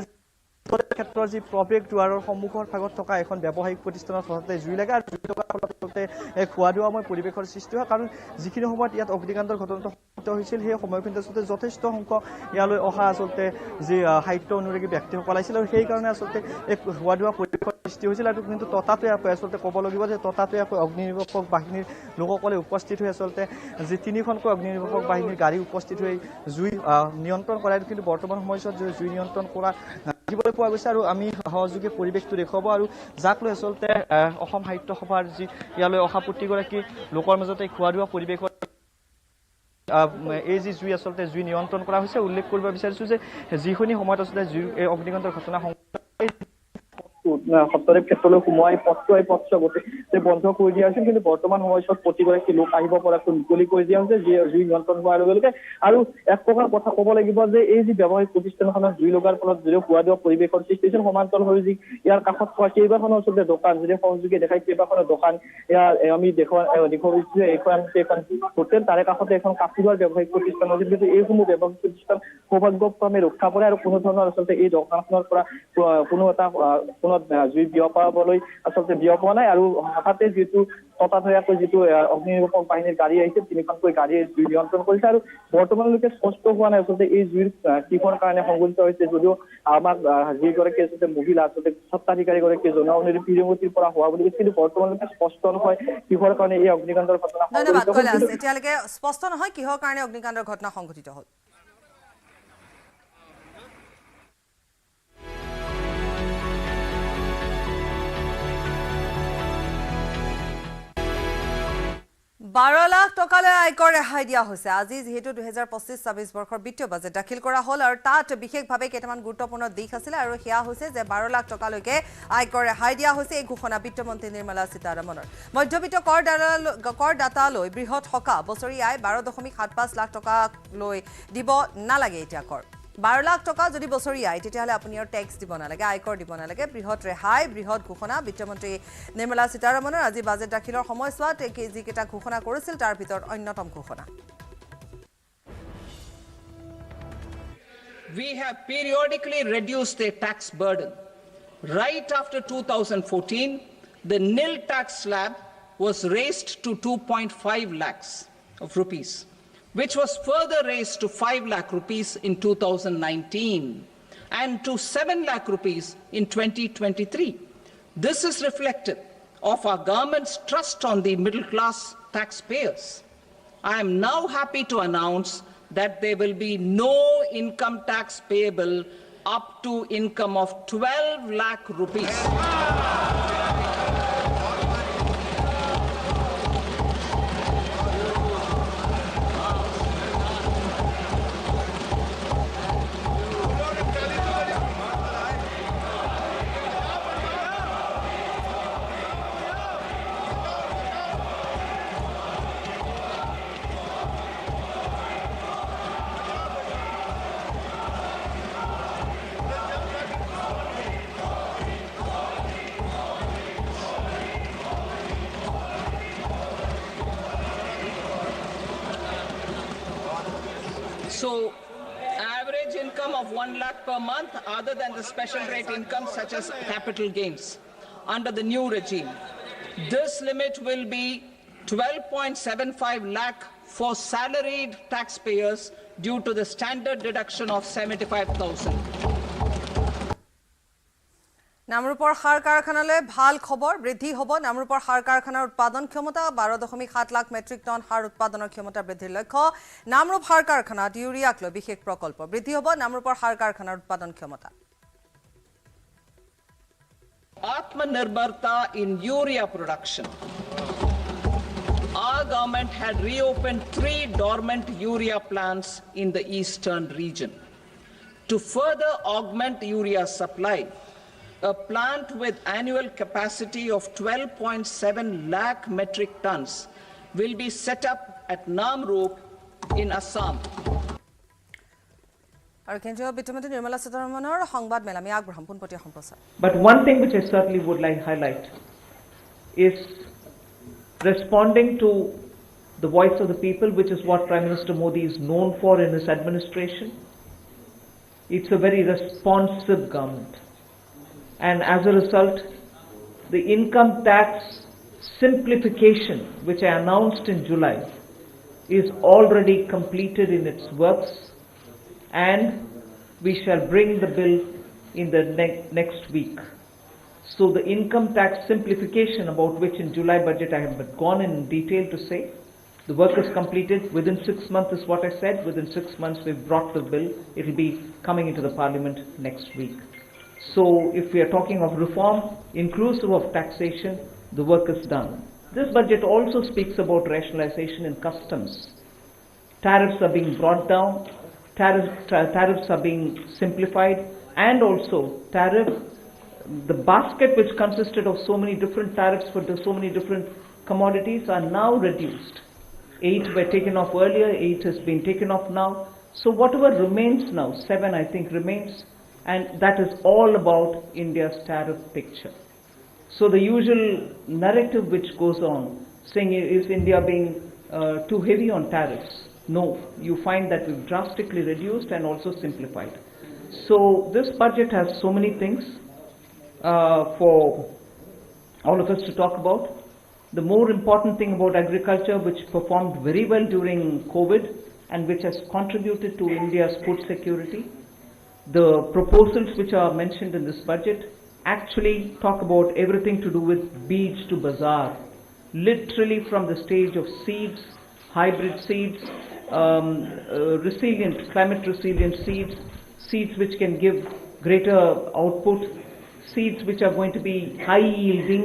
ক্ষেত্ৰৰ যি প্ৰৱেশ দ্বাৰৰ সন্মুখৰ ভাগত থকা এখন ব্যৱসায়িক প্ৰতিষ্ঠানত হঠাতে জুই লাগে আৰু জুই লগাৰ ফলত আচলতে এক খোৱা দোৱাময় পৰিৱেশৰ সৃষ্টি হয় কাৰণ যিখিনি সময়ত ইয়াত অগ্নিকাণ্ডৰ ঘটনাটো সংঘটিত হৈছিল সেই সময়খিনিত আচলতে যথেষ্ট সংখ্যক ইয়ালৈ অহা আচলতে যি সাহিত্য অনুৰাগী ব্যক্তিসকল আহিছিল আৰু সেইকাৰণে আচলতে এক খোৱা দোৱা পৰিৱেশৰ সৃষ্টি হৈছিল আৰু কিন্তু ততাতৈয়াকৈ আচলতে ক'ব লাগিব যে ততাতৈয়াকৈ অগ্নি নিৰ্বাপক বাহিনীৰ লোকসকলে উপস্থিত হৈ আচলতে যি তিনিখনকৈ অগ্নি নিৰ্বাপক বাহিনীৰ গাড়ী উপস্থিত হৈ জুই নিয়ন্ত্ৰণ কৰায় কিন্তু বৰ্তমান সময়ছোৱাত জুই নিয়ন্ত্ৰণ কৰা দেখিবলৈ পোৱা গৈছে আৰু আমি সহযোগী পৰিৱেশটো দেখুৱাব আৰু যাক লৈ আচলতে অসম সাহিত্য সভাৰ যি ইয়ালৈ অহা প্ৰতিগৰাকী লোকৰ মাজতে খোৱা দোৱা পৰিৱেশৰ এই যি জুই আচলতে জুই নিয়ন্ত্ৰণ কৰা হৈছে উল্লেখ কৰিব বিচাৰিছো যে যিখিনি সময়ত আচলতে জুই এই অগ্নিকাণ্ডৰ ঘটনা সপ্তদেৱ ক্ষেত্ৰলৈ সোমোৱাই পথটো গোটেই বন্ধ কৰি দিয়া হৈছিল কিন্তু বৰ্তমান সময়ছোৱাত প্ৰতিগৰাকী লোক আহিব পৰাকৈ মুকলি কৰি দিয়া হৈছে যি জুই নিয়ন্ত্ৰণ হোৱাৰ লগে লগে আৰু এক প্ৰকাৰ কথা ক'ব লাগিব যে এই যি ব্যৱসায়িক প্ৰতিষ্ঠানখনত জুই লগাৰ ফলত যদিও খোৱা দোৱা পৰিৱেশৰ সৃষ্টি হৈছিল সমান্তৰালভাৱে যি ইয়াৰ কাষত থকা কেইবাখনো আচলতে দোকান যদি সহযোগী দেখাই কেইবাখনো দোকান আমি দেখুৱাইছো এখন হোটেল তাৰে কাষতে এখন কাপোৰৰ ব্যৱসায়িক প্ৰতিষ্ঠান আছিল কিন্তু এইসমূহ ব্যৱসায়িক প্ৰতিষ্ঠান সৌভাগ্যক্ৰমে ৰক্ষা পৰে আৰু কোনো ধৰণৰ আচলতে এই দোকানখনৰ পৰা কোনো জুই বিয়পাবলৈ আচলতে বিয়পোৱা নাই আৰু হঠাতে যিটো ততাতৈয়াকৈ যিটো অগ্নি নিৰ্বাপক বাহিনীৰ গাড়ী আহিছে তিনিখনকৈ গাড়ীয়ে জুই নিয়ন্ত্ৰণ কৰিছে আৰু বৰ্তমানলৈকে স্পষ্ট হোৱা নাই আচলতে এই জুইৰ কিহৰ কাৰণে সংঘটিত হৈছে যদিও আমাক যিগৰাকী আচলতে মহিলা আচলতে স্বত্বাধিকাৰীগৰাকীয়ে জনোৱা অনুসৰি ফিৰিঙতিৰ পৰা হোৱা বুলি কৈছে কিন্তু বৰ্তমানলৈকে স্পষ্ট নহয় কিহৰ কাৰণে এই অগ্নিকাণ্ডৰ ঘটনা ধন্যবাদ কৈলাশ এতিয়ালৈকে স্পষ্ট নহয় কিহৰ কাৰণে অগ্নিকাণ্ডৰ ঘটনা সংঘটিত হ'ল $12 লাখ টকালৈ আয়কৰ ৰেহাই দিয়া হৈছে আজি যেহেতু 2025-26 বৰ্ষৰ বিত্তীয় বাজেট দাখিল কৰা হ'ল আৰু তাত বিশেষভাৱে কেইটামান গুৰুত্বপূৰ্ণ দিশ আছিল আৰু সেয়া হৈছে যে 12 লাখ টকালৈকে আয়কৰ ৰেহাই দিয়া হৈছে এই ঘোষণা বিত্তমন্ত্ৰী নিৰ্মলা সীতাৰমণৰ মধ্যবিত্ত কৰদাতালৈ বৃহৎ সকাহ বছৰি আয় 12.75 লাখ টকালৈ দিব নালাগে এতিয়া কৰ 12 লাখ টকা যদি বছৰি আয় তেতিয়াহ'লে আপুনি আৰু টেক্স দিব নালাগে আয়কৰ দিব নালাগে বৃহৎ ৰেহাই বৃহৎ ঘোষণা বিত্তমন্ত্ৰী নিৰ্মলা সীতাৰমণৰ আজি বাজেট দাখিলৰ সময়ছোৱাত যিকেইটা ঘোষণা কৰিছিল তাৰ ভিতৰত অন্যতম ঘোষণা We have periodically reduced the tax burden. Right after 2014, the nil tax slab was raised to 2.5 lakhs of rupees, which was further raised to 5 lakh rupees in 2019 and to 7 lakh rupees in 2023. This is reflective of our government's trust on the middle class taxpayers, I am now happy to announce that there will be no income tax payable up to income of 12 lakh rupees. So, average income of 1 lakh per month other than the special rate income such as capital gains under the new regime. This limit will be 12.75 lakh for salaried taxpayers due to the standard deduction of 75,000. নামৰূপৰ সাৰ কাৰখানালৈ ভাল খবৰ বৃদ্ধি হ'ব নামৰূপৰ সাৰ কাৰখানাৰ উৎপাদন ক্ষমতা 12.7 লাখ মেট্ৰিক টন সাৰ উৎপাদনৰ ক্ষমতা বৃদ্ধিৰ লক্ষ্য নামৰূপ সাৰ কাৰখানাত ইউৰিয়াক লৈ বিশেষ প্ৰকল্প বৃদ্ধি হ'ব নামৰূপৰ সাৰ কাৰখানাৰ উৎপাদন ক্ষমতা Atmanirbharta in urea production. Our government had reopened 3 dormant urea plants in the eastern region. To further augment urea supply, a plant with annual capacity of 12.7 lakh metric tons will be set up at Namrup in Assam. আৰু কেন্দ্ৰীয় বিত্তমন্ত্ৰী নিৰ্মলা সীতাৰমণৰ সংবাদ মেলামি আগবঢ়াম পোনপটীয়া সম্প্ৰচাৰ But one thing which I certainly would like to highlight is responding to the voice of the people, which is what Prime Minister Modi is known for in his administration. It's a very responsive government. And as a result, the income tax simplification, which I announced in July, is already completed in its works, and we shall bring the bill in the next week. So the income tax simplification, about which in July budget I have gone in detail to say, the work is completed within 6 months is what I said. Within 6 months we've brought the bill. It will be coming into the parliament next week. So if we are talking of reform, inclusive of taxation, the work is done. This budget also speaks about rationalization in customs. Tariffs are being brought down, tariffs are being simplified, and also the basket which consisted of so many different tariffs for so many different commodities are now reduced. 8 were taken off earlier, 8 has been taken off now. So whatever remains now, 7 I think remains, and that is all about India's tariff picture. So the usual narrative which goes on, saying is India being too heavy on tariffs? No, you find that we've drastically reduced and also simplified. So this budget has so many things for all of us to talk about. The more important thing about agriculture, which performed very well during COVID and which has contributed to India's food security, the proposals which are mentioned in this budget actually talk about everything to do with beach to bazaar, literally from the stage of seeds, hybrid seeds, climate resilient seeds, seeds which can give greater output, seeds which are going to be high yielding,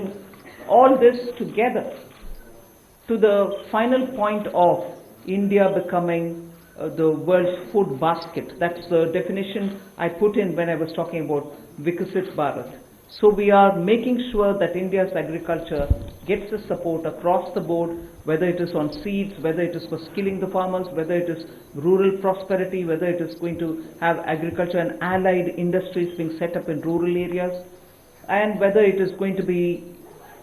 all this together to the final point of India becoming the world's food basket. That's the definition I put in when I was talking about Vikasit Bharat. So we are making sure that India's agriculture gets the support across the board, whether it is on seeds, whether it is for skilling the farmers, whether it is rural prosperity, whether it is going to have agriculture and allied industries being set up in rural areas, and whether it is going to be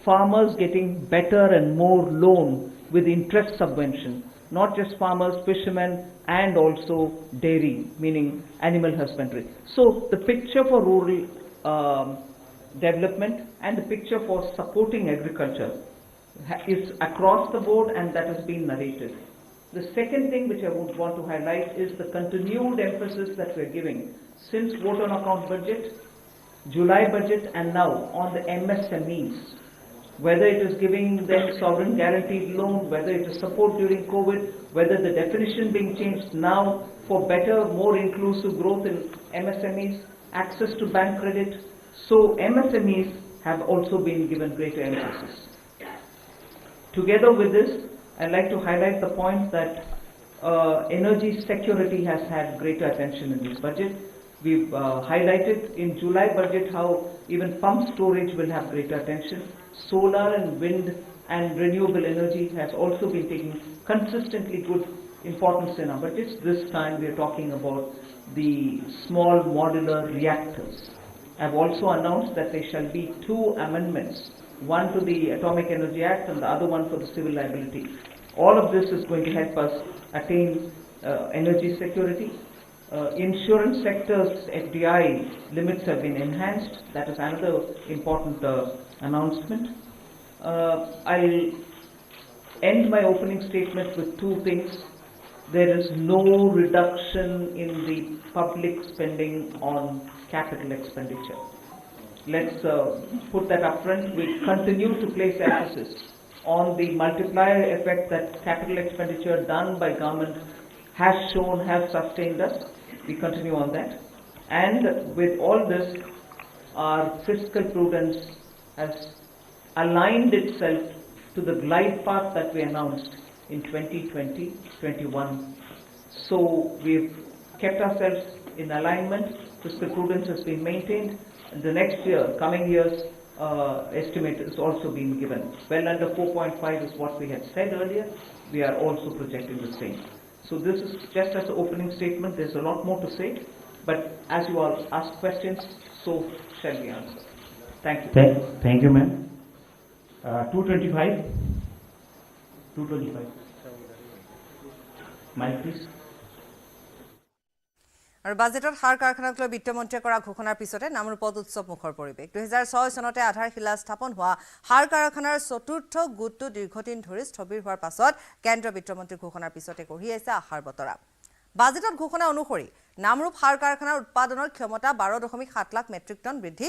farmers getting better and more loan with interest subvention, not just farmers, fishermen, and also dairy, meaning animal husbandry. So the picture for rural development and the picture for supporting agriculture is across the board, and that has been narrated. The second thing which I would want to highlight is the continued emphasis that we are giving since vote on account budget, July budget, and now on the MSMEs. whether it is giving them sovereign guaranteed loan, whether it is support during COVID, whether the definition being changed now for better, more inclusive growth in MSMEs, access to bank credit. So MSMEs have also been given greater emphasis. Together with this, I'd like to highlight the point that energy security has had greater attention in this budget. We've highlighted in July budget how even pump storage will have greater attention. Solar and wind and renewable energy has also been taking consistently good importance in our budgets. This time we are talking about the small modular reactors. I've also announced that there shall be 2 amendments, one to the Atomic Energy Act and the other one for the civil liability. All of this is going to help us attain energy security. Insurance sector's FDI limits have been enhanced. That is another important announcement. I'll end my opening statement with 2 things. There is no reduction in the public spending on capital expenditure. Let's put that up front. We continue to place emphasis on the multiplier effect that capital expenditure done by government has shown, has sustained us. We continue on that. And with all this, our fiscal prudence has aligned itself to the glide path that we announced in 2020-21. So we've kept ourselves in alignment. Fiscal prudence has been maintained. And the next year, coming years, estimate is also being given. Well under 4.5 is what we had said earlier. We are also projecting the same. So this is just as an opening statement. There's a lot more to say, but as you all ask questions, so shall we answer. Thank you. Thank you, ma'am. 225. Mic, please. আৰু বাজেটত সাৰ কাৰখানাক লৈ বিত্তমন্ত্ৰীয়ে কৰা ঘোষণাৰ পিছতে নামৰূপত উৎসৱ মুখৰ পৰিৱেশ 2006 চনতে আধাৰশিলা স্থাপন হোৱা সাৰ কাৰখানাৰ চতুৰ্থ গোটটো দীৰ্ঘদিন ধৰি স্থবিৰ হোৱাৰ পাছত কেন্দ্ৰীয় বিত্তমন্ত্ৰীৰ ঘোষণাৰ পিছতে কঢ়িয়াইছে আশাৰ বতৰা বাজেটত ঘোষণা অনুসৰি নামৰূপ সাৰ কাৰখানাৰ উৎপাদনৰ ক্ষমতা 12.7 লাখ মেট্ৰিক টন বৃদ্ধি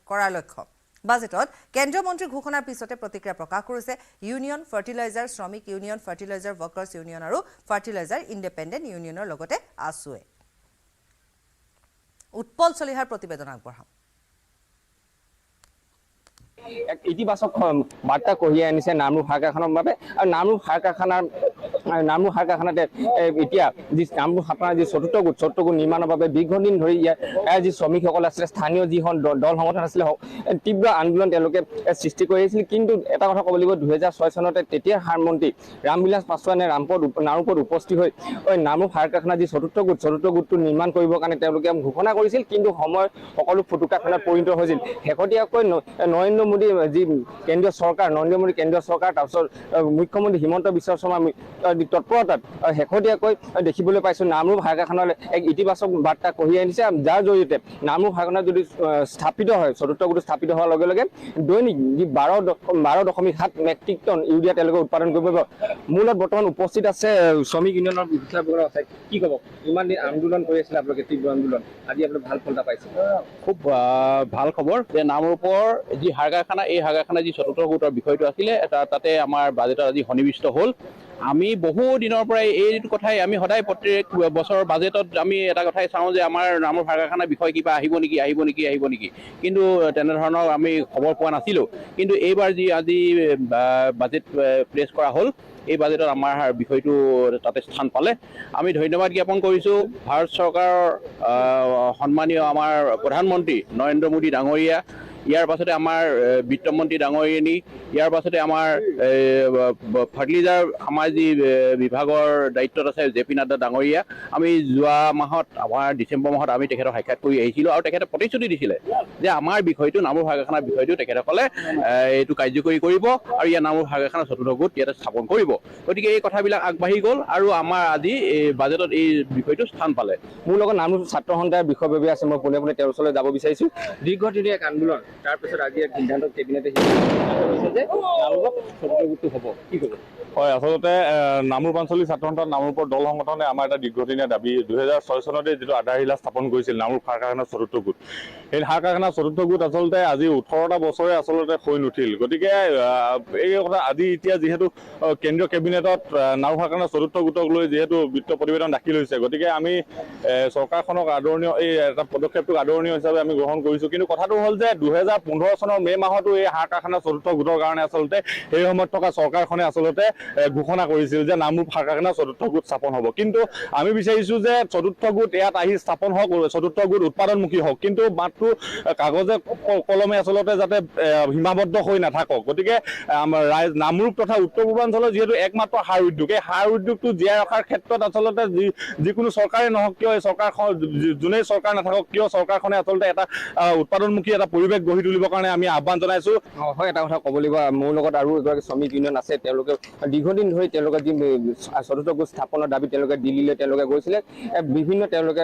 কৰাৰ লক্ষ্য বাজেটত কেন্দ্ৰীয় মন্ত্ৰীৰ ঘোষণাৰ পিছতে প্ৰতিক্ৰিয়া প্ৰকাশ কৰিছে ইউনিয়ন ফাৰ্টিলাইজাৰ শ্ৰমিক ইউনিয়ন ফাৰ্টিলাইজাৰ ওয়াৰ্কাৰ্ছ ইউনিয়ন আৰু ফাৰ্টিলাইজাৰ ইণ্ডিপেণ্ডেণ্ট ইউনিয়নৰ লগতে আসুৱে উৎপল চলিহাৰ প্ৰতিবেদন আগবঢ়াম এক ইতিবাচক বাৰ্তা কঢ়িয়াই আনিছে নামৰূপ সাৰ কাৰখানাৰ বাবে আৰু নামৰূপ সাৰ কাৰখানাতে এতিয়া যি নামৰূপ সাৰ কাৰখানাৰ যি চতুৰ্থ গোট নিৰ্মাণৰ বাবে দীৰ্ঘদিন ধৰি ইয়াৰ যি শ্ৰমিকসকল আছিলে স্থানীয় যিখন দল সংগঠন আছিলে তীব্ৰ আন্দোলন তেওঁলোকে সৃষ্টি কৰি আহিছিল কিন্তু এটা কথা ক'ব লাগিব 2006 চনতে তেতিয়াৰ সাৰ মন্ত্ৰী ৰামবিলাস পাছোৱানে নামৰূপত উপস্থিত হৈ নামৰূপ সাৰ কাৰখানাৰ যি চতুৰ্থ গোটটো নিৰ্মাণ কৰিবৰ কাৰণে তেওঁলোকে ঘোষণা কৰিছিল কিন্তু সময় সকলো ফুটুকাখনত পৰিণত হৈছিল শেহতীয়াকৈ নৰেন্দ্ৰ মোদী যি কেন্দ্ৰীয় চৰকাৰ তাৰপিছত মুখ্যমন্ত্ৰী হিমন্ত বিশ্ব শৰ্মাৰ তৎপৰতাত শেহতীয়াকৈ দেখিবলৈ পাইছোঁ নামৰূপ সাৰ কাৰখানালৈ এক ইতিবাচক বাৰ্তা কঢ়িয়াই আনিছে যাৰ জৰিয়তে নামৰূপ সাৰ কাৰখানা যদি স্থাপিত হয় চতুৰ্থ গোট স্থাপিত হোৱাৰ লগে লগে দৈনিক যি 12.7 মেট্ৰিক টন ইউৰিয়া তেওঁলোকে উৎপাদন কৰিব পাৰিব মূলত বৰ্তমান উপস্থিত আছে শ্ৰমিক ইউনিয়নৰ বিষয়বোৰ আছে কি ক'ব ইমান দিন আন্দোলন কৰি আছিলে আপোনালোকে তীব্ৰ আন্দোলন আজি আপোনালোকে ভাল ফল এটা পাইছে খুব ভাল খবৰ যে নামৰূপৰ যি সাৰ কাৰখানা এই সাৰ কাৰখানা যি চতুৰ্থ গোটৰ বিষয়টো আছিলে তাতে আমাৰ বাজেটত আজি সন্নিৱিষ্ট হ'ল আমি বহু দিনৰ পৰাই এইটো কথাই আমি সদায় প্ৰত্যেক বছৰৰ বাজেটত আমি এটা কথাই চাওঁ যে আমাৰ নামৰূপ সাৰ কাৰখানাৰ বিষয় কিবা আহিব নেকি কিন্তু তেনেধৰণৰ আমি খবৰ পোৱা নাছিলোঁ কিন্তু এইবাৰ যি আজি বাজেট প্লেচ কৰা হ'ল এই বাজেটত আমাৰ বিষয়টো তাতে স্থান পালে আমি ধন্যবাদ জ্ঞাপন কৰিছোঁ ভাৰত চৰকাৰৰ সন্মানীয় আমাৰ প্ৰধানমন্ত্ৰী নৰেন্দ্ৰ মোদী ডাঙৰীয়া ইয়াৰ পাছতে আমাৰ বিত্তমন্ত্ৰী ডাঙৰীয়ানী ইয়াৰ পাছতে আমাৰ ফাৰ্টিলাইজাৰ আমাৰ যি বিভাগৰ দায়িত্বত আছে জেপি নাড্ডা ডাঙৰীয়া আমি যোৱা মাহত আমাৰ ডিচেম্বৰ মাহত আমি তেখেতক সাক্ষাৎ কৰি আহিছিলোঁ আৰু তেখেতে প্ৰতিশ্ৰুতি দিছিলে যে আমাৰ বিষয়টো নামৰূপ সাৰ কাৰখানাৰ বিষয়টো তেখেতসকলে এইটো কাৰ্যকৰী কৰিব আৰু ইয়াৰ নামৰূপ সাৰ কাৰখানাৰ চতুৰ্থ গোট ইয়াতে স্থাপন কৰিব গতিকে এই কথাবিলাক আগবাঢ়ি গ'ল আৰু আমাৰ আজি বাজেটত এই বিষয়টো স্থান পালে মোৰ লগত নামৰূপ ছাত্ৰ সন্থাৰ বিষয়ববীয়া আছে মই পোনে তেওঁৰ ওচৰলৈ যাব বিচাৰিছোঁ দীৰ্ঘদিনীয়া এক আন্দোলন তাৰপিছত আজি এক সিদ্ধান্ত কেবিনেটে যে নামৰূপত চতুৰ্থ গোটটো হ'ব কি ক'ব হয় আচলতে নামৰূপ আঞ্চলিক ছাত্ৰ সন্থাৰ নামৰূপৰ দল সংগঠনে আমাৰ এটা দীৰ্ঘদিনীয়া দাবী 2006 চনতে যিটো আধাৰশিলা স্থাপন কৰিছিল নামৰূপ সাৰ কাৰখানাৰ চতুৰ্থ গোট এই সাৰ কাৰখানাৰ চতুৰ্থ গোট আচলতে আজি 18টা বছৰে আচলতে হৈ নুঠিল গতিকে এই কথা আজি এতিয়া যিহেতু কেন্দ্ৰীয় কেবিনেটত নামৰূপ সাৰ কাৰখানাৰ চতুৰ্থ গোটক লৈ যিহেতু বিত্ত প্ৰতিবেদন দাখিল হৈছে গতিকে আমি চৰকাৰখনক আদৰণীয় এই এটা পদক্ষেপটোক আদৰণীয় হিচাপে আমি গ্ৰহণ কৰিছোঁ কিন্তু কথাটো হ'ল যে 2015 চনৰ মে' মাহতো এই সাৰ কাৰখানাৰ চতুৰ্থ গোটৰ কাৰণে আচলতে সেই সময়ত থকা চৰকাৰখনে আচলতে ঘোষণা কৰিছিল যে নামৰূপ সাৰ কাৰখানাৰ চতুৰ্থ গোট স্থাপন হ'ব কিন্তু আমি বিচাৰিছোঁ যে চতুৰ্থ গোট ইয়াত আহি স্থাপন হওক চতুৰ্থ গোট উৎপাদনমুখী হওক কিন্তু মাত্ৰ কাগজে কলমে আচলতে যাতে সীমাবদ্ধ হৈ নাথাকক গতিকে আমাৰ নামৰূপ তথা উত্তৰ পূৰ্বাঞ্চলৰ যিহেতু একমাত্ৰ সাৰ উদ্যোগ এই সাৰ উদ্যোগটো জীয়াই ৰখাৰ ক্ষেত্ৰত আচলতে যিকোনো চৰকাৰে নহওক কিয় এই চৰকাৰখন যোনেই চৰকাৰ নাথাকক কিয় চৰকাৰখনে আচলতে এটা উৎপাদনমুখী এটা পৰিৱেশ গঢ়ি তুলিবৰ কাৰণে আমি আহ্বান জনাইছোঁ হয় এটা কথা ক'ব লাগিব মোৰ লগত আৰু এগৰাকী শ্ৰমিক ইউনিয়ন আছে তেওঁলোকে দীৰ্ঘদিন ধৰি তেওঁলোকে যি চতুৰ্থ গোট স্থাপনৰ দাবী তেওঁলোকে দিল্লীলৈ তেওঁলোকে গৈছিলে বিভিন্ন তেওঁলোকে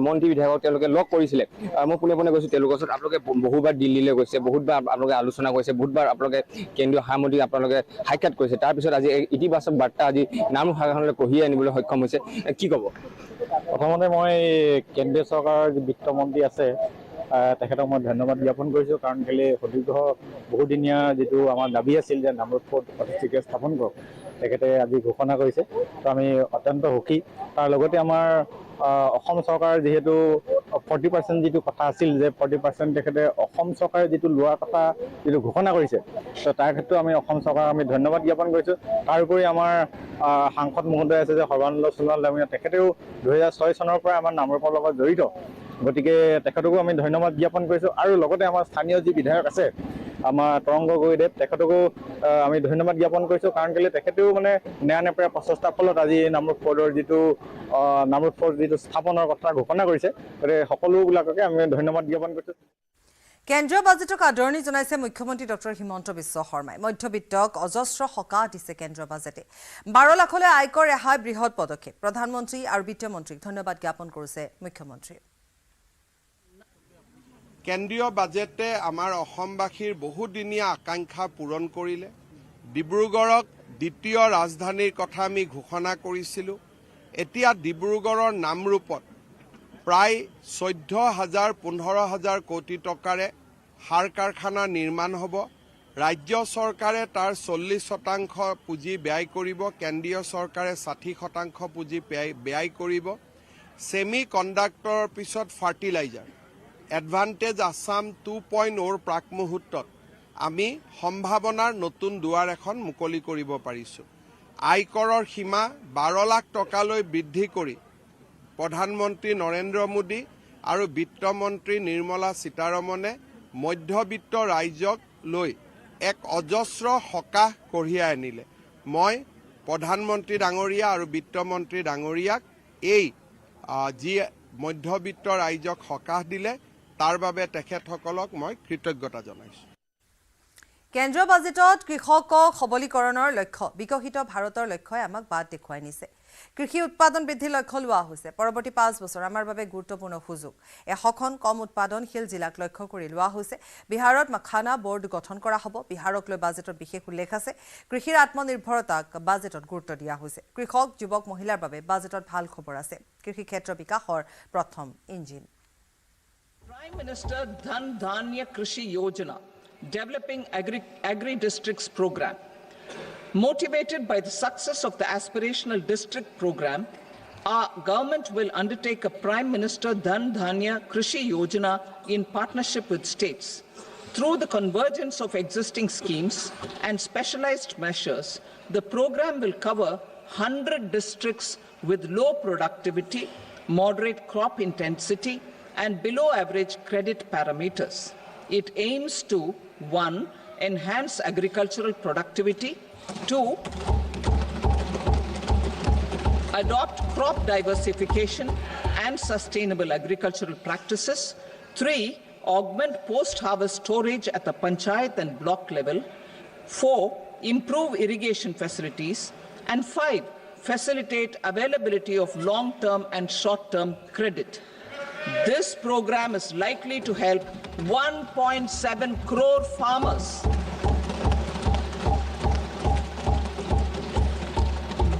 মন্ত্ৰী বিধায়কক তেওঁলোকে লগ কৰিছিলে মই পোনে পোনে গৈছোঁ তেওঁলোকৰ ওচৰত আপোনালোকে বহুবাৰ দিল্লীলৈ গৈছে বহুতবাৰ আপোনালোকে আলোচনা কৰিছে বহুতবাৰ আপোনালোকে কেন্দ্ৰীয় সাৰমন্ত্ৰীক আপোনালোকে সাক্ষাৎ কৰিছে তাৰপিছত আজি ইতিবাচক বাৰ্তা আজি নামৰূপ সাৰ কাৰখানালৈ কঢ়িয়াই আনিবলৈ সক্ষম হৈছে কি ক'ব প্ৰথমতে মই কেন্দ্ৰীয় চৰকাৰৰ যি বিত্তমন্ত্ৰী আছে তেখেতক মই ধন্যবাদ জ্ঞাপন কৰিছোঁ কাৰণ কেলৈ সুদীৰ্ঘ বহুদিনীয়া যিটো আমাৰ দাবী আছিল যে নামৰূপ পোৰ্ট অতি শীঘ্ৰে স্থাপন কৰক তেখেতে আজি ঘোষণা কৰিছে তো আমি অত্যন্ত সুখী তাৰ লগতে আমাৰ অসম চৰকাৰৰ যিহেতু 40% যিটো কথা আছিল যে 40% তেখেতে অসম চৰকাৰে যিটো লোৱাৰ কথা যিটো ঘোষণা কৰিছে তো তাৰ ক্ষেত্ৰত আমি অসম চৰকাৰক আমি ধন্যবাদ জ্ঞাপন কৰিছোঁ তাৰোপৰি আমাৰ সাংসদ মহোদয় আছে যে সৰ্বানন্দ সোণোৱাল ডাঙৰীয়া তেখেতেও 2006 চনৰ পৰা আমাৰ নামৰূপৰ লগত জড়িত গতিকে তেখেতকো আমি ধন্যবাদ জ্ঞাপন কৰিছোঁ আৰু লগতে আমাৰ স্থানীয় যি বিধায়ক আছে আমাৰ তৰংগ গগৈদেৱ তেখেতকো আমি ধন্যবাদ জ্ঞাপন কৰিছোঁ কাৰণ কেলৈ তেখেতেও মানে নেৰানেপেৰা প্ৰচেষ্টাৰ ফলত আজি নামৰূপ পোৰ্টৰ নামৰূপ পোৰ্ট যিটো স্থাপনৰ কথা ঘোষণা কৰিছে গতিকে সকলোবিলাককে আমি ধন্যবাদ জ্ঞাপন কৰিছোঁ কেন্দ্ৰীয় বাজেটক আদৰণি জনাইছে মুখ্যমন্ত্ৰী ডক্টৰ হিমন্ত বিশ্ব শৰ্মাই মধ্যবিত্তক অজস্ৰ সকাহ দিছে কেন্দ্ৰীয় বাজেটে 12 লাখলৈ আয়কৰ ৰেহাই বৃহৎ পদক্ষেপ প্ৰধানমন্ত্ৰী আৰু বিত্তমন্ত্ৰীক ধন্যবাদ জ্ঞাপন কৰিছে মুখ্যমন্ত্ৰীয়ে কেন্দ্ৰীয় বাজেটে আমাৰ অসমবাসীৰ বহুদিনীয়া আকাংক্ষা পূৰণ কৰিলে ডিব্ৰুগড়ক দ্বিতীয় ৰাজধানীৰ কথা আমি ঘোষণা কৰিছিলোঁ এতিয়া ডিব্ৰুগড়ৰ নামৰূপত প্ৰায় 14,000-15,000 কোটি টকাৰে সাৰ কাৰখানা নিৰ্মাণ হ'ব ৰাজ্য চৰকাৰে তাৰ 40% পুঁজি ব্যয় কৰিব কেন্দ্ৰীয় চৰকাৰে 60% পুঁজি ব্যয় কৰিব সেমি কণ্ডাক্টৰৰ পিছত ফাৰ্টিলাইজাৰ এডভান্টেজ আসাম 2.0 প্ৰাক মুহূৰ্তত আমি সম্ভাৱনাৰ নতুন দুৱাৰ এখন মুকলি কৰিব পাৰিছোঁ আয়কৰৰ সীমা 12 লাখ টকালৈ বৃদ্ধি কৰি প্ৰধানমন্ত্ৰী নৰেন্দ্ৰ মোদী আৰু বিত্তমন্ত্ৰী নিৰ্মলা সীতাৰমণে মধ্যবিত্ত ৰাইজক লৈ এক অজস্ৰ সকাহ কঢ়িয়াই আনিলে মই প্ৰধানমন্ত্ৰী ডাঙৰীয়া আৰু বিত্তমন্ত্ৰী ডাঙৰীয়াক এই যি মধ্যবিত্ত ৰাইজক সকাহ দিলে তাৰ বাবে তেখেতসকলক মই কৃতজ্ঞতা জনাইছোঁ কেন্দ্ৰীয় বাজেটত কৃষকক সবলীকৰণৰ লক্ষ্য বিকশিত ভাৰতৰ লক্ষ্যই আমাক বাট দেখুৱাই নিছে কৃষি উৎপাদন বৃদ্ধিৰ লক্ষ্য লোৱা হৈছে পৰৱৰ্তী 5 বছৰ আমাৰ বাবে গুৰুত্বপূৰ্ণ সুযোগ এখন কম উৎপাদনশীল জিলাক লক্ষ্য কৰি লোৱা হৈছে বিহাৰত মাখানা বোৰ্ড গঠন কৰা হ'ব বিহাৰক লৈ বাজেটত বিশেষ উল্লেখ আছে কৃষিৰ আত্মনিৰ্ভৰতাক বাজেটত গুৰুত্ব দিয়া হৈছে কৃষক যুৱক মহিলাৰ বাবে বাজেটত ভাল খবৰ আছে কৃষি ক্ষেত্ৰ বিকাশৰ প্ৰথম engine Prime Minister Dhan Dhanya Krishi Yojana, developing agri-districts program. Motivated by the success of the aspirational district program, our government will undertake a Prime Minister Dhan Dhanya Krishi Yojana in partnership with states. Through the convergence of existing schemes and specialized measures, the program will cover 100 districts with low productivity, moderate crop intensity, and below average credit parameters. It aims to 1. Enhance agricultural productivity, 2. Adopt crop diversification and sustainable agricultural practices, 3. Augment post-harvest storage at the panchayat and block level, 4. Improve irrigation facilities, and 5. Facilitate availability of long-term and short-term credit. This program is likely to help 1.7 crore farmers.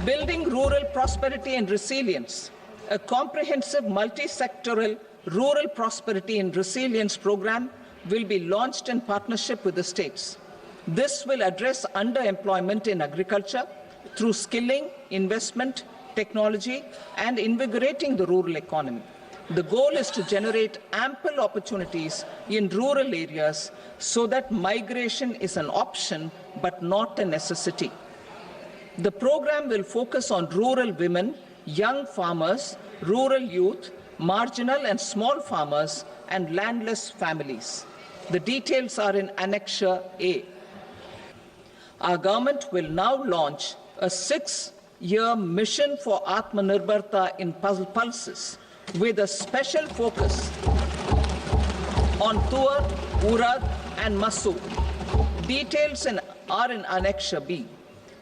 Building rural prosperity and resilience. A comprehensive multi-sectoral rural prosperity and resilience program will be launched in partnership with the states. This will address underemployment in agriculture through skilling, investment, technology, and invigorating the rural economy. The goal is to generate ample opportunities in rural areas so that migration is an option but not a necessity. The program will focus on rural women, young farmers, rural youth, marginal and small farmers, and landless families. The details are in Annexure A. Our government will now launch a 6-year mission for Atmanirbharta in pulses with a special focus on Tur, Urad, and Masoor. Details are in Annexure B.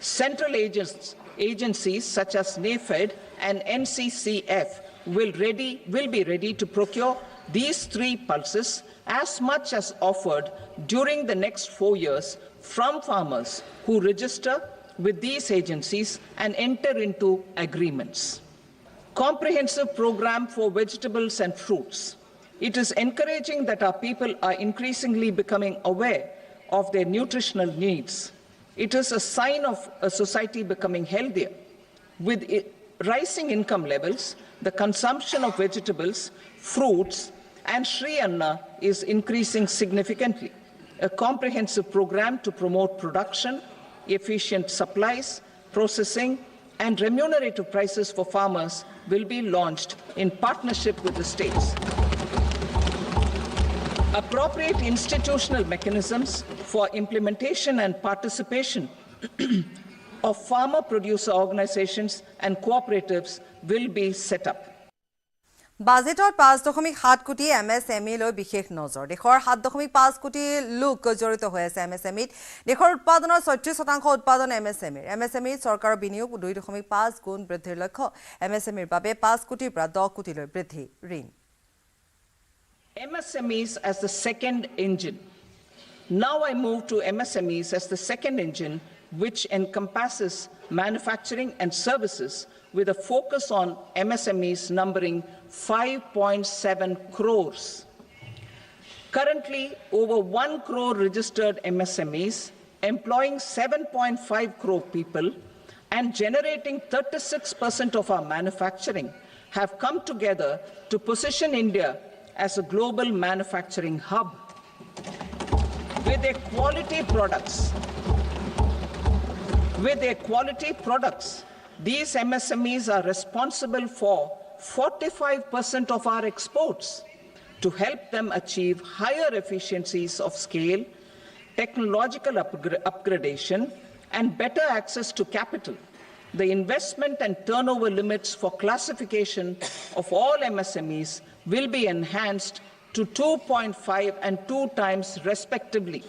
Central agencies such as NAFED and NCCF will be ready to procure these 3 pulses as much as offered during the next 4 years from farmers who register with these agencies and enter into agreements. Comprehensive program for vegetables and fruits. It is encouraging that our people are increasingly becoming aware of their nutritional needs. It is a sign of a society becoming healthier. With rising income levels, the consumption of vegetables, fruits, and Shri Anna is increasing significantly. A comprehensive program to promote production, efficient supplies, processing, and remunerative prices for farmers will be launched in partnership with the states. Appropriate institutional mechanisms for implementation and participation of farmer producer organizations and cooperatives will be set up. বাজেটত 5.7 কোটি MSME লৈ বিশেষ নজৰ দেশৰ 7.5 কোটি লোক জড়িত হৈ আছে MSME দেশৰ উৎপাদনৰ 36% উৎপাদন MSME চৰকাৰৰ বিনিয়োগ 2.5 গুণ বৃদ্ধিৰ লক্ষ্য MSME বাবে 5 কোটিৰ পৰা 10 কোটি লৈ বৃদ্ধি ঋণ MSMEs as the second engine. Now I move to MSMEs as the second engine, which encompasses manufacturing and services with a focus on MSMEs numbering 5.7 crores. Currently, over 1 crore registered MSMEs, employing 7.5 crore people and generating 36% of our manufacturing, have come together to position India as a global manufacturing hub. With their quality products, these MSMEs are responsible for 45% of our exports. To help them achieve higher efficiencies of scale, technological upgradation, and better access to capital, the investment and turnover limits for classification of all MSMEs will be enhanced to 2.5 and 2 times respectively.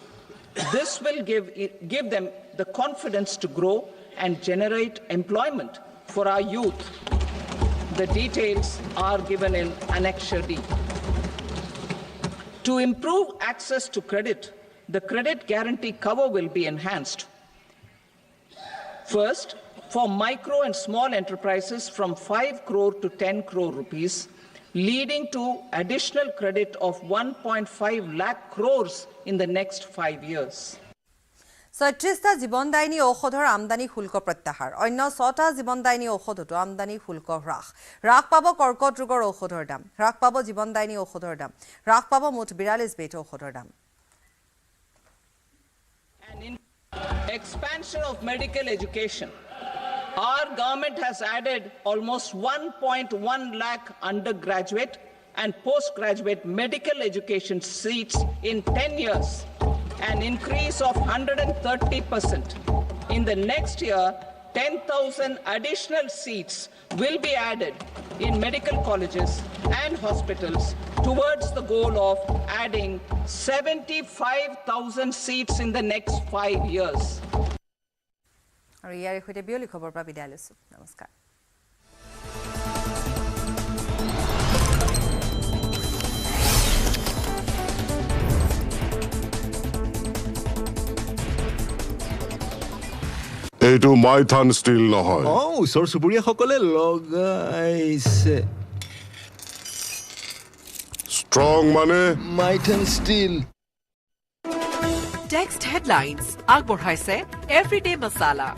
This will give them the confidence to grow and generate employment for our youth. The details are given in Annexure D. To improve access to credit, the credit guarantee cover will be enhanced. First, for micro and small enterprises from 5 crore to 10 crore rupees, leading to additional credit of 1.5 lakh crores in the next 5 years. 36টা জীৱনদায়িনী ঔষধৰ আমদানি শুল্ক প্ৰত্যাহাৰ অন্য 6টা জীৱনদায়িনী ঔষধতো আমদানি শুল্ক হ্ৰাস পাব কৰ্কট ৰোগৰ ঔষধৰ দাম হ্ৰাস পাব জীৱনদায়িনী ঔষধৰ দাম হ্ৰাস পাব মুঠ 42 বিধ ঔষধৰ দাম Expansion of medical education. Our government has added almost 1.1 lakh undergraduate and postgraduate medical education seats in 10 years, an increase of 130%. In the next year, 10,000 additional seats will be added in medical colleges and hospitals towards the goal of adding 75,000 seats in the next 5 years. আৰু ইয়াৰ সৈতে বিয়লি খবৰ পৰা বিদায় লৈছো নমস্কাৰ এইটো Maithon still নহয়। ওচৰ চুবুৰীয়াসকলে লগাইছে। ষ্ট্ৰং মানে মাইথান ষ্টিল। টেক্সট হেডলাইন্স আগবঢ়াইছে এভৰিডে মছালা।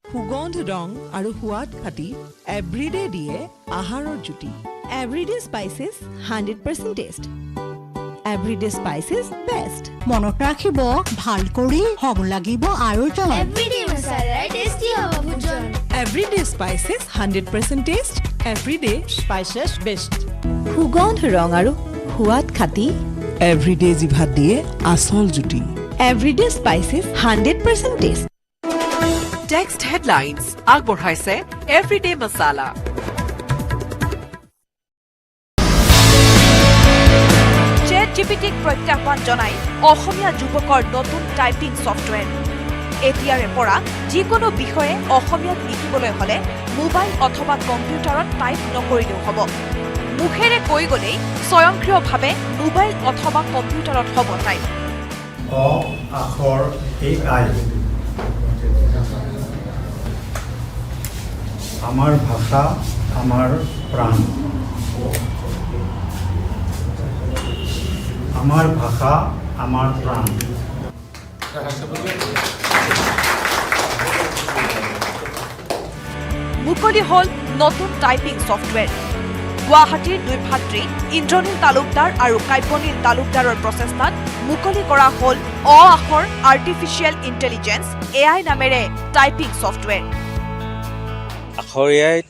সুগন্ধ ৰং আৰু সোৱাদ খাটি এভৰিডে দিয়ে আহাৰৰ জুতি। Everyday spices 100% test. Everyday spices best. মনত ৰাখিব ভাল কৰি হব লাগিব আৰু জন। এভৰিডে মছালা টেষ্টি হ'ব ভোজন। Everyday spices 100% test. Everyday spices best. সুগন্ধ ৰং আৰু সোৱাদ খাটি এভৰিডে জিভাত দিয়ে আচল জুতি। Everyday spices 100% test. Text headlines আগবঢ়াইছে এভৰিডে মছালা। জিপিটিক প্ৰত্যাহ্বান জনাই অসমীয়া যুৱকৰ নতুন টাইপিং ছফ্টৱেৰ। এতিয়াৰে পৰা যিকোনো বিষয়ে অসমীয়াত লিখিবলৈ হ'লে মোবাইল অথবা কম্পিউটাৰত টাইপ নকৰিলেও হ'ব। মুখেৰে কৈ গ'লেই স্বয়ংক্ৰিয়ভাৱে মোবাইল অথবা কম্পিউটাৰত হ'ব টাইপ। অ আখৰ AI আমাৰ ভাষা আমাৰ প্ৰাণ। আমাৰ ভাষা আমাৰ প্ৰাণ। মুকলি হ'ল নতুন টাইপিং ছফ্টৱেৰ। গুৱাহাটীৰ দুই ভাতৃ ইন্দ্ৰনীল তালুকদাৰ আৰু কাব্যনীল তালুকদাৰৰ প্ৰচেষ্টাত মুকলি কৰা হ'ল অ আখৰ আৰ্টিফিচিয়েল ইণ্টেলিজেন্স AI নামেৰে টাইপিং ছফ্টৱেৰ। আখৰ AIত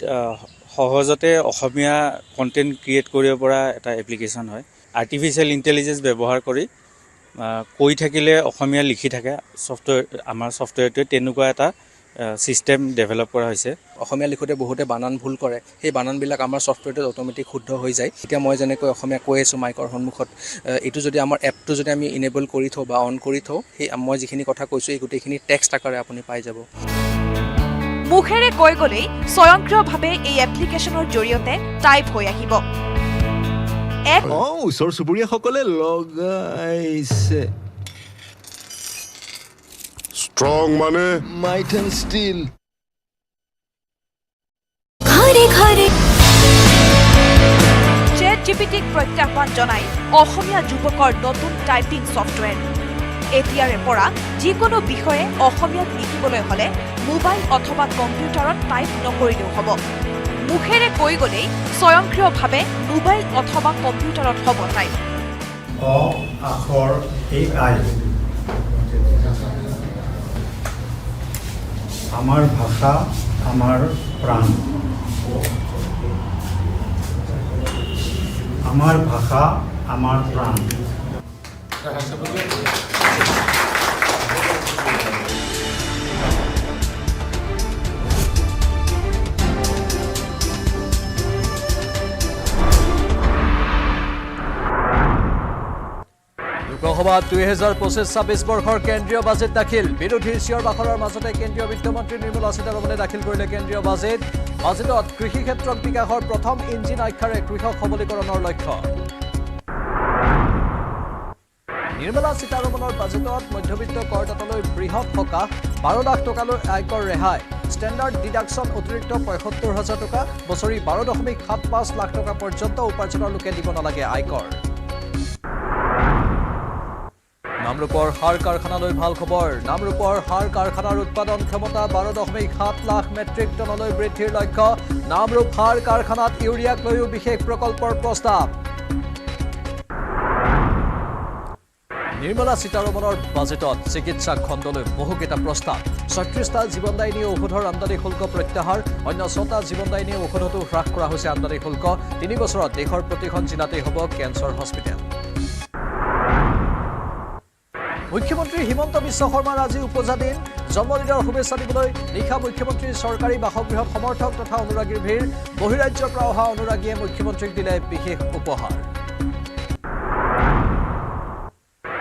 সহজতে অসমীয়া কণ্টেণ্ট ক্ৰিয়েট কৰিব পৰা এটা এপ্লিকেশ্যন হয়। আৰ্টিফিচিয়েল ইণ্টেলিজেন্স ব্যৱহাৰ কৰি কৈ থাকিলে অসমীয়া লিখি থাকে আমাৰ ছফ্টৱেৰটোৱে তেনেকুৱা এটা ছিষ্টেম ডেভেলপ কৰা হৈছে। অসমীয়া লিখোঁতে বহুতে বানান ভুল কৰে, সেই বানানবিলাক আমাৰ ছফ্টৱেৰটোত অট'মেটিক শুদ্ধ হৈ যায়। এতিয়া মই যেনেকৈ অসমীয়া কৈ আছোঁ মাইকৰ সন্মুখত, এইটো যদি আমাৰ এপটো যদি আমি ইনেবল কৰি থওঁ বা অন কৰি থওঁ, সেই মই যিখিনি কথা কৈছোঁ এই গোটেইখিনি টেক্সট আকাৰে আপুনি পাই যাব। মুখেৰে কৈ গ'লেই স্বয়ংক্ৰিয়ভাৱে এই এপ্লিকেশ্যনৰ জৰিয়তে টাইপ হৈ আহিব। ওচৰ চুবুৰীয়াসকলে লগাইছে। ষ্ট্ৰং মানে মাইথান ষ্টিল। চেট জিপিটিক প্ৰত্যাহ্বান জনাই অসমীয়া যুৱকৰ নতুন টাইপিং ছফ্টৱেৰ। এতিয়াৰে পৰা যিকোনো বিষয়ে অসমীয়াত লিখিবলৈ হ'লে মোবাইল অথবা কম্পিউটাৰত টাইপ নকৰিলেও হ'ব। মুখেৰে কৈ গ'লেই স্বয়ংক্ৰিয়ভাৱে মোবাইল অথবা কম্পিউটাৰত হ'ব টাইপ। অ আখৰ AI আমাৰ ভাষা আমাৰ প্ৰাণ। আমাৰ ভাষা আমাৰ প্ৰাণ। লোকসভাত 2025-26 বৰ্ষৰ কেন্দ্ৰীয় বাজেট দাখিল। বিৰোধীৰ চিঞৰ বাখৰৰ মাজতে কেন্দ্ৰীয় বিত্তমন্ত্ৰী নিৰ্মলা সীতাৰমণে দাখিল কৰিলে কেন্দ্ৰীয় বাজেট। বাজেটত কৃষি ক্ষেত্ৰত বিকাশৰ প্ৰথম ইঞ্জিন আখ্যাৰে কৃষক সবলীকৰণৰ লক্ষ্য। নিৰ্মলা সীতাৰমণৰ বাজেটত মধ্যবিত্ত কৰদাতালৈ বৃহৎ সকাহ, 12 লাখ টকালৈ আয়কৰ ৰেহাই। ষ্টেণ্ডাৰ্ড ডিডাকশ্যন অতিৰিক্ত 75,000 টকা, বছৰি 12.75 লাখ টকা পৰ্যন্ত উপাৰ্জনৰ লোকে দিব নালাগে আয়কৰ। নামৰূপৰ সাৰ কাৰখানালৈ ভাল খবৰ। নামৰূপৰ সাৰ কাৰখানাৰ উৎপাদন ক্ষমতা 12.7 লাখ মেট্ৰিক টনলৈ বৃদ্ধিৰ লক্ষ্য। নামৰূপ সাৰ কাৰখানাত ইউৰিয়াক লৈও বিশেষ প্ৰকল্পৰ প্ৰস্তাৱ। নিৰ্মলা সীতাৰমণৰ বাজেটত চিকিৎসা খণ্ডলৈ বহুকেইটা প্ৰস্তাৱ। 36টা জীৱনদায়িনী ঔষধৰ আমদানি শুল্ক প্ৰত্যাহাৰ, অন্য 6টা জীৱনদায়িনী ঔষধতো হ্ৰাস কৰা হৈছে আমদানি শুল্ক। 3 বছৰত দেশৰ প্ৰতিখন জিলাতেই হ'ব কেঞ্চাৰ হস্পিটেল। মুখ্যমন্ত্ৰী হিমন্ত বিশ্ব শৰ্মাৰ আজি উপজা দিন। জন্মদিনৰ শুভেচ্ছা দিবলৈ নিশা মুখ্যমন্ত্ৰীৰ চৰকাৰী বাসগৃহত সমৰ্থক তথা অনুৰাগীৰ ভিৰ। বহিৰাজ্যৰ পৰা অহা অনুৰাগীয়ে মুখ্যমন্ত্ৰীক দিলে বিশেষ উপহাৰ।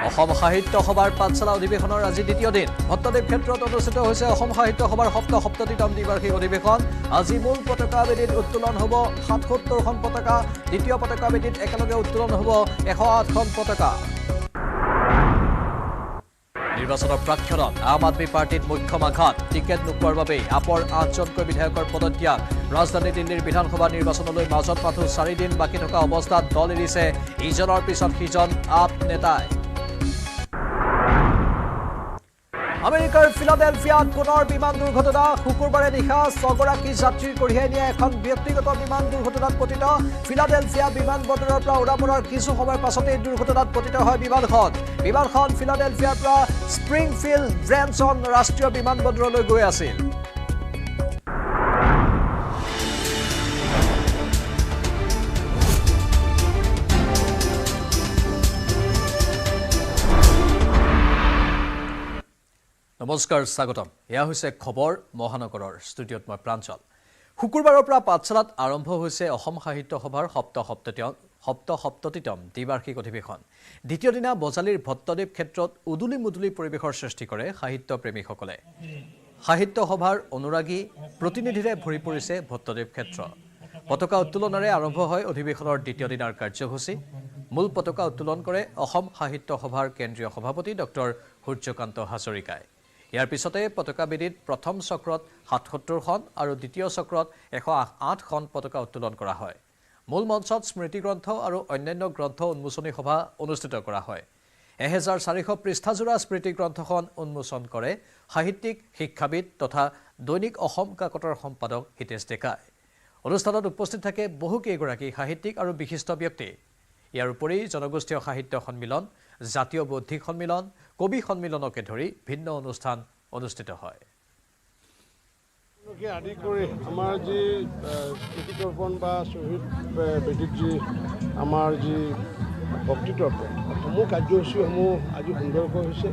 অসম সাহিত্য সভাৰ পাঠশালা অধিৱেশনৰ আজি দ্বিতীয় দিন। ভট্টদেৱ ক্ষেত্ৰত অনুষ্ঠিত হৈছে অসম সাহিত্য সভাৰ 77তম দ্বিবাৰ্ষিক অধিৱেশন। আজি মূল পতাকা বেদীত উত্তোলন হ'ব 77খন পতাকা। দ্বিতীয় পতাকা বেদীত একেলগে উত্তোলন হ'ব 108খন পতাকা। নিৰ্বাচনৰ প্ৰাক্ষণত আম আদমি পাৰ্টিত মুখ্য আঘাত টিকেট নোপোৱাৰ বাবে আপৰ 8জনকৈ বিধায়কৰ পদত্যাগ ৰাজধানী দিল্লীৰ বিধানসভা নিৰ্বাচনলৈ মাজত মাথো 4 দিন বাকী থকা অৱস্থাত দল এৰিছে ইজনৰ পিছত সিজন আপ নেতাই আমেৰিকাৰ ফিলাডেলফিয়াত পুনৰ বিমান দুৰ্ঘটনা শুকুৰবাৰে নিশা 6গৰাকী যাত্ৰীৰ কঢ়িয়াই নিয়া এখন ব্যক্তিগত বিমান দুৰ্ঘটনাত পতিত ফিলাডেলফিয়া বিমানবন্দৰৰ পৰা উৰাবৰৰ কিছু সময়ৰ পাছতে দুৰ্ঘটনাত পতিত হয় বিমানখন ফিলাডেলফিয়াৰ পৰা স্প্ৰিংফিল্ড ব্ৰেনছন ৰাষ্ট্ৰীয় বিমানবন্দৰলৈ গৈ আছিল নমস্কাৰ স্বাগতম এয়া হৈছে খবৰ মহানগৰৰ ষ্টুডিঅ'ত মই প্ৰাঞ্চল শুকুৰবাৰৰ পৰা পাঠশালাত আৰম্ভ হৈছে অসম সাহিত্য সভাৰ সপ্তমতম দ্বিবাৰ্ষিক অধিৱেশন দ্বিতীয় দিনা বজালীৰ ভট্টদেৱ ক্ষেত্ৰত উদুলি মুদুলি পৰিৱেশৰ সৃষ্টি কৰে সাহিত্য প্ৰেমীসকলে সাহিত্য সভাৰ অনুৰাগী প্ৰতিনিধিৰে ভৰি পৰিছে ভট্টদেৱ ক্ষেত্ৰ পতাকা উত্তোলনেৰে আৰম্ভ হয় অধিৱেশনৰ দ্বিতীয় দিনাৰ কাৰ্যসূচী মূল পতাকা উত্তোলন কৰে অসম সাহিত্য সভাৰ কেন্দ্ৰীয় সভাপতি ডক্টৰ সূৰ্যকান্ত হাজৰিকাই ইয়াৰ পিছতে পতাকা বেদিত প্ৰথম চক্ৰত 77খন আৰু দ্বিতীয় চক্ৰত 108খন পতাকা উত্তোলন কৰা হয় মূল মঞ্চত স্মৃতি গ্ৰন্থ আৰু অন্যান্য গ্ৰন্থ উন্মোচনী সভা অনুষ্ঠিত কৰা হয় 1400 পৃষ্ঠাজোৰা স্মৃতি গ্ৰন্থখন উন্মোচন কৰে সাহিত্যিক শিক্ষাবিদ তথা দৈনিক অসম কাকতৰ সম্পাদক হিতেশ ডেকাই অনুষ্ঠানত উপস্থিত থাকে বহুকেইগৰাকী সাহিত্যিক আৰু বিশিষ্ট ব্যক্তি ইয়াৰ উপৰি জনগোষ্ঠীয় সাহিত্য সন্মিলন জাতীয় বৌদ্ধিক সন্মিলন কবি সন্মিলনকে ধৰি ভিন্ন অনুষ্ঠান অনুষ্ঠিত হয় আদি কৰি আমাৰ যি স্মৃতিতৰ্পণ বা শ্বহীদ বেদীত যি আমাৰ যি ভক্তিতৰ্পণ সমূহ কাৰ্যসূচীসমূহ আজি সুন্দৰকৈ হৈছে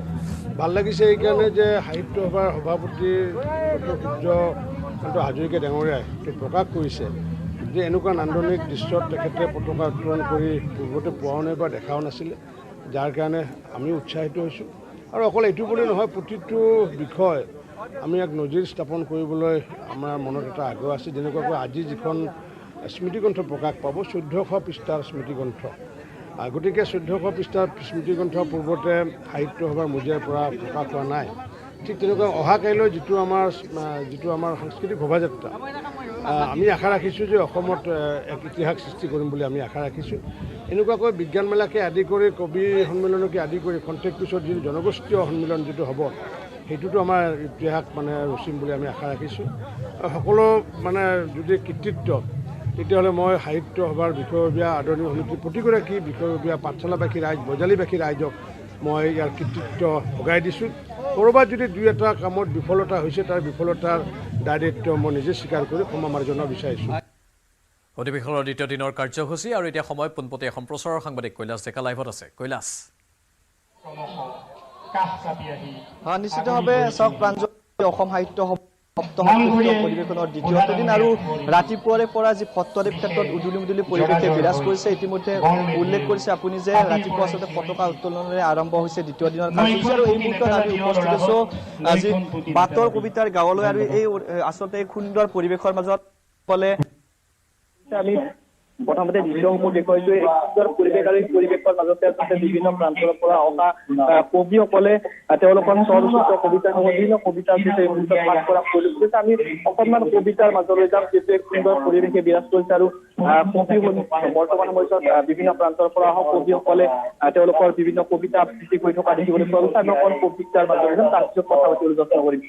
ভাল লাগিছে এইকাৰণে যে সাহিত্য সভাৰ সভাপতি সূৰ্যকান্ত হাজৰিকা ডাঙৰীয়াই প্ৰকাশ কৰিছে যে এনেকুৱা নান্দনিক দৃশ্যত তেখেতে পতাকা উত্তোলন কৰি পূৰ্বতে পোৱাও নাই বা দেখাও নাছিলে যাৰ কাৰণে আমি উৎসাহিত হৈছোঁ আৰু অকল এইটো বুলি নহয় প্ৰতিটো বিষয় আমি এক নজিৰ স্থাপন কৰিবলৈ আমাৰ মনত এটা আগ্ৰহ আছে যেনেকুৱাকৈ আজি যিখন স্মৃতিগ্ৰন্থ প্ৰকাশ পাব 1400 পৃষ্ঠাৰ স্মৃতিগ্ৰন্থ গতিকে 1400 পৃষ্ঠাৰ স্মৃতিগ্ৰন্থ পূৰ্বতে সাহিত্য সভাৰ মজিয়াৰ পৰা প্ৰকাশ হোৱা নাই ঠিক তেনেকুৱা অহা কাইলৈ যিটো আমাৰ সাংস্কৃতিক শোভাযাত্ৰা আমি আশা ৰাখিছোঁ যে অসমত এক ইতিহাস সৃষ্টি কৰিম বুলি আমি আশা ৰাখিছোঁ এনেকুৱাকৈ বিজ্ঞান মেলাকে আদি কৰি কবি সন্মিলনকে আদি কৰি খন্তেক পিছত যিটো জনগোষ্ঠীয় সন্মিলন যিটো হ'ব সেইটোতো আমাৰ ইতিহাস ৰচিম বুলি আমি আশা ৰাখিছোঁ সকলো যদি কৃতিত্ব তেতিয়াহ'লে মই সাহিত্য সভাৰ বিষয়ববীয়া আদৰণীয় সমিতিৰ প্ৰতিগৰাকী বিষয়ববীয়া পাঠশালাবাসী ৰাইজ বজালীবাসী ৰাইজক মই ইয়াৰ কৃতিত্ব ভগাই দিছোঁ ক'ৰবাত যদি দুই এটা কামত বিফলতা হৈছে তাৰ বিফলতাৰ দায়িত্ব মই নিজে স্বীকাৰ কৰি ক্ষমা মাৰ্জনা বিচাৰিছোঁ অধিৱেশনৰ দ্বিতীয় দিনৰ কাৰ্যসূচী আৰু এতিয়া সময় পোনপটীয়া সম্প্ৰচাৰৰ সাংবাদিক কৈলাশ ডেকা লাইভত আছে কৈলাশ নিশ্চিতভাৱে চাওক প্ৰাঞ্জল অসম সাহিত্য পৰিৱেশনৰ দ্বিতীয়টো দিন আৰু ৰাতিপুৱাৰে পৰা যি ভট্টদেৱ ক্ষেত্ৰত উদুলি মুদুলি পৰিৱেশে বিৰাজ কৰিছে ইতিমধ্যে উল্লেখ কৰিছে আপুনি যে ৰাতিপুৱা আচলতে পতাকা উত্তোলনেৰে আৰম্ভ হৈছে দ্বিতীয় দিনৰ কাৰ্যসূচী আৰু এই মুহূৰ্তত আমি উপস্থিত আছোঁ আজি বাটৰ কবিতাৰ গাঁৱলৈ আৰু এই আচলতে এই সুন্দৰ পৰিৱেশৰ মাজত ক'লে আমি প্ৰথমতে দৃশ্যসমূহ দেখুৱাইছোঁ এই সুন্দৰ পৰিৱেশ আৰু এই পৰিৱেশৰ মাজতে আচলতে বিভিন্ন প্ৰান্তৰ পৰা অহা কবিসকলে তেওঁলোকৰ স্বৰচিত কবিতাসমূহ বিভিন্ন কবিতাৰ বিষয়ে এই মুহূৰ্তত পাঠ কৰা পৰিলক্ষিত আমি অকণমান কবিতাৰ মাজলৈ যাম যিটো এক সুন্দৰ পৰিৱেশে বিৰাজ কৰিছে আৰু কবি বৰ্তমান সময়ত বিভিন্ন প্ৰান্তৰ পৰা অহা কবিসকলে তেওঁলোকৰ বিভিন্ন কবিতা আবৃত্তি কৰি থকা দেখিবলৈ পোৱা গৈছে আমি অকণ কবিতাৰ মাজলৈ যাম তাৰ পিছত কথা পাতিবলৈ যত্ন কৰিম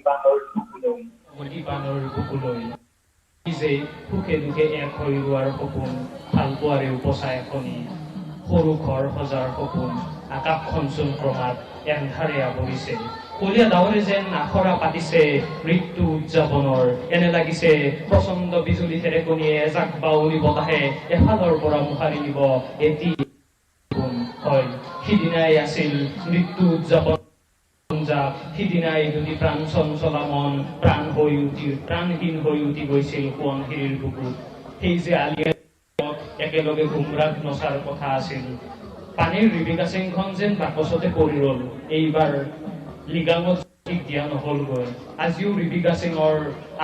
যে সুখে দুখে এক হৈ ৰোৱাৰ সপোন ভাল পোৱাৰে উপচা এখনি সৰু ঘৰ সজাৰ সপোন আকাশখন চোন ক্ৰমাৎ এন্ধাৰে আৱৰিছে কলীয়া ডাৱৰে যেন আখৰা পাতিছে মৃত্যু উদযাপনৰ এনে লাগিছে প্ৰচণ্ড বিজুলী ঢেৰেকণিয়ে এজাক বাউলী বতাহে এফালৰ পৰা মুখাৰি নিব এটি হয় সিদিনাই আছিল মৃত্যু উদযাপন সিদিনাই যদি প্ৰাণ চঞ্চলা মন প্ৰাণহীন হৈ উঠি গৈছিল সোৱণশিৰিৰ বুকুত সেই যে আলিয়া একেলগে ঘুমৰাত নচাৰ কথা আছিল পানীৰ ৰিবিকা সিংখন যেন বাকচতে পৰি ৰল এইবাৰ লিগাঙত দিয়া নহলগৈ আজিও ৰিবিকা সিঙৰ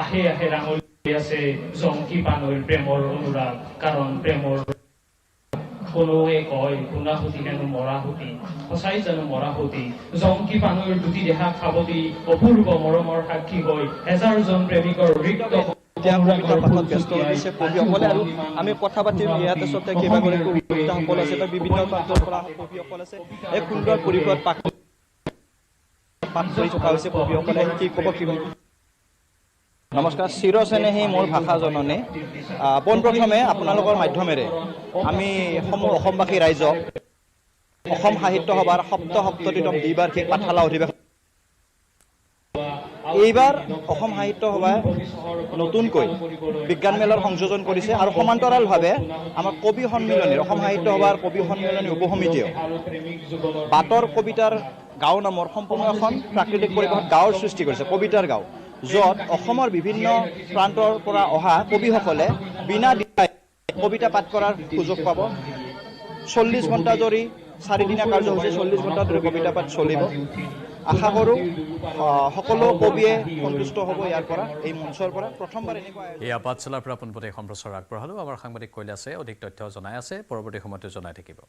আহে আহে ৰাঙলী আছে জংকী পানৈৰ প্ৰেমৰ অনুৰাগ কাৰণ প্ৰেমৰ কোনোৱে কয় খুনাসুতি হেনো মৰাহুতি সঁচাই জানো মৰাহুতি জংকী পানৈৰ দুটি দেহা খাবতি অপূৰ্ব মৰমৰ সাক্ষী হৈ হেজাৰজন প্ৰেমিকৰ ৰিক্ত এতিয়া কবিতা পাঠত ব্যস্ত হৈ গৈছে কবিসকলে আৰু আমি কথা পাতিম ইয়াত আচলতে কেইবাগৰাকী কবিতাসকল আছে বা বিভিন্ন প্ৰান্তৰ পৰা কবিসকল আছে এই সুন্দৰ পৰিৱেশত পাঠ কৰি থকা হৈছে কবিসকলে কি ক'ব কি নমস্কাৰ চিৰচেনেহী মোৰ ভাষা জননী পোনপ্ৰথমে আপোনালোকৰ মাধ্যমেৰে আমি অসমবাসী ৰাইজক অসম সাহিত্য সভাৰ ৭৭তম দ্বিবাৰ্ষিক পাঠশালা অধিৱেশন এইবাৰ অসম সাহিত্য সভাই নতুনকৈ বিজ্ঞান মেলৰ সংযোজন কৰিছে আৰু সমান্তৰালভাৱে আমাৰ কবি সন্মিলনীৰ অসম সাহিত্য সভাৰ কবি সন্মিলনী উপসমিতিয়েও বাটৰ কবিতাৰ গাঁও নামৰ সম্পূৰ্ণ এখন প্ৰাকৃতিক পৰিৱেশত গাঁৱৰ সৃষ্টি কৰিছে কবিতাৰ গাঁও য'ত অসমৰ বিভিন্ন প্ৰান্তৰ পৰা অহা কবিসকলে বিনা দ্বিধাই কবিতা পাঠ কৰাৰ সুযোগ পাব ৪০ ঘণ্টা ধৰি ৪ দিনীয়া কাৰ্যসূচী ৪০ ঘণ্টা ধৰি কবিতা পাঠ চলিব আশা কৰোঁ সকলো কবিয়ে সন্তুষ্ট হ'ব ইয়াৰ পৰা এই মঞ্চৰ পৰা প্ৰথমবাৰ এনেকুৱা এয়া পাঠশালাৰ পৰা পোনপটীয়া সম্প্ৰচাৰ আগবঢ়ালোঁ আমাৰ সাংবাদিক কৈলাসে অধিক তথ্য জনাই আছে পৰৱৰ্তী সময়তো জনাই থাকিব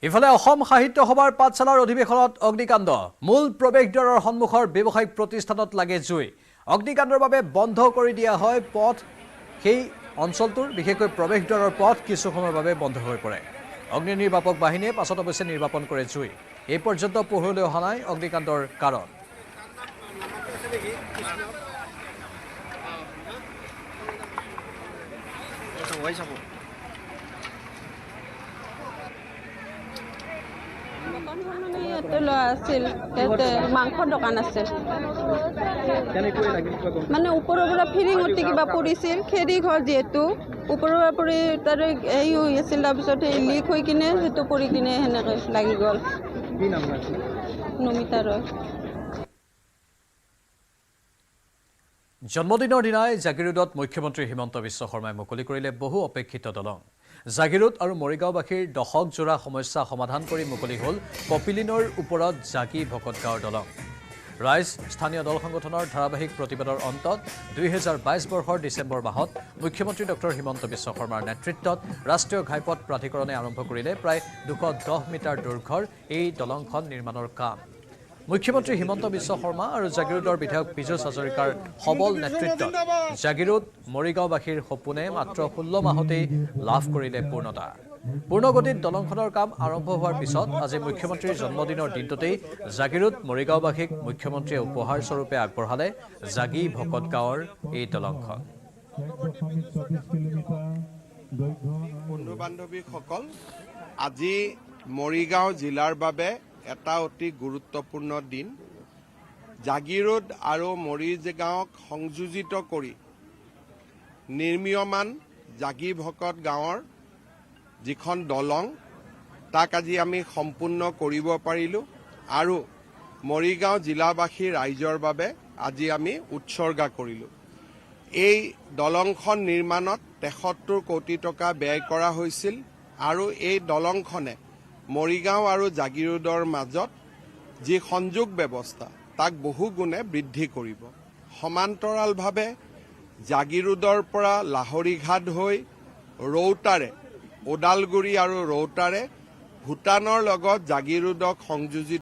ইফালে অসম সাহিত্য সভাৰ পাঠশালাৰ অধিৱেশনত অগ্নিকাণ্ড মূল প্ৰৱেশদ্বাৰৰ সন্মুখৰ ব্যৱসায়িক প্ৰতিষ্ঠানত লাগে জুই অগ্নিকাণ্ডৰ বাবে বন্ধ কৰি দিয়া হয় পথ সেই অঞ্চলটোৰ বিশেষকৈ প্ৰৱেশদ্বাৰৰ পথ কিছু সময়ৰ বাবে বন্ধ হৈ পৰে অগ্নি নিৰ্বাপক বাহিনীয়ে পাছত অৱশ্যে নিৰ্বাপন কৰে জুই এই পৰ্যন্ত পোহৰলৈ অহা নাই অগ্নিকাণ্ডৰ কাৰণ আছিল মাংসৰ দোকান আছিল মানে ওপৰৰ পৰা ফিৰিং উঠি কিবা পৰিছিল খেৰি ঘৰ যিহেতু ওপৰৰ পৰা পৰি তাৰে এই হৈ আছিল তাৰপিছত এই লিক হৈ কিনে সেইটো পৰি কিনে সেনেকৈ লাগি গ'ল নমিতা ৰয় জন্মদিনৰ দিনাই জাগিৰোডত মুখ্যমন্ত্ৰী হিমন্ত বিশ্ব শৰ্মাই মুকলি কৰিলে বহু অপেক্ষিত দলং জাগিৰোড আৰু মৰিগাঁওবাসীৰ দশক জোৰা সমস্যা সমাধান কৰি মুকলি হ'ল কপিলিনৰ ওপৰত জাগি ভকত গাঁৱৰ দলং ৰাইজ স্থানীয় দল সংগঠনৰ ধাৰাবাহিক প্ৰতিবাদৰ অন্তত ২০২২ বৰ্ষৰ ডিচেম্বৰ মাহত মুখ্যমন্ত্ৰী ডক্টৰ হিমন্ত বিশ্ব শৰ্মাৰ নেতৃত্বত ৰাষ্ট্ৰীয় ঘাইপথ প্ৰাধিকৰণে আৰম্ভ কৰিলে প্ৰায় ২১০ মিটাৰ দৈৰ্ঘ্যৰ এই দলংখন নিৰ্মাণৰ কাম মুখ্যমন্ত্ৰী হিমন্ত বিশ্ব শৰ্মা আৰু জাগিৰোডৰ বিধায়ক পীযুষ হাজৰিকাৰ সবল নেতৃত্বত জাগিৰোড মৰিগাঁওবাসীৰ সপোনে মাত্ৰ ১৬ মাহতেই লাভ কৰিলে পূৰ্ণতা পূৰ্ণগতিত দলংখনৰ কাম আৰম্ভ হোৱাৰ পিছত আজি মুখ্যমন্ত্ৰীৰ জন্মদিনৰ দিনটোতেই জাগিৰোড মৰিগাঁওবাসীক মুখ্যমন্ত্ৰীয়ে উপহাৰ স্বৰূপে আগবঢ়ালে জাগি ভকত গাঁৱৰ এই দলংখন বন্ধু বান্ধৱীসকল আজি মৰিগাঁও জিলাৰ বাবে এটা অতি গুৰুত্বপূৰ্ণ দিন জাগিৰোড আৰু মৰিগাঁৱক সংযোজিত কৰি নিৰ্মীয়মান জাগি ভকত গাঁৱৰ যিখন দলং তাক আজি আমি সম্পূৰ্ণ কৰিব পাৰিলোঁ আৰু মৰিগাঁও জিলাবাসী ৰাইজৰ বাবে আজি আমি উৎসৰ্গা কৰিলোঁ এই দলংখন নিৰ্মাণত ৭৩ কোটি টকা ব্যয় কৰা হৈছিল আৰু এই দলংখনে মৰিগাঁও আৰু জাগিৰোডৰ মাজত যি সংযোগ ব্যৱস্থা তাক বহু গুণে বৃদ্ধি কৰিব সমান্তৰালভাৱে জাগিৰোডৰ পৰা লাহৰীঘাট হৈ ৰৌতাৰে ওদালগুৰি আৰু ৰৌতাৰে ভূটানৰ লগত জাগিৰোডক সংযোজিত